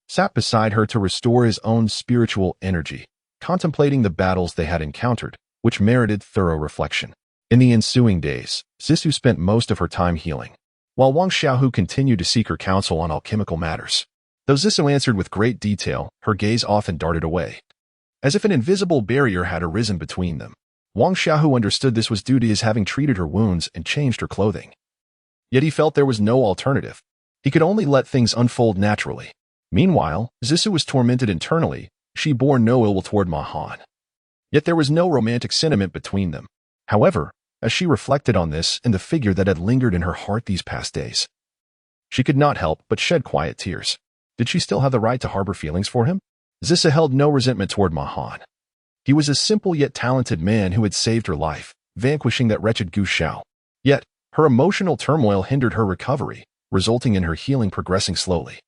sat beside her to restore his own spiritual energy, contemplating the battles they had encountered, which merited thorough reflection. In the ensuing days, Zissou spent most of her time healing, while Wang Xiaohu continued to seek her counsel on alchemical matters. Though Zissou answered with great detail, her gaze often darted away, as if an invisible barrier had arisen between them. Wang Xiaohu understood this was due to his having treated her wounds and changed her clothing. Yet he felt there was no alternative. He could only let things unfold naturally. Meanwhile, Zissou was tormented internally. She bore no ill will toward Ma Han. Yet there was no romantic sentiment between them. However, as she reflected on this and the figure that had lingered in her heart these past days, she could not help but shed quiet tears. Did she still have the right to harbor feelings for him? Zissou held no resentment toward Ma Han. He was a simple yet talented man who had saved her life, vanquishing that wretched Gu Xiao. Yet, her emotional turmoil hindered her recovery, resulting in her healing progressing slowly.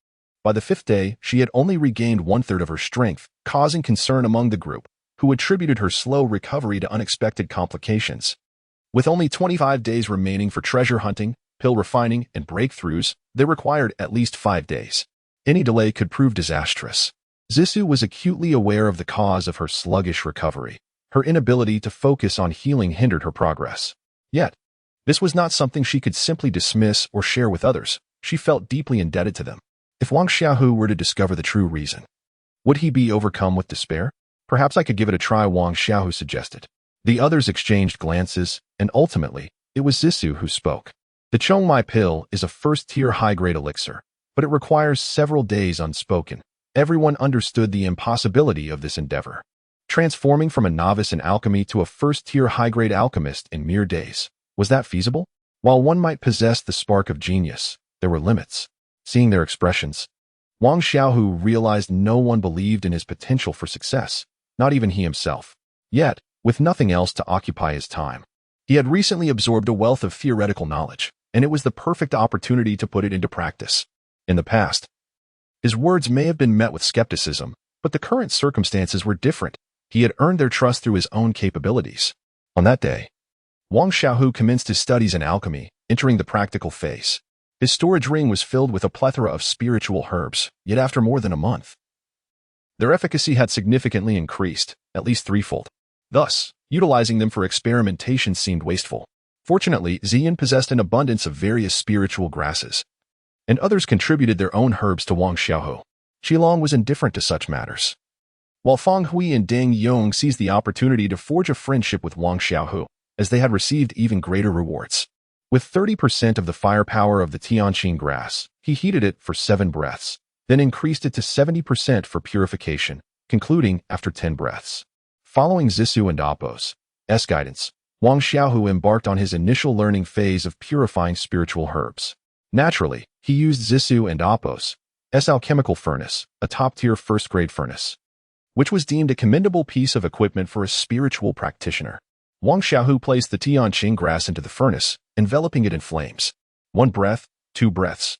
By the 5th day, she had only regained 1/3 of her strength, causing concern among the group, who attributed her slow recovery to unexpected complications. With only 25 days remaining for treasure hunting, pill refining, and breakthroughs, they required at least 5 days. Any delay could prove disastrous. Zissou was acutely aware of the cause of her sluggish recovery. Her inability to focus on healing hindered her progress. Yet, this was not something she could simply dismiss or share with others. She felt deeply indebted to them. If Wang Xiaohu were to discover the true reason, would he be overcome with despair? Perhaps I could give it a try, Wang Xiaohu suggested. The others exchanged glances, and ultimately, it was Zissou who spoke. The Chongmai pill is a first-tier high-grade elixir, but it requires several days unspoken. Everyone understood the impossibility of this endeavor. Transforming from a novice in alchemy to a first-tier high-grade alchemist in mere days. Was that feasible? While one might possess the spark of genius, there were limits. Seeing their expressions, Wang Xiaohu realized no one believed in his potential for success, not even he himself. Yet, with nothing else to occupy his time, he had recently absorbed a wealth of theoretical knowledge, and it was the perfect opportunity to put it into practice. In the past, his words may have been met with skepticism, but the current circumstances were different. He had earned their trust through his own capabilities. On that day, Wang Xiaohu commenced his studies in alchemy, entering the practical phase. His storage ring was filled with a plethora of spiritual herbs, yet after more than a month, their efficacy had significantly increased, at least threefold. Thus, utilizing them for experimentation seemed wasteful. Fortunately, Ziyan possessed an abundance of various spiritual grasses, and others contributed their own herbs to Wang Xiaohu. Qilong was indifferent to such matters, while Feng Hui and Deng Yong seized the opportunity to forge a friendship with Wang Xiaohu, as they had received even greater rewards. With 30% of the firepower of the Tianqing grass, he heated it for 7 breaths, then increased it to 70% for purification, concluding after 10 breaths. Following Zissou and Appo's guidance, Wang Xiaohu embarked on his initial learning phase of purifying spiritual herbs. Naturally, he used Zissou and Appo's alchemical furnace, a top-tier first-grade furnace, which was deemed a commendable piece of equipment for a spiritual practitioner. Wang Xiaohu placed the Tianqing grass into the furnace, enveloping it in flames. 1 breath, 2 breaths,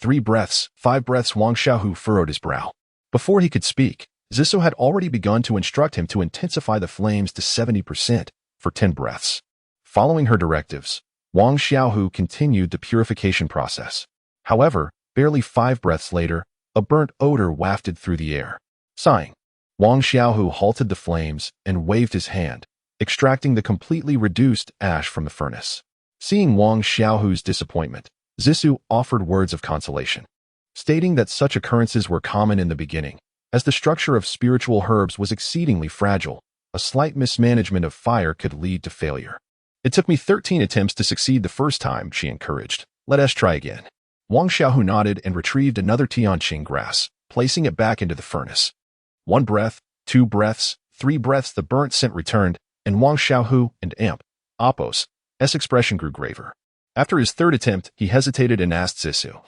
3 breaths, 5 breaths. Wang Xiaohu furrowed his brow. Before he could speak, Zissou had already begun to instruct him to intensify the flames to 70% for 10 breaths. Following her directives, Wang Xiaohu continued the purification process. However, barely 5 breaths later, a burnt odor wafted through the air. Sighing, Wang Xiaohu halted the flames and waved his hand, extracting the completely reduced ash from the furnace. Seeing Wang Xiaohu's disappointment, Zissou offered words of consolation, stating that such occurrences were common in the beginning, as the structure of spiritual herbs was exceedingly fragile. A slight mismanagement of fire could lead to failure. It took me 13 attempts to succeed the first time, she encouraged. Let us try again. Wang Xiaohu nodded and retrieved another Tianqing grass, placing it back into the furnace. 1 breath, 2 breaths, 3 breaths. The burnt scent returned, and Wang Xiaohu and Appo's expression grew graver. After his 3rd attempt, he hesitated and asked Zissou,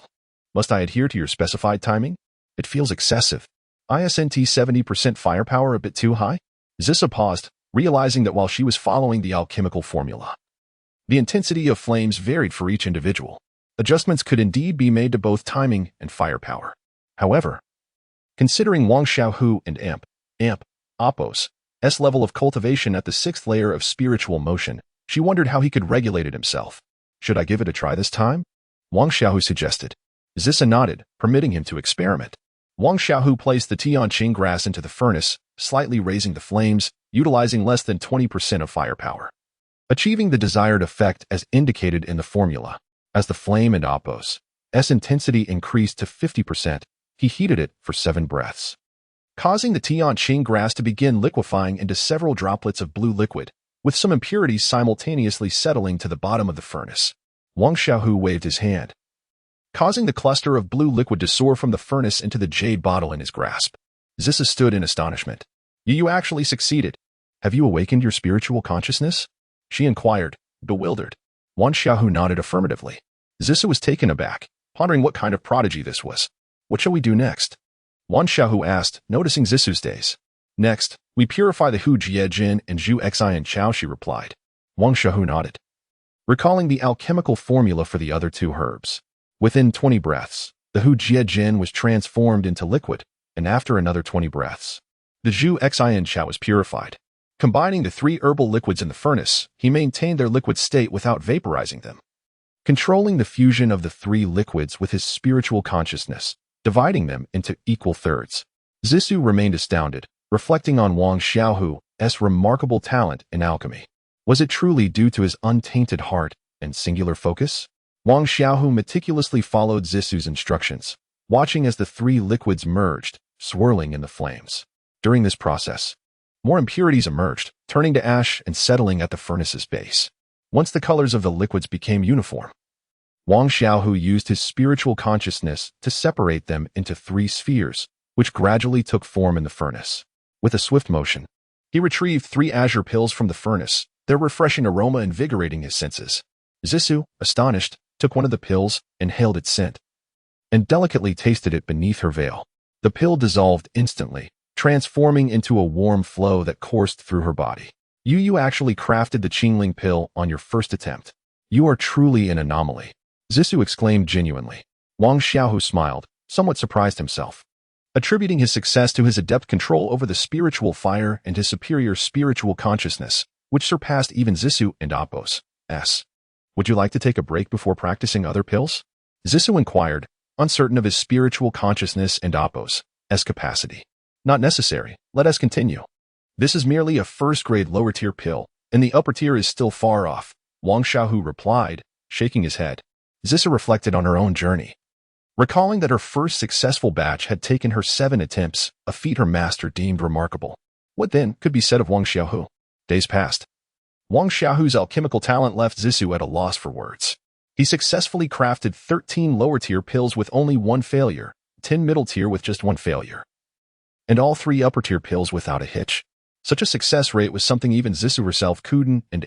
"Must I adhere to your specified timing? It feels excessive. Isn't 70% firepower a bit too high?" Zissou paused, realizing that while she was following the alchemical formula, the intensity of flames varied for each individual. Adjustments could indeed be made to both timing and firepower. However, considering Wang Xiaohu and Appo's level of cultivation at the 6th layer of spiritual motion, she wondered how he could regulate it himself. Should I give it a try this time? Wang Xiaohu suggested. Zissou nodded, permitting him to experiment. Wang Xiaohu placed the Tianqing grass into the furnace, slightly raising the flames, utilizing less than 20% of firepower, achieving the desired effect as indicated in the formula. As the flame and oppos's intensity increased to 50%, he heated it for 7 breaths, causing the Tianqing grass to begin liquefying into several droplets of blue liquid, with some impurities simultaneously settling to the bottom of the furnace. Wang Xiaohu waved his hand, causing the cluster of blue liquid to soar from the furnace into the jade bottle in his grasp. Zisu stood in astonishment. You actually succeeded. Have you awakened your spiritual consciousness? She inquired, bewildered. Wang Xiaohu nodded affirmatively. Zisu was taken aback, pondering what kind of prodigy this was. What shall we do next? Wang Xiaohu asked, noticing Zisu's days. Next, we purify the Hu Jie Jin and Zhu Xian Chao, she replied. Wang Xiaohu nodded, recalling the alchemical formula for the other 2 herbs. Within 20 breaths, the Hu Jie Jin was transformed into liquid, and after another 20 breaths, the Zhu Xian Chao was purified. Combining the 3 herbal liquids in the furnace, he maintained their liquid state without vaporizing them, controlling the fusion of the 3 liquids with his spiritual consciousness, dividing them into equal thirds. Zisu remained astounded, reflecting on Wang Xiaohu's remarkable talent in alchemy. Was it truly due to his untainted heart and singular focus? Wang Xiaohu meticulously followed Zisu's instructions, watching as the 3 liquids merged, swirling in the flames. During this process, more impurities emerged, turning to ash and settling at the furnace's base. Once the colors of the liquids became uniform, Wang Xiaohu used his spiritual consciousness to separate them into 3 spheres, which gradually took form in the furnace. With a swift motion, he retrieved 3 azure pills from the furnace, their refreshing aroma invigorating his senses. Zisu, astonished, took one of the pills, inhaled its scent, and delicately tasted it beneath her veil. The pill dissolved instantly, transforming into a warm flow that coursed through her body. You actually crafted the Qingling pill on your first attempt. You are truly an anomaly, Zisu exclaimed genuinely. Wang Xiaohu smiled, somewhat surprised himself, attributing his success to his adept control over the spiritual fire and his superior spiritual consciousness, which surpassed even Zisu and Apos. Would you like to take a break before practicing other pills? Zisu inquired, uncertain of his spiritual consciousness and Apos' capacity. Not necessary, let us continue. This is merely a first-grade lower-tier pill, and the upper tier is still far off, Wang Xiaohu replied, shaking his head. Zisu reflected on her own journey, recalling that her first successful batch had taken her 7 attempts, a feat her master deemed remarkable. What then could be said of Wang Xiaohu? Days passed. Wang Xiaohu's alchemical talent left Zisu at a loss for words. He successfully crafted 13 lower-tier pills with only 1 failure, 10 middle-tier with just 1 failure, and all 3 upper-tier pills without a hitch. Such a success rate was something even Zisu herself couldn't and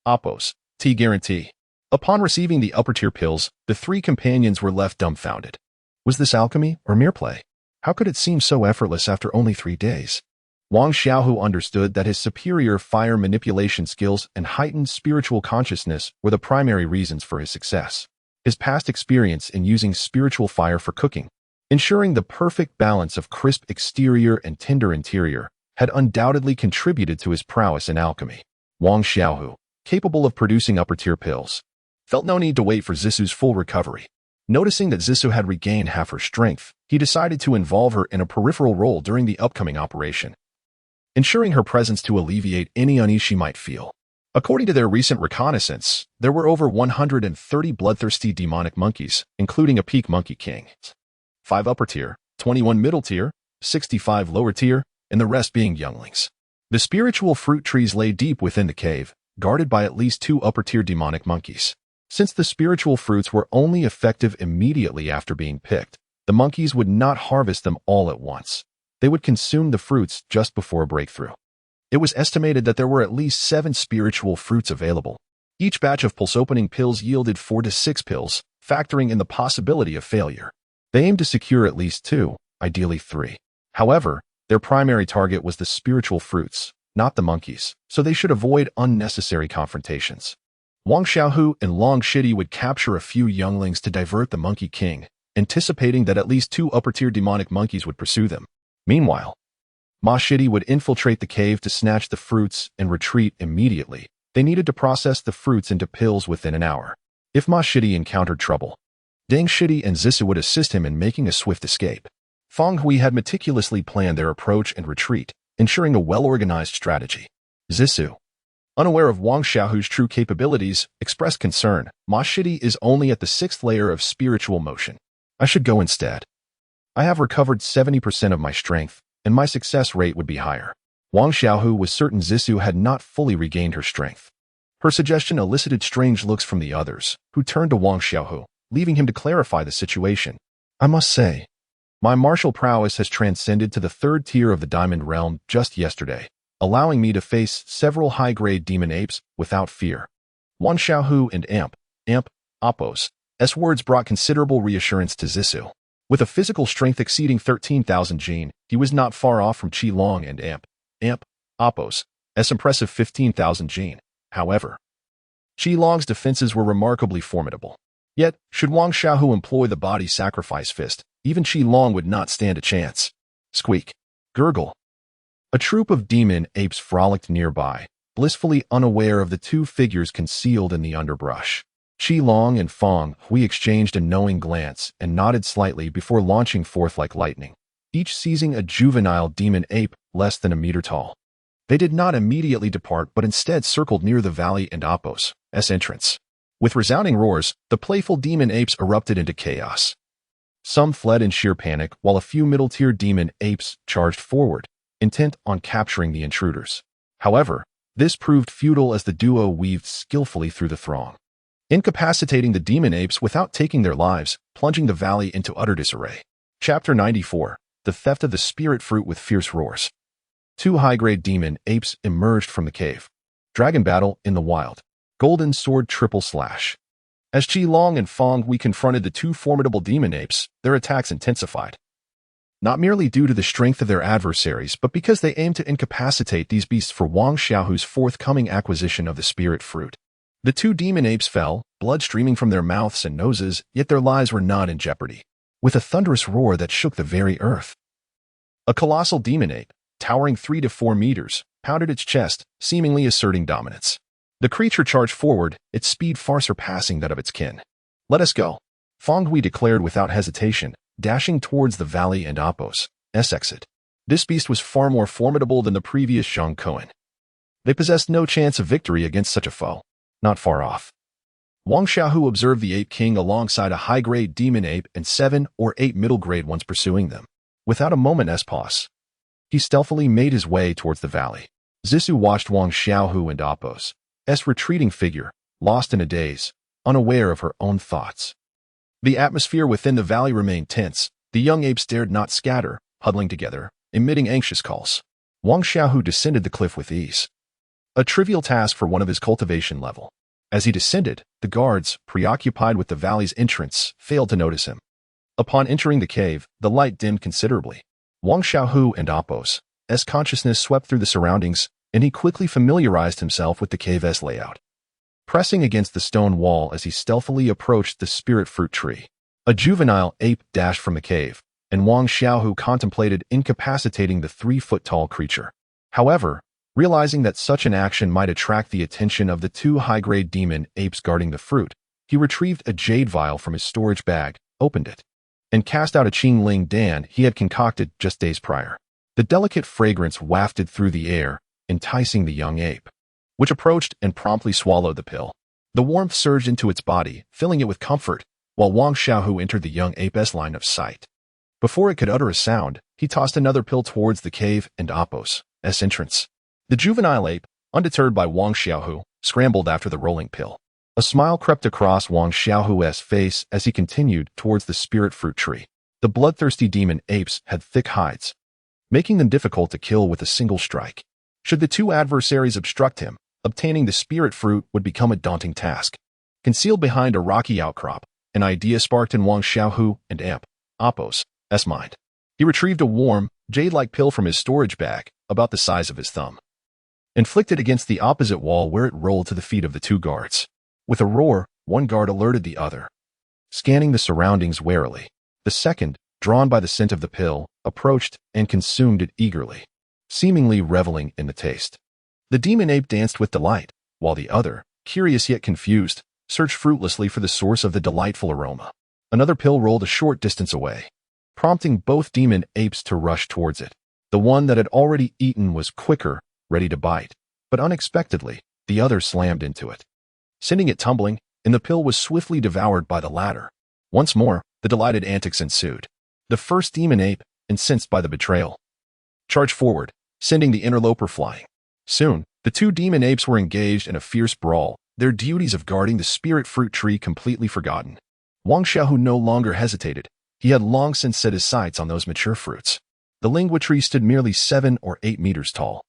Apos, guarantee. Upon receiving the upper-tier pills, the 3 companions were left dumbfounded. Was this alchemy or mere play? How could it seem so effortless after only 3 days? Wang Xiaohu understood that his superior fire manipulation skills and heightened spiritual consciousness were the primary reasons for his success. His past experience in using spiritual fire for cooking, ensuring the perfect balance of crisp exterior and tender interior, had undoubtedly contributed to his prowess in alchemy. Wang Xiaohu, capable of producing upper-tier pills, felt no need to wait for Zisu's full recovery. Noticing that Zisu had regained half her strength, he decided to involve her in a peripheral role during the upcoming operation, ensuring her presence to alleviate any unease she might feel. According to their recent reconnaissance, there were over 130 bloodthirsty demonic monkeys, including a peak monkey king, 5 upper tier, 21 middle tier, 65 lower tier, and the rest being younglings. The spiritual fruit trees lay deep within the cave, guarded by at least 2 upper-tier demonic monkeys. Since the spiritual fruits were only effective immediately after being picked, the monkeys would not harvest them all at once. They would consume the fruits just before a breakthrough. It was estimated that there were at least 7 spiritual fruits available. Each batch of pulse-opening pills yielded 4 to 6 pills, factoring in the possibility of failure. They aimed to secure at least 2, ideally 3. However, their primary target was the spiritual fruits, not the monkeys, so they should avoid unnecessary confrontations. Wang Xiaohu and Long Shidi would capture a few younglings to divert the Monkey King, anticipating that at least 2 upper-tier demonic monkeys would pursue them. Meanwhile, Ma Shidi would infiltrate the cave to snatch the fruits and retreat immediately. They needed to process the fruits into pills within an hour. If Ma Shidi encountered trouble, Deng Shidi and Zisu would assist him in making a swift escape. Feng Hui had meticulously planned their approach and retreat, ensuring a well-organized strategy. Zissou, unaware of Wang Xiaohu's true capabilities, expressed concern. Ma Shidi is only at the 6th layer of spiritual motion. I should go instead. I have recovered 70% of my strength, and my success rate would be higher. Wang Xiaohu was certain Zissou had not fully regained her strength. Her suggestion elicited strange looks from the others, who turned to Wang Xiaohu, leaving him to clarify the situation. I must say, my martial prowess has transcended to the 3rd tier of the Diamond Realm just yesterday, allowing me to face several high-grade demon apes without fear. Wang Xiaohu and oppress words brought considerable reassurance to Zissou. With a physical strength exceeding 13,000 jin, he was not far off from Qi Long and oppress impressive 15,000 jin. However, Qi Long's defenses were remarkably formidable. Yet, should Wang Xiaohu employ the body sacrifice fist, even Qi Long would not stand a chance. Squeak. Gurgle. A troop of demon apes frolicked nearby, blissfully unaware of the two figures concealed in the underbrush. Qi Long and Fang Hui exchanged a knowing glance and nodded slightly before launching forth like lightning, each seizing a juvenile demon ape less than a meter tall. They did not immediately depart but instead circled near the valley and oppress entrance. With resounding roars, the playful demon apes erupted into chaos. Some fled in sheer panic, while a few middle-tier demon apes charged forward, intent on capturing the intruders. However, this proved futile as the duo weaved skillfully through the throng, incapacitating the demon apes without taking their lives, plunging the valley into utter disarray. Chapter 94. The Theft of the Spirit Fruit with Fierce Roars. 2 high-grade demon apes emerged from the cave. Dragon battle in the wild. Golden sword triple slash. As Qi Long and Fang Hui confronted the 2 formidable demon apes, their attacks intensified. Not merely due to the strength of their adversaries, but because they aimed to incapacitate these beasts for Wang Xiaohu's forthcoming acquisition of the spirit fruit. The 2 demon apes fell, blood streaming from their mouths and noses, yet their lives were not in jeopardy. With a thunderous roar that shook the very earth, a colossal demon ape, towering 3 to 4 meters, pounded its chest, seemingly asserting dominance. The creature charged forward, its speed far surpassing that of its kin. Let us go, Fang Hui declared without hesitation, dashing towards the valley and oppress exit. This beast was far more formidable than the previous Zhang Koan. They possessed no chance of victory against such a foe. Not far off, Wang Xiaohu observed the Ape King alongside a high-grade demon ape and 7 or 8 middle-grade ones pursuing them. Without a moment's pause, he stealthily made his way towards the valley. Zissou watched Wang Xiaohu and oppress's retreating figure, lost in a daze, unaware of her own thoughts. The atmosphere within the valley remained tense. The young apes dared not scatter, huddling together, emitting anxious calls. Wang Xiaohu descended the cliff with ease, a trivial task for one of his cultivation level. As he descended, the guards, preoccupied with the valley's entrance, failed to notice him. Upon entering the cave, the light dimmed considerably. Wang Xiaohu and oppress's consciousness swept through the surroundings, and he quickly familiarized himself with the cave's layout. Pressing against the stone wall as he stealthily approached the spirit fruit tree, a juvenile ape dashed from the cave, and Wang Xiaohu contemplated incapacitating the 3-foot-tall creature. However, realizing that such an action might attract the attention of the 2 high-grade demon apes guarding the fruit, he retrieved a jade vial from his storage bag, opened it, and cast out a Qingling Dan he had concocted just days prior. The delicate fragrance wafted through the air, enticing the young ape, which approached and promptly swallowed the pill. The warmth surged into its body, filling it with comfort, while Wang Xiaohu entered the young ape's line of sight. Before it could utter a sound, he tossed another pill towards the cave and oppress's entrance. The juvenile ape, undeterred by Wang Xiaohu, scrambled after the rolling pill. A smile crept across Wang Xiaohu's face as he continued towards the spirit fruit tree. The bloodthirsty demon apes had thick hides, making them difficult to kill with a single strike. Should the 2 adversaries obstruct him, obtaining the spirit fruit would become a daunting task. Concealed behind a rocky outcrop, an idea sparked in Wang Xiaohu and oppress's mind. He retrieved a warm, jade-like pill from his storage bag, about the size of his thumb, and flicked it against the opposite wall where it rolled to the feet of the 2 guards. With a roar, one guard alerted the other, scanning the surroundings warily. The second, drawn by the scent of the pill, approached and consumed it eagerly, seemingly reveling in the taste. The demon ape danced with delight, while the other, curious yet confused, searched fruitlessly for the source of the delightful aroma. Another pill rolled a short distance away, prompting both demon apes to rush towards it. The one that had already eaten was quicker, ready to bite, but unexpectedly, the other slammed into it, sending it tumbling, and the pill was swiftly devoured by the latter. Once more, the delighted antics ensued. The first demon ape, incensed by the betrayal, charged forward, sending the interloper flying. Soon, the two demon apes were engaged in a fierce brawl, their duties of guarding the spirit fruit tree completely forgotten. Wang Xiaohu no longer hesitated. He had long since set his sights on those mature fruits. The lingua tree stood merely 7 or 8 meters tall.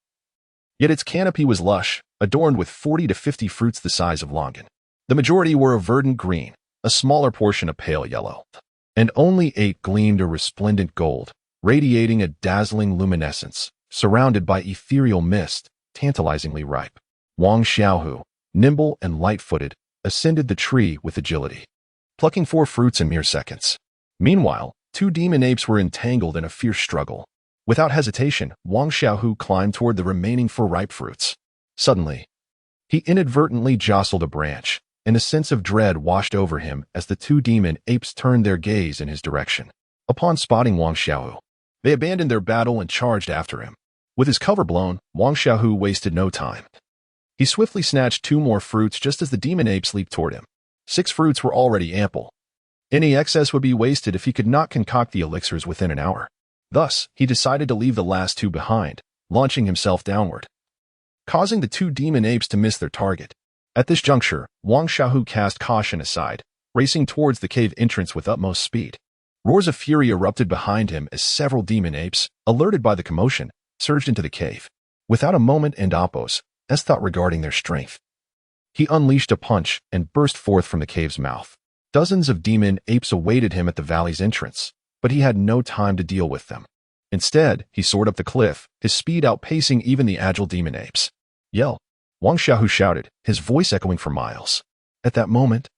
Yet its canopy was lush, adorned with 40 to 50 fruits the size of longan. The majority were of verdant green, a smaller portion a pale yellow, and only 8 gleamed a resplendent gold, radiating a dazzling luminescence, surrounded by ethereal mist, tantalizingly ripe. Wang Xiaohu, nimble and light-footed, ascended the tree with agility, plucking 4 fruits in mere seconds. Meanwhile, 2 demon apes were entangled in a fierce struggle. Without hesitation, Wang Xiaohu climbed toward the remaining 4 ripe fruits. Suddenly, he inadvertently jostled a branch, and a sense of dread washed over him as the 2 demon apes turned their gaze in his direction. Upon spotting Wang Xiaohu, they abandoned their battle and charged after him. With his cover blown, Wang Xiaohu wasted no time. He swiftly snatched 2 more fruits just as the demon apes leaped toward him. 6 fruits were already ample. Any excess would be wasted if he could not concoct the elixirs within an hour. Thus, he decided to leave the last 2 behind, launching himself downward, causing the 2 demon apes to miss their target. At this juncture, Wang Xiaohu cast caution aside, racing towards the cave entrance with utmost speed. Roars of fury erupted behind him as several demon apes, alerted by the commotion, surged into the cave. Without a moment and opposed, as thought regarding their strength, he unleashed a punch and burst forth from the cave's mouth. Dozens of demon apes awaited him at the valley's entrance, but he had no time to deal with them. Instead, he soared up the cliff, his speed outpacing even the agile demon apes. Yell! Wang Xiaohu shouted, his voice echoing for miles. At that moment,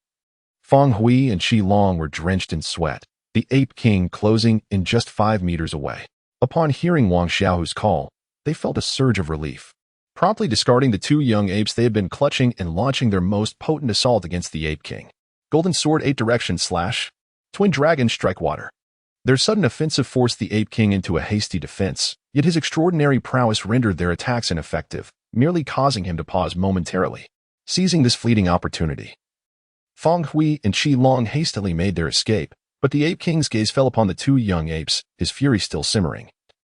Feng Hui and Qi Long were drenched in sweat, the ape king closing in just 5 meters away. Upon hearing Wang Xiaohu's call, they felt a surge of relief. Promptly discarding the 2 young apes they had been clutching and launching their most potent assault against the ape king. Golden Sword 8 Direction / Twin Dragon Strike Water. Their sudden offensive forced the Ape King into a hasty defense, yet his extraordinary prowess rendered their attacks ineffective, merely causing him to pause momentarily. Seizing this fleeting opportunity, Feng Hui and Qi Long hastily made their escape, but the Ape King's gaze fell upon the 2 young apes, his fury still simmering,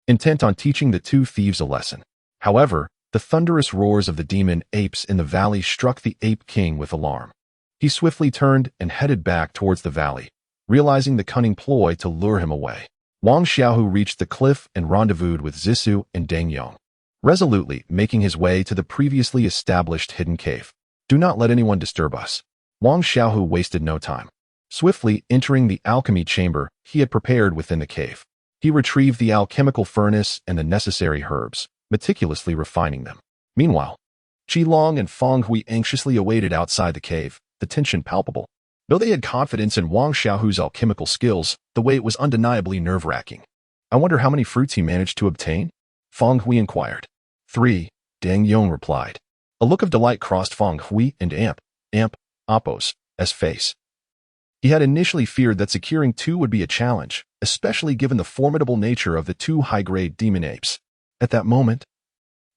intent on teaching the 2 thieves a lesson. However, the thunderous roars of the demon apes in the valley struck the Ape King with alarm. He swiftly turned and headed back towards the valley, realizing the cunning ploy to lure him away. Wang Xiaohu reached the cliff and rendezvoused with Zissou and Deng Yong, resolutely making his way to the previously established hidden cave. Do not let anyone disturb us. Wang Xiaohu wasted no time. Swiftly entering the alchemy chamber he had prepared within the cave, he retrieved the alchemical furnace and the necessary herbs, meticulously refining them. Meanwhile, Qi Long and Feng Hui anxiously awaited outside the cave, the tension palpable. Though they had confidence in Wang Xiaohu's alchemical skills, the wait was undeniably nerve-wracking. I wonder how many fruits he managed to obtain? Feng Hui inquired. 3, Deng Yong replied. A look of delight crossed Feng Hui and Appo's face. He had initially feared that securing 2 would be a challenge, especially given the formidable nature of the 2 high-grade demon apes. At that moment,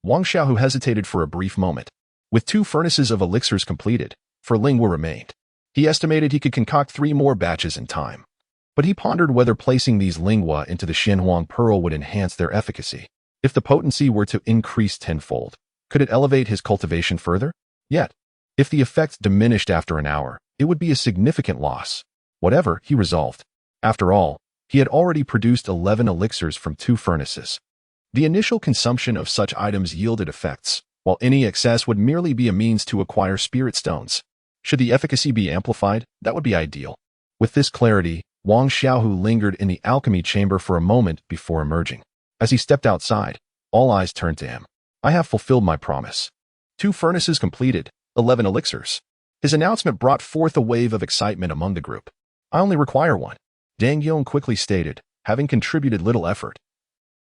Wang Xiaohu hesitated for a brief moment. With 2 furnaces of elixirs completed, 4 lingua remained. He estimated he could concoct 3 more batches in time. But he pondered whether placing these lingua into the Xinhuang pearl would enhance their efficacy. If the potency were to increase tenfold, could it elevate his cultivation further? Yet, if the effect diminished after an hour, it would be a significant loss. Whatever, he resolved. After all, he had already produced 11 elixirs from 2 furnaces. The initial consumption of such items yielded effects, while any excess would merely be a means to acquire spirit stones. Should the efficacy be amplified, that would be ideal. With this clarity, Wang Xiaohu lingered in the alchemy chamber for a moment before emerging. As he stepped outside, all eyes turned to him. I have fulfilled my promise. 2 furnaces completed, 11 elixirs. His announcement brought forth a wave of excitement among the group. I only require 1, Deng Yong quickly stated, having contributed little effort.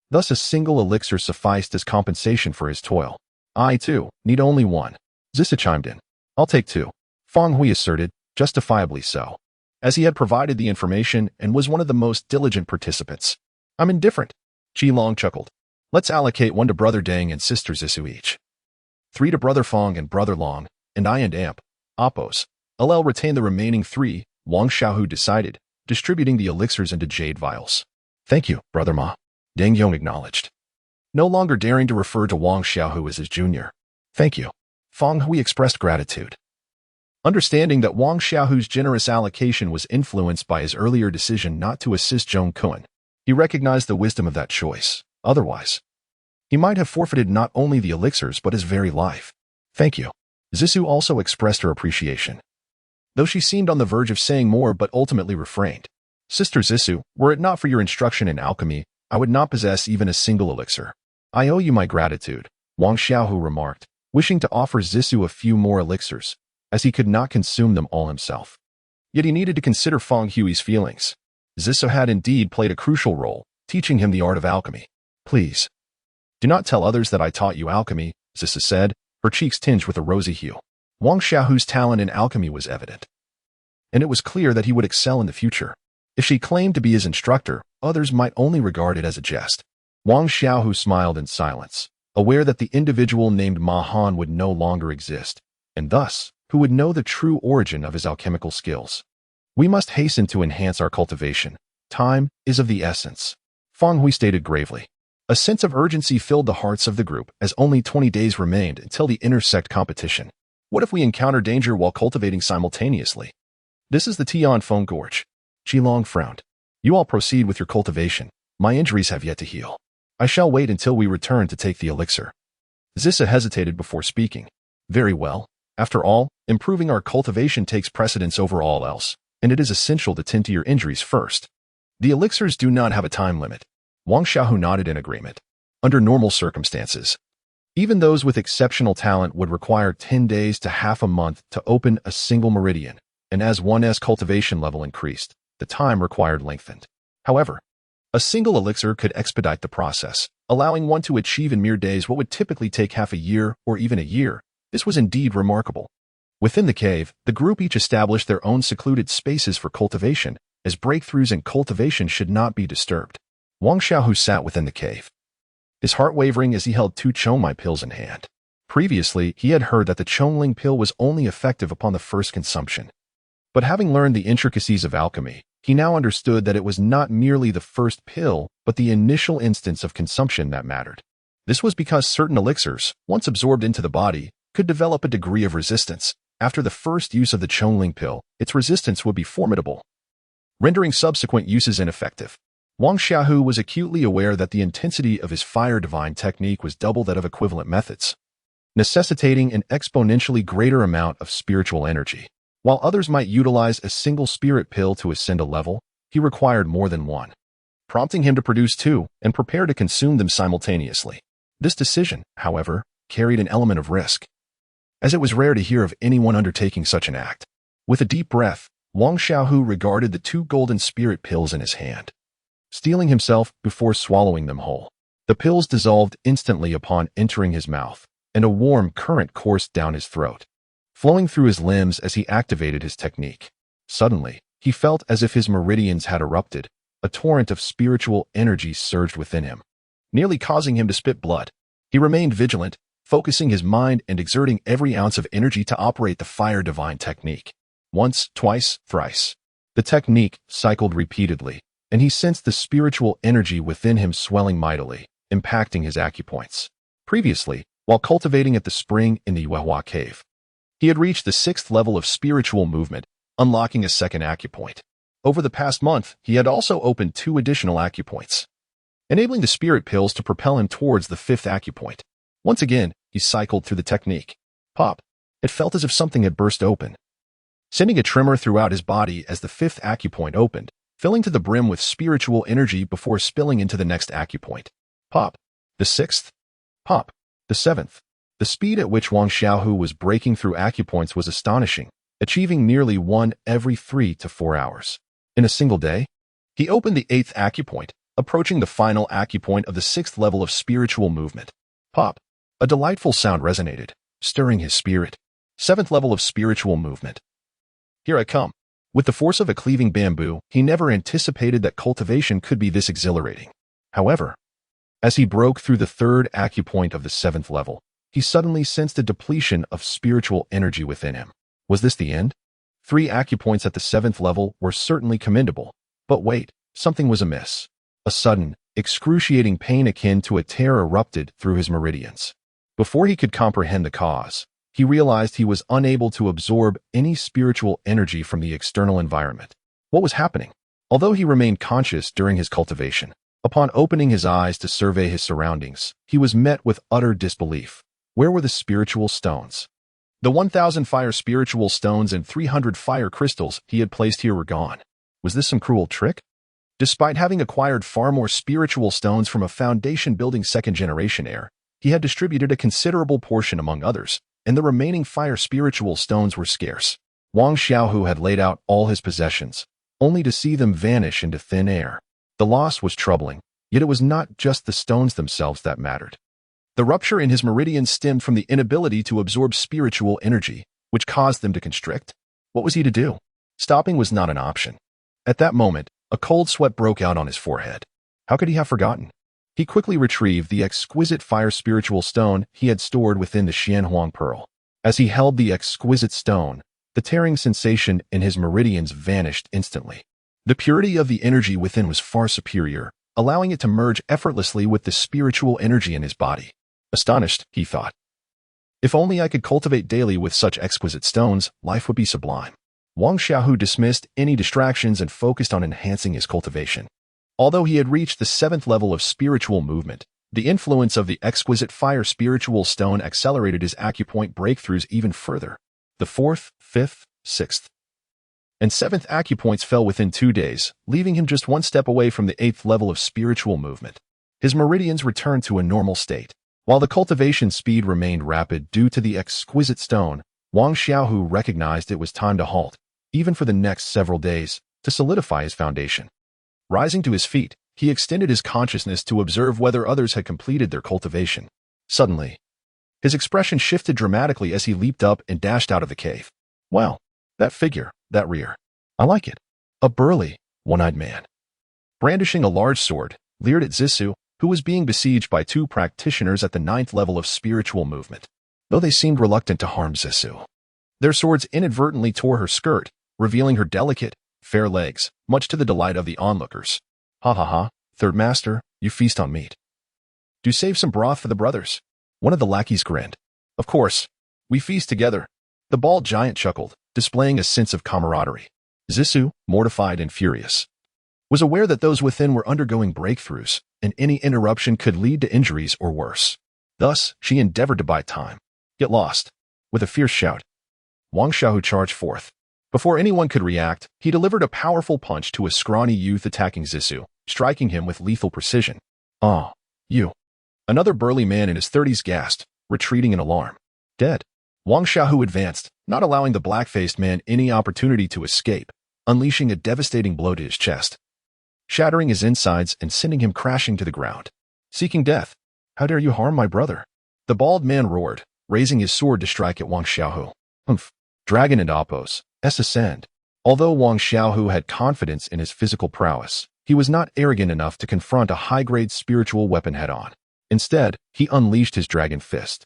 Thus a single elixir sufficed as compensation for his toil. I, too, need only 1. Zissou chimed in. I'll take 2. Feng Hui asserted, justifiably so, as he had provided the information and was one of the most diligent participants. I'm indifferent. Qi Long chuckled. Let's allocate 1 to Brother Deng and Sister Zissou each. 3 to Brother Fong and Brother Long, and I and Amp, Oppos. I'll retain the remaining 3, Wang Xiaohu decided, distributing the elixirs into jade vials. Thank you, Brother Ma. Deng Yong acknowledged, no longer daring to refer to Wang Xiaohu as his junior. Thank you. Fong Hui expressed gratitude. Understanding that Wang Xiaohu's generous allocation was influenced by his earlier decision not to assist Zhong Kun, he recognized the wisdom of that choice. Otherwise, he might have forfeited not only the elixirs but his very life. Thank you. Zissou also expressed her appreciation, though she seemed on the verge of saying more but ultimately refrained. Sister Zissou, were it not for your instruction in alchemy, I would not possess even a single elixir. I owe you my gratitude, Wang Xiaohu remarked, wishing to offer Zissou a few more elixirs, as he could not consume them all himself. Yet he needed to consider Fong Hui's feelings. Zissou had indeed played a crucial role, teaching him the art of alchemy. Please, do not tell others that I taught you alchemy, Zissou said, her cheeks tinged with a rosy hue. Wang Xiaohu's talent in alchemy was evident, and it was clear that he would excel in the future. If she claimed to be his instructor, others might only regard it as a jest. Wang Xiaohu smiled in silence, aware that the individual named Ma Han would no longer exist, and thus, who would know the true origin of his alchemical skills. We must hasten to enhance our cultivation. Time is of the essence, Fong Hui stated gravely. A sense of urgency filled the hearts of the group as only 20 days remained until the intersect competition. What if we encounter danger while cultivating simultaneously? This is the Tianfeng Gorge. Qilong frowned. You all proceed with your cultivation. My injuries have yet to heal. I shall wait until we return to take the elixir. Zissou hesitated before speaking. Very well. After all, improving our cultivation takes precedence over all else, and it is essential to tend to your injuries first. The elixirs do not have a time limit. Wang Xiaohu nodded in agreement. Under normal circumstances, even those with exceptional talent would require 10 days to half a month to open a single meridian, and as one's cultivation level increased, the time required lengthened. However, a single elixir could expedite the process, allowing one to achieve in mere days what would typically take half a year or even a year. This was indeed remarkable. Within the cave, the group each established their own secluded spaces for cultivation, as breakthroughs in cultivation should not be disturbed. Wang Xiaohu sat within the cave, his heart wavering as he held 2 Chongmai pills in hand. Previously, he had heard that the Chongling pill was only effective upon the first consumption. But having learned the intricacies of alchemy, he now understood that it was not merely the first pill, but the initial instance of consumption that mattered. This was because certain elixirs, once absorbed into the body, could develop a degree of resistance. After the first use of the Chongling pill, its resistance would be formidable, rendering subsequent uses ineffective. Wang Xiaohu was acutely aware that the intensity of his fire divine technique was double that of equivalent methods, necessitating an exponentially greater amount of spiritual energy. While others might utilize a single spirit pill to ascend a level, he required more than one, prompting him to produce 2 and prepare to consume them simultaneously. This decision, however, carried an element of risk, as it was rare to hear of anyone undertaking such an act. With a deep breath, Wang Xiaohu regarded the 2 golden spirit pills in his hand, steeling himself before swallowing them whole. The pills dissolved instantly upon entering his mouth, and a warm current coursed down his throat, flowing through his limbs as he activated his technique. Suddenly, he felt as if his meridians had erupted. A torrent of spiritual energy surged within him, nearly causing him to spit blood. He remained vigilant, focusing his mind and exerting every ounce of energy to operate the fire divine technique. Once, twice, thrice. The technique cycled repeatedly, and he sensed the spiritual energy within him swelling mightily, impacting his acupoints. Previously, while cultivating at the spring in the Yuehua cave, he had reached the 6th level of spiritual movement, unlocking a second acupoint. Over the past month, he had also opened 2 additional acupoints, enabling the spirit pills to propel him towards the 5th acupoint. Once again, he cycled through the technique. Pop! It felt as if something had burst open, sending a tremor throughout his body as the 5th acupoint opened, filling to the brim with spiritual energy before spilling into the next acupoint. Pop! The 6th. Pop! The 7th. The speed at which Wang Xiaohu was breaking through acupoints was astonishing, achieving nearly 1 every 3 to 4 hours. In a single day, he opened the 8th acupoint, approaching the final acupoint of the 6th level of spiritual movement. Pop! A delightful sound resonated, stirring his spirit. 7th level of spiritual movement. Here I come. With the force of a cleaving bamboo, he never anticipated that cultivation could be this exhilarating. However, As he broke through the third acupoint of the 7th level, he suddenly sensed a depletion of spiritual energy within him. Was this the end? 3 acupoints at the 7th level were certainly commendable. But wait, something was amiss. A sudden, excruciating pain akin to a tear erupted through his meridians. Before he could comprehend the cause, he realized he was unable to absorb any spiritual energy from the external environment. What was happening? Although he remained conscious during his cultivation, upon opening his eyes to survey his surroundings, he was met with utter disbelief. Where were the spiritual stones? The 1,000 fire spiritual stones and 300 fire crystals he had placed here were gone. Was this some cruel trick? Despite having acquired far more spiritual stones from a foundation-building second-generation heir, he had distributed a considerable portion among others, and the remaining fire spiritual stones were scarce. Wang Xiaohu had laid out all his possessions, only to see them vanish into thin air. The loss was troubling, yet it was not just the stones themselves that mattered. The rupture in his meridians stemmed from the inability to absorb spiritual energy, which caused them to constrict. What was he to do? Stopping was not an option. At that moment, a cold sweat broke out on his forehead. How could he have forgotten? He quickly retrieved the exquisite fire spiritual stone he had stored within the Xianhuang pearl. As he held the exquisite stone, the tearing sensation in his meridians vanished instantly. The purity of the energy within was far superior, allowing it to merge effortlessly with the spiritual energy in his body. Astonished, he thought, if only I could cultivate daily with such exquisite stones, life would be sublime. Wang Xiaohu dismissed any distractions and focused on enhancing his cultivation. Although he had reached the 7th level of spiritual movement, the influence of the exquisite fire spiritual stone accelerated his acupoint breakthroughs even further. The 4th, 5th, 6th, and 7th acupoints fell within 2 days, leaving him just one step away from the 8th level of spiritual movement. His meridians returned to a normal state. While the cultivation speed remained rapid due to the exquisite stone, Wang Xiaohu recognized it was time to halt, even for the next several days, to solidify his foundation. Rising to his feet, he extended his consciousness to observe whether others had completed their cultivation. Suddenly, his expression shifted dramatically as he leaped up and dashed out of the cave. Wow, that figure, that rear. I like it. A burly, one-eyed man, brandishing a large sword, leered at Zissou, who was being besieged by 2 practitioners at the 9th level of spiritual movement. Though they seemed reluctant to harm Zissou, their swords inadvertently tore her skirt, revealing her delicate, fair legs, much to the delight of the onlookers. Ha ha ha, third master, you feast on meat. Do save some broth for the brothers. One of the lackeys grinned. Of course, we feast together. The bald giant chuckled, displaying a sense of camaraderie. Zissou, mortified and furious, was aware that those within were undergoing breakthroughs, and any interruption could lead to injuries or worse. Thus, she endeavored to buy time. Get lost. With a fierce shout, Wang Xiaohu charged forth. Before anyone could react, he delivered a powerful punch to a scrawny youth attacking Zissou, striking him with lethal precision. Ah, you. Another burly man in his 30s gasped, retreating in alarm. Dead. Wang Xiaohu advanced, not allowing the black-faced man any opportunity to escape, unleashing a devastating blow to his chest, shattering his insides and sending him crashing to the ground. Seeking death. How dare you harm my brother? The bald man roared, raising his sword to strike at Wang Xiaohu. Humph. Dragon and Opos. Ascend. Although Wang Xiaohu had confidence in his physical prowess, he was not arrogant enough to confront a high-grade spiritual weapon head-on. Instead, he unleashed his dragon fist,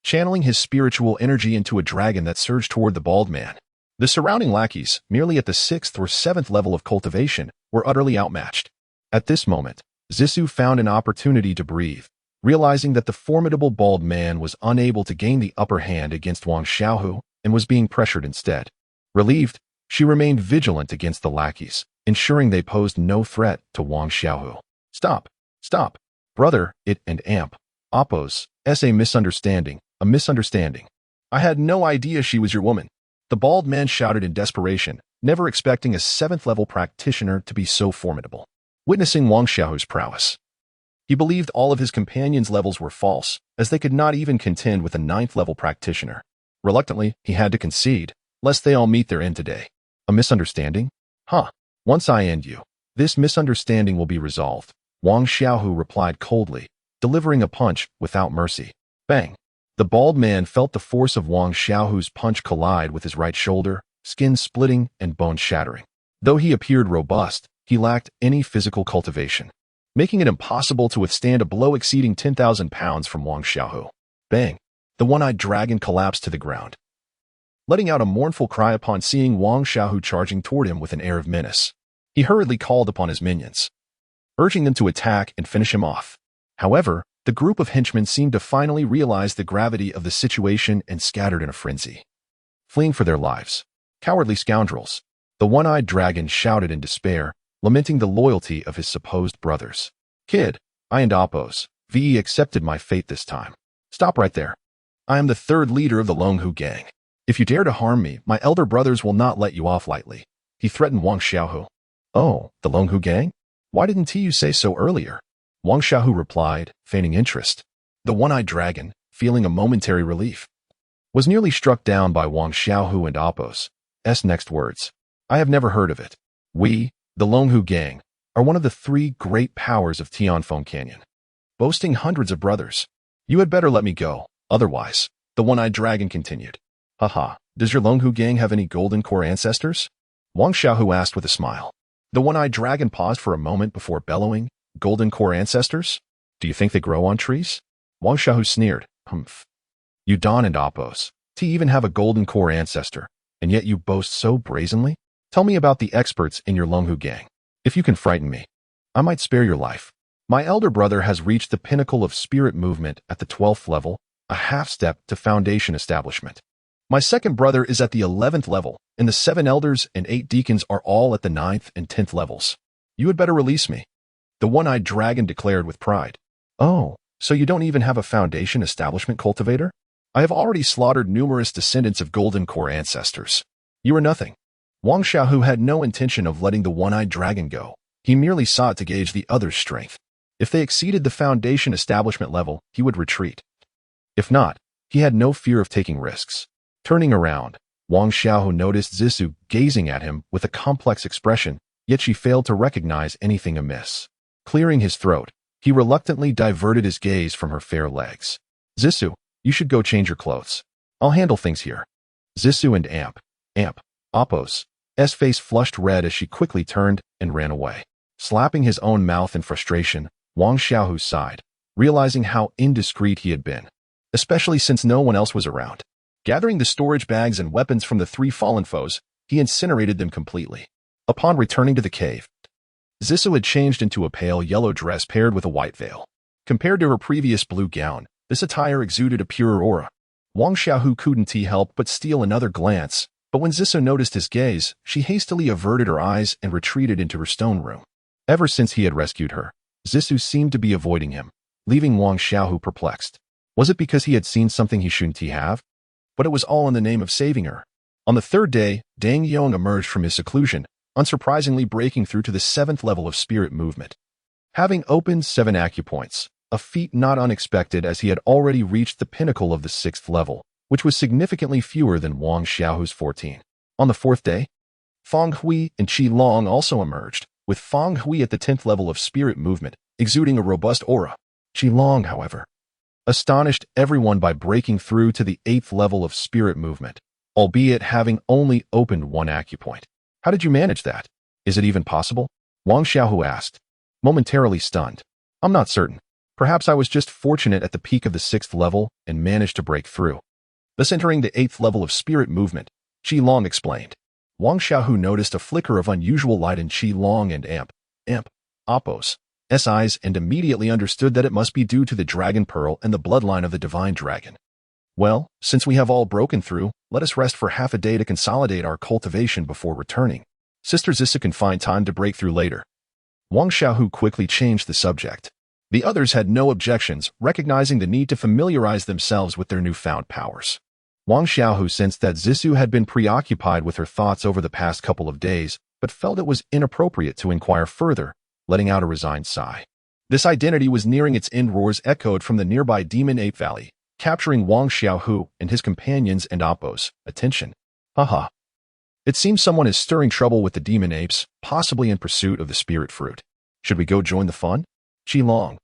channeling his spiritual energy into a dragon that surged toward the bald man. The surrounding lackeys, merely at the 6th or 7th level of cultivation, were utterly outmatched. At this moment, Zissou found an opportunity to breathe, realizing that the formidable bald man was unable to gain the upper hand against Wang Xiaohu and was being pressured instead. Relieved, she remained vigilant against the lackeys, ensuring they posed no threat to Wang Xiaohu. Stop! Stop! Brother, it and amp. Oppos, a misunderstanding, a misunderstanding. I had no idea she was your woman. The bald man shouted in desperation, never expecting a 7th level practitioner to be so formidable. Witnessing Wang Xiaohu's prowess, he believed all of his companions' levels were false, as they could not even contend with a 9th level practitioner. Reluctantly, he had to concede, lest they all meet their end today. A misunderstanding? Huh. Once I end you, this misunderstanding will be resolved. Wang Xiaohu replied coldly, delivering a punch without mercy. Bang! The bald man felt the force of Wang Xiaohu's punch collide with his right shoulder, skin splitting and bone shattering. Though he appeared robust, he lacked any physical cultivation. making it impossible to withstand a blow exceeding 10,000 pounds from Wang Xiaohu. Bang! The one-eyed dragon collapsed to the ground, letting out a mournful cry upon seeing Wang Xiaohu charging toward him with an air of menace. He hurriedly called upon his minions, urging them to attack and finish him off. However, the group of henchmen seemed to finally realize the gravity of the situation and scattered in a frenzy, fleeing for their lives. Cowardly scoundrels! The one-eyed dragon shouted in despair, lamenting the loyalty of his supposed brothers. Kid, I and Oppos, VE accepted my fate this time. Stop right there. I am the third leader of the Xiaohu gang. If you dare to harm me, my elder brothers will not let you off lightly, he threatened Wang Xiaohu. Oh, the Xiaohu gang? Why didn't you say so earlier? Wang Xiaohu replied, feigning interest. The one-eyed dragon, feeling a momentary relief, was nearly struck down by Wang Xiaohu and Oppos' next words. I have never heard of it. We, the Xiaohu gang, are one of the three great powers of Tianfeng Canyon, boasting hundreds of brothers. You had better let me go, otherwise, the one-eyed dragon continued. Haha, does your Xiaohu gang have any golden core ancestors? Wang Xiaohu asked with a smile. The one-eyed dragon paused for a moment before bellowing, golden core ancestors? Do you think they grow on trees? Wang Xiaohu sneered. Humph. You Don and Oppos, to even have a golden core ancestor, and yet you boast so brazenly? Tell me about the experts in your Xiaohu gang. If you can frighten me, I might spare your life. My elder brother has reached the pinnacle of spirit movement at the 12th level, a half-step to foundation establishment. My second brother is at the 11th level, and the 7 elders and 8 deacons are all at the 9th and 10th levels. You had better release me, the one-eyed dragon declared with pride. Oh, so you don't even have a foundation establishment cultivator? I have already slaughtered numerous descendants of golden core ancestors. You are nothing. Wang Xiaohu had no intention of letting the one-eyed dragon go. He merely sought to gauge the other's strength. If they exceeded the foundation establishment level, he would retreat. If not, he had no fear of taking risks. Turning around, Wang Xiaohu noticed Zissou gazing at him with a complex expression, yet she failed to recognize anything amiss. Clearing his throat, he reluctantly diverted his gaze from her fair legs. Zissou, you should go change your clothes. I'll handle things here. Zissou and Oppos' face flushed red as she quickly turned and ran away. Slapping his own mouth in frustration, Wang Xiaohu sighed, realizing how indiscreet he had been, especially since no one else was around. Gathering the storage bags and weapons from the 3 fallen foes, he incinerated them completely. Upon returning to the cave, Zissou had changed into a pale yellow dress paired with a white veil. Compared to her previous blue gown, this attire exuded a purer aura. Wang Xiaohu couldn't help but steal another glance, but when Zissou noticed his gaze, she hastily averted her eyes and retreated into her stone room. Ever since he had rescued her, Zissou seemed to be avoiding him, leaving Wang Xiaohu perplexed. Was it because he had seen something he shouldn't have? But it was all in the name of saving her. On the 3rd day, Dang Yong emerged from his seclusion, unsurprisingly breaking through to the 7th level of spirit movement. Having opened 7 acupoints, a feat not unexpected as he had already reached the pinnacle of the 6th level, which was significantly fewer than Wang Xiaohu's 14. On the 4th day, Feng Hui and Qi Long also emerged, with Feng Hui at the 10th level of spirit movement, exuding a robust aura. Qi Long, however, astonished everyone by breaking through to the 8th level of spirit movement, albeit having only opened 1 acupoint. How did you manage that? Is it even possible? Wang Xiaohu asked, momentarily stunned. I'm not certain. Perhaps I was just fortunate at the peak of the 6th level and managed to break through. Thus entering the 8th level of spirit movement, Qi Long explained. Wang Xiaohu noticed a flicker of unusual light in Qi Long and Oppos' eyes and immediately understood that it must be due to the dragon pearl and the bloodline of the divine dragon. Well, since we have all broken through, let us rest for half a day to consolidate our cultivation before returning. Sister Zissou can find time to break through later. Wang Xiaohu quickly changed the subject. The others had no objections, recognizing the need to familiarize themselves with their newfound powers. Wang Xiaohu sensed that Zissou had been preoccupied with her thoughts over the past couple of days, but felt it was inappropriate to inquire further, letting out a resigned sigh. This identity was nearing its end. Roars echoed from the nearby Demon Ape Valley, capturing Wang Xiaohu and his companions and Oppos' attention. Haha. It seems someone is stirring trouble with the demon apes, possibly in pursuit of the spirit fruit. Should we go join the fun? Qi Long,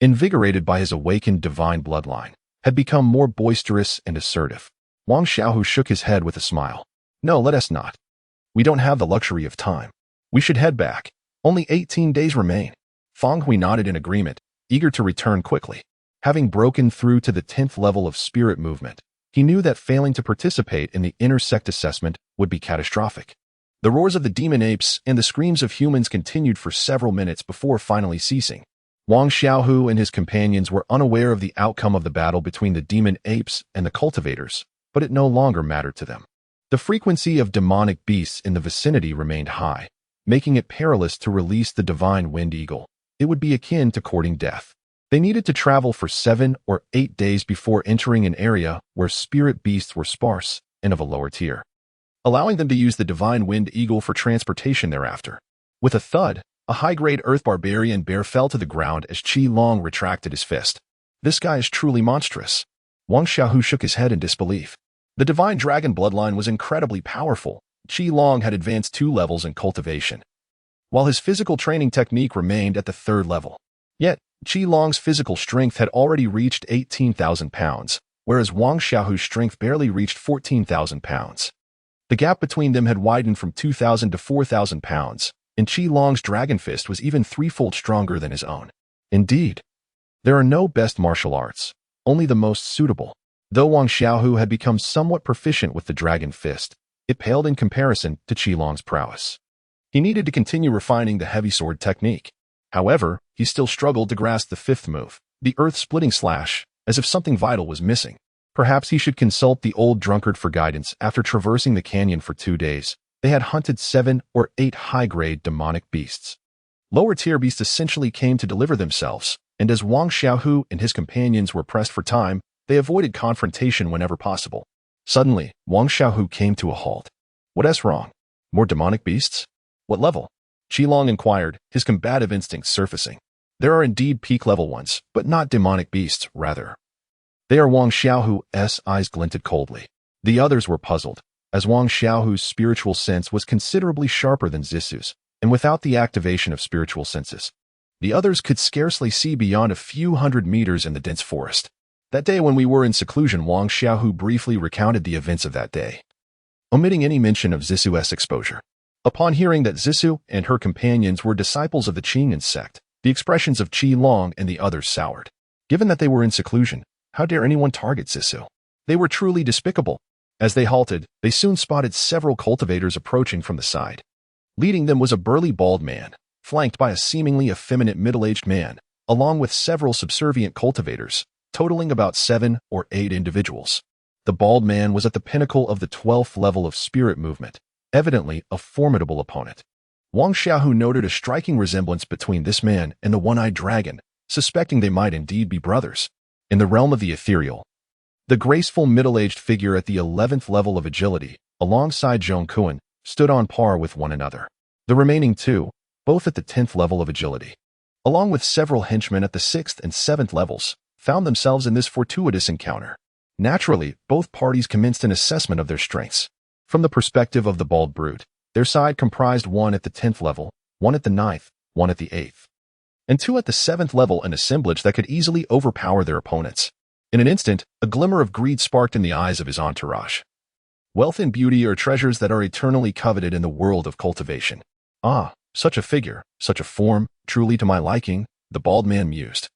invigorated by his awakened divine bloodline, had become more boisterous and assertive. Wang Xiaohu shook his head with a smile. No, let us not. We don't have the luxury of time. We should head back. Only 18 days remain. Fang Hui nodded in agreement, eager to return quickly. Having broken through to the 10th level of spirit movement, he knew that failing to participate in the inner sect assessment would be catastrophic. The roars of the demon apes and the screams of humans continued for several minutes before finally ceasing. Wang Xiaohu and his companions were unaware of the outcome of the battle between the demon apes and the cultivators, but it no longer mattered to them. The frequency of demonic beasts in the vicinity remained high, making it perilous to release the divine wind eagle. It would be akin to courting death. They needed to travel for 7 or 8 days before entering an area where spirit beasts were sparse and of a lower tier, allowing them to use the divine wind eagle for transportation thereafter. With a thud, a high-grade earth barbarian bear fell to the ground as Qi Long retracted his fist. This guy is truly monstrous. Wang Xiaohu shook his head in disbelief. The divine dragon bloodline was incredibly powerful. Qi Long had advanced 2 levels in cultivation, while his physical training technique remained at the 3rd level. Yet, Qi Long's physical strength had already reached 18,000 pounds, whereas Wang Xiaohu's strength barely reached 14,000 pounds. The gap between them had widened from 2,000 to 4,000 pounds, and Qi Long's dragon fist was even 3-fold stronger than his own. Indeed, there are no best martial arts, only the most suitable. Though Wang Xiaohu had become somewhat proficient with the dragon fist, it paled in comparison to Qi Long's prowess. He needed to continue refining the heavy sword technique. However, he still struggled to grasp the 5th move, the earth-splitting slash, as if something vital was missing. Perhaps he should consult the old drunkard for guidance. After traversing the canyon for 2 days, they had hunted 7 or 8 high-grade demonic beasts. Lower-tier beasts essentially came to deliver themselves, and as Wang Xiaohu and his companions were pressed for time, they avoided confrontation whenever possible. Suddenly, Wang Xiaohu came to a halt. What's wrong? More demonic beasts? What level? Qi Long inquired, his combative instincts surfacing. There are indeed peak-level ones, but not demonic beasts, rather. They are. Wang Xiaohu's eyes glinted coldly. The others were puzzled, as Wang Xiaohu's spiritual sense was considerably sharper than Zisu's, and without the activation of spiritual senses, the others could scarcely see beyond a few hundred meters in the dense forest. That day when we were in seclusion, Wang Xiaohu briefly recounted the events of that day, omitting any mention of Zisu's exposure. Upon hearing that Zisu and her companions were disciples of the Qingyan sect, the expressions of Qi Long and the others soured. Given that they were in seclusion, how dare anyone target Zisu? They were truly despicable. As they halted, they soon spotted several cultivators approaching from the side. Leading them was a burly bald man, flanked by a seemingly effeminate middle-aged man, along with several subservient cultivators, totaling about 7 or 8 individuals. The bald man was at the pinnacle of the 12th level of spirit movement, evidently a formidable opponent. Wang Xiaohu noted a striking resemblance between this man and the one-eyed dragon, suspecting they might indeed be brothers. In the realm of the ethereal, the graceful middle-aged figure at the 11th level of agility, alongside Zhong Kuan, stood on par with one another. The remaining 2, both at the 10th level of agility, along with several henchmen at the 6th and 7th levels, found themselves in this fortuitous encounter. Naturally, both parties commenced an assessment of their strengths. From the perspective of the bald brute, their side comprised 1 at the 10th level, 1 at the 9th, 1 at the 8th, and 2 at the 7th level, an assemblage that could easily overpower their opponents. In an instant, a glimmer of greed sparked in the eyes of his entourage. Wealth and beauty are treasures that are eternally coveted in the world of cultivation. Ah, such a figure, such a form, truly to my liking, the bald man mused,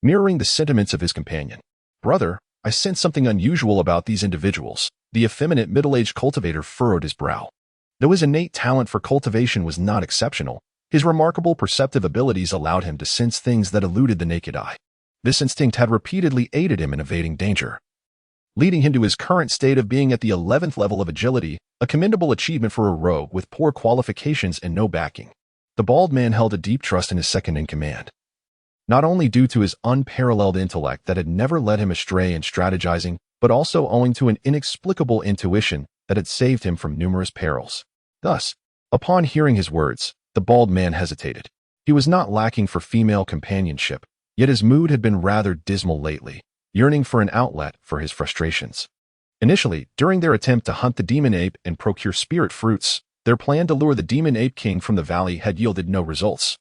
mirroring the sentiments of his companion. Brother, I sense something unusual about these individuals. The effeminate middle-aged cultivator furrowed his brow. Though his innate talent for cultivation was not exceptional, his remarkable perceptive abilities allowed him to sense things that eluded the naked eye. This instinct had repeatedly aided him in evading danger, leading him to his current state of being at the 11th level of agility, a commendable achievement for a rogue with poor qualifications and no backing. The bald man held a deep trust in his second-in-command, not only due to his unparalleled intellect that had never led him astray in strategizing, but also owing to an inexplicable intuition that had saved him from numerous perils. Thus, upon hearing his words, the bald man hesitated. He was not lacking for female companionship, yet his mood had been rather dismal lately, yearning for an outlet for his frustrations. Initially, during their attempt to hunt the demon ape and procure spirit fruits, their plan to lure the demon ape king from the valley had yielded no results,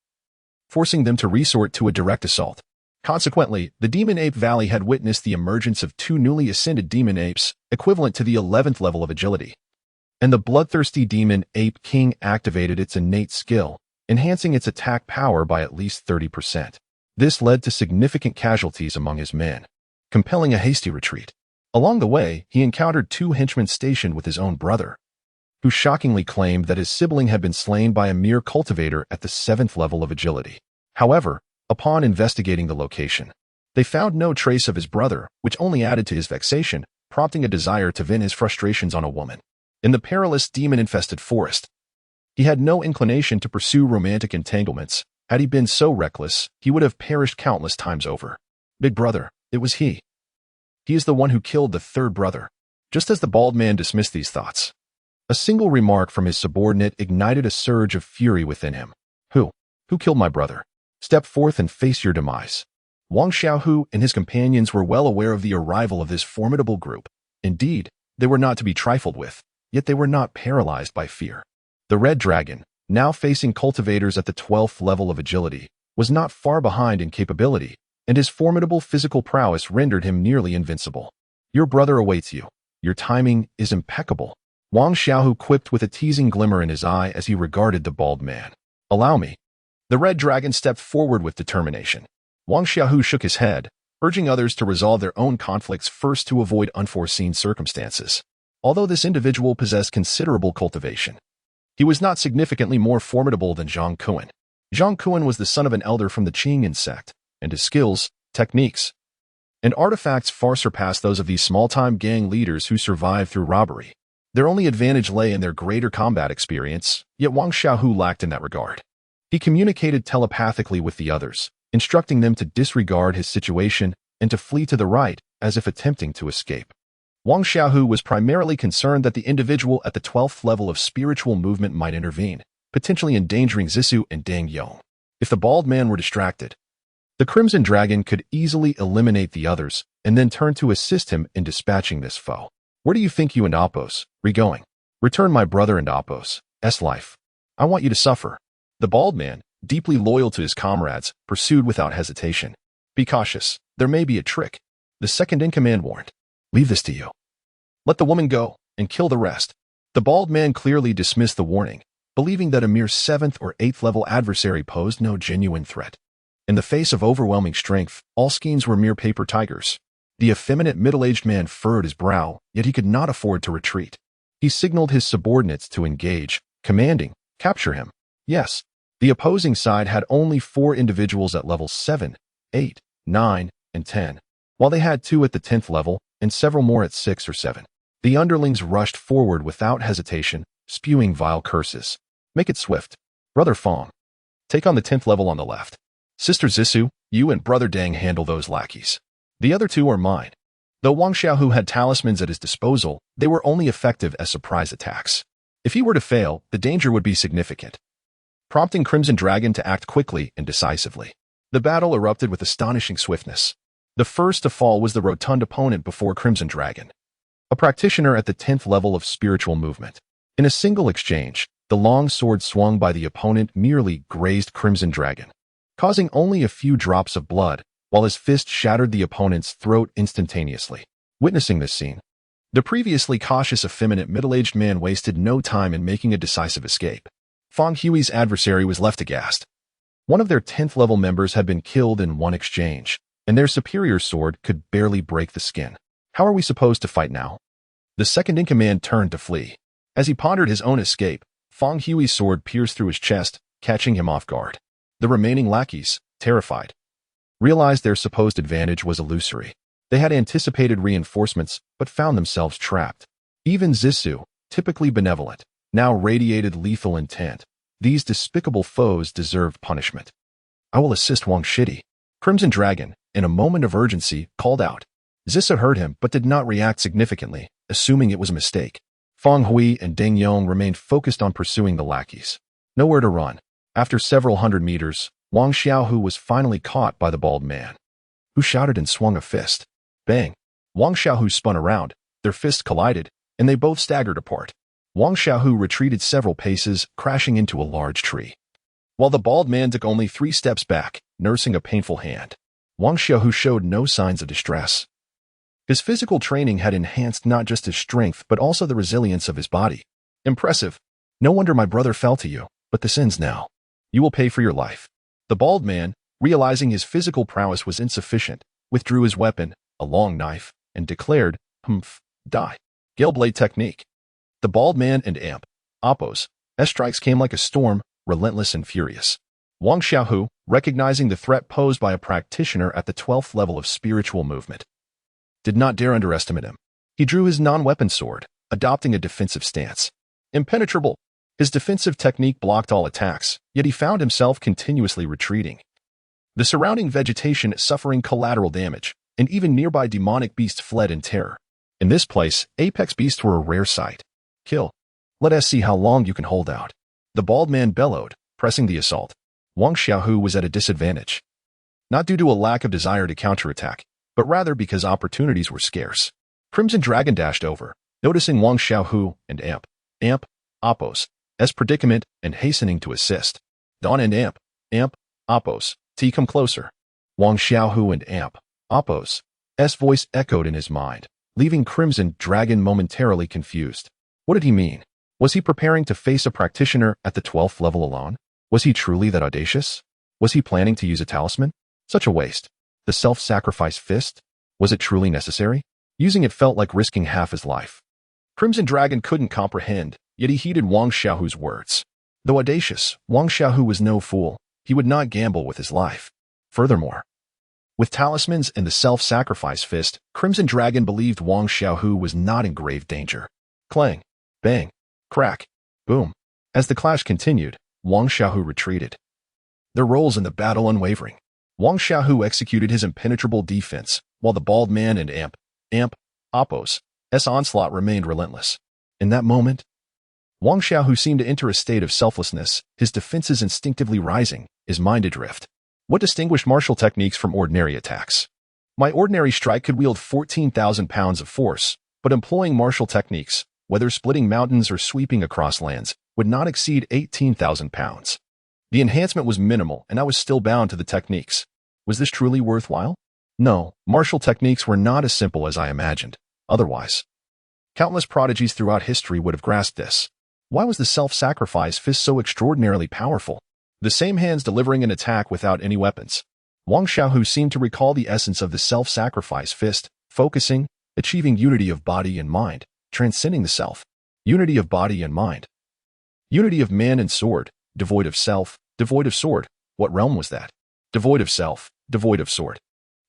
forcing them to resort to a direct assault. Consequently, the Demon Ape Valley had witnessed the emergence of 2 newly ascended demon apes, equivalent to the 11th level of agility. And the bloodthirsty demon ape king activated its innate skill, enhancing its attack power by at least 30%. This led to significant casualties among his men, compelling a hasty retreat. Along the way, he encountered 2 henchmen stationed with his own brother, who shockingly claimed that his sibling had been slain by a mere cultivator at the 7th level of agility. However, upon investigating the location, they found no trace of his brother, which only added to his vexation, prompting a desire to vent his frustrations on a woman. In the perilous demon-infested forest, he had no inclination to pursue romantic entanglements. Had he been so reckless, he would have perished countless times over. Big brother, it was he. He is the one who killed the 3rd brother. Just as the bald man dismissed these thoughts, a single remark from his subordinate ignited a surge of fury within him. Who killed my brother? Step forth and face your demise. Wang Xiaohu and his companions were well aware of the arrival of this formidable group. Indeed, they were not to be trifled with, yet they were not paralyzed by fear. The Red Dragon, now facing cultivators at the 12th level of agility, was not far behind in capability, and his formidable physical prowess rendered him nearly invincible. Your brother awaits you. Your timing is impeccable. Wang Xiaohu quipped with a teasing glimmer in his eye as he regarded the bald man. Allow me. The Red Dragon stepped forward with determination. Wang Xiaohu shook his head, urging others to resolve their own conflicts first to avoid unforeseen circumstances. Although this individual possessed considerable cultivation, he was not significantly more formidable than Zhang Kuan. Zhang Kuan was the son of an elder from the Qing sect, and his skills, techniques, and artifacts far surpassed those of these small-time gang leaders who survived through robbery. Their only advantage lay in their greater combat experience, yet Wang Xiaohu lacked in that regard. He communicated telepathically with the others, instructing them to disregard his situation and to flee to the right, as if attempting to escape. Wang Xiaohu was primarily concerned that the individual at the 12th level of spiritual movement might intervene, potentially endangering Zissou and Deng Yong. If the bald man were distracted, the Crimson Dragon could easily eliminate the others and then turn to assist him in dispatching this foe. Where do you think you and Appos are going? Return my brother and Appos' life. I want you to suffer. The bald man, deeply loyal to his comrades, pursued without hesitation. Be cautious. There may be a trick. The second-in-command warned. Leave this to you. Let the woman go and kill the rest. The bald man clearly dismissed the warning, believing that a mere 7th or 8th level adversary posed no genuine threat. In the face of overwhelming strength, all schemes were mere paper tigers. The effeminate middle-aged man furrowed his brow, yet he could not afford to retreat. He signaled his subordinates to engage, commanding, capture him. Yes, the opposing side had only 4 individuals at levels 7, 8, 9, and 10, while they had 2 at the 10th level and several more at 6 or 7. The underlings rushed forward without hesitation, spewing vile curses. Make it swift. Brother Fong, take on the 10th level on the left. Sister Zissou, you and Brother Deng handle those lackeys. The other 2 are mine. Though Wang Xiaohu had talismans at his disposal, they were only effective as surprise attacks. If he were to fail, the danger would be significant, prompting Crimson Dragon to act quickly and decisively. The battle erupted with astonishing swiftness. The first to fall was the rotund opponent before Crimson Dragon, a practitioner at the 10th level of spiritual movement. In a single exchange, the long sword swung by the opponent merely grazed Crimson Dragon, causing only a few drops of blood, while his fist shattered the opponent's throat instantaneously. Witnessing this scene, the previously cautious effeminate middle-aged man wasted no time in making a decisive escape. Fang Hui's adversary was left aghast. One of their 10th level members had been killed in one exchange, and their superior sword could barely break the skin. How are we supposed to fight now? The second-in-command turned to flee. As he pondered his own escape, Fang Hui's sword pierced through his chest, catching him off guard. The remaining lackeys, terrified, realized their supposed advantage was illusory. They had anticipated reinforcements, but found themselves trapped. Even Zissou, typically benevolent, now radiated lethal intent. These despicable foes deserved punishment. I will assist Wang Shidi. Crimson Dragon, in a moment of urgency, called out. Zissou heard him but did not react significantly, assuming it was a mistake. Fang Hui and Deng Yong remained focused on pursuing the lackeys. Nowhere to run. After several hundred meters, Wang Xiaohu was finally caught by the bald man, who shouted and swung a fist. Bang! Wang Xiaohu spun around, their fists collided, and they both staggered apart. Wang Xiaohu retreated several paces, crashing into a large tree, while the bald man took only 3 steps back, nursing a painful hand. Wang Xiaohu showed no signs of distress. His physical training had enhanced not just his strength but also the resilience of his body. Impressive. No wonder my brother fell to you, but this ends now. You will pay for your life. The bald man, realizing his physical prowess was insufficient, withdrew his weapon, a long knife, and declared, "Humph, die." Gale blade technique. The bald man and opposed strikes came like a storm, relentless and furious. Wang Xiaohu, recognizing the threat posed by a practitioner at the 12th level of spiritual movement, did not dare underestimate him. He drew his non-weapon sword, adopting a defensive stance. Impenetrable, his defensive technique blocked all attacks, yet he found himself continuously retreating. The surrounding vegetation suffering collateral damage, and even nearby demonic beasts fled in terror. In this place, apex beasts were a rare sight. Kill. Let us see how long you can hold out. The bald man bellowed, pressing the assault. Wang Xiaohu was at a disadvantage. Not due to a lack of desire to counterattack, but rather because opportunities were scarce. Crimson Dragon dashed over, noticing Wang Xiaohu and opposed predicament and hastening to assist. Dawn and opposed come closer. Wang Xiaohu and opposed voice echoed in his mind, leaving Crimson Dragon momentarily confused. What did he mean? Was he preparing to face a practitioner at the 12th level alone? Was he truly that audacious? Was he planning to use a talisman? Such a waste. The self-sacrifice fist? Was it truly necessary? Using it felt like risking half his life. Crimson Dragon couldn't comprehend, yet he heeded Wang Xiaohu's words. Though audacious, Wang Xiaohu was no fool. He would not gamble with his life. Furthermore, with talismans and the self-sacrifice fist, Crimson Dragon believed Wang Xiaohu was not in grave danger. Clang, bang, crack, boom. As the clash continued, Wang Xiaohu retreated. Their roles in the battle unwavering. Wang Xiaohu executed his impenetrable defense, while the bald man and opposed onslaught remained relentless. In that moment, Wang Xiaohu seemed to enter a state of selflessness, his defenses instinctively rising, his mind adrift. What distinguished martial techniques from ordinary attacks? My ordinary strike could wield 14,000 pounds of force, but employing martial techniques, whether splitting mountains or sweeping across lands, would not exceed 18,000 pounds. The enhancement was minimal, and I was still bound to the techniques. Was this truly worthwhile? No, martial techniques were not as simple as I imagined. Otherwise, countless prodigies throughout history would have grasped this. Why was the self-sacrifice fist so extraordinarily powerful? The same hands delivering an attack without any weapons. Wang Xiaohu seemed to recall the essence of the self-sacrifice fist, focusing, achieving unity of body and mind, transcending the self. Unity of body and mind. Unity of man and sword, devoid of self, devoid of sword. What realm was that? Devoid of self, devoid of sword.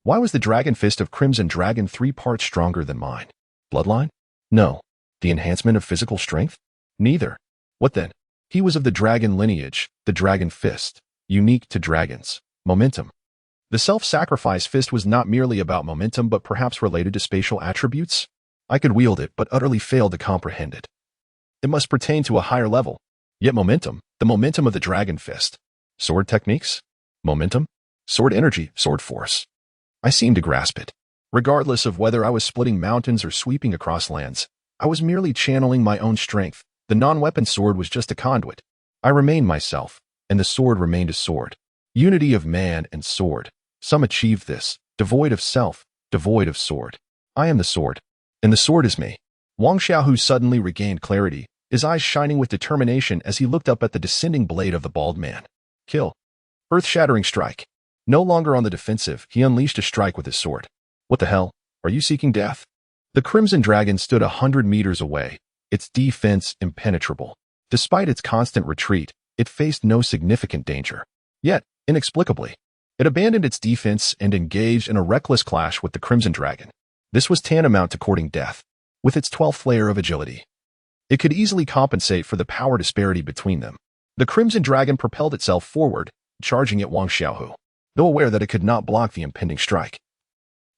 Why was the dragon fist of Crimson Dragon 3 parts stronger than mine? Bloodline? No. The enhancement of physical strength? Neither. What then? He was of the dragon lineage, the dragon fist, unique to dragons. Momentum. The self-sacrifice fist was not merely about momentum but perhaps related to spatial attributes? I could wield it but utterly failed to comprehend it. It must pertain to a higher level. Yet momentum, the momentum of the dragon fist. Sword techniques? Momentum? Sword energy, sword force. I seemed to grasp it. Regardless of whether I was splitting mountains or sweeping across lands, I was merely channeling my own strength. The non-weapon sword was just a conduit. I remained myself, and the sword remained a sword. Unity of man and sword. Some achieved this, devoid of self, devoid of sword. I am the sword, and the sword is me. Wang Xiaohu suddenly regained clarity, his eyes shining with determination as he looked up at the descending blade of the bald man. Kill. Earth-shattering strike. No longer on the defensive, he unleashed a strike with his sword. What the hell? Are you seeking death? The Crimson Dragon stood 100 meters away, its defense impenetrable. Despite its constant retreat, it faced no significant danger. Yet, inexplicably, it abandoned its defense and engaged in a reckless clash with the Crimson Dragon. This was tantamount to courting death. With its 12th layer of agility, it could easily compensate for the power disparity between them. The Crimson Dragon propelled itself forward, charging at Wang Xiaohu, though aware that it could not block the impending strike.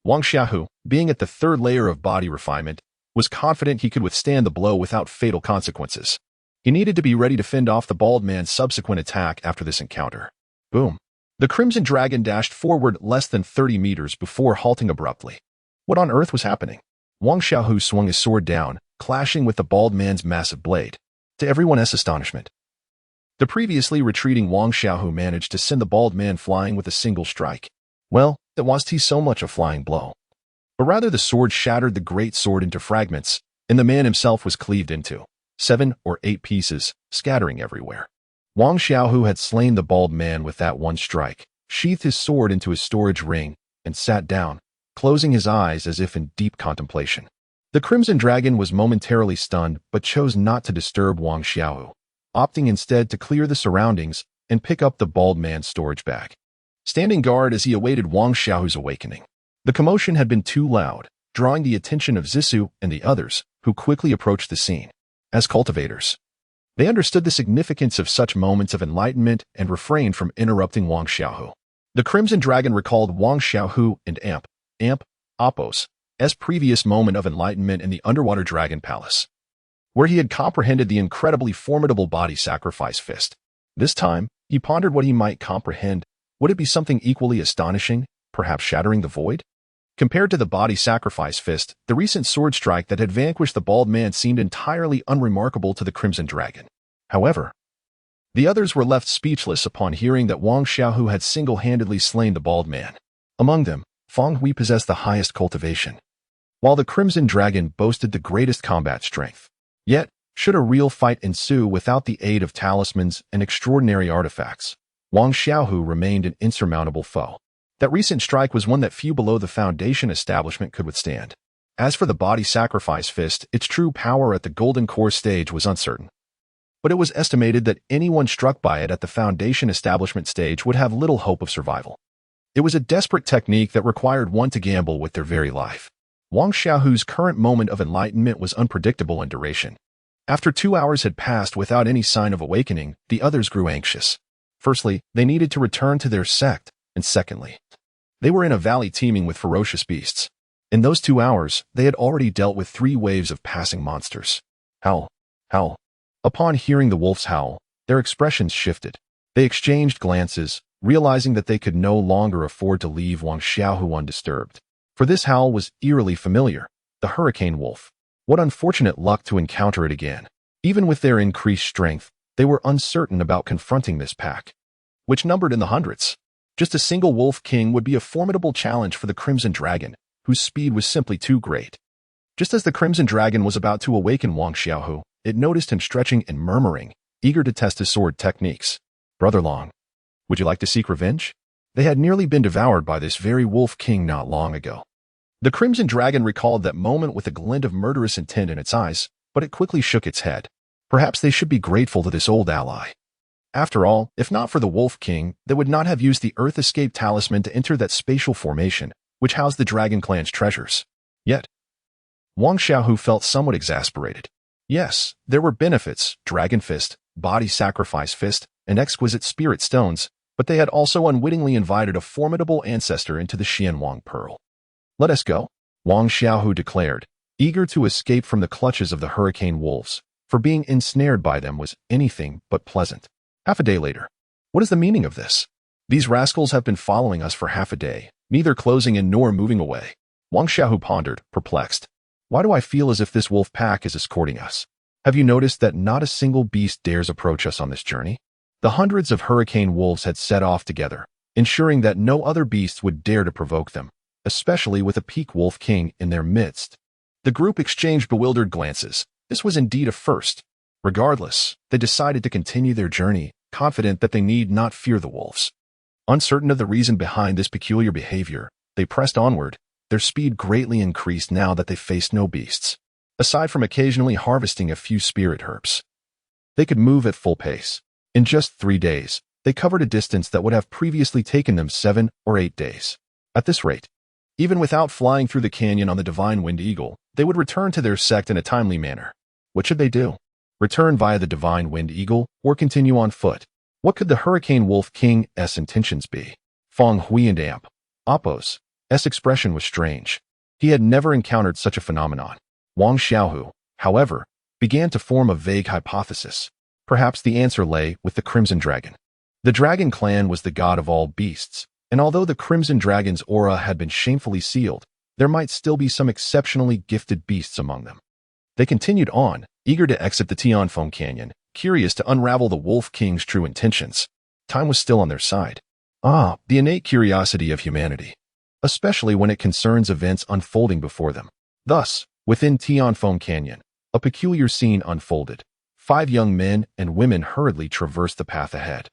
Wang Xiaohu, being at the 3rd layer of body refinement, was confident he could withstand the blow without fatal consequences. He needed to be ready to fend off the bald man's subsequent attack after this encounter. Boom. The Crimson Dragon dashed forward less than 30 meters before halting abruptly. What on earth was happening? Wang Xiaohu swung his sword down, clashing with the bald man's massive blade. To everyone's astonishment, the previously retreating Wang Xiaohu managed to send the bald man flying with a single strike. Well, it wasn't so much a flying blow, but rather the sword shattered the great sword into fragments, and the man himself was cleaved into 7 or 8 pieces, scattering everywhere. Wang Xiaohu had slain the bald man with that one strike, sheathed his sword into his storage ring, and sat down, closing his eyes as if in deep contemplation. The Crimson Dragon was momentarily stunned but chose not to disturb Wang Xiaohu, opting instead to clear the surroundings and pick up the bald man's storage bag, standing guard as he awaited Wang Xiaohu's awakening. The commotion had been too loud, drawing the attention of Zissou and the others, who quickly approached the scene. As cultivators, they understood the significance of such moments of enlightenment and refrained from interrupting Wang Xiaohu. The Crimson Dragon recalled Wang Xiaohu and Oppos's previous moment of enlightenment in the underwater dragon palace, where he had comprehended the incredibly formidable body sacrifice fist. This time, he pondered what he might comprehend. Would it be something equally astonishing, perhaps shattering the void? Compared to the body sacrifice fist, the recent sword strike that had vanquished the bald man seemed entirely unremarkable to the Crimson Dragon. However, the others were left speechless upon hearing that Wang Xiaohu had single-handedly slain the bald man. Among them, Feng Hui possessed the highest cultivation, while the Crimson Dragon boasted the greatest combat strength. Yet, should a real fight ensue without the aid of talismans and extraordinary artifacts, Wang Xiaohu remained an insurmountable foe. That recent strike was one that few below the Foundation establishment could withstand. As for the body sacrifice fist, its true power at the Golden Core stage was uncertain, but it was estimated that anyone struck by it at the Foundation establishment stage would have little hope of survival. It was a desperate technique that required one to gamble with their very life. Wang Xiaohu's current moment of enlightenment was unpredictable in duration. After 2 hours had passed without any sign of awakening, the others grew anxious. Firstly, they needed to return to their sect, and secondly, they were in a valley teeming with ferocious beasts. In those 2 hours, they had already dealt with 3 waves of passing monsters. Howl, howl. Upon hearing the wolf's howl, their expressions shifted. They exchanged glances, realizing that they could no longer afford to leave Wang Xiaohu undisturbed. For this howl was eerily familiar, the hurricane wolf. What unfortunate luck to encounter it again. Even with their increased strength, they were uncertain about confronting this pack, which numbered in the hundreds. Just a single wolf king would be a formidable challenge for the Crimson Dragon, whose speed was simply too great. Just as the Crimson Dragon was about to awaken Wang Xiaohu, it noticed him stretching and murmuring, eager to test his sword techniques. Brother Long, would you like to seek revenge? They had nearly been devoured by this very wolf king not long ago. The Crimson Dragon recalled that moment with a glint of murderous intent in its eyes, but it quickly shook its head. Perhaps they should be grateful to this old ally. After all, if not for the Wolf King, they would not have used the Earth Escape Talisman to enter that spatial formation, which housed the Dragon Clan's treasures. Yet, Wang Xiaohu felt somewhat exasperated. Yes, there were benefits, Dragon Fist, Body Sacrifice Fist, and exquisite Spirit Stones, but they had also unwittingly invited a formidable ancestor into the Xianwang Pearl. Let us go, Wang Xiaohu declared, eager to escape from the clutches of the hurricane wolves, for being ensnared by them was anything but pleasant. Half a day later. What is the meaning of this? These rascals have been following us for half a day, neither closing in nor moving away. Wang Xiaohu pondered, perplexed. Why do I feel as if this wolf pack is escorting us? Have you noticed that not a single beast dares approach us on this journey? The hundreds of hurricane wolves had set off together, ensuring that no other beasts would dare to provoke them, especially with a peak wolf king in their midst. The group exchanged bewildered glances. This was indeed a first. Regardless, they decided to continue their journey, confident that they need not fear the wolves. Uncertain of the reason behind this peculiar behavior, they pressed onward, their speed greatly increased now that they faced no beasts. Aside from occasionally harvesting a few spirit herbs, they could move at full pace. In just 3 days, they covered a distance that would have previously taken them 7 or 8 days. At this rate, even without flying through the canyon on the Divine Wind Eagle, they would return to their sect in a timely manner. What should they do? Return via the Divine Wind Eagle, or continue on foot? What could the Hurricane Wolf King's intentions be? Feng Hui and Oppos's expression was strange. He had never encountered such a phenomenon. Wang Xiaohu, however, began to form a vague hypothesis. Perhaps the answer lay with the Crimson Dragon. The Dragon Clan was the god of all beasts, and although the Crimson Dragon's aura had been shamefully sealed, there might still be some exceptionally gifted beasts among them. They continued on, eager to exit the Tianfeng Canyon, curious to unravel the Wolf King's true intentions. Time was still on their side. The innate curiosity of humanity, especially when it concerns events unfolding before them. Thus, within Tianfeng Canyon, a peculiar scene unfolded. 5 young men and women hurriedly traversed the path ahead,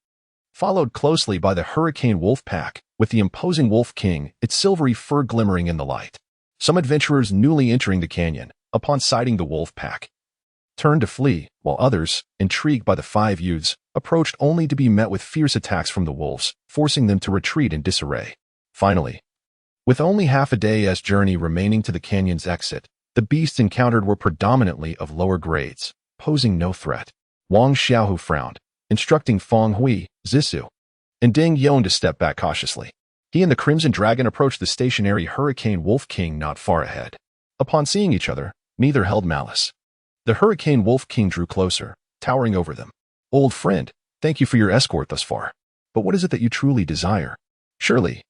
followed closely by the hurricane wolf pack, with the imposing Wolf King, its silvery fur glimmering in the light. Some adventurers newly entering the canyon, upon sighting the wolf pack, turned to flee, while others, intrigued by the 5 youths, approached only to be met with fierce attacks from the wolves, forcing them to retreat in disarray. Finally, with only half a day's journey remaining to the canyon's exit, the beasts encountered were predominantly of lower grades, posing no threat. Wang Xiaohu frowned, instructing Feng Hui, Zissou, and Ding Yon to step back cautiously. He and the Crimson Dragon approached the stationary Hurricane Wolf King not far ahead. Upon seeing each other, neither held malice. The Hurricane Wolf King drew closer, towering over them. "Old friend, thank you for your escort thus far. But what is it that you truly desire? Surely,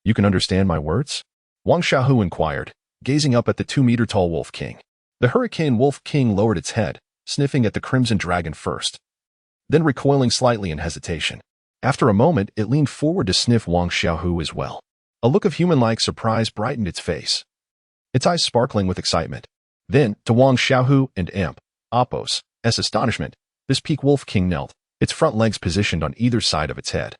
you can understand my words?" Wang Xiaohu inquired, gazing up at the 2-meter-tall Wolf King. The Hurricane Wolf King lowered its head, sniffing at the Crimson Dragon first, then recoiling slightly in hesitation. After a moment, it leaned forward to sniff Wang Xiaohu as well. A look of human-like surprise brightened its face, its eyes sparkling with excitement. Then, to Wang Xiaohu and oppress, astonishment, this peak Wolf King knelt, its front legs positioned on either side of its head,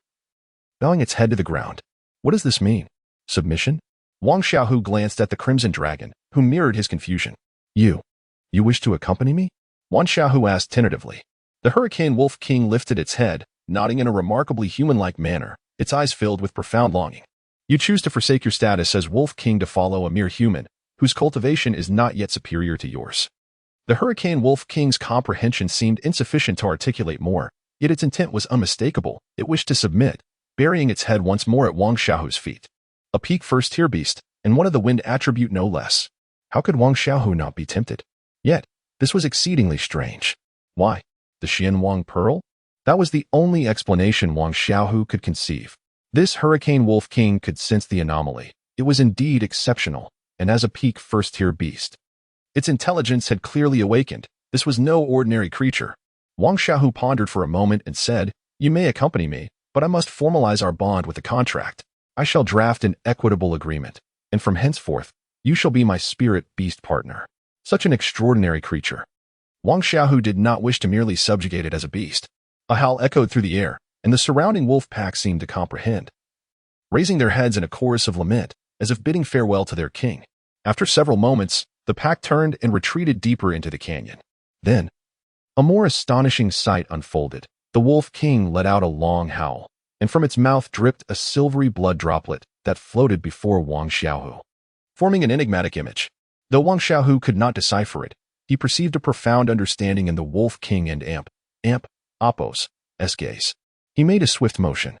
bowing its head to the ground. What does this mean? Submission? Wang Xiaohu glanced at the Crimson Dragon, who mirrored his confusion. You wish to accompany me? Wang Xiaohu asked tentatively. The Hurricane Wolf King lifted its head, nodding in a remarkably human-like manner, its eyes filled with profound longing. You choose to forsake your status as Wolf King to follow a mere human, whose cultivation is not yet superior to yours. The Hurricane Wolf King's comprehension seemed insufficient to articulate more, yet its intent was unmistakable. It wished to submit, burying its head once more at Wang Xiaohu's feet. A peak first-tier beast, and one of the wind attribute no less. How could Wang Xiaohu not be tempted? Yet, this was exceedingly strange. Why? The Xian Wang Pearl? That was the only explanation Wang Xiaohu could conceive. This Hurricane Wolf King could sense the anomaly. It was indeed exceptional, and as a peak first-tier beast, its intelligence had clearly awakened. This was no ordinary creature. Wang Xiaohu pondered for a moment and said, "You may accompany me, but I must formalize our bond with a contract. I shall draft an equitable agreement, and from henceforth, you shall be my spirit beast partner." Such an extraordinary creature. Wang Xiaohu did not wish to merely subjugate it as a beast. A howl echoed through the air, and the surrounding wolf pack seemed to comprehend, raising their heads in a chorus of lament, as if bidding farewell to their king. After several moments, the pack turned and retreated deeper into the canyon. Then, a more astonishing sight unfolded. The Wolf King let out a long howl, and from its mouth dripped a silvery blood droplet that floated before Wang Xiaohu, forming an enigmatic image. Though Wang Xiaohu could not decipher it, he perceived a profound understanding in the Wolf King and oppress gaze. He made a swift motion,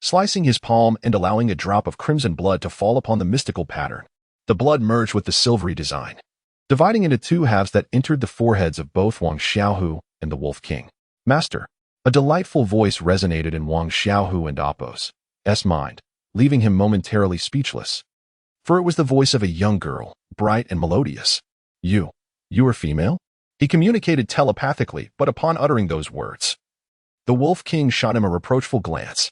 slicing his palm and allowing a drop of crimson blood to fall upon the mystical pattern. The blood merged with the silvery design, dividing into 2 halves that entered the foreheads of both Wang Xiaohu and the Wolf King. "Master," a delightful voice resonated in Wang Xiaohu and oppress's mind, leaving him momentarily speechless. For it was the voice of a young girl, bright and melodious. You are female?" He communicated telepathically, but upon uttering those words, the Wolf King shot him a reproachful glance.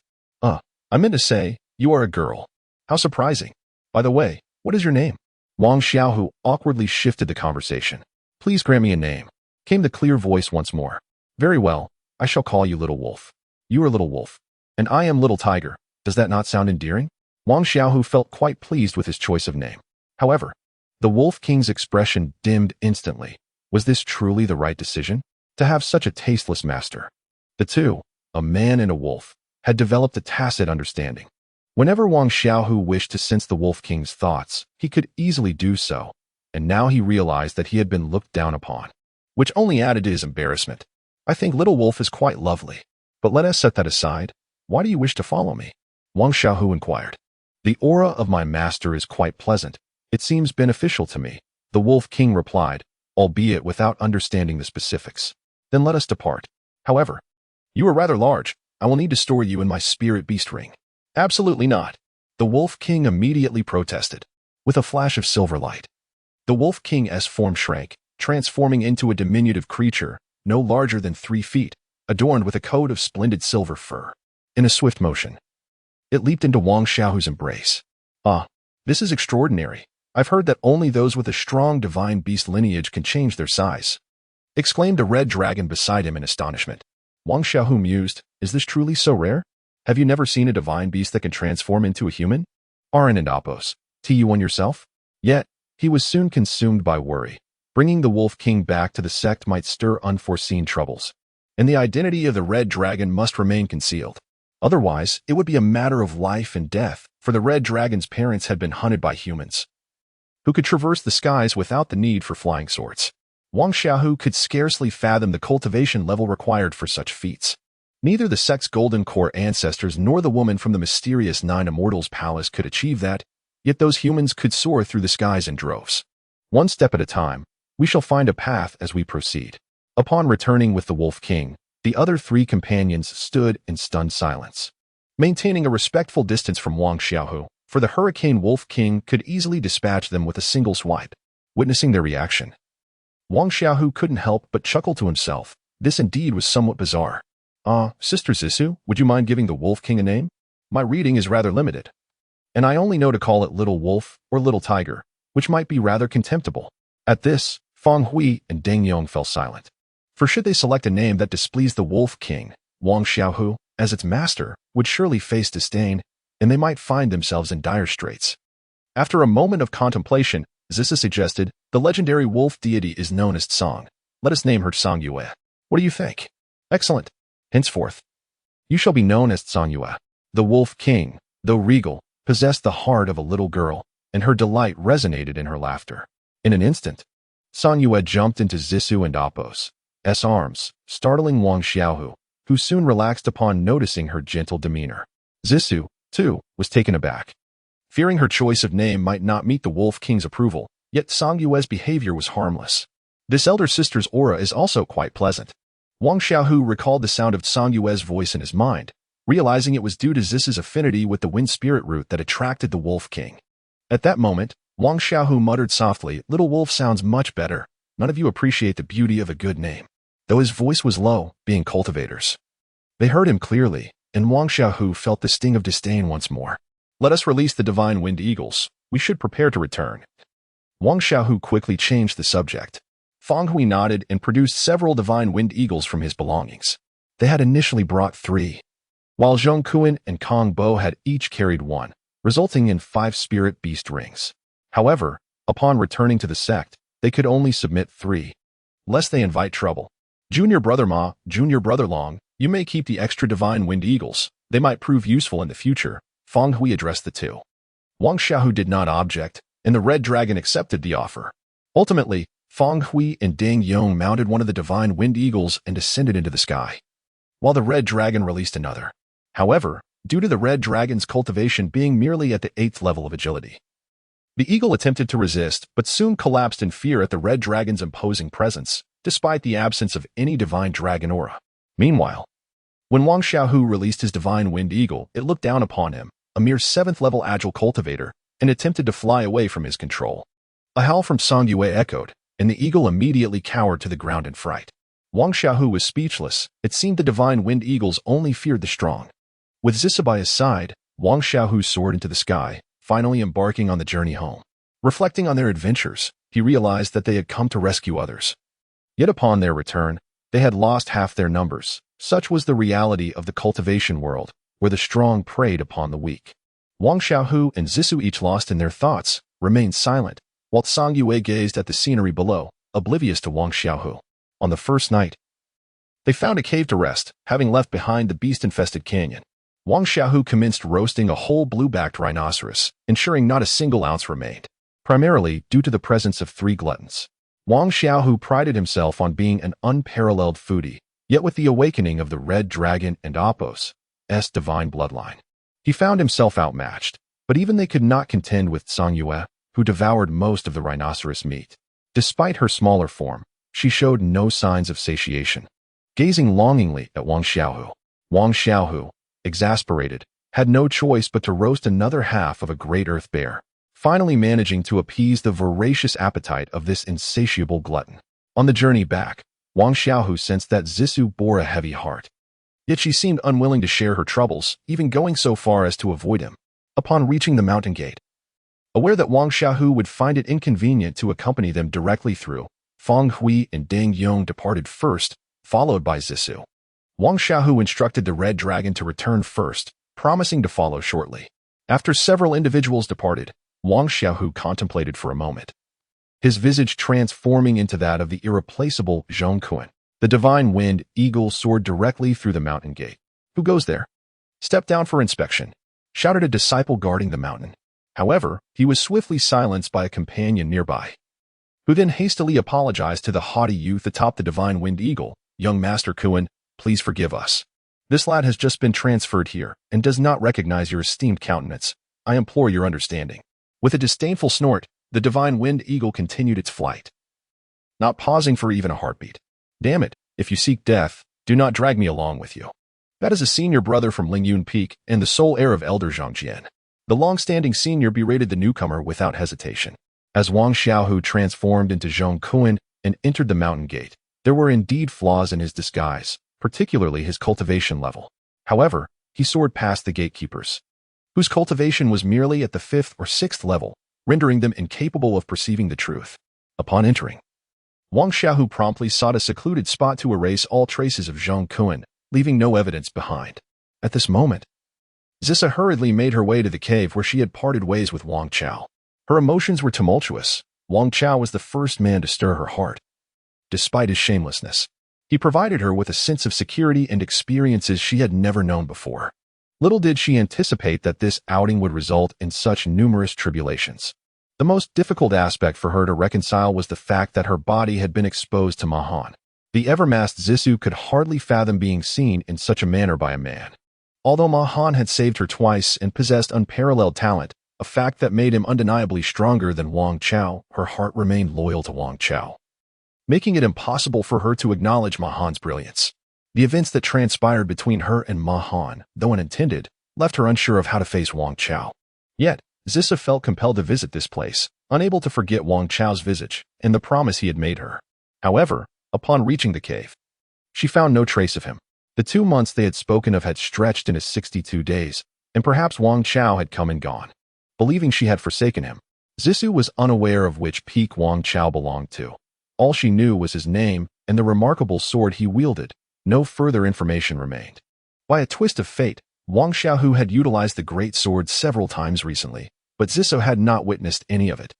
I meant to say, you are a girl. How surprising. By the way, what is your name?" Wang Xiaohu awkwardly shifted the conversation. "Please grant me a name," came the clear voice once more. "Very well, I shall call you Little Wolf. You are Little Wolf, and I am Little Tiger. Does that not sound endearing?" Wang Xiaohu felt quite pleased with his choice of name. However, the Wolf King's expression dimmed instantly. Was this truly the right decision? To have such a tasteless master? The two, a man and a wolf, had developed a tacit understanding. Whenever Wang Xiaohu wished to sense the Wolf King's thoughts, he could easily do so, and now he realized that he had been looked down upon, which only added to his embarrassment. "I think Little Wolf is quite lovely, but let us set that aside. Why do you wish to follow me?" Wang Xiaohu inquired. "The aura of my master is quite pleasant. It seems beneficial to me," the Wolf King replied, albeit without understanding the specifics. "Then let us depart. However, you are rather large. I will need to store you in my spirit beast ring." "Absolutely not," the Wolf King immediately protested. With a flash of silver light, the Wolf King's form shrank, transforming into a diminutive creature, no larger than 3 feet, adorned with a coat of splendid silver fur. In a swift motion, it leaped into Wang Xiaohu's embrace. This is extraordinary. I've heard that only those with a strong divine beast lineage can change their size. exclaimed a red dragon beside him in astonishment. Wang Xiaohu mused, is this truly so rare? Have you never seen a divine beast that can transform into a human? Aran and Apos, tu on yourself? Yet, he was soon consumed by worry. Bringing the Wolf King back to the sect might stir unforeseen troubles, and the identity of the red dragon must remain concealed. Otherwise, it would be a matter of life and death, for the red dragon's parents had been hunted by humans, who could traverse the skies without the need for flying swords. Wang Xiaohu could scarcely fathom the cultivation level required for such feats. Neither the sect's Golden Core ancestors nor the woman from the mysterious Nine Immortals Palace could achieve that, yet those humans could soar through the skies in droves. One step at a time, we shall find a path as we proceed. Upon returning with the Wolf King, the other three companions stood in stunned silence, maintaining a respectful distance from Wang Xiaohu, for the Hurricane Wolf King could easily dispatch them with a single swipe. Witnessing their reaction, Wang Xiaohu couldn't help but chuckle to himself. This indeed was somewhat bizarre. Sister Zissou, would you mind giving the Wolf King a name? My reading is rather limited, and I only know to call it Little Wolf or Little Tiger, which might be rather contemptible. At this, Feng Hui and Deng Yong fell silent. For should they select a name that displeased the Wolf King, Wang Xiaohu, as its master, would surely face disdain, and they might find themselves in dire straits. After a moment of contemplation, Zissou suggested, the legendary wolf deity is known as Tsang. Let us name her Tsang Yue. What do you think? Excellent. Henceforth, you shall be known as Tsang Yue. The Wolf King, though regal, possessed the heart of a little girl, and her delight resonated in her laughter. In an instant, Tsang Yue jumped into Zissou and Apos' arms, startling Wang Xiaohu, who soon relaxed upon noticing her gentle demeanor. Zissou, too, was taken aback. Fearing her choice of name might not meet the Wolf King's approval, yet Tsang Yue's behavior was harmless. This elder sister's aura is also quite pleasant. Wang Xiaohu recalled the sound of Tsang Yue's voice in his mind, realizing it was due to Zissou's affinity with the wind spirit root that attracted the Wolf King. At that moment, Wang Xiaohu muttered softly, Little Wolf sounds much better. None of you appreciate the beauty of a good name. Though his voice was low, being cultivators, they heard him clearly, and Wang Xiaohu felt the sting of disdain once more. Let us release the divine wind eagles. We should prepare to return. Wang Xiaohu quickly changed the subject. Feng Hui nodded and produced several divine wind eagles from his belongings. They had initially brought 3, while Zhong Kuan and Kong Bo had each carried 1, resulting in 5 spirit beast rings. However, upon returning to the sect, they could only submit 3, lest they invite trouble. Junior Brother Ma, Junior Brother Long, you may keep the extra divine wind eagles. They might prove useful in the future. Feng Hui addressed the two. Wang Xiaohu did not object, and the red dragon accepted the offer. Ultimately, Feng Hui and Deng Yong mounted one of the divine wind eagles and descended into the sky, while the red dragon released another. However, due to the red dragon's cultivation being merely at the 8th level of agility, the eagle attempted to resist, but soon collapsed in fear at the red dragon's imposing presence, despite the absence of any divine dragon aura. Meanwhile, when Wang Xiaohu released his divine wind eagle, it looked down upon him, a mere 7th-level agile cultivator, and attempted to fly away from his control. A howl from Tsang Yue echoed, and the eagle immediately cowered to the ground in fright. Wang Xiaohu was speechless. It seemed the divine wind eagles only feared the strong. With Zissou by his side, Wang Xiaohu soared into the sky, finally embarking on the journey home. Reflecting on their adventures, he realized that they had come to rescue others. Yet upon their return, they had lost half their numbers. Such was the reality of the cultivation world, where the strong preyed upon the weak. Wang Xiaohu and Zissou, each lost in their thoughts, remained silent, while Tsang Yue gazed at the scenery below, oblivious to Wang Xiaohu. On the first night, they found a cave to rest, having left behind the beast-infested canyon. Wang Xiaohu commenced roasting a whole blue-backed rhinoceros, ensuring not a single ounce remained, primarily due to the presence of 3 gluttons. Wang Xiaohu prided himself on being an unparalleled foodie, yet with the awakening of the red dragon and Apos' divine bloodline, he found himself outmatched, but even they could not contend with Tsang Yue, who devoured most of the rhinoceros meat. Despite her smaller form, she showed no signs of satiation. Gazing longingly at Wang Xiaohu, exasperated, had no choice but to roast another half of a great earth bear, finally managing to appease the voracious appetite of this insatiable glutton. On the journey back, Wang Xiaohu sensed that Zissou bore a heavy heart. Yet she seemed unwilling to share her troubles, even going so far as to avoid him. Upon reaching the mountain gate, aware that Wang Xiaohu would find it inconvenient to accompany them directly through, Feng Hui and Deng Yong departed first, followed by Zissou. Wang Xiaohu instructed the Red Dragon to return first, promising to follow shortly. After several individuals departed, Wang Xiaohu contemplated for a moment, his visage transforming into that of the irreplaceable Zhong Kun. The divine wind eagle soared directly through the mountain gate. "Who goes there?" "Step down for inspection," shouted a disciple guarding the mountain. However, he was swiftly silenced by a companion nearby, who then hastily apologized to the haughty youth atop the divine wind eagle. "Young Master Kun, please forgive us. This lad has just been transferred here and does not recognize your esteemed countenance. I implore your understanding." With a disdainful snort, the divine wind eagle continued its flight, not pausing for even a heartbeat. "Damn it, if you seek death, do not drag me along with you." That is a senior brother from Lingyun Peak and the sole heir of Elder Zhangjian. The long-standing senior berated the newcomer without hesitation. As Wang Xiaohu transformed into Zhong Kun and entered the mountain gate, there were indeed flaws in his disguise, particularly his cultivation level. However, he soared past the gatekeepers, whose cultivation was merely at the 5th or 6th level, rendering them incapable of perceiving the truth. Upon entering, Wang Xiaohu promptly sought a secluded spot to erase all traces of Zhong Kun, leaving no evidence behind. At this moment, Zissa hurriedly made her way to the cave where she had parted ways with Wang Chao. Her emotions were tumultuous. Wang Chao was the first man to stir her heart. Despite his shamelessness, he provided her with a sense of security and experiences she had never known before. Little did she anticipate that this outing would result in such numerous tribulations. The most difficult aspect for her to reconcile was the fact that her body had been exposed to Mahan. The ever-masked Zissou could hardly fathom being seen in such a manner by a man. Although Mahan had saved her twice and possessed unparalleled talent, a fact that made him undeniably stronger than Wang Chao, her heart remained loyal to Wang Chao, making it impossible for her to acknowledge Mahan's brilliance. The events that transpired between her and Mahan, though unintended, left her unsure of how to face Wang Chao. Yet, Zissa felt compelled to visit this place, unable to forget Wang Chao's visage and the promise he had made her. However, upon reaching the cave, she found no trace of him. The 2 months they had spoken of had stretched into 62 days, and perhaps Wang Chao had come and gone. Believing she had forsaken him, Zissou was unaware of which peak Wang Chao belonged to. All she knew was his name and the remarkable sword he wielded. No further information remained. By a twist of fate, Wang Xiaohu had utilized the great sword several times recently, but Zissou had not witnessed any of it.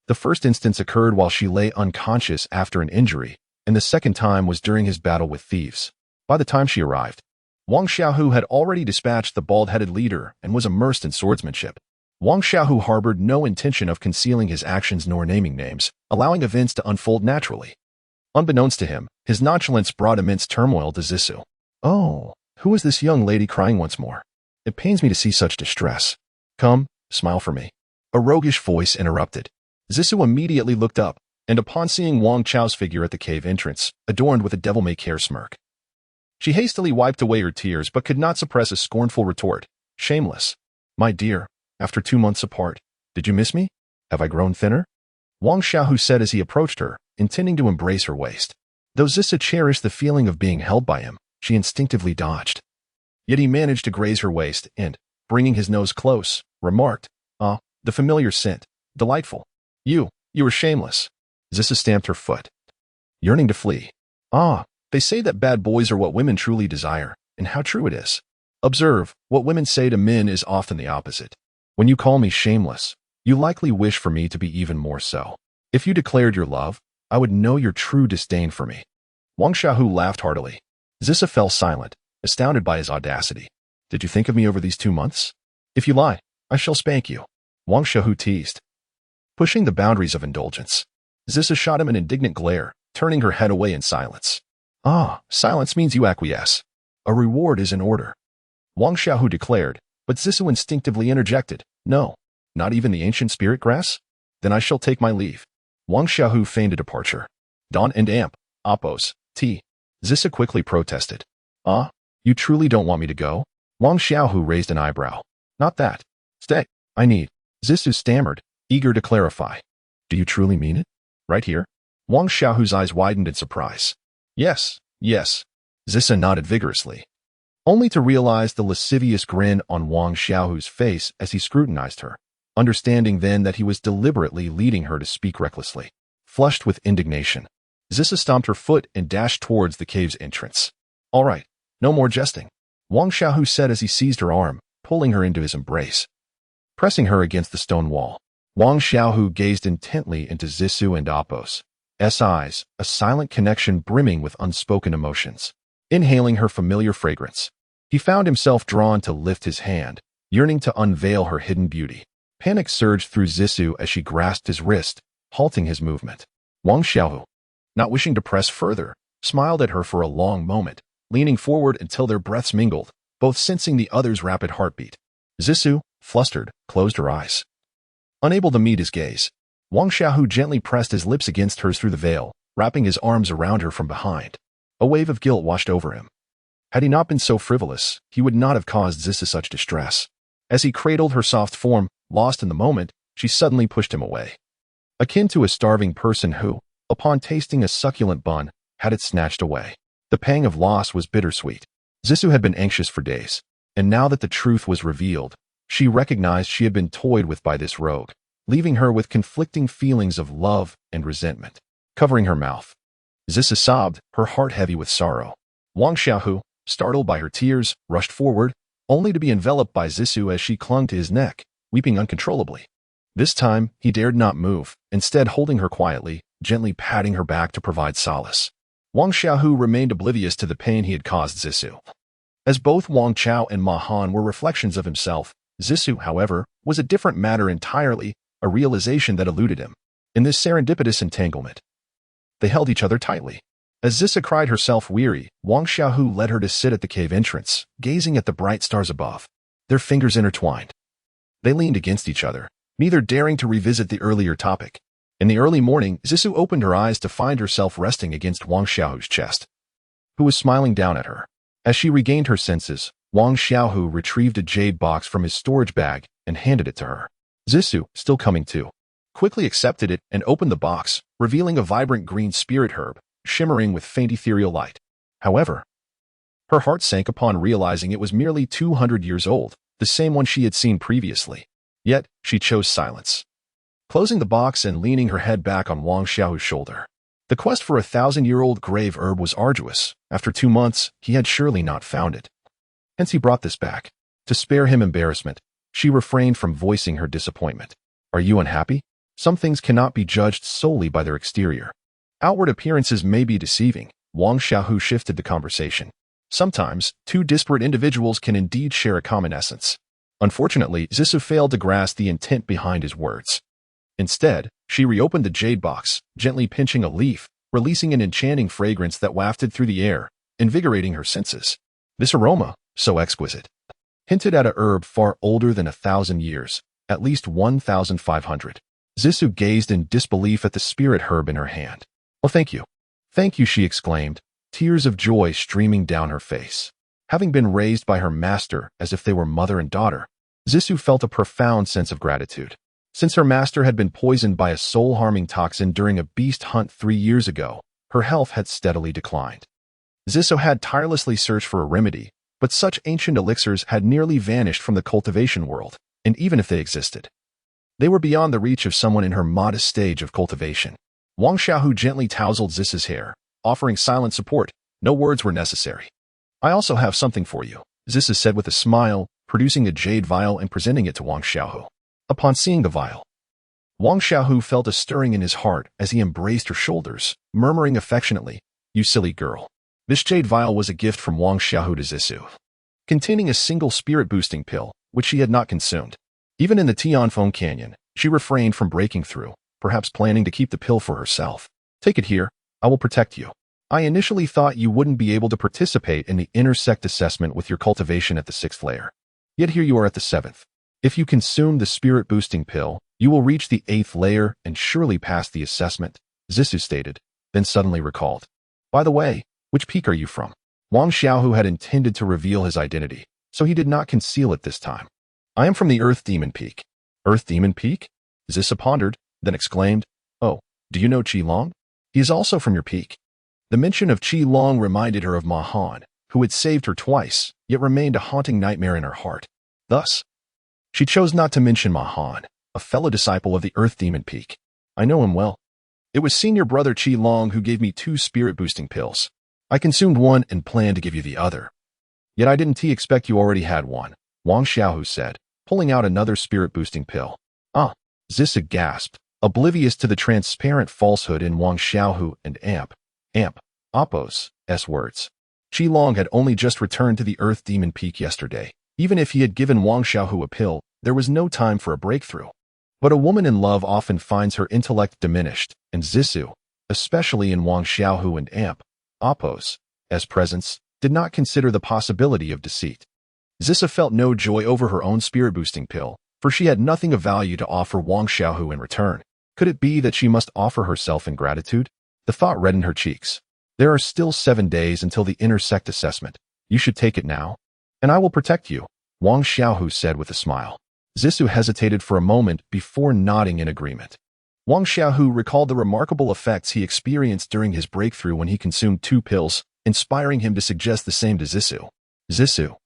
The first instance occurred while she lay unconscious after an injury, and the second time was during his battle with thieves. By the time she arrived, Wang Xiaohu had already dispatched the bald-headed leader and was immersed in swordsmanship. Wang Xiaohu harbored no intention of concealing his actions nor naming names, allowing events to unfold naturally. Unbeknownst to him, his nonchalance brought immense turmoil to Zissou. "Oh, who is this young lady crying once more? It pains me to see such distress. Come, smile for me." A roguish voice interrupted. Zissou immediately looked up, and upon seeing Wang Chao's figure at the cave entrance, adorned with a devil-may-care smirk, she hastily wiped away her tears but could not suppress a scornful retort. "Shameless. My dear, after 2 months apart, did you miss me? Have I grown thinner?" Wang Xiaohu said as he approached her, intending to embrace her waist. Though Zissa cherished the feeling of being held by him, she instinctively dodged. Yet he managed to graze her waist and, bringing his nose close, remarked, "Ah, the familiar scent. Delightful. You were shameless." Zissa stamped her foot, yearning to flee. "Ah, they say that bad boys are what women truly desire, and how true it is. Observe, what women say to men is often the opposite. When you call me shameless, you likely wish for me to be even more so. If you declared your love, I would know your true disdain for me." Wang Xiaohu laughed heartily. Zissa fell silent, astounded by his audacity. "Did you think of me over these 2 months? If you lie, I shall spank you," Wang Xiaohu teased, pushing the boundaries of indulgence. Zissa shot him an indignant glare, turning her head away in silence. "Ah, silence means you acquiesce. A reward is in order," Wang Xiaohu declared, but Zissou instinctively interjected, "No, not even the ancient spirit grass? Then I shall take my leave." Wang Xiaohu feigned a departure. "Don and Amp, Oppos, T." Zissa quickly protested. "Ah, you truly don't want me to go?" Wang Xiaohu raised an eyebrow. "Not that. Stay. I need." Zissou stammered, eager to clarify. "Do you truly mean it? Right here?" Wang Xiaohu's eyes widened in surprise. Yes. Zissa nodded vigorously, only to realize the lascivious grin on Wang Xiaohu's face as he scrutinized her, understanding then that he was deliberately leading her to speak recklessly. Flushed with indignation, Zissa stomped her foot and dashed towards the cave's entrance. All right, no more jesting, Wang Xiaohu said as he seized her arm, pulling her into his embrace. Pressing her against the stone wall, Wang Xiaohu gazed intently into Zissou and Apos' eyes, a silent connection brimming with unspoken emotions. Inhaling her familiar fragrance, he found himself drawn to lift his hand, yearning to unveil her hidden beauty. Panic surged through Zissou as she grasped his wrist, halting his movement. Wang Xiaohu, not wishing to press further, smiled at her for a long moment, leaning forward until their breaths mingled, both sensing the other's rapid heartbeat. Zissou, flustered, closed her eyes. Unable to meet his gaze, Wang Xiaohu gently pressed his lips against hers through the veil, wrapping his arms around her from behind. A wave of guilt washed over him. Had he not been so frivolous, he would not have caused Zissa such distress. As he cradled her soft form, lost in the moment, she suddenly pushed him away. Akin to a starving person who, upon tasting a succulent bun, had it snatched away. The pang of loss was bittersweet. Zissou had been anxious for days, and now that the truth was revealed, she recognized she had been toyed with by this rogue, leaving her with conflicting feelings of love and resentment. Covering her mouth, Zissa sobbed, her heart heavy with sorrow. Wang Xiaohu, startled by her tears, rushed forward, only to be enveloped by Zissou as she clung to his neck, weeping uncontrollably. This time, he dared not move, instead holding her quietly, gently patting her back to provide solace. Wang Xiaohu remained oblivious to the pain he had caused Zissou. As both Wang Chao and Ma Han were reflections of himself, Zissou, however, was a different matter entirely, a realization that eluded him. In this serendipitous entanglement, they held each other tightly. As Zissa cried herself weary, Wang Xiaohu led her to sit at the cave entrance, gazing at the bright stars above. Their fingers intertwined. They leaned against each other, neither daring to revisit the earlier topic. In the early morning, Zissou opened her eyes to find herself resting against Wang Xiaohu's chest, who was smiling down at her. As she regained her senses, Wang Xiaohu retrieved a jade box from his storage bag and handed it to her. Zissou, still coming to, quickly accepted it and opened the box, revealing a vibrant green spirit herb, shimmering with faint ethereal light. However, her heart sank upon realizing it was merely 200 years old, the same one she had seen previously. Yet, she chose silence, closing the box and leaning her head back on Wang Xiaohu's shoulder. The quest for a 1,000-year-old grave herb was arduous. After 2 months, he had surely not found it. Hence he brought this back. To spare him embarrassment, she refrained from voicing her disappointment. Are you unhappy? Some things cannot be judged solely by their exterior. Outward appearances may be deceiving. Wang Xiaohu shifted the conversation. Sometimes, two disparate individuals can indeed share a common essence. Unfortunately, Zissou failed to grasp the intent behind his words. Instead, she reopened the jade box, gently pinching a leaf, releasing an enchanting fragrance that wafted through the air, invigorating her senses. This aroma, so exquisite, hinted at a herb far older than 1,000 years, at least 1,500. Zissou gazed in disbelief at the spirit herb in her hand. "Oh, thank you. Thank you," she exclaimed, tears of joy streaming down her face. Having been raised by her master as if they were mother and daughter, Zissou felt a profound sense of gratitude. Since her master had been poisoned by a soul-harming toxin during a beast hunt 3 years ago, her health had steadily declined. Zissou had tirelessly searched for a remedy, but such ancient elixirs had nearly vanished from the cultivation world, and even if they existed, they were beyond the reach of someone in her modest stage of cultivation. Wang Xiaohu gently tousled Zissou's hair, offering silent support. No words were necessary. "I also have something for you," Zissou said with a smile, producing a jade vial and presenting it to Wang Xiaohu. Upon seeing the vial, Wang Xiaohu felt a stirring in his heart as he embraced her shoulders, murmuring affectionately, "You silly girl." This jade vial was a gift from Wang Xiaohu to Zissou, containing a single spirit-boosting pill, which she had not consumed. Even in the Tianfeng Canyon, she refrained from breaking through, perhaps planning to keep the pill for herself. "Take it here. I will protect you. I initially thought you wouldn't be able to participate in the intersect assessment with your cultivation at the 6th layer. Yet here you are at the 7th. If you consume the spirit-boosting pill, you will reach the 8th layer and surely pass the assessment," Zissou stated, then suddenly recalled. "By the way, which peak are you from?" Wang Xiaohu had intended to reveal his identity, so he did not conceal it this time. "I am from the Earth Demon Peak." "Earth Demon Peak?" Zissou pondered, then exclaimed, "Oh, do you know Qi Long? He is also from your peak." The mention of Qi Long reminded her of Ma Han, who had saved her twice, yet remained a haunting nightmare in her heart. Thus, she chose not to mention Ma Han, a fellow disciple of the Earth Demon Peak. "I know him well. It was senior brother Qi Long who gave me 2 spirit-boosting pills. I consumed one and planned to give you the other. Yet I didn't expect you already had one, Wang Xiaohu said, pulling out another spirit-boosting pill. Ah, Zissa gasped, oblivious to the transparent falsehood in Wang Xiaohu and Oppo's words. Qi Long had only just returned to the Earth Demon Peak yesterday. Even if he had given Wang Xiaohu a pill, there was no time for a breakthrough. But a woman in love often finds her intellect diminished, and Zissou, especially in Wang Xiaohu and Oppo's presence, did not consider the possibility of deceit. Zissa felt no joy over her own spirit-boosting pill, for she had nothing of value to offer Wang Xiaohu in return. Could it be that she must offer herself in gratitude? The thought reddened her cheeks. There are still 7 days until the intersect assessment. You should take it now, and I will protect you, Wang Xiaohu said with a smile. Zissou hesitated for a moment before nodding in agreement. Wang Xiaohu recalled the remarkable effects he experienced during his breakthrough when he consumed 2 pills, inspiring him to suggest the same to Zissou. Zissou,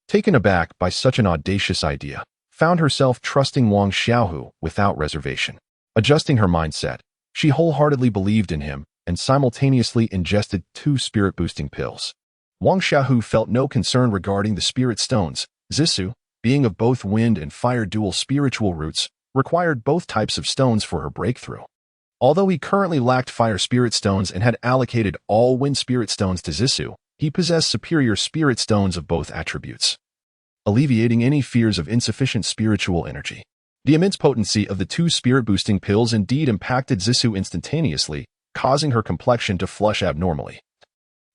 taken aback by such an audacious idea, found herself trusting Wang Xiaohu without reservation. Adjusting her mindset, she wholeheartedly believed in him and simultaneously ingested 2 spirit-boosting pills. Wang Xiaohu felt no concern regarding the spirit stones. Zissou, being of both wind and fire dual spiritual roots, required both types of stones for her breakthrough. Although he currently lacked fire spirit stones and had allocated all wind spirit stones to Zissou, he possessed superior spirit stones of both attributes, alleviating any fears of insufficient spiritual energy. The immense potency of the 2 spirit-boosting pills indeed impacted Zissou instantaneously, causing her complexion to flush abnormally,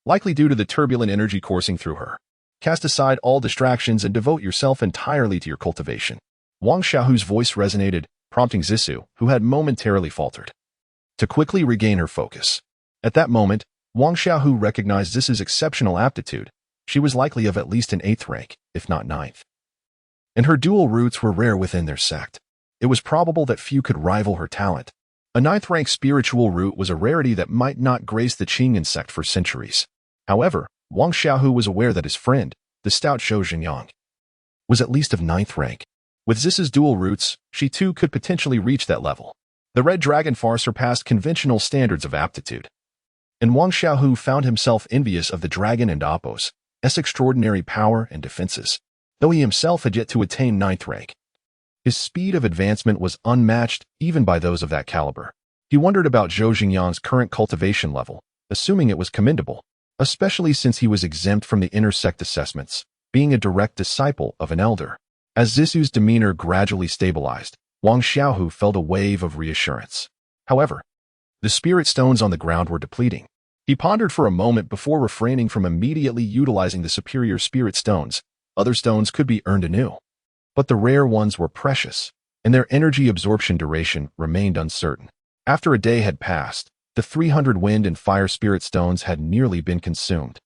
likely due to the turbulent energy coursing through her. Cast aside all distractions and devote yourself entirely to your cultivation. Wang Xiaohu's voice resonated, prompting Zissou, who had momentarily faltered, to quickly regain her focus. At that moment, Wang Xiaohu recognized Zissou's exceptional aptitude. She was likely of at least an 8th rank, if not 9th. And her dual roots were rare within their sect. It was probable that few could rival her talent. A 9th rank spiritual root was a rarity that might not grace the Qingyan sect for centuries. However, Wang Xiaohu was aware that his friend, the stout Zhou Xingyang, was at least of 9th rank. With Zissou's dual roots, she too could potentially reach that level. The Red Dragon far surpassed conventional standards of aptitude. And Wang Xiaohu found himself envious of the dragon and Oppo's extraordinary power and defenses, though he himself had yet to attain 9th rank. His speed of advancement was unmatched even by those of that caliber. He wondered about Zhou Xingyang's current cultivation level, assuming it was commendable, especially since he was exempt from the intersect assessments, being a direct disciple of an elder. As Zissou's demeanor gradually stabilized, Wang Xiaohu felt a wave of reassurance. However, the spirit stones on the ground were depleting. He pondered for a moment before refraining from immediately utilizing the superior spirit stones. Other stones could be earned anew, but the rare ones were precious, and their energy absorption duration remained uncertain. After a day had passed, the 300 wind and fire spirit stones had nearly been consumed.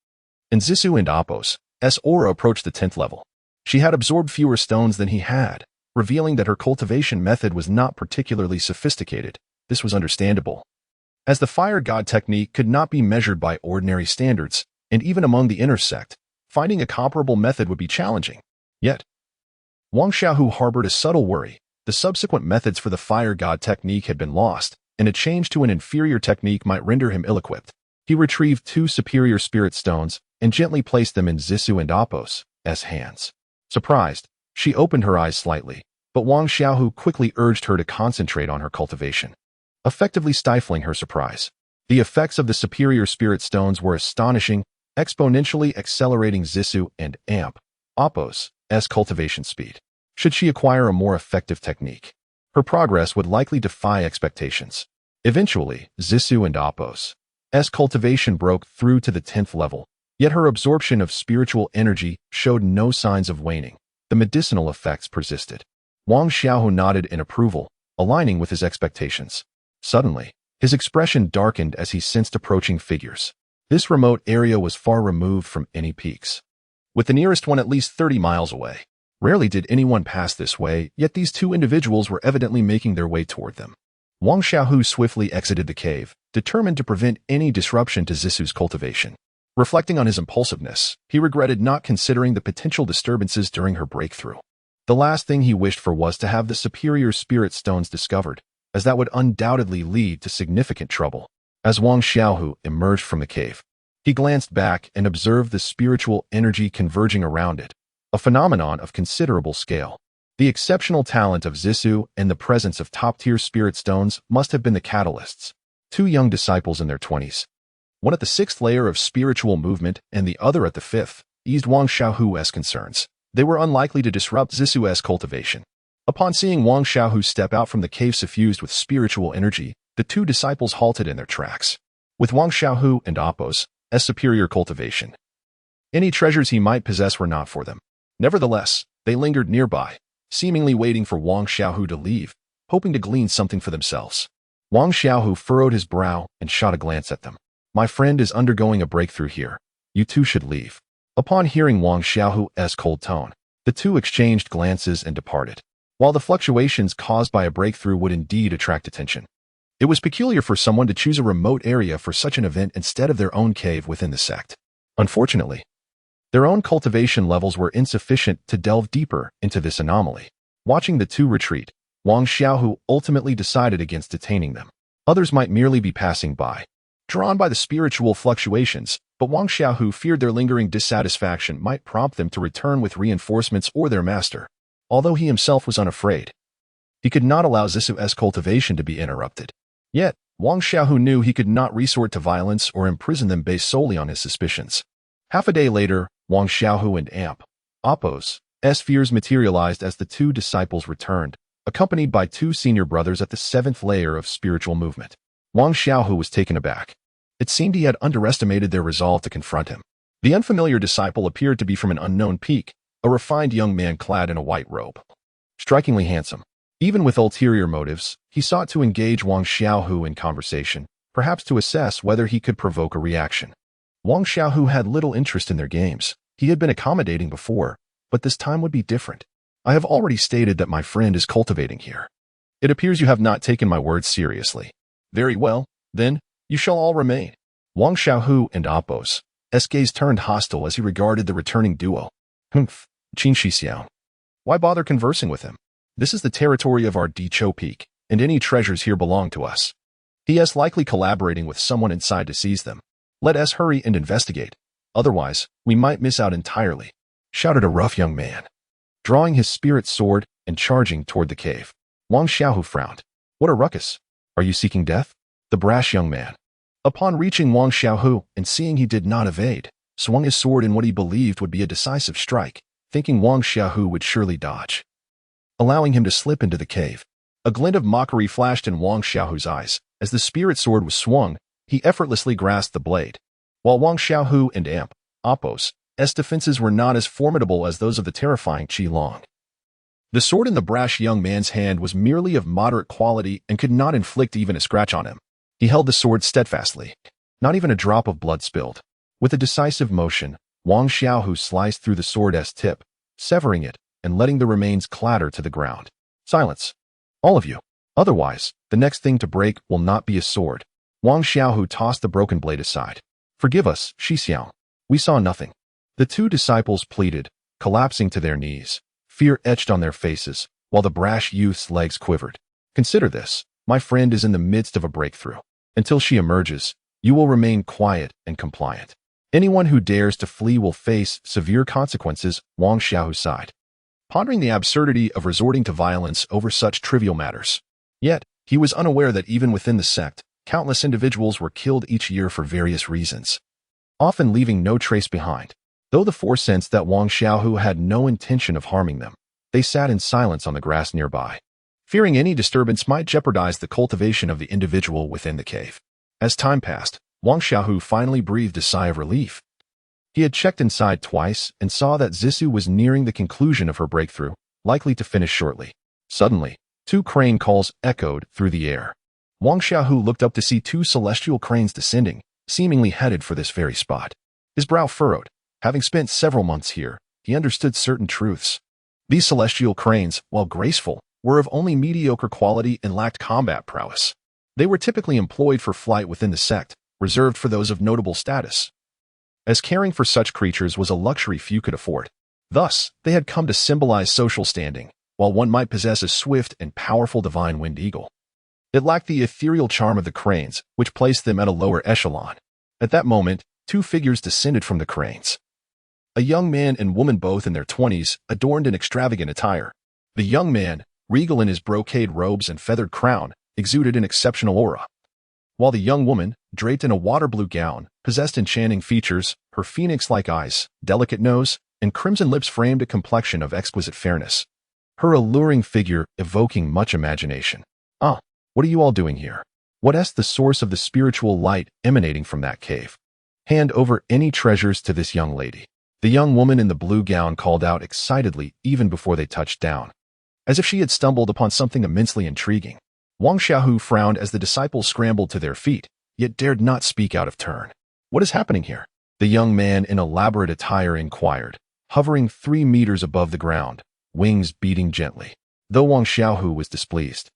And Zissou and Oppo's aura approached the 10th level. She had absorbed fewer stones than he had, revealing that her cultivation method was not particularly sophisticated. This was understandable, as the fire god technique could not be measured by ordinary standards, and even among the intersect, finding a comparable method would be challenging. Yet, Wang Xiaohu harbored a subtle worry. The subsequent methods for the fire god technique had been lost, and a change to an inferior technique might render him ill-equipped. He retrieved 2 superior spirit stones and gently placed them in Zissou and Oppo's hands. Surprised, she opened her eyes slightly, but Wang Xiaohu quickly urged her to concentrate on her cultivation, effectively stifling her surprise. The effects of the superior spirit stones were astonishing, exponentially accelerating Zissou and Oppo's cultivation speed. Should she acquire a more effective technique, her progress would likely defy expectations. Eventually, Zissou and Oppo's cultivation broke through to the 10th level, yet her absorption of spiritual energy showed no signs of waning. The medicinal effects persisted. Wang Xiaohu nodded in approval, aligning with his expectations. Suddenly, his expression darkened as he sensed approaching figures. This remote area was far removed from any peaks, with the nearest one at least 30 miles away. Rarely did anyone pass this way, yet these 2 individuals were evidently making their way toward them. Wang Xiaohu swiftly exited the cave, determined to prevent any disruption to Zissou's cultivation. Reflecting on his impulsiveness, he regretted not considering the potential disturbances during her breakthrough. The last thing he wished for was to have the superior spirit stones discovered. as that would undoubtedly lead to significant trouble. As Wang Xiaohu emerged from the cave, he glanced back and observed the spiritual energy converging around it, a phenomenon of considerable scale. The exceptional talent of Zissou and the presence of top-tier spirit stones must have been the catalysts. Two young disciples in their 20s, one at the 6th layer of spiritual movement and the other at the 5th, eased Wang Xiaohu's concerns. They were unlikely to disrupt Zissou's cultivation. Upon seeing Wang Xiaohu step out from the cave suffused with spiritual energy, the two disciples halted in their tracks. With Wang Xiaohu and Oppo's superior cultivation, any treasures he might possess were not for them. Nevertheless, they lingered nearby, seemingly waiting for Wang Xiaohu to leave, hoping to glean something for themselves. Wang Xiaohu furrowed his brow and shot a glance at them. My friend is undergoing a breakthrough here. You two should leave. Upon hearing Wang Xiaohu's cold tone, the two exchanged glances and departed. While the fluctuations caused by a breakthrough would indeed attract attention, it was peculiar for someone to choose a remote area for such an event instead of their own cave within the sect. Unfortunately, their own cultivation levels were insufficient to delve deeper into this anomaly. Watching the two retreat, Wang Xiaohu ultimately decided against detaining them. Others might merely be passing by, drawn by the spiritual fluctuations, but Wang Xiaohu feared their lingering dissatisfaction might prompt them to return with reinforcements or their master. Although he himself was unafraid, he could not allow Zissou's cultivation to be interrupted. Yet, Wang Xiaohu knew he could not resort to violence or imprison them based solely on his suspicions. Half a day later, Wang Xiaohu and Oppo's fears materialized as the two disciples returned, accompanied by two senior brothers at the 7th layer of spiritual movement. Wang Xiaohu was taken aback. It seemed he had underestimated their resolve to confront him. The unfamiliar disciple appeared to be from an unknown peak, a refined young man clad in a white robe. Strikingly handsome. Even with ulterior motives, he sought to engage Wang Xiaohu in conversation, perhaps to assess whether he could provoke a reaction. Wang Xiaohu had little interest in their games. He had been accommodating before, but this time would be different. I have already stated that my friend is cultivating here. It appears you have not taken my words seriously. Very well, then, you shall all remain. Wang Xiaohu and Oppo's gaze turned hostile as he regarded the returning duo. Humph, Qin Shixiao. Why bother conversing with him? This is the territory of our Dicho Peak, and any treasures here belong to us. He is likely collaborating with someone inside to seize them. Let us hurry and investigate. Otherwise, we might miss out entirely, shouted a rough young man, drawing his spirit sword and charging toward the cave. Wang Xiaohu frowned. What a ruckus. Are you seeking death? The brash young man, upon reaching Wang Xiaohu and seeing he did not evade, swung his sword in what he believed would be a decisive strike, thinking Wang Xiaohu would surely dodge, allowing him to slip into the cave. A glint of mockery flashed in Wang Xiaohu's eyes. As the spirit sword was swung, he effortlessly grasped the blade. While Wang Xiaohu and Oppo's defenses were not as formidable as those of the terrifying Qi Long, the sword in the brash young man's hand was merely of moderate quality and could not inflict even a scratch on him. He held the sword steadfastly. Not even a drop of blood spilled. With a decisive motion, Wang Xiaohu sliced through the sword's tip, severing it and letting the remains clatter to the ground. Silence. All of you. Otherwise, the next thing to break will not be a sword. Wang Xiaohu tossed the broken blade aside. Forgive us, Shixiao. We saw nothing. The two disciples pleaded, collapsing to their knees, fear etched on their faces, while the brash youth's legs quivered. Consider this. My friend is in the midst of a breakthrough. Until she emerges, you will remain quiet and compliant. Anyone who dares to flee will face severe consequences, Wang Xiaohu sighed, pondering the absurdity of resorting to violence over such trivial matters. Yet, he was unaware that even within the sect, countless individuals were killed each year for various reasons, often leaving no trace behind. Though the four sensed that Wang Xiaohu had no intention of harming them, they sat in silence on the grass nearby, fearing any disturbance might jeopardize the cultivation of the individual within the cave. As time passed, Wang Xiaohu finally breathed a sigh of relief. He had checked inside twice and saw that Zissou was nearing the conclusion of her breakthrough, likely to finish shortly. Suddenly, two crane calls echoed through the air. Wang Xiaohu looked up to see two celestial cranes descending, seemingly headed for this very spot. His brow furrowed. Having spent several months here, he understood certain truths. These celestial cranes, while graceful, were of only mediocre quality and lacked combat prowess. They were typically employed for flight within the sect, reserved for those of notable status, as caring for such creatures was a luxury few could afford. Thus, they had come to symbolize social standing, while one might possess a swift and powerful divine winged eagle. It lacked the ethereal charm of the cranes, which placed them at a lower echelon. At that moment, two figures descended from the cranes. A young man and woman, both in their 20s, adorned in extravagant attire. The young man, regal in his brocade robes and feathered crown, exuded an exceptional aura, while the young woman, draped in a water-blue gown, possessed enchanting features. Her phoenix-like eyes, delicate nose, and crimson lips framed a complexion of exquisite fairness, her alluring figure evoking much imagination. "Ah, what are you all doing here? What is the source of the spiritual light emanating from that cave? Hand over any treasures to this young lady." The young woman in the blue gown called out excitedly even before they touched down, as if she had stumbled upon something immensely intriguing. Wang Xiaohu frowned as the disciples scrambled to their feet, yet dared not speak out of turn. "What is happening here?" the young man in elaborate attire inquired, hovering 3 meters above the ground, wings beating gently. Though Wang Xiaohu was displeased,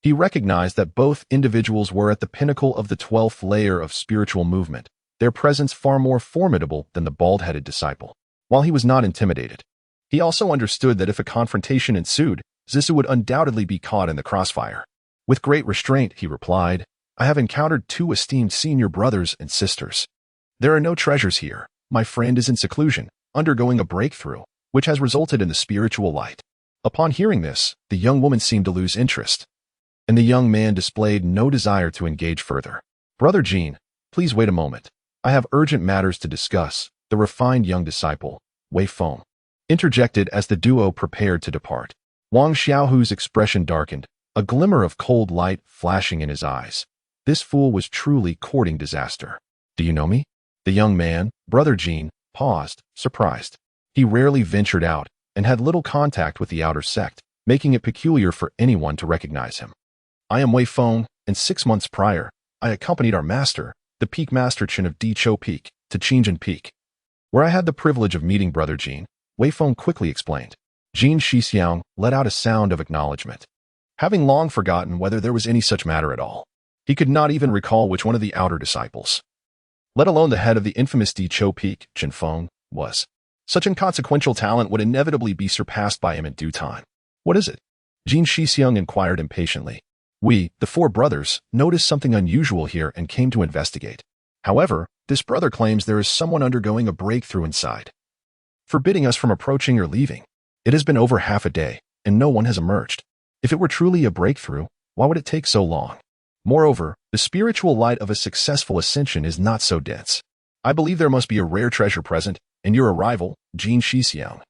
he recognized that both individuals were at the pinnacle of the 12th layer of spiritual movement, their presence far more formidable than the bald-headed disciple. While he was not intimidated, he also understood that if a confrontation ensued, Zisu would undoubtedly be caught in the crossfire. With great restraint, he replied, "I have encountered 2 esteemed senior brothers and sisters. There are no treasures here. My friend is in seclusion, undergoing a breakthrough, which has resulted in the spiritual light." Upon hearing this, the young woman seemed to lose interest, and the young man displayed no desire to engage further. "Brother Jean, please wait a moment. I have urgent matters to discuss," the refined young disciple, Wei Feng, interjected as the duo prepared to depart. Wang Xiaohu's expression darkened, a glimmer of cold light flashing in his eyes. This fool was truly courting disaster. "Do you know me?" The young man, Brother Jean, paused, surprised. He rarely ventured out and had little contact with the outer sect, making it peculiar for anyone to recognize him. "I am Wei Feng, and 6 months prior, I accompanied our master, the Peak Master Chen of Dicho Peak, to Qingjin Peak, where I had the privilege of meeting Brother Jean," Wei Feng quickly explained. Jean Shixiang let out a sound of acknowledgement, having long forgotten whether there was any such matter at all. He could not even recall which one of the outer disciples, let alone the head of the infamous Dicho Peak, Chen Feng, was. Such inconsequential talent would inevitably be surpassed by him in due time. "What is it?" Jean Shixiang inquired impatiently. "We, the 4 brothers, noticed something unusual here and came to investigate. However, this brother claims there is someone undergoing a breakthrough inside, forbidding us from approaching or leaving. It has been over half a day, and no one has emerged. If it were truly a breakthrough, why would it take so long? Moreover, the spiritual light of a successful ascension is not so dense. I believe there must be a rare treasure present, and your arrival, Jean Shixiang,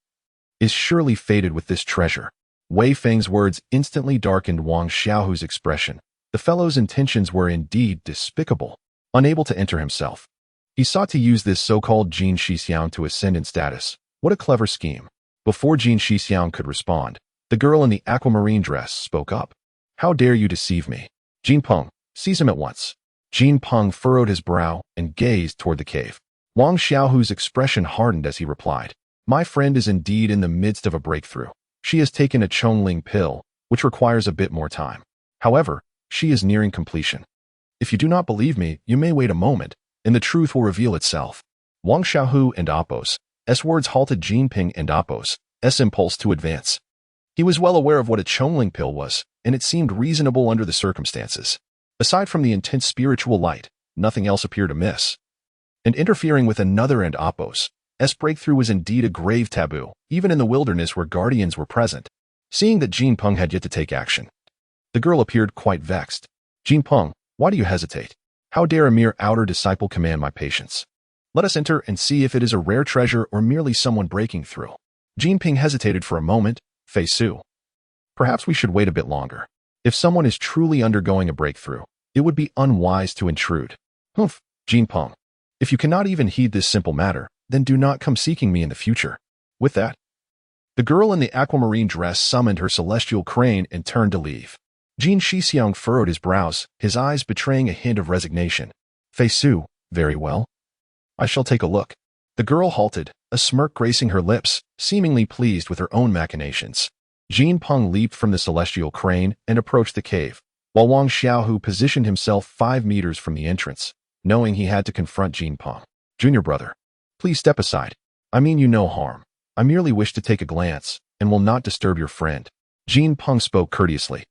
is surely fated with this treasure." Wei Feng's words instantly darkened Wang Xiaohu's expression. The fellow's intentions were indeed despicable. Unable to enter himself, he sought to use this so-called Jean Shixiang to ascend in status. What a clever scheme. Before Jean Shixiang could respond, the girl in the aquamarine dress spoke up. "How dare you deceive me? Jean Peng, seize him at once." Jean Peng furrowed his brow and gazed toward the cave. Wang Xiaohu's expression hardened as he replied, "My friend is indeed in the midst of a breakthrough. She has taken a Chongling pill, which requires a bit more time. However, she is nearing completion. If you do not believe me, you may wait a moment, and the truth will reveal itself." Wang Xiaohu and Apos' words halted Jinping and Apos' impulse to advance. He was well aware of what a Chongling pill was, and it seemed reasonable under the circumstances. Aside from the intense spiritual light, nothing else appeared amiss. And interfering with another and Apos' breakthrough was indeed a grave taboo, even in the wilderness where guardians were present. Seeing that Jean Peng had yet to take action, the girl appeared quite vexed. "Jean Peng, why do you hesitate? How dare a mere outer disciple command my patience? Let us enter and see if it is a rare treasure or merely someone breaking through." Jean Peng hesitated for a moment. "Fei Su, perhaps we should wait a bit longer. If someone is truly undergoing a breakthrough, it would be unwise to intrude." "Humph, Jean Peng, if you cannot even heed this simple matter, then do not come seeking me in the future." With that, the girl in the aquamarine dress summoned her celestial crane and turned to leave. Jean Shixiang furrowed his brows, his eyes betraying a hint of resignation. "Fei Su, very well. I shall take a look." The girl halted, a smirk gracing her lips, seemingly pleased with her own machinations. Jean Peng leaped from the celestial crane and approached the cave, while Wang Xiaohu positioned himself 5 meters from the entrance, knowing he had to confront Jean Peng. "Junior brother, please step aside. I mean you no harm. I merely wish to take a glance, and will not disturb your friend." Jean Peng spoke courteously.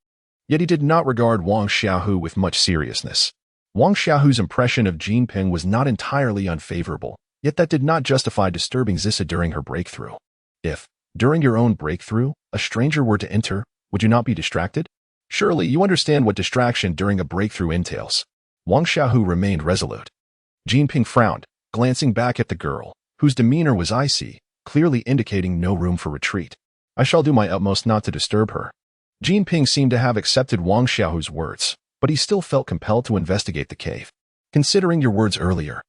Yet he did not regard Wang Xiaohu with much seriousness. Wang Xiaohu's impression of Jinping was not entirely unfavorable, yet that did not justify disturbing Zissa during her breakthrough. If, during your own breakthrough, a stranger were to enter, would you not be distracted? Surely you understand what distraction during a breakthrough entails. Wang Xiaohu remained resolute. Jinping frowned, glancing back at the girl, whose demeanor was icy, clearly indicating no room for retreat. I shall do my utmost not to disturb her. Jinping seemed to have accepted Wang Xiaohu's words, but he still felt compelled to investigate the cave. Considering your words earlier,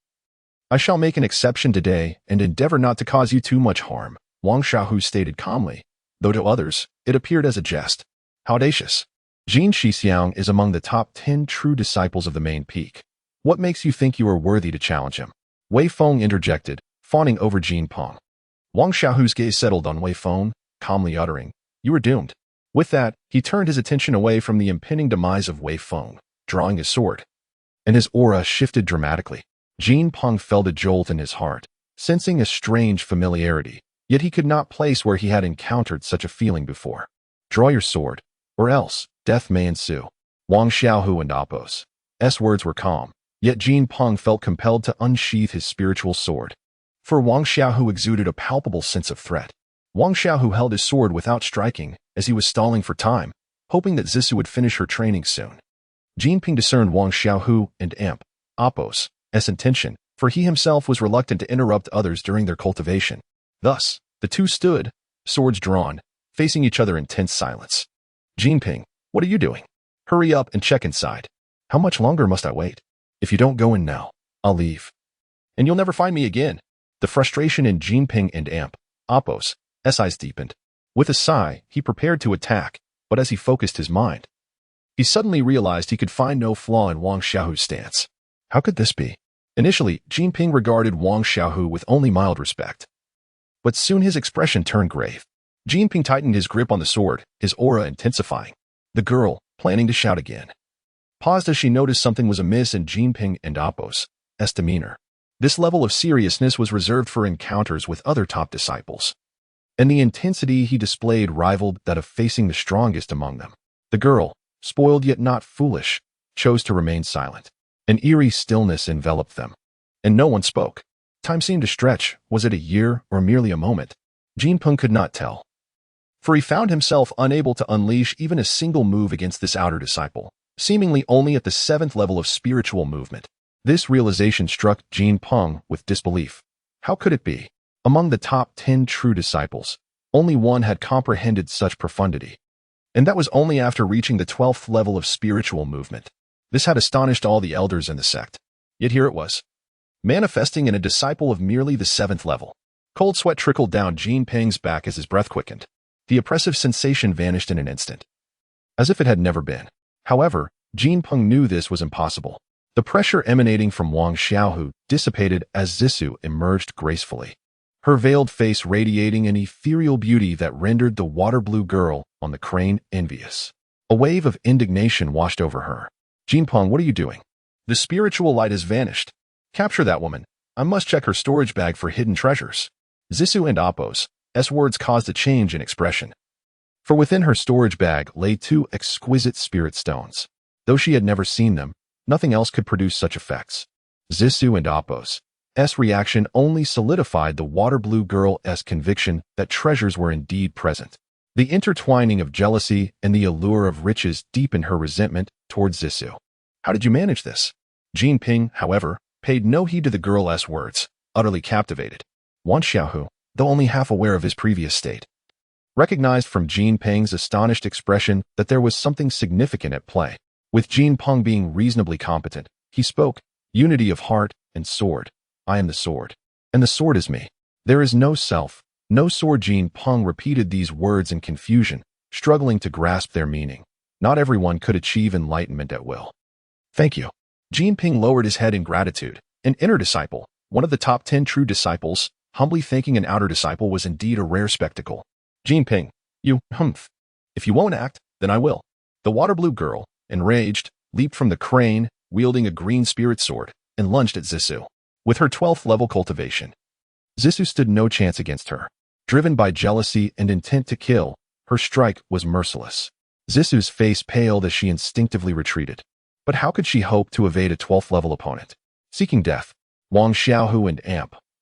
I shall make an exception today and endeavor not to cause you too much harm, Wang Xiaohu stated calmly, though to others, it appeared as a jest. How audacious. Jin Shixiang is among the top 10 true disciples of the main peak. What makes you think you are worthy to challenge him? Wei Feng interjected, fawning over Jinping. Wang Xiaohu's gaze settled on Wei Feng, calmly uttering, you are doomed. With that, he turned his attention away from the impending demise of Wei Feng, drawing his sword. And his aura shifted dramatically. Jinping felt a jolt in his heart, sensing a strange familiarity, yet he could not place where he had encountered such a feeling before. Draw your sword, or else death may ensue. Wang Xiaohu and Oppo's words were calm, yet Jinping felt compelled to unsheath his spiritual sword. For Wang Xiaohu exuded a palpable sense of threat. Wang Xiaohu held his sword without striking, as he was stalling for time, hoping that Zissa would finish her training soon. Jinping discerned Wang Xiaohu and Oppo's intention, for he himself was reluctant to interrupt others during their cultivation. Thus, the two stood, swords drawn, facing each other in tense silence. Jinping, what are you doing? Hurry up and check inside. How much longer must I wait? If you don't go in now, I'll leave. And you'll never find me again. The frustration in Jinping and Oppo's eyes deepened. With a sigh, he prepared to attack, but as he focused his mind, he suddenly realized he could find no flaw in Wang Xiaohu's stance. How could this be? Initially, Jinping regarded Wang Xiaohu with only mild respect. But soon his expression turned grave. Jinping tightened his grip on the sword, his aura intensifying. The girl, planning to shout again, paused as she noticed something was amiss in Jinping and Oppo's demeanor. This level of seriousness was reserved for encounters with other top disciples, and the intensity he displayed rivaled that of facing the strongest among them. The girl, spoiled yet not foolish, chose to remain silent. An eerie stillness enveloped them, and no one spoke. Time seemed to stretch. Was it a year or merely a moment? Jinping could not tell, for he found himself unable to unleash even a single move against this outer disciple, seemingly only at the 7th level of spiritual movement. This realization struck Jinping with disbelief. How could it be? Among the top 10 true disciples, only one had comprehended such profundity. And that was only after reaching the 12th level of spiritual movement. This had astonished all the elders in the sect. Yet here it was, manifesting in a disciple of merely the 7th level. Cold sweat trickled down Jinping's back as his breath quickened. The oppressive sensation vanished in an instant, as if it had never been. However, Jinping knew this was impossible. The pressure emanating from Wang Xiaohu dissipated as Zissa emerged gracefully, her veiled face radiating an ethereal beauty that rendered the water-blue girl on the crane envious. A wave of indignation washed over her. Jinping, what are you doing? The spiritual light has vanished. Capture that woman. I must check her storage bag for hidden treasures. Zissa and Oppo's words caused a change in expression. For within her storage bag lay 2 exquisite spirit stones. Though she had never seen them, nothing else could produce such effects. Zissa and Oppo's reaction only solidified the water-blue girl's conviction that treasures were indeed present. The intertwining of jealousy and the allure of riches deepened her resentment towards Zissa. How did you manage this? Jinping, however, paid no heed to the girl's words, utterly captivated. Wang Xiaohu, though only half aware of his previous state, recognized from Jinping's astonished expression that there was something significant at play. With Jinping being reasonably competent, he spoke, unity of heart and sword. I am the sword, and the sword is me. There is no self, no sword. Jinping repeated these words in confusion, struggling to grasp their meaning. Not everyone could achieve enlightenment at will. Thank you. Jinping lowered his head in gratitude. An inner disciple, one of the top 10 true disciples, humbly thanking an outer disciple was indeed a rare spectacle. Jinping, if you won't act, then I will. The water-blue girl, enraged, leaped from the crane, wielding a green spirit sword, and lunged at Zissa. With her 12th level cultivation, Zissa stood no chance against her. Driven by jealousy and intent to kill, her strike was merciless. Zisu's face paled as she instinctively retreated. But how could she hope to evade a 12th level opponent? Seeking death, Wang Xiaohu and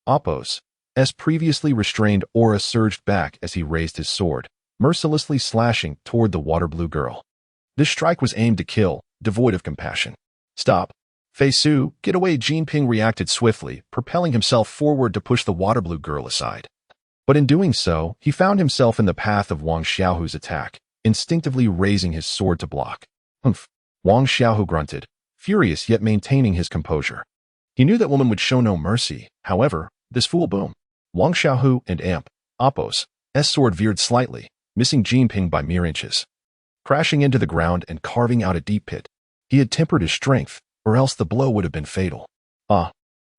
Oppos, as previously restrained aura surged back as he raised his sword, mercilessly slashing toward the water blue girl. This strike was aimed to kill, devoid of compassion. Stop. Fei Su, get away! Jinping reacted swiftly, propelling himself forward to push the water blue girl aside. But in doing so, he found himself in the path of Wang Xiaohu's attack, instinctively raising his sword to block. Humph. Wang Xiaohu grunted, furious yet maintaining his composure. He knew that woman would show no mercy. However, this fool boom. Wang Xiaohu and Oppos' sword veered slightly, missing Jinping by mere inches. Crashing into the ground and carving out a deep pit. He had tempered his strength, or else the blow would have been fatal. Ah!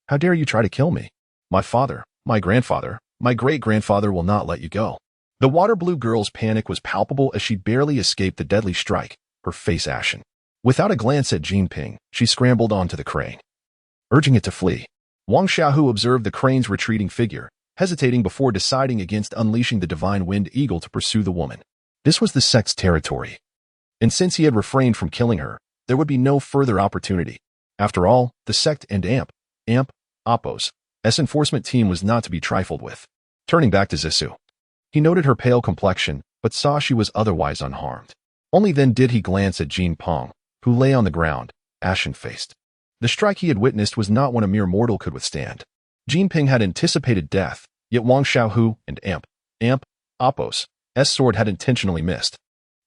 How dare you try to kill me? My father, my grandfather, my great-grandfather will not let you go. The water blue girl's panic was palpable as she barely escaped the deadly strike, her face ashen. Without a glance at Jinping, she scrambled onto the crane, urging it to flee. Wang Xiaohu observed the crane's retreating figure, hesitating before deciding against unleashing the divine wind eagle to pursue the woman. This was the sect's territory, and since he had refrained from killing her, there would be no further opportunity. After all, the sect and Oppos' enforcement team was not to be trifled with. Turning back to Zisu, he noted her pale complexion, but saw she was otherwise unharmed. Only then did he glance at Jinping, who lay on the ground, ashen-faced. The strike he had witnessed was not one a mere mortal could withstand. Jinping had anticipated death, yet Wang Xiaohu and Oppos' sword had intentionally missed.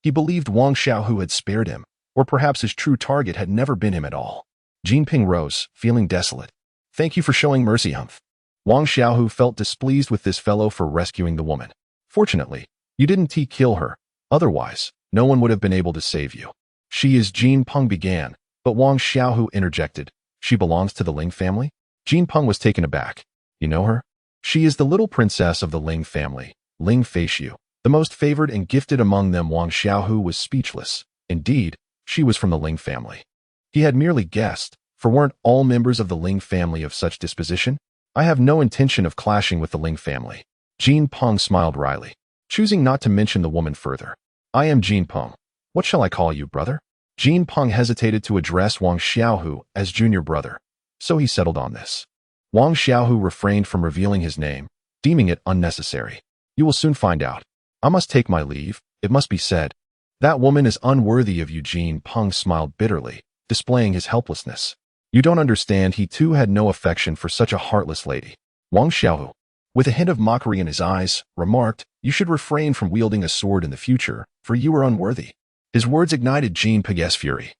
He believed Wang Xiaohu had spared him, or perhaps his true target had never been him at all. Jinping rose, feeling desolate. Thank you for showing mercy, Humph. Wang Xiaohu felt displeased with this fellow for rescuing the woman. Fortunately, you didn't kill her. Otherwise, no one would have been able to save you. She is Jinping began, but Wang Xiaohu interjected. She belongs to the Ling family? Jinping was taken aback. You know her? She is the little princess of the Ling family, Ling Feixiu. The most favored and gifted among them. Wang Xiaohu was speechless. Indeed, she was from the Ling family. He had merely guessed, for weren't all members of the Ling family of such disposition? I have no intention of clashing with the Ling family. Jinping smiled wryly, choosing not to mention the woman further. I am Jinping. What shall I call you, brother? Jinping hesitated to address Wang Xiaohu as junior brother, so he settled on this. Wang Xiaohu refrained from revealing his name, deeming it unnecessary. You will soon find out. I must take my leave, it must be said. That woman is unworthy of you. Jinping smiled bitterly, displaying his helplessness. You don't understand, he too had no affection for such a heartless lady. Wang Xiaohu, with a hint of mockery in his eyes, remarked, you should refrain from wielding a sword in the future, for you are unworthy. His words ignited Jinping's fury.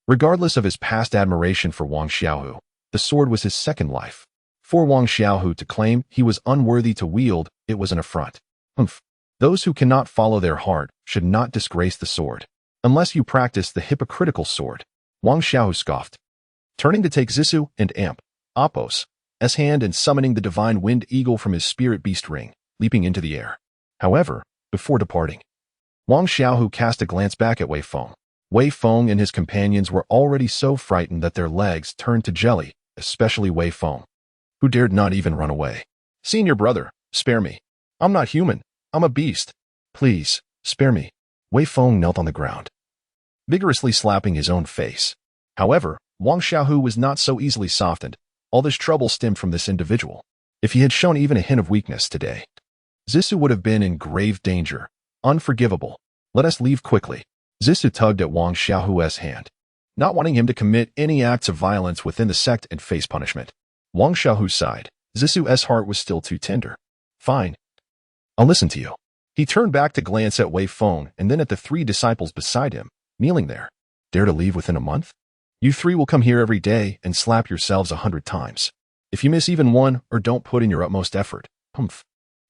Regardless of his past admiration for Wang Xiaohu, the sword was his second life. For Wang Xiaohu to claim he was unworthy to wield, it was an affront. Humph. Those who cannot follow their heart should not disgrace the sword, unless you practice the hypocritical sword. Wang Xiaohu scoffed, turning to take Zisu and Oppos' hand and summoning the divine wind eagle from his spirit beast ring, leaping into the air. However, before departing, Wang Xiaohu cast a glance back at Wei Feng. Wei Feng and his companions were already so frightened that their legs turned to jelly, especially Wei Feng, who dared not even run away. Senior brother, spare me. I'm not human. I'm a beast. Please, spare me. Wei Feng knelt on the ground, vigorously slapping his own face. However, Wang Xiaohu was not so easily softened. All this trouble stemmed from this individual. If he had shown even a hint of weakness today, Zisu would have been in grave danger. Unforgivable. Let us leave quickly. Zisu tugged at Wang Xiaohu's hand, not wanting him to commit any acts of violence within the sect and face punishment. Wang Xiaohu sighed. Zisu's heart was still too tender. Fine. I'll listen to you. He turned back to glance at Wei Feng and then at the three disciples beside him, kneeling there. Dare to leave within a month? You three will come here every day and slap yourselves 100 times. If you miss even one or don't put in your utmost effort, humph.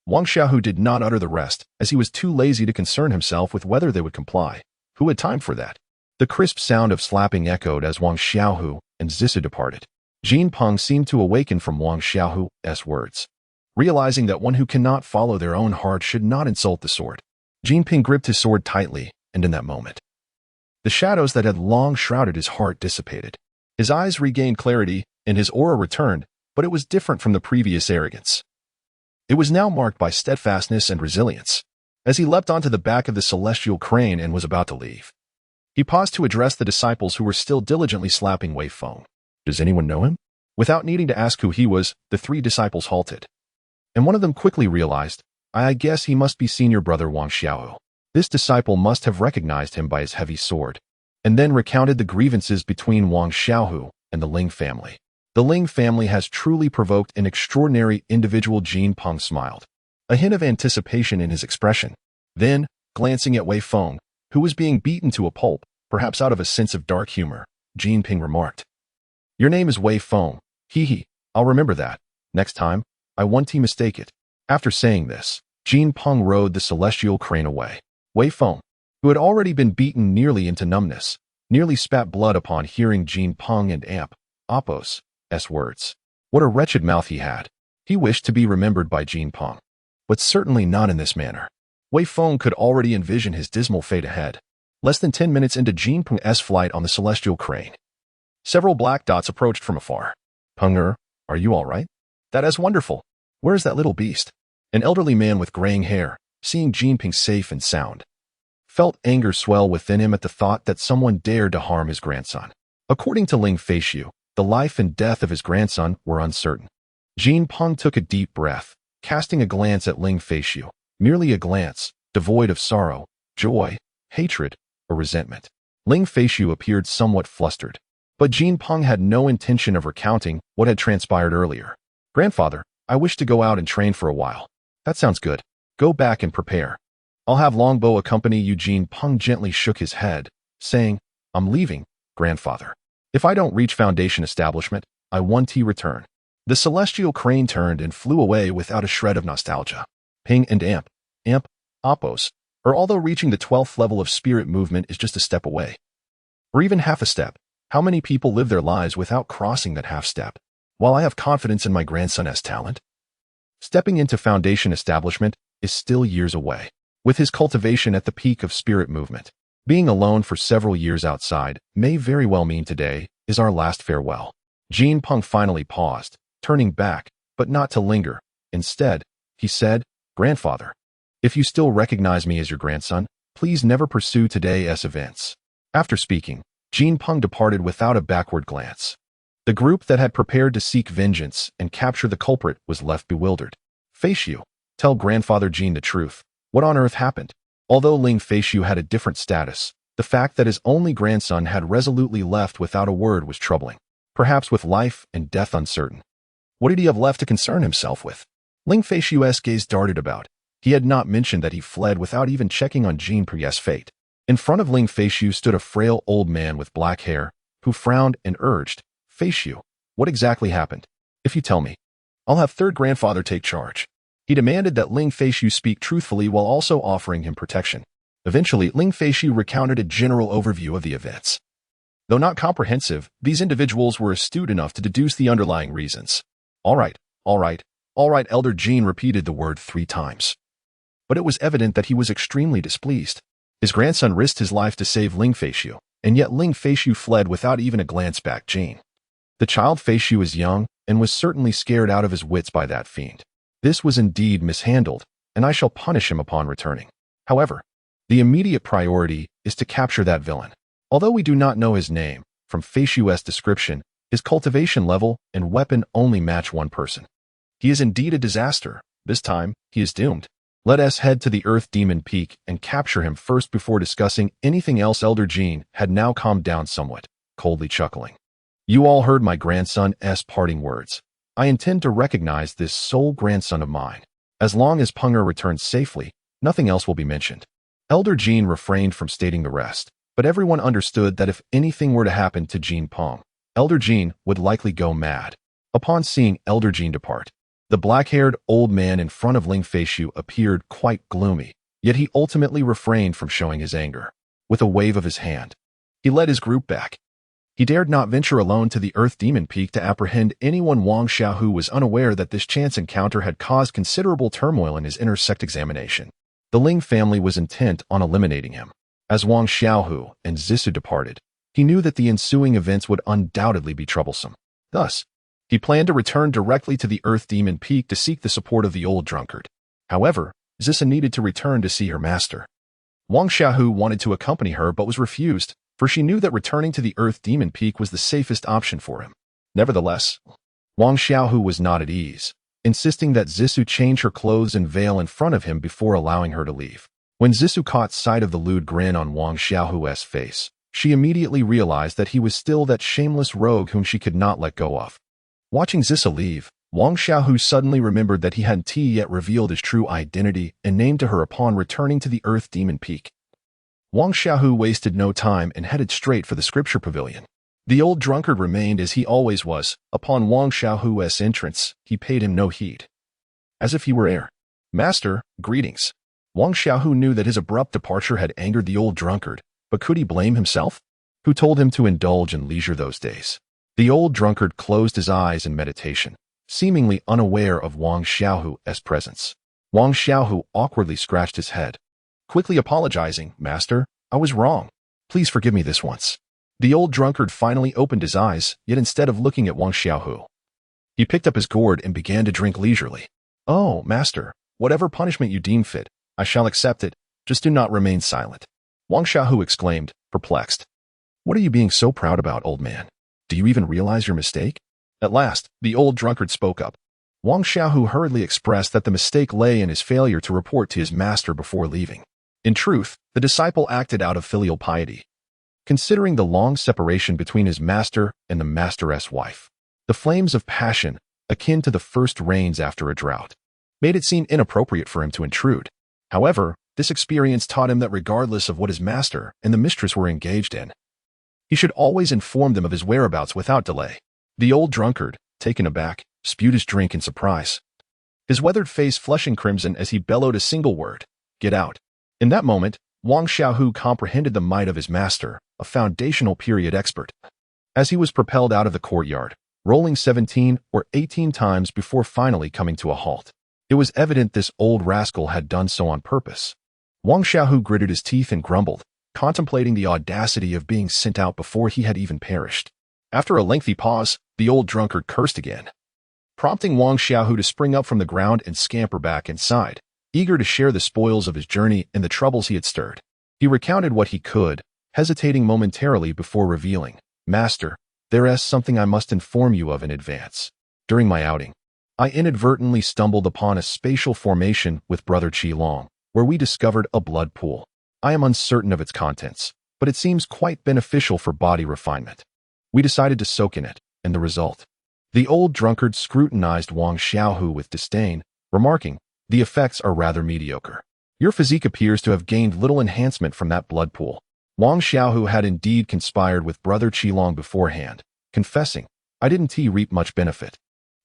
Wang Xiaohu did not utter the rest, as he was too lazy to concern himself with whether they would comply. Who had time for that? The crisp sound of slapping echoed as Wang Xiaohu and Zisu departed. Jinping seemed to awaken from Wang Xiaohu's words, realizing that one who cannot follow their own heart should not insult the sword. Jinping gripped his sword tightly, and in that moment, the shadows that had long shrouded his heart dissipated. His eyes regained clarity, and his aura returned, but it was different from the previous arrogance. It was now marked by steadfastness and resilience. as he leapt onto the back of the celestial crane and was about to leave. He paused to address the disciples who were still diligently slapping Wei Feng. Does anyone know him? Without needing to ask who he was, the three disciples halted. And one of them quickly realized, I guess he must be senior brother Wang Xiaohu. This disciple must have recognized him by his heavy sword, and then recounted the grievances between Wang Xiaohu and the Ling family. The Ling family has truly provoked an extraordinary individual. Jin Peng smiled, a hint of anticipation in his expression. Then, glancing at Wei Feng, who was being beaten to a pulp, perhaps out of a sense of dark humor, Jin Peng remarked, Your name is Wei Feng. Hee, I'll remember that. Next time, I won't mistake it. After saying this, Jin Peng rode the celestial crane away. Wei Feng, who had already been beaten nearly into numbness, nearly spat blood upon hearing Jin Peng and oppress words. What a wretched mouth he had. He wished to be remembered by Jin Peng, but certainly not in this manner. Wei Feng could already envision his dismal fate ahead. Less than 10 minutes into Jin Peng's flight on the celestial crane, several black dots approached from afar. Peng, are you all right? That is wonderful. Where is that little beast? An elderly man with graying hair, seeing Jin Peng safe and sound, felt anger swell within him at the thought that someone dared to harm his grandson. According to Ling Feixiu, the life and death of his grandson were uncertain. Jin Peng took a deep breath, casting a glance at Ling Feixiu, merely a glance, devoid of sorrow, joy, hatred, or resentment. Ling Feixiu appeared somewhat flustered, but Jin Peng had no intention of recounting what had transpired earlier. Grandfather, I wish to go out and train for a while. That sounds good. Go back and prepare. I'll have Longbow accompany you. Jin Peng gently shook his head, saying, I'm leaving, grandfather. If I don't reach Foundation establishment, I won't return. The celestial crane turned and flew away without a shred of nostalgia. Ping and oppress, or although reaching the 12th level of spirit movement is just a step away, or even half a step, how many people live their lives without crossing that half step? While I have confidence in my grandson's talent, stepping into Foundation establishment is still years away. With his cultivation at the peak of spirit movement, being alone for several years outside may very well mean today is our last farewell. Jin Peng finally paused, turning back, but not to linger. Instead, he said, Grandfather, if you still recognize me as your grandson, please never pursue today's events. After speaking, Jin Peng departed without a backward glance. The group that had prepared to seek vengeance and capture the culprit was left bewildered. Feixiu, tell Grandfather Jin the truth. What on earth happened? Although Ling Feixiu had a different status, the fact that his only grandson had resolutely left without a word was troubling, perhaps with life and death uncertain. What did he have left to concern himself with? Ling Feixiu's gaze darted about. He had not mentioned that he fled without even checking on Jin Peng's fate. In front of Ling Feixiu stood a frail old man with black hair, who frowned and urged, Feixiu, what exactly happened? If you tell me, I'll have third grandfather take charge. He demanded that Ling Feixiu speak truthfully while also offering him protection. Eventually, Ling Feixiu recounted a general overview of the events. Though not comprehensive, these individuals were astute enough to deduce the underlying reasons. All right, Elder Jin repeated the word 3 times. But it was evident that he was extremely displeased. His grandson risked his life to save Ling Feixiu, and yet Ling Feixiu fled without even a glance back. Jin. The child Feixiu is young, and was certainly scared out of his wits by that fiend. This was indeed mishandled, and I shall punish him upon returning. However, the immediate priority is to capture that villain. Although we do not know his name, from Feixiu's description, his cultivation level and weapon only match one person. He is indeed a disaster. This time, he is doomed. Let us head to the Earth Demon Peak and capture him first before discussing anything else. Elder Jin had now calmed down somewhat, coldly chuckling. You all heard my grandson's parting words. I intend to recognize this sole grandson of mine. As long as Peng returns safely, nothing else will be mentioned. Elder Jin refrained from stating the rest, but everyone understood that if anything were to happen to Jin Peng, Elder Jin would likely go mad. Upon seeing Elder Jin depart, the black-haired old man in front of Ling Feixiu appeared quite gloomy, yet he ultimately refrained from showing his anger. With a wave of his hand, he led his group back. He dared not venture alone to the Earth Demon Peak to apprehend anyone. Wang Xiaohu was unaware that this chance encounter had caused considerable turmoil in his inner sect examination. The Ling family was intent on eliminating him. As Wang Xiaohu and Zissou departed, he knew that the ensuing events would undoubtedly be troublesome. Thus, he planned to return directly to the Earth Demon Peak to seek the support of the old drunkard. However, Zissa needed to return to see her master. Wang Xiaohu wanted to accompany her but was refused, for she knew that returning to the Earth Demon Peak was the safest option for him. Nevertheless, Wang Xiaohu was not at ease, insisting that Zissou change her clothes and veil in front of him before allowing her to leave. When Zissou caught sight of the lewd grin on Wang Xiaohu's face, she immediately realized that he was still that shameless rogue whom she could not let go of. Watching Zissa leave, Wang Xiaohu suddenly remembered that he hadn't yet revealed his true identity and name to her upon returning to the Earth Demon Peak. Wang Xiaohu wasted no time and headed straight for the scripture pavilion. The old drunkard remained as he always was. Upon Wang Xiaohu's entrance, he paid him no heed. As if he were air. Master, greetings. Wang Xiaohu knew that his abrupt departure had angered the old drunkard, but could he blame himself? Who told him to indulge in leisure those days? The old drunkard closed his eyes in meditation, seemingly unaware of Wang Xiaohu's presence. Wang Xiaohu awkwardly scratched his head, quickly apologizing, Master, I was wrong. Please forgive me this once. The old drunkard finally opened his eyes, yet instead of looking at Wang Xiaohu, he picked up his gourd and began to drink leisurely. Oh, Master, whatever punishment you deem fit, I shall accept it, just do not remain silent. Wang Xiaohu exclaimed, perplexed. What are you being so proud about, old man? Do you even realize your mistake? At last, the old drunkard spoke up. Wang Xiaohu hurriedly expressed that the mistake lay in his failure to report to his master before leaving. In truth, the disciple acted out of filial piety, considering the long separation between his master and the master's wife. The flames of passion, akin to the first rains after a drought, made it seem inappropriate for him to intrude. However, this experience taught him that regardless of what his master and the mistress were engaged in, he should always inform them of his whereabouts without delay. The old drunkard, taken aback, spewed his drink in surprise, his weathered face flushing crimson as he bellowed a single word, "Get out." In that moment, Wang Xiaohu comprehended the might of his master, a foundational period expert. As he was propelled out of the courtyard, rolling 17 or 18 times before finally coming to a halt, it was evident this old rascal had done so on purpose. Wang Xiaohu gritted his teeth and grumbled, contemplating the audacity of being sent out before he had even perished. After a lengthy pause, the old drunkard cursed again, prompting Wang Xiaohu to spring up from the ground and scamper back inside, eager to share the spoils of his journey and the troubles he had stirred. He recounted what he could, hesitating momentarily before revealing, Master, there is something I must inform you of in advance. During my outing, I inadvertently stumbled upon a spatial formation with Brother Qilong, where we discovered a blood pool. I am uncertain of its contents, but it seems quite beneficial for body refinement. We decided to soak in it, and the result. The old drunkard scrutinized Wang Xiaohu with disdain, remarking, the effects are rather mediocre. Your physique appears to have gained little enhancement from that blood pool. Wang Xiaohu had indeed conspired with Brother Qilong beforehand, confessing, I didn't reap much benefit,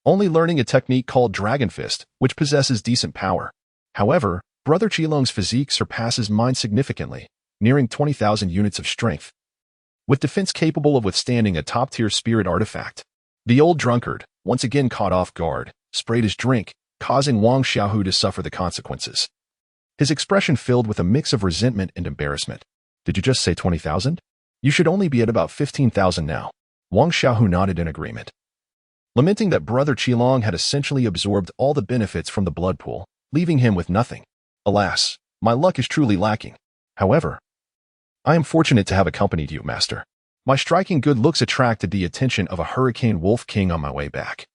only learning a technique called Dragon Fist, which possesses decent power. However, Brother Qilong's physique surpasses mine significantly, nearing 20,000 units of strength, with defense capable of withstanding a top-tier spirit artifact. The old drunkard, once again caught off guard, sprayed his drink, causing Wang Xiaohu to suffer the consequences. His expression filled with a mix of resentment and embarrassment. Did you just say 20,000? You should only be at about 15,000 now. Wang Xiaohu nodded in agreement, lamenting that Brother Qilong had essentially absorbed all the benefits from the blood pool, leaving him with nothing. Alas, my luck is truly lacking. However, I am fortunate to have accompanied you, Master. My striking good looks attracted the attention of a hurricane wolf king on my way back,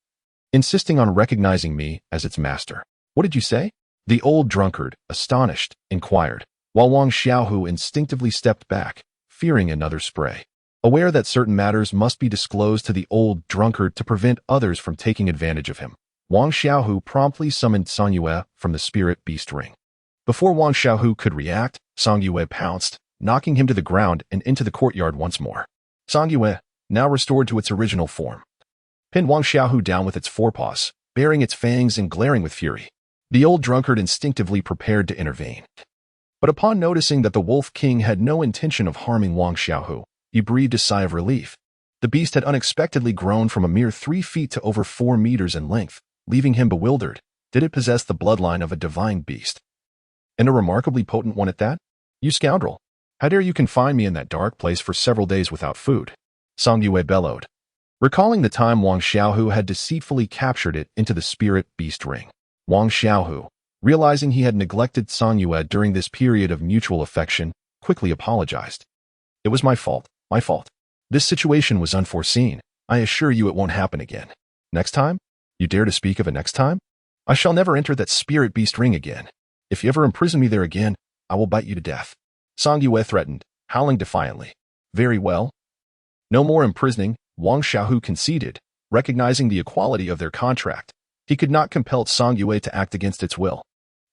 insisting on recognizing me as its master. What did you say? The old drunkard, astonished, inquired, while Wang Xiaohu instinctively stepped back, fearing another spray. Aware that certain matters must be disclosed to the old drunkard to prevent others from taking advantage of him, Wang Xiaohu promptly summoned Song Yue from the spirit beast ring. Before Wang Xiaohu could react, Song Yue pounced, knocking him to the ground and into the courtyard once more. Song Yue, now restored to its original form, pinned Wang Xiaohu down with its forepaws, baring its fangs and glaring with fury. The old drunkard instinctively prepared to intervene. But upon noticing that the Wolf King had no intention of harming Wang Xiaohu, he breathed a sigh of relief. The beast had unexpectedly grown from a mere 3 feet to over 4 meters in length, leaving him bewildered. Did it possess the bloodline of a divine beast? And a remarkably potent one at that? You scoundrel! How dare you confine me in that dark place for several days without food? Song Yue bellowed, recalling the time Wang Xiaohu had deceitfully captured it into the spirit beast ring. Wang Xiaohu, realizing he had neglected Song Yue during this period of mutual affection, quickly apologized. It was my fault, my fault. This situation was unforeseen. I assure you it won't happen again. Next time? You dare to speak of a next time? I shall never enter that spirit beast ring again. If you ever imprison me there again, I will bite you to death. Song Yue threatened, howling defiantly. Very well. No more imprisoning, Wang Xiaohu conceded, recognizing the equality of their contract. He could not compel Song Yue to act against its will.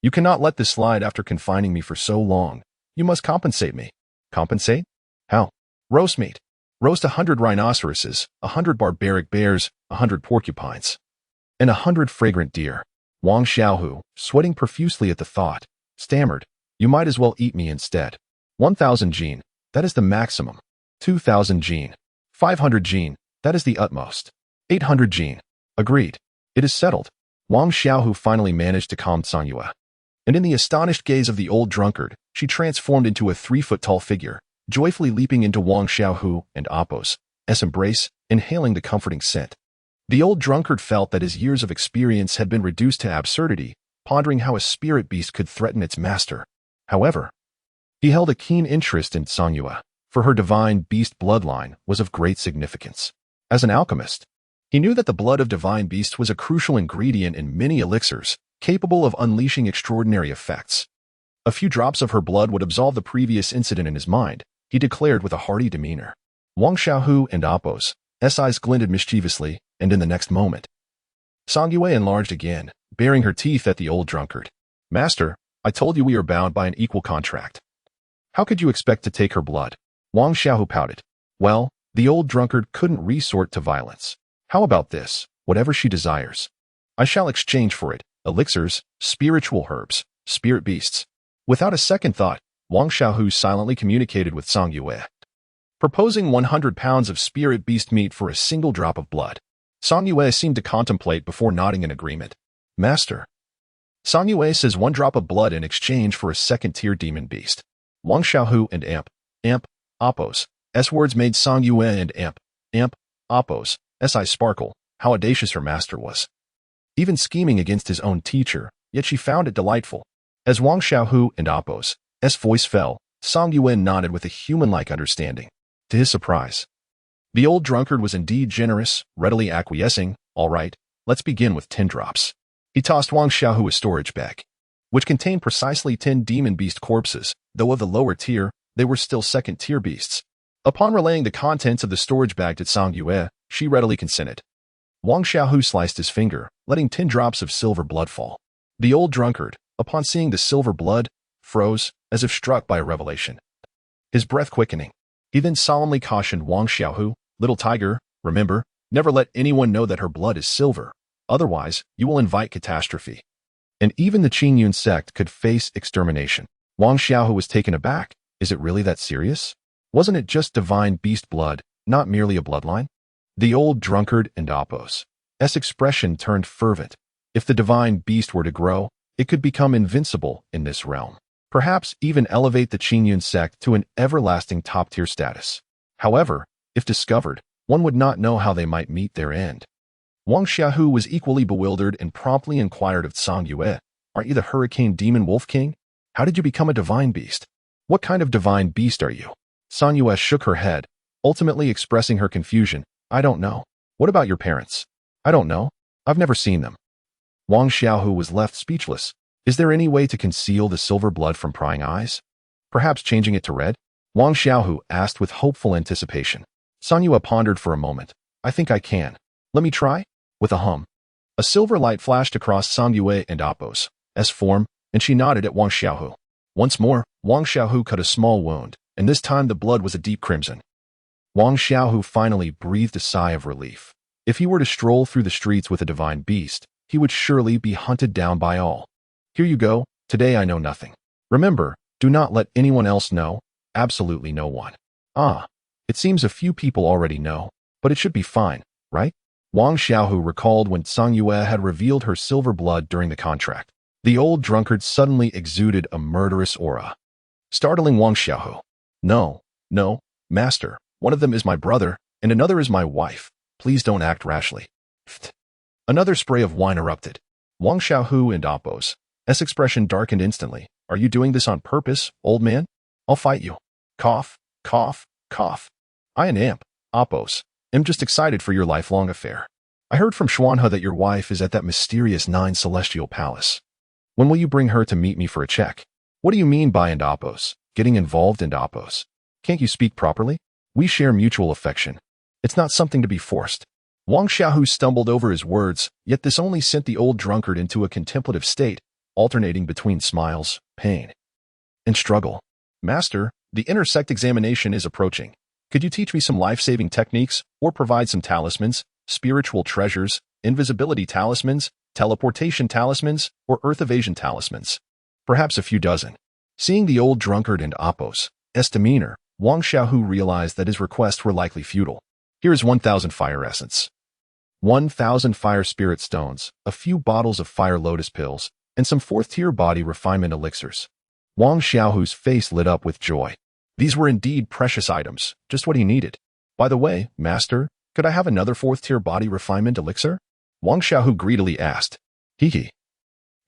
You cannot let this slide after confining me for so long. You must compensate me. Compensate? How? Roast meat. Roast 100 rhinoceroses, 100 barbaric bears, 100 porcupines, and 100 fragrant deer. Wang Xiaohu, sweating profusely at the thought, stammered, You might as well eat me instead. 1,000 jin, that is the maximum. 2,000 jin. 500 jin, that is the utmost. 800 jin. Agreed. It is settled. Wang Xiaohu finally managed to calm Song Yue. And in the astonished gaze of the old drunkard, she transformed into a 3-foot-tall figure, joyfully leaping into Wang Xiaohu and Appo's embrace, inhaling the comforting scent. The old drunkard felt that his years of experience had been reduced to absurdity, pondering how a spirit beast could threaten its master. However, he held a keen interest in Song Yue, for her divine beast bloodline was of great significance. As an alchemist, he knew that the blood of divine beasts was a crucial ingredient in many elixirs, capable of unleashing extraordinary effects. A few drops of her blood would absolve the previous incident in his mind, he declared with a hearty demeanor. Wang Xiaohu and Appo's eyes glinted mischievously, and in the next moment, Song Yue enlarged again, baring her teeth at the old drunkard. Master, I told you we are bound by an equal contract. How could you expect to take her blood? Wang Xiaohu pouted. Well, the old drunkard couldn't resort to violence. How about this? Whatever she desires, I shall exchange for it. Elixirs, spiritual herbs, spirit beasts. Without a second thought, Wang Xiaohu silently communicated with Song Yue, proposing 100 pounds of spirit beast meat for a single drop of blood. Song Yue seemed to contemplate before nodding in agreement. Master. Song Yue says 1 drop of blood in exchange for a second-tier demon beast. Wang Xiaohu and Appo's words made Song Yue and Appo's eyes sparkle. How audacious her master was. Even scheming against his own teacher, yet she found it delightful. As Wang Xiaohu and Appo's voice fell, Song Yue nodded with a human-like understanding. To his surprise, the old drunkard was indeed generous, readily acquiescing. All right, let's begin with 10 drops. He tossed Wang Xiaohu a storage bag, which contained precisely 10 demon beast corpses, though of the lower tier, they were still second-tier beasts. Upon relaying the contents of the storage bag to Song Yue, she readily consented. Wang Xiaohu sliced his finger, letting 10 drops of silver blood fall. The old drunkard, upon seeing the silver blood, froze, as if struck by a revelation, his breath quickening. He then solemnly cautioned Wang Xiaohu, Little tiger, remember, never let anyone know that her blood is silver. Otherwise, you will invite catastrophe. And even the Qingyun sect could face extermination. Wang Xiaohu was taken aback. Is it really that serious? Wasn't it just divine beast blood, not merely a bloodline? The old drunkard and Appo's expression turned fervent. If the divine beast were to grow, it could become invincible in this realm. Perhaps even elevate the Qingyun sect to an everlasting top-tier status. However, if discovered, one would not know how they might meet their end. Wang Xiaohu was equally bewildered and promptly inquired of Song Yue, Aren't you the Hurricane Demon Wolf King? How did you become a divine beast? What kind of divine beast are you? Song Yue shook her head, ultimately expressing her confusion. I don't know. What about your parents? I don't know. I've never seen them. Wang Xiaohu was left speechless. Is there any way to conceal the silver blood from prying eyes? Perhaps changing it to red? Wang Xiaohu asked with hopeful anticipation. Song Yue pondered for a moment. I think I can. Let me try? With a hum, a silver light flashed across Song Yue and Appo's form, and she nodded at Wang Xiaohu. Once more, Wang Xiaohu cut a small wound, and this time the blood was a deep crimson. Wang Xiaohu finally breathed a sigh of relief. If he were to stroll through the streets with a divine beast, he would surely be hunted down by all. Here you go. Today I know nothing. Remember, do not let anyone else know. Absolutely no one. Ah, it seems a few people already know, but it should be fine, right? Wang Xiaohu recalled when Song Yue had revealed her silver blood during the contract. The old drunkard suddenly exuded a murderous aura, startling Wang Xiaohu. No, master, one of them is my brother, and another is my wife. Please don't act rashly. Another spray of wine erupted. Wang Xiaohu and Appo's S expression darkened instantly. Are you doing this on purpose, old man? I'll fight you. Cough, cough, cough. I and Amp, Oppos, am just excited for your lifelong affair. I heard from Xiaohu that your wife is at that mysterious 9 celestial palace. When will you bring her to meet me for a check? What do you mean by and Oppos? Getting involved in Oppos? Can't you speak properly? We share mutual affection. It's not something to be forced. Wang Xiaohu stumbled over his words, yet this only sent the old drunkard into a contemplative state, alternating between smiles, pain, and struggle. Master, the intersect examination is approaching. Could you teach me some life-saving techniques or provide some talismans, spiritual treasures, invisibility talismans, teleportation talismans, or earth evasion talismans? Perhaps a few dozen. Seeing the old drunkard and Oppos' demeanor, Wang Xiaohu realized that his requests were likely futile. Here is 1,000 fire essence, 1,000 fire spirit stones, a few bottles of fire lotus pills, and some 4th-tier body refinement elixirs. Wang Xiaohu's face lit up with joy. These were indeed precious items, just what he needed. By the way, Master, could I have another 4th-tier body refinement elixir? Wang Xiaohu greedily asked. Hee.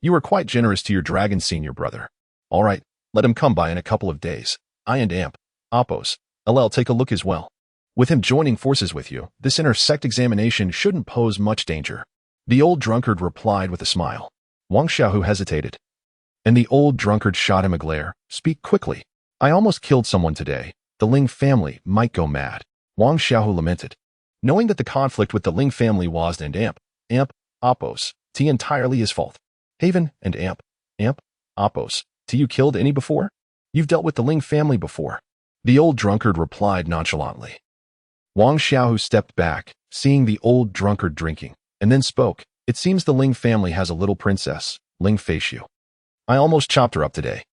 You are quite generous to your dragon senior brother. All right, let him come by in a couple of days. I and Amp, Oppos, LL take a look as well. With him joining forces with you, this intersect examination shouldn't pose much danger. The old drunkard replied with a smile. Wang Xiaohu hesitated. And the old drunkard shot him a glare. Speak quickly. I almost killed someone today. The Ling family might go mad. Wang Xiaohu lamented. Knowing that the conflict with the Ling family was and Amp, Oppos, T entirely his fault. Haven and Amp, Oppos, T you killed any before? You've dealt with the Ling family before. The old drunkard replied nonchalantly. Wang Xiaohu stepped back, seeing the old drunkard drinking, and then spoke. It seems the Ling family has a little princess, Ling Feishu. I almost chopped her up today.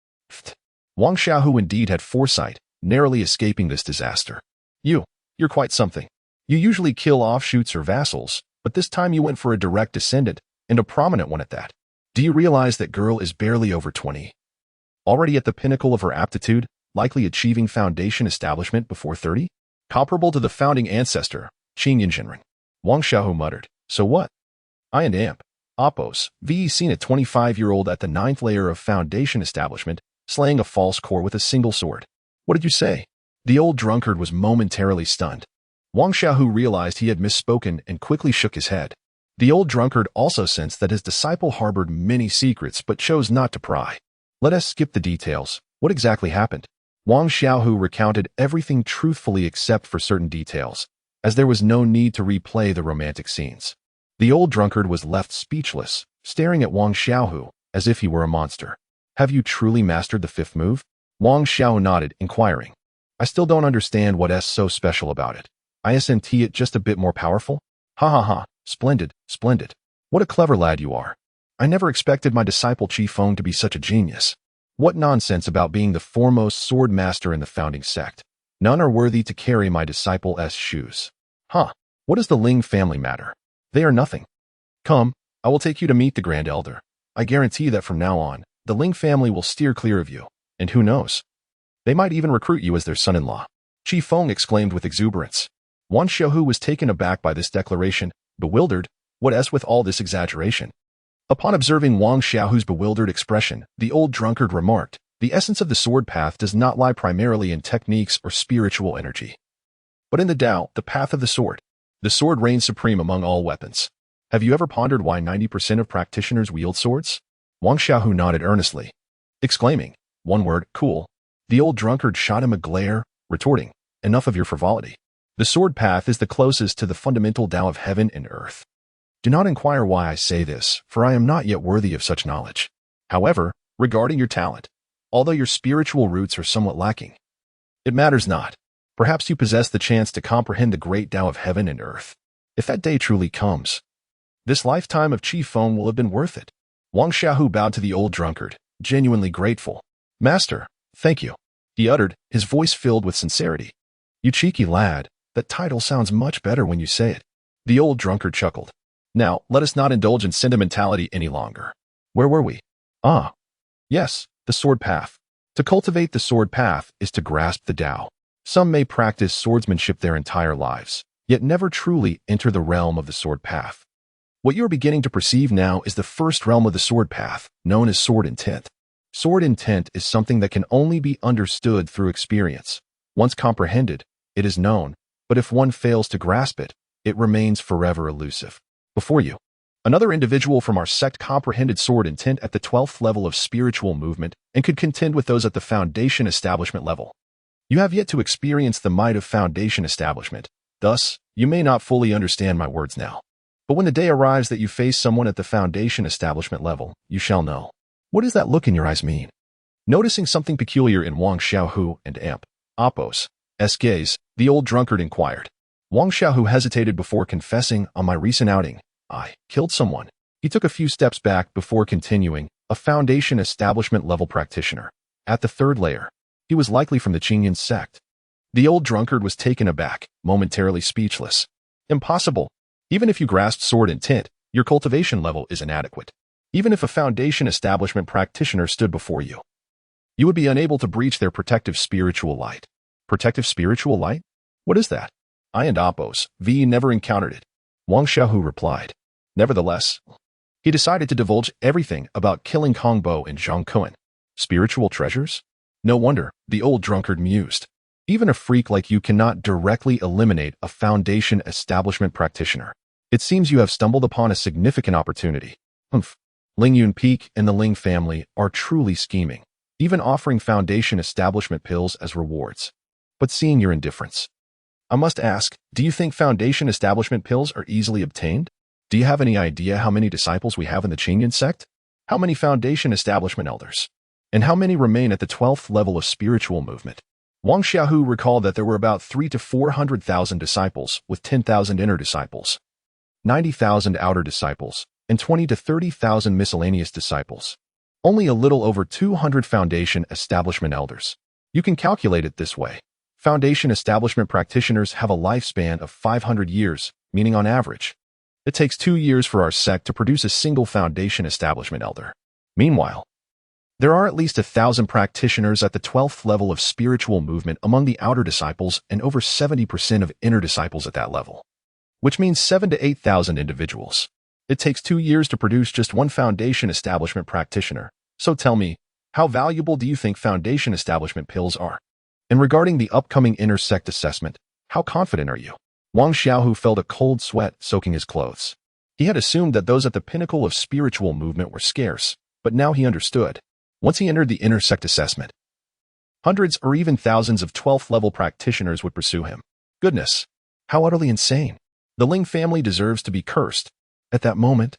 Wang Xiaohu indeed had foresight, narrowly escaping this disaster. You're quite something. You usually kill offshoots or vassals, but this time you went for a direct descendant, and a prominent one at that. Do you realize that girl is barely over 20? Already at the pinnacle of her aptitude, likely achieving foundation establishment before 30? Comparable to the founding ancestor, Qing Yinzhenren. Wang Xiaohu muttered. So what? I and Amp, Oppos, VE seen a 25-year-old at the 9th layer of foundation establishment, slaying a false core with a single sword. What did you say? The old drunkard was momentarily stunned. Wang Xiaohu realized he had misspoken and quickly shook his head. The old drunkard also sensed that his disciple harbored many secrets but chose not to pry. Let us skip the details. What exactly happened? Wang Xiaohu recounted everything truthfully except for certain details, as there was no need to replay the romantic scenes. The old drunkard was left speechless, staring at Wang Xiaohu as if he were a monster. Have you truly mastered the 5th move? Wang Xiaohu nodded, inquiring. I still don't understand what's so special about it. Isn't it just a bit more powerful? Ha ha ha, splendid, splendid. What a clever lad you are. I never expected my disciple Qi Feng to be such a genius. What nonsense about being the foremost sword master in the founding sect. None are worthy to carry my disciple's shoes. What does the Ling family matter? They are nothing. Come, I will take you to meet the Grand Elder. I guarantee that from now on, the Ling family will steer clear of you. And who knows? They might even recruit you as their son-in-law. Qi Feng exclaimed with exuberance. Wang Xiaohu was taken aback by this declaration, bewildered. What with all this exaggeration? Upon observing Wang Xiaohu's bewildered expression, the old drunkard remarked, the essence of the sword path does not lie primarily in techniques or spiritual energy, but in the Tao, the path of the sword. The sword reigns supreme among all weapons. Have you ever pondered why 90% of practitioners wield swords? Wang Xiaohu nodded earnestly, exclaiming, one word, cool. The old drunkard shot him a glare, retorting, enough of your frivolity. The sword path is the closest to the fundamental Tao of heaven and earth. Do not inquire why I say this, for I am not yet worthy of such knowledge. However, regarding your talent, although your spiritual roots are somewhat lacking, it matters not. Perhaps you possess the chance to comprehend the great Tao of heaven and earth. If that day truly comes, this lifetime of Qi Feng will have been worth it. Wang Xiaohu bowed to the old drunkard, genuinely grateful. Master, thank you, he uttered, his voice filled with sincerity. You cheeky lad, that title sounds much better when you say it. The old drunkard chuckled. Now, let us not indulge in sentimentality any longer. Where were we? Yes, the sword path. To cultivate the sword path is to grasp the Tao. Some may practice swordsmanship their entire lives, yet never truly enter the realm of the sword path. What you are beginning to perceive now is the first realm of the sword path, known as sword intent. Sword intent is something that can only be understood through experience. Once comprehended, it is known, but if one fails to grasp it, it remains forever elusive. Before you, another individual from our sect comprehended sword intent at the 12th level of spiritual movement and could contend with those at the foundation establishment level. You have yet to experience the might of foundation establishment, thus, you may not fully understand my words now. But when the day arrives that you face someone at the foundation establishment level, you shall know. What does that look in your eyes mean? Noticing something peculiar in Wang Xiaohu and Oppo's gaze, the old drunkard inquired. Wang Xiaohu hesitated before confessing, on my recent outing, I killed someone. He took a few steps back before continuing, a foundation establishment level practitioner. At the third layer, he was likely from the Qingyan sect. The old drunkard was taken aback, momentarily speechless. Impossible. Even if you grasped sword intent, your cultivation level is inadequate. Even if a foundation establishment practitioner stood before you, you would be unable to breach their protective spiritual light. Protective spiritual light? What is that? I and Oppo's never encountered it. Wang Xiaohu replied. Nevertheless, he decided to divulge everything about killing Kongbo and Zhang Kuan. Spiritual treasures? No wonder, the old drunkard mused. Even a freak like you cannot directly eliminate a foundation establishment practitioner. It seems you have stumbled upon a significant opportunity. Ling Yun Peak and the Ling family are truly scheming, even offering foundation establishment pills as rewards. But seeing your indifference, I must ask, do you think foundation establishment pills are easily obtained? Do you have any idea how many disciples we have in the Qingyan sect? How many foundation establishment elders? And how many remain at the 12th level of spiritual movement? Wang Xiaohu recalled that there were about 300,000 to 400,000 disciples, with 10,000 inner disciples, 90,000 outer disciples, and 20,000 to 30,000 miscellaneous disciples. Only a little over 200 foundation establishment elders. You can calculate it this way. Foundation establishment practitioners have a lifespan of 500 years, meaning on average, it takes 2 years for our sect to produce a single foundation establishment elder. Meanwhile, there are at least 1,000 practitioners at the 12th level of spiritual movement among the outer disciples and over 70% of inner disciples at that level, which means 7,000 to 8,000 individuals. It takes 2 years to produce just one foundation establishment practitioner. So tell me, how valuable do you think foundation establishment pills are? And regarding the upcoming inner sect assessment, how confident are you? Wang Xiaohu felt a cold sweat soaking his clothes. He had assumed that those at the pinnacle of spiritual movement were scarce, but now he understood. Once he entered the inner sect assessment, hundreds or even thousands of 12th level practitioners would pursue him. Goodness, how utterly insane. The Ling family deserves to be cursed. At that moment,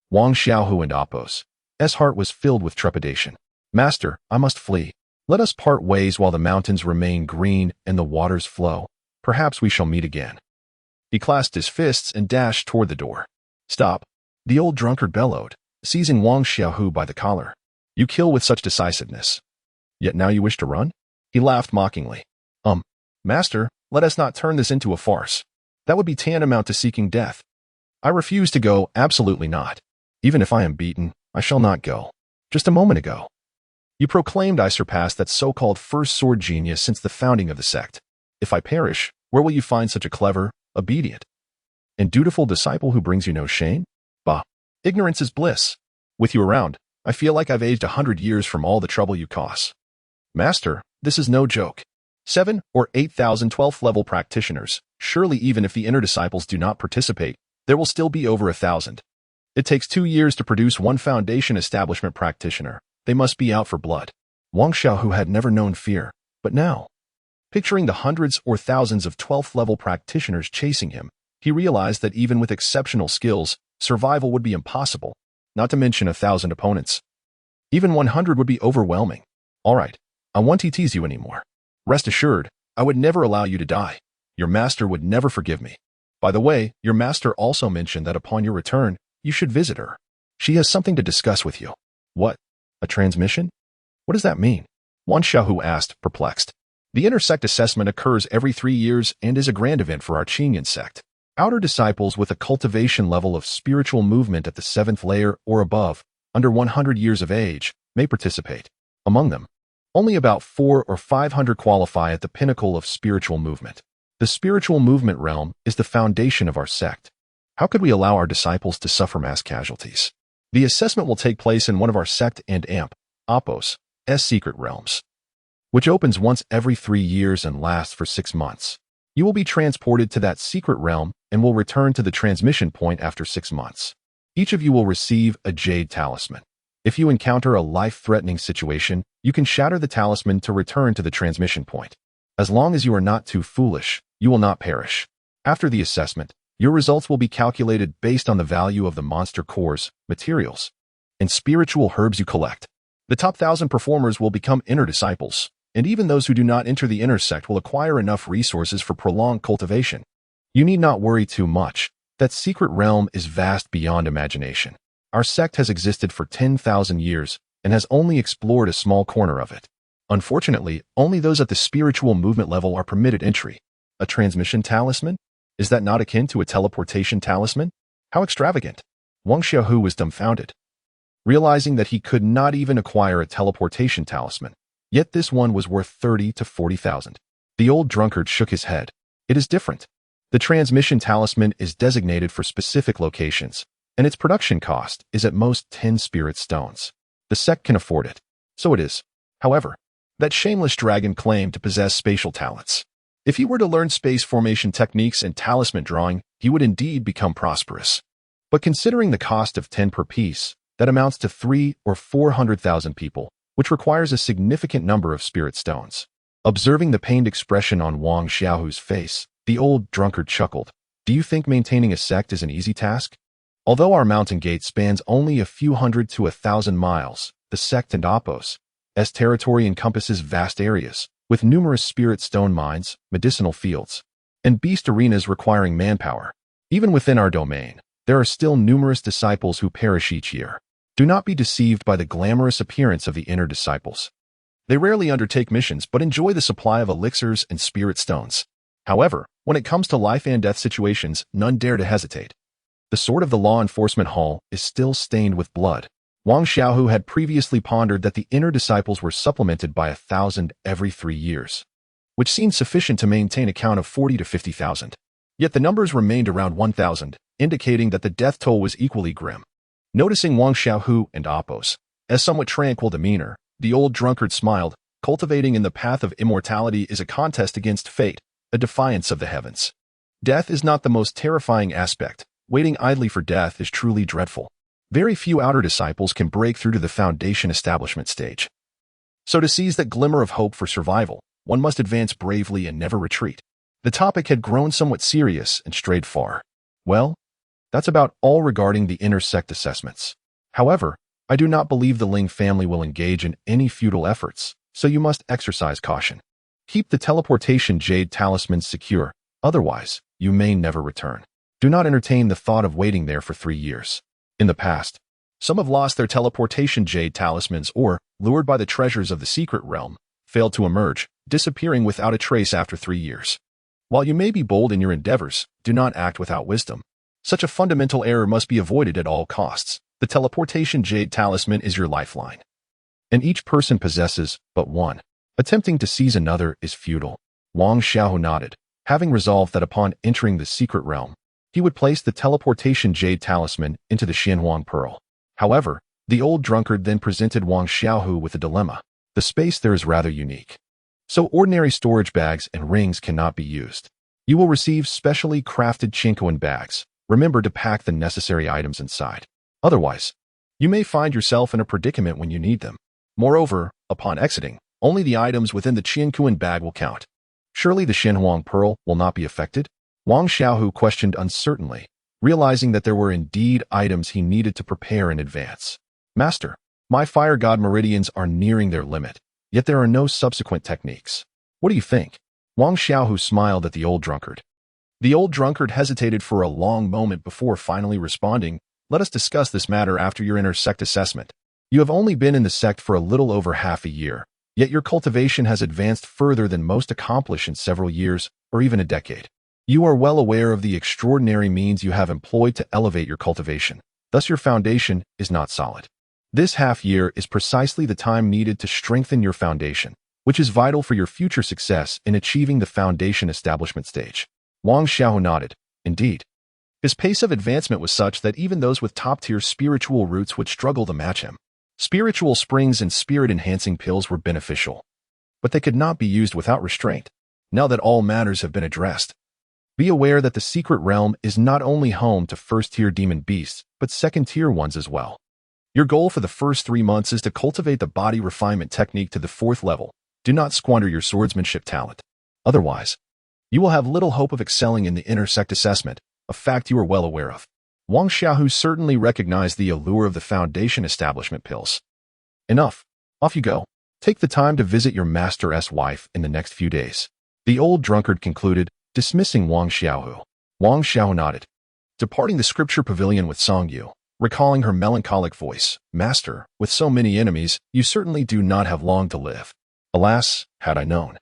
Wang Xiaohu and Oppo's heart was filled with trepidation. Master, I must flee. Let us part ways while the mountains remain green and the waters flow. Perhaps we shall meet again. He clasped his fists and dashed toward the door. Stop, the old drunkard bellowed, seizing Wang Xiaohu by the collar. You kill with such decisiveness. Yet now you wish to run? He laughed mockingly. Master, let us not turn this into a farce. That would be tantamount to seeking death. I refuse to go, absolutely not. Even if I am beaten, I shall not go. Just a moment ago, you proclaimed I surpassed that so-called first sword genius since the founding of the sect. If I perish, where will you find such a clever, obedient, and dutiful disciple who brings you no shame? Bah, ignorance is bliss. With you around, I feel like I've aged 100 years from all the trouble you cause. Master, this is no joke. 7,000 or 8,000 12th level practitioners. Surely even if the inner disciples do not participate, there will still be over 1,000. It takes 2 years to produce one foundation establishment practitioner. They must be out for blood. Wang Xiaohu had never known fear, but now, picturing the hundreds or thousands of 12th level practitioners chasing him, he realized that even with exceptional skills, survival would be impossible, not to mention 1,000 opponents. Even 100 would be overwhelming. All right, I won't tease you anymore. Rest assured, I would never allow you to die. Your master would never forgive me. By the way, your master also mentioned that upon your return, you should visit her. She has something to discuss with you. What? A transmission? What does that mean? Wang Xiaohu asked, perplexed. The inner sect assessment occurs every 3 years and is a grand event for our Qingyan sect. Outer disciples with a cultivation level of spiritual movement at the 7th layer or above, under 100 years of age, may participate. Among them, only about 400 or 500 qualify at the pinnacle of spiritual movement. The spiritual movement realm is the foundation of our sect. How could we allow our disciples to suffer mass casualties? The assessment will take place in one of our sect and oppos's secret realms, which opens once every 3 years and lasts for 6 months. You will be transported to that secret realm and will return to the transmission point after 6 months. Each of you will receive a jade talisman. If you encounter a life-threatening situation, you can shatter the talisman to return to the transmission point. As long as you are not too foolish, you will not perish. After the assessment, your results will be calculated based on the value of the monster cores, materials, and spiritual herbs you collect. The top 1,000 performers will become inner disciples, and even those who do not enter the inner sect will acquire enough resources for prolonged cultivation. You need not worry too much. That secret realm is vast beyond imagination. Our sect has existed for 10,000 years and has only explored a small corner of it. Unfortunately, only those at the spiritual movement level are permitted entry. A transmission talisman? Is that not akin to a teleportation talisman? How extravagant! Wang Xiaohu was dumbfounded, realizing that he could not even acquire a teleportation talisman. Yet this one was worth 30 to 40,000. The old drunkard shook his head. It is different. The transmission talisman is designated for specific locations, and its production cost is at most 10 spirit stones. The sect can afford it. So it is. However, that shameless dragon claimed to possess spatial talents. If he were to learn space formation techniques and talisman drawing, he would indeed become prosperous. But considering the cost of 10 per piece, that amounts to 3 or 400,000 people, which requires a significant number of spirit stones. Observing the pained expression on Wang Xiaohu's face, the old drunkard chuckled. Do you think maintaining a sect is an easy task? Although our mountain gate spans only a few hundred to 1,000 miles, the sect and oppos's territory encompasses vast areas, with numerous spirit stone mines, medicinal fields, and beast arenas requiring manpower. Even within our domain, there are still numerous disciples who perish each year. Do not be deceived by the glamorous appearance of the inner disciples. They rarely undertake missions but enjoy the supply of elixirs and spirit stones. However, when it comes to life and death situations, none dare to hesitate. The sword of the law enforcement hall is still stained with blood. Wang Xiaohu had previously pondered that the inner disciples were supplemented by 1,000 every 3 years, which seemed sufficient to maintain a count of 40 to 50,000. Yet the numbers remained around 1,000, indicating that the death toll was equally grim. Noticing Wang Xiaohu and oppos's somewhat tranquil demeanor, the old drunkard smiled. Cultivating in the path of immortality is a contest against fate, a defiance of the heavens. Death is not the most terrifying aspect. Waiting idly for death is truly dreadful. Very few outer disciples can break through to the foundation establishment stage. So to seize that glimmer of hope for survival, one must advance bravely and never retreat. The topic had grown somewhat serious and strayed far. Well, that's about all regarding the inner sect assessments. However, I do not believe the Ling family will engage in any futile efforts, so you must exercise caution. Keep the teleportation jade talismans secure, otherwise, you may never return. Do not entertain the thought of waiting there for 3 years. In the past, some have lost their teleportation jade talismans or, lured by the treasures of the secret realm, failed to emerge, disappearing without a trace after 3 years. While you may be bold in your endeavors, do not act without wisdom. Such a fundamental error must be avoided at all costs. The teleportation jade talisman is your lifeline, and each person possesses but one. Attempting to seize another is futile. Wang Xiaohu nodded, having resolved that upon entering the secret realm, he would place the teleportation jade talisman into the Xianhuang pearl. However, the old drunkard then presented Wang Xiaohu with a dilemma. The space there is rather unique, so ordinary storage bags and rings cannot be used. You will receive specially crafted Chinkoan bags. Remember to pack the necessary items inside. Otherwise, you may find yourself in a predicament when you need them. Moreover, upon exiting, only the items within the Chinkoan bag will count. Surely the Xianhuang pearl will not be affected? Wang Xiaohu questioned uncertainly, realizing that there were indeed items he needed to prepare in advance. Master, my fire god meridians are nearing their limit, yet there are no subsequent techniques. What do you think? Wang Xiaohu smiled at the old drunkard. The old drunkard hesitated for a long moment before finally responding. Let us discuss this matter after your inner sect assessment. You have only been in the sect for a little over half a year, yet your cultivation has advanced further than most accomplish in several years or even a decade. You are well aware of the extraordinary means you have employed to elevate your cultivation. Thus your foundation is not solid. This half year is precisely the time needed to strengthen your foundation, which is vital for your future success in achieving the foundation establishment stage. Wang Xiaohu nodded. Indeed. His pace of advancement was such that even those with top-tier spiritual roots would struggle to match him. Spiritual springs and spirit-enhancing pills were beneficial, but they could not be used without restraint. Now that all matters have been addressed, be aware that the secret realm is not only home to first-tier demon beasts, but second-tier ones as well. Your goal for the first 3 months is to cultivate the body refinement technique to the 4th level. Do not squander your swordsmanship talent. Otherwise, you will have little hope of excelling in the intersect assessment, a fact you are well aware of. Wang Xiaohu certainly recognized the allure of the Foundation establishment pills. Enough. Off you go. Take the time to visit your master's wife in the next few days. The old drunkard concluded, dismissing Wang Xiaohu. Wang Xiaohu nodded, departing the scripture pavilion with Song Yu, recalling her melancholic voice. Master, with so many enemies, you certainly do not have long to live. Alas, had I known,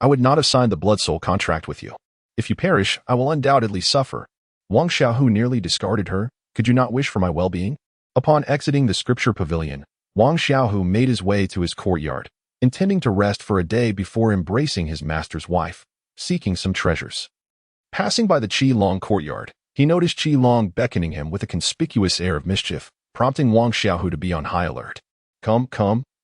I would not have signed the blood soul contract with you. If you perish, I will undoubtedly suffer. Wang Xiaohu nearly discarded her. Could you not wish for my well-being? Upon exiting the scripture pavilion, Wang Xiaohu made his way to his courtyard, intending to rest for a day before embracing his master's wife, seeking some treasures. Passing by the Qi Long courtyard, he noticed Qi Long beckoning him with a conspicuous air of mischief, prompting Wang Xiaohu to be on high alert. Come,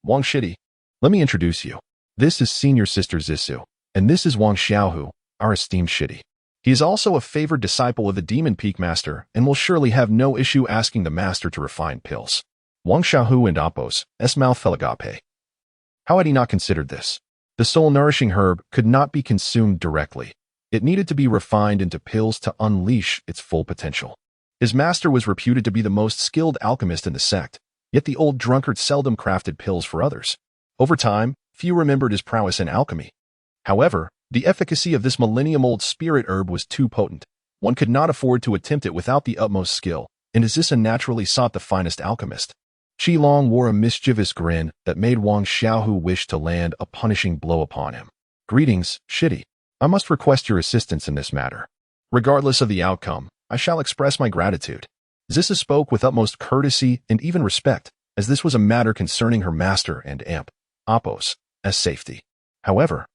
Wang Shidi. Let me introduce you. This is senior sister Zisu, and this is Wang Xiaohu, our esteemed Shidi. He is also a favored disciple of the Demon Peak Master and will surely have no issue asking the Master to refine pills. Wang Xiaohu and Opos, mouth fell agape. How had he not considered this? The soul-nourishing herb could not be consumed directly. It needed to be refined into pills to unleash its full potential. His master was reputed to be the most skilled alchemist in the sect, yet the old drunkard seldom crafted pills for others. Over time, few remembered his prowess in alchemy. However, the efficacy of this millennium-old spirit herb was too potent. One could not afford to attempt it without the utmost skill, and Azissa naturally sought the finest alchemist. Qi Long wore a mischievous grin that made Wang Xiaohu wish to land a punishing blow upon him. Greetings, Shidi. I must request your assistance in this matter. Regardless of the outcome, I shall express my gratitude. Zissa spoke with utmost courtesy and even respect, as this was a matter concerning her master and Opos' safety. However,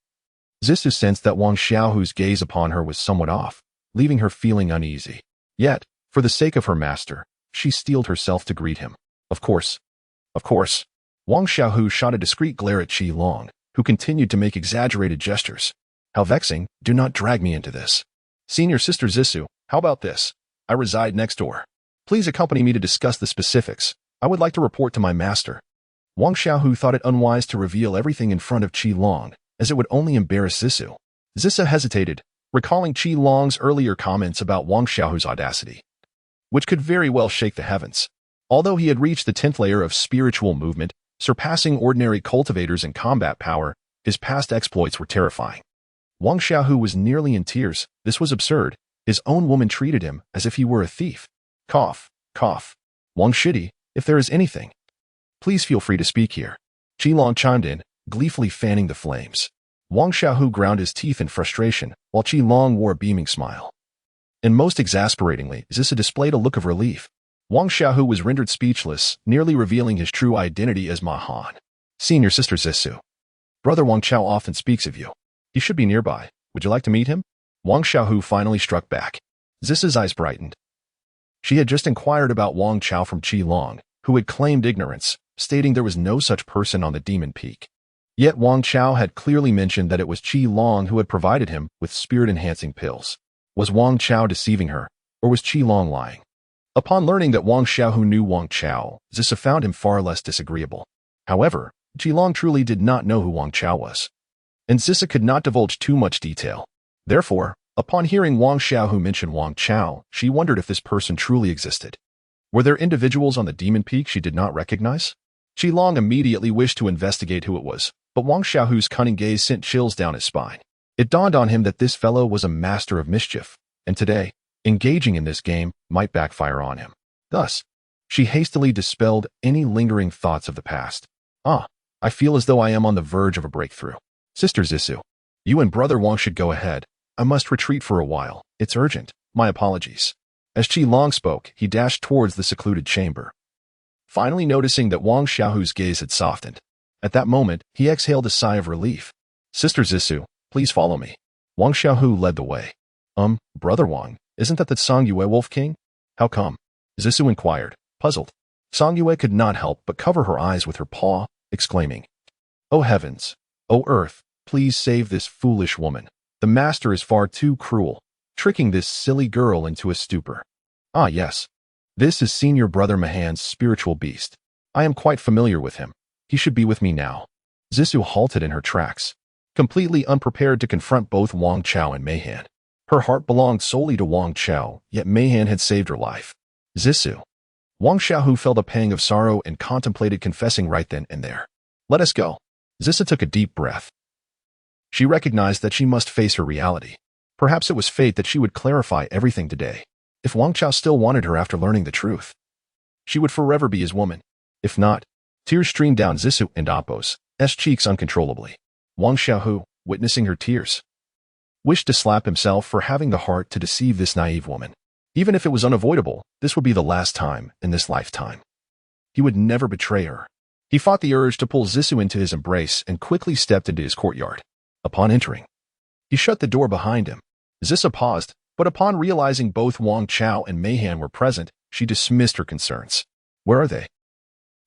Zissa sensed that Wang Xiaohu's gaze upon her was somewhat off, leaving her feeling uneasy. Yet, for the sake of her master, she steeled herself to greet him. Of course. Wang Xiaohu shot a discreet glare at Qi Long, who continued to make exaggerated gestures. How vexing, do not drag me into this. Senior Sister Zisu, how about this? I reside next door. Please accompany me to discuss the specifics. I would like to report to my master. Wang Xiaohu thought it unwise to reveal everything in front of Qi Long, as it would only embarrass Zisu. Zissa hesitated, recalling Qi Long's earlier comments about Wang Xiaohu's audacity, which could very well shake the heavens. Although he had reached the 10th layer of spiritual movement, surpassing ordinary cultivators in combat power, his past exploits were terrifying. Wang Xiaohu was nearly in tears. This was absurd. His own woman treated him as if he were a thief. Cough. Wang Shidi, if there is anything, please feel free to speak here. Qi Long chimed in, gleefully fanning the flames. Wang Xiaohu ground his teeth in frustration, while Qi Long wore a beaming smile. And most exasperatingly, Zissa displayed a look of relief. Wang Xiaohu was rendered speechless, nearly revealing his true identity as Mahan. Senior Sister Zisu. Brother Wang Chao often speaks of you. He should be nearby. Would you like to meet him? Wang Xiaohu finally struck back. Zissa's eyes brightened. She had just inquired about Wang Chao from Qi Long, who had claimed ignorance, stating there was no such person on the Demon Peak. Yet Wang Chao had clearly mentioned that it was Qi Long who had provided him with spirit-enhancing pills. Was Wang Chao deceiving her, or was Qi Long lying? Upon learning that Wang Xiaohu knew Wang Chao, Zissa found him far less disagreeable. However, Qi Long truly did not know who Wang Chao was, and Zissa could not divulge too much detail. Therefore, upon hearing Wang Xiaohu mention Wang Chao, she wondered if this person truly existed. Were there individuals on the Demon Peak she did not recognize? Qi Long immediately wished to investigate who it was, but Wang Xiaohu's cunning gaze sent chills down his spine. It dawned on him that this fellow was a master of mischief, and today, engaging in this game might backfire on him. Thus, she hastily dispelled any lingering thoughts of the past. I feel as though I am on the verge of a breakthrough. Sister Zisu, you and Brother Wang should go ahead. I must retreat for a while. It's urgent. My apologies. As Qi Long spoke, he dashed towards the secluded chamber, finally noticing that Wang Xiaohu's gaze had softened. At that moment, he exhaled a sigh of relief. Sister Zisu, please follow me. Wang Xiaohu led the way. Brother Wang, Isn't that the Song Yue Wolf King? How come? Zissou inquired, puzzled. Song Yue could not help but cover her eyes with her paw, exclaiming, "Oh heavens! Oh earth, please save this foolish woman. The master is far too cruel, tricking this silly girl into a stupor." "Ah yes. This is Senior Brother Mahan's spiritual beast. I am quite familiar with him. He should be with me now." Zissou halted in her tracks, completely unprepared to confront both Wang Chao and Meihan. Her heart belonged solely to Wang Chao, yet Meihan had saved her life. Zissou. Wang Xiaohu felt a pang of sorrow and contemplated confessing right then and there. "Let us go." Zissou took a deep breath. She recognized that she must face her reality. Perhaps it was fate that she would clarify everything today. If Wang Chao still wanted her after learning the truth, she would forever be his woman. If not, tears streamed down Zissou and Appo's cheeks uncontrollably. Wang Xiaohu, witnessing her tears, wished to slap himself for having the heart to deceive this naive woman. Even if it was unavoidable, this would be the last time in this lifetime. He would never betray her. He fought the urge to pull Zissou into his embrace and quickly stepped into his courtyard. Upon entering, he shut the door behind him. Zissou paused, but upon realizing both Wang Chao and Meihan were present, she dismissed her concerns. "Where are they?"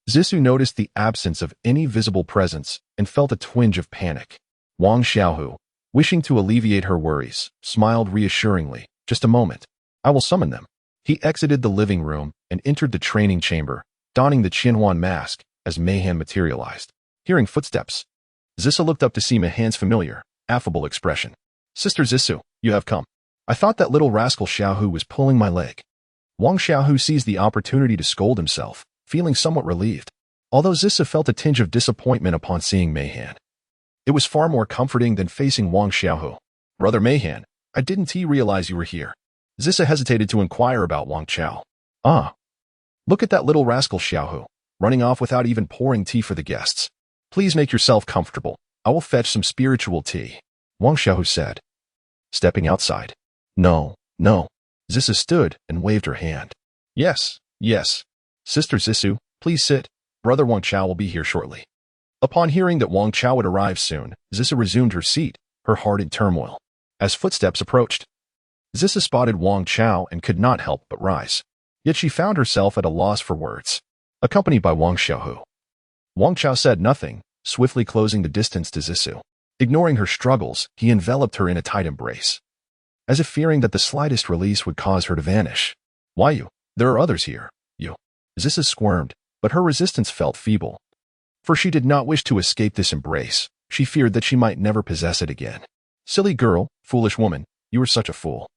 Zissou noticed the absence of any visible presence and felt a twinge of panic. Wang Xiaohu, wishing to alleviate her worries, smiled reassuringly. "Just a moment. I will summon them." He exited the living room and entered the training chamber, donning the Qianhuan mask as Meihan materialized. Hearing footsteps, Zissou looked up to see Meihan's familiar, affable expression. "Sister Zissou, you have come. I thought that little rascal Xiaohu was pulling my leg." Wang Xiaohu seized the opportunity to scold himself, feeling somewhat relieved. Although Zissou felt a tinge of disappointment upon seeing Meihan, it was far more comforting than facing Wang Xiaohu. "Brother Meihan, I didn't realize you were here." Zissou hesitated to inquire about Wang Chao. "Ah, look at that little rascal Xiaohu, running off without even pouring tea for the guests. Please make yourself comfortable. I will fetch some spiritual tea," Wang Xiaohu said, stepping outside. "No, no." Zissou stood and waved her hand. "Yes, yes. Sister Zissou, please sit. Brother Wang Chao will be here shortly." Upon hearing that Wang Chao would arrive soon, Zissou resumed her seat, her heart in turmoil. As footsteps approached, Zissou spotted Wang Chao and could not help but rise. Yet she found herself at a loss for words. Accompanied by Wang Xiaohu, Wang Chao said nothing, swiftly closing the distance to Zissou. Ignoring her struggles, he enveloped her in a tight embrace, as if fearing that the slightest release would cause her to vanish. "Why you? There are others here. You." Zissou squirmed, but her resistance felt feeble. For she did not wish to escape this embrace. She feared that she might never possess it again. "Silly girl, foolish woman, you are such a fool.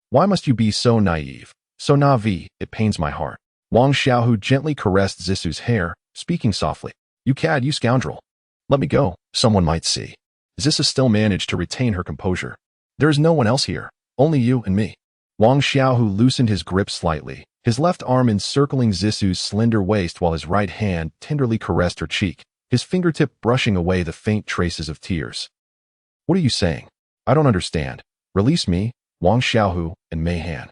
Why must you be so naive, so naive? It pains my heart." Wang Xiaohu gently caressed Zissou's hair, speaking softly. "You cad, you scoundrel. Let me go, someone might see." Zissou still managed to retain her composure. "There is no one else here, only you and me." Wang Xiaohu loosened his grip slightly, his left arm encircling Zissou's slender waist while his right hand tenderly caressed her cheek, his fingertip brushing away the faint traces of tears. "What are you saying? I don't understand. Release me, Wang Xiaohu and Meihan."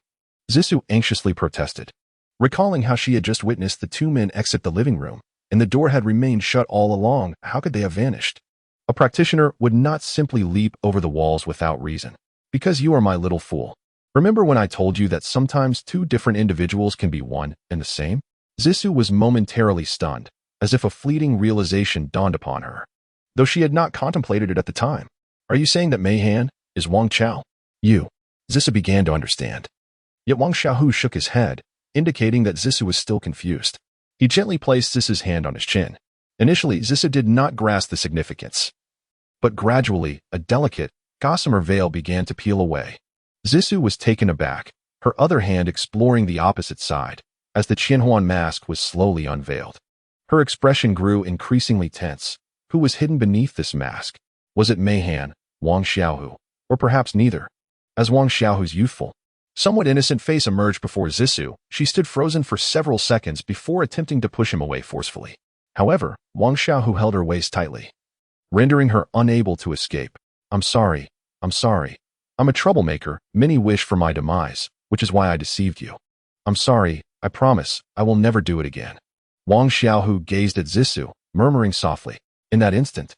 Zissou anxiously protested, recalling how she had just witnessed the two men exit the living room, and the door had remained shut all along. How could they have vanished? A practitioner would not simply leap over the walls without reason. "Because you are my little fool. Remember when I told you that sometimes two different individuals can be one and the same?" Zissou was momentarily stunned, as if a fleeting realization dawned upon her, though she had not contemplated it at the time. "Are you saying that Meihan is Wang Chao?" "You." Zissou began to understand. Yet Wang Xiaohu shook his head, indicating that Zissou was still confused. He gently placed Zissou's hand on his chin. Initially, Zissou did not grasp the significance. But gradually, a delicate, gossamer veil began to peel away. Zissou was taken aback, her other hand exploring the opposite side, as the Qianhuan mask was slowly unveiled. Her expression grew increasingly tense. Who was hidden beneath this mask? Was it Meihan, Wang Xiaohu, or perhaps neither? As Wang Xiaohu's youthful, somewhat innocent face emerged before Zissou, she stood frozen for several seconds before attempting to push him away forcefully. However, Wang Xiaohu held her waist tightly, rendering her unable to escape. I'm sorry. I'm a troublemaker. Many wish for my demise, which is why I deceived you. I'm sorry. I promise, I will never do it again." Wang Xiaohu gazed at Zissou, murmuring softly. In that instant,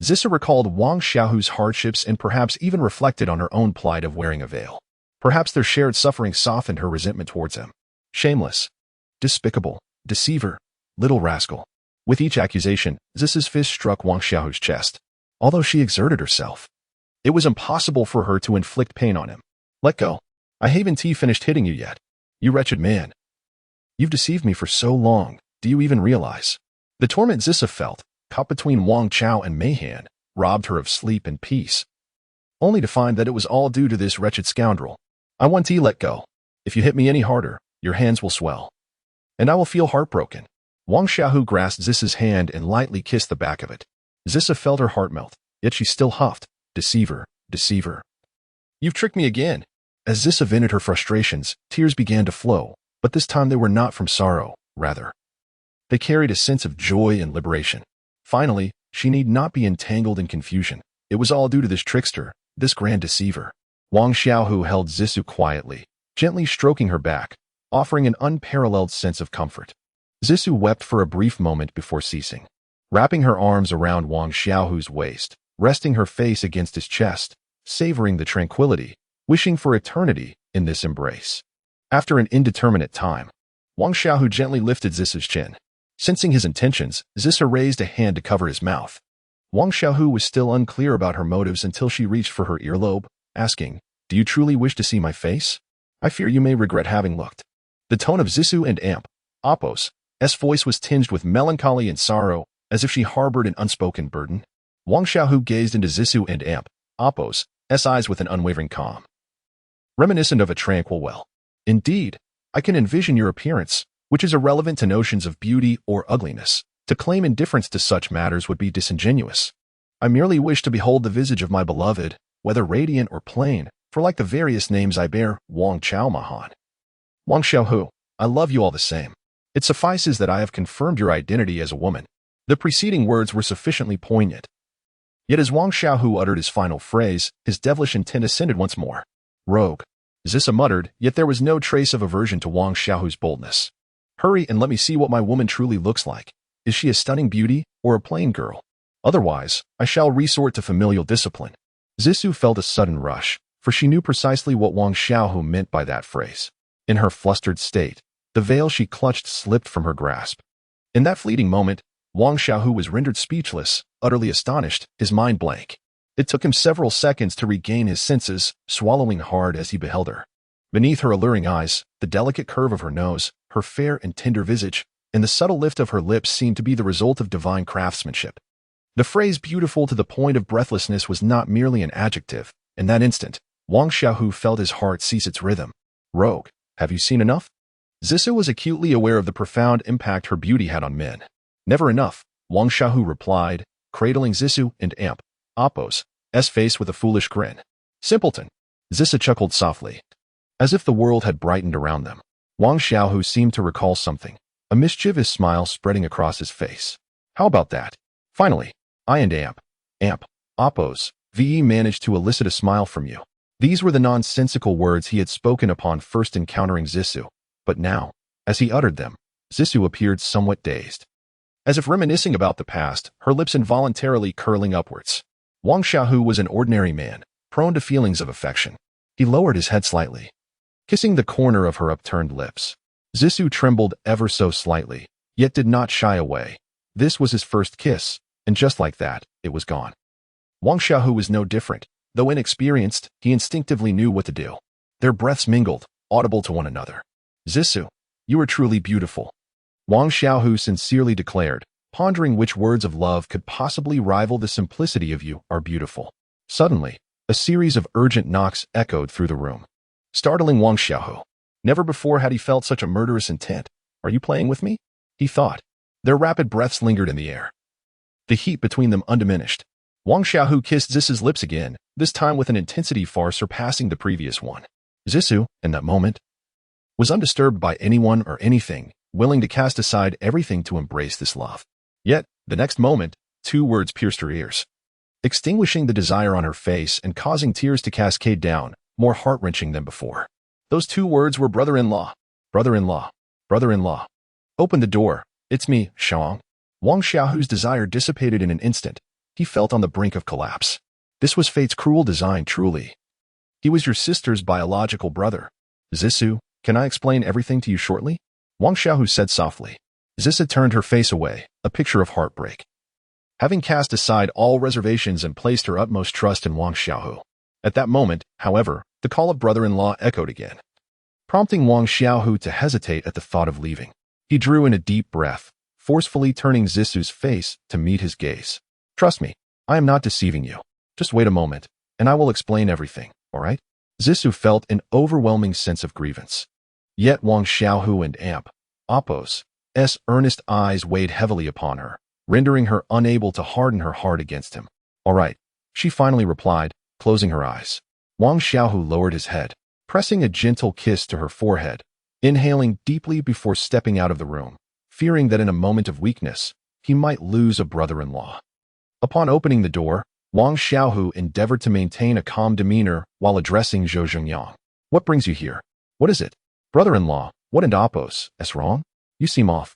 Zissou recalled Wang Xiaohu's hardships and perhaps even reflected on her own plight of wearing a veil. Perhaps their shared suffering softened her resentment towards him. Shameless, despicable, deceiver, little rascal. With each accusation, Zis's fist struck Wang Xiaohu's chest. Although she exerted herself, it was impossible for her to inflict pain on him. Let go. I haven't finished hitting you yet. You wretched man. You've deceived me for so long. Do you even realize? The torment Zisa felt, caught between Wang Chao and Meihan, robbed her of sleep and peace. Only to find that it was all due to this wretched scoundrel. I want to let go. If you hit me any harder, your hands will swell. And I will feel heartbroken. Wang Xiaohu grasped Zisa's hand and lightly kissed the back of it. Zisa felt her heart melt, yet she still huffed. Deceiver, deceiver. You've tricked me again. As Zisa vented her frustrations, tears began to flow, but this time they were not from sorrow, rather. They carried a sense of joy and liberation. Finally, she need not be entangled in confusion. It was all due to this trickster, this grand deceiver. Wang Xiaohu held Zisu quietly, gently stroking her back, offering an unparalleled sense of comfort. Zisu wept for a brief moment before ceasing, wrapping her arms around Wang Xiaohu's waist, resting her face against his chest, savoring the tranquility, wishing for eternity in this embrace. After an indeterminate time, Wang Xiaohu gently lifted Zisu's chin. Sensing his intentions, Zisa raised a hand to cover his mouth. Wang Xiaohu was still unclear about her motives until she reached for her earlobe, asking, "Do you truly wish to see my face? I fear you may regret having looked." The tone of Zisu and Oppos's voice was tinged with melancholy and sorrow, as if she harbored an unspoken burden. Wang Xiaohu gazed into Zisu and Oppos's eyes with an unwavering calm, reminiscent of a tranquil well. Indeed, I can envision your appearance, which is irrelevant to notions of beauty or ugliness. To claim indifference to such matters would be disingenuous. I merely wish to behold the visage of my beloved, whether radiant or plain, for like the various names I bear, Wang Chao Mahan. Wang Xiaohu, I love you all the same. It suffices that I have confirmed your identity as a woman. The preceding words were sufficiently poignant. Yet as Wang Xiaohu uttered his final phrase, his devilish intent ascended once more. Rogue. Zisa muttered, yet there was no trace of aversion to Wang Xiaohu's boldness. Hurry and let me see what my woman truly looks like. Is she a stunning beauty or a plain girl? Otherwise, I shall resort to familial discipline. Zisu felt a sudden rush, for she knew precisely what Wang Xiaohu meant by that phrase. In her flustered state, the veil she clutched slipped from her grasp. In that fleeting moment, Wang Xiaohu was rendered speechless, utterly astonished, his mind blank. It took him several seconds to regain his senses, swallowing hard as he beheld her. Beneath her alluring eyes, the delicate curve of her nose, her fair and tender visage, and the subtle lift of her lips seemed to be the result of divine craftsmanship. The phrase beautiful to the point of breathlessness was not merely an adjective. In that instant, Wang Xiaohu felt his heart cease its rhythm. Rogue, have you seen enough? Zisa was acutely aware of the profound impact her beauty had on men. Never enough, Wang Xiaohu replied, cradling Zisu and Oppos's face with a foolish grin. Simpleton. Zisa chuckled softly, as if the world had brightened around them. Wang Xiaohu seemed to recall something, a mischievous smile spreading across his face. How about that? Finally, I and Oppos's managed to elicit a smile from you. These were the nonsensical words he had spoken upon first encountering Zisu, but now, as he uttered them, Zisu appeared somewhat dazed. As if reminiscing about the past, her lips involuntarily curling upwards. Wang Xiaohu was an ordinary man, prone to feelings of affection. He lowered his head slightly, kissing the corner of her upturned lips. Zisu trembled ever so slightly, yet did not shy away. This was his first kiss, and just like that, it was gone. Wang Xiaohu was no different. Though inexperienced, he instinctively knew what to do. Their breaths mingled, audible to one another. Zisu, you are truly beautiful. Wang Xiaohu sincerely declared, pondering which words of love could possibly rival the simplicity of "you are beautiful." Suddenly, a series of urgent knocks echoed through the room, startling Wang Xiaohu. Never before had he felt such a murderous intent. Are you playing with me? He thought. Their rapid breaths lingered in the air, the heat between them undiminished. Wang Xiaohu kissed Zisu's lips again, this time with an intensity far surpassing the previous one. Zisu, in that moment, was undisturbed by anyone or anything, willing to cast aside everything to embrace this love. Yet, the next moment, two words pierced her ears, extinguishing the desire on her face and causing tears to cascade down, more heart-wrenching than before. Those two words were brother-in-law, brother-in-law, brother-in-law. Open the door. It's me, Xiaohu. Wang Xiaohu's desire dissipated in an instant. He felt on the brink of collapse. This was fate's cruel design, truly. He was your sister's biological brother. Zissou, can I explain everything to you shortly? Wang Xiaohu said softly. Zissou turned her face away, a picture of heartbreak. Having cast aside all reservations and placed her utmost trust in Wang Xiaohu. At that moment, however, the call of brother-in-law echoed again, prompting Wang Xiaohu to hesitate at the thought of leaving. He drew in a deep breath, forcefully turning Zissou's face to meet his gaze. Trust me, I am not deceiving you. Just wait a moment, and I will explain everything, all right? Zissou felt an overwhelming sense of grievance. Yet Wang Xiaohu and Oppos's earnest eyes weighed heavily upon her, rendering her unable to harden her heart against him. All right, she finally replied, closing her eyes. Wang Xiaohu lowered his head, pressing a gentle kiss to her forehead, inhaling deeply before stepping out of the room, fearing that in a moment of weakness, he might lose a brother-in-law. Upon opening the door, Wang Xiaohu endeavored to maintain a calm demeanor while addressing Zhou Zhengyang. What brings you here? What is it? Brother-in-law, what and Oppos's wrong? You seem off.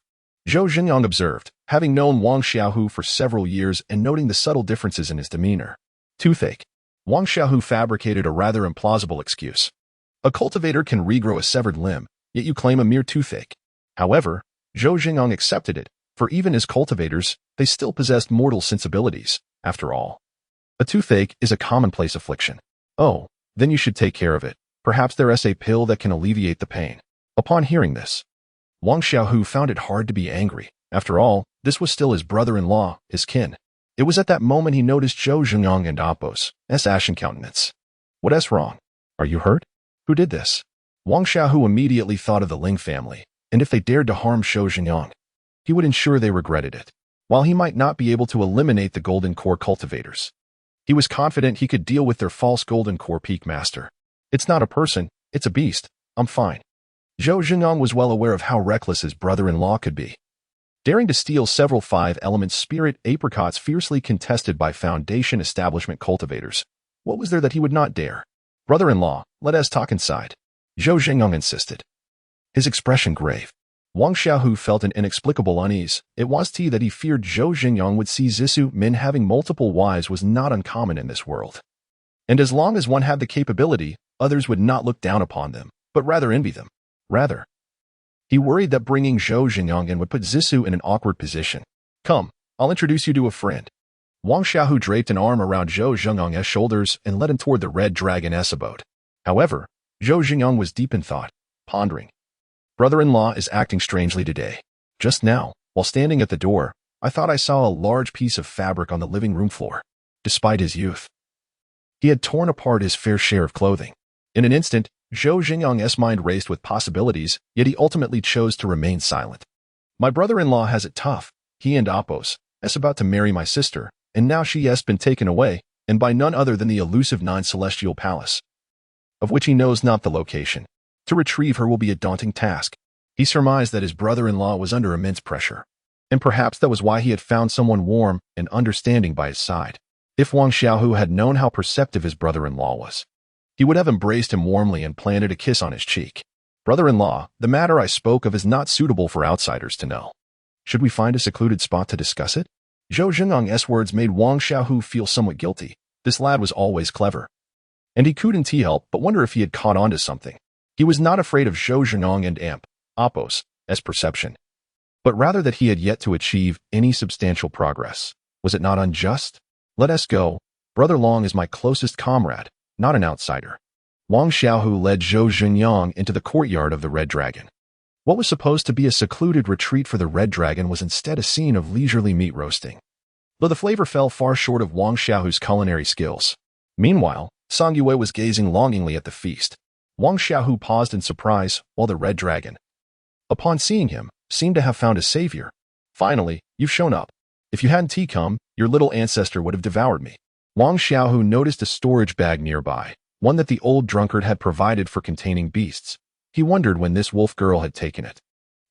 Zhou Zhengyang observed, having known Wang Xiaohu for several years and noting the subtle differences in his demeanor. Toothache. Wang Xiaohu fabricated a rather implausible excuse. A cultivator can regrow a severed limb, yet you claim a mere toothache. However, Zhou Zhengyang accepted it, for even as cultivators, they still possessed mortal sensibilities, after all. A toothache is a commonplace affliction. Oh, then you should take care of it. Perhaps there is a pill that can alleviate the pain. Upon hearing this, Wang Xiaohu found it hard to be angry. After all, this was still his brother-in-law, his kin. It was at that moment he noticed Zhou Zhengyang and Oppos's ashen countenance. What is wrong? Are you hurt? Who did this? Wang Xiaohu immediately thought of the Ling family, and if they dared to harm Zhou Zhengyang, he would ensure they regretted it. While he might not be able to eliminate the Golden Core cultivators, he was confident he could deal with their false Golden Core peak master. It's not a person, it's a beast. I'm fine. Zhou Zhengyang was well aware of how reckless his brother-in-law could be, daring to steal several 5-element spirit apricots fiercely contested by Foundation establishment cultivators. What was there that he would not dare? Brother-in-law, let us talk inside. Zhou Zhengyang insisted, his expression grave. Wang Xiaohu felt an inexplicable unease. It was that he feared Zhou Zhengyang would see Zissou men having multiple wives was not uncommon in this world. And as long as one had the capability, others would not look down upon them, but rather envy them. Rather, he worried that bringing Zhou Zhengyang in would put Zissou in an awkward position. Come, I'll introduce you to a friend. Wang Xiaohu draped an arm around Zhou Zhengyang's shoulders and led him toward the Red Dragon's abode. However, Zhou Zhengyang was deep in thought, pondering. Brother-in-law is acting strangely today. Just now, while standing at the door, I thought I saw a large piece of fabric on the living room floor. Despite his youth, he had torn apart his fair share of clothing. In an instant, Zhou Zhengyang's mind raced with possibilities, yet he ultimately chose to remain silent. My brother-in-law has it tough. He and Oppos's about to marry my sister, and now she has been taken away, and by none other than the elusive non-celestial palace, of which he knows not the location. To retrieve her will be a daunting task. He surmised that his brother-in-law was under immense pressure, and perhaps that was why he had found someone warm and understanding by his side. If Wang Xiaohu had known how perceptive his brother-in-law was, he would have embraced him warmly and planted a kiss on his cheek. Brother-in-law, the matter I spoke of is not suitable for outsiders to know. Should we find a secluded spot to discuss it? Zhou Zhengyang's words made Wang Xiaohu feel somewhat guilty. This lad was always clever, and he couldn't help but wonder if he had caught on to something. He was not afraid of Zhou Zhengyang and Oppos's perception, but rather that he had yet to achieve any substantial progress. Was it not unjust? Let us go. Brother Long is my closest comrade, not an outsider. Wang Xiaohu led Zhou Zhengyang into the courtyard of the Red Dragon. What was supposed to be a secluded retreat for the Red Dragon was instead a scene of leisurely meat roasting, though the flavor fell far short of Wang Xiaohu's culinary skills. Meanwhile, Song Yue was gazing longingly at the feast. Wang Xiaohu paused in surprise, while the Red Dragon, upon seeing him, seemed to have found a savior. Finally, you've shown up. If you hadn't come, your little ancestor would have devoured me. Wang Xiaohu noticed a storage bag nearby, one that the old drunkard had provided for containing beasts. He wondered when this wolf girl had taken it.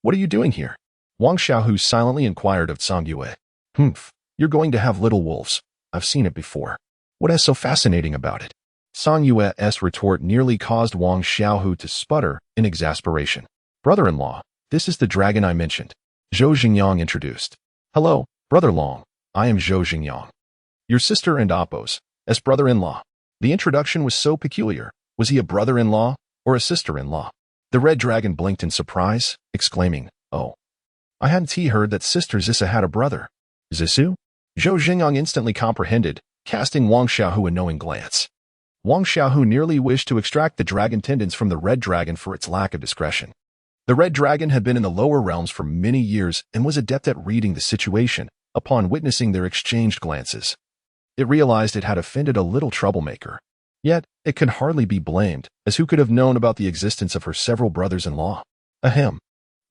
What are you doing here? Wang Xiaohu silently inquired of Song Yue. You're going to have little wolves. I've seen it before. What is so fascinating about it? Song Yue's retort nearly caused Wang Xiaohu to sputter in exasperation. Brother-in-law, this is the dragon I mentioned. Zhou Zhengyang introduced. Hello, Brother Long. I am Zhou Zhengyang, your sister and Oppos's brother-in-law. The introduction was so peculiar, Was he a brother-in-law or a sister-in-law? The red dragon blinked in surprise, exclaiming, "Oh, I hadn't heard that Sister Zissa had a brother." Zissou? Zhou Xingyang instantly comprehended, casting Wang Xiaohu a knowing glance. Wang Xiaohu nearly wished to extract the dragon tendons from the red dragon for its lack of discretion. The red dragon had been in the lower realms for many years and was adept at reading the situation upon witnessing their exchanged glances. It realized it had offended a little troublemaker. Yet, it could hardly be blamed, as who could have known about the existence of her several brothers-in-law? Ahem.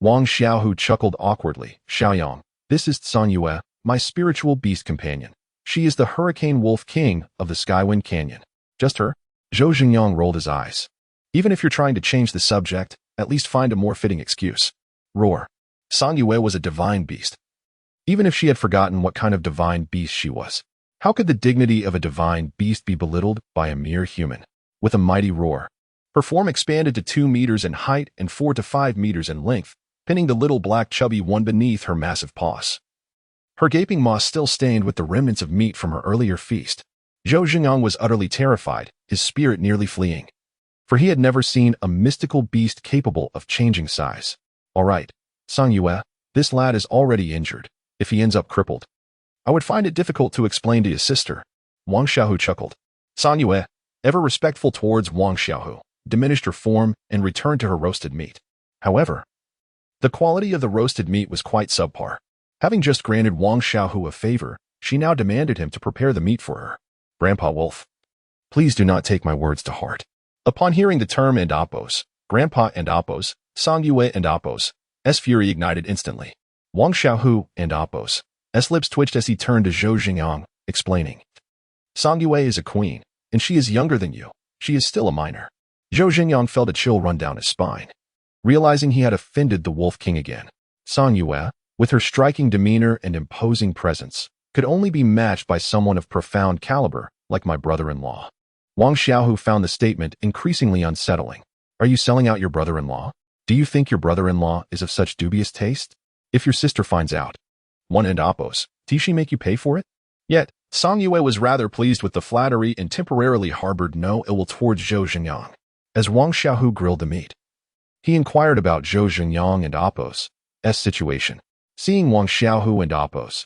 Wang Xiaohu chuckled awkwardly. "Xiaoyang, this is Tsang Yue, my spiritual beast companion. She is the Hurricane Wolf King of the Skywind Canyon." "Just her?" Zhou Xingyang rolled his eyes. "Even if you're trying to change the subject, at least find a more fitting excuse." Roar. Tsang Yue was a divine beast. Even if she had forgotten what kind of divine beast she was, how could the dignity of a divine beast be belittled by a mere human? With a mighty roar, her form expanded to 2 meters in height and 4 to 5 meters in length, pinning the little black chubby one beneath her massive paws. Her gaping maw still stained with the remnants of meat from her earlier feast. Zhou Xingyang was utterly terrified, his spirit nearly fleeing. For he had never seen a mystical beast capable of changing size. "All right, Tsang Yue, this lad is already injured. If he ends up crippled, I would find it difficult to explain to his sister." Wang Xiaohu chuckled. Tsang Yue, ever respectful towards Wang Xiaohu, diminished her form and returned to her roasted meat. However, the quality of the roasted meat was quite subpar. Having just granted Wang Xiaohu a favor, she now demanded him to prepare the meat for her. "Grandpa Wolf, please do not take my words to heart." Upon hearing the term and Appos, Grandpa and Appos, Tsang Yue and Appos, S fury ignited instantly. Wang Xiaohu and Appos, S lips twitched as he turned to Zhou Xingyang, explaining, "Tsang Yue is a queen, and she is younger than you. She is still a minor." Zhou Xingyang felt a chill run down his spine, realizing he had offended the Wolf King again. Tsang Yue, with her striking demeanor and imposing presence, could only be matched by someone of profound caliber, like my brother-in-law. Wang Xiaohu found the statement increasingly unsettling. "Are you selling out your brother-in-law? Do you think your brother-in-law is of such dubious taste? If your sister finds out, one and Appos, does she make you pay for it?" Yet, Tsang Yue was rather pleased with the flattery and temporarily harbored no ill will towards Zhou Xingyang. As Wang Xiaohu grilled the meat, he inquired about Zhou Xingyang and Appos' situation. Seeing Wang Xiaohu and Appos'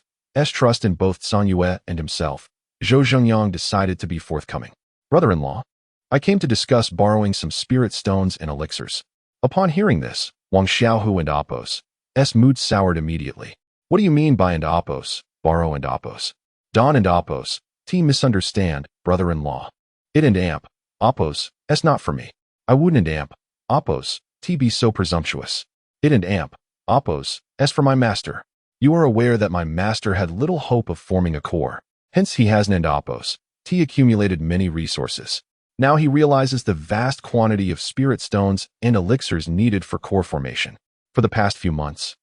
trust in both Tsang Yue and himself, Zhou Xingyang decided to be forthcoming. "Brother-in-law, I came to discuss borrowing some spirit stones and elixirs." Upon hearing this, Wang Xiaohu and Appos' mood soured immediately. "What do you mean by and Appos, borrow and Appos?" "Don and Appos, misunderstand, brother-in-law. It and amp, Appos, not for me. I wouldn't amp, Appos, be so presumptuous. It and amp, Appos, for my master. You are aware that my master had little hope of forming a core. Hence he has and Appos, accumulated many resources. Now he realizes the vast quantity of spirit stones and elixirs needed for core formation. For the past few months,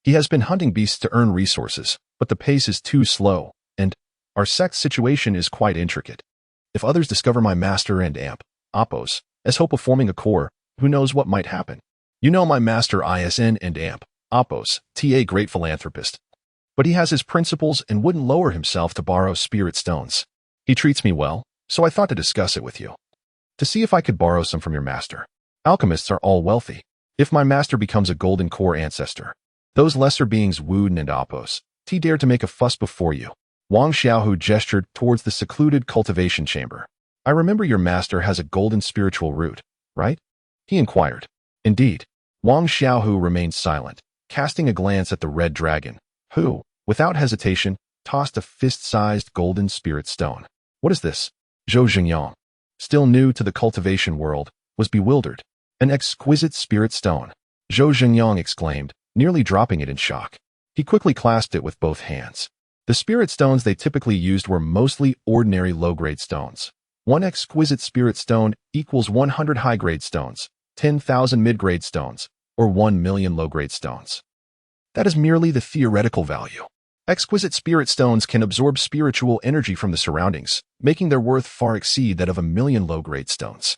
he has been hunting beasts to earn resources, but the pace is too slow, and our sect's situation is quite intricate. If others discover my master and amp, Appos, hope of forming a core, who knows what might happen? You know my master ISN and amp, Appos, great philanthropist. But he has his principles and wouldn't lower himself to borrow spirit stones. He treats me well, so I thought to discuss it with you. To see if I could borrow some from your master. Alchemists are all wealthy. If my master becomes a golden core ancestor, those lesser beings Wooden and Appos, dare to make a fuss before you." Wang Xiaohu gestured towards the secluded cultivation chamber. "I remember your master has a golden spiritual root, right?" he inquired. "Indeed." Wang Xiaohu remained silent, casting a glance at the red dragon, who, without hesitation, tossed a fist-sized golden spirit stone. "What is this?" Zhou Xingyang, still new to the cultivation world, was bewildered. "An exquisite spirit stone," Zhou Xingyang exclaimed, nearly dropping it in shock. He quickly clasped it with both hands. The spirit stones they typically used were mostly ordinary low-grade stones. One exquisite spirit stone equals 100 high-grade stones, 10,000 mid-grade stones, or 1 million low-grade stones. That is merely the theoretical value. Exquisite spirit stones can absorb spiritual energy from the surroundings, making their worth far exceed that of 1 million low-grade stones.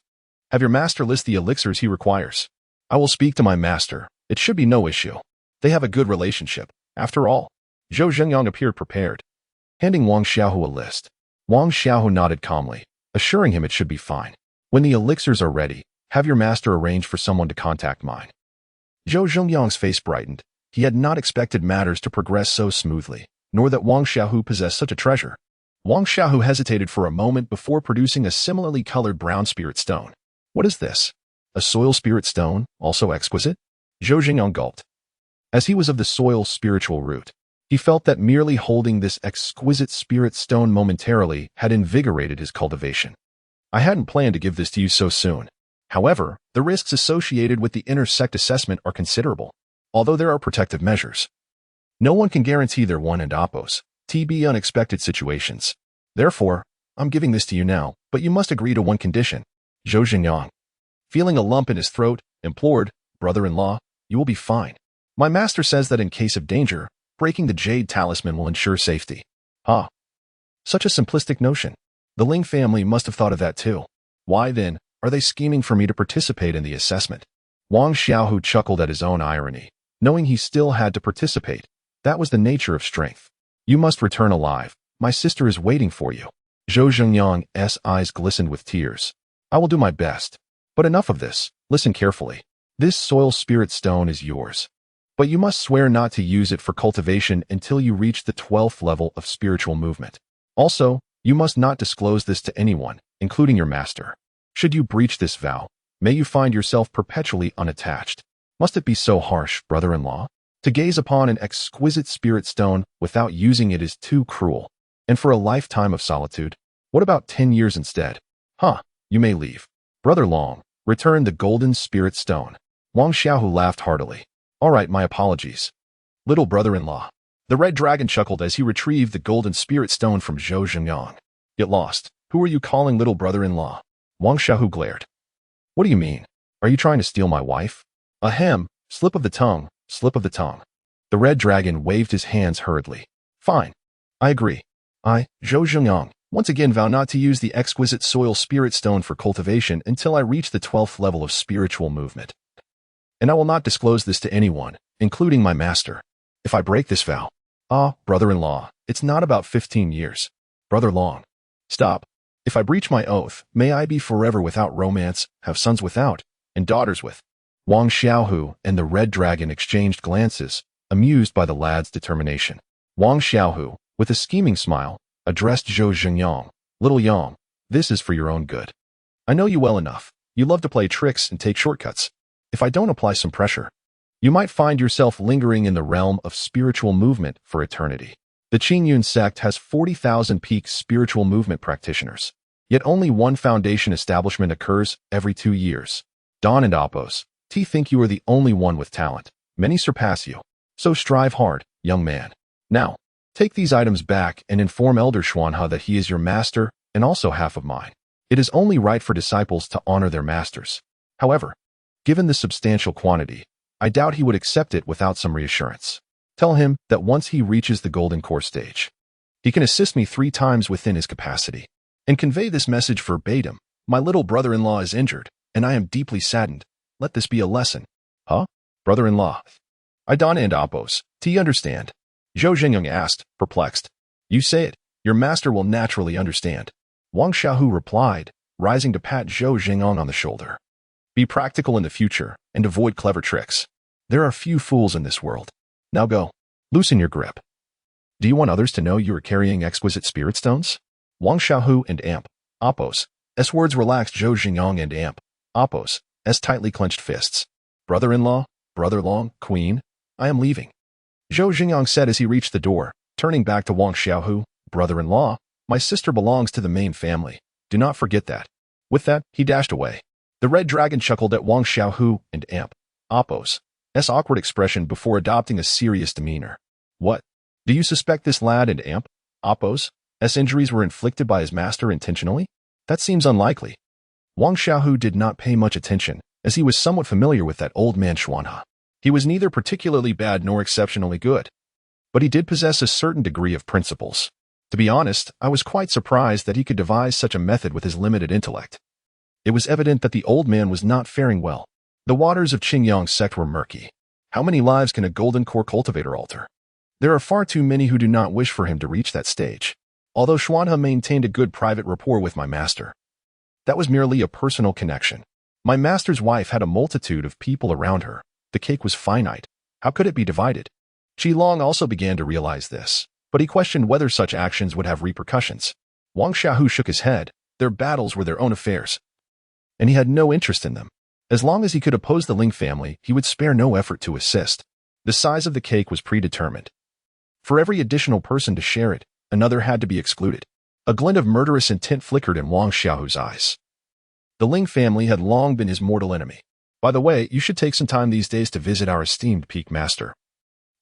Have your master list the elixirs he requires. I will speak to my master. It should be no issue. They have a good relationship. After all, Zhou Xingyang appeared prepared. Handing Wang Xiaohu a list, Wang Xiaohu nodded calmly, assuring him it should be fine. When the elixirs are ready, have your master arrange for someone to contact mine. Zhou Zhengyang's face brightened. He had not expected matters to progress so smoothly, nor that Wang Xiaohu possessed such a treasure. Wang Xiaohu hesitated for a moment before producing a similarly colored brown spirit stone. What is this? A soil spirit stone, also exquisite? Zhou Zhengyang gulped. As he was of the soil spiritual root, he felt that merely holding this exquisite spirit stone momentarily had invigorated his cultivation. I hadn't planned to give this to you so soon. However, the risks associated with the intersect assessment are considerable, although there are protective measures. No one can guarantee their one and oppos, TB unexpected situations. Therefore, I'm giving this to you now, but you must agree to one condition. Zhou Zhengyang, feeling a lump in his throat, implored, brother-in-law, you will be fine. My master says that in case of danger, breaking the jade talisman will ensure safety. Ah, such a simplistic notion. The Ling family must have thought of that too. Why then, are they scheming for me to participate in the assessment? Wang Xiaohu chuckled at his own irony, knowing he still had to participate. That was the nature of strength. You must return alive. My sister is waiting for you. Zhou Zhengyang's eyes glistened with tears. I will do my best. But enough of this. Listen carefully. This soil spirit stone is yours. But you must swear not to use it for cultivation until you reach the 12th level of spiritual movement. Also, you must not disclose this to anyone, including your master. Should you breach this vow, may you find yourself perpetually unattached. Must it be so harsh, brother-in-law? To gaze upon an exquisite spirit stone without using it is too cruel. And for a lifetime of solitude, what about 10 years instead? You may leave. Brother Long, return the golden spirit stone. Wang Xiaohu laughed heartily. All right, my apologies. Little brother-in-law. The red dragon chuckled as he retrieved the golden spirit stone from Zhou Zhengyang. Get lost. Who are you calling little brother-in-law? Wang Xiaohu glared. What do you mean? Are you trying to steal my wife? Ahem, slip of the tongue, slip of the tongue. The red dragon waved his hands hurriedly. Fine. I agree. I, Zhou Zhengyang, once again vow not to use the exquisite soil spirit stone for cultivation until I reach the 12th level of spiritual movement. And I will not disclose this to anyone, including my master. If I break this vow, brother-in-law, it's not about 15 years. Brother Long. Stop. If I breach my oath, may I be forever without romance, have sons without, and daughters with. Wang Xiaohu and the red dragon exchanged glances, amused by the lad's determination. Wang Xiaohu, with a scheming smile, addressed Zhou Zhengyang. Little Yang, this is for your own good. I know you well enough. You love to play tricks and take shortcuts. If I don't apply some pressure, you might find yourself lingering in the realm of spiritual movement for eternity. The Qingyun sect has 40,000 peak spiritual movement practitioners. Yet only one foundation establishment occurs every 2 years. Don and Oppos, think you are the only one with talent. Many surpass you. So strive hard, young man. Now, take these items back and inform Elder Xuanhe that he is your master and also half of mine. It is only right for disciples to honor their masters. However, given the substantial quantity, I doubt he would accept it without some reassurance. Tell him that once he reaches the golden core stage, he can assist me 3 times within his capacity. And convey this message verbatim. My little brother-in-law is injured, and I am deeply saddened. Let this be a lesson. Brother-in-law. I Don and Oppos, do you understand? Zhou Zhengyang asked, perplexed. You say it. Your master will naturally understand. Wang Xiaohu replied, rising to pat Zhou Zhengyang on the shoulder. Be practical in the future, and avoid clever tricks. There are few fools in this world. Now go. Loosen your grip. Do you want others to know you are carrying exquisite spirit stones? Wang Xiaohu and Oppos' words relaxed Zhou Zhengyang and Oppos' tightly clenched fists. Brother-in-law, brother Long, queen, I am leaving. Zhou Zhengyang said as he reached the door, turning back to Wang Xiaohu, brother-in-law, my sister belongs to the main family. Do not forget that. With that, he dashed away. The red dragon chuckled at Wang Xiaohu and Oppos' awkward expression before adopting a serious demeanor. What? Do you suspect this lad and Oppos' injuries were inflicted by his master intentionally? That seems unlikely. Wang Xiaohu did not pay much attention, as he was somewhat familiar with that old man Xuanhe. He was neither particularly bad nor exceptionally good. But he did possess a certain degree of principles. To be honest, I was quite surprised that he could devise such a method with his limited intellect. It was evident that the old man was not faring well. The waters of Qingyang's sect were murky. How many lives can a golden core cultivator alter? There are far too many who do not wish for him to reach that stage. Although Xuanhe maintained a good private rapport with my master, That was merely a personal connection. My master's wife had a multitude of people around her. The cake was finite. How could it be divided? Qilong also began to realize this, but he questioned whether such actions would have repercussions. Wang Xiaohu shook his head. Their battles were their own affairs, and he had no interest in them. As long as he could oppose the Ling family, he would spare no effort to assist. The size of the cake was predetermined. For every additional person to share it, another had to be excluded. A glint of murderous intent flickered in Wang Xiaohu's eyes. The Ling family had long been his mortal enemy. By the way, you should take some time these days to visit our esteemed peak master.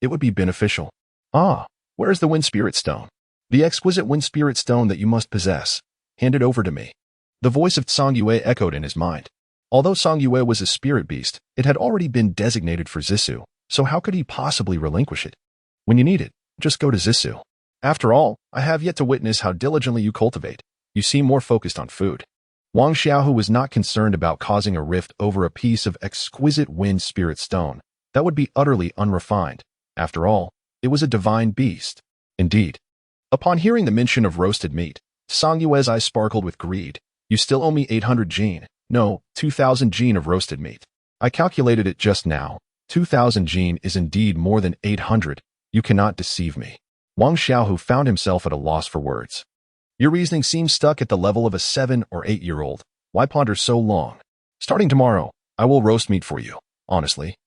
It would be beneficial. Ah, where is the wind spirit stone? The exquisite wind spirit stone that you must possess. Hand it over to me. The voice of Song Yue echoed in his mind. Although Song Yue was a spirit beast, it had already been designated for Zissou, so how could he possibly relinquish it? When you need it, just go to Zissou. After all, I have yet to witness how diligently you cultivate. You seem more focused on food. Wang Xiaohu was not concerned about causing a rift over a piece of exquisite wind spirit stone. That would be utterly unrefined. After all, it was a divine beast. Indeed. Upon hearing the mention of roasted meat, Song Yue's eyes sparkled with greed. You still owe me 800 jin. No, 2,000 jin of roasted meat. I calculated it just now. 2,000 jin is indeed more than 800. You cannot deceive me. Wang Xiaohu found himself at a loss for words. Your reasoning seems stuck at the level of a 7 or 8-year-old. Why ponder so long? Starting tomorrow, I will roast meat for you, honestly.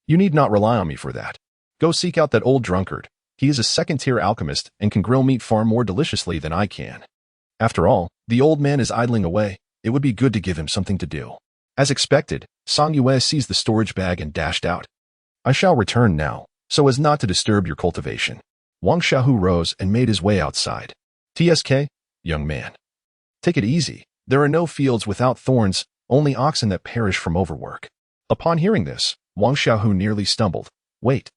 You need not rely on me for that. Go seek out that old drunkard. He is a second-tier alchemist and can grill meat far more deliciously than I can. After all, the old man is idling away. It would be good to give him something to do. As expected, Song Yue seized the storage bag and dashed out. I shall return now, so as not to disturb your cultivation. Wang Xiaohu rose and made his way outside. TSK, young man. Take it easy. There are no fields without thorns, only oxen that perish from overwork. Upon hearing this, Wang Xiaohu nearly stumbled. Wait.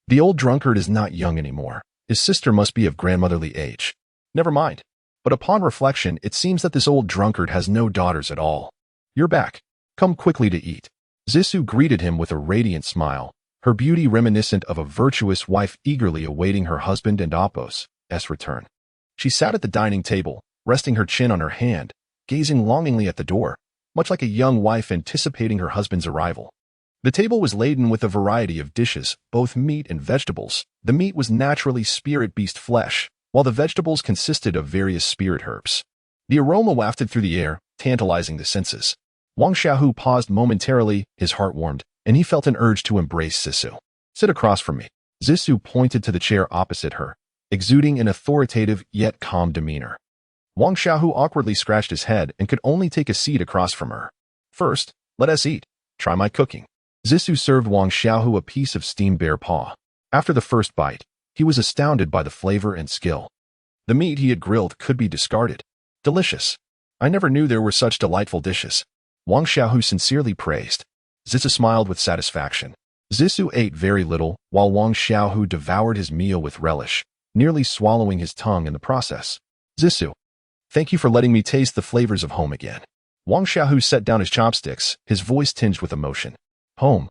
The old drunkard is not young anymore. His sister must be of grandmotherly age. Never mind. But upon reflection, it seems that this old drunkard has no daughters at all. You're back. Come quickly to eat. Zissou greeted him with a radiant smile, her beauty reminiscent of a virtuous wife eagerly awaiting her husband and oppress' return. She sat at the dining table, resting her chin on her hand, gazing longingly at the door, much like a young wife anticipating her husband's arrival. The table was laden with a variety of dishes, both meat and vegetables. The meat was naturally spirit beast flesh, while the vegetables consisted of various spirit herbs. The aroma wafted through the air, tantalizing the senses. Wang Xiaohu paused momentarily, his heart warmed, and he felt an urge to embrace Zissou. Sit across from me. Zissou pointed to the chair opposite her, exuding an authoritative yet calm demeanor. Wang Xiaohu awkwardly scratched his head and could only take a seat across from her. First, let us eat. Try my cooking. Zissou served Wang Xiaohu a piece of steamed bear paw. After the first bite, he was astounded by the flavor and skill. The meat he had grilled could be discarded. Delicious. I never knew there were such delightful dishes. Wang Xiaohu sincerely praised. Zissou smiled with satisfaction. Zissou ate very little, while Wang Xiaohu devoured his meal with relish, nearly swallowing his tongue in the process. Zissou, thank you for letting me taste the flavors of home again. Wang Xiaohu set down his chopsticks, his voice tinged with emotion. Home.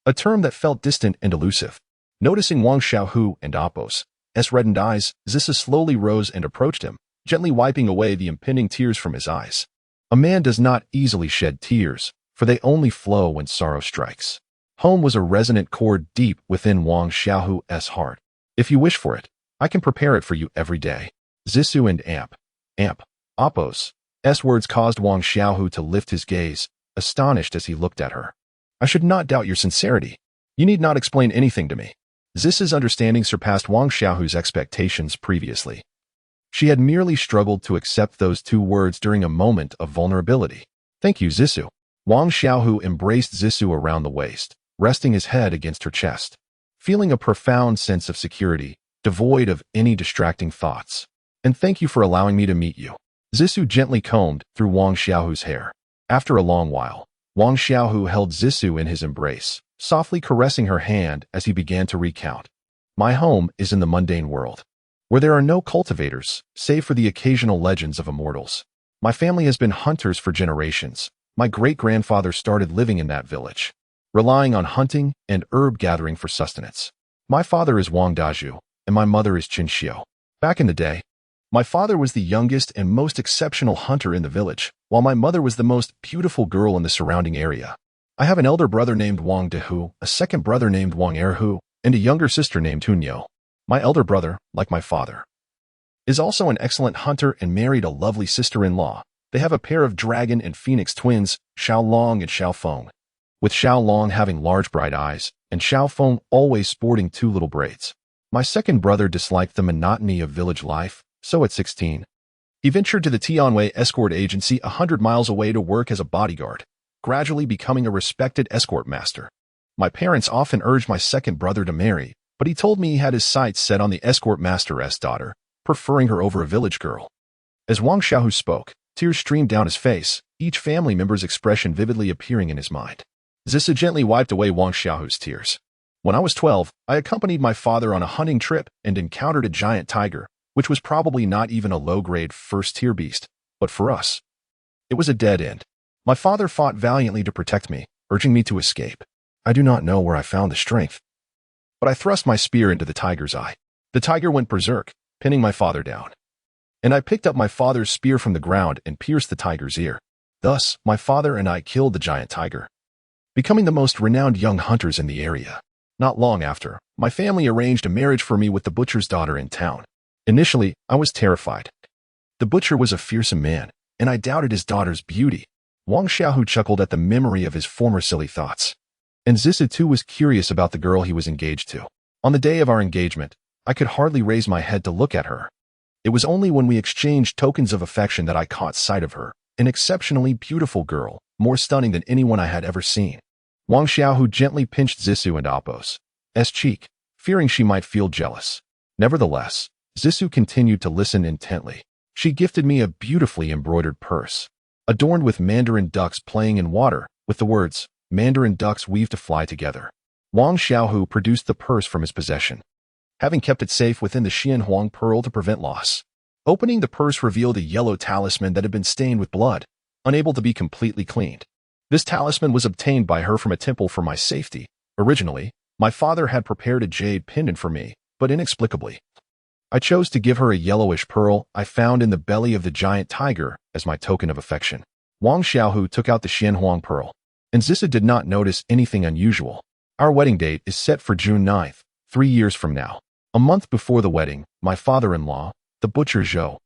A term that felt distant and elusive. Noticing Wang Xiaohu and oppress' reddened eyes, Zissou slowly rose and approached him, gently wiping away the impending tears from his eyes. A man does not easily shed tears, for they only flow when sorrow strikes. Home was a resonant chord deep within Wang Xiaohu's heart. If you wish for it, I can prepare it for you every day. Zissou and oppress' words caused Wang Xiaohu to lift his gaze, astonished as he looked at her. I should not doubt your sincerity. You need not explain anything to me. Zissou's understanding surpassed Wang Xiaohu's expectations previously. She had merely struggled to accept those two words during a moment of vulnerability. Thank you, Zissou. Wang Xiaohu embraced Zissou around the waist, resting his head against her chest, feeling a profound sense of security, devoid of any distracting thoughts. And thank you for allowing me to meet you. Zissou gently combed through Wang Xiaohu's hair. After a long while, Wang Xiaohu held Zissou in his embrace, softly caressing her hand as he began to recount. My home is in the mundane world, where there are no cultivators, save for the occasional legends of immortals. My family has been hunters for generations. My great-grandfather started living in that village, relying on hunting and herb gathering for sustenance. My father is Wang Daju, and my mother is Qin Xiao. Back in the day, My father was the youngest and most exceptional hunter in the village, while my mother was the most beautiful girl in the surrounding area. I have an elder brother named Wang Dehu, a second brother named Wang Erhu, and a younger sister named Tunyo. My elder brother, like my father, is also an excellent hunter and married a lovely sister-in-law. They have a pair of dragon and phoenix twins, Xiaolong and Xiaofeng, with Xiaolong having large bright eyes, and Xiaofeng always sporting two little braids. My second brother disliked the monotony of village life, so at 16, he ventured to the Tianwei escort agency 100 miles away to work as a bodyguard, gradually becoming a respected escort master. My parents often urged my second brother to marry, but he told me he had his sights set on the escort master's daughter, preferring her over a village girl. As Wang Xiaohu spoke, tears streamed down his face, each family member's expression vividly appearing in his mind. Zissa gently wiped away Wang Xiaohu's tears. When I was 12, I accompanied my father on a hunting trip and encountered a giant tiger, which was probably not even a low-grade first-tier beast, but for us, it was a dead end. My father fought valiantly to protect me, urging me to escape. I do not know where I found the strength, but I thrust my spear into the tiger's eye. The tiger went berserk, pinning my father down, and I picked up my father's spear from the ground and pierced the tiger's ear. Thus, my father and I killed the giant tiger, becoming the most renowned young hunters in the area. Not long after, my family arranged a marriage for me with the butcher's daughter in town. Initially, I was terrified. The butcher was a fearsome man, and I doubted his daughter's beauty. Wang Xiaohu chuckled at the memory of his former silly thoughts. And Zissa too was curious about the girl he was engaged to. On the day of our engagement, I could hardly raise my head to look at her. It was only when we exchanged tokens of affection that I caught sight of her, an exceptionally beautiful girl, more stunning than anyone I had ever seen. Wang Xiaohu gently pinched Zissou and Appo's cheek, fearing she might feel jealous. Nevertheless, Zissou continued to listen intently. She gifted me a beautifully embroidered purse, adorned with mandarin ducks playing in water, with the words, "Mandarin ducks weave to fly together." Wang Xiaohu produced the purse from his possession, having kept it safe within the Xianhuang pearl to prevent loss. Opening the purse revealed a yellow talisman that had been stained with blood, unable to be completely cleaned. This talisman was obtained by her from a temple for my safety. Originally, my father had prepared a jade pendant for me, but inexplicably, I chose to give her a yellowish pearl I found in the belly of the giant tiger as my token of affection. Wang Xiaohu took out the Xianhuang pearl, and Zissa did not notice anything unusual. Our wedding date is set for June 9th, 3 years from now. A month before the wedding, my father-in-law, the butcher Zhou,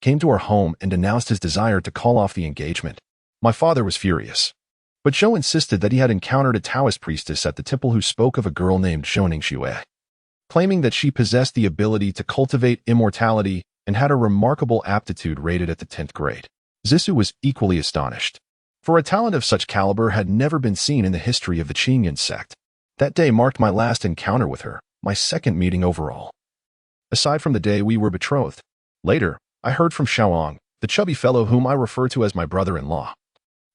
came to our home and announced his desire to call off the engagement. My father was furious, but Zhou insisted that he had encountered a Taoist priestess at the temple who spoke of a girl named Zhou Xue, claiming that she possessed the ability to cultivate immortality and had a remarkable aptitude rated at the 10th grade. Zissou was equally astonished, for a talent of such caliber had never been seen in the history of the Qingyan sect. That day marked my last encounter with her, my second meeting overall, aside from the day we were betrothed. Later, I heard from Xiaohong, the chubby fellow whom I refer to as my brother-in-law,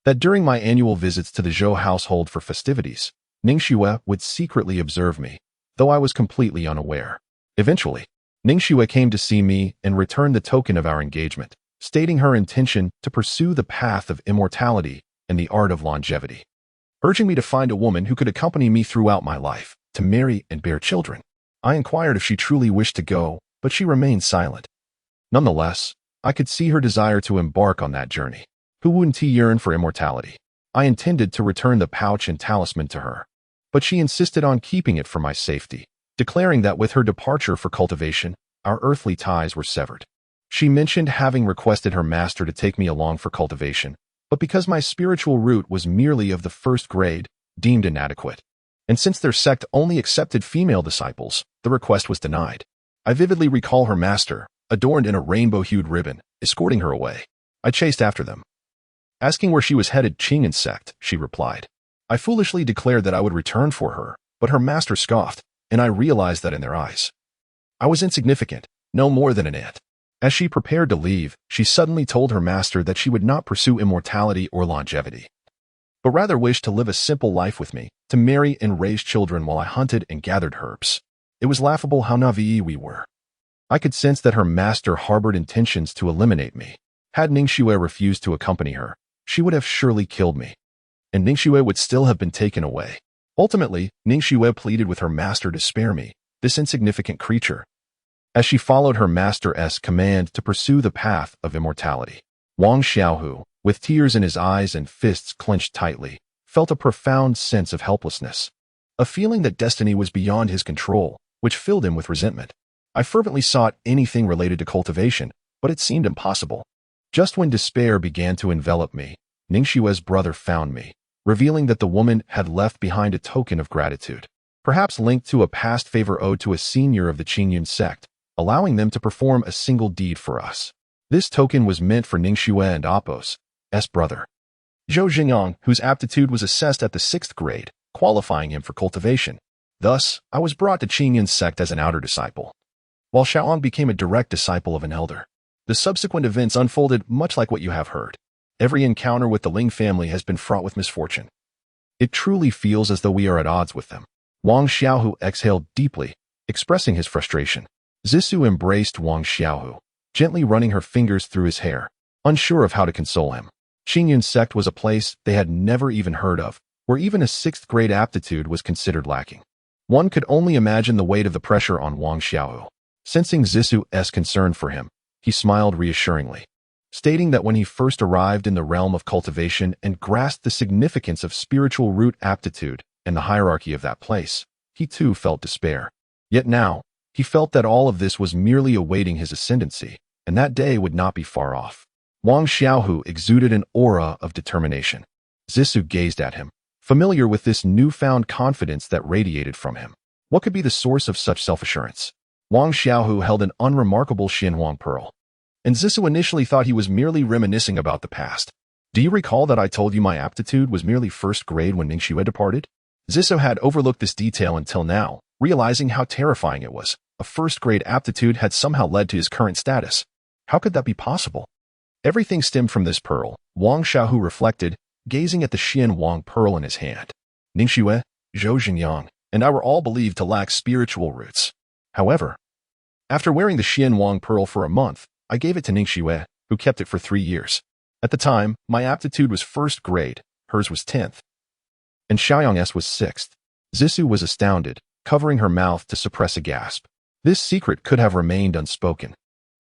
that during my annual visits to the Zhou household for festivities, Ningxue would secretly observe me, though I was completely unaware. Eventually, Ningxue came to see me and returned the token of our engagement, stating her intention to pursue the path of immortality and the art of longevity, urging me to find a woman who could accompany me throughout my life, to marry and bear children. I inquired if she truly wished to go, but she remained silent. Nonetheless, I could see her desire to embark on that journey. Who wouldn't yearn for immortality? I intended to return the pouch and talisman to her, but she insisted on keeping it for my safety, declaring that with her departure for cultivation, our earthly ties were severed. She mentioned having requested her master to take me along for cultivation, but because my spiritual root was merely of the first grade, deemed inadequate, and since their sect only accepted female disciples, the request was denied. I vividly recall her master, adorned in a rainbow-hued ribbon, escorting her away. I chased after them. Asking where she was headed, Qingyan sect, she replied. I foolishly declared that I would return for her, but her master scoffed, and I realized that in their eyes, I was insignificant, no more than an ant. As she prepared to leave, she suddenly told her master that she would not pursue immortality or longevity, but rather wished to live a simple life with me, to marry and raise children while I hunted and gathered herbs. It was laughable how naive we were. I could sense that her master harbored intentions to eliminate me. Had Ningxue refused to accompany her, she would have surely killed me, and Ningxue would still have been taken away. Ultimately, Ningxue pleaded with her master to spare me, this insignificant creature, as she followed her master's command to pursue the path of immortality. Wang Xiaohu, with tears in his eyes and fists clenched tightly, felt a profound sense of helplessness, a feeling that destiny was beyond his control, which filled him with resentment. I fervently sought anything related to cultivation, but it seemed impossible. Just when despair began to envelop me, Ningxue's brother found me, revealing that the woman had left behind a token of gratitude, perhaps linked to a past favor owed to a senior of the Qingyun sect, allowing them to perform a single deed for us. This token was meant for Ningxue and Apos, brother, Zhou Jingyang, whose aptitude was assessed at the 6th grade, qualifying him for cultivation. Thus, I was brought to Qingyun's sect as an outer disciple, while Xiaohu became a direct disciple of an elder. The subsequent events unfolded much like what you have heard. Every encounter with the Ling family has been fraught with misfortune. It truly feels as though we are at odds with them. Wang Xiaohu exhaled deeply, expressing his frustration. Zissou embraced Wang Xiaohu, gently running her fingers through his hair, unsure of how to console him. Qingyun's sect was a place they had never even heard of, where even a 6th grade aptitude was considered lacking. One could only imagine the weight of the pressure on Wang Xiaohu. Sensing Zissou's concern for him, he smiled reassuringly, stating that when he first arrived in the realm of cultivation and grasped the significance of spiritual root aptitude and the hierarchy of that place, he too felt despair. Yet now, he felt that all of this was merely awaiting his ascendancy, and that day would not be far off. Wang Xiaohu exuded an aura of determination. Zissou gazed at him, familiar with this newfound confidence that radiated from him. What could be the source of such self-assurance? Wang Xiaohu held an unremarkable Xianhuang pearl, and Zissou initially thought he was merely reminiscing about the past. Do you recall that I told you my aptitude was merely 1st grade when Ningxue departed? Zissou had overlooked this detail until now, realizing how terrifying it was. A 1st grade aptitude had somehow led to his current status. How could that be possible? Everything stemmed from this pearl, Wang Xiaohu reflected, gazing at the Xianhuang pearl in his hand. Ningxue, Zhou Jingyang, and I were all believed to lack spiritual roots. However, after wearing the Xianhuang pearl for a month, I gave it to Ningxue, who kept it for 3 years. At the time, my aptitude was 1st grade, hers was 10th, and Xiaoyang's was 6th. Zissou was astounded, covering her mouth to suppress a gasp. This secret could have remained unspoken.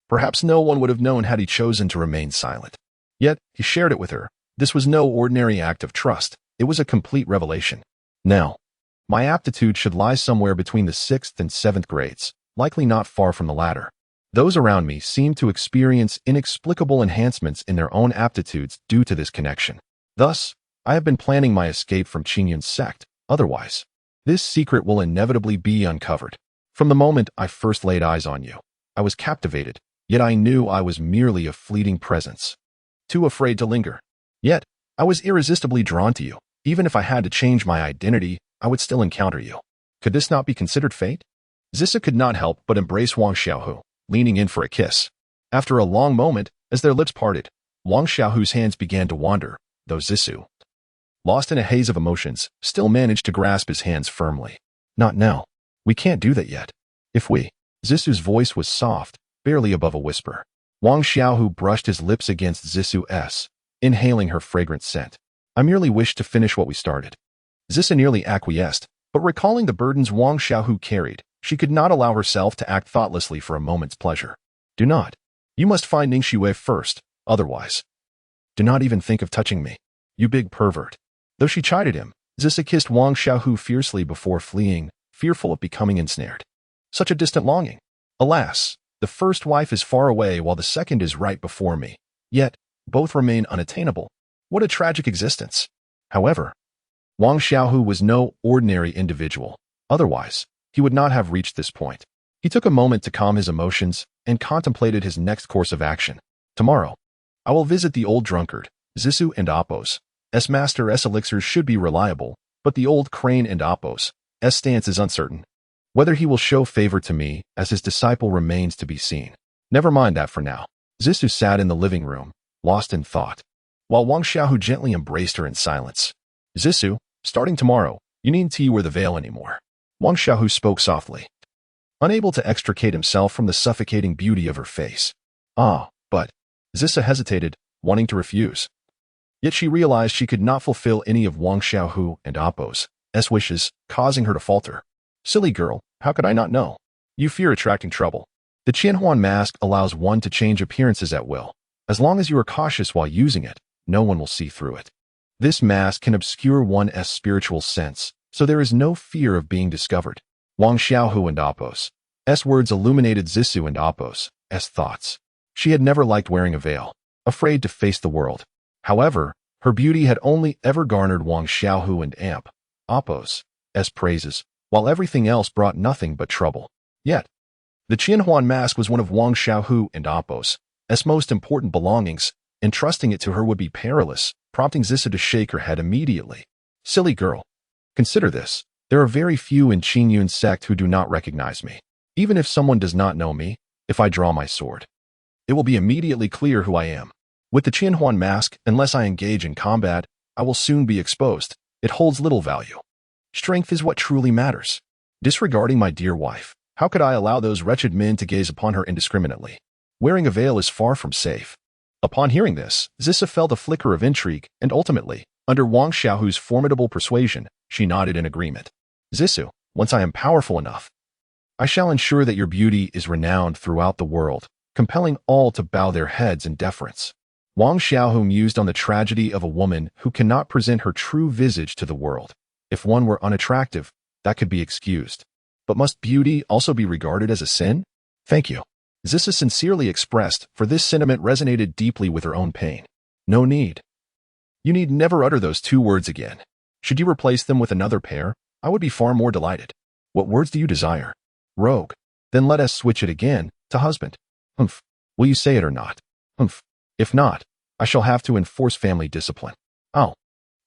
Perhaps no one would have known had he chosen to remain silent. Yet, he shared it with her. This was no ordinary act of trust. It was a complete revelation. Now, my aptitude should lie somewhere between the 6th and 7th grades, likely not far from the latter. Those around me seemed to experience inexplicable enhancements in their own aptitudes due to this connection. Thus, I have been planning my escape from Qingyun's sect. Otherwise, this secret will inevitably be uncovered. From the moment I first laid eyes on you, I was captivated, yet I knew I was merely a fleeting presence, too afraid to linger. Yet, I was irresistibly drawn to you. Even if I had to change my identity, I would still encounter you. Could this not be considered fate? Zissou could not help but embrace Wang Xiaohu, leaning in for a kiss. After a long moment, as their lips parted, Wang Xiaohu's hands began to wander, though Zissou, lost in a haze of emotions, still managed to grasp his hands firmly. Not now. We can't do that yet. If we... Zissou's voice was soft, barely above a whisper. Wang Xiaohu brushed his lips against Zissou's, inhaling her fragrant scent. I merely wished to finish what we started. Zissou nearly acquiesced, but recalling the burdens Wang Xiaohu carried, she could not allow herself to act thoughtlessly for a moment's pleasure. Do not. You must find Ningxue first, otherwise. Do not even think of touching me, you big pervert. Though she chided him, Zissou kissed Wang Xiaohu fiercely before fleeing, fearful of becoming ensnared. Such a distant longing. Alas, the first wife is far away while the second is right before me. Yet, both remain unattainable. What a tragic existence. However, Wang Xiaohu was no ordinary individual. Otherwise, he would not have reached this point. He took a moment to calm his emotions and contemplated his next course of action. Tomorrow, I will visit the old drunkard, Zissou and Apos. Master's elixirs should be reliable, but the old crane and Apos' stance is uncertain. Whether he will show favor to me as his disciple remains to be seen. Never mind that for now. Zissou sat in the living room, lost in thought, while Wang Xiaohu gently embraced her in silence. Zissou, starting tomorrow, you needn't wear the veil anymore. Wang Xiaohu spoke softly, unable to extricate himself from the suffocating beauty of her face. But Zissou hesitated, wanting to refuse. Yet she realized she could not fulfill any of Wang Xiaohu and Apos' wishes, causing her to falter. Silly girl, how could I not know? You fear attracting trouble. The Qianhuan mask allows one to change appearances at will. As long as you are cautious while using it, no one will see through it. This mask can obscure one's spiritual sense, so there is no fear of being discovered. Wang Xiaohu and Oppos's words illuminated Zissou and Oppos's thoughts. She had never liked wearing a veil, afraid to face the world. However, her beauty had only ever garnered Wang Xiaohu and Oppos's praises, while everything else brought nothing but trouble. Yet, the Qianhuan mask was one of Wang Xiaohu and Oppos's most important belongings, and trusting it to her would be perilous, prompting Zissou to shake her head immediately. Silly girl. Consider this. There are very few in Qingyun's sect who do not recognize me. Even if someone does not know me, if I draw my sword, it will be immediately clear who I am. With the Qianhuan mask, unless I engage in combat, I will soon be exposed. It holds little value. Strength is what truly matters. Disregarding my dear wife, how could I allow those wretched men to gaze upon her indiscriminately? Wearing a veil is far from safe. Upon hearing this, Zissou felt a flicker of intrigue, and ultimately, under Wang Xiaohu's formidable persuasion, she nodded in agreement. Zissou, once I am powerful enough, I shall ensure that your beauty is renowned throughout the world, compelling all to bow their heads in deference. Wang Xiaohu mused on the tragedy of a woman who cannot present her true visage to the world. If one were unattractive, that could be excused. But must beauty also be regarded as a sin? Thank you. Zissou sincerely expressed, for this sentiment resonated deeply with her own pain. No need. You need never utter those two words again. Should you replace them with another pair, I would be far more delighted. What words do you desire? Rogue. Then let us switch it again, to husband. Humph. Will you say it or not? Humph. If not, I shall have to enforce family discipline. Oh.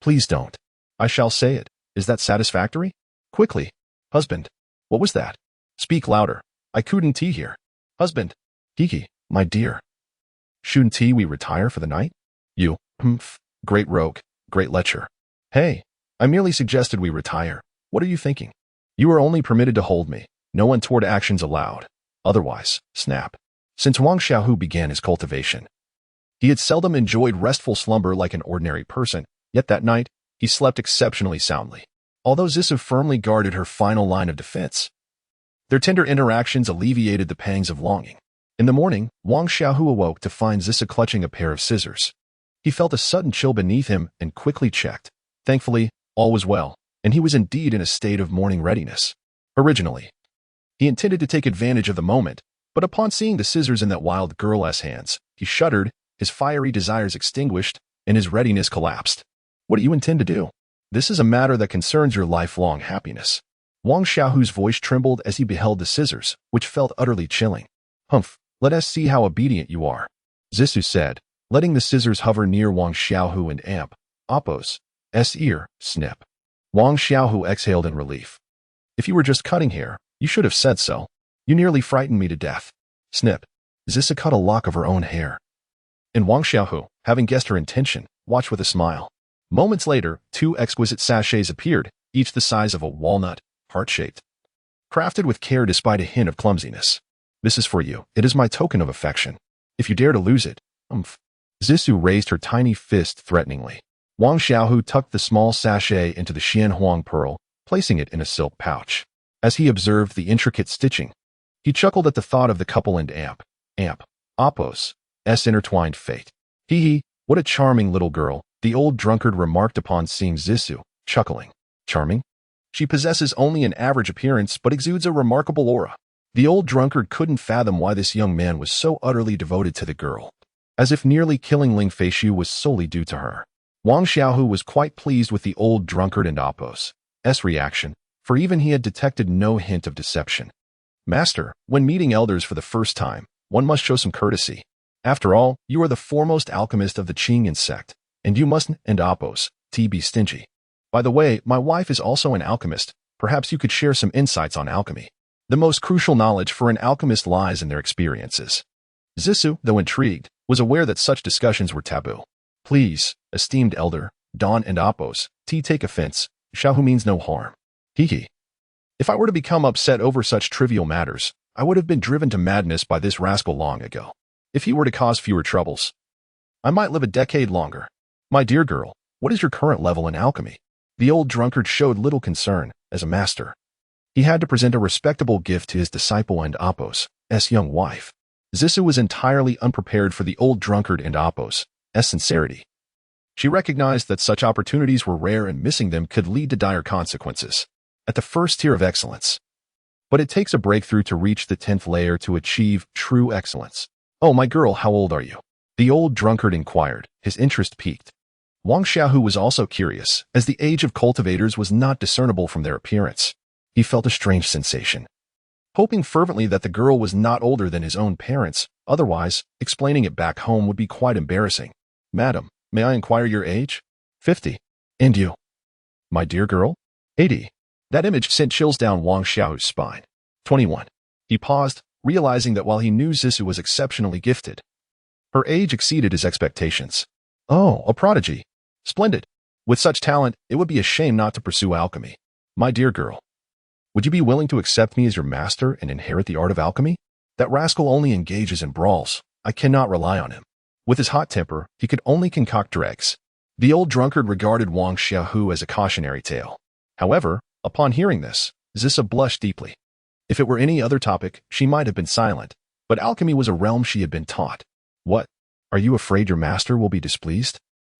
Please don't. I shall say it. Is that satisfactory? Quickly. Husband. What was that? Speak louder. I couldn't hear. Husband. Kiki, my dear. Shouldn't we retire for the night? You, humph. Great rogue. Great lecher. Hey. I merely suggested we retire. What are you thinking? You are only permitted to hold me. No untoward actions allowed. Otherwise, snap. Since Wang Xiaohu began his cultivation, he had seldom enjoyed restful slumber like an ordinary person, yet that night, he slept exceptionally soundly. Although Zissou firmly guarded her final line of defense, their tender interactions alleviated the pangs of longing. In the morning, Wang Xiaohu awoke to find Zissou clutching a pair of scissors. He felt a sudden chill beneath him and quickly checked. Thankfully, all was well, and he was indeed in a state of morning readiness. Originally, he intended to take advantage of the moment, but upon seeing the scissors in that wild girl's hands, he shuddered, his fiery desires extinguished, and his readiness collapsed. What do you intend to do? This is a matter that concerns your lifelong happiness. Wang Xiaohu's voice trembled as he beheld the scissors, which felt utterly chilling. Humph, let us see how obedient you are, Zissou said, letting the scissors hover near Wang Xiaohu and Oppos's ear, snip. Wang Xiaohu exhaled in relief. If you were just cutting hair, you should have said so. You nearly frightened me to death. Snip. Zissou cut a lock of her own hair. And Wang Xiaohu, having guessed her intention, watched with a smile. Moments later, two exquisite sachets appeared, each the size of a walnut, heart-shaped. Crafted with care despite a hint of clumsiness. This is for you. It is my token of affection. If you dare to lose it, umph. Zissou raised her tiny fist threateningly. Wang Xiaohu tucked the small sachet into the Xianhuang pearl, placing it in a silk pouch. As he observed the intricate stitching, he chuckled at the thought of the couple and Oppos's intertwined fate. Hee hee, what a charming little girl, the old drunkard remarked upon seeing Zissou, chuckling. Charming? She possesses only an average appearance but exudes a remarkable aura. The old drunkard couldn't fathom why this young man was so utterly devoted to the girl, as if nearly killing Ling Feishu was solely due to her. Wang Xiaohu was quite pleased with the old drunkard and Oppos's reaction, for even he had detected no hint of deception. Master, when meeting elders for the first time, one must show some courtesy. After all, you are the foremost alchemist of the Qingyun sect, and you mustn't Oppos's be stingy. By the way, my wife is also an alchemist. Perhaps you could share some insights on alchemy. The most crucial knowledge for an alchemist lies in their experiences. Zissou, though intrigued, was aware that such discussions were taboo. Please, esteemed elder, Don and Oppos's, take offense. Xiaohu means no harm. Hee. If I were to become upset over such trivial matters, I would have been driven to madness by this rascal long ago. If he were to cause fewer troubles, I might live a decade longer. My dear girl, what is your current level in alchemy? The old drunkard showed little concern, as a master. He had to present a respectable gift to his disciple and Oppos's young wife. Zissou was entirely unprepared for the old drunkard and Oppo's sincerity. She recognized that such opportunities were rare and missing them could lead to dire consequences. At the first tier of excellence. But it takes a breakthrough to reach the 10th layer to achieve true excellence. Oh, my girl, how old are you? The old drunkard inquired, his interest piqued. Wang Xiaohu was also curious, as the age of cultivators was not discernible from their appearance. He felt a strange sensation. Hoping fervently that the girl was not older than his own parents, otherwise, explaining it back home would be quite embarrassing. Madam, may I inquire your age? 50. And you? My dear girl? 80. That image sent chills down Wang Xiaohu's spine. 21. He paused, realizing that while he knew Zissou was exceptionally gifted, her age exceeded his expectations. Oh, a prodigy. Splendid. With such talent, it would be a shame not to pursue alchemy. My dear girl, would you be willing to accept me as your master and inherit the art of alchemy? That rascal only engages in brawls. I cannot rely on him. With his hot temper, he could only concoct dregs. The old drunkard regarded Wang Xiaohu as a cautionary tale. However, upon hearing this, Zissou blushed deeply. If it were any other topic, she might have been silent, but alchemy was a realm she had been taught. What? Are you afraid your master will be displeased?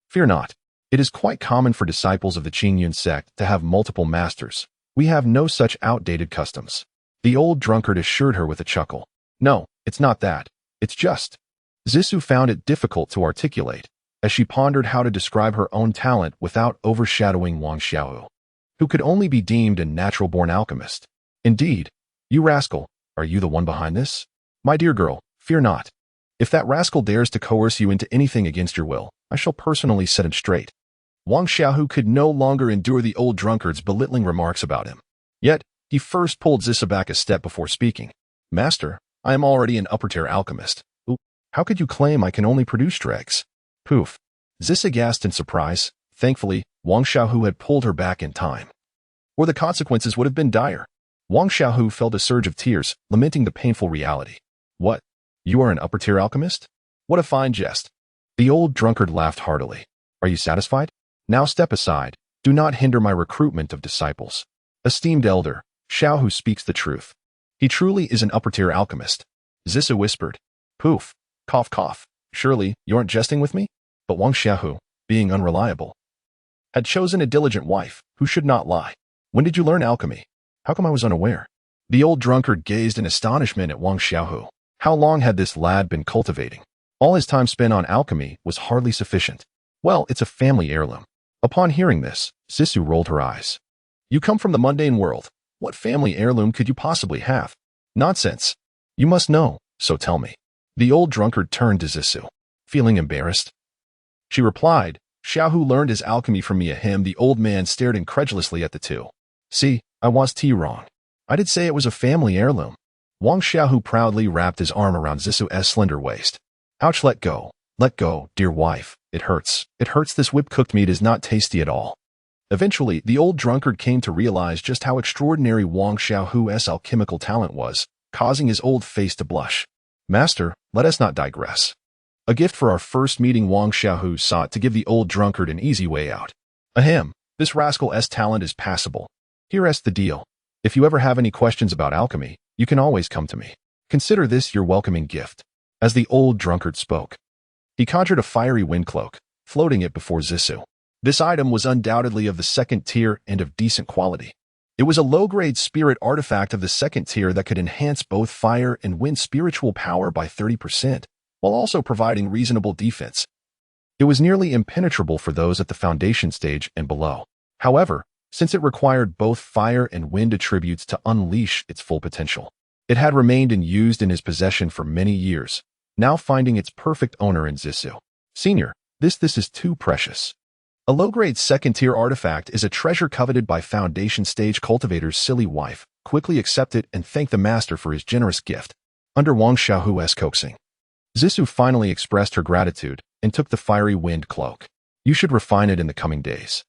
Fear not. It is quite common for disciples of the Qingyun sect to have multiple masters. We have no such outdated customs. The old drunkard assured her with a chuckle. No, it's not that. It's just. Zissou found it difficult to articulate, as she pondered how to describe her own talent without overshadowing Wang Xiaohu, who could only be deemed a natural-born alchemist. Indeed, you rascal, are you the one behind this? My dear girl, fear not. If that rascal dares to coerce you into anything against your will, I shall personally set him straight. Wang Xiaohu could no longer endure the old drunkard's belittling remarks about him. Yet, he first pulled Zissou back a step before speaking. Master, I am already an upper-tier alchemist. How could you claim I can only produce dregs? Poof. Zissou gasped in surprise. Thankfully, Wang Xiaohu had pulled her back in time, or the consequences would have been dire. Wang Xiaohu felt a surge of tears, lamenting the painful reality. What? You are an upper-tier alchemist? What a fine jest. The old drunkard laughed heartily. Are you satisfied? Now step aside. Do not hinder my recruitment of disciples. Esteemed elder, Xiaohu speaks the truth. He truly is an upper-tier alchemist. Zissou whispered. Poof. Cough, cough. Surely, you aren't jesting with me? But Wang Xiaohu, being unreliable, had chosen a diligent wife, who should not lie. When did you learn alchemy? How come I was unaware? The old drunkard gazed in astonishment at Wang Xiaohu. How long had this lad been cultivating? All his time spent on alchemy was hardly sufficient. Well, it's a family heirloom. Upon hearing this, Zissou rolled her eyes. You come from the mundane world. What family heirloom could you possibly have? Nonsense. You must know, so tell me. The old drunkard turned to Zissou, feeling embarrassed. She replied, Xiaohu learned his alchemy from me. The old man stared incredulously at the two. See, I was wrong. I did say it was a family heirloom. Wang Xiaohu proudly wrapped his arm around Zissou's slender waist. Ouch, let go, dear wife. It hurts. It hurts. This whip-cooked meat is not tasty at all. Eventually, the old drunkard came to realize just how extraordinary Wang Xiaohu's alchemical talent was, causing his old face to blush. Master, let us not digress. A gift for our first meeting. Wang Xiaohu sought to give the old drunkard an easy way out. Ahem, this rascal's talent is passable. Here's the deal. If you ever have any questions about alchemy, you can always come to me. Consider this your welcoming gift. As the old drunkard spoke, he conjured a fiery wind cloak, floating it before Zissou. This item was undoubtedly of the second tier and of decent quality. It was a low-grade spirit artifact of the second tier that could enhance both fire and wind spiritual power by 30%, while also providing reasonable defense. It was nearly impenetrable for those at the foundation stage and below. However, since it required both fire and wind attributes to unleash its full potential, it had remained used in his possession for many years, now finding its perfect owner in Zissou. Senior, this is too precious. A low-grade second-tier artifact is a treasure coveted by foundation-stage cultivators. Silly wife, quickly accept it and thank the master for his generous gift. Under Wang Xiaohu's coaxing, Zissou finally expressed her gratitude and took the fiery wind cloak. You should refine it in the coming days.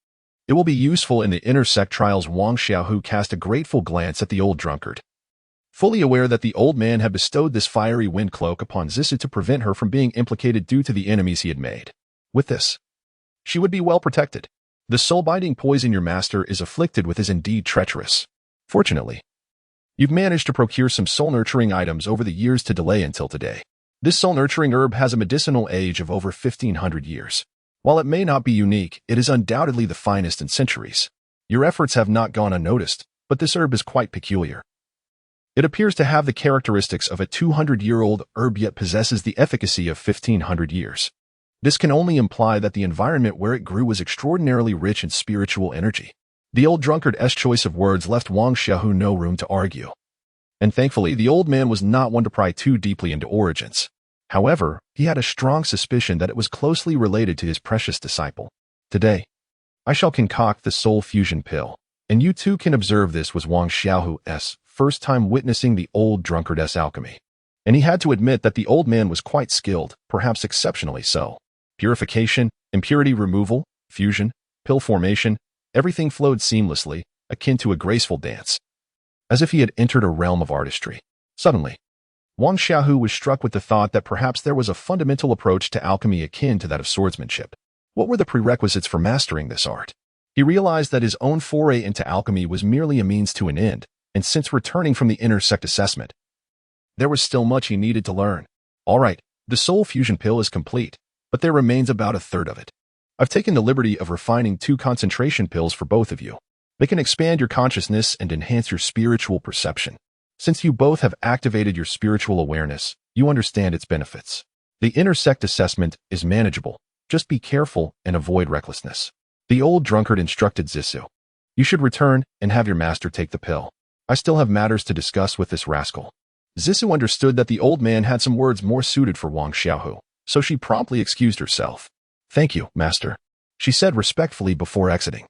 It will be useful in the inner sect trials. Wang Xiaohu cast a grateful glance at the old drunkard, fully aware that the old man had bestowed this fiery wind cloak upon Zissou to prevent her from being implicated due to the enemies he had made. With this, she would be well protected. The soul-binding poison your master is afflicted with is indeed treacherous. Fortunately, You've managed to procure some soul-nurturing items over the years to delay until today. This soul-nurturing herb has a medicinal age of over 1,500 years. While it may not be unique, it is undoubtedly the finest in centuries. Your efforts have not gone unnoticed, but this herb is quite peculiar. It appears to have the characteristics of a 200-year-old herb yet possesses the efficacy of 1,500 years. This can only imply that the environment where it grew was extraordinarily rich in spiritual energy. The old drunkard's choice of words left Wang Xiaohu no room to argue. And thankfully, the old man was not one to pry too deeply into origins. However, he had a strong suspicion that it was closely related to his precious disciple. Today, I shall concoct the soul fusion pill, and you too can observe. This was Wang Xiaohu's first time witnessing the old drunkard's alchemy. And he had to admit that the old man was quite skilled, perhaps exceptionally so. Purification, impurity removal, fusion, pill formation, everything flowed seamlessly, akin to a graceful dance. As if he had entered a realm of artistry. Suddenly, Wang Xiaohu was struck with the thought that perhaps there was a fundamental approach to alchemy akin to that of swordsmanship. What were the prerequisites for mastering this art? He realized that his own foray into alchemy was merely a means to an end, and since returning from the inner sect assessment, there was still much he needed to learn. All right, the soul fusion pill is complete, but there remains about a third of it. I've taken the liberty of refining 2 concentration pills for both of you. They can expand your consciousness and enhance your spiritual perception. Since you both have activated your spiritual awareness, you understand its benefits. The inner sect assessment is manageable. Just be careful and avoid recklessness. The old drunkard instructed Zissou. You should return and have your master take the pill. I still have matters to discuss with this rascal. Zissou understood that the old man had some words more suited for Wang Xiaohu, so she promptly excused herself. Thank you, master, she said respectfully before exiting.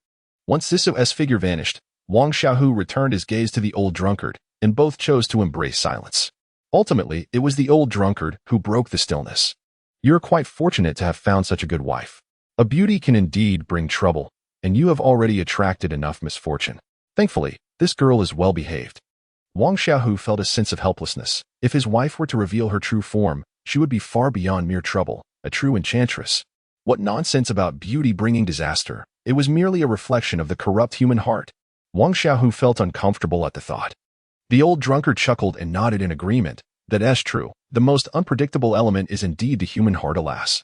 Once Zissou's figure vanished, Wang Xiaohu returned his gaze to the old drunkard, and both chose to embrace silence. Ultimately, it was the old drunkard who broke the stillness. You're quite fortunate to have found such a good wife. A beauty can indeed bring trouble, and you have already attracted enough misfortune. Thankfully, this girl is well behaved. Wang Xiaohu felt a sense of helplessness. If his wife were to reveal her true form, she would be far beyond mere trouble, a true enchantress. What nonsense about beauty bringing disaster. It was merely a reflection of the corrupt human heart. Wang Xiaohu felt uncomfortable at the thought. The old drunkard chuckled and nodded in agreement. That's true. The most unpredictable element is indeed the human heart, alas.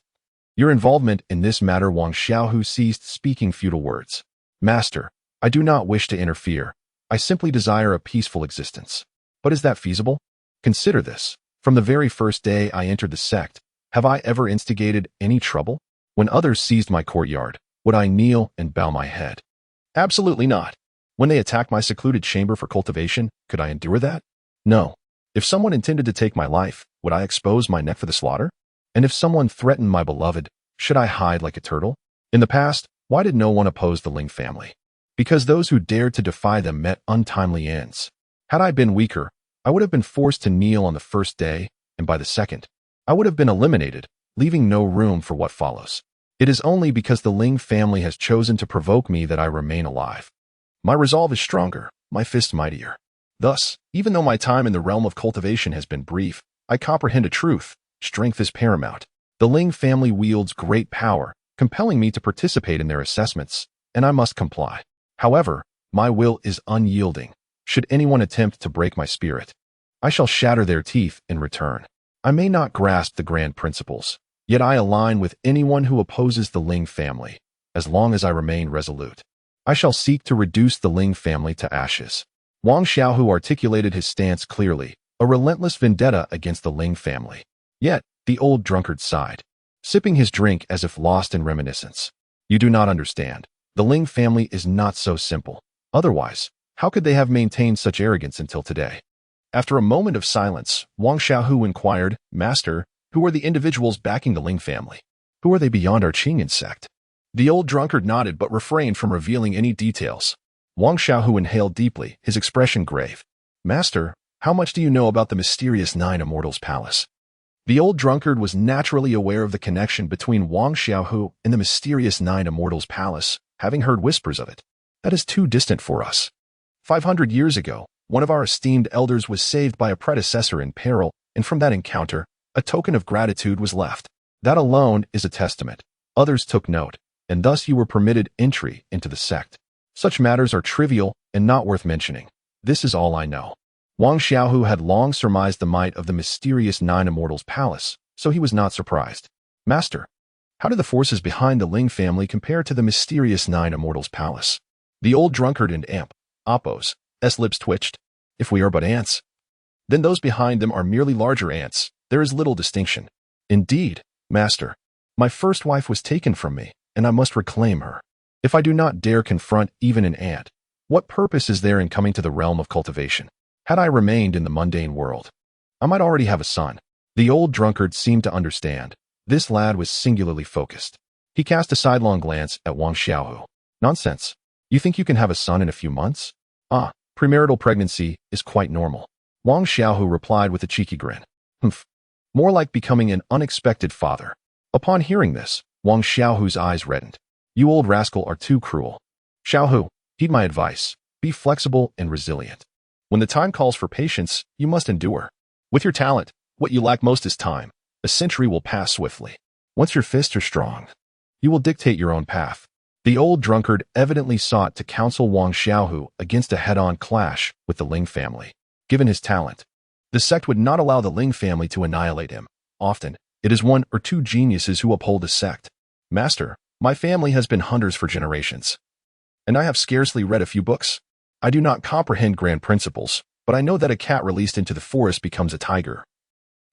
Your involvement in this matter. Wang Xiaohu ceased speaking futile words. Master, I do not wish to interfere. I simply desire a peaceful existence. But is that feasible? Consider this. From the very first day I entered the sect, have I ever instigated any trouble? When others seized my courtyard, would I kneel and bow my head? Absolutely not. When they attacked my secluded chamber for cultivation, could I endure that? No. If someone intended to take my life, would I expose my neck for the slaughter? And if someone threatened my beloved, should I hide like a turtle? In the past, why did no one oppose the Ling family? Because those who dared to defy them met untimely ends. Had I been weaker, I would have been forced to kneel on the first day, and by the second, I would have been eliminated, leaving no room for what follows. It is only because the Ling family has chosen to provoke me that I remain alive. My resolve is stronger, my fist mightier. Thus, even though my time in the realm of cultivation has been brief, I comprehend a truth: strength is paramount. The Ling family wields great power, compelling me to participate in their assessments, and I must comply. However, my will is unyielding. Should anyone attempt to break my spirit, I shall shatter their teeth in return. I may not grasp the grand principles, yet I align with anyone who opposes the Ling family, as long as I remain resolute. I shall seek to reduce the Ling family to ashes. Wang Xiaohu articulated his stance clearly, a relentless vendetta against the Ling family. Yet, the old drunkard sighed, sipping his drink as if lost in reminiscence. You do not understand. The Ling family is not so simple. Otherwise, how could they have maintained such arrogance until today? After a moment of silence, Wang Xiaohu inquired, Master, who are the individuals backing the Ling family? Who are they beyond our Qingyan sect? The old drunkard nodded but refrained from revealing any details. Wang Xiaohu inhaled deeply, his expression grave. Master, how much do you know about the mysterious 9 Immortals Palace? The old drunkard was naturally aware of the connection between Wang Xiaohu and the mysterious 9 Immortals Palace, having heard whispers of it. That is too distant for us. 500 years ago, one of our esteemed elders was saved by a predecessor in peril, and from that encounter, a token of gratitude was left. That alone is a testament. Others took note, and thus you were permitted entry into the sect. Such matters are trivial and not worth mentioning. This is all I know. Wang Xiaohu had long surmised the might of the mysterious Nine Immortals' palace, so he was not surprised. Master, how do the forces behind the Ling family compare to the mysterious Nine Immortals' palace? The old drunkard and Oppo's lips twitched. If we are but ants, then those behind them are merely larger ants. There is little distinction. Indeed, Master, my first wife was taken from me, and I must reclaim her. If I do not dare confront even an ant, what purpose is there in coming to the realm of cultivation? Had I remained in the mundane world, I might already have a son. The old drunkard seemed to understand. This lad was singularly focused. He cast a sidelong glance at Wang Xiaohu. Nonsense. You think you can have a son in a few months? Premarital pregnancy is quite normal. Wang Xiaohu replied with a cheeky grin. Humph. More like becoming an unexpected father. Upon hearing this, Wang Xiaohu's eyes reddened. You old rascal are too cruel. Xiaohu, heed my advice. Be flexible and resilient. When the time calls for patience, you must endure. With your talent, what you lack most is time. A century will pass swiftly. Once your fists are strong, you will dictate your own path. The old drunkard evidently sought to counsel Wang Xiaohu against a head-on clash with the Ling family. Given his talent, the sect would not allow the Ling family to annihilate him. Often, it is one or two geniuses who uphold the sect. Master, my family has been hunters for generations, and I have scarcely read a few books. I do not comprehend grand principles, but I know that a cat released into the forest becomes a tiger,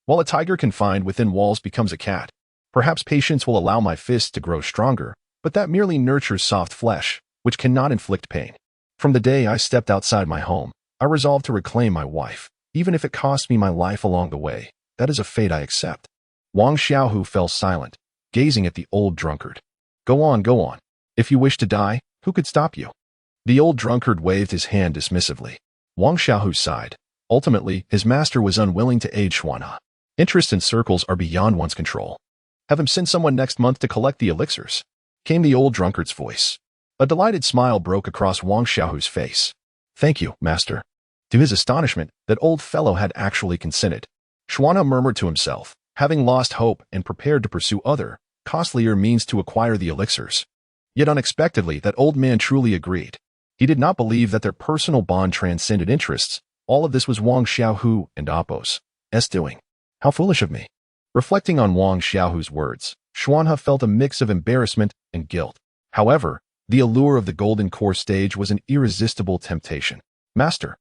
while a tiger confined within walls becomes a cat. Perhaps patience will allow my fists to grow stronger, but that merely nurtures soft flesh, which cannot inflict pain. From the day I stepped outside my home, I resolved to reclaim my wife, even if it cost me my life along the way. That is a fate I accept. Wang Xiaohu fell silent, gazing at the old drunkard. Go on, go on. If you wish to die, who could stop you? The old drunkard waved his hand dismissively. Wang Xiaohu sighed. Ultimately, his master was unwilling to aid Xuanha. Interests and circles are beyond one's control. Have him send someone next month to collect the elixirs, came the old drunkard's voice. A delighted smile broke across Wang Xiaohu's face. Thank you, master. To his astonishment, that old fellow had actually consented. Xuanha murmured to himself, having lost hope and prepared to pursue other, costlier means to acquire the elixirs. Yet unexpectedly, that old man truly agreed. He did not believe that their personal bond transcended interests. All of this was Wang Xiaohu and Oppo's doing. How foolish of me. Reflecting on Wang Xiaohu's words, Xuanha felt a mix of embarrassment and guilt. However, the allure of the golden core stage was an irresistible temptation. Master,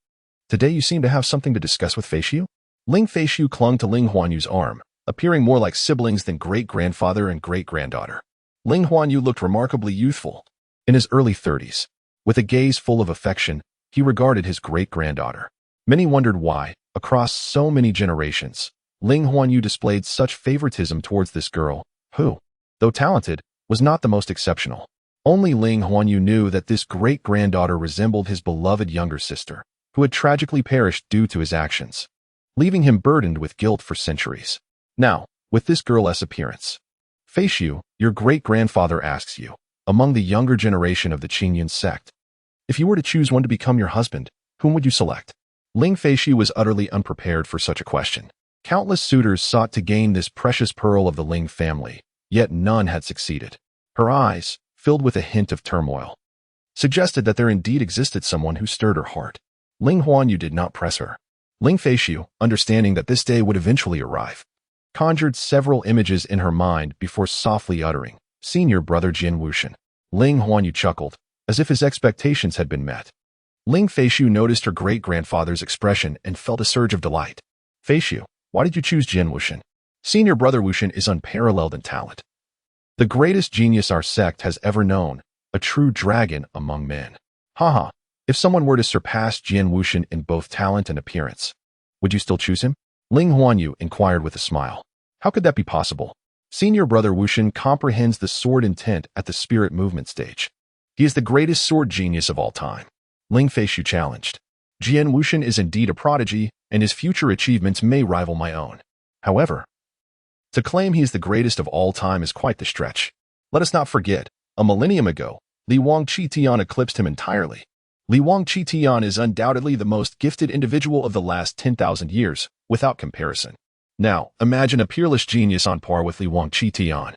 today you seem to have something to discuss with Feishu? Ling Feishu clung to Ling Huanyu's arm, appearing more like siblings than great-grandfather and great-granddaughter. Ling Huanyu looked remarkably youthful. In his early 30s, with a gaze full of affection, he regarded his great-granddaughter. Many wondered why, across so many generations, Ling Huanyu displayed such favoritism towards this girl, who, though talented, was not the most exceptional. Only Ling Huanyu knew that this great-granddaughter resembled his beloved younger sister, who had tragically perished due to his actions, leaving him burdened with guilt for centuries. Now, with this girl's appearance, Feishu, your great-grandfather asks you, among the younger generation of the Qingyun sect, if you were to choose one to become your husband, whom would you select? Ling Feishu was utterly unprepared for such a question. Countless suitors sought to gain this precious pearl of the Ling family, yet none had succeeded. Her eyes, filled with a hint of turmoil, suggested that there indeed existed someone who stirred her heart. Ling Huanyu did not press her. Ling Feishu, understanding that this day would eventually arrive, conjured several images in her mind before softly uttering, Senior brother Jin Wushan. Ling Huanyu chuckled, as if his expectations had been met. Ling Feishu noticed her great-grandfather's expression and felt a surge of delight. Feishu, why did you choose Jin Wushan? Senior brother Wushan is unparalleled in talent. The greatest genius our sect has ever known, a true dragon among men. Haha, if someone were to surpass Jin Wushan in both talent and appearance, would you still choose him? Ling Huanyu inquired with a smile. How could that be possible? Senior brother Wushan comprehends the sword intent at the spirit movement stage. He is the greatest sword genius of all time. Ling Feishu challenged. Jin Wushan is indeed a prodigy, and his future achievements may rival my own. However, to claim he is the greatest of all time is quite the stretch. Let us not forget, a millennium ago, Li Wang Qitian eclipsed him entirely. Li Wang Qitian is undoubtedly the most gifted individual of the last 10,000 years, without comparison. Now, imagine a peerless genius on par with Li Wang Qitian.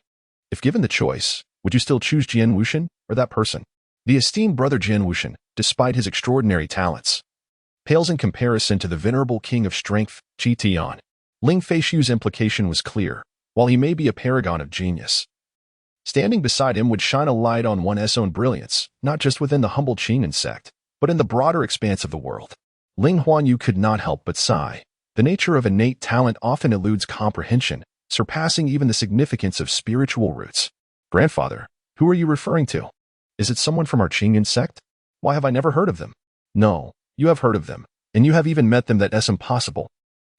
If given the choice, would you still choose Jin Wushan or that person? The esteemed brother Jin Wushan, despite his extraordinary talents, pales in comparison to the venerable king of strength, Qi Tian. Ling Feishu's implication was clear. While he may be a paragon of genius, standing beside him would shine a light on one's own brilliance, not just within the humble Qingyan sect, but in the broader expanse of the world. Ling Huanyu could not help but sigh. The nature of innate talent often eludes comprehension, surpassing even the significance of spiritual roots. Grandfather, who are you referring to? Is it someone from our Qingyan sect? Why have I never heard of them? No, you have heard of them, and you have even met them. That's impossible.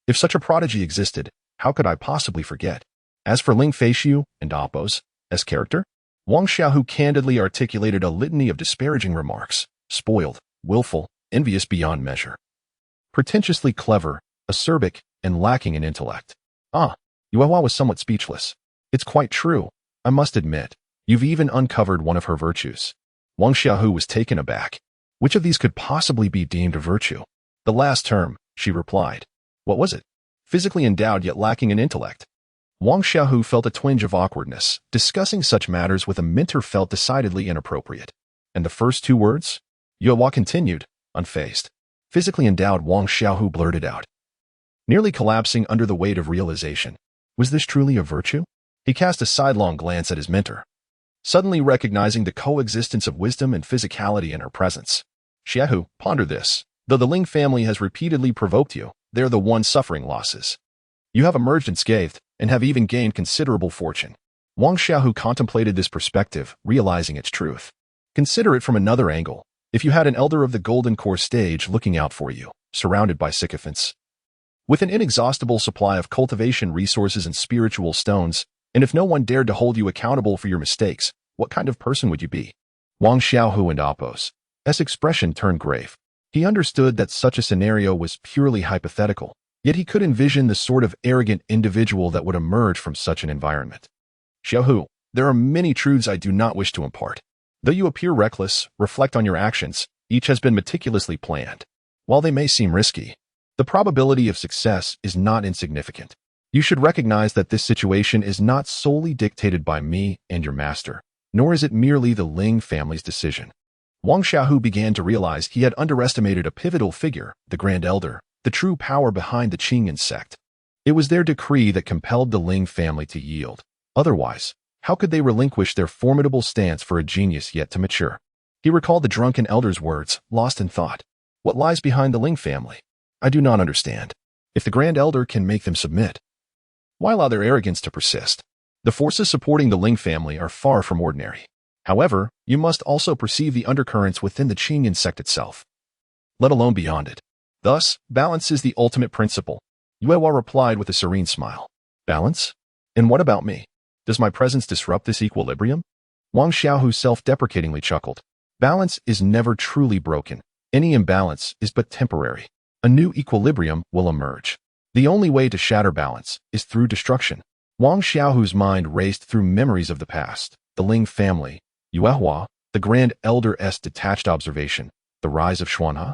If such a prodigy existed, how could I possibly forget? As for Ling Feishu and Oppo's as character, Wang Xiaohu candidly articulated a litany of disparaging remarks: spoiled, willful, envious beyond measure, pretentiously clever, acerbic, and lacking in intellect. Yuehua was somewhat speechless. It's quite true, I must admit. You've even uncovered one of her virtues. Wang Xiaohu was taken aback. Which of these could possibly be deemed a virtue? The last term, she replied. What was it? Physically endowed yet lacking in intellect. Wang Xiaohu felt a twinge of awkwardness. Discussing such matters with a mentor felt decidedly inappropriate. And the first two words? Yuehua continued, unfazed. Physically endowed, Wang Xiaohu blurted out, nearly collapsing under the weight of realization. Was this truly a virtue? He cast a sidelong glance at his mentor, suddenly recognizing the coexistence of wisdom and physicality in her presence. Xiaohu, ponder this. Though the Ling family has repeatedly provoked you, they're the one suffering losses. You have emerged unscathed and have even gained considerable fortune. Wang Xiaohu contemplated this perspective, realizing its truth. Consider it from another angle. If you had an elder of the Golden Core stage looking out for you, surrounded by sycophants, with an inexhaustible supply of cultivation resources and spiritual stones, and if no one dared to hold you accountable for your mistakes, what kind of person would you be? Wang Xiaohu and Oppo's expression turned grave. He understood that such a scenario was purely hypothetical, yet he could envision the sort of arrogant individual that would emerge from such an environment. Xiaohu, there are many truths I do not wish to impart. Though you appear reckless, reflect on your actions. Each has been meticulously planned. While they may seem risky, the probability of success is not insignificant. You should recognize that this situation is not solely dictated by me and your master, nor is it merely the Ling family's decision. Wang Xiaohu began to realize he had underestimated a pivotal figure, the Grand Elder, the true power behind the Qingyan sect. It was their decree that compelled the Ling family to yield. Otherwise, how could they relinquish their formidable stance for a genius yet to mature? He recalled the drunken elder's words, lost in thought. What lies behind the Ling family? I do not understand. If the Grand Elder can make them submit, why allow their arrogance to persist? The forces supporting the Ling family are far from ordinary. However, you must also perceive the undercurrents within the Qingyan sect itself, let alone beyond it. Thus, balance is the ultimate principle. Yuehua replied with a serene smile. Balance? And what about me? Does my presence disrupt this equilibrium? Wang Xiaohu self-deprecatingly chuckled. Balance is never truly broken. Any imbalance is but temporary. A new equilibrium will emerge. The only way to shatter balance is through destruction. Wang Xiaohu's mind raced through memories of the past, the Ling family, Yuehua, the Grand Elder's detached observation, the rise of Xuanhe,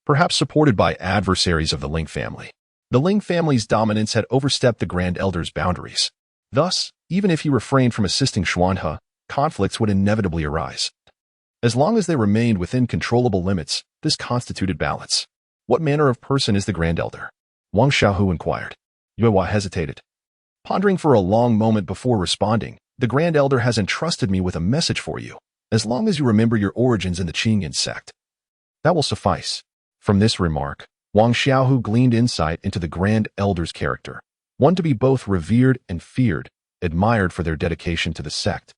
perhaps supported by adversaries of the Ling family. The Ling family's dominance had overstepped the Grand Elder's boundaries. Thus, even if he refrained from assisting Xuanhe, conflicts would inevitably arise. As long as they remained within controllable limits, this constituted balance. What manner of person is the Grand Elder? Wang Xiaohu inquired. Yuehua hesitated, pondering for a long moment before responding. The Grand Elder has entrusted me with a message for you. As long as you remember your origins in the Qingyan sect, that will suffice. From this remark, Wang Xiaohu gleaned insight into the Grand Elder's character, one to be both revered and feared, admired for their dedication to the sect,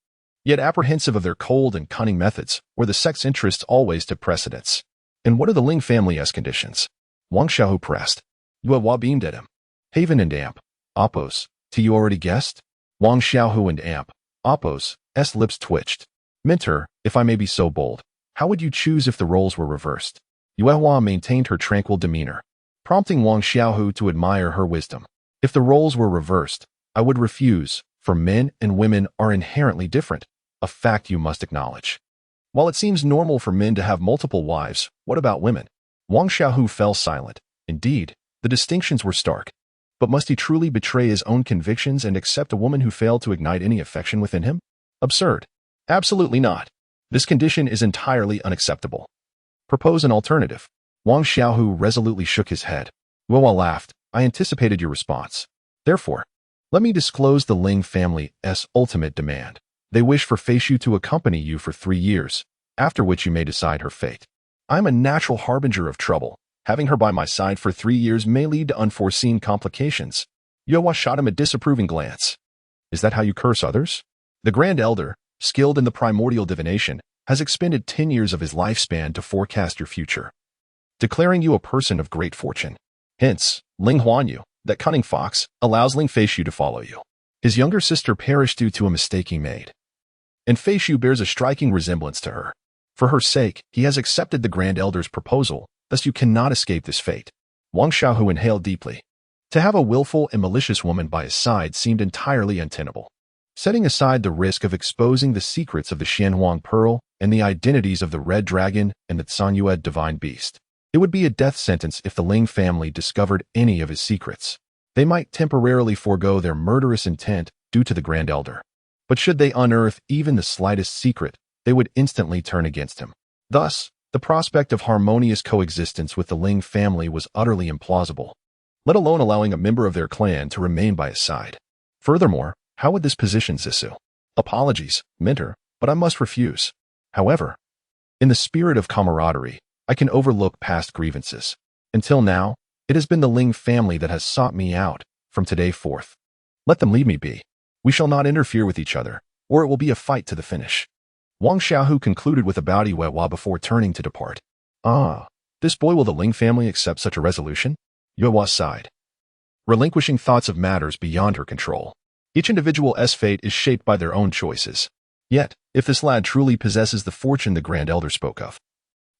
yet apprehensive of their cold and cunning methods, where the sect's interests always took precedence. And what are the Ling family's conditions? Wang Xiaohu pressed. Yuehua beamed at him. Haven and Amp. Oppo's. You already guessed? Wang Xiaohu and Amp. Oppo's lips twitched. Mentor, if I may be so bold, how would you choose if the roles were reversed? Yuehua maintained her tranquil demeanor, prompting Wang Xiaohu to admire her wisdom. If the roles were reversed, I would refuse, for men and women are inherently different, a fact you must acknowledge. While it seems normal for men to have multiple wives, what about women? Wang Xiaohu fell silent. Indeed, the distinctions were stark. But must he truly betray his own convictions and accept a woman who failed to ignite any affection within him? Absurd. Absolutely not. This condition is entirely unacceptable. Propose an alternative. Wang Xiaohu resolutely shook his head. Luo laughed. I anticipated your response. Therefore, let me disclose the Ling family's ultimate demand. They wish for Feishu to accompany you for 3 years, after which you may decide her fate. I am a natural harbinger of trouble. Having her by my side for 3 years may lead to unforeseen complications. Yuehua shot him a disapproving glance. Is that how you curse others? The Grand Elder, skilled in the primordial divination, has expended 10 years of his lifespan to forecast your future, declaring you a person of great fortune. Hence, Ling Huanyu, that cunning fox, allows Ling Feishu to follow you. His younger sister perished due to a mistake he made, and Feishu bears a striking resemblance to her. For her sake, he has accepted the Grand Elder's proposal, thus you cannot escape this fate. Wang Xiaohu inhaled deeply. To have a willful and malicious woman by his side seemed entirely untenable. Setting aside the risk of exposing the secrets of the Xianhuang Pearl and the identities of the Red Dragon and the Zanyue Divine Beast, it would be a death sentence if the Ling family discovered any of his secrets. They might temporarily forego their murderous intent due to the Grand Elder. But should they unearth even the slightest secret, they would instantly turn against him. Thus, the prospect of harmonious coexistence with the Ling family was utterly implausible, let alone allowing a member of their clan to remain by his side. Furthermore, how would this position Zissou? Apologies, mentor, but I must refuse. However, in the spirit of camaraderie, I can overlook past grievances. Until now, it has been the Ling family that has sought me out. From today forth, let them leave me be. We shall not interfere with each other, or it will be a fight to the finish. Wang Xiaohu concluded with a bow to Yuehua before turning to depart. This boy, will the Ling family accept such a resolution? Yuehua sighed, relinquishing thoughts of matters beyond her control. Each individual's fate is shaped by their own choices. Yet, if this lad truly possesses the fortune the Grand Elder spoke of,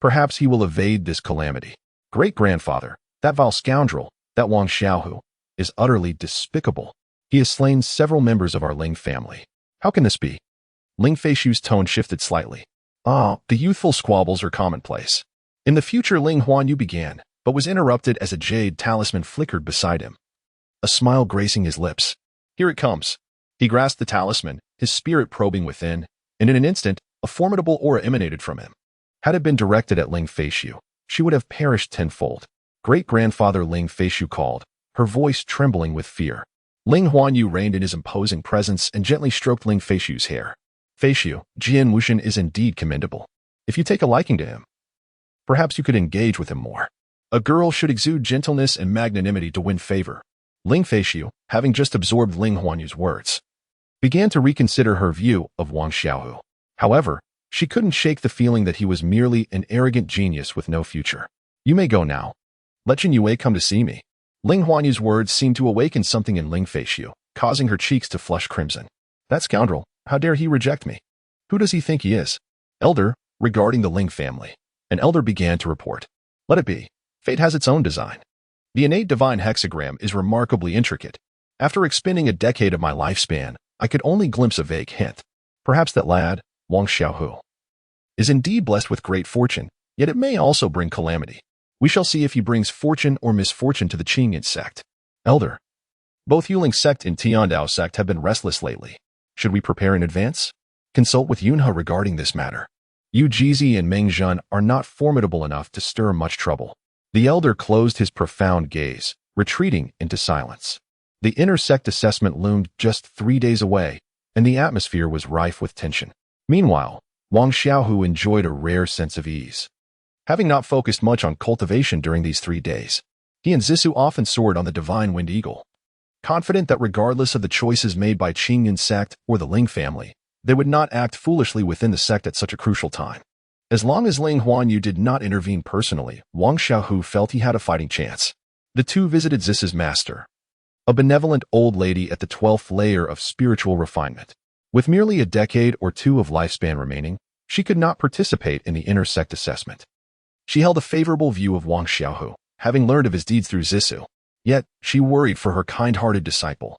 perhaps he will evade this calamity. Great-grandfather, that vile scoundrel, that Wang Xiaohu, is utterly despicable. He has slain several members of our Ling family. How can this be? Ling Feishu's tone shifted slightly. The youthful squabbles are commonplace. In the future, Ling Huanyu began, but was interrupted as a jade talisman flickered beside him, a smile gracing his lips. Here it comes. He grasped the talisman, his spirit probing within, and in an instant, a formidable aura emanated from him. Had it been directed at Ling Feishu, she would have perished tenfold. Great-grandfather Ling Feishu called, her voice trembling with fear. Ling Huanyu reigned in his imposing presence and gently stroked Ling Feishu's hair. Feishu, Jian Wuxian is indeed commendable. If you take a liking to him, perhaps you could engage with him more. A girl should exude gentleness and magnanimity to win favor. Ling Feishu, having just absorbed Ling Huanyu's words, began to reconsider her view of Wang Xiaohu. However, she couldn't shake the feeling that he was merely an arrogant genius with no future. You may go now. Let Chen Yue come to see me. Ling Huanyu's words seemed to awaken something in Ling Feishu, causing her cheeks to flush crimson. That scoundrel, how dare he reject me? Who does he think he is? Elder, regarding the Ling family. An elder began to report. Let it be. Fate has its own design. The innate divine hexagram is remarkably intricate. After expending a decade of my lifespan, I could only glimpse a vague hint. Perhaps that lad, Wang Xiaohu, is indeed blessed with great fortune, yet it may also bring calamity. We shall see if he brings fortune or misfortune to the Qingyan sect. Elder, both Yuling sect and Tiandao sect have been restless lately. Should we prepare in advance? Consult with Yunhe regarding this matter. Yu Jizi and Meng Zhen are not formidable enough to stir much trouble. The elder closed his profound gaze, retreating into silence. The intersect assessment loomed just 3 days away, and the atmosphere was rife with tension. Meanwhile, Wang Xiaohu enjoyed a rare sense of ease. Having not focused much on cultivation during these 3 days, he and Zissou often soared on the divine wind eagle, confident that regardless of the choices made by Qingyan sect or the Ling family, they would not act foolishly within the sect at such a crucial time. As long as Ling Huanyu did not intervene personally, Wang Xiaohu felt he had a fighting chance. The two visited Zissou's master, a benevolent old lady at the 12th layer of spiritual refinement. With merely a decade or two of lifespan remaining, she could not participate in the intersect assessment. She held a favorable view of Wang Xiaohu, having learned of his deeds through Zissou. Yet, she worried for her kind-hearted disciple,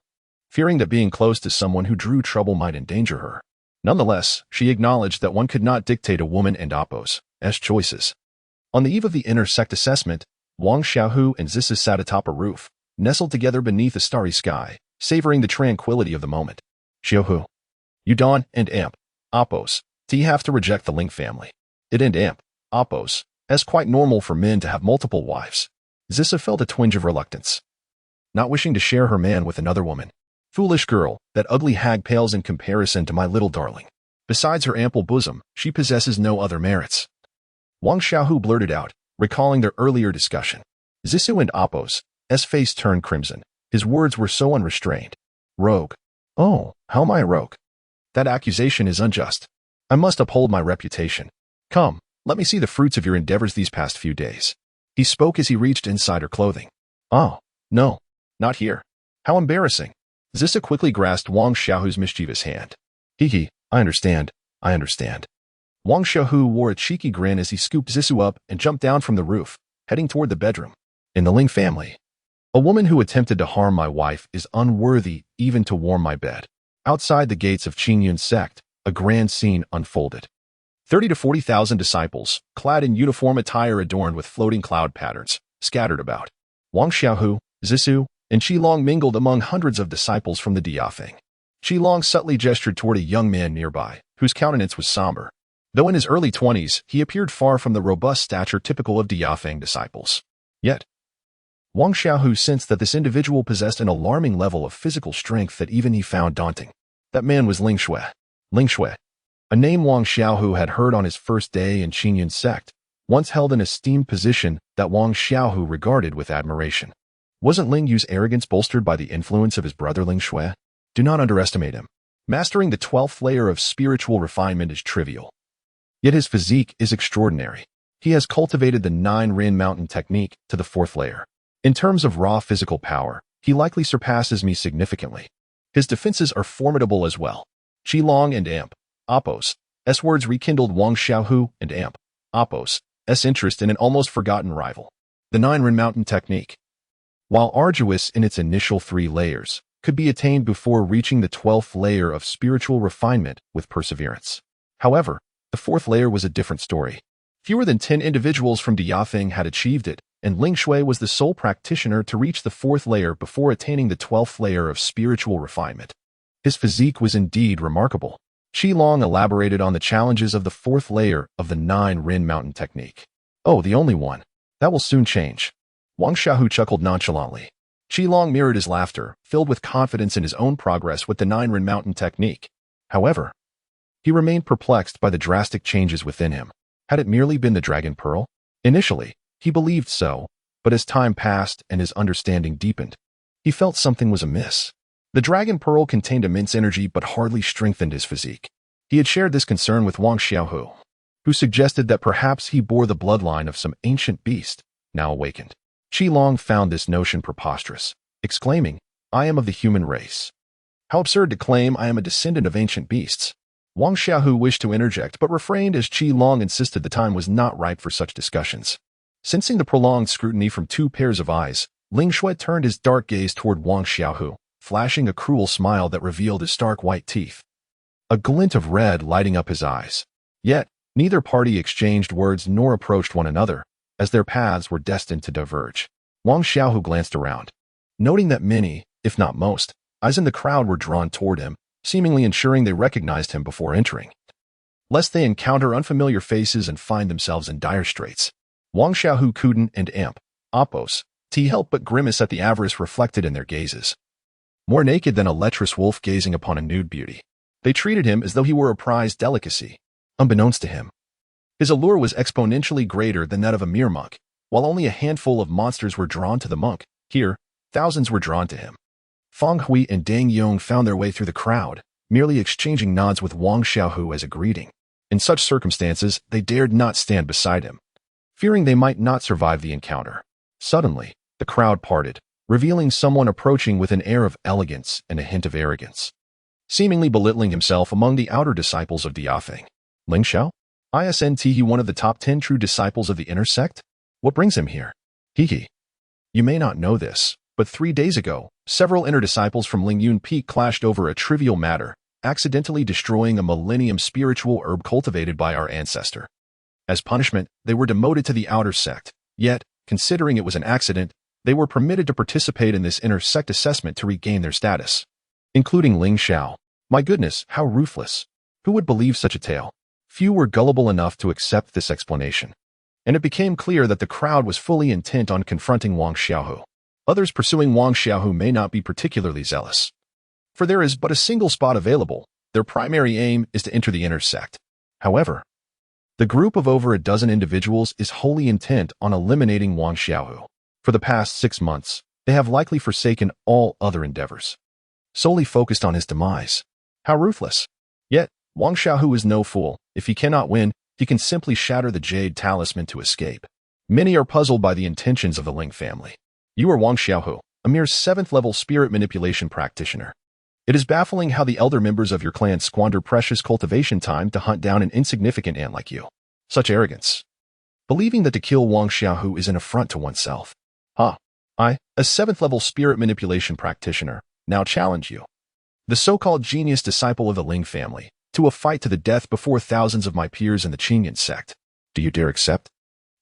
fearing that being close to someone who drew trouble might endanger her. Nonetheless, she acknowledged that one could not dictate a woman and Oppo's choices. On the eve of the intersect assessment, Wang Xiaohu and Zissou sat atop a roof, nestled together beneath a starry sky, savoring the tranquility of the moment. Xiaohu, you Don and Amp, Oppo's, do you have to reject the Ling family? It and Amp, Oppo's, It's quite normal for men to have multiple wives. Zissa felt a twinge of reluctance, not wishing to share her man with another woman. Foolish girl, that ugly hag pales in comparison to my little darling. Besides her ample bosom, she possesses no other merits. Wang Xiaohu blurted out, recalling their earlier discussion. Zissou and Appo's face turned crimson. His words were so unrestrained. Rogue. Oh, how am I a rogue? That accusation is unjust. I must uphold my reputation. Come, let me see the fruits of your endeavors these past few days. He spoke as he reached inside her clothing. Oh, no, not here. How embarrassing. Zissa quickly grasped Wang Xiaohu's mischievous hand. Hee, I understand. Wang Xiaohu wore a cheeky grin as he scooped Zissou up and jumped down from the roof, heading toward the bedroom. In the Ling family, a woman who attempted to harm my wife is unworthy even to warm my bed. Outside the gates of Qingyun's sect, a grand scene unfolded. 30 to 40,000 disciples, clad in uniform attire adorned with floating cloud patterns, scattered about. Wang Xiaohu, Zissou, and Qilong mingled among hundreds of disciples from the Diafeng. Qilong subtly gestured toward a young man nearby, whose countenance was somber. Though in his early 20s, he appeared far from the robust stature typical of Diafeng disciples. Yet, Wang Xiaohu sensed that this individual possessed an alarming level of physical strength that even he found daunting. That man was Ling Shui. Ling Shui, a name Wang Xiaohu had heard on his first day in Qingyun's sect, once held an esteemed position that Wang Xiaohu regarded with admiration. Wasn't Ling Yu's arrogance bolstered by the influence of his brother Ling Shui? Do not underestimate him. Mastering the 12th layer of spiritual refinement is trivial. Yet his physique is extraordinary. He has cultivated the 9 Rin mountain technique to the 4th layer. In terms of raw physical power, he likely surpasses me significantly. His defenses are formidable as well. Qilong and Appo's words rekindled Wang Xiaohu and Appo's interest in an almost forgotten rival. The 9 Rin mountain technique, while arduous in its initial 3 layers, could be attained before reaching the 12th layer of spiritual refinement with perseverance. However, the 4th layer was a different story. Fewer than 10 individuals from Diafeng had achieved it, and Ling Shui was the sole practitioner to reach the 4th layer before attaining the 12th layer of spiritual refinement. His physique was indeed remarkable. Qilong elaborated on the challenges of the 4th layer of the 9 Rin mountain technique. Oh, the only one. That will soon change. Wang Xiaohu chuckled nonchalantly. Qilong mirrored his laughter, filled with confidence in his own progress with the 9 Rin mountain technique. However, he remained perplexed by the drastic changes within him. Had it merely been the Dragon Pearl? Initially, he believed so, but as time passed and his understanding deepened, he felt something was amiss. The Dragon Pearl contained immense energy but hardly strengthened his physique. He had shared this concern with Wang Xiaohu, who suggested that perhaps he bore the bloodline of some ancient beast, now awakened. Qilong found this notion preposterous, exclaiming, I am of the human race. How absurd to claim I am a descendant of ancient beasts. Wang Xiaohu wished to interject but refrained as Qilong insisted the time was not ripe for such discussions. Sensing the prolonged scrutiny from 2 pairs of eyes, Ling Shui turned his dark gaze toward Wang Xiaohu, flashing a cruel smile that revealed his stark white teeth, a glint of red lighting up his eyes. Yet, neither party exchanged words nor approached one another, as their paths were destined to diverge. Wang Xiaohu glanced around, noting that many, if not most, eyes in the crowd were drawn toward him, seemingly ensuring they recognized him before entering, lest they encounter unfamiliar faces and find themselves in dire straits. Wang Xiaohu couldn't and Appo's help but grimace at the avarice reflected in their gazes. More naked than a lecherous wolf gazing upon a nude beauty, they treated him as though he were a prized delicacy. Unbeknownst to him, his allure was exponentially greater than that of a mere monk. While only a handful of monsters were drawn to the monk, here, thousands were drawn to him. Feng Hui and Dang Yong found their way through the crowd, merely exchanging nods with Wang Xiaohu as a greeting. In such circumstances, they dared not stand beside him, fearing they might not survive the encounter. Suddenly, the crowd parted, revealing someone approaching with an air of elegance and a hint of arrogance, seemingly belittling himself among the outer disciples of Diafeng. Ling Xiao? Isn't he one of the top 10 true disciples of the inner sect? What brings him here? Hee. You may not know this, but 3 days ago, several inner disciples from Lingyun Peak clashed over a trivial matter, accidentally destroying a millennium spiritual herb cultivated by our ancestor. As punishment, they were demoted to the outer sect. Yet, considering it was an accident, they were permitted to participate in this inner sect assessment to regain their status, including Ling Xiao. My goodness, how ruthless. Who would believe such a tale? Few were gullible enough to accept this explanation. and it became clear that the crowd was fully intent on confronting Wang Xiaohu. Others pursuing Wang Xiaohu may not be particularly zealous, for there is but a single spot available. Their primary aim is to enter the inner sect. However, the group of over a dozen individuals is wholly intent on eliminating Wang Xiaohu. For the past 6 months, they have likely forsaken all other endeavors, solely focused on his demise. How ruthless! Yet, Wang Xiaohu is no fool. If he cannot win, he can simply shatter the jade talisman to escape. Many are puzzled by the intentions of the Ling family. You are Wang Xiaohu, a mere 7th-level spirit manipulation practitioner. It is baffling how the elder members of your clan squander precious cultivation time to hunt down an insignificant ant like you. Such arrogance. Believing that to kill Wang Xiaohu is an affront to oneself. I, a 7th-level spirit manipulation practitioner, now challenge you, the so-called genius disciple of the Ling family, to a fight to the death before thousands of my peers in the Qingyan sect. Do you dare accept?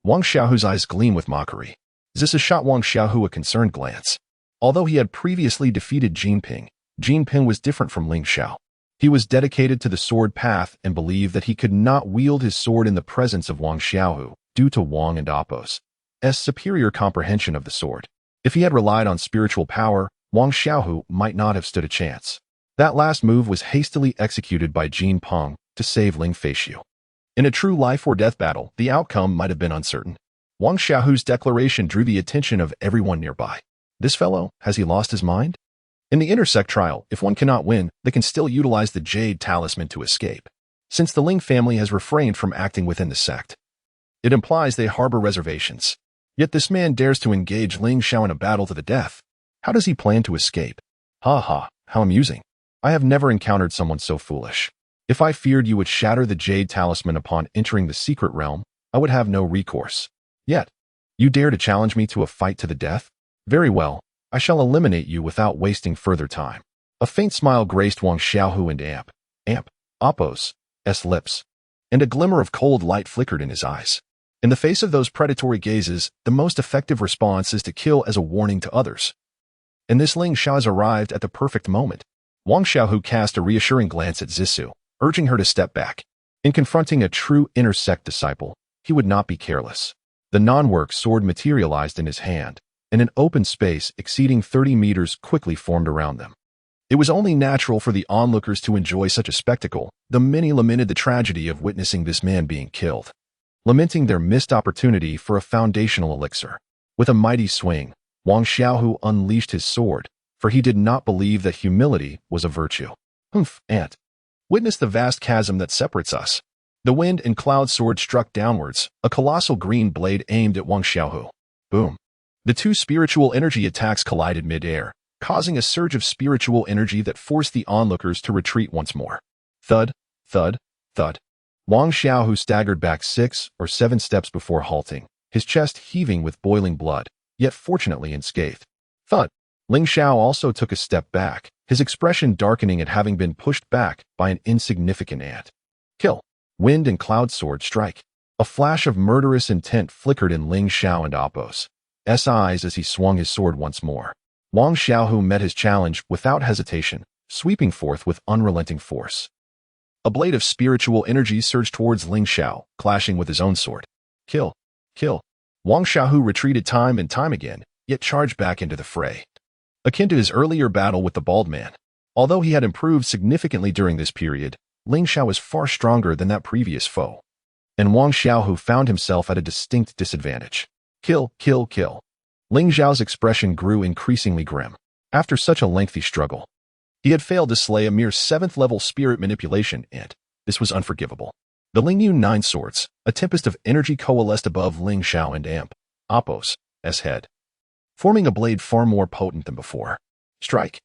Wang Xiaohu's eyes gleam with mockery. Zissa shot Wang Xiaohu a concerned glance. Although he had previously defeated Jinping was different from Ling Xiao. He was dedicated to the sword path and believed that he could not wield his sword in the presence of Wang Xiaohu due to Wang and Oppo's superior comprehension of the sword. If he had relied on spiritual power, Wang Xiaohu might not have stood a chance. That last move was hastily executed by Jinping to save Ling Feixiu. In a true life-or-death battle, the outcome might have been uncertain. Wang Xiaohu's declaration drew the attention of everyone nearby. This fellow, has he lost his mind? In the intersect trial, if one cannot win, they can still utilize the jade talisman to escape. Since the Ling family has refrained from acting within the sect, it implies they harbor reservations. Yet this man dares to engage Ling Xiao in a battle to the death. How does he plan to escape? Ha ha, how amusing. I have never encountered someone so foolish. If I feared you would shatter the jade talisman upon entering the secret realm, I would have no recourse. Yet, you dare to challenge me to a fight to the death? Very well, I shall eliminate you without wasting further time. A faint smile graced Wang Xiaohu and Oppo's lips, and a glimmer of cold light flickered in his eyes. In the face of those predatory gazes, the most effective response is to kill as a warning to others. And this Ling Xiao has arrived at the perfect moment. Wang Xiaohu cast a reassuring glance at Zissou, urging her to step back. In confronting a true inner sect disciple, he would not be careless. The non-work sword materialized in his hand, and an open space exceeding 30 meters quickly formed around them. It was only natural for the onlookers to enjoy such a spectacle, though many lamented the tragedy of witnessing this man being killed, lamenting their missed opportunity for a foundational elixir. With a mighty swing, Wang Xiaohu unleashed his sword, for he did not believe that humility was a virtue. Ant. Witness the vast chasm that separates us. The wind and cloud sword struck downwards, a colossal green blade aimed at Wang Xiaohu. Boom. The two spiritual energy attacks collided mid-air, causing a surge of spiritual energy that forced the onlookers to retreat once more. Thud, thud, thud. Wang Xiaohu staggered back 6 or 7 steps before halting, his chest heaving with boiling blood, yet fortunately unscathed. Thud. Ling Xiao also took a step back, his expression darkening at having been pushed back by an insignificant ant. Kill. Wind and cloud sword strike. A flash of murderous intent flickered in Ling Xiao and Oppo's eyes as he swung his sword once more. Wang Xiaohu met his challenge without hesitation, sweeping forth with unrelenting force. A blade of spiritual energy surged towards Ling Xiao, clashing with his own sword. Kill. Kill. Wang Xiaohu retreated time and time again, yet charged back into the fray. Akin to his earlier battle with the bald man. Although he had improved significantly during this period, Ling Xiao was far stronger than that previous foe. And Wang Xiaohu found himself at a distinct disadvantage. Kill, kill, kill. Ling Xiao's expression grew increasingly grim. After such a lengthy struggle, he had failed to slay a mere 7th-level spirit manipulation, and this was unforgivable. The Lingyu 9 swords, a tempest of energy coalesced above Ling Xiao and Oppo's head, forming a blade far more potent than before. Strike.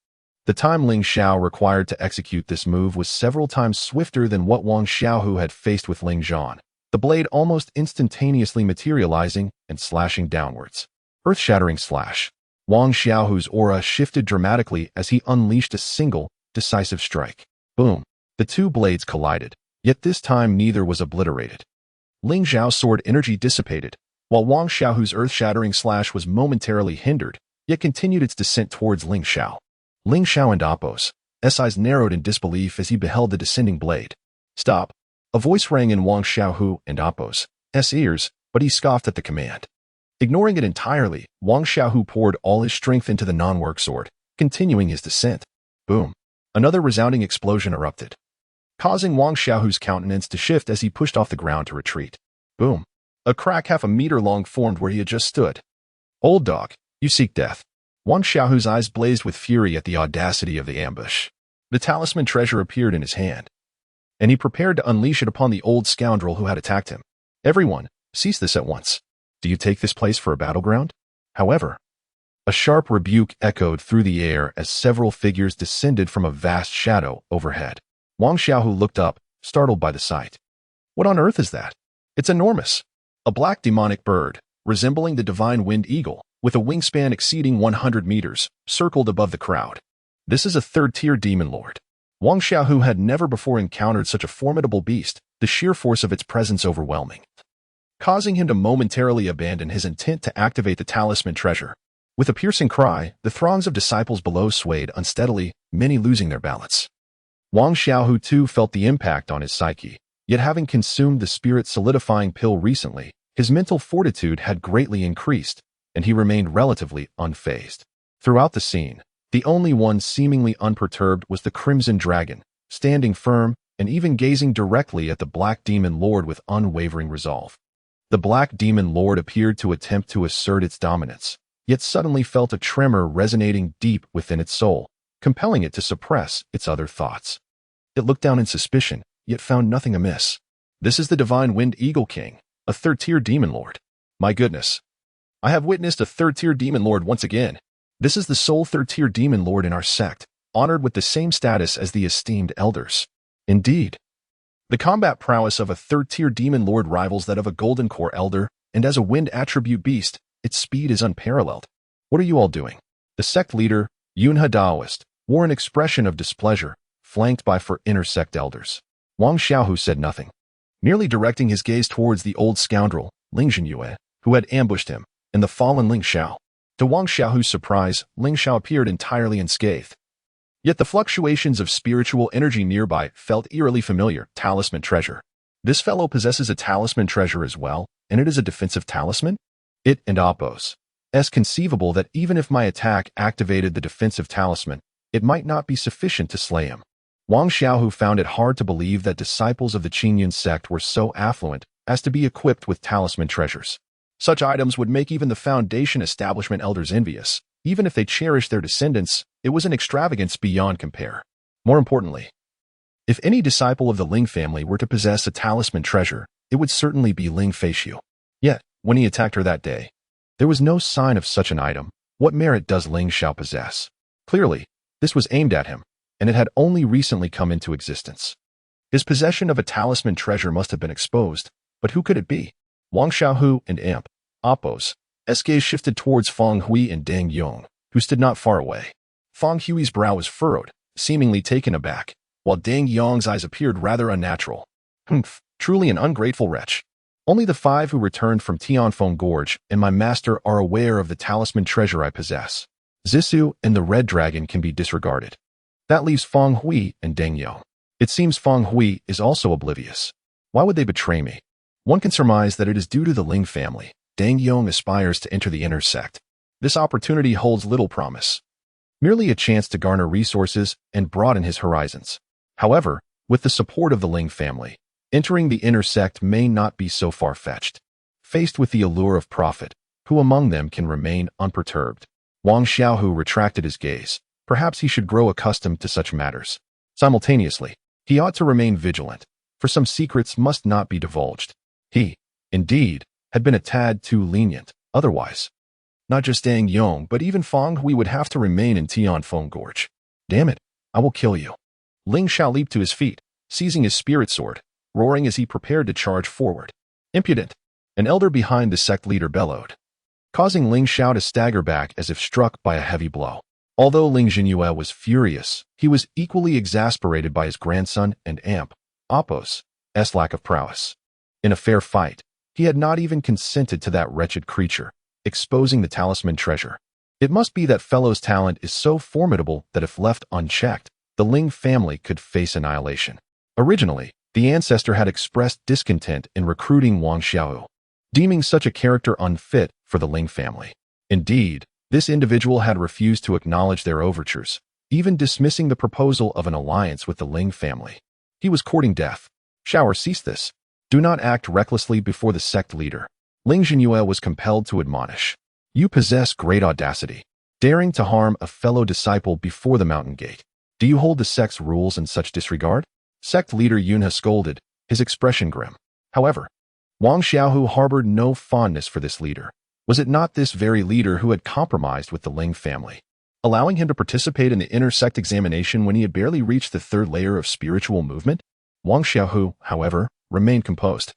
The time Ling Xiao required to execute this move was several times swifter than what Wang Xiaohu had faced with Ling Zhan, the blade almost instantaneously materializing and slashing downwards. Earth-shattering slash. Wang Xiaohu's aura shifted dramatically as he unleashed a single, decisive strike. Boom. The two blades collided, yet this time neither was obliterated. Ling Xiao's sword energy dissipated, while Wang Xiaohu's earth-shattering slash was momentarily hindered, yet continued its descent towards Ling Xiao. Ling Xiao and Oppo's eyes narrowed in disbelief as he beheld the descending blade. Stop. A voice rang in Wang Xiaohu and Oppo's ears, but he scoffed at the command. Ignoring it entirely, Wang Xiaohu poured all his strength into the non-work sword, continuing his descent. Boom. Another resounding explosion erupted, causing Wang Xiaohu's countenance to shift as he pushed off the ground to retreat. Boom. A crack half a meter long formed where he had just stood. Old dog, you seek death. Wang Xiaohu's eyes blazed with fury at the audacity of the ambush. The talisman treasure appeared in his hand, and he prepared to unleash it upon the old scoundrel who had attacked him. Everyone, cease this at once. Do you take this place for a battleground? However, a sharp rebuke echoed through the air as several figures descended from a vast shadow overhead. Wang Xiaohu looked up, startled by the sight. What on earth is that? It's enormous. A black demonic bird, resembling the divine winged eagle, with a wingspan exceeding 100 meters, circled above the crowd. This is a third-tier demon lord. Wang Xiaohu had never before encountered such a formidable beast, the sheer force of its presence overwhelming, causing him to momentarily abandon his intent to activate the talisman treasure. With a piercing cry, the throngs of disciples below swayed unsteadily, many losing their balance. Wang Xiaohu too felt the impact on his psyche, yet having consumed the spirit-solidifying pill recently, his mental fortitude had greatly increased, and he remained relatively unfazed. Throughout the scene, the only one seemingly unperturbed was the Crimson Dragon, standing firm and even gazing directly at the Black Demon Lord with unwavering resolve. The Black Demon Lord appeared to attempt to assert its dominance, yet suddenly felt a tremor resonating deep within its soul, compelling it to suppress its other thoughts. It looked down in suspicion, yet found nothing amiss. This is the Divine Wind Eagle King, a third-tier demon lord. My goodness. I have witnessed a third-tier demon lord once again. This is the sole third-tier demon lord in our sect, honored with the same status as the esteemed elders. Indeed. The combat prowess of a third-tier demon lord rivals that of a golden core elder, and as a wind attribute beast, its speed is unparalleled. What are you all doing? The sect leader, Yunhe Daoist, wore an expression of displeasure, flanked by four inner sect elders. Wang Xiaohu said nothing, merely directing his gaze towards the old scoundrel, Ling Zhenyue, who had ambushed him, and the fallen Ling Xiao. To Wang Xiaohu's surprise, Ling Xiao appeared entirely unscathed. Yet the fluctuations of spiritual energy nearby felt eerily familiar. Talisman treasure. This fellow possesses a talisman treasure as well, and it is a defensive talisman? It and Oppos. It's conceivable that even if my attack activated the defensive talisman, it might not be sufficient to slay him. Wang Xiaohu found it hard to believe that disciples of the Qingyun sect were so affluent as to be equipped with talisman treasures. Such items would make even the Foundation establishment elders envious. Even if they cherished their descendants, it was an extravagance beyond compare. More importantly, if any disciple of the Ling family were to possess a talisman treasure, it would certainly be Ling Feixiu. Yet, when he attacked her that day, there was no sign of such an item. What merit does Ling Xiao possess? Clearly, this was aimed at him, and it had only recently come into existence. His possession of a talisman treasure must have been exposed, but who could it be? Wang Xiaohu and Imp, Oppos, gaze shifted towards Feng Hui and Deng Yong, who stood not far away. Feng Hui's brow was furrowed, seemingly taken aback, while Deng Yong's eyes appeared rather unnatural. Humph, truly an ungrateful wretch. Only the 5 who returned from Tianfeng Gorge and my master are aware of the talisman treasure I possess. Zissou and the Red Dragon can be disregarded. That leaves Feng Hui and Deng Yong. It seems Feng Hui is also oblivious. Why would they betray me? One can surmise that it is due to the Ling family. Deng Yong aspires to enter the inner sect. This opportunity holds little promise. Merely a chance to garner resources and broaden his horizons. However, with the support of the Ling family, entering the inner sect may not be so far-fetched. Faced with the allure of profit, who among them can remain unperturbed? Wang Xiaohu retracted his gaze. Perhaps he should grow accustomed to such matters. Simultaneously, he ought to remain vigilant, for some secrets must not be divulged. He, indeed, had been a tad too lenient. Otherwise, not just Deng Yong, but even Feng Hui would have to remain in Tianfeng Gorge. Damn it, I will kill you. Ling Xiao leaped to his feet, seizing his spirit sword, roaring as he prepared to charge forward. Impudent! An elder behind the sect leader bellowed, causing Ling Xiao to stagger back as if struck by a heavy blow. Although Ling Zhenyue was furious, he was equally exasperated by his grandson and Amp, Oppos' lack of prowess. In a fair fight, he had not even consented to that wretched creature, exposing the talisman treasure. It must be that fellow's talent is so formidable that if left unchecked, the Ling family could face annihilation. Originally, the ancestor had expressed discontent in recruiting Wang Xiaohu. deeming such a character unfit for the Ling family. Indeed, this individual had refused to acknowledge their overtures, even dismissing the proposal of an alliance with the Ling family. He was courting death. Xiaohu, cease this. Do not act recklessly before the sect leader. Ling Jinyue was compelled to admonish. You possess great audacity, daring to harm a fellow disciple before the mountain gate. Do you hold the sect's rules in such disregard? Sect leader Yunhe scolded, his expression grim. However, Wang Xiaohu harbored no fondness for this leader. Was it not this very leader who had compromised with the Ling family, allowing him to participate in the inner sect examination when he had barely reached the third layer of spiritual movement? Wang Xiaohu, however, remained composed.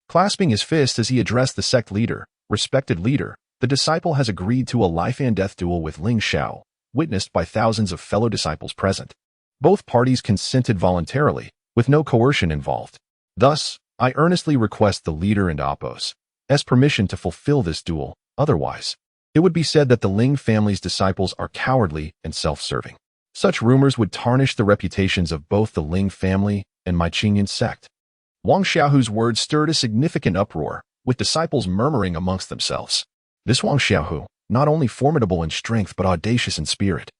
Clasping his fist as he addressed the sect leader, respected leader, the disciple has agreed to a life-and-death duel with Ling Xiao, witnessed by thousands of fellow disciples present. Both parties consented voluntarily, with no coercion involved. Thus, I earnestly request the leader and oppos's permission to fulfill this duel, otherwise, it would be said that the Ling family's disciples are cowardly and self-serving. Such rumors would tarnish the reputations of both the Ling family and my Qingyan sect. Wang Xiaohu's words stirred a significant uproar, with disciples murmuring amongst themselves. This Wang Xiaohu, not only formidable in strength but audacious in spirit,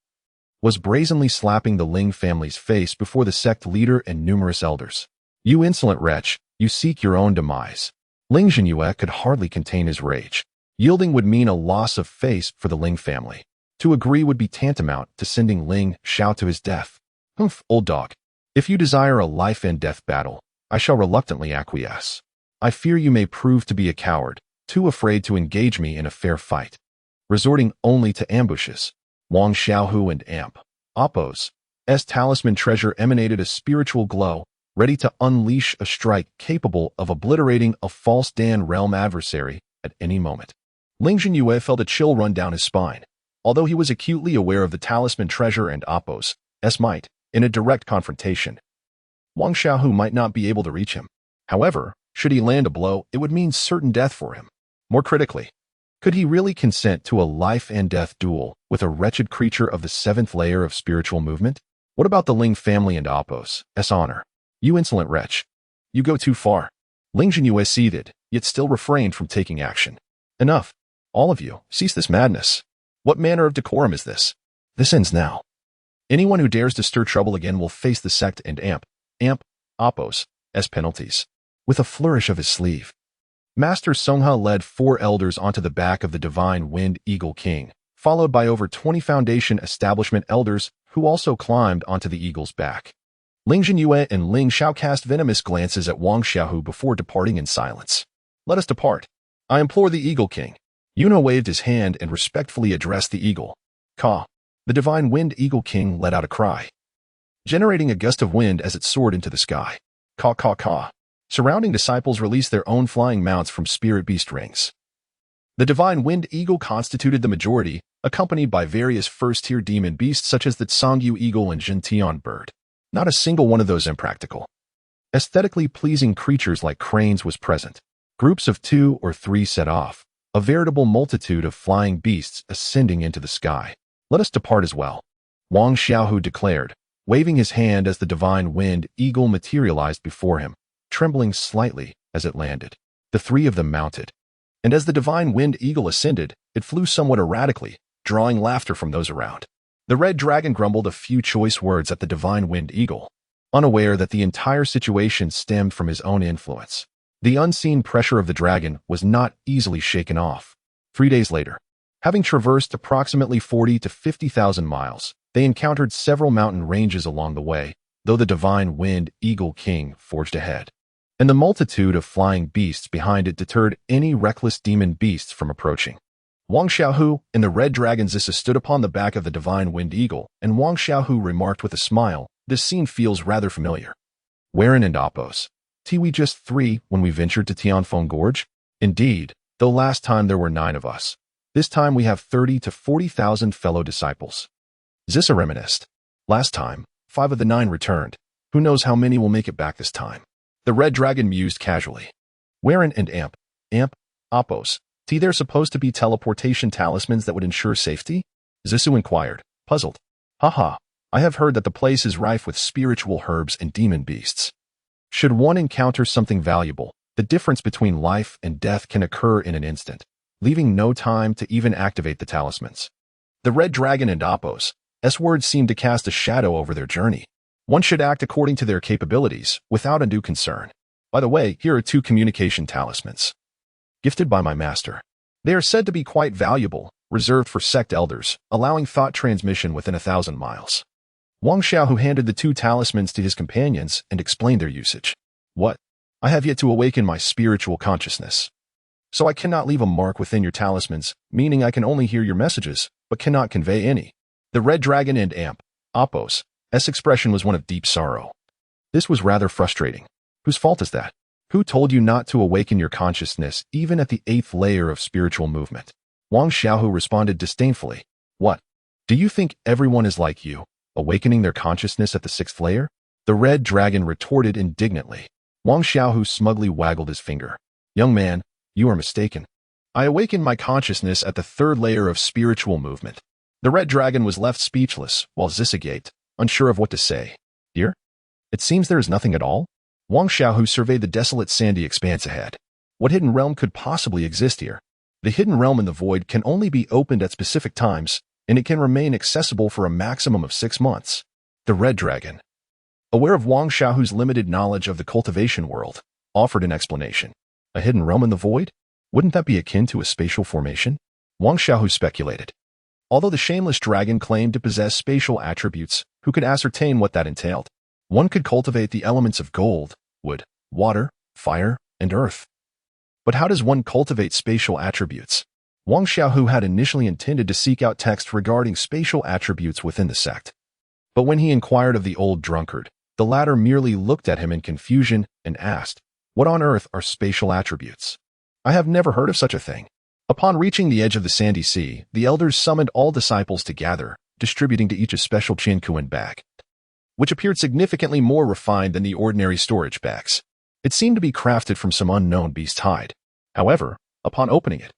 was brazenly slapping the Ling family's face before the sect leader and numerous elders. You insolent wretch, you seek your own demise. Ling Jinyue could hardly contain his rage. Yielding would mean a loss of face for the Ling family. To agree would be tantamount to sending Ling Xiao to his death. Humph, old dog. If you desire a life-and-death battle, I shall reluctantly acquiesce. I fear you may prove to be a coward, too afraid to engage me in a fair fight, resorting only to ambushes. Wang Xiaohu and Oppo's talisman treasure emanated a spiritual glow, ready to unleash a strike capable of obliterating a false Dan realm adversary at any moment. Ling Jinyue felt a chill run down his spine, although he was acutely aware of the talisman treasure and Oppo's might in a direct confrontation. Wang Xiaohu might not be able to reach him. However, should he land a blow, it would mean certain death for him. More critically, could he really consent to a life-and-death duel with a wretched creature of the 7th layer of spiritual movement? What about the Ling family and Oppo's honor? You insolent wretch. You go too far. Ling Jinyue seethed, yet still refrained from taking action. Enough. All of you, cease this madness. What manner of decorum is this? This ends now. Anyone who dares to stir trouble again will face the sect and Oppo's penalties. With a flourish of his sleeve, Master Songha led 4 elders onto the back of the divine Wind Eagle King, followed by over 20 Foundation establishment elders who also climbed onto the eagle's back. Ling Jinyue and Ling Xiao cast venomous glances at Wang Xiaohu before departing in silence. Let us depart. I implore the Eagle King. Yunhe waved his hand and respectfully addressed the eagle. Caw. The divine Wind Eagle King let out a cry, generating a gust of wind as it soared into the sky. Caw, caw, caw. Surrounding disciples released their own flying mounts from spirit beast rings. The divine Wind Eagle constituted the majority, accompanied by various first-tier demon beasts such as the Tsangyu Eagle and Jintian Bird. Not a single one of those impractical, aesthetically pleasing creatures like cranes was present. Groups of 2 or 3 set off, a veritable multitude of flying beasts ascending into the sky. Let us depart as well, Wang Xiaohu declared, waving his hand as the divine Wind Eagle materialized before him, trembling slightly as it landed. The 3 of them mounted, and as the divine Wind Eagle ascended, it flew somewhat erratically, drawing laughter from those around. The red dragon grumbled a few choice words at the divine Wind Eagle, unaware that the entire situation stemmed from his own influence. The unseen pressure of the dragon was not easily shaken off. 3 days later, having traversed approximately 40 to 50,000 miles, they encountered several mountain ranges along the way, though the divine Wind Eagle King forged ahead, and the multitude of flying beasts behind it deterred any reckless demon beasts from approaching. Wang Xiaohu and the red dragon Zissa stood upon the back of the divine Wind Eagle, and Wang Xiaohu remarked with a smile, this scene feels rather familiar. Wherein and Oppo's? We just 3 when we ventured to Tianfeng Gorge? Indeed, though last time there were 9 of us. This time we have 30 to 40,000 fellow disciples. Zissa reminisced. Last time, 5 of the 9 returned. Who knows how many will make it back this time? The red dragon mused casually. Wherein and Oppo's? They're supposed to be teleportation talismans that would ensure safety? Zissou inquired, puzzled. Haha, I have heard that the place is rife with spiritual herbs and demon beasts. Should one encounter something valuable, The difference between life and death can occur in an instant, leaving no time to even activate the talismans. The red dragon and Oppo's words seem to cast a shadow over their journey. One should act according to their capabilities, without undue concern. By the way, here are 2 communication talismans, gifted by my master. They are said to be quite valuable, reserved for sect elders, allowing thought transmission within 1,000 miles. Wang Xiaohu handed the 2 talismans to his companions and explained their usage. What? I have yet to awaken my spiritual consciousness, so I cannot leave a mark within your talismans, meaning I can only hear your messages, but cannot convey any. The red dragon and Oppo's expression was one of deep sorrow. This was rather frustrating. Whose fault is that? Who told you not to awaken your consciousness even at the 8th layer of spiritual movement? Wang Xiaohu responded disdainfully. What? Do you think everyone is like you, awakening their consciousness at the 6th layer? The red dragon retorted indignantly. Wang Xiaohu smugly waggled his finger. Young man, you are mistaken. I awakened my consciousness at the 3rd layer of spiritual movement. The red dragon was left speechless, while Zissagate, unsure of what to say. Dear? It seems there is nothing at all? Wang Xiaohu surveyed the desolate sandy expanse ahead. What hidden realm could possibly exist here? The hidden realm in the void can only be opened at specific times, and it can remain accessible for a maximum of 6 months. The red dragon, aware of Wang Xiaohu's limited knowledge of the cultivation world, offered an explanation. A hidden realm in the void? Wouldn't that be akin to a spatial formation? Wang Xiaohu speculated. Although the shameless dragon claimed to possess spatial attributes, who could ascertain what that entailed? One could cultivate the elements of gold, wood, water, fire, and earth. But how does one cultivate spatial attributes? Wang Xiaohu had initially intended to seek out text regarding spatial attributes within the sect. But when he inquired of the old drunkard, the latter merely looked at him in confusion and asked, "What on earth are spatial attributes? I have never heard of such a thing." Upon reaching the edge of the sandy sea, the elders summoned all disciples to gather, distributing to each a special Qinkuan bag, which appeared significantly more refined than the ordinary storage bags. It seemed to be crafted from some unknown beast's hide. However, upon opening it,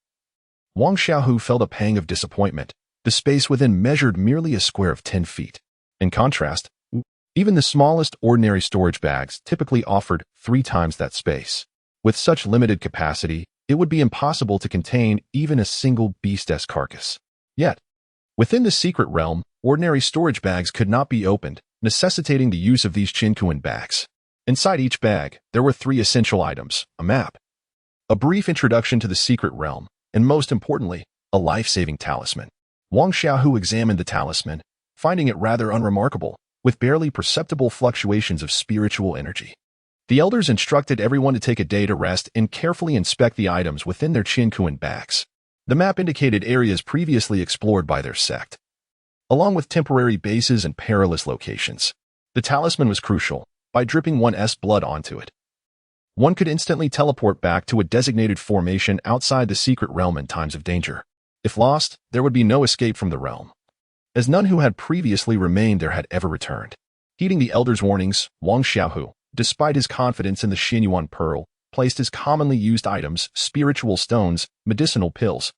Wang Xiaohu felt a pang of disappointment. The space within measured merely a square of 10 feet. In contrast, even the smallest ordinary storage bags typically offered 3 times that space. With such limited capacity, it would be impossible to contain even a single beast's carcass. Yet, within the secret realm, ordinary storage bags could not be opened, necessitating the use of these Qinkuan bags. Inside each bag, there were 3 essential items: a map, a brief introduction to the secret realm, and most importantly, a life-saving talisman. Wang Xiaohu examined the talisman, finding it rather unremarkable, with barely perceptible fluctuations of spiritual energy. The elders instructed everyone to take a day to rest and carefully inspect the items within their Qinkuan bags. The map indicated areas previously explored by their sect, along with temporary bases and perilous locations. The talisman was crucial. By dripping one's blood onto it, one could instantly teleport back to a designated formation outside the secret realm in times of danger. If lost, there would be no escape from the realm, as none who had previously remained there had ever returned. Heeding the elders' warnings, Wang Xiaohu, despite his confidence in the Xinyuan pearl, placed his commonly used items, spiritual stones, medicinal pills,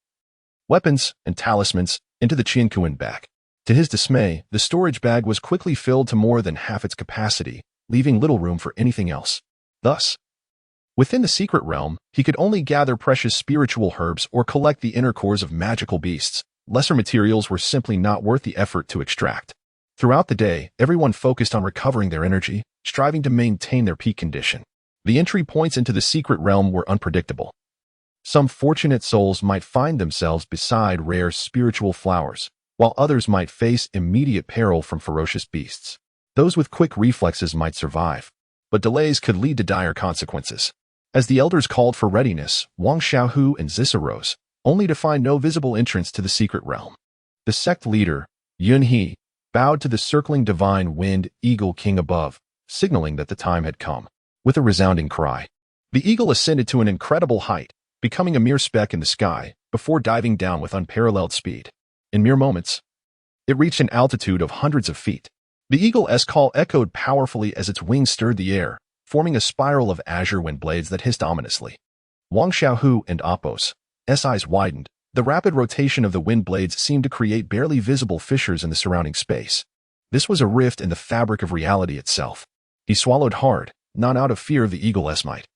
weapons, and talismans, into the Qinkuan bag. To his dismay, the storage bag was quickly filled to more than half its capacity, leaving little room for anything else. Thus, within the secret realm, he could only gather precious spiritual herbs or collect the inner cores of magical beasts. Lesser materials were simply not worth the effort to extract. Throughout the day, everyone focused on recovering their energy, striving to maintain their peak condition. The entry points into the secret realm were unpredictable. Some fortunate souls might find themselves beside rare spiritual flowers, while others might face immediate peril from ferocious beasts. Those with quick reflexes might survive, but delays could lead to dire consequences. As the elders called for readiness, Wang Xiaohu and Zissa rose, only to find no visible entrance to the secret realm. The sect leader, Yun He, bowed to the circling divine wind eagle king above, signaling that the time had come. With a resounding cry, the eagle ascended to an incredible height, becoming a mere speck in the sky, before diving down with unparalleled speed. In mere moments, it reached an altitude of hundreds of feet. The eagle's call echoed powerfully as its wings stirred the air, forming a spiral of azure wind blades that hissed ominously. Wang Xiaohu and Oppo's eyes widened. The rapid rotation of the wind blades seemed to create barely visible fissures in the surrounding space. This was a rift in the fabric of reality itself. He swallowed hard, not out of fear of the eagle's might,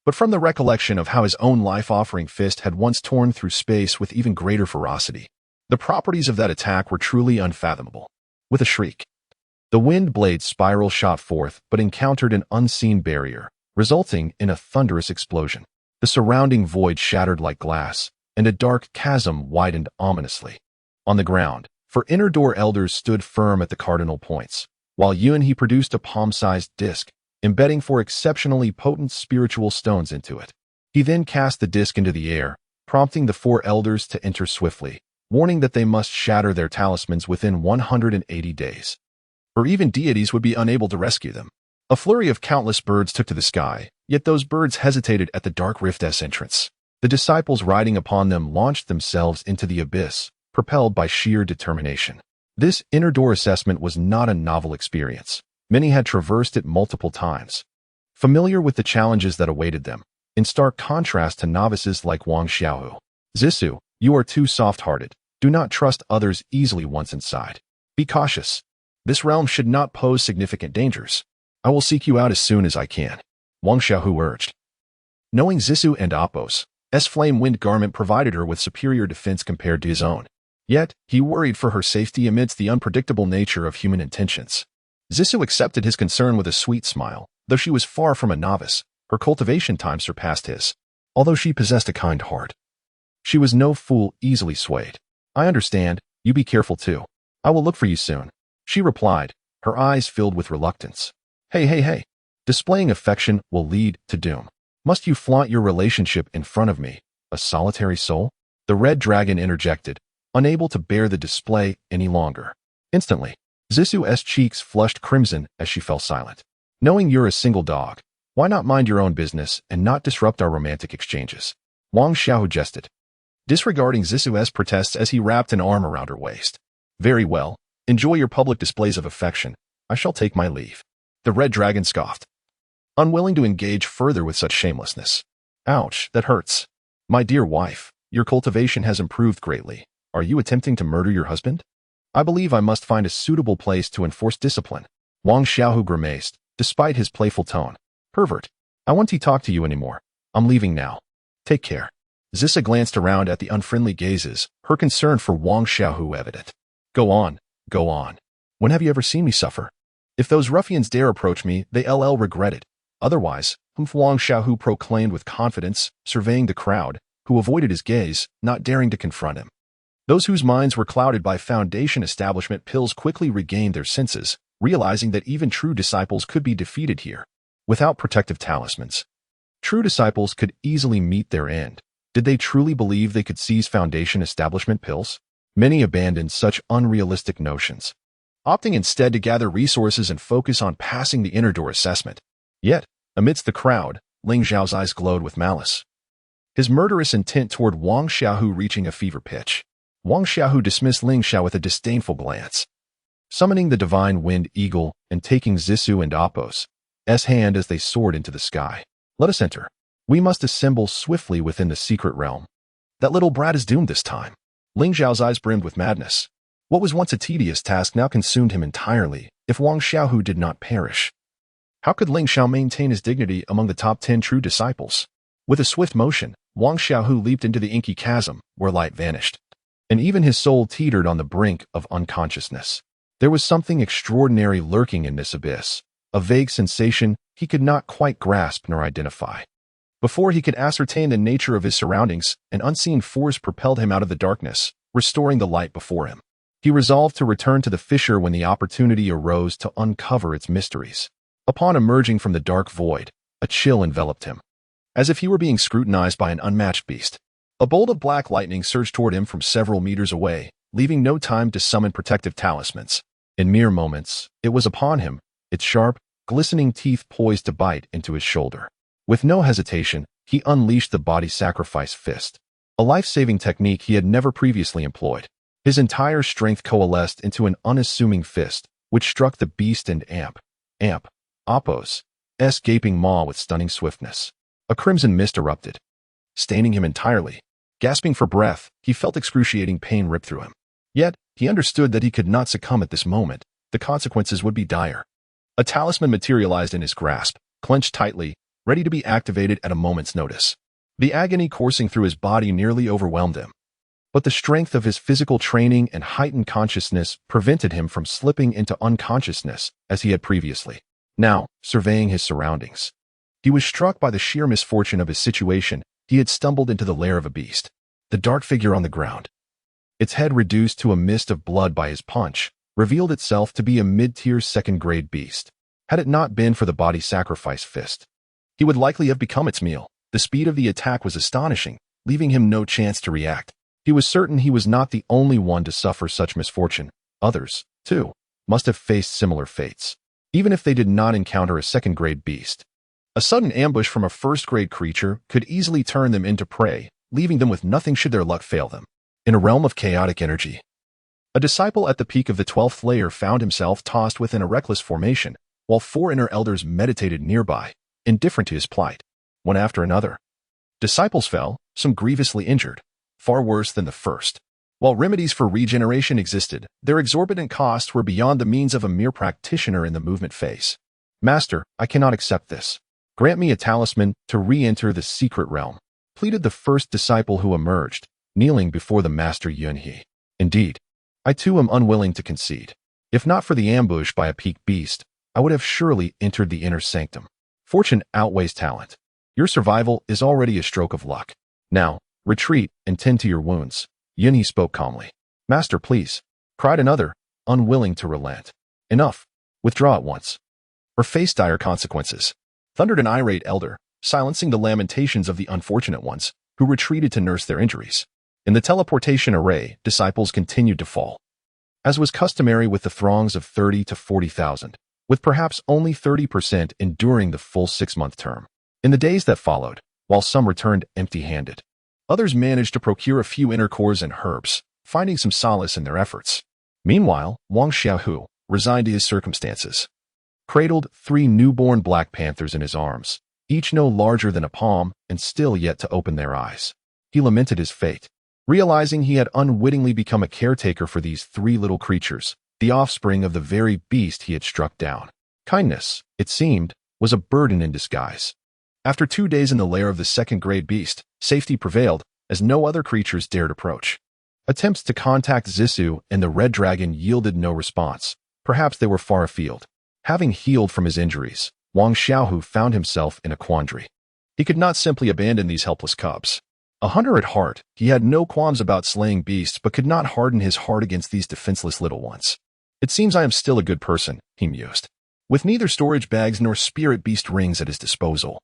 but from the recollection of how his own life-offering fist had once torn through space with even greater ferocity. The properties of that attack were truly unfathomable. With a shriek, the wind blade spiral shot forth but encountered an unseen barrier, resulting in a thunderous explosion. The surrounding void shattered like glass, and a dark chasm widened ominously. On the ground, for inner door elders stood firm at the cardinal points, while Yuan he produced a palm-sized disc, embedding 4 exceptionally potent spiritual stones into it. He then cast the disc into the air, prompting the 4 elders to enter swiftly, warning that they must shatter their talismans within 180 days, or even deities would be unable to rescue them. A flurry of countless birds took to the sky, yet those birds hesitated at the dark rift's entrance. The disciples riding upon them launched themselves into the abyss, propelled by sheer determination. This inner door assessment was not a novel experience. Many had traversed it multiple times, familiar with the challenges that awaited them, in stark contrast to novices like Wang Xiaohu. Zissou, you are too soft-hearted. Do not trust others easily once inside. Be cautious. This realm should not pose significant dangers. I will seek you out as soon as I can, Wang Xiaohu urged. Knowing Zissou and Oppo's flame wind garment provided her with superior defense compared to his own. Yet, he worried for her safety amidst the unpredictable nature of human intentions. Zissou accepted his concern with a sweet smile. Though she was far from a novice, her cultivation time surpassed his. Although she possessed a kind heart, she was no fool easily swayed. I understand, you be careful too. I will look for you soon, she replied, her eyes filled with reluctance. Hey. Displaying affection will lead to doom. Must you flaunt your relationship in front of me, a solitary soul? The red dragon interjected, unable to bear the display any longer. Instantly, Zissou's cheeks flushed crimson as she fell silent. Knowing you're a single dog, why not mind your own business and not disrupt our romantic exchanges? Wang Xiaohu jested, disregarding Zissou's protests as he wrapped an arm around her waist. Very well, enjoy your public displays of affection. I shall take my leave. The red dragon scoffed, unwilling to engage further with such shamelessness. Ouch, that hurts. My dear wife, your cultivation has improved greatly. Are you attempting to murder your husband? I believe I must find a suitable place to enforce discipline. Wang Xiaohu grimaced, despite his playful tone. Pervert, I won't talk to you anymore. I'm leaving now. Take care. Zissa glanced around at the unfriendly gazes, her concern for Wang Xiaohu evident. Go on. When have you ever seen me suffer? If those ruffians dare approach me, they'll regret it. Otherwise, Wang Xiaohu proclaimed with confidence, surveying the crowd, who avoided his gaze, not daring to confront him. Those whose minds were clouded by Foundation establishment pills quickly regained their senses, realizing that even true disciples could be defeated here. Without protective talismans, true disciples could easily meet their end. Did they truly believe they could seize Foundation establishment pills? Many abandoned such unrealistic notions, opting instead to gather resources and focus on passing the inner door assessment. Yet, amidst the crowd, Ling Xiao's eyes glowed with malice, his murderous intent toward Wang Xiaohu reaching a fever pitch. Wang Xiaohu dismissed Ling Xiao with a disdainful glance, summoning the divine wind eagle and taking Zissou and Oppo's hand as they soared into the sky. Let us enter. We must assemble swiftly within the secret realm. That little brat is doomed this time. Ling Xiao's eyes brimmed with madness. What was once a tedious task now consumed him entirely, if Wang Xiaohu did not perish. How could Ling Xiao maintain his dignity among the top 10 true disciples? With a swift motion, Wang Xiaohu leaped into the inky chasm, where light vanished, and even his soul teetered on the brink of unconsciousness. There was something extraordinary lurking in this abyss, a vague sensation he could not quite grasp nor identify. Before he could ascertain the nature of his surroundings, an unseen force propelled him out of the darkness, restoring the light before him. He resolved to return to the fissure when the opportunity arose to uncover its mysteries. Upon emerging from the dark void, a chill enveloped him, as if he were being scrutinized by an unmatched beast. A bolt of black lightning surged toward him from several meters away, leaving no time to summon protective talismans. In mere moments, it was upon him, its sharp, glistening teeth poised to bite into his shoulder. With no hesitation, he unleashed the body sacrifice fist, a life-saving technique he had never previously employed. His entire strength coalesced into an unassuming fist, which struck the beast and Oppo's gaping maw with stunning swiftness. A crimson mist erupted, staining him entirely. Gasping for breath, he felt excruciating pain rip through him. Yet, he understood that he could not succumb at this moment. The consequences would be dire. A talisman materialized in his grasp, clenched tightly, ready to be activated at a moment's notice. The agony coursing through his body nearly overwhelmed him. But the strength of his physical training and heightened consciousness prevented him from slipping into unconsciousness as he had previously. Now, surveying his surroundings, he was struck by the sheer misfortune of his situation. He had stumbled into the lair of a beast. The dark figure on the ground, its head reduced to a mist of blood by his punch, revealed itself to be a mid-tier second-grade beast. Had it not been for the body sacrifice fist, he would likely have become its meal. The speed of the attack was astonishing, leaving him no chance to react. He was certain he was not the only one to suffer such misfortune. Others, too, must have faced similar fates, even if they did not encounter a second-grade beast. A sudden ambush from a first-grade creature could easily turn them into prey, leaving them with nothing should their luck fail them. In a realm of chaotic energy, a disciple at the peak of the 12th layer found himself tossed within a reckless formation, while 4 inner elders meditated nearby, indifferent to his plight. One after another, disciples fell, some grievously injured, far worse than the first. While remedies for regeneration existed, their exorbitant costs were beyond the means of a mere practitioner in the movement phase. Master, I cannot accept this. Grant me a talisman to re-enter the secret realm, pleaded the first disciple who emerged, kneeling before the Master Yunhe. Indeed, I too am unwilling to concede. If not for the ambush by a peak beast, I would have surely entered the inner sanctum. Fortune outweighs talent. Your survival is already a stroke of luck. Now, retreat and tend to your wounds. Yunhe spoke calmly. Master, please, cried another, unwilling to relent. Enough. Withdraw at once, or face dire consequences, thundered an irate elder, silencing the lamentations of the unfortunate ones, who retreated to nurse their injuries. In the teleportation array, disciples continued to fall, as was customary with the throngs of 30 to 40,000, with perhaps only 30% enduring the full 6-month term. In the days that followed, while some returned empty-handed, others managed to procure a few inner cores and herbs, finding some solace in their efforts. Meanwhile, Wang Xiaohu, resigned to his circumstances, cradled 3 newborn black panthers in his arms, each no larger than a palm and still yet to open their eyes. He lamented his fate, realizing he had unwittingly become a caretaker for these 3 little creatures, the offspring of the very beast he had struck down. Kindness, it seemed, was a burden in disguise. After 2 days in the lair of the second-grade beast, safety prevailed, as no other creatures dared approach. Attempts to contact Zissou and the red dragon yielded no response. Perhaps they were far afield. Having healed from his injuries, Wang Xiaohu found himself in a quandary. He could not simply abandon these helpless cubs. A hunter at heart, he had no qualms about slaying beasts but could not harden his heart against these defenseless little ones. It seems I am still a good person, he mused. With neither storage bags nor spirit beast rings at his disposal,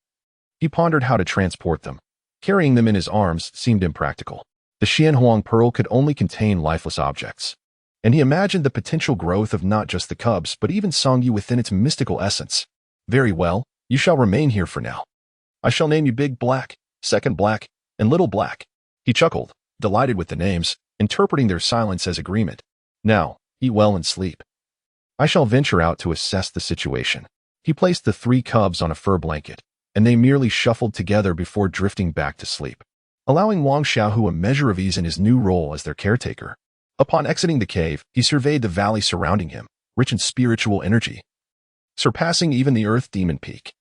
he pondered how to transport them. Carrying them in his arms seemed impractical. The Xianhuang pearl could only contain lifeless objects, and he imagined the potential growth of not just the cubs but even Songyu within its mystical essence. Very well, you shall remain here for now. I shall name you Big Black, Second Black, and Little Black. He chuckled, delighted with the names, interpreting their silence as agreement. Now, eat well and sleep. I shall venture out to assess the situation. He placed the 3 cubs on a fur blanket, and they merely shuffled together before drifting back to sleep, allowing Wang Xiaohu a measure of ease in his new role as their caretaker. Upon exiting the cave, he surveyed the valley surrounding him, rich in spiritual energy, surpassing even the Earth Demon Peak.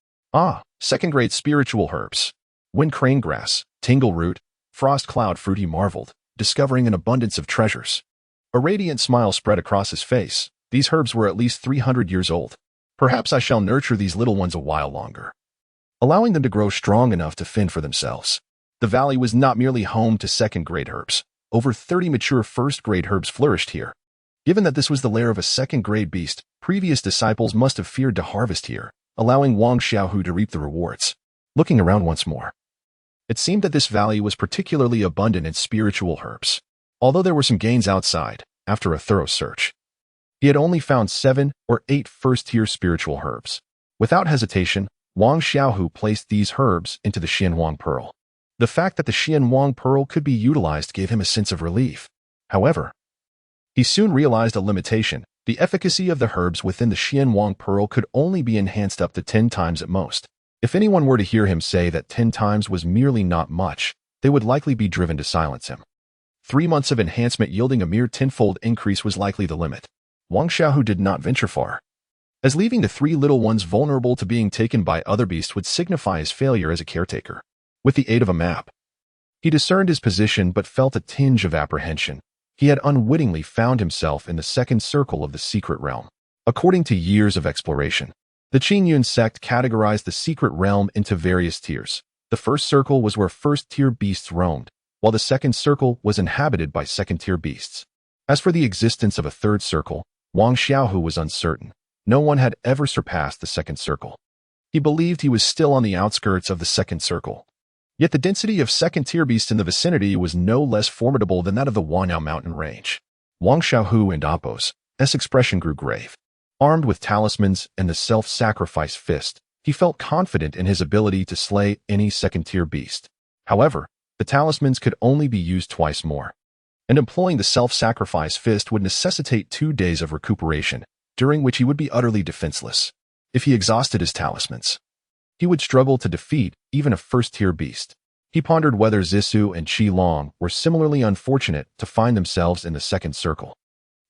Second-grade spiritual herbs. Wind crane grass, tingle root, frost cloud fruit, he marveled, discovering an abundance of treasures. A radiant smile spread across his face. These herbs were at least 300 years old. Perhaps I shall nurture these little ones a while longer, allowing them to grow strong enough to fend for themselves. The valley was not merely home to second-grade herbs. Over 30 mature first-grade herbs flourished here. Given that this was the lair of a second-grade beast, previous disciples must have feared to harvest here, allowing Wang Xiaohu to reap the rewards. Looking around once more, it seemed that this valley was particularly abundant in spiritual herbs. Although there were some gains outside, after a thorough search, he had only found 7 or 8 first-tier spiritual herbs. Without hesitation, Wang Xiaohu placed these herbs into the Xianhuang pearl. The fact that the Xianhuang pearl could be utilized gave him a sense of relief. However, he soon realized a limitation. The efficacy of the herbs within the Xianhuang pearl could only be enhanced up to 10 times at most. If anyone were to hear him say that 10 times was merely not much, they would likely be driven to silence him. 3 months of enhancement yielding a mere 10-fold increase was likely the limit. Wang Xiaohu did not venture far. as leaving the three little ones vulnerable to being taken by other beasts would signify his failure as a caretaker. With the aid of a map, he discerned his position but felt a tinge of apprehension. He had unwittingly found himself in the second circle of the secret realm. According to years of exploration, the Qingyun sect categorized the secret realm into various tiers. The first circle was where first-tier beasts roamed, while the second circle was inhabited by second-tier beasts. As for the existence of a third circle, Wang Xiaohu was uncertain. No one had ever surpassed the second circle. He believed he was still on the outskirts of the second circle. Yet the density of second-tier beasts in the vicinity was no less formidable than that of the Wanao mountain range. Wang Xiaohu and Appo's expression grew grave. Armed with talismans and the self-sacrifice fist, he felt confident in his ability to slay any second-tier beast. However, the talismans could only be used twice more, and employing the self-sacrifice fist would necessitate 2 days of recuperation, during which he would be utterly defenseless. If he exhausted his talismans, he would struggle to defeat even a first-tier beast. He pondered whether Zissou and Qi Long were similarly unfortunate to find themselves in the second circle.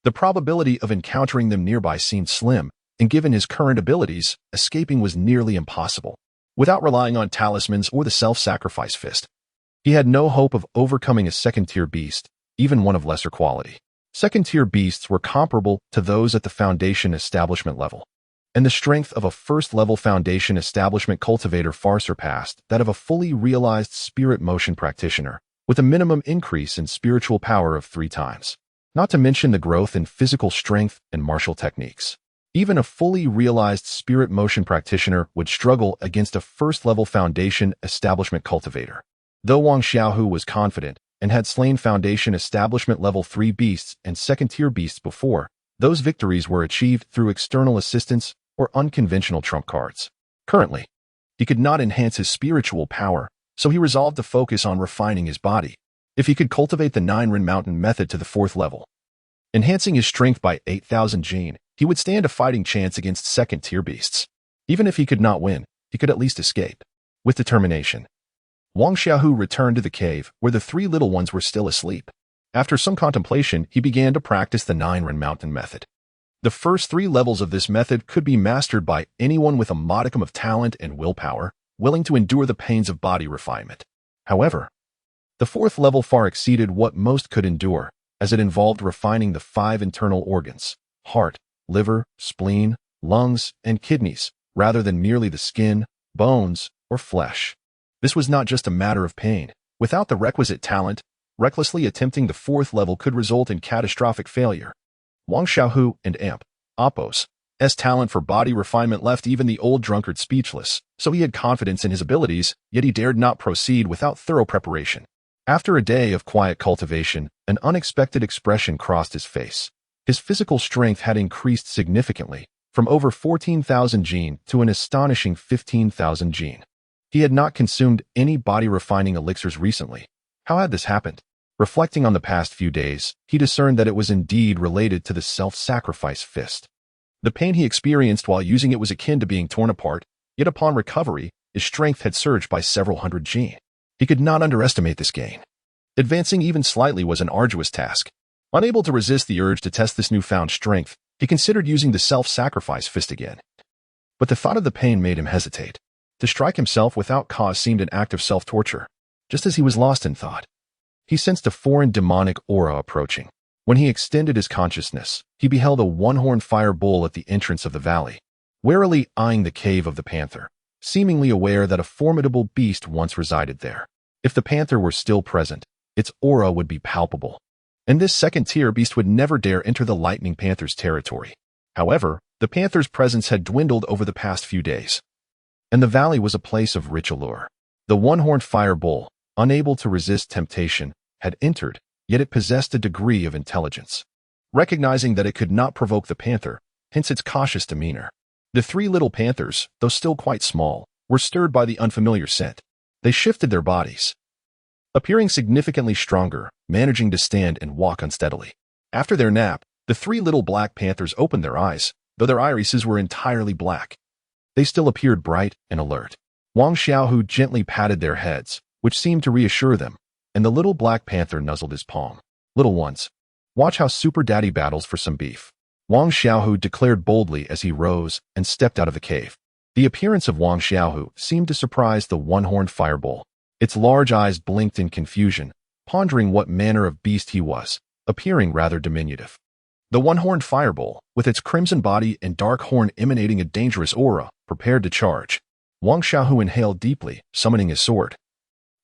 The probability of encountering them nearby seemed slim, and given his current abilities, escaping was nearly impossible. Without relying on talismans or the self-sacrifice fist, he had no hope of overcoming a second-tier beast, even one of lesser quality. Second-tier beasts were comparable to those at the Foundation establishment level, and the strength of a first-level Foundation establishment cultivator far surpassed that of a fully realized spirit motion practitioner, with a minimum increase in spiritual power of 3 times. Not to mention the growth in physical strength and martial techniques. Even a fully realized spirit motion practitioner would struggle against a first-level Foundation establishment cultivator. Though Wang Xiaohu was confident and had slain Foundation establishment level 3 beasts and second-tier beasts before, those victories were achieved through external assistance or unconventional trump cards. Currently, he could not enhance his spiritual power, so he resolved to focus on refining his body. If he could cultivate the 9-Ren Mountain method to the 4th level, enhancing his strength by 8,000 gene, he would stand a fighting chance against second-tier beasts. Even if he could not win, he could at least escape. With determination, Wang Xiaohu returned to the cave where the 3 little ones were still asleep. After some contemplation, he began to practice the 9-Ren Mountain method. The first 3 levels of this method could be mastered by anyone with a modicum of talent and willpower, willing to endure the pains of body refinement. However, the 4th level far exceeded what most could endure, as it involved refining the 5 internal organs, heart, liver, spleen, lungs, and kidneys, rather than merely the skin, bones, or flesh. This was not just a matter of pain. Without the requisite talent, recklessly attempting the 4th level could result in catastrophic failure. Wang Xiaohu and Appo's talent for body refinement left even the old drunkard speechless, so he had confidence in his abilities, yet he dared not proceed without thorough preparation. After a day of quiet cultivation, an unexpected expression crossed his face. His physical strength had increased significantly, from over 14,000 gene to an astonishing 15,000 gene. He had not consumed any body-refining elixirs recently. How had this happened? Reflecting on the past few days, he discerned that it was indeed related to the self-sacrifice fist. The pain he experienced while using it was akin to being torn apart, yet upon recovery, his strength had surged by several hundred gene. He could not underestimate this gain. Advancing even slightly was an arduous task. Unable to resist the urge to test this newfound strength, he considered using the self-sacrifice fist again. But the thought of the pain made him hesitate. To strike himself without cause seemed an act of self-torture. Just as he was lost in thought, he sensed a foreign demonic aura approaching. When he extended his consciousness, he beheld a one-horned fire bull at the entrance of the valley, warily eyeing the cave of the panther, seemingly aware that a formidable beast once resided there. If the panther were still present, its aura would be palpable, and this second-tier beast would never dare enter the lightning panther's territory. However, the panther's presence had dwindled over the past few days, and the valley was a place of rich allure. The one-horned fire bull, unable to resist temptation, had entered, yet it possessed a degree of intelligence. Recognizing that it could not provoke the panther, hence its cautious demeanor, the 3 little panthers, though still quite small, were stirred by the unfamiliar scent. They shifted their bodies, appearing significantly stronger, managing to stand and walk unsteadily. After their nap, the 3 little black panthers opened their eyes, though their irises were entirely black. They still appeared bright and alert. Wang Xiaohu gently patted their heads, which seemed to reassure them, and the little black panther nuzzled his palm. Little ones, watch how Super Daddy battles for some beef. Wang Xiaohu declared boldly as he rose and stepped out of the cave. The appearance of Wang Xiaohu seemed to surprise the one-horned fireball. Its large eyes blinked in confusion, pondering what manner of beast he was, appearing rather diminutive. The one-horned fireball, with its crimson body and dark horn emanating a dangerous aura, prepared to charge. Wang Xiaohu inhaled deeply, summoning his sword,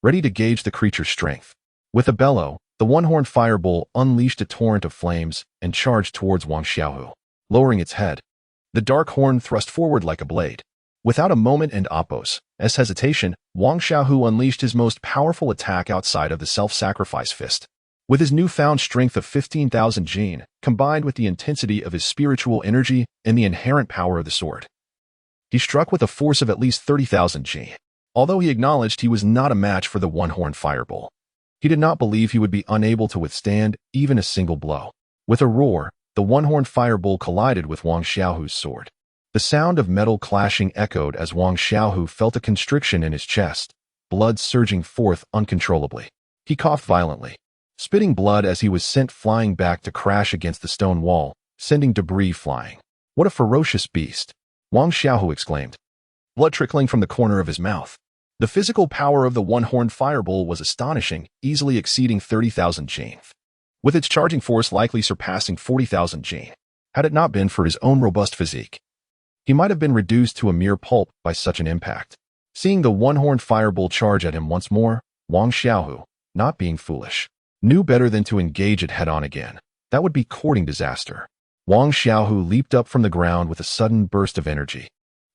ready to gauge the creature's strength. With a bellow, the one-horned fireball unleashed a torrent of flames and charged towards Wang Xiaohu, lowering its head. The dark horn thrust forward like a blade. Without a moment and hesitation, Wang Xiaohu unleashed his most powerful attack outside of the self-sacrifice fist. With his newfound strength of 15,000 jin, combined with the intensity of his spiritual energy and the inherent power of the sword, he struck with a force of at least 30,000 jin. Although he acknowledged he was not a match for the one-horned fireball, he did not believe he would be unable to withstand even a single blow. With a roar, the one-horned fireball collided with Wang Xiaohu's sword. The sound of metal clashing echoed as Wang Xiaohu felt a constriction in his chest, blood surging forth uncontrollably. He coughed violently, spitting blood as he was sent flying back to crash against the stone wall, sending debris flying. "What a ferocious beast!" Wang Xiaohu exclaimed, blood trickling from the corner of his mouth. The physical power of the one-horned fireball was astonishing, easily exceeding 30,000 jin, with its charging force likely surpassing 40,000 jin. Had it not been for his own robust physique, he might have been reduced to a mere pulp by such an impact. Seeing the one-horned fireball charge at him once more, Wang Xiaohu, not being foolish, knew better than to engage it head-on again. That would be courting disaster. Wang Xiaohu leaped up from the ground with a sudden burst of energy,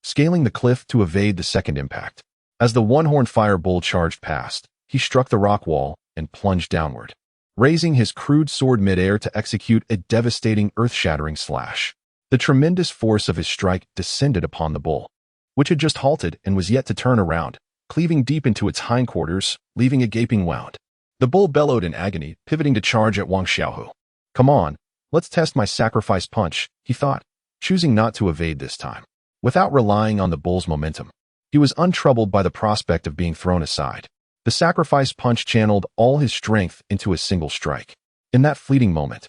scaling the cliff to evade the second impact. As the one-horned fireball charged past, he struck the rock wall and plunged downward, raising his crude sword mid-air to execute a devastating earth-shattering slash. The tremendous force of his strike descended upon the bull, which had just halted and was yet to turn around, cleaving deep into its hindquarters, leaving a gaping wound. The bull bellowed in agony, pivoting to charge at Wang Xiaohu. "Come on, let's test my sacrifice punch," he thought, choosing not to evade this time. Without relying on the bull's momentum, he was untroubled by the prospect of being thrown aside. The sacrifice punch channeled all his strength into a single strike. In that fleeting moment,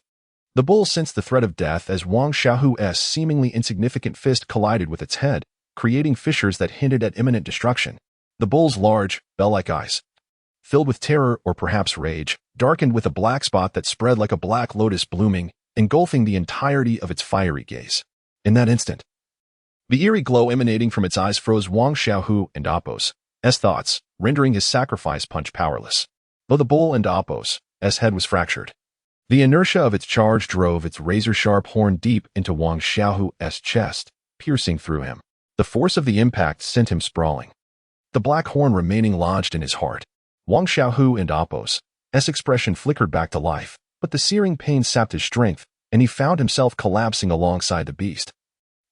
the bull sensed the threat of death as Wang Xiaohu's seemingly insignificant fist collided with its head, creating fissures that hinted at imminent destruction. The bull's large, bell-like eyes, filled with terror or perhaps rage, darkened with a black spot that spread like a black lotus blooming, engulfing the entirety of its fiery gaze. In that instant, the eerie glow emanating from its eyes froze Wang Xiaohu and Oppo's thoughts, rendering his sacrifice punch powerless. Though the bull and Oppo's head was fractured, the inertia of its charge drove its razor-sharp horn deep into Wang Xiaohu's chest, piercing through him. The force of the impact sent him sprawling, the black horn remaining lodged in his heart. Wang Xiaohu and Oppo's expression flickered back to life, but the searing pain sapped his strength, and he found himself collapsing alongside the beast,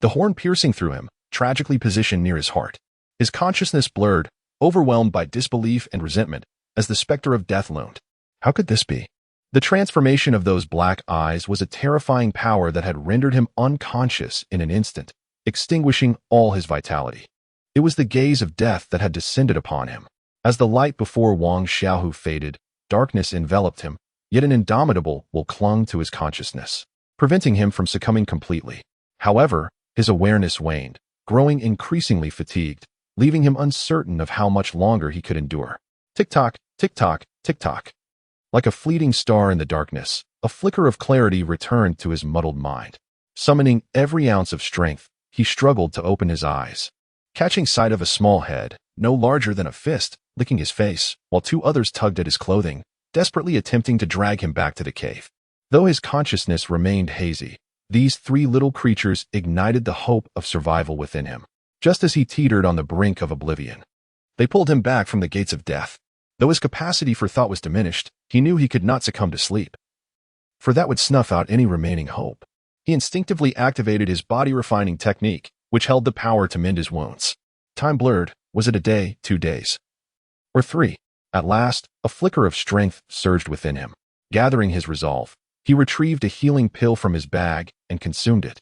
the horn piercing through him, tragically positioned near his heart. His consciousness blurred, overwhelmed by disbelief and resentment, as the specter of death loomed. How could this be? The transformation of those black eyes was a terrifying power that had rendered him unconscious in an instant, extinguishing all his vitality. It was the gaze of death that had descended upon him. As the light before Wang Xiaohu faded, darkness enveloped him, yet an indomitable will clung to his consciousness, preventing him from succumbing completely. However, his awareness waned, growing increasingly fatigued, leaving him uncertain of how much longer he could endure. Tick-tock, tick-tock, tick-tock. Like a fleeting star in the darkness, a flicker of clarity returned to his muddled mind. Summoning every ounce of strength, he struggled to open his eyes, catching sight of a small head, no larger than a fist, licking his face, while two others tugged at his clothing, desperately attempting to drag him back to the cave. Though his consciousness remained hazy, these three little creatures ignited the hope of survival within him. Just as he teetered on the brink of oblivion, they pulled him back from the gates of death. Though his capacity for thought was diminished, he knew he could not succumb to sleep, for that would snuff out any remaining hope. He instinctively activated his body-refining technique, which held the power to mend his wounds. Time blurred. Was it a day, 2 days, or 3? At last, a flicker of strength surged within him. Gathering his resolve, he retrieved a healing pill from his bag and consumed it,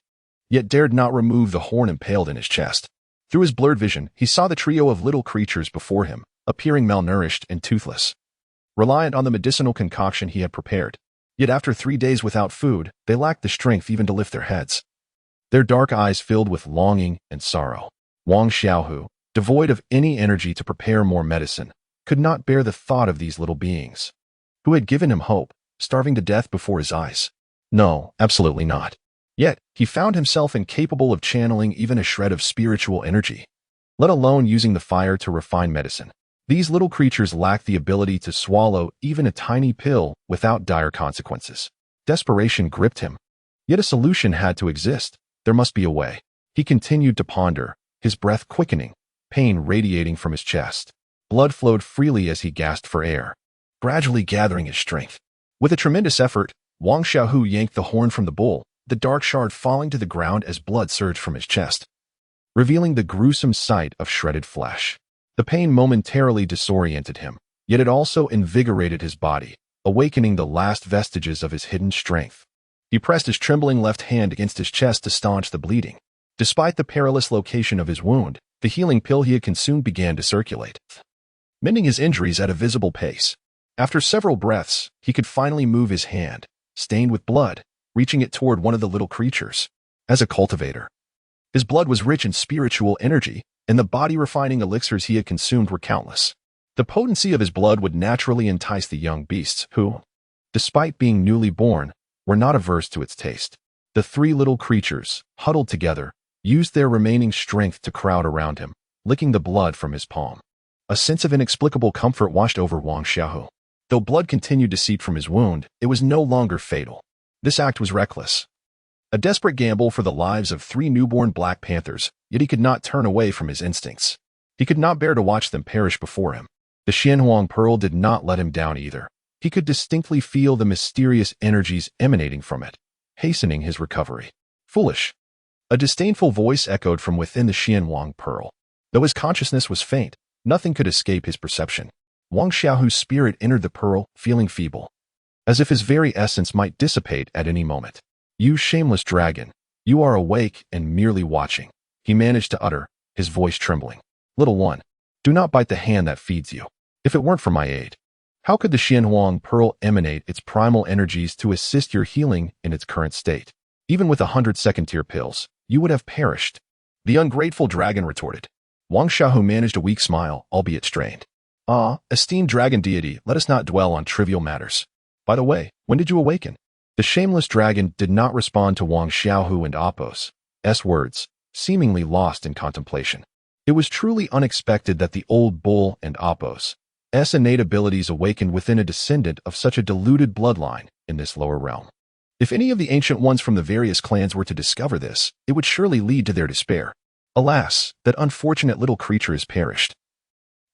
yet dared not remove the horn impaled in his chest. Through his blurred vision, he saw the trio of little creatures before him, appearing malnourished and toothless, reliant on the medicinal concoction he had prepared. Yet after 3 days without food, they lacked the strength even to lift their heads. Their dark eyes filled with longing and sorrow. Wang Xiaohu, devoid of any energy to prepare more medicine, could not bear the thought of these little beings, who had given him hope, starving to death before his eyes. No, absolutely not. Yet, he found himself incapable of channeling even a shred of spiritual energy, let alone using the fire to refine medicine. These little creatures lacked the ability to swallow even a tiny pill without dire consequences. Desperation gripped him. Yet a solution had to exist. There must be a way. He continued to ponder, his breath quickening, pain radiating from his chest. Blood flowed freely as he gasped for air, gradually gathering his strength. With a tremendous effort, Wang Xiaohu yanked the horn from the bull, the dark shard falling to the ground as blood surged from his chest, revealing the gruesome sight of shredded flesh. The pain momentarily disoriented him, yet it also invigorated his body, awakening the last vestiges of his hidden strength. He pressed his trembling left hand against his chest to staunch the bleeding. Despite the perilous location of his wound, the healing pill he had consumed began to circulate, mending his injuries at a visible pace. After several breaths, he could finally move his hand, stained with blood, reaching it toward one of the little creatures. As a cultivator, his blood was rich in spiritual energy, and the body-refining elixirs he had consumed were countless. The potency of his blood would naturally entice the young beasts who, despite being newly born, were not averse to its taste. The 3 little creatures, huddled together, used their remaining strength to crowd around him, licking the blood from his palm. A sense of inexplicable comfort washed over Wang Xiaohu. Though blood continued to seep from his wound, it was no longer fatal. This act was reckless, a desperate gamble for the lives of 3 newborn Black Panthers, yet he could not turn away from his instincts. He could not bear to watch them perish before him. The Xianhuang Pearl did not let him down either. He could distinctly feel the mysterious energies emanating from it, hastening his recovery. Foolish. A disdainful voice echoed from within the Xianhuang Pearl. Though his consciousness was faint, nothing could escape his perception. Wang Xiaohu's spirit entered the pearl, feeling feeble, as if his very essence might dissipate at any moment. You shameless dragon, you are awake and merely watching, he managed to utter, his voice trembling. Little one, do not bite the hand that feeds you. If it weren't for my aid, how could the Xianhuang Pearl emanate its primal energies to assist your healing in its current state? Even with 100 second-tier pills, you would have perished. The ungrateful dragon retorted. Wang Xiaohu managed a weak smile, albeit strained. Ah, esteemed dragon deity, let us not dwell on trivial matters. By the way, when did you awaken? The shameless dragon did not respond to Wang Xiaohu and Apos' words, seemingly lost in contemplation. It was truly unexpected that the old bull and Apos' innate abilities awakened within a descendant of such a diluted bloodline in this lower realm. If any of the ancient ones from the various clans were to discover this, it would surely lead to their despair. Alas, that unfortunate little creature has perished.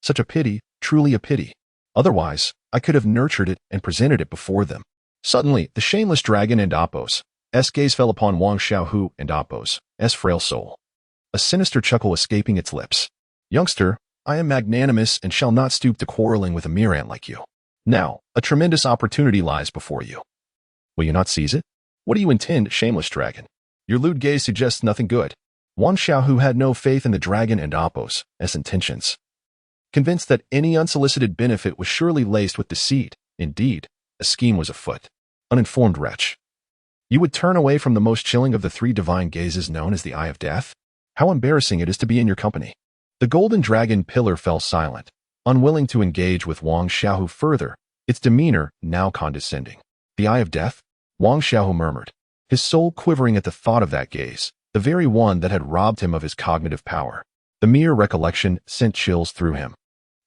Such a pity, truly a pity. Otherwise, I could have nurtured it and presented it before them. Suddenly, the shameless dragon and Apos' gaze fell upon Wang Xiaohu and Apos' frail soul. A sinister chuckle escaping its lips. Youngster, I am magnanimous and shall not stoop to quarreling with a mere ant like you. Now, a tremendous opportunity lies before you. Will you not seize it? What do you intend, shameless dragon? Your lewd gaze suggests nothing good. Wang Xiaohu had no faith in the dragon and Apos' intentions. Convinced that any unsolicited benefit was surely laced with deceit, indeed, a scheme was afoot. Uninformed wretch. You would turn away from the most chilling of the 3 divine gazes known as the Eye of Death? How embarrassing it is to be in your company. The golden dragon pillar fell silent, unwilling to engage with Wang Xiaohu further, its demeanor now condescending. The Eye of Death? Wang Xiaohu murmured, his soul quivering at the thought of that gaze, the very one that had robbed him of his cognitive power. The mere recollection sent chills through him,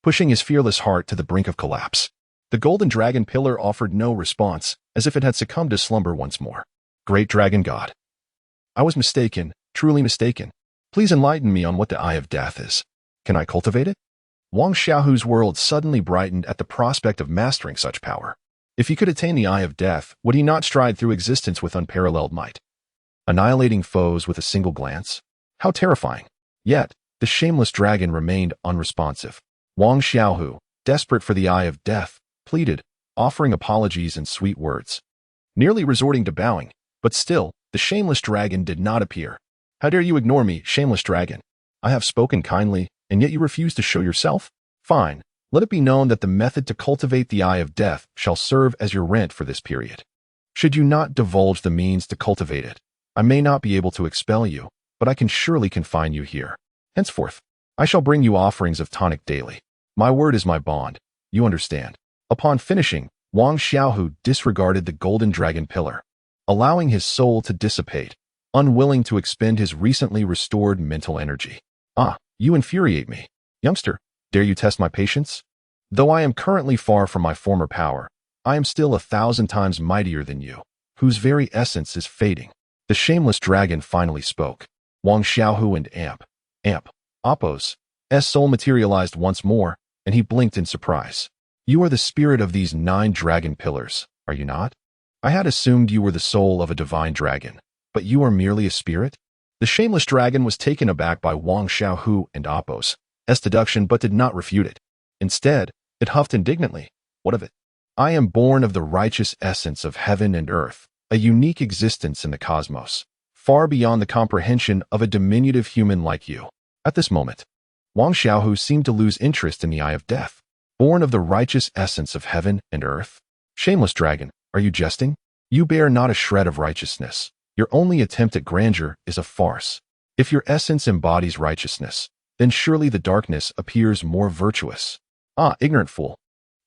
pushing his fearless heart to the brink of collapse. The golden dragon pillar offered no response, as if it had succumbed to slumber once more. Great dragon god. I was mistaken, truly mistaken. Please enlighten me on what the Eye of Death is. Can I cultivate it? Wang Xiaohu's world suddenly brightened at the prospect of mastering such power. If he could attain the Eye of Death, would he not stride through existence with unparalleled might, annihilating foes with a single glance? How terrifying. Yet, the shameless dragon remained unresponsive. Wang Xiaohu, desperate for the Eye of Death, pleaded, offering apologies and sweet words, nearly resorting to bowing, but still, the shameless dragon did not appear. How dare you ignore me, shameless dragon? I have spoken kindly, and yet you refuse to show yourself? Fine, let it be known that the method to cultivate the Eye of Death shall serve as your rent for this period. Should you not divulge the means to cultivate it, I may not be able to expel you, but I can surely confine you here. Henceforth, I shall bring you offerings of tonic daily. My word is my bond, you understand. Upon finishing, Wang Xiaohu disregarded the golden dragon pillar, allowing his soul to dissipate, unwilling to expend his recently restored mental energy. Ah, you infuriate me. Youngster, dare you test my patience? Though I am currently far from my former power, I am still 1,000 times mightier than you, whose very essence is fading. The shameless dragon finally spoke. Wang Xiaohu and Oppo's soul materialized once more, and he blinked in surprise. You are the spirit of these 9 dragon pillars, are you not? I had assumed you were the soul of a divine dragon, but you are merely a spirit? The shameless dragon was taken aback by Wang Xiaohu and Oppo's deduction but did not refute it. Instead, it huffed indignantly. What of it? I am born of the righteous essence of heaven and earth, a unique existence in the cosmos, far beyond the comprehension of a diminutive human like you. At this moment, Wang Xiaohu seemed to lose interest in the eye of death. Born of the righteous essence of heaven and earth? Shameless dragon, are you jesting? You bear not a shred of righteousness. Your only attempt at grandeur is a farce. If your essence embodies righteousness, then surely the darkness appears more virtuous. Ah, ignorant fool.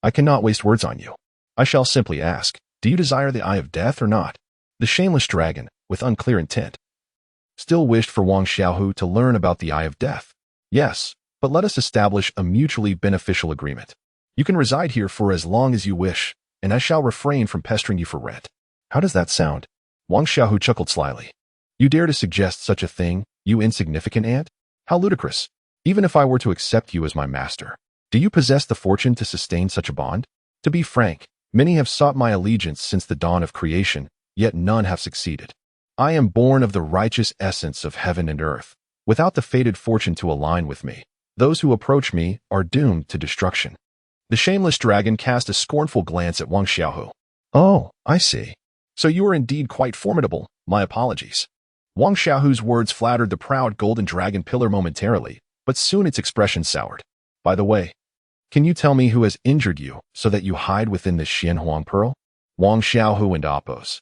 I cannot waste words on you. I shall simply ask, do you desire the eye of death or not? The shameless dragon, with unclear intent, still wished for Wang Xiaohu to learn about the eye of death. Yes, but let us establish a mutually beneficial agreement. You can reside here for as long as you wish, and I shall refrain from pestering you for rent. How does that sound? Wang Xiaohu chuckled slyly. You dare to suggest such a thing, you insignificant ant? How ludicrous. Even if I were to accept you as my master, do you possess the fortune to sustain such a bond? To be frank, many have sought my allegiance since the dawn of creation, yet none have succeeded. I am born of the righteous essence of heaven and earth. Without the fated fortune to align with me, those who approach me are doomed to destruction. The shameless dragon cast a scornful glance at Wang Xiaohu. Oh, I see. So you are indeed quite formidable. My apologies. Wang Xiaohu's words flattered the proud golden dragon pillar momentarily, but soon its expression soured. By the way, can you tell me who has injured you so that you hide within this Xianhuang pearl? Wang Xiaohu and Oppo's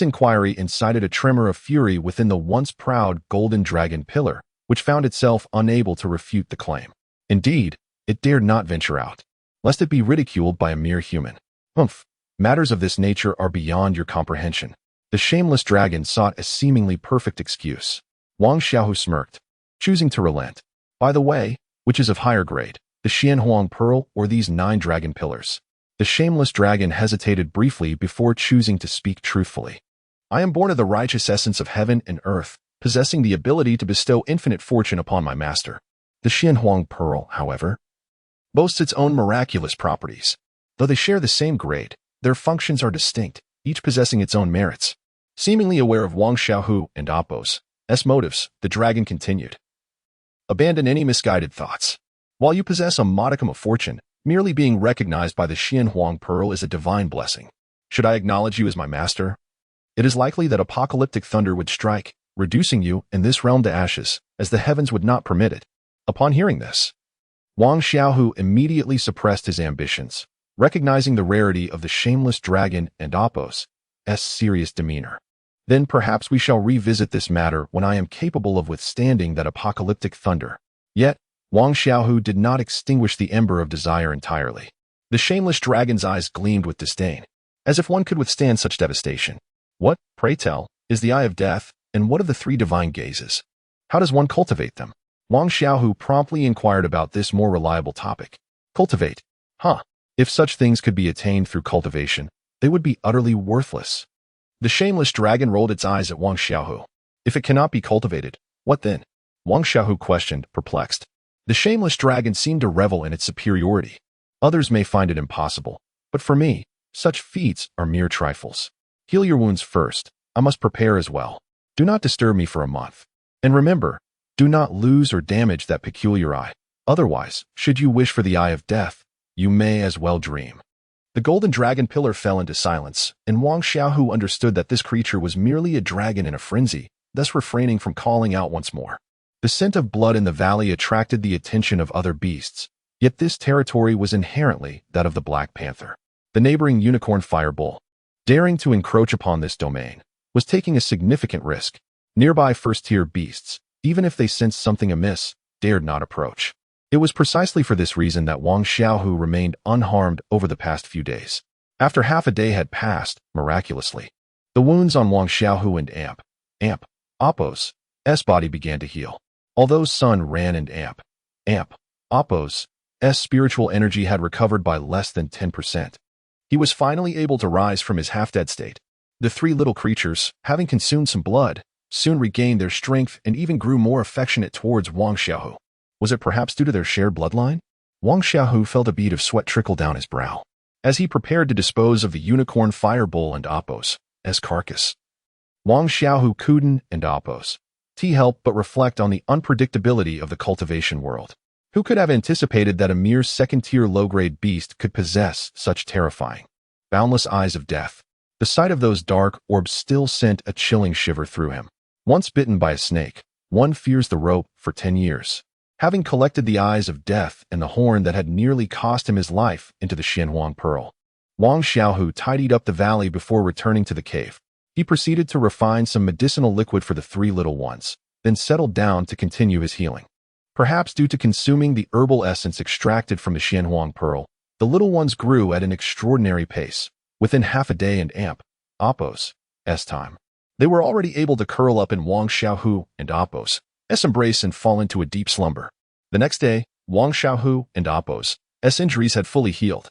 inquiry incited a tremor of fury within the once proud golden dragon pillar, which found itself unable to refute the claim. Indeed, it dared not venture out, lest it be ridiculed by a mere human. Humph, matters of this nature are beyond your comprehension. The shameless dragon sought a seemingly perfect excuse. Wang Xiaohu smirked, choosing to relent. By the way, which is of higher grade, the Xianhuang pearl or these 9 dragon pillars? The shameless dragon hesitated briefly before choosing to speak truthfully. I am born of the righteous essence of heaven and earth, possessing the ability to bestow infinite fortune upon my master. The Xianhuang pearl, however, boasts its own miraculous properties. Though they share the same grade, their functions are distinct, each possessing its own merits. Seemingly aware of Wang Xiaohu and Oppo's motives, the dragon continued. Abandon any misguided thoughts. While you possess a modicum of fortune, merely being recognized by the Xianhuang pearl is a divine blessing. Should I acknowledge you as my master? It is likely that apocalyptic thunder would strike, reducing you in this realm to ashes, as the heavens would not permit it. Upon hearing this, Wang Xiaohu immediately suppressed his ambitions, recognizing the rarity of the shameless dragon and Oppo's serious demeanor. Then perhaps we shall revisit this matter when I am capable of withstanding that apocalyptic thunder. Yet, Wang Xiaohu did not extinguish the ember of desire entirely. The shameless dragon's eyes gleamed with disdain, as if one could withstand such devastation. What, pray tell, is the eye of death, and what of the 3 divine gazes? How does one cultivate them? Wang Xiaohu promptly inquired about this more reliable topic. Cultivate? Huh. If such things could be attained through cultivation, they would be utterly worthless. The shameless dragon rolled its eyes at Wang Xiaohu. If it cannot be cultivated, what then? Wang Xiaohu questioned, perplexed. The shameless dragon seemed to revel in its superiority. Others may find it impossible, but for me, such feats are mere trifles. Heal your wounds first. I must prepare as well. Do not disturb me for a month. And remember, do not lose or damage that peculiar eye. Otherwise, should you wish for the eye of death, you may as well dream. The golden dragon pillar fell into silence, and Wang Xiaohu understood that this creature was merely a dragon in a frenzy, thus refraining from calling out once more. The scent of blood in the valley attracted the attention of other beasts, yet this territory was inherently that of the black panther. The neighboring unicorn firebull Daring to encroach upon this domain was taking a significant risk. Nearby first-tier beasts, even if they sensed something amiss, dared not approach. It was precisely for this reason that Wang Xiaohu remained unharmed over the past few days. After half a day had passed, miraculously, the wounds on Wang Xiaohu and Oppo's body began to heal. Although Sun ran and Oppo's spiritual energy had recovered by less than 10%. He was finally able to rise from his half-dead state. The three little creatures, having consumed some blood, soon regained their strength and even grew more affectionate towards Wang Xiaohu. Was it perhaps due to their shared bloodline? Wang Xiaohu felt a bead of sweat trickle down his brow as he prepared to dispose of the unicorn fireball and Oppo's carcass. Wang Xiaohu couldn't and Oppo's help but reflect on the unpredictability of the cultivation world. Who could have anticipated that a mere second-tier low-grade beast could possess such terrifying, boundless eyes of death? The sight of those dark orbs still sent a chilling shiver through him. Once bitten by a snake, one fears the rope for 10 years. Having collected the eyes of death and the horn that had nearly cost him his life into the Xianhuang pearl, Wang Xiaohu tidied up the valley before returning to the cave. He proceeded to refine some medicinal liquid for the three little ones, then settled down to continue his healing. Perhaps due to consuming the herbal essence extracted from the Xianhuang pearl, the little ones grew at an extraordinary pace. Within half a day and Oppo's time, they were already able to curl up in Wang Xiaohu and Oppo's embrace and fall into a deep slumber. The next day, Wang Xiaohu and Oppo's injuries had fully healed,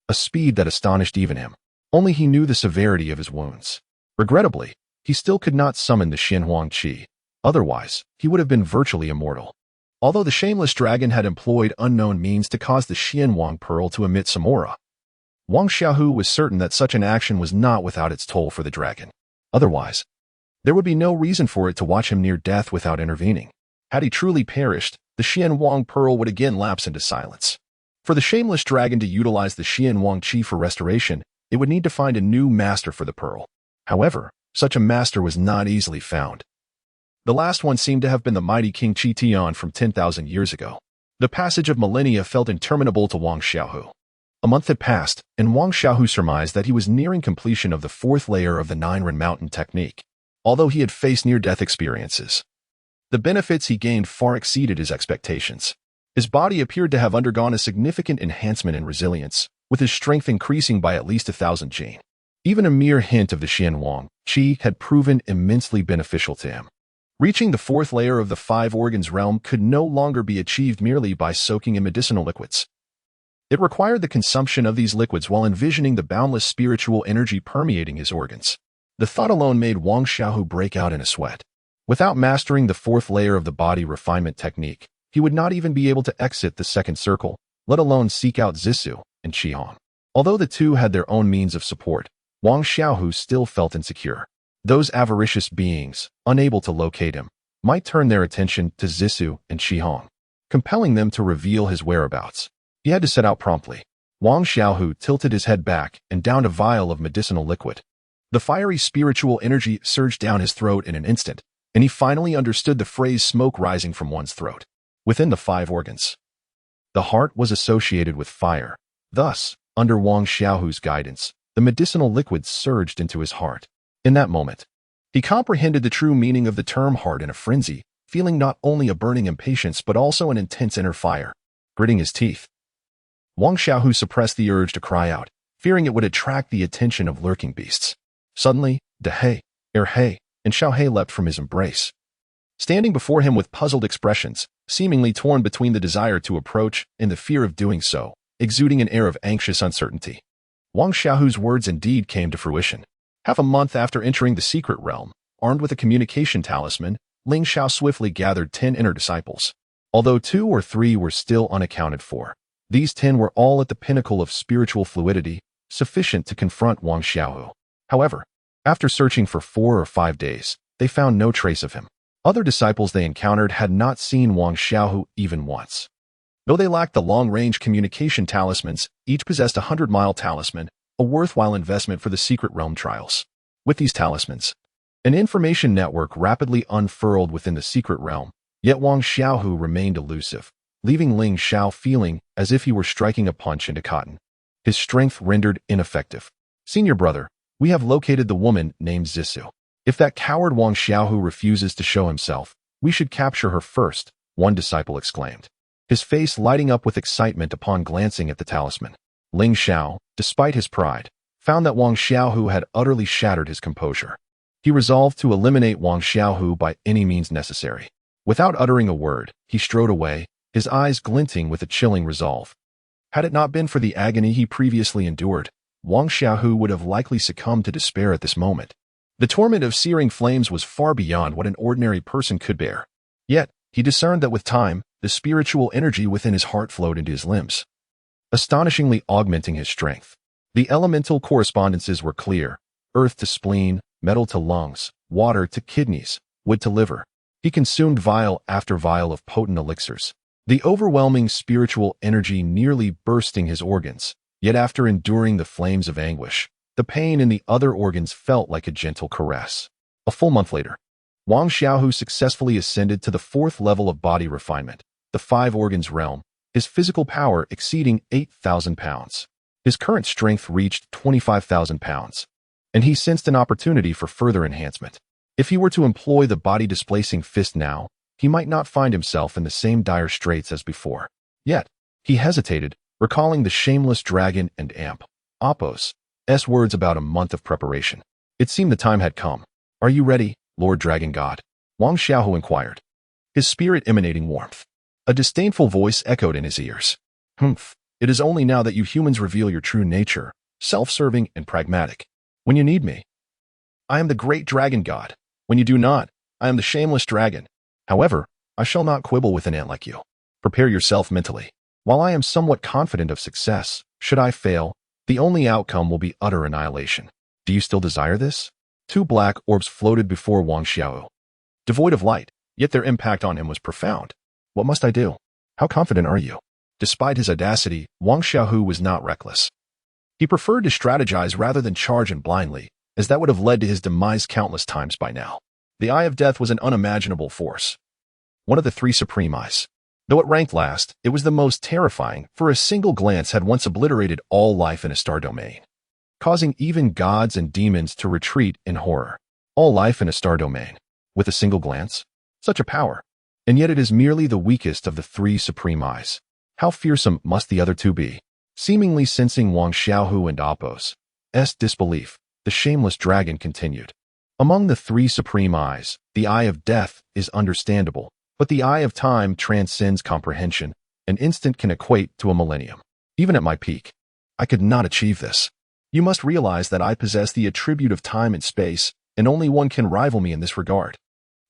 a speed that astonished even him. Only he knew the severity of his wounds. Regrettably, he still could not summon the Xianhuang qi. Otherwise, he would have been virtually immortal. Although the shameless dragon had employed unknown means to cause the Xianhuang pearl to emit some aura, Wang Xiaohu was certain that such an action was not without its toll for the dragon. Otherwise, there would be no reason for it to watch him near death without intervening. Had he truly perished, the Xianhuang pearl would again lapse into silence. For the shameless dragon to utilize the Xianhuang qi for restoration, it would need to find a new master for the pearl. However, such a master was not easily found. The last one seemed to have been the mighty King Qi Tian from 10,000 years ago. The passage of millennia felt interminable to Wang Xiaohu. A month had passed, and Wang Xiaohu surmised that he was nearing completion of the fourth layer of the Nine-Ren Mountain technique. Although he had faced near-death experiences, the benefits he gained far exceeded his expectations. His body appeared to have undergone a significant enhancement in resilience, with his strength increasing by at least 1,000 gene. Even a mere hint of the Xianhuang qi had proven immensely beneficial to him. Reaching the fourth layer of the five organs realm could no longer be achieved merely by soaking in medicinal liquids. It required the consumption of these liquids while envisioning the boundless spiritual energy permeating his organs. The thought alone made Wang Xiaohu break out in a sweat. Without mastering the fourth layer of the body refinement technique, he would not even be able to exit the second circle, let alone seek out Zissou and Qihong. Although the two had their own means of support, Wang Xiaohu still felt insecure. Those avaricious beings, unable to locate him, might turn their attention to Zissou and Qihong, compelling them to reveal his whereabouts. He had to set out promptly. Wang Xiaohu tilted his head back and downed a vial of medicinal liquid. The fiery spiritual energy surged down his throat in an instant, and he finally understood the phrase smoke rising from one's throat. Within the five organs, the heart was associated with fire. Thus, under Wang Xiaohu's guidance, the medicinal liquid surged into his heart. In that moment, he comprehended the true meaning of the term heart in a frenzy, feeling not only a burning impatience but also an intense inner fire. Gritting his teeth, Wang Xiaohu suppressed the urge to cry out, fearing it would attract the attention of lurking beasts. Suddenly, Dehei, Erhei, and Xiaohei leapt from his embrace. Standing before him with puzzled expressions, seemingly torn between the desire to approach and the fear of doing so, exuding an air of anxious uncertainty. Wang Xiaohu's words indeed came to fruition. Half a month after entering the secret realm, armed with a communication talisman, Ling Xiao swiftly gathered 10 inner disciples. Although 2 or 3 were still unaccounted for, these 10 were all at the pinnacle of spiritual fluidity, sufficient to confront Wang Xiaohu. However, after searching for 4 or 5 days, they found no trace of him. Other disciples they encountered had not seen Wang Xiaohu even once. Though they lacked the long-range communication talismans, each possessed a 100-mile talisman, a worthwhile investment for the secret realm trials. With these talismans, an information network rapidly unfurled within the secret realm, yet Wang Xiaohu remained elusive, leaving Ling Xiao feeling as if he were striking a punch into cotton. His strength rendered ineffective. Senior brother, We have located the woman named Zissou. If that coward Wang Xiaohu refuses to show himself, we should capture her first, one disciple exclaimed, his face lighting up with excitement upon glancing at the talisman. Ling Xiao, despite his pride, found that Wang Xiaohu had utterly shattered his composure. He resolved to eliminate Wang Xiaohu by any means necessary. Without uttering a word, he strode away, his eyes glinting with a chilling resolve. Had it not been for the agony he previously endured, Wang Xiaohu would have likely succumbed to despair at this moment. The torment of searing flames was far beyond what an ordinary person could bear. Yet, he discerned that with time, the spiritual energy within his heart flowed into his limbs, astonishingly augmenting his strength. The elemental correspondences were clear: earth to spleen, metal to lungs, water to kidneys, wood to liver. He consumed vial after vial of potent elixirs, the overwhelming spiritual energy nearly bursting his organs. Yet after enduring the flames of anguish, the pain in the other organs felt like a gentle caress. A full month later, Wang Xiaohu successfully ascended to the 4th level of body refinement, the 5 organs realm, his physical power exceeding 8,000 pounds. His current strength reached 25,000 pounds, and he sensed an opportunity for further enhancement. If he were to employ the body-displacing fist now, he might not find himself in the same dire straits as before. Yet, he hesitated, recalling the shameless dragon and oppos's words about a month of preparation. It seemed the time had come. "Are you ready, Lord Dragon God?" Wang Xiaohu inquired, his spirit emanating warmth. A disdainful voice echoed in his ears. "Humph, it is only now that you humans reveal your true nature, self-serving and pragmatic. When you need me, I am the great dragon god. When you do not, I am the shameless dragon. However, I shall not quibble with an ant like you. Prepare yourself mentally. While I am somewhat confident of success, should I fail, the only outcome will be utter annihilation. Do you still desire this?" 2 black orbs floated before Wang Xiaohu, devoid of light, yet their impact on him was profound. "What must I do? How confident are you?" Despite his audacity, Wang Xiaohu was not reckless. He preferred to strategize rather than charge in blindly, as that would have led to his demise countless times by now. The Eye of Death was an unimaginable force, one of the 3 supreme eyes. Though it ranked last, it was the most terrifying, for a single glance had once obliterated all life in a star domain, causing even gods and demons to retreat in horror. All life in a star domain, with a single glance? Such a power. And yet it is merely the weakest of the 3 supreme eyes. How fearsome must the other 2 be? Seemingly sensing Wang Xiaohu and oppos's disbelief, the shameless dragon continued. "Among the 3 supreme eyes, the Eye of Death is understandable, but the Eye of Time transcends comprehension. An instant can equate to a millennium. Even at my peak, I could not achieve this. You must realize that I possess the attribute of time and space, and only one can rival me in this regard.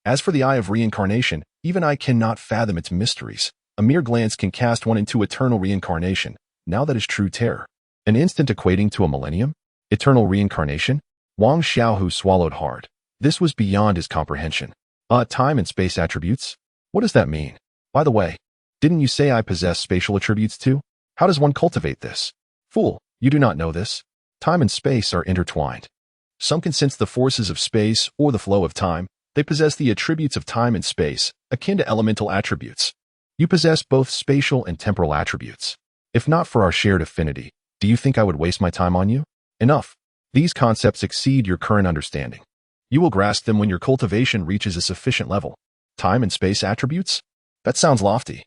As for the Eye of Reincarnation, even I cannot fathom its mysteries. A mere glance can cast one into eternal reincarnation. Now that is true terror. An instant equating to a millennium? Eternal reincarnation?" Wang Xiaohu swallowed hard. This was beyond his comprehension. Time and space attributes? What does that mean? By the way, didn't you say I possess spatial attributes too? How does one cultivate this? Fool, you do not know this. Time and space are intertwined. Some can sense the forces of space or the flow of time. They possess the attributes of time and space, akin to elemental attributes. You possess both spatial and temporal attributes. If not for our shared affinity, do you think I would waste my time on you? Enough. These concepts exceed your current understanding. You will grasp them when your cultivation reaches a sufficient level. Time and space attributes? That sounds lofty.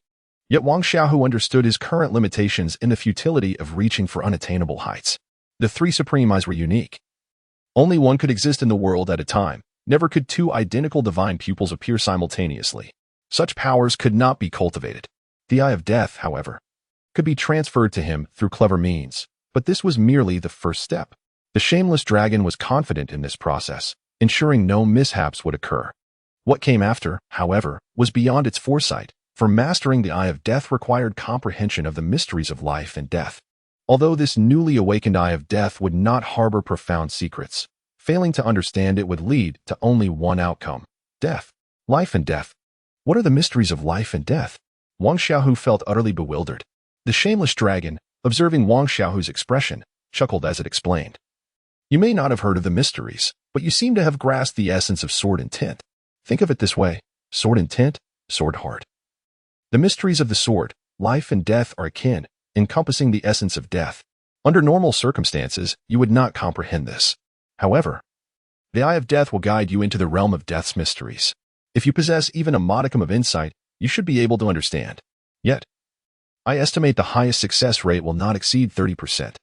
Yet Wang Xiaohu understood his current limitations and the futility of reaching for unattainable heights. The 3 supreme eyes were unique. Only one could exist in the world at a time. Never could 2 identical divine pupils appear simultaneously. Such powers could not be cultivated. The Eye of Death, however, could be transferred to him through clever means, but this was merely the first step. The shameless dragon was confident in this process, ensuring no mishaps would occur. What came after, however, was beyond its foresight, for mastering the Eye of Death required comprehension of the mysteries of life and death. Although this newly awakened Eye of Death would not harbor profound secrets, failing to understand it would lead to only one outcome: death. Life and death. What are the mysteries of life and death? Wang Xiaohu felt utterly bewildered. The shameless dragon, observing Wang Xiaohu's expression, chuckled as it explained. "You may not have heard of the mysteries, but you seem to have grasped the essence of sword and tint. Think of it this way: sword and tint, sword heart. The mysteries of the sword, life and death are akin, encompassing the essence of death. Under normal circumstances, you would not comprehend this. However, the Eye of Death will guide you into the realm of death's mysteries. If you possess even a modicum of insight, you should be able to understand. Yet, I estimate the highest success rate will not exceed 30%.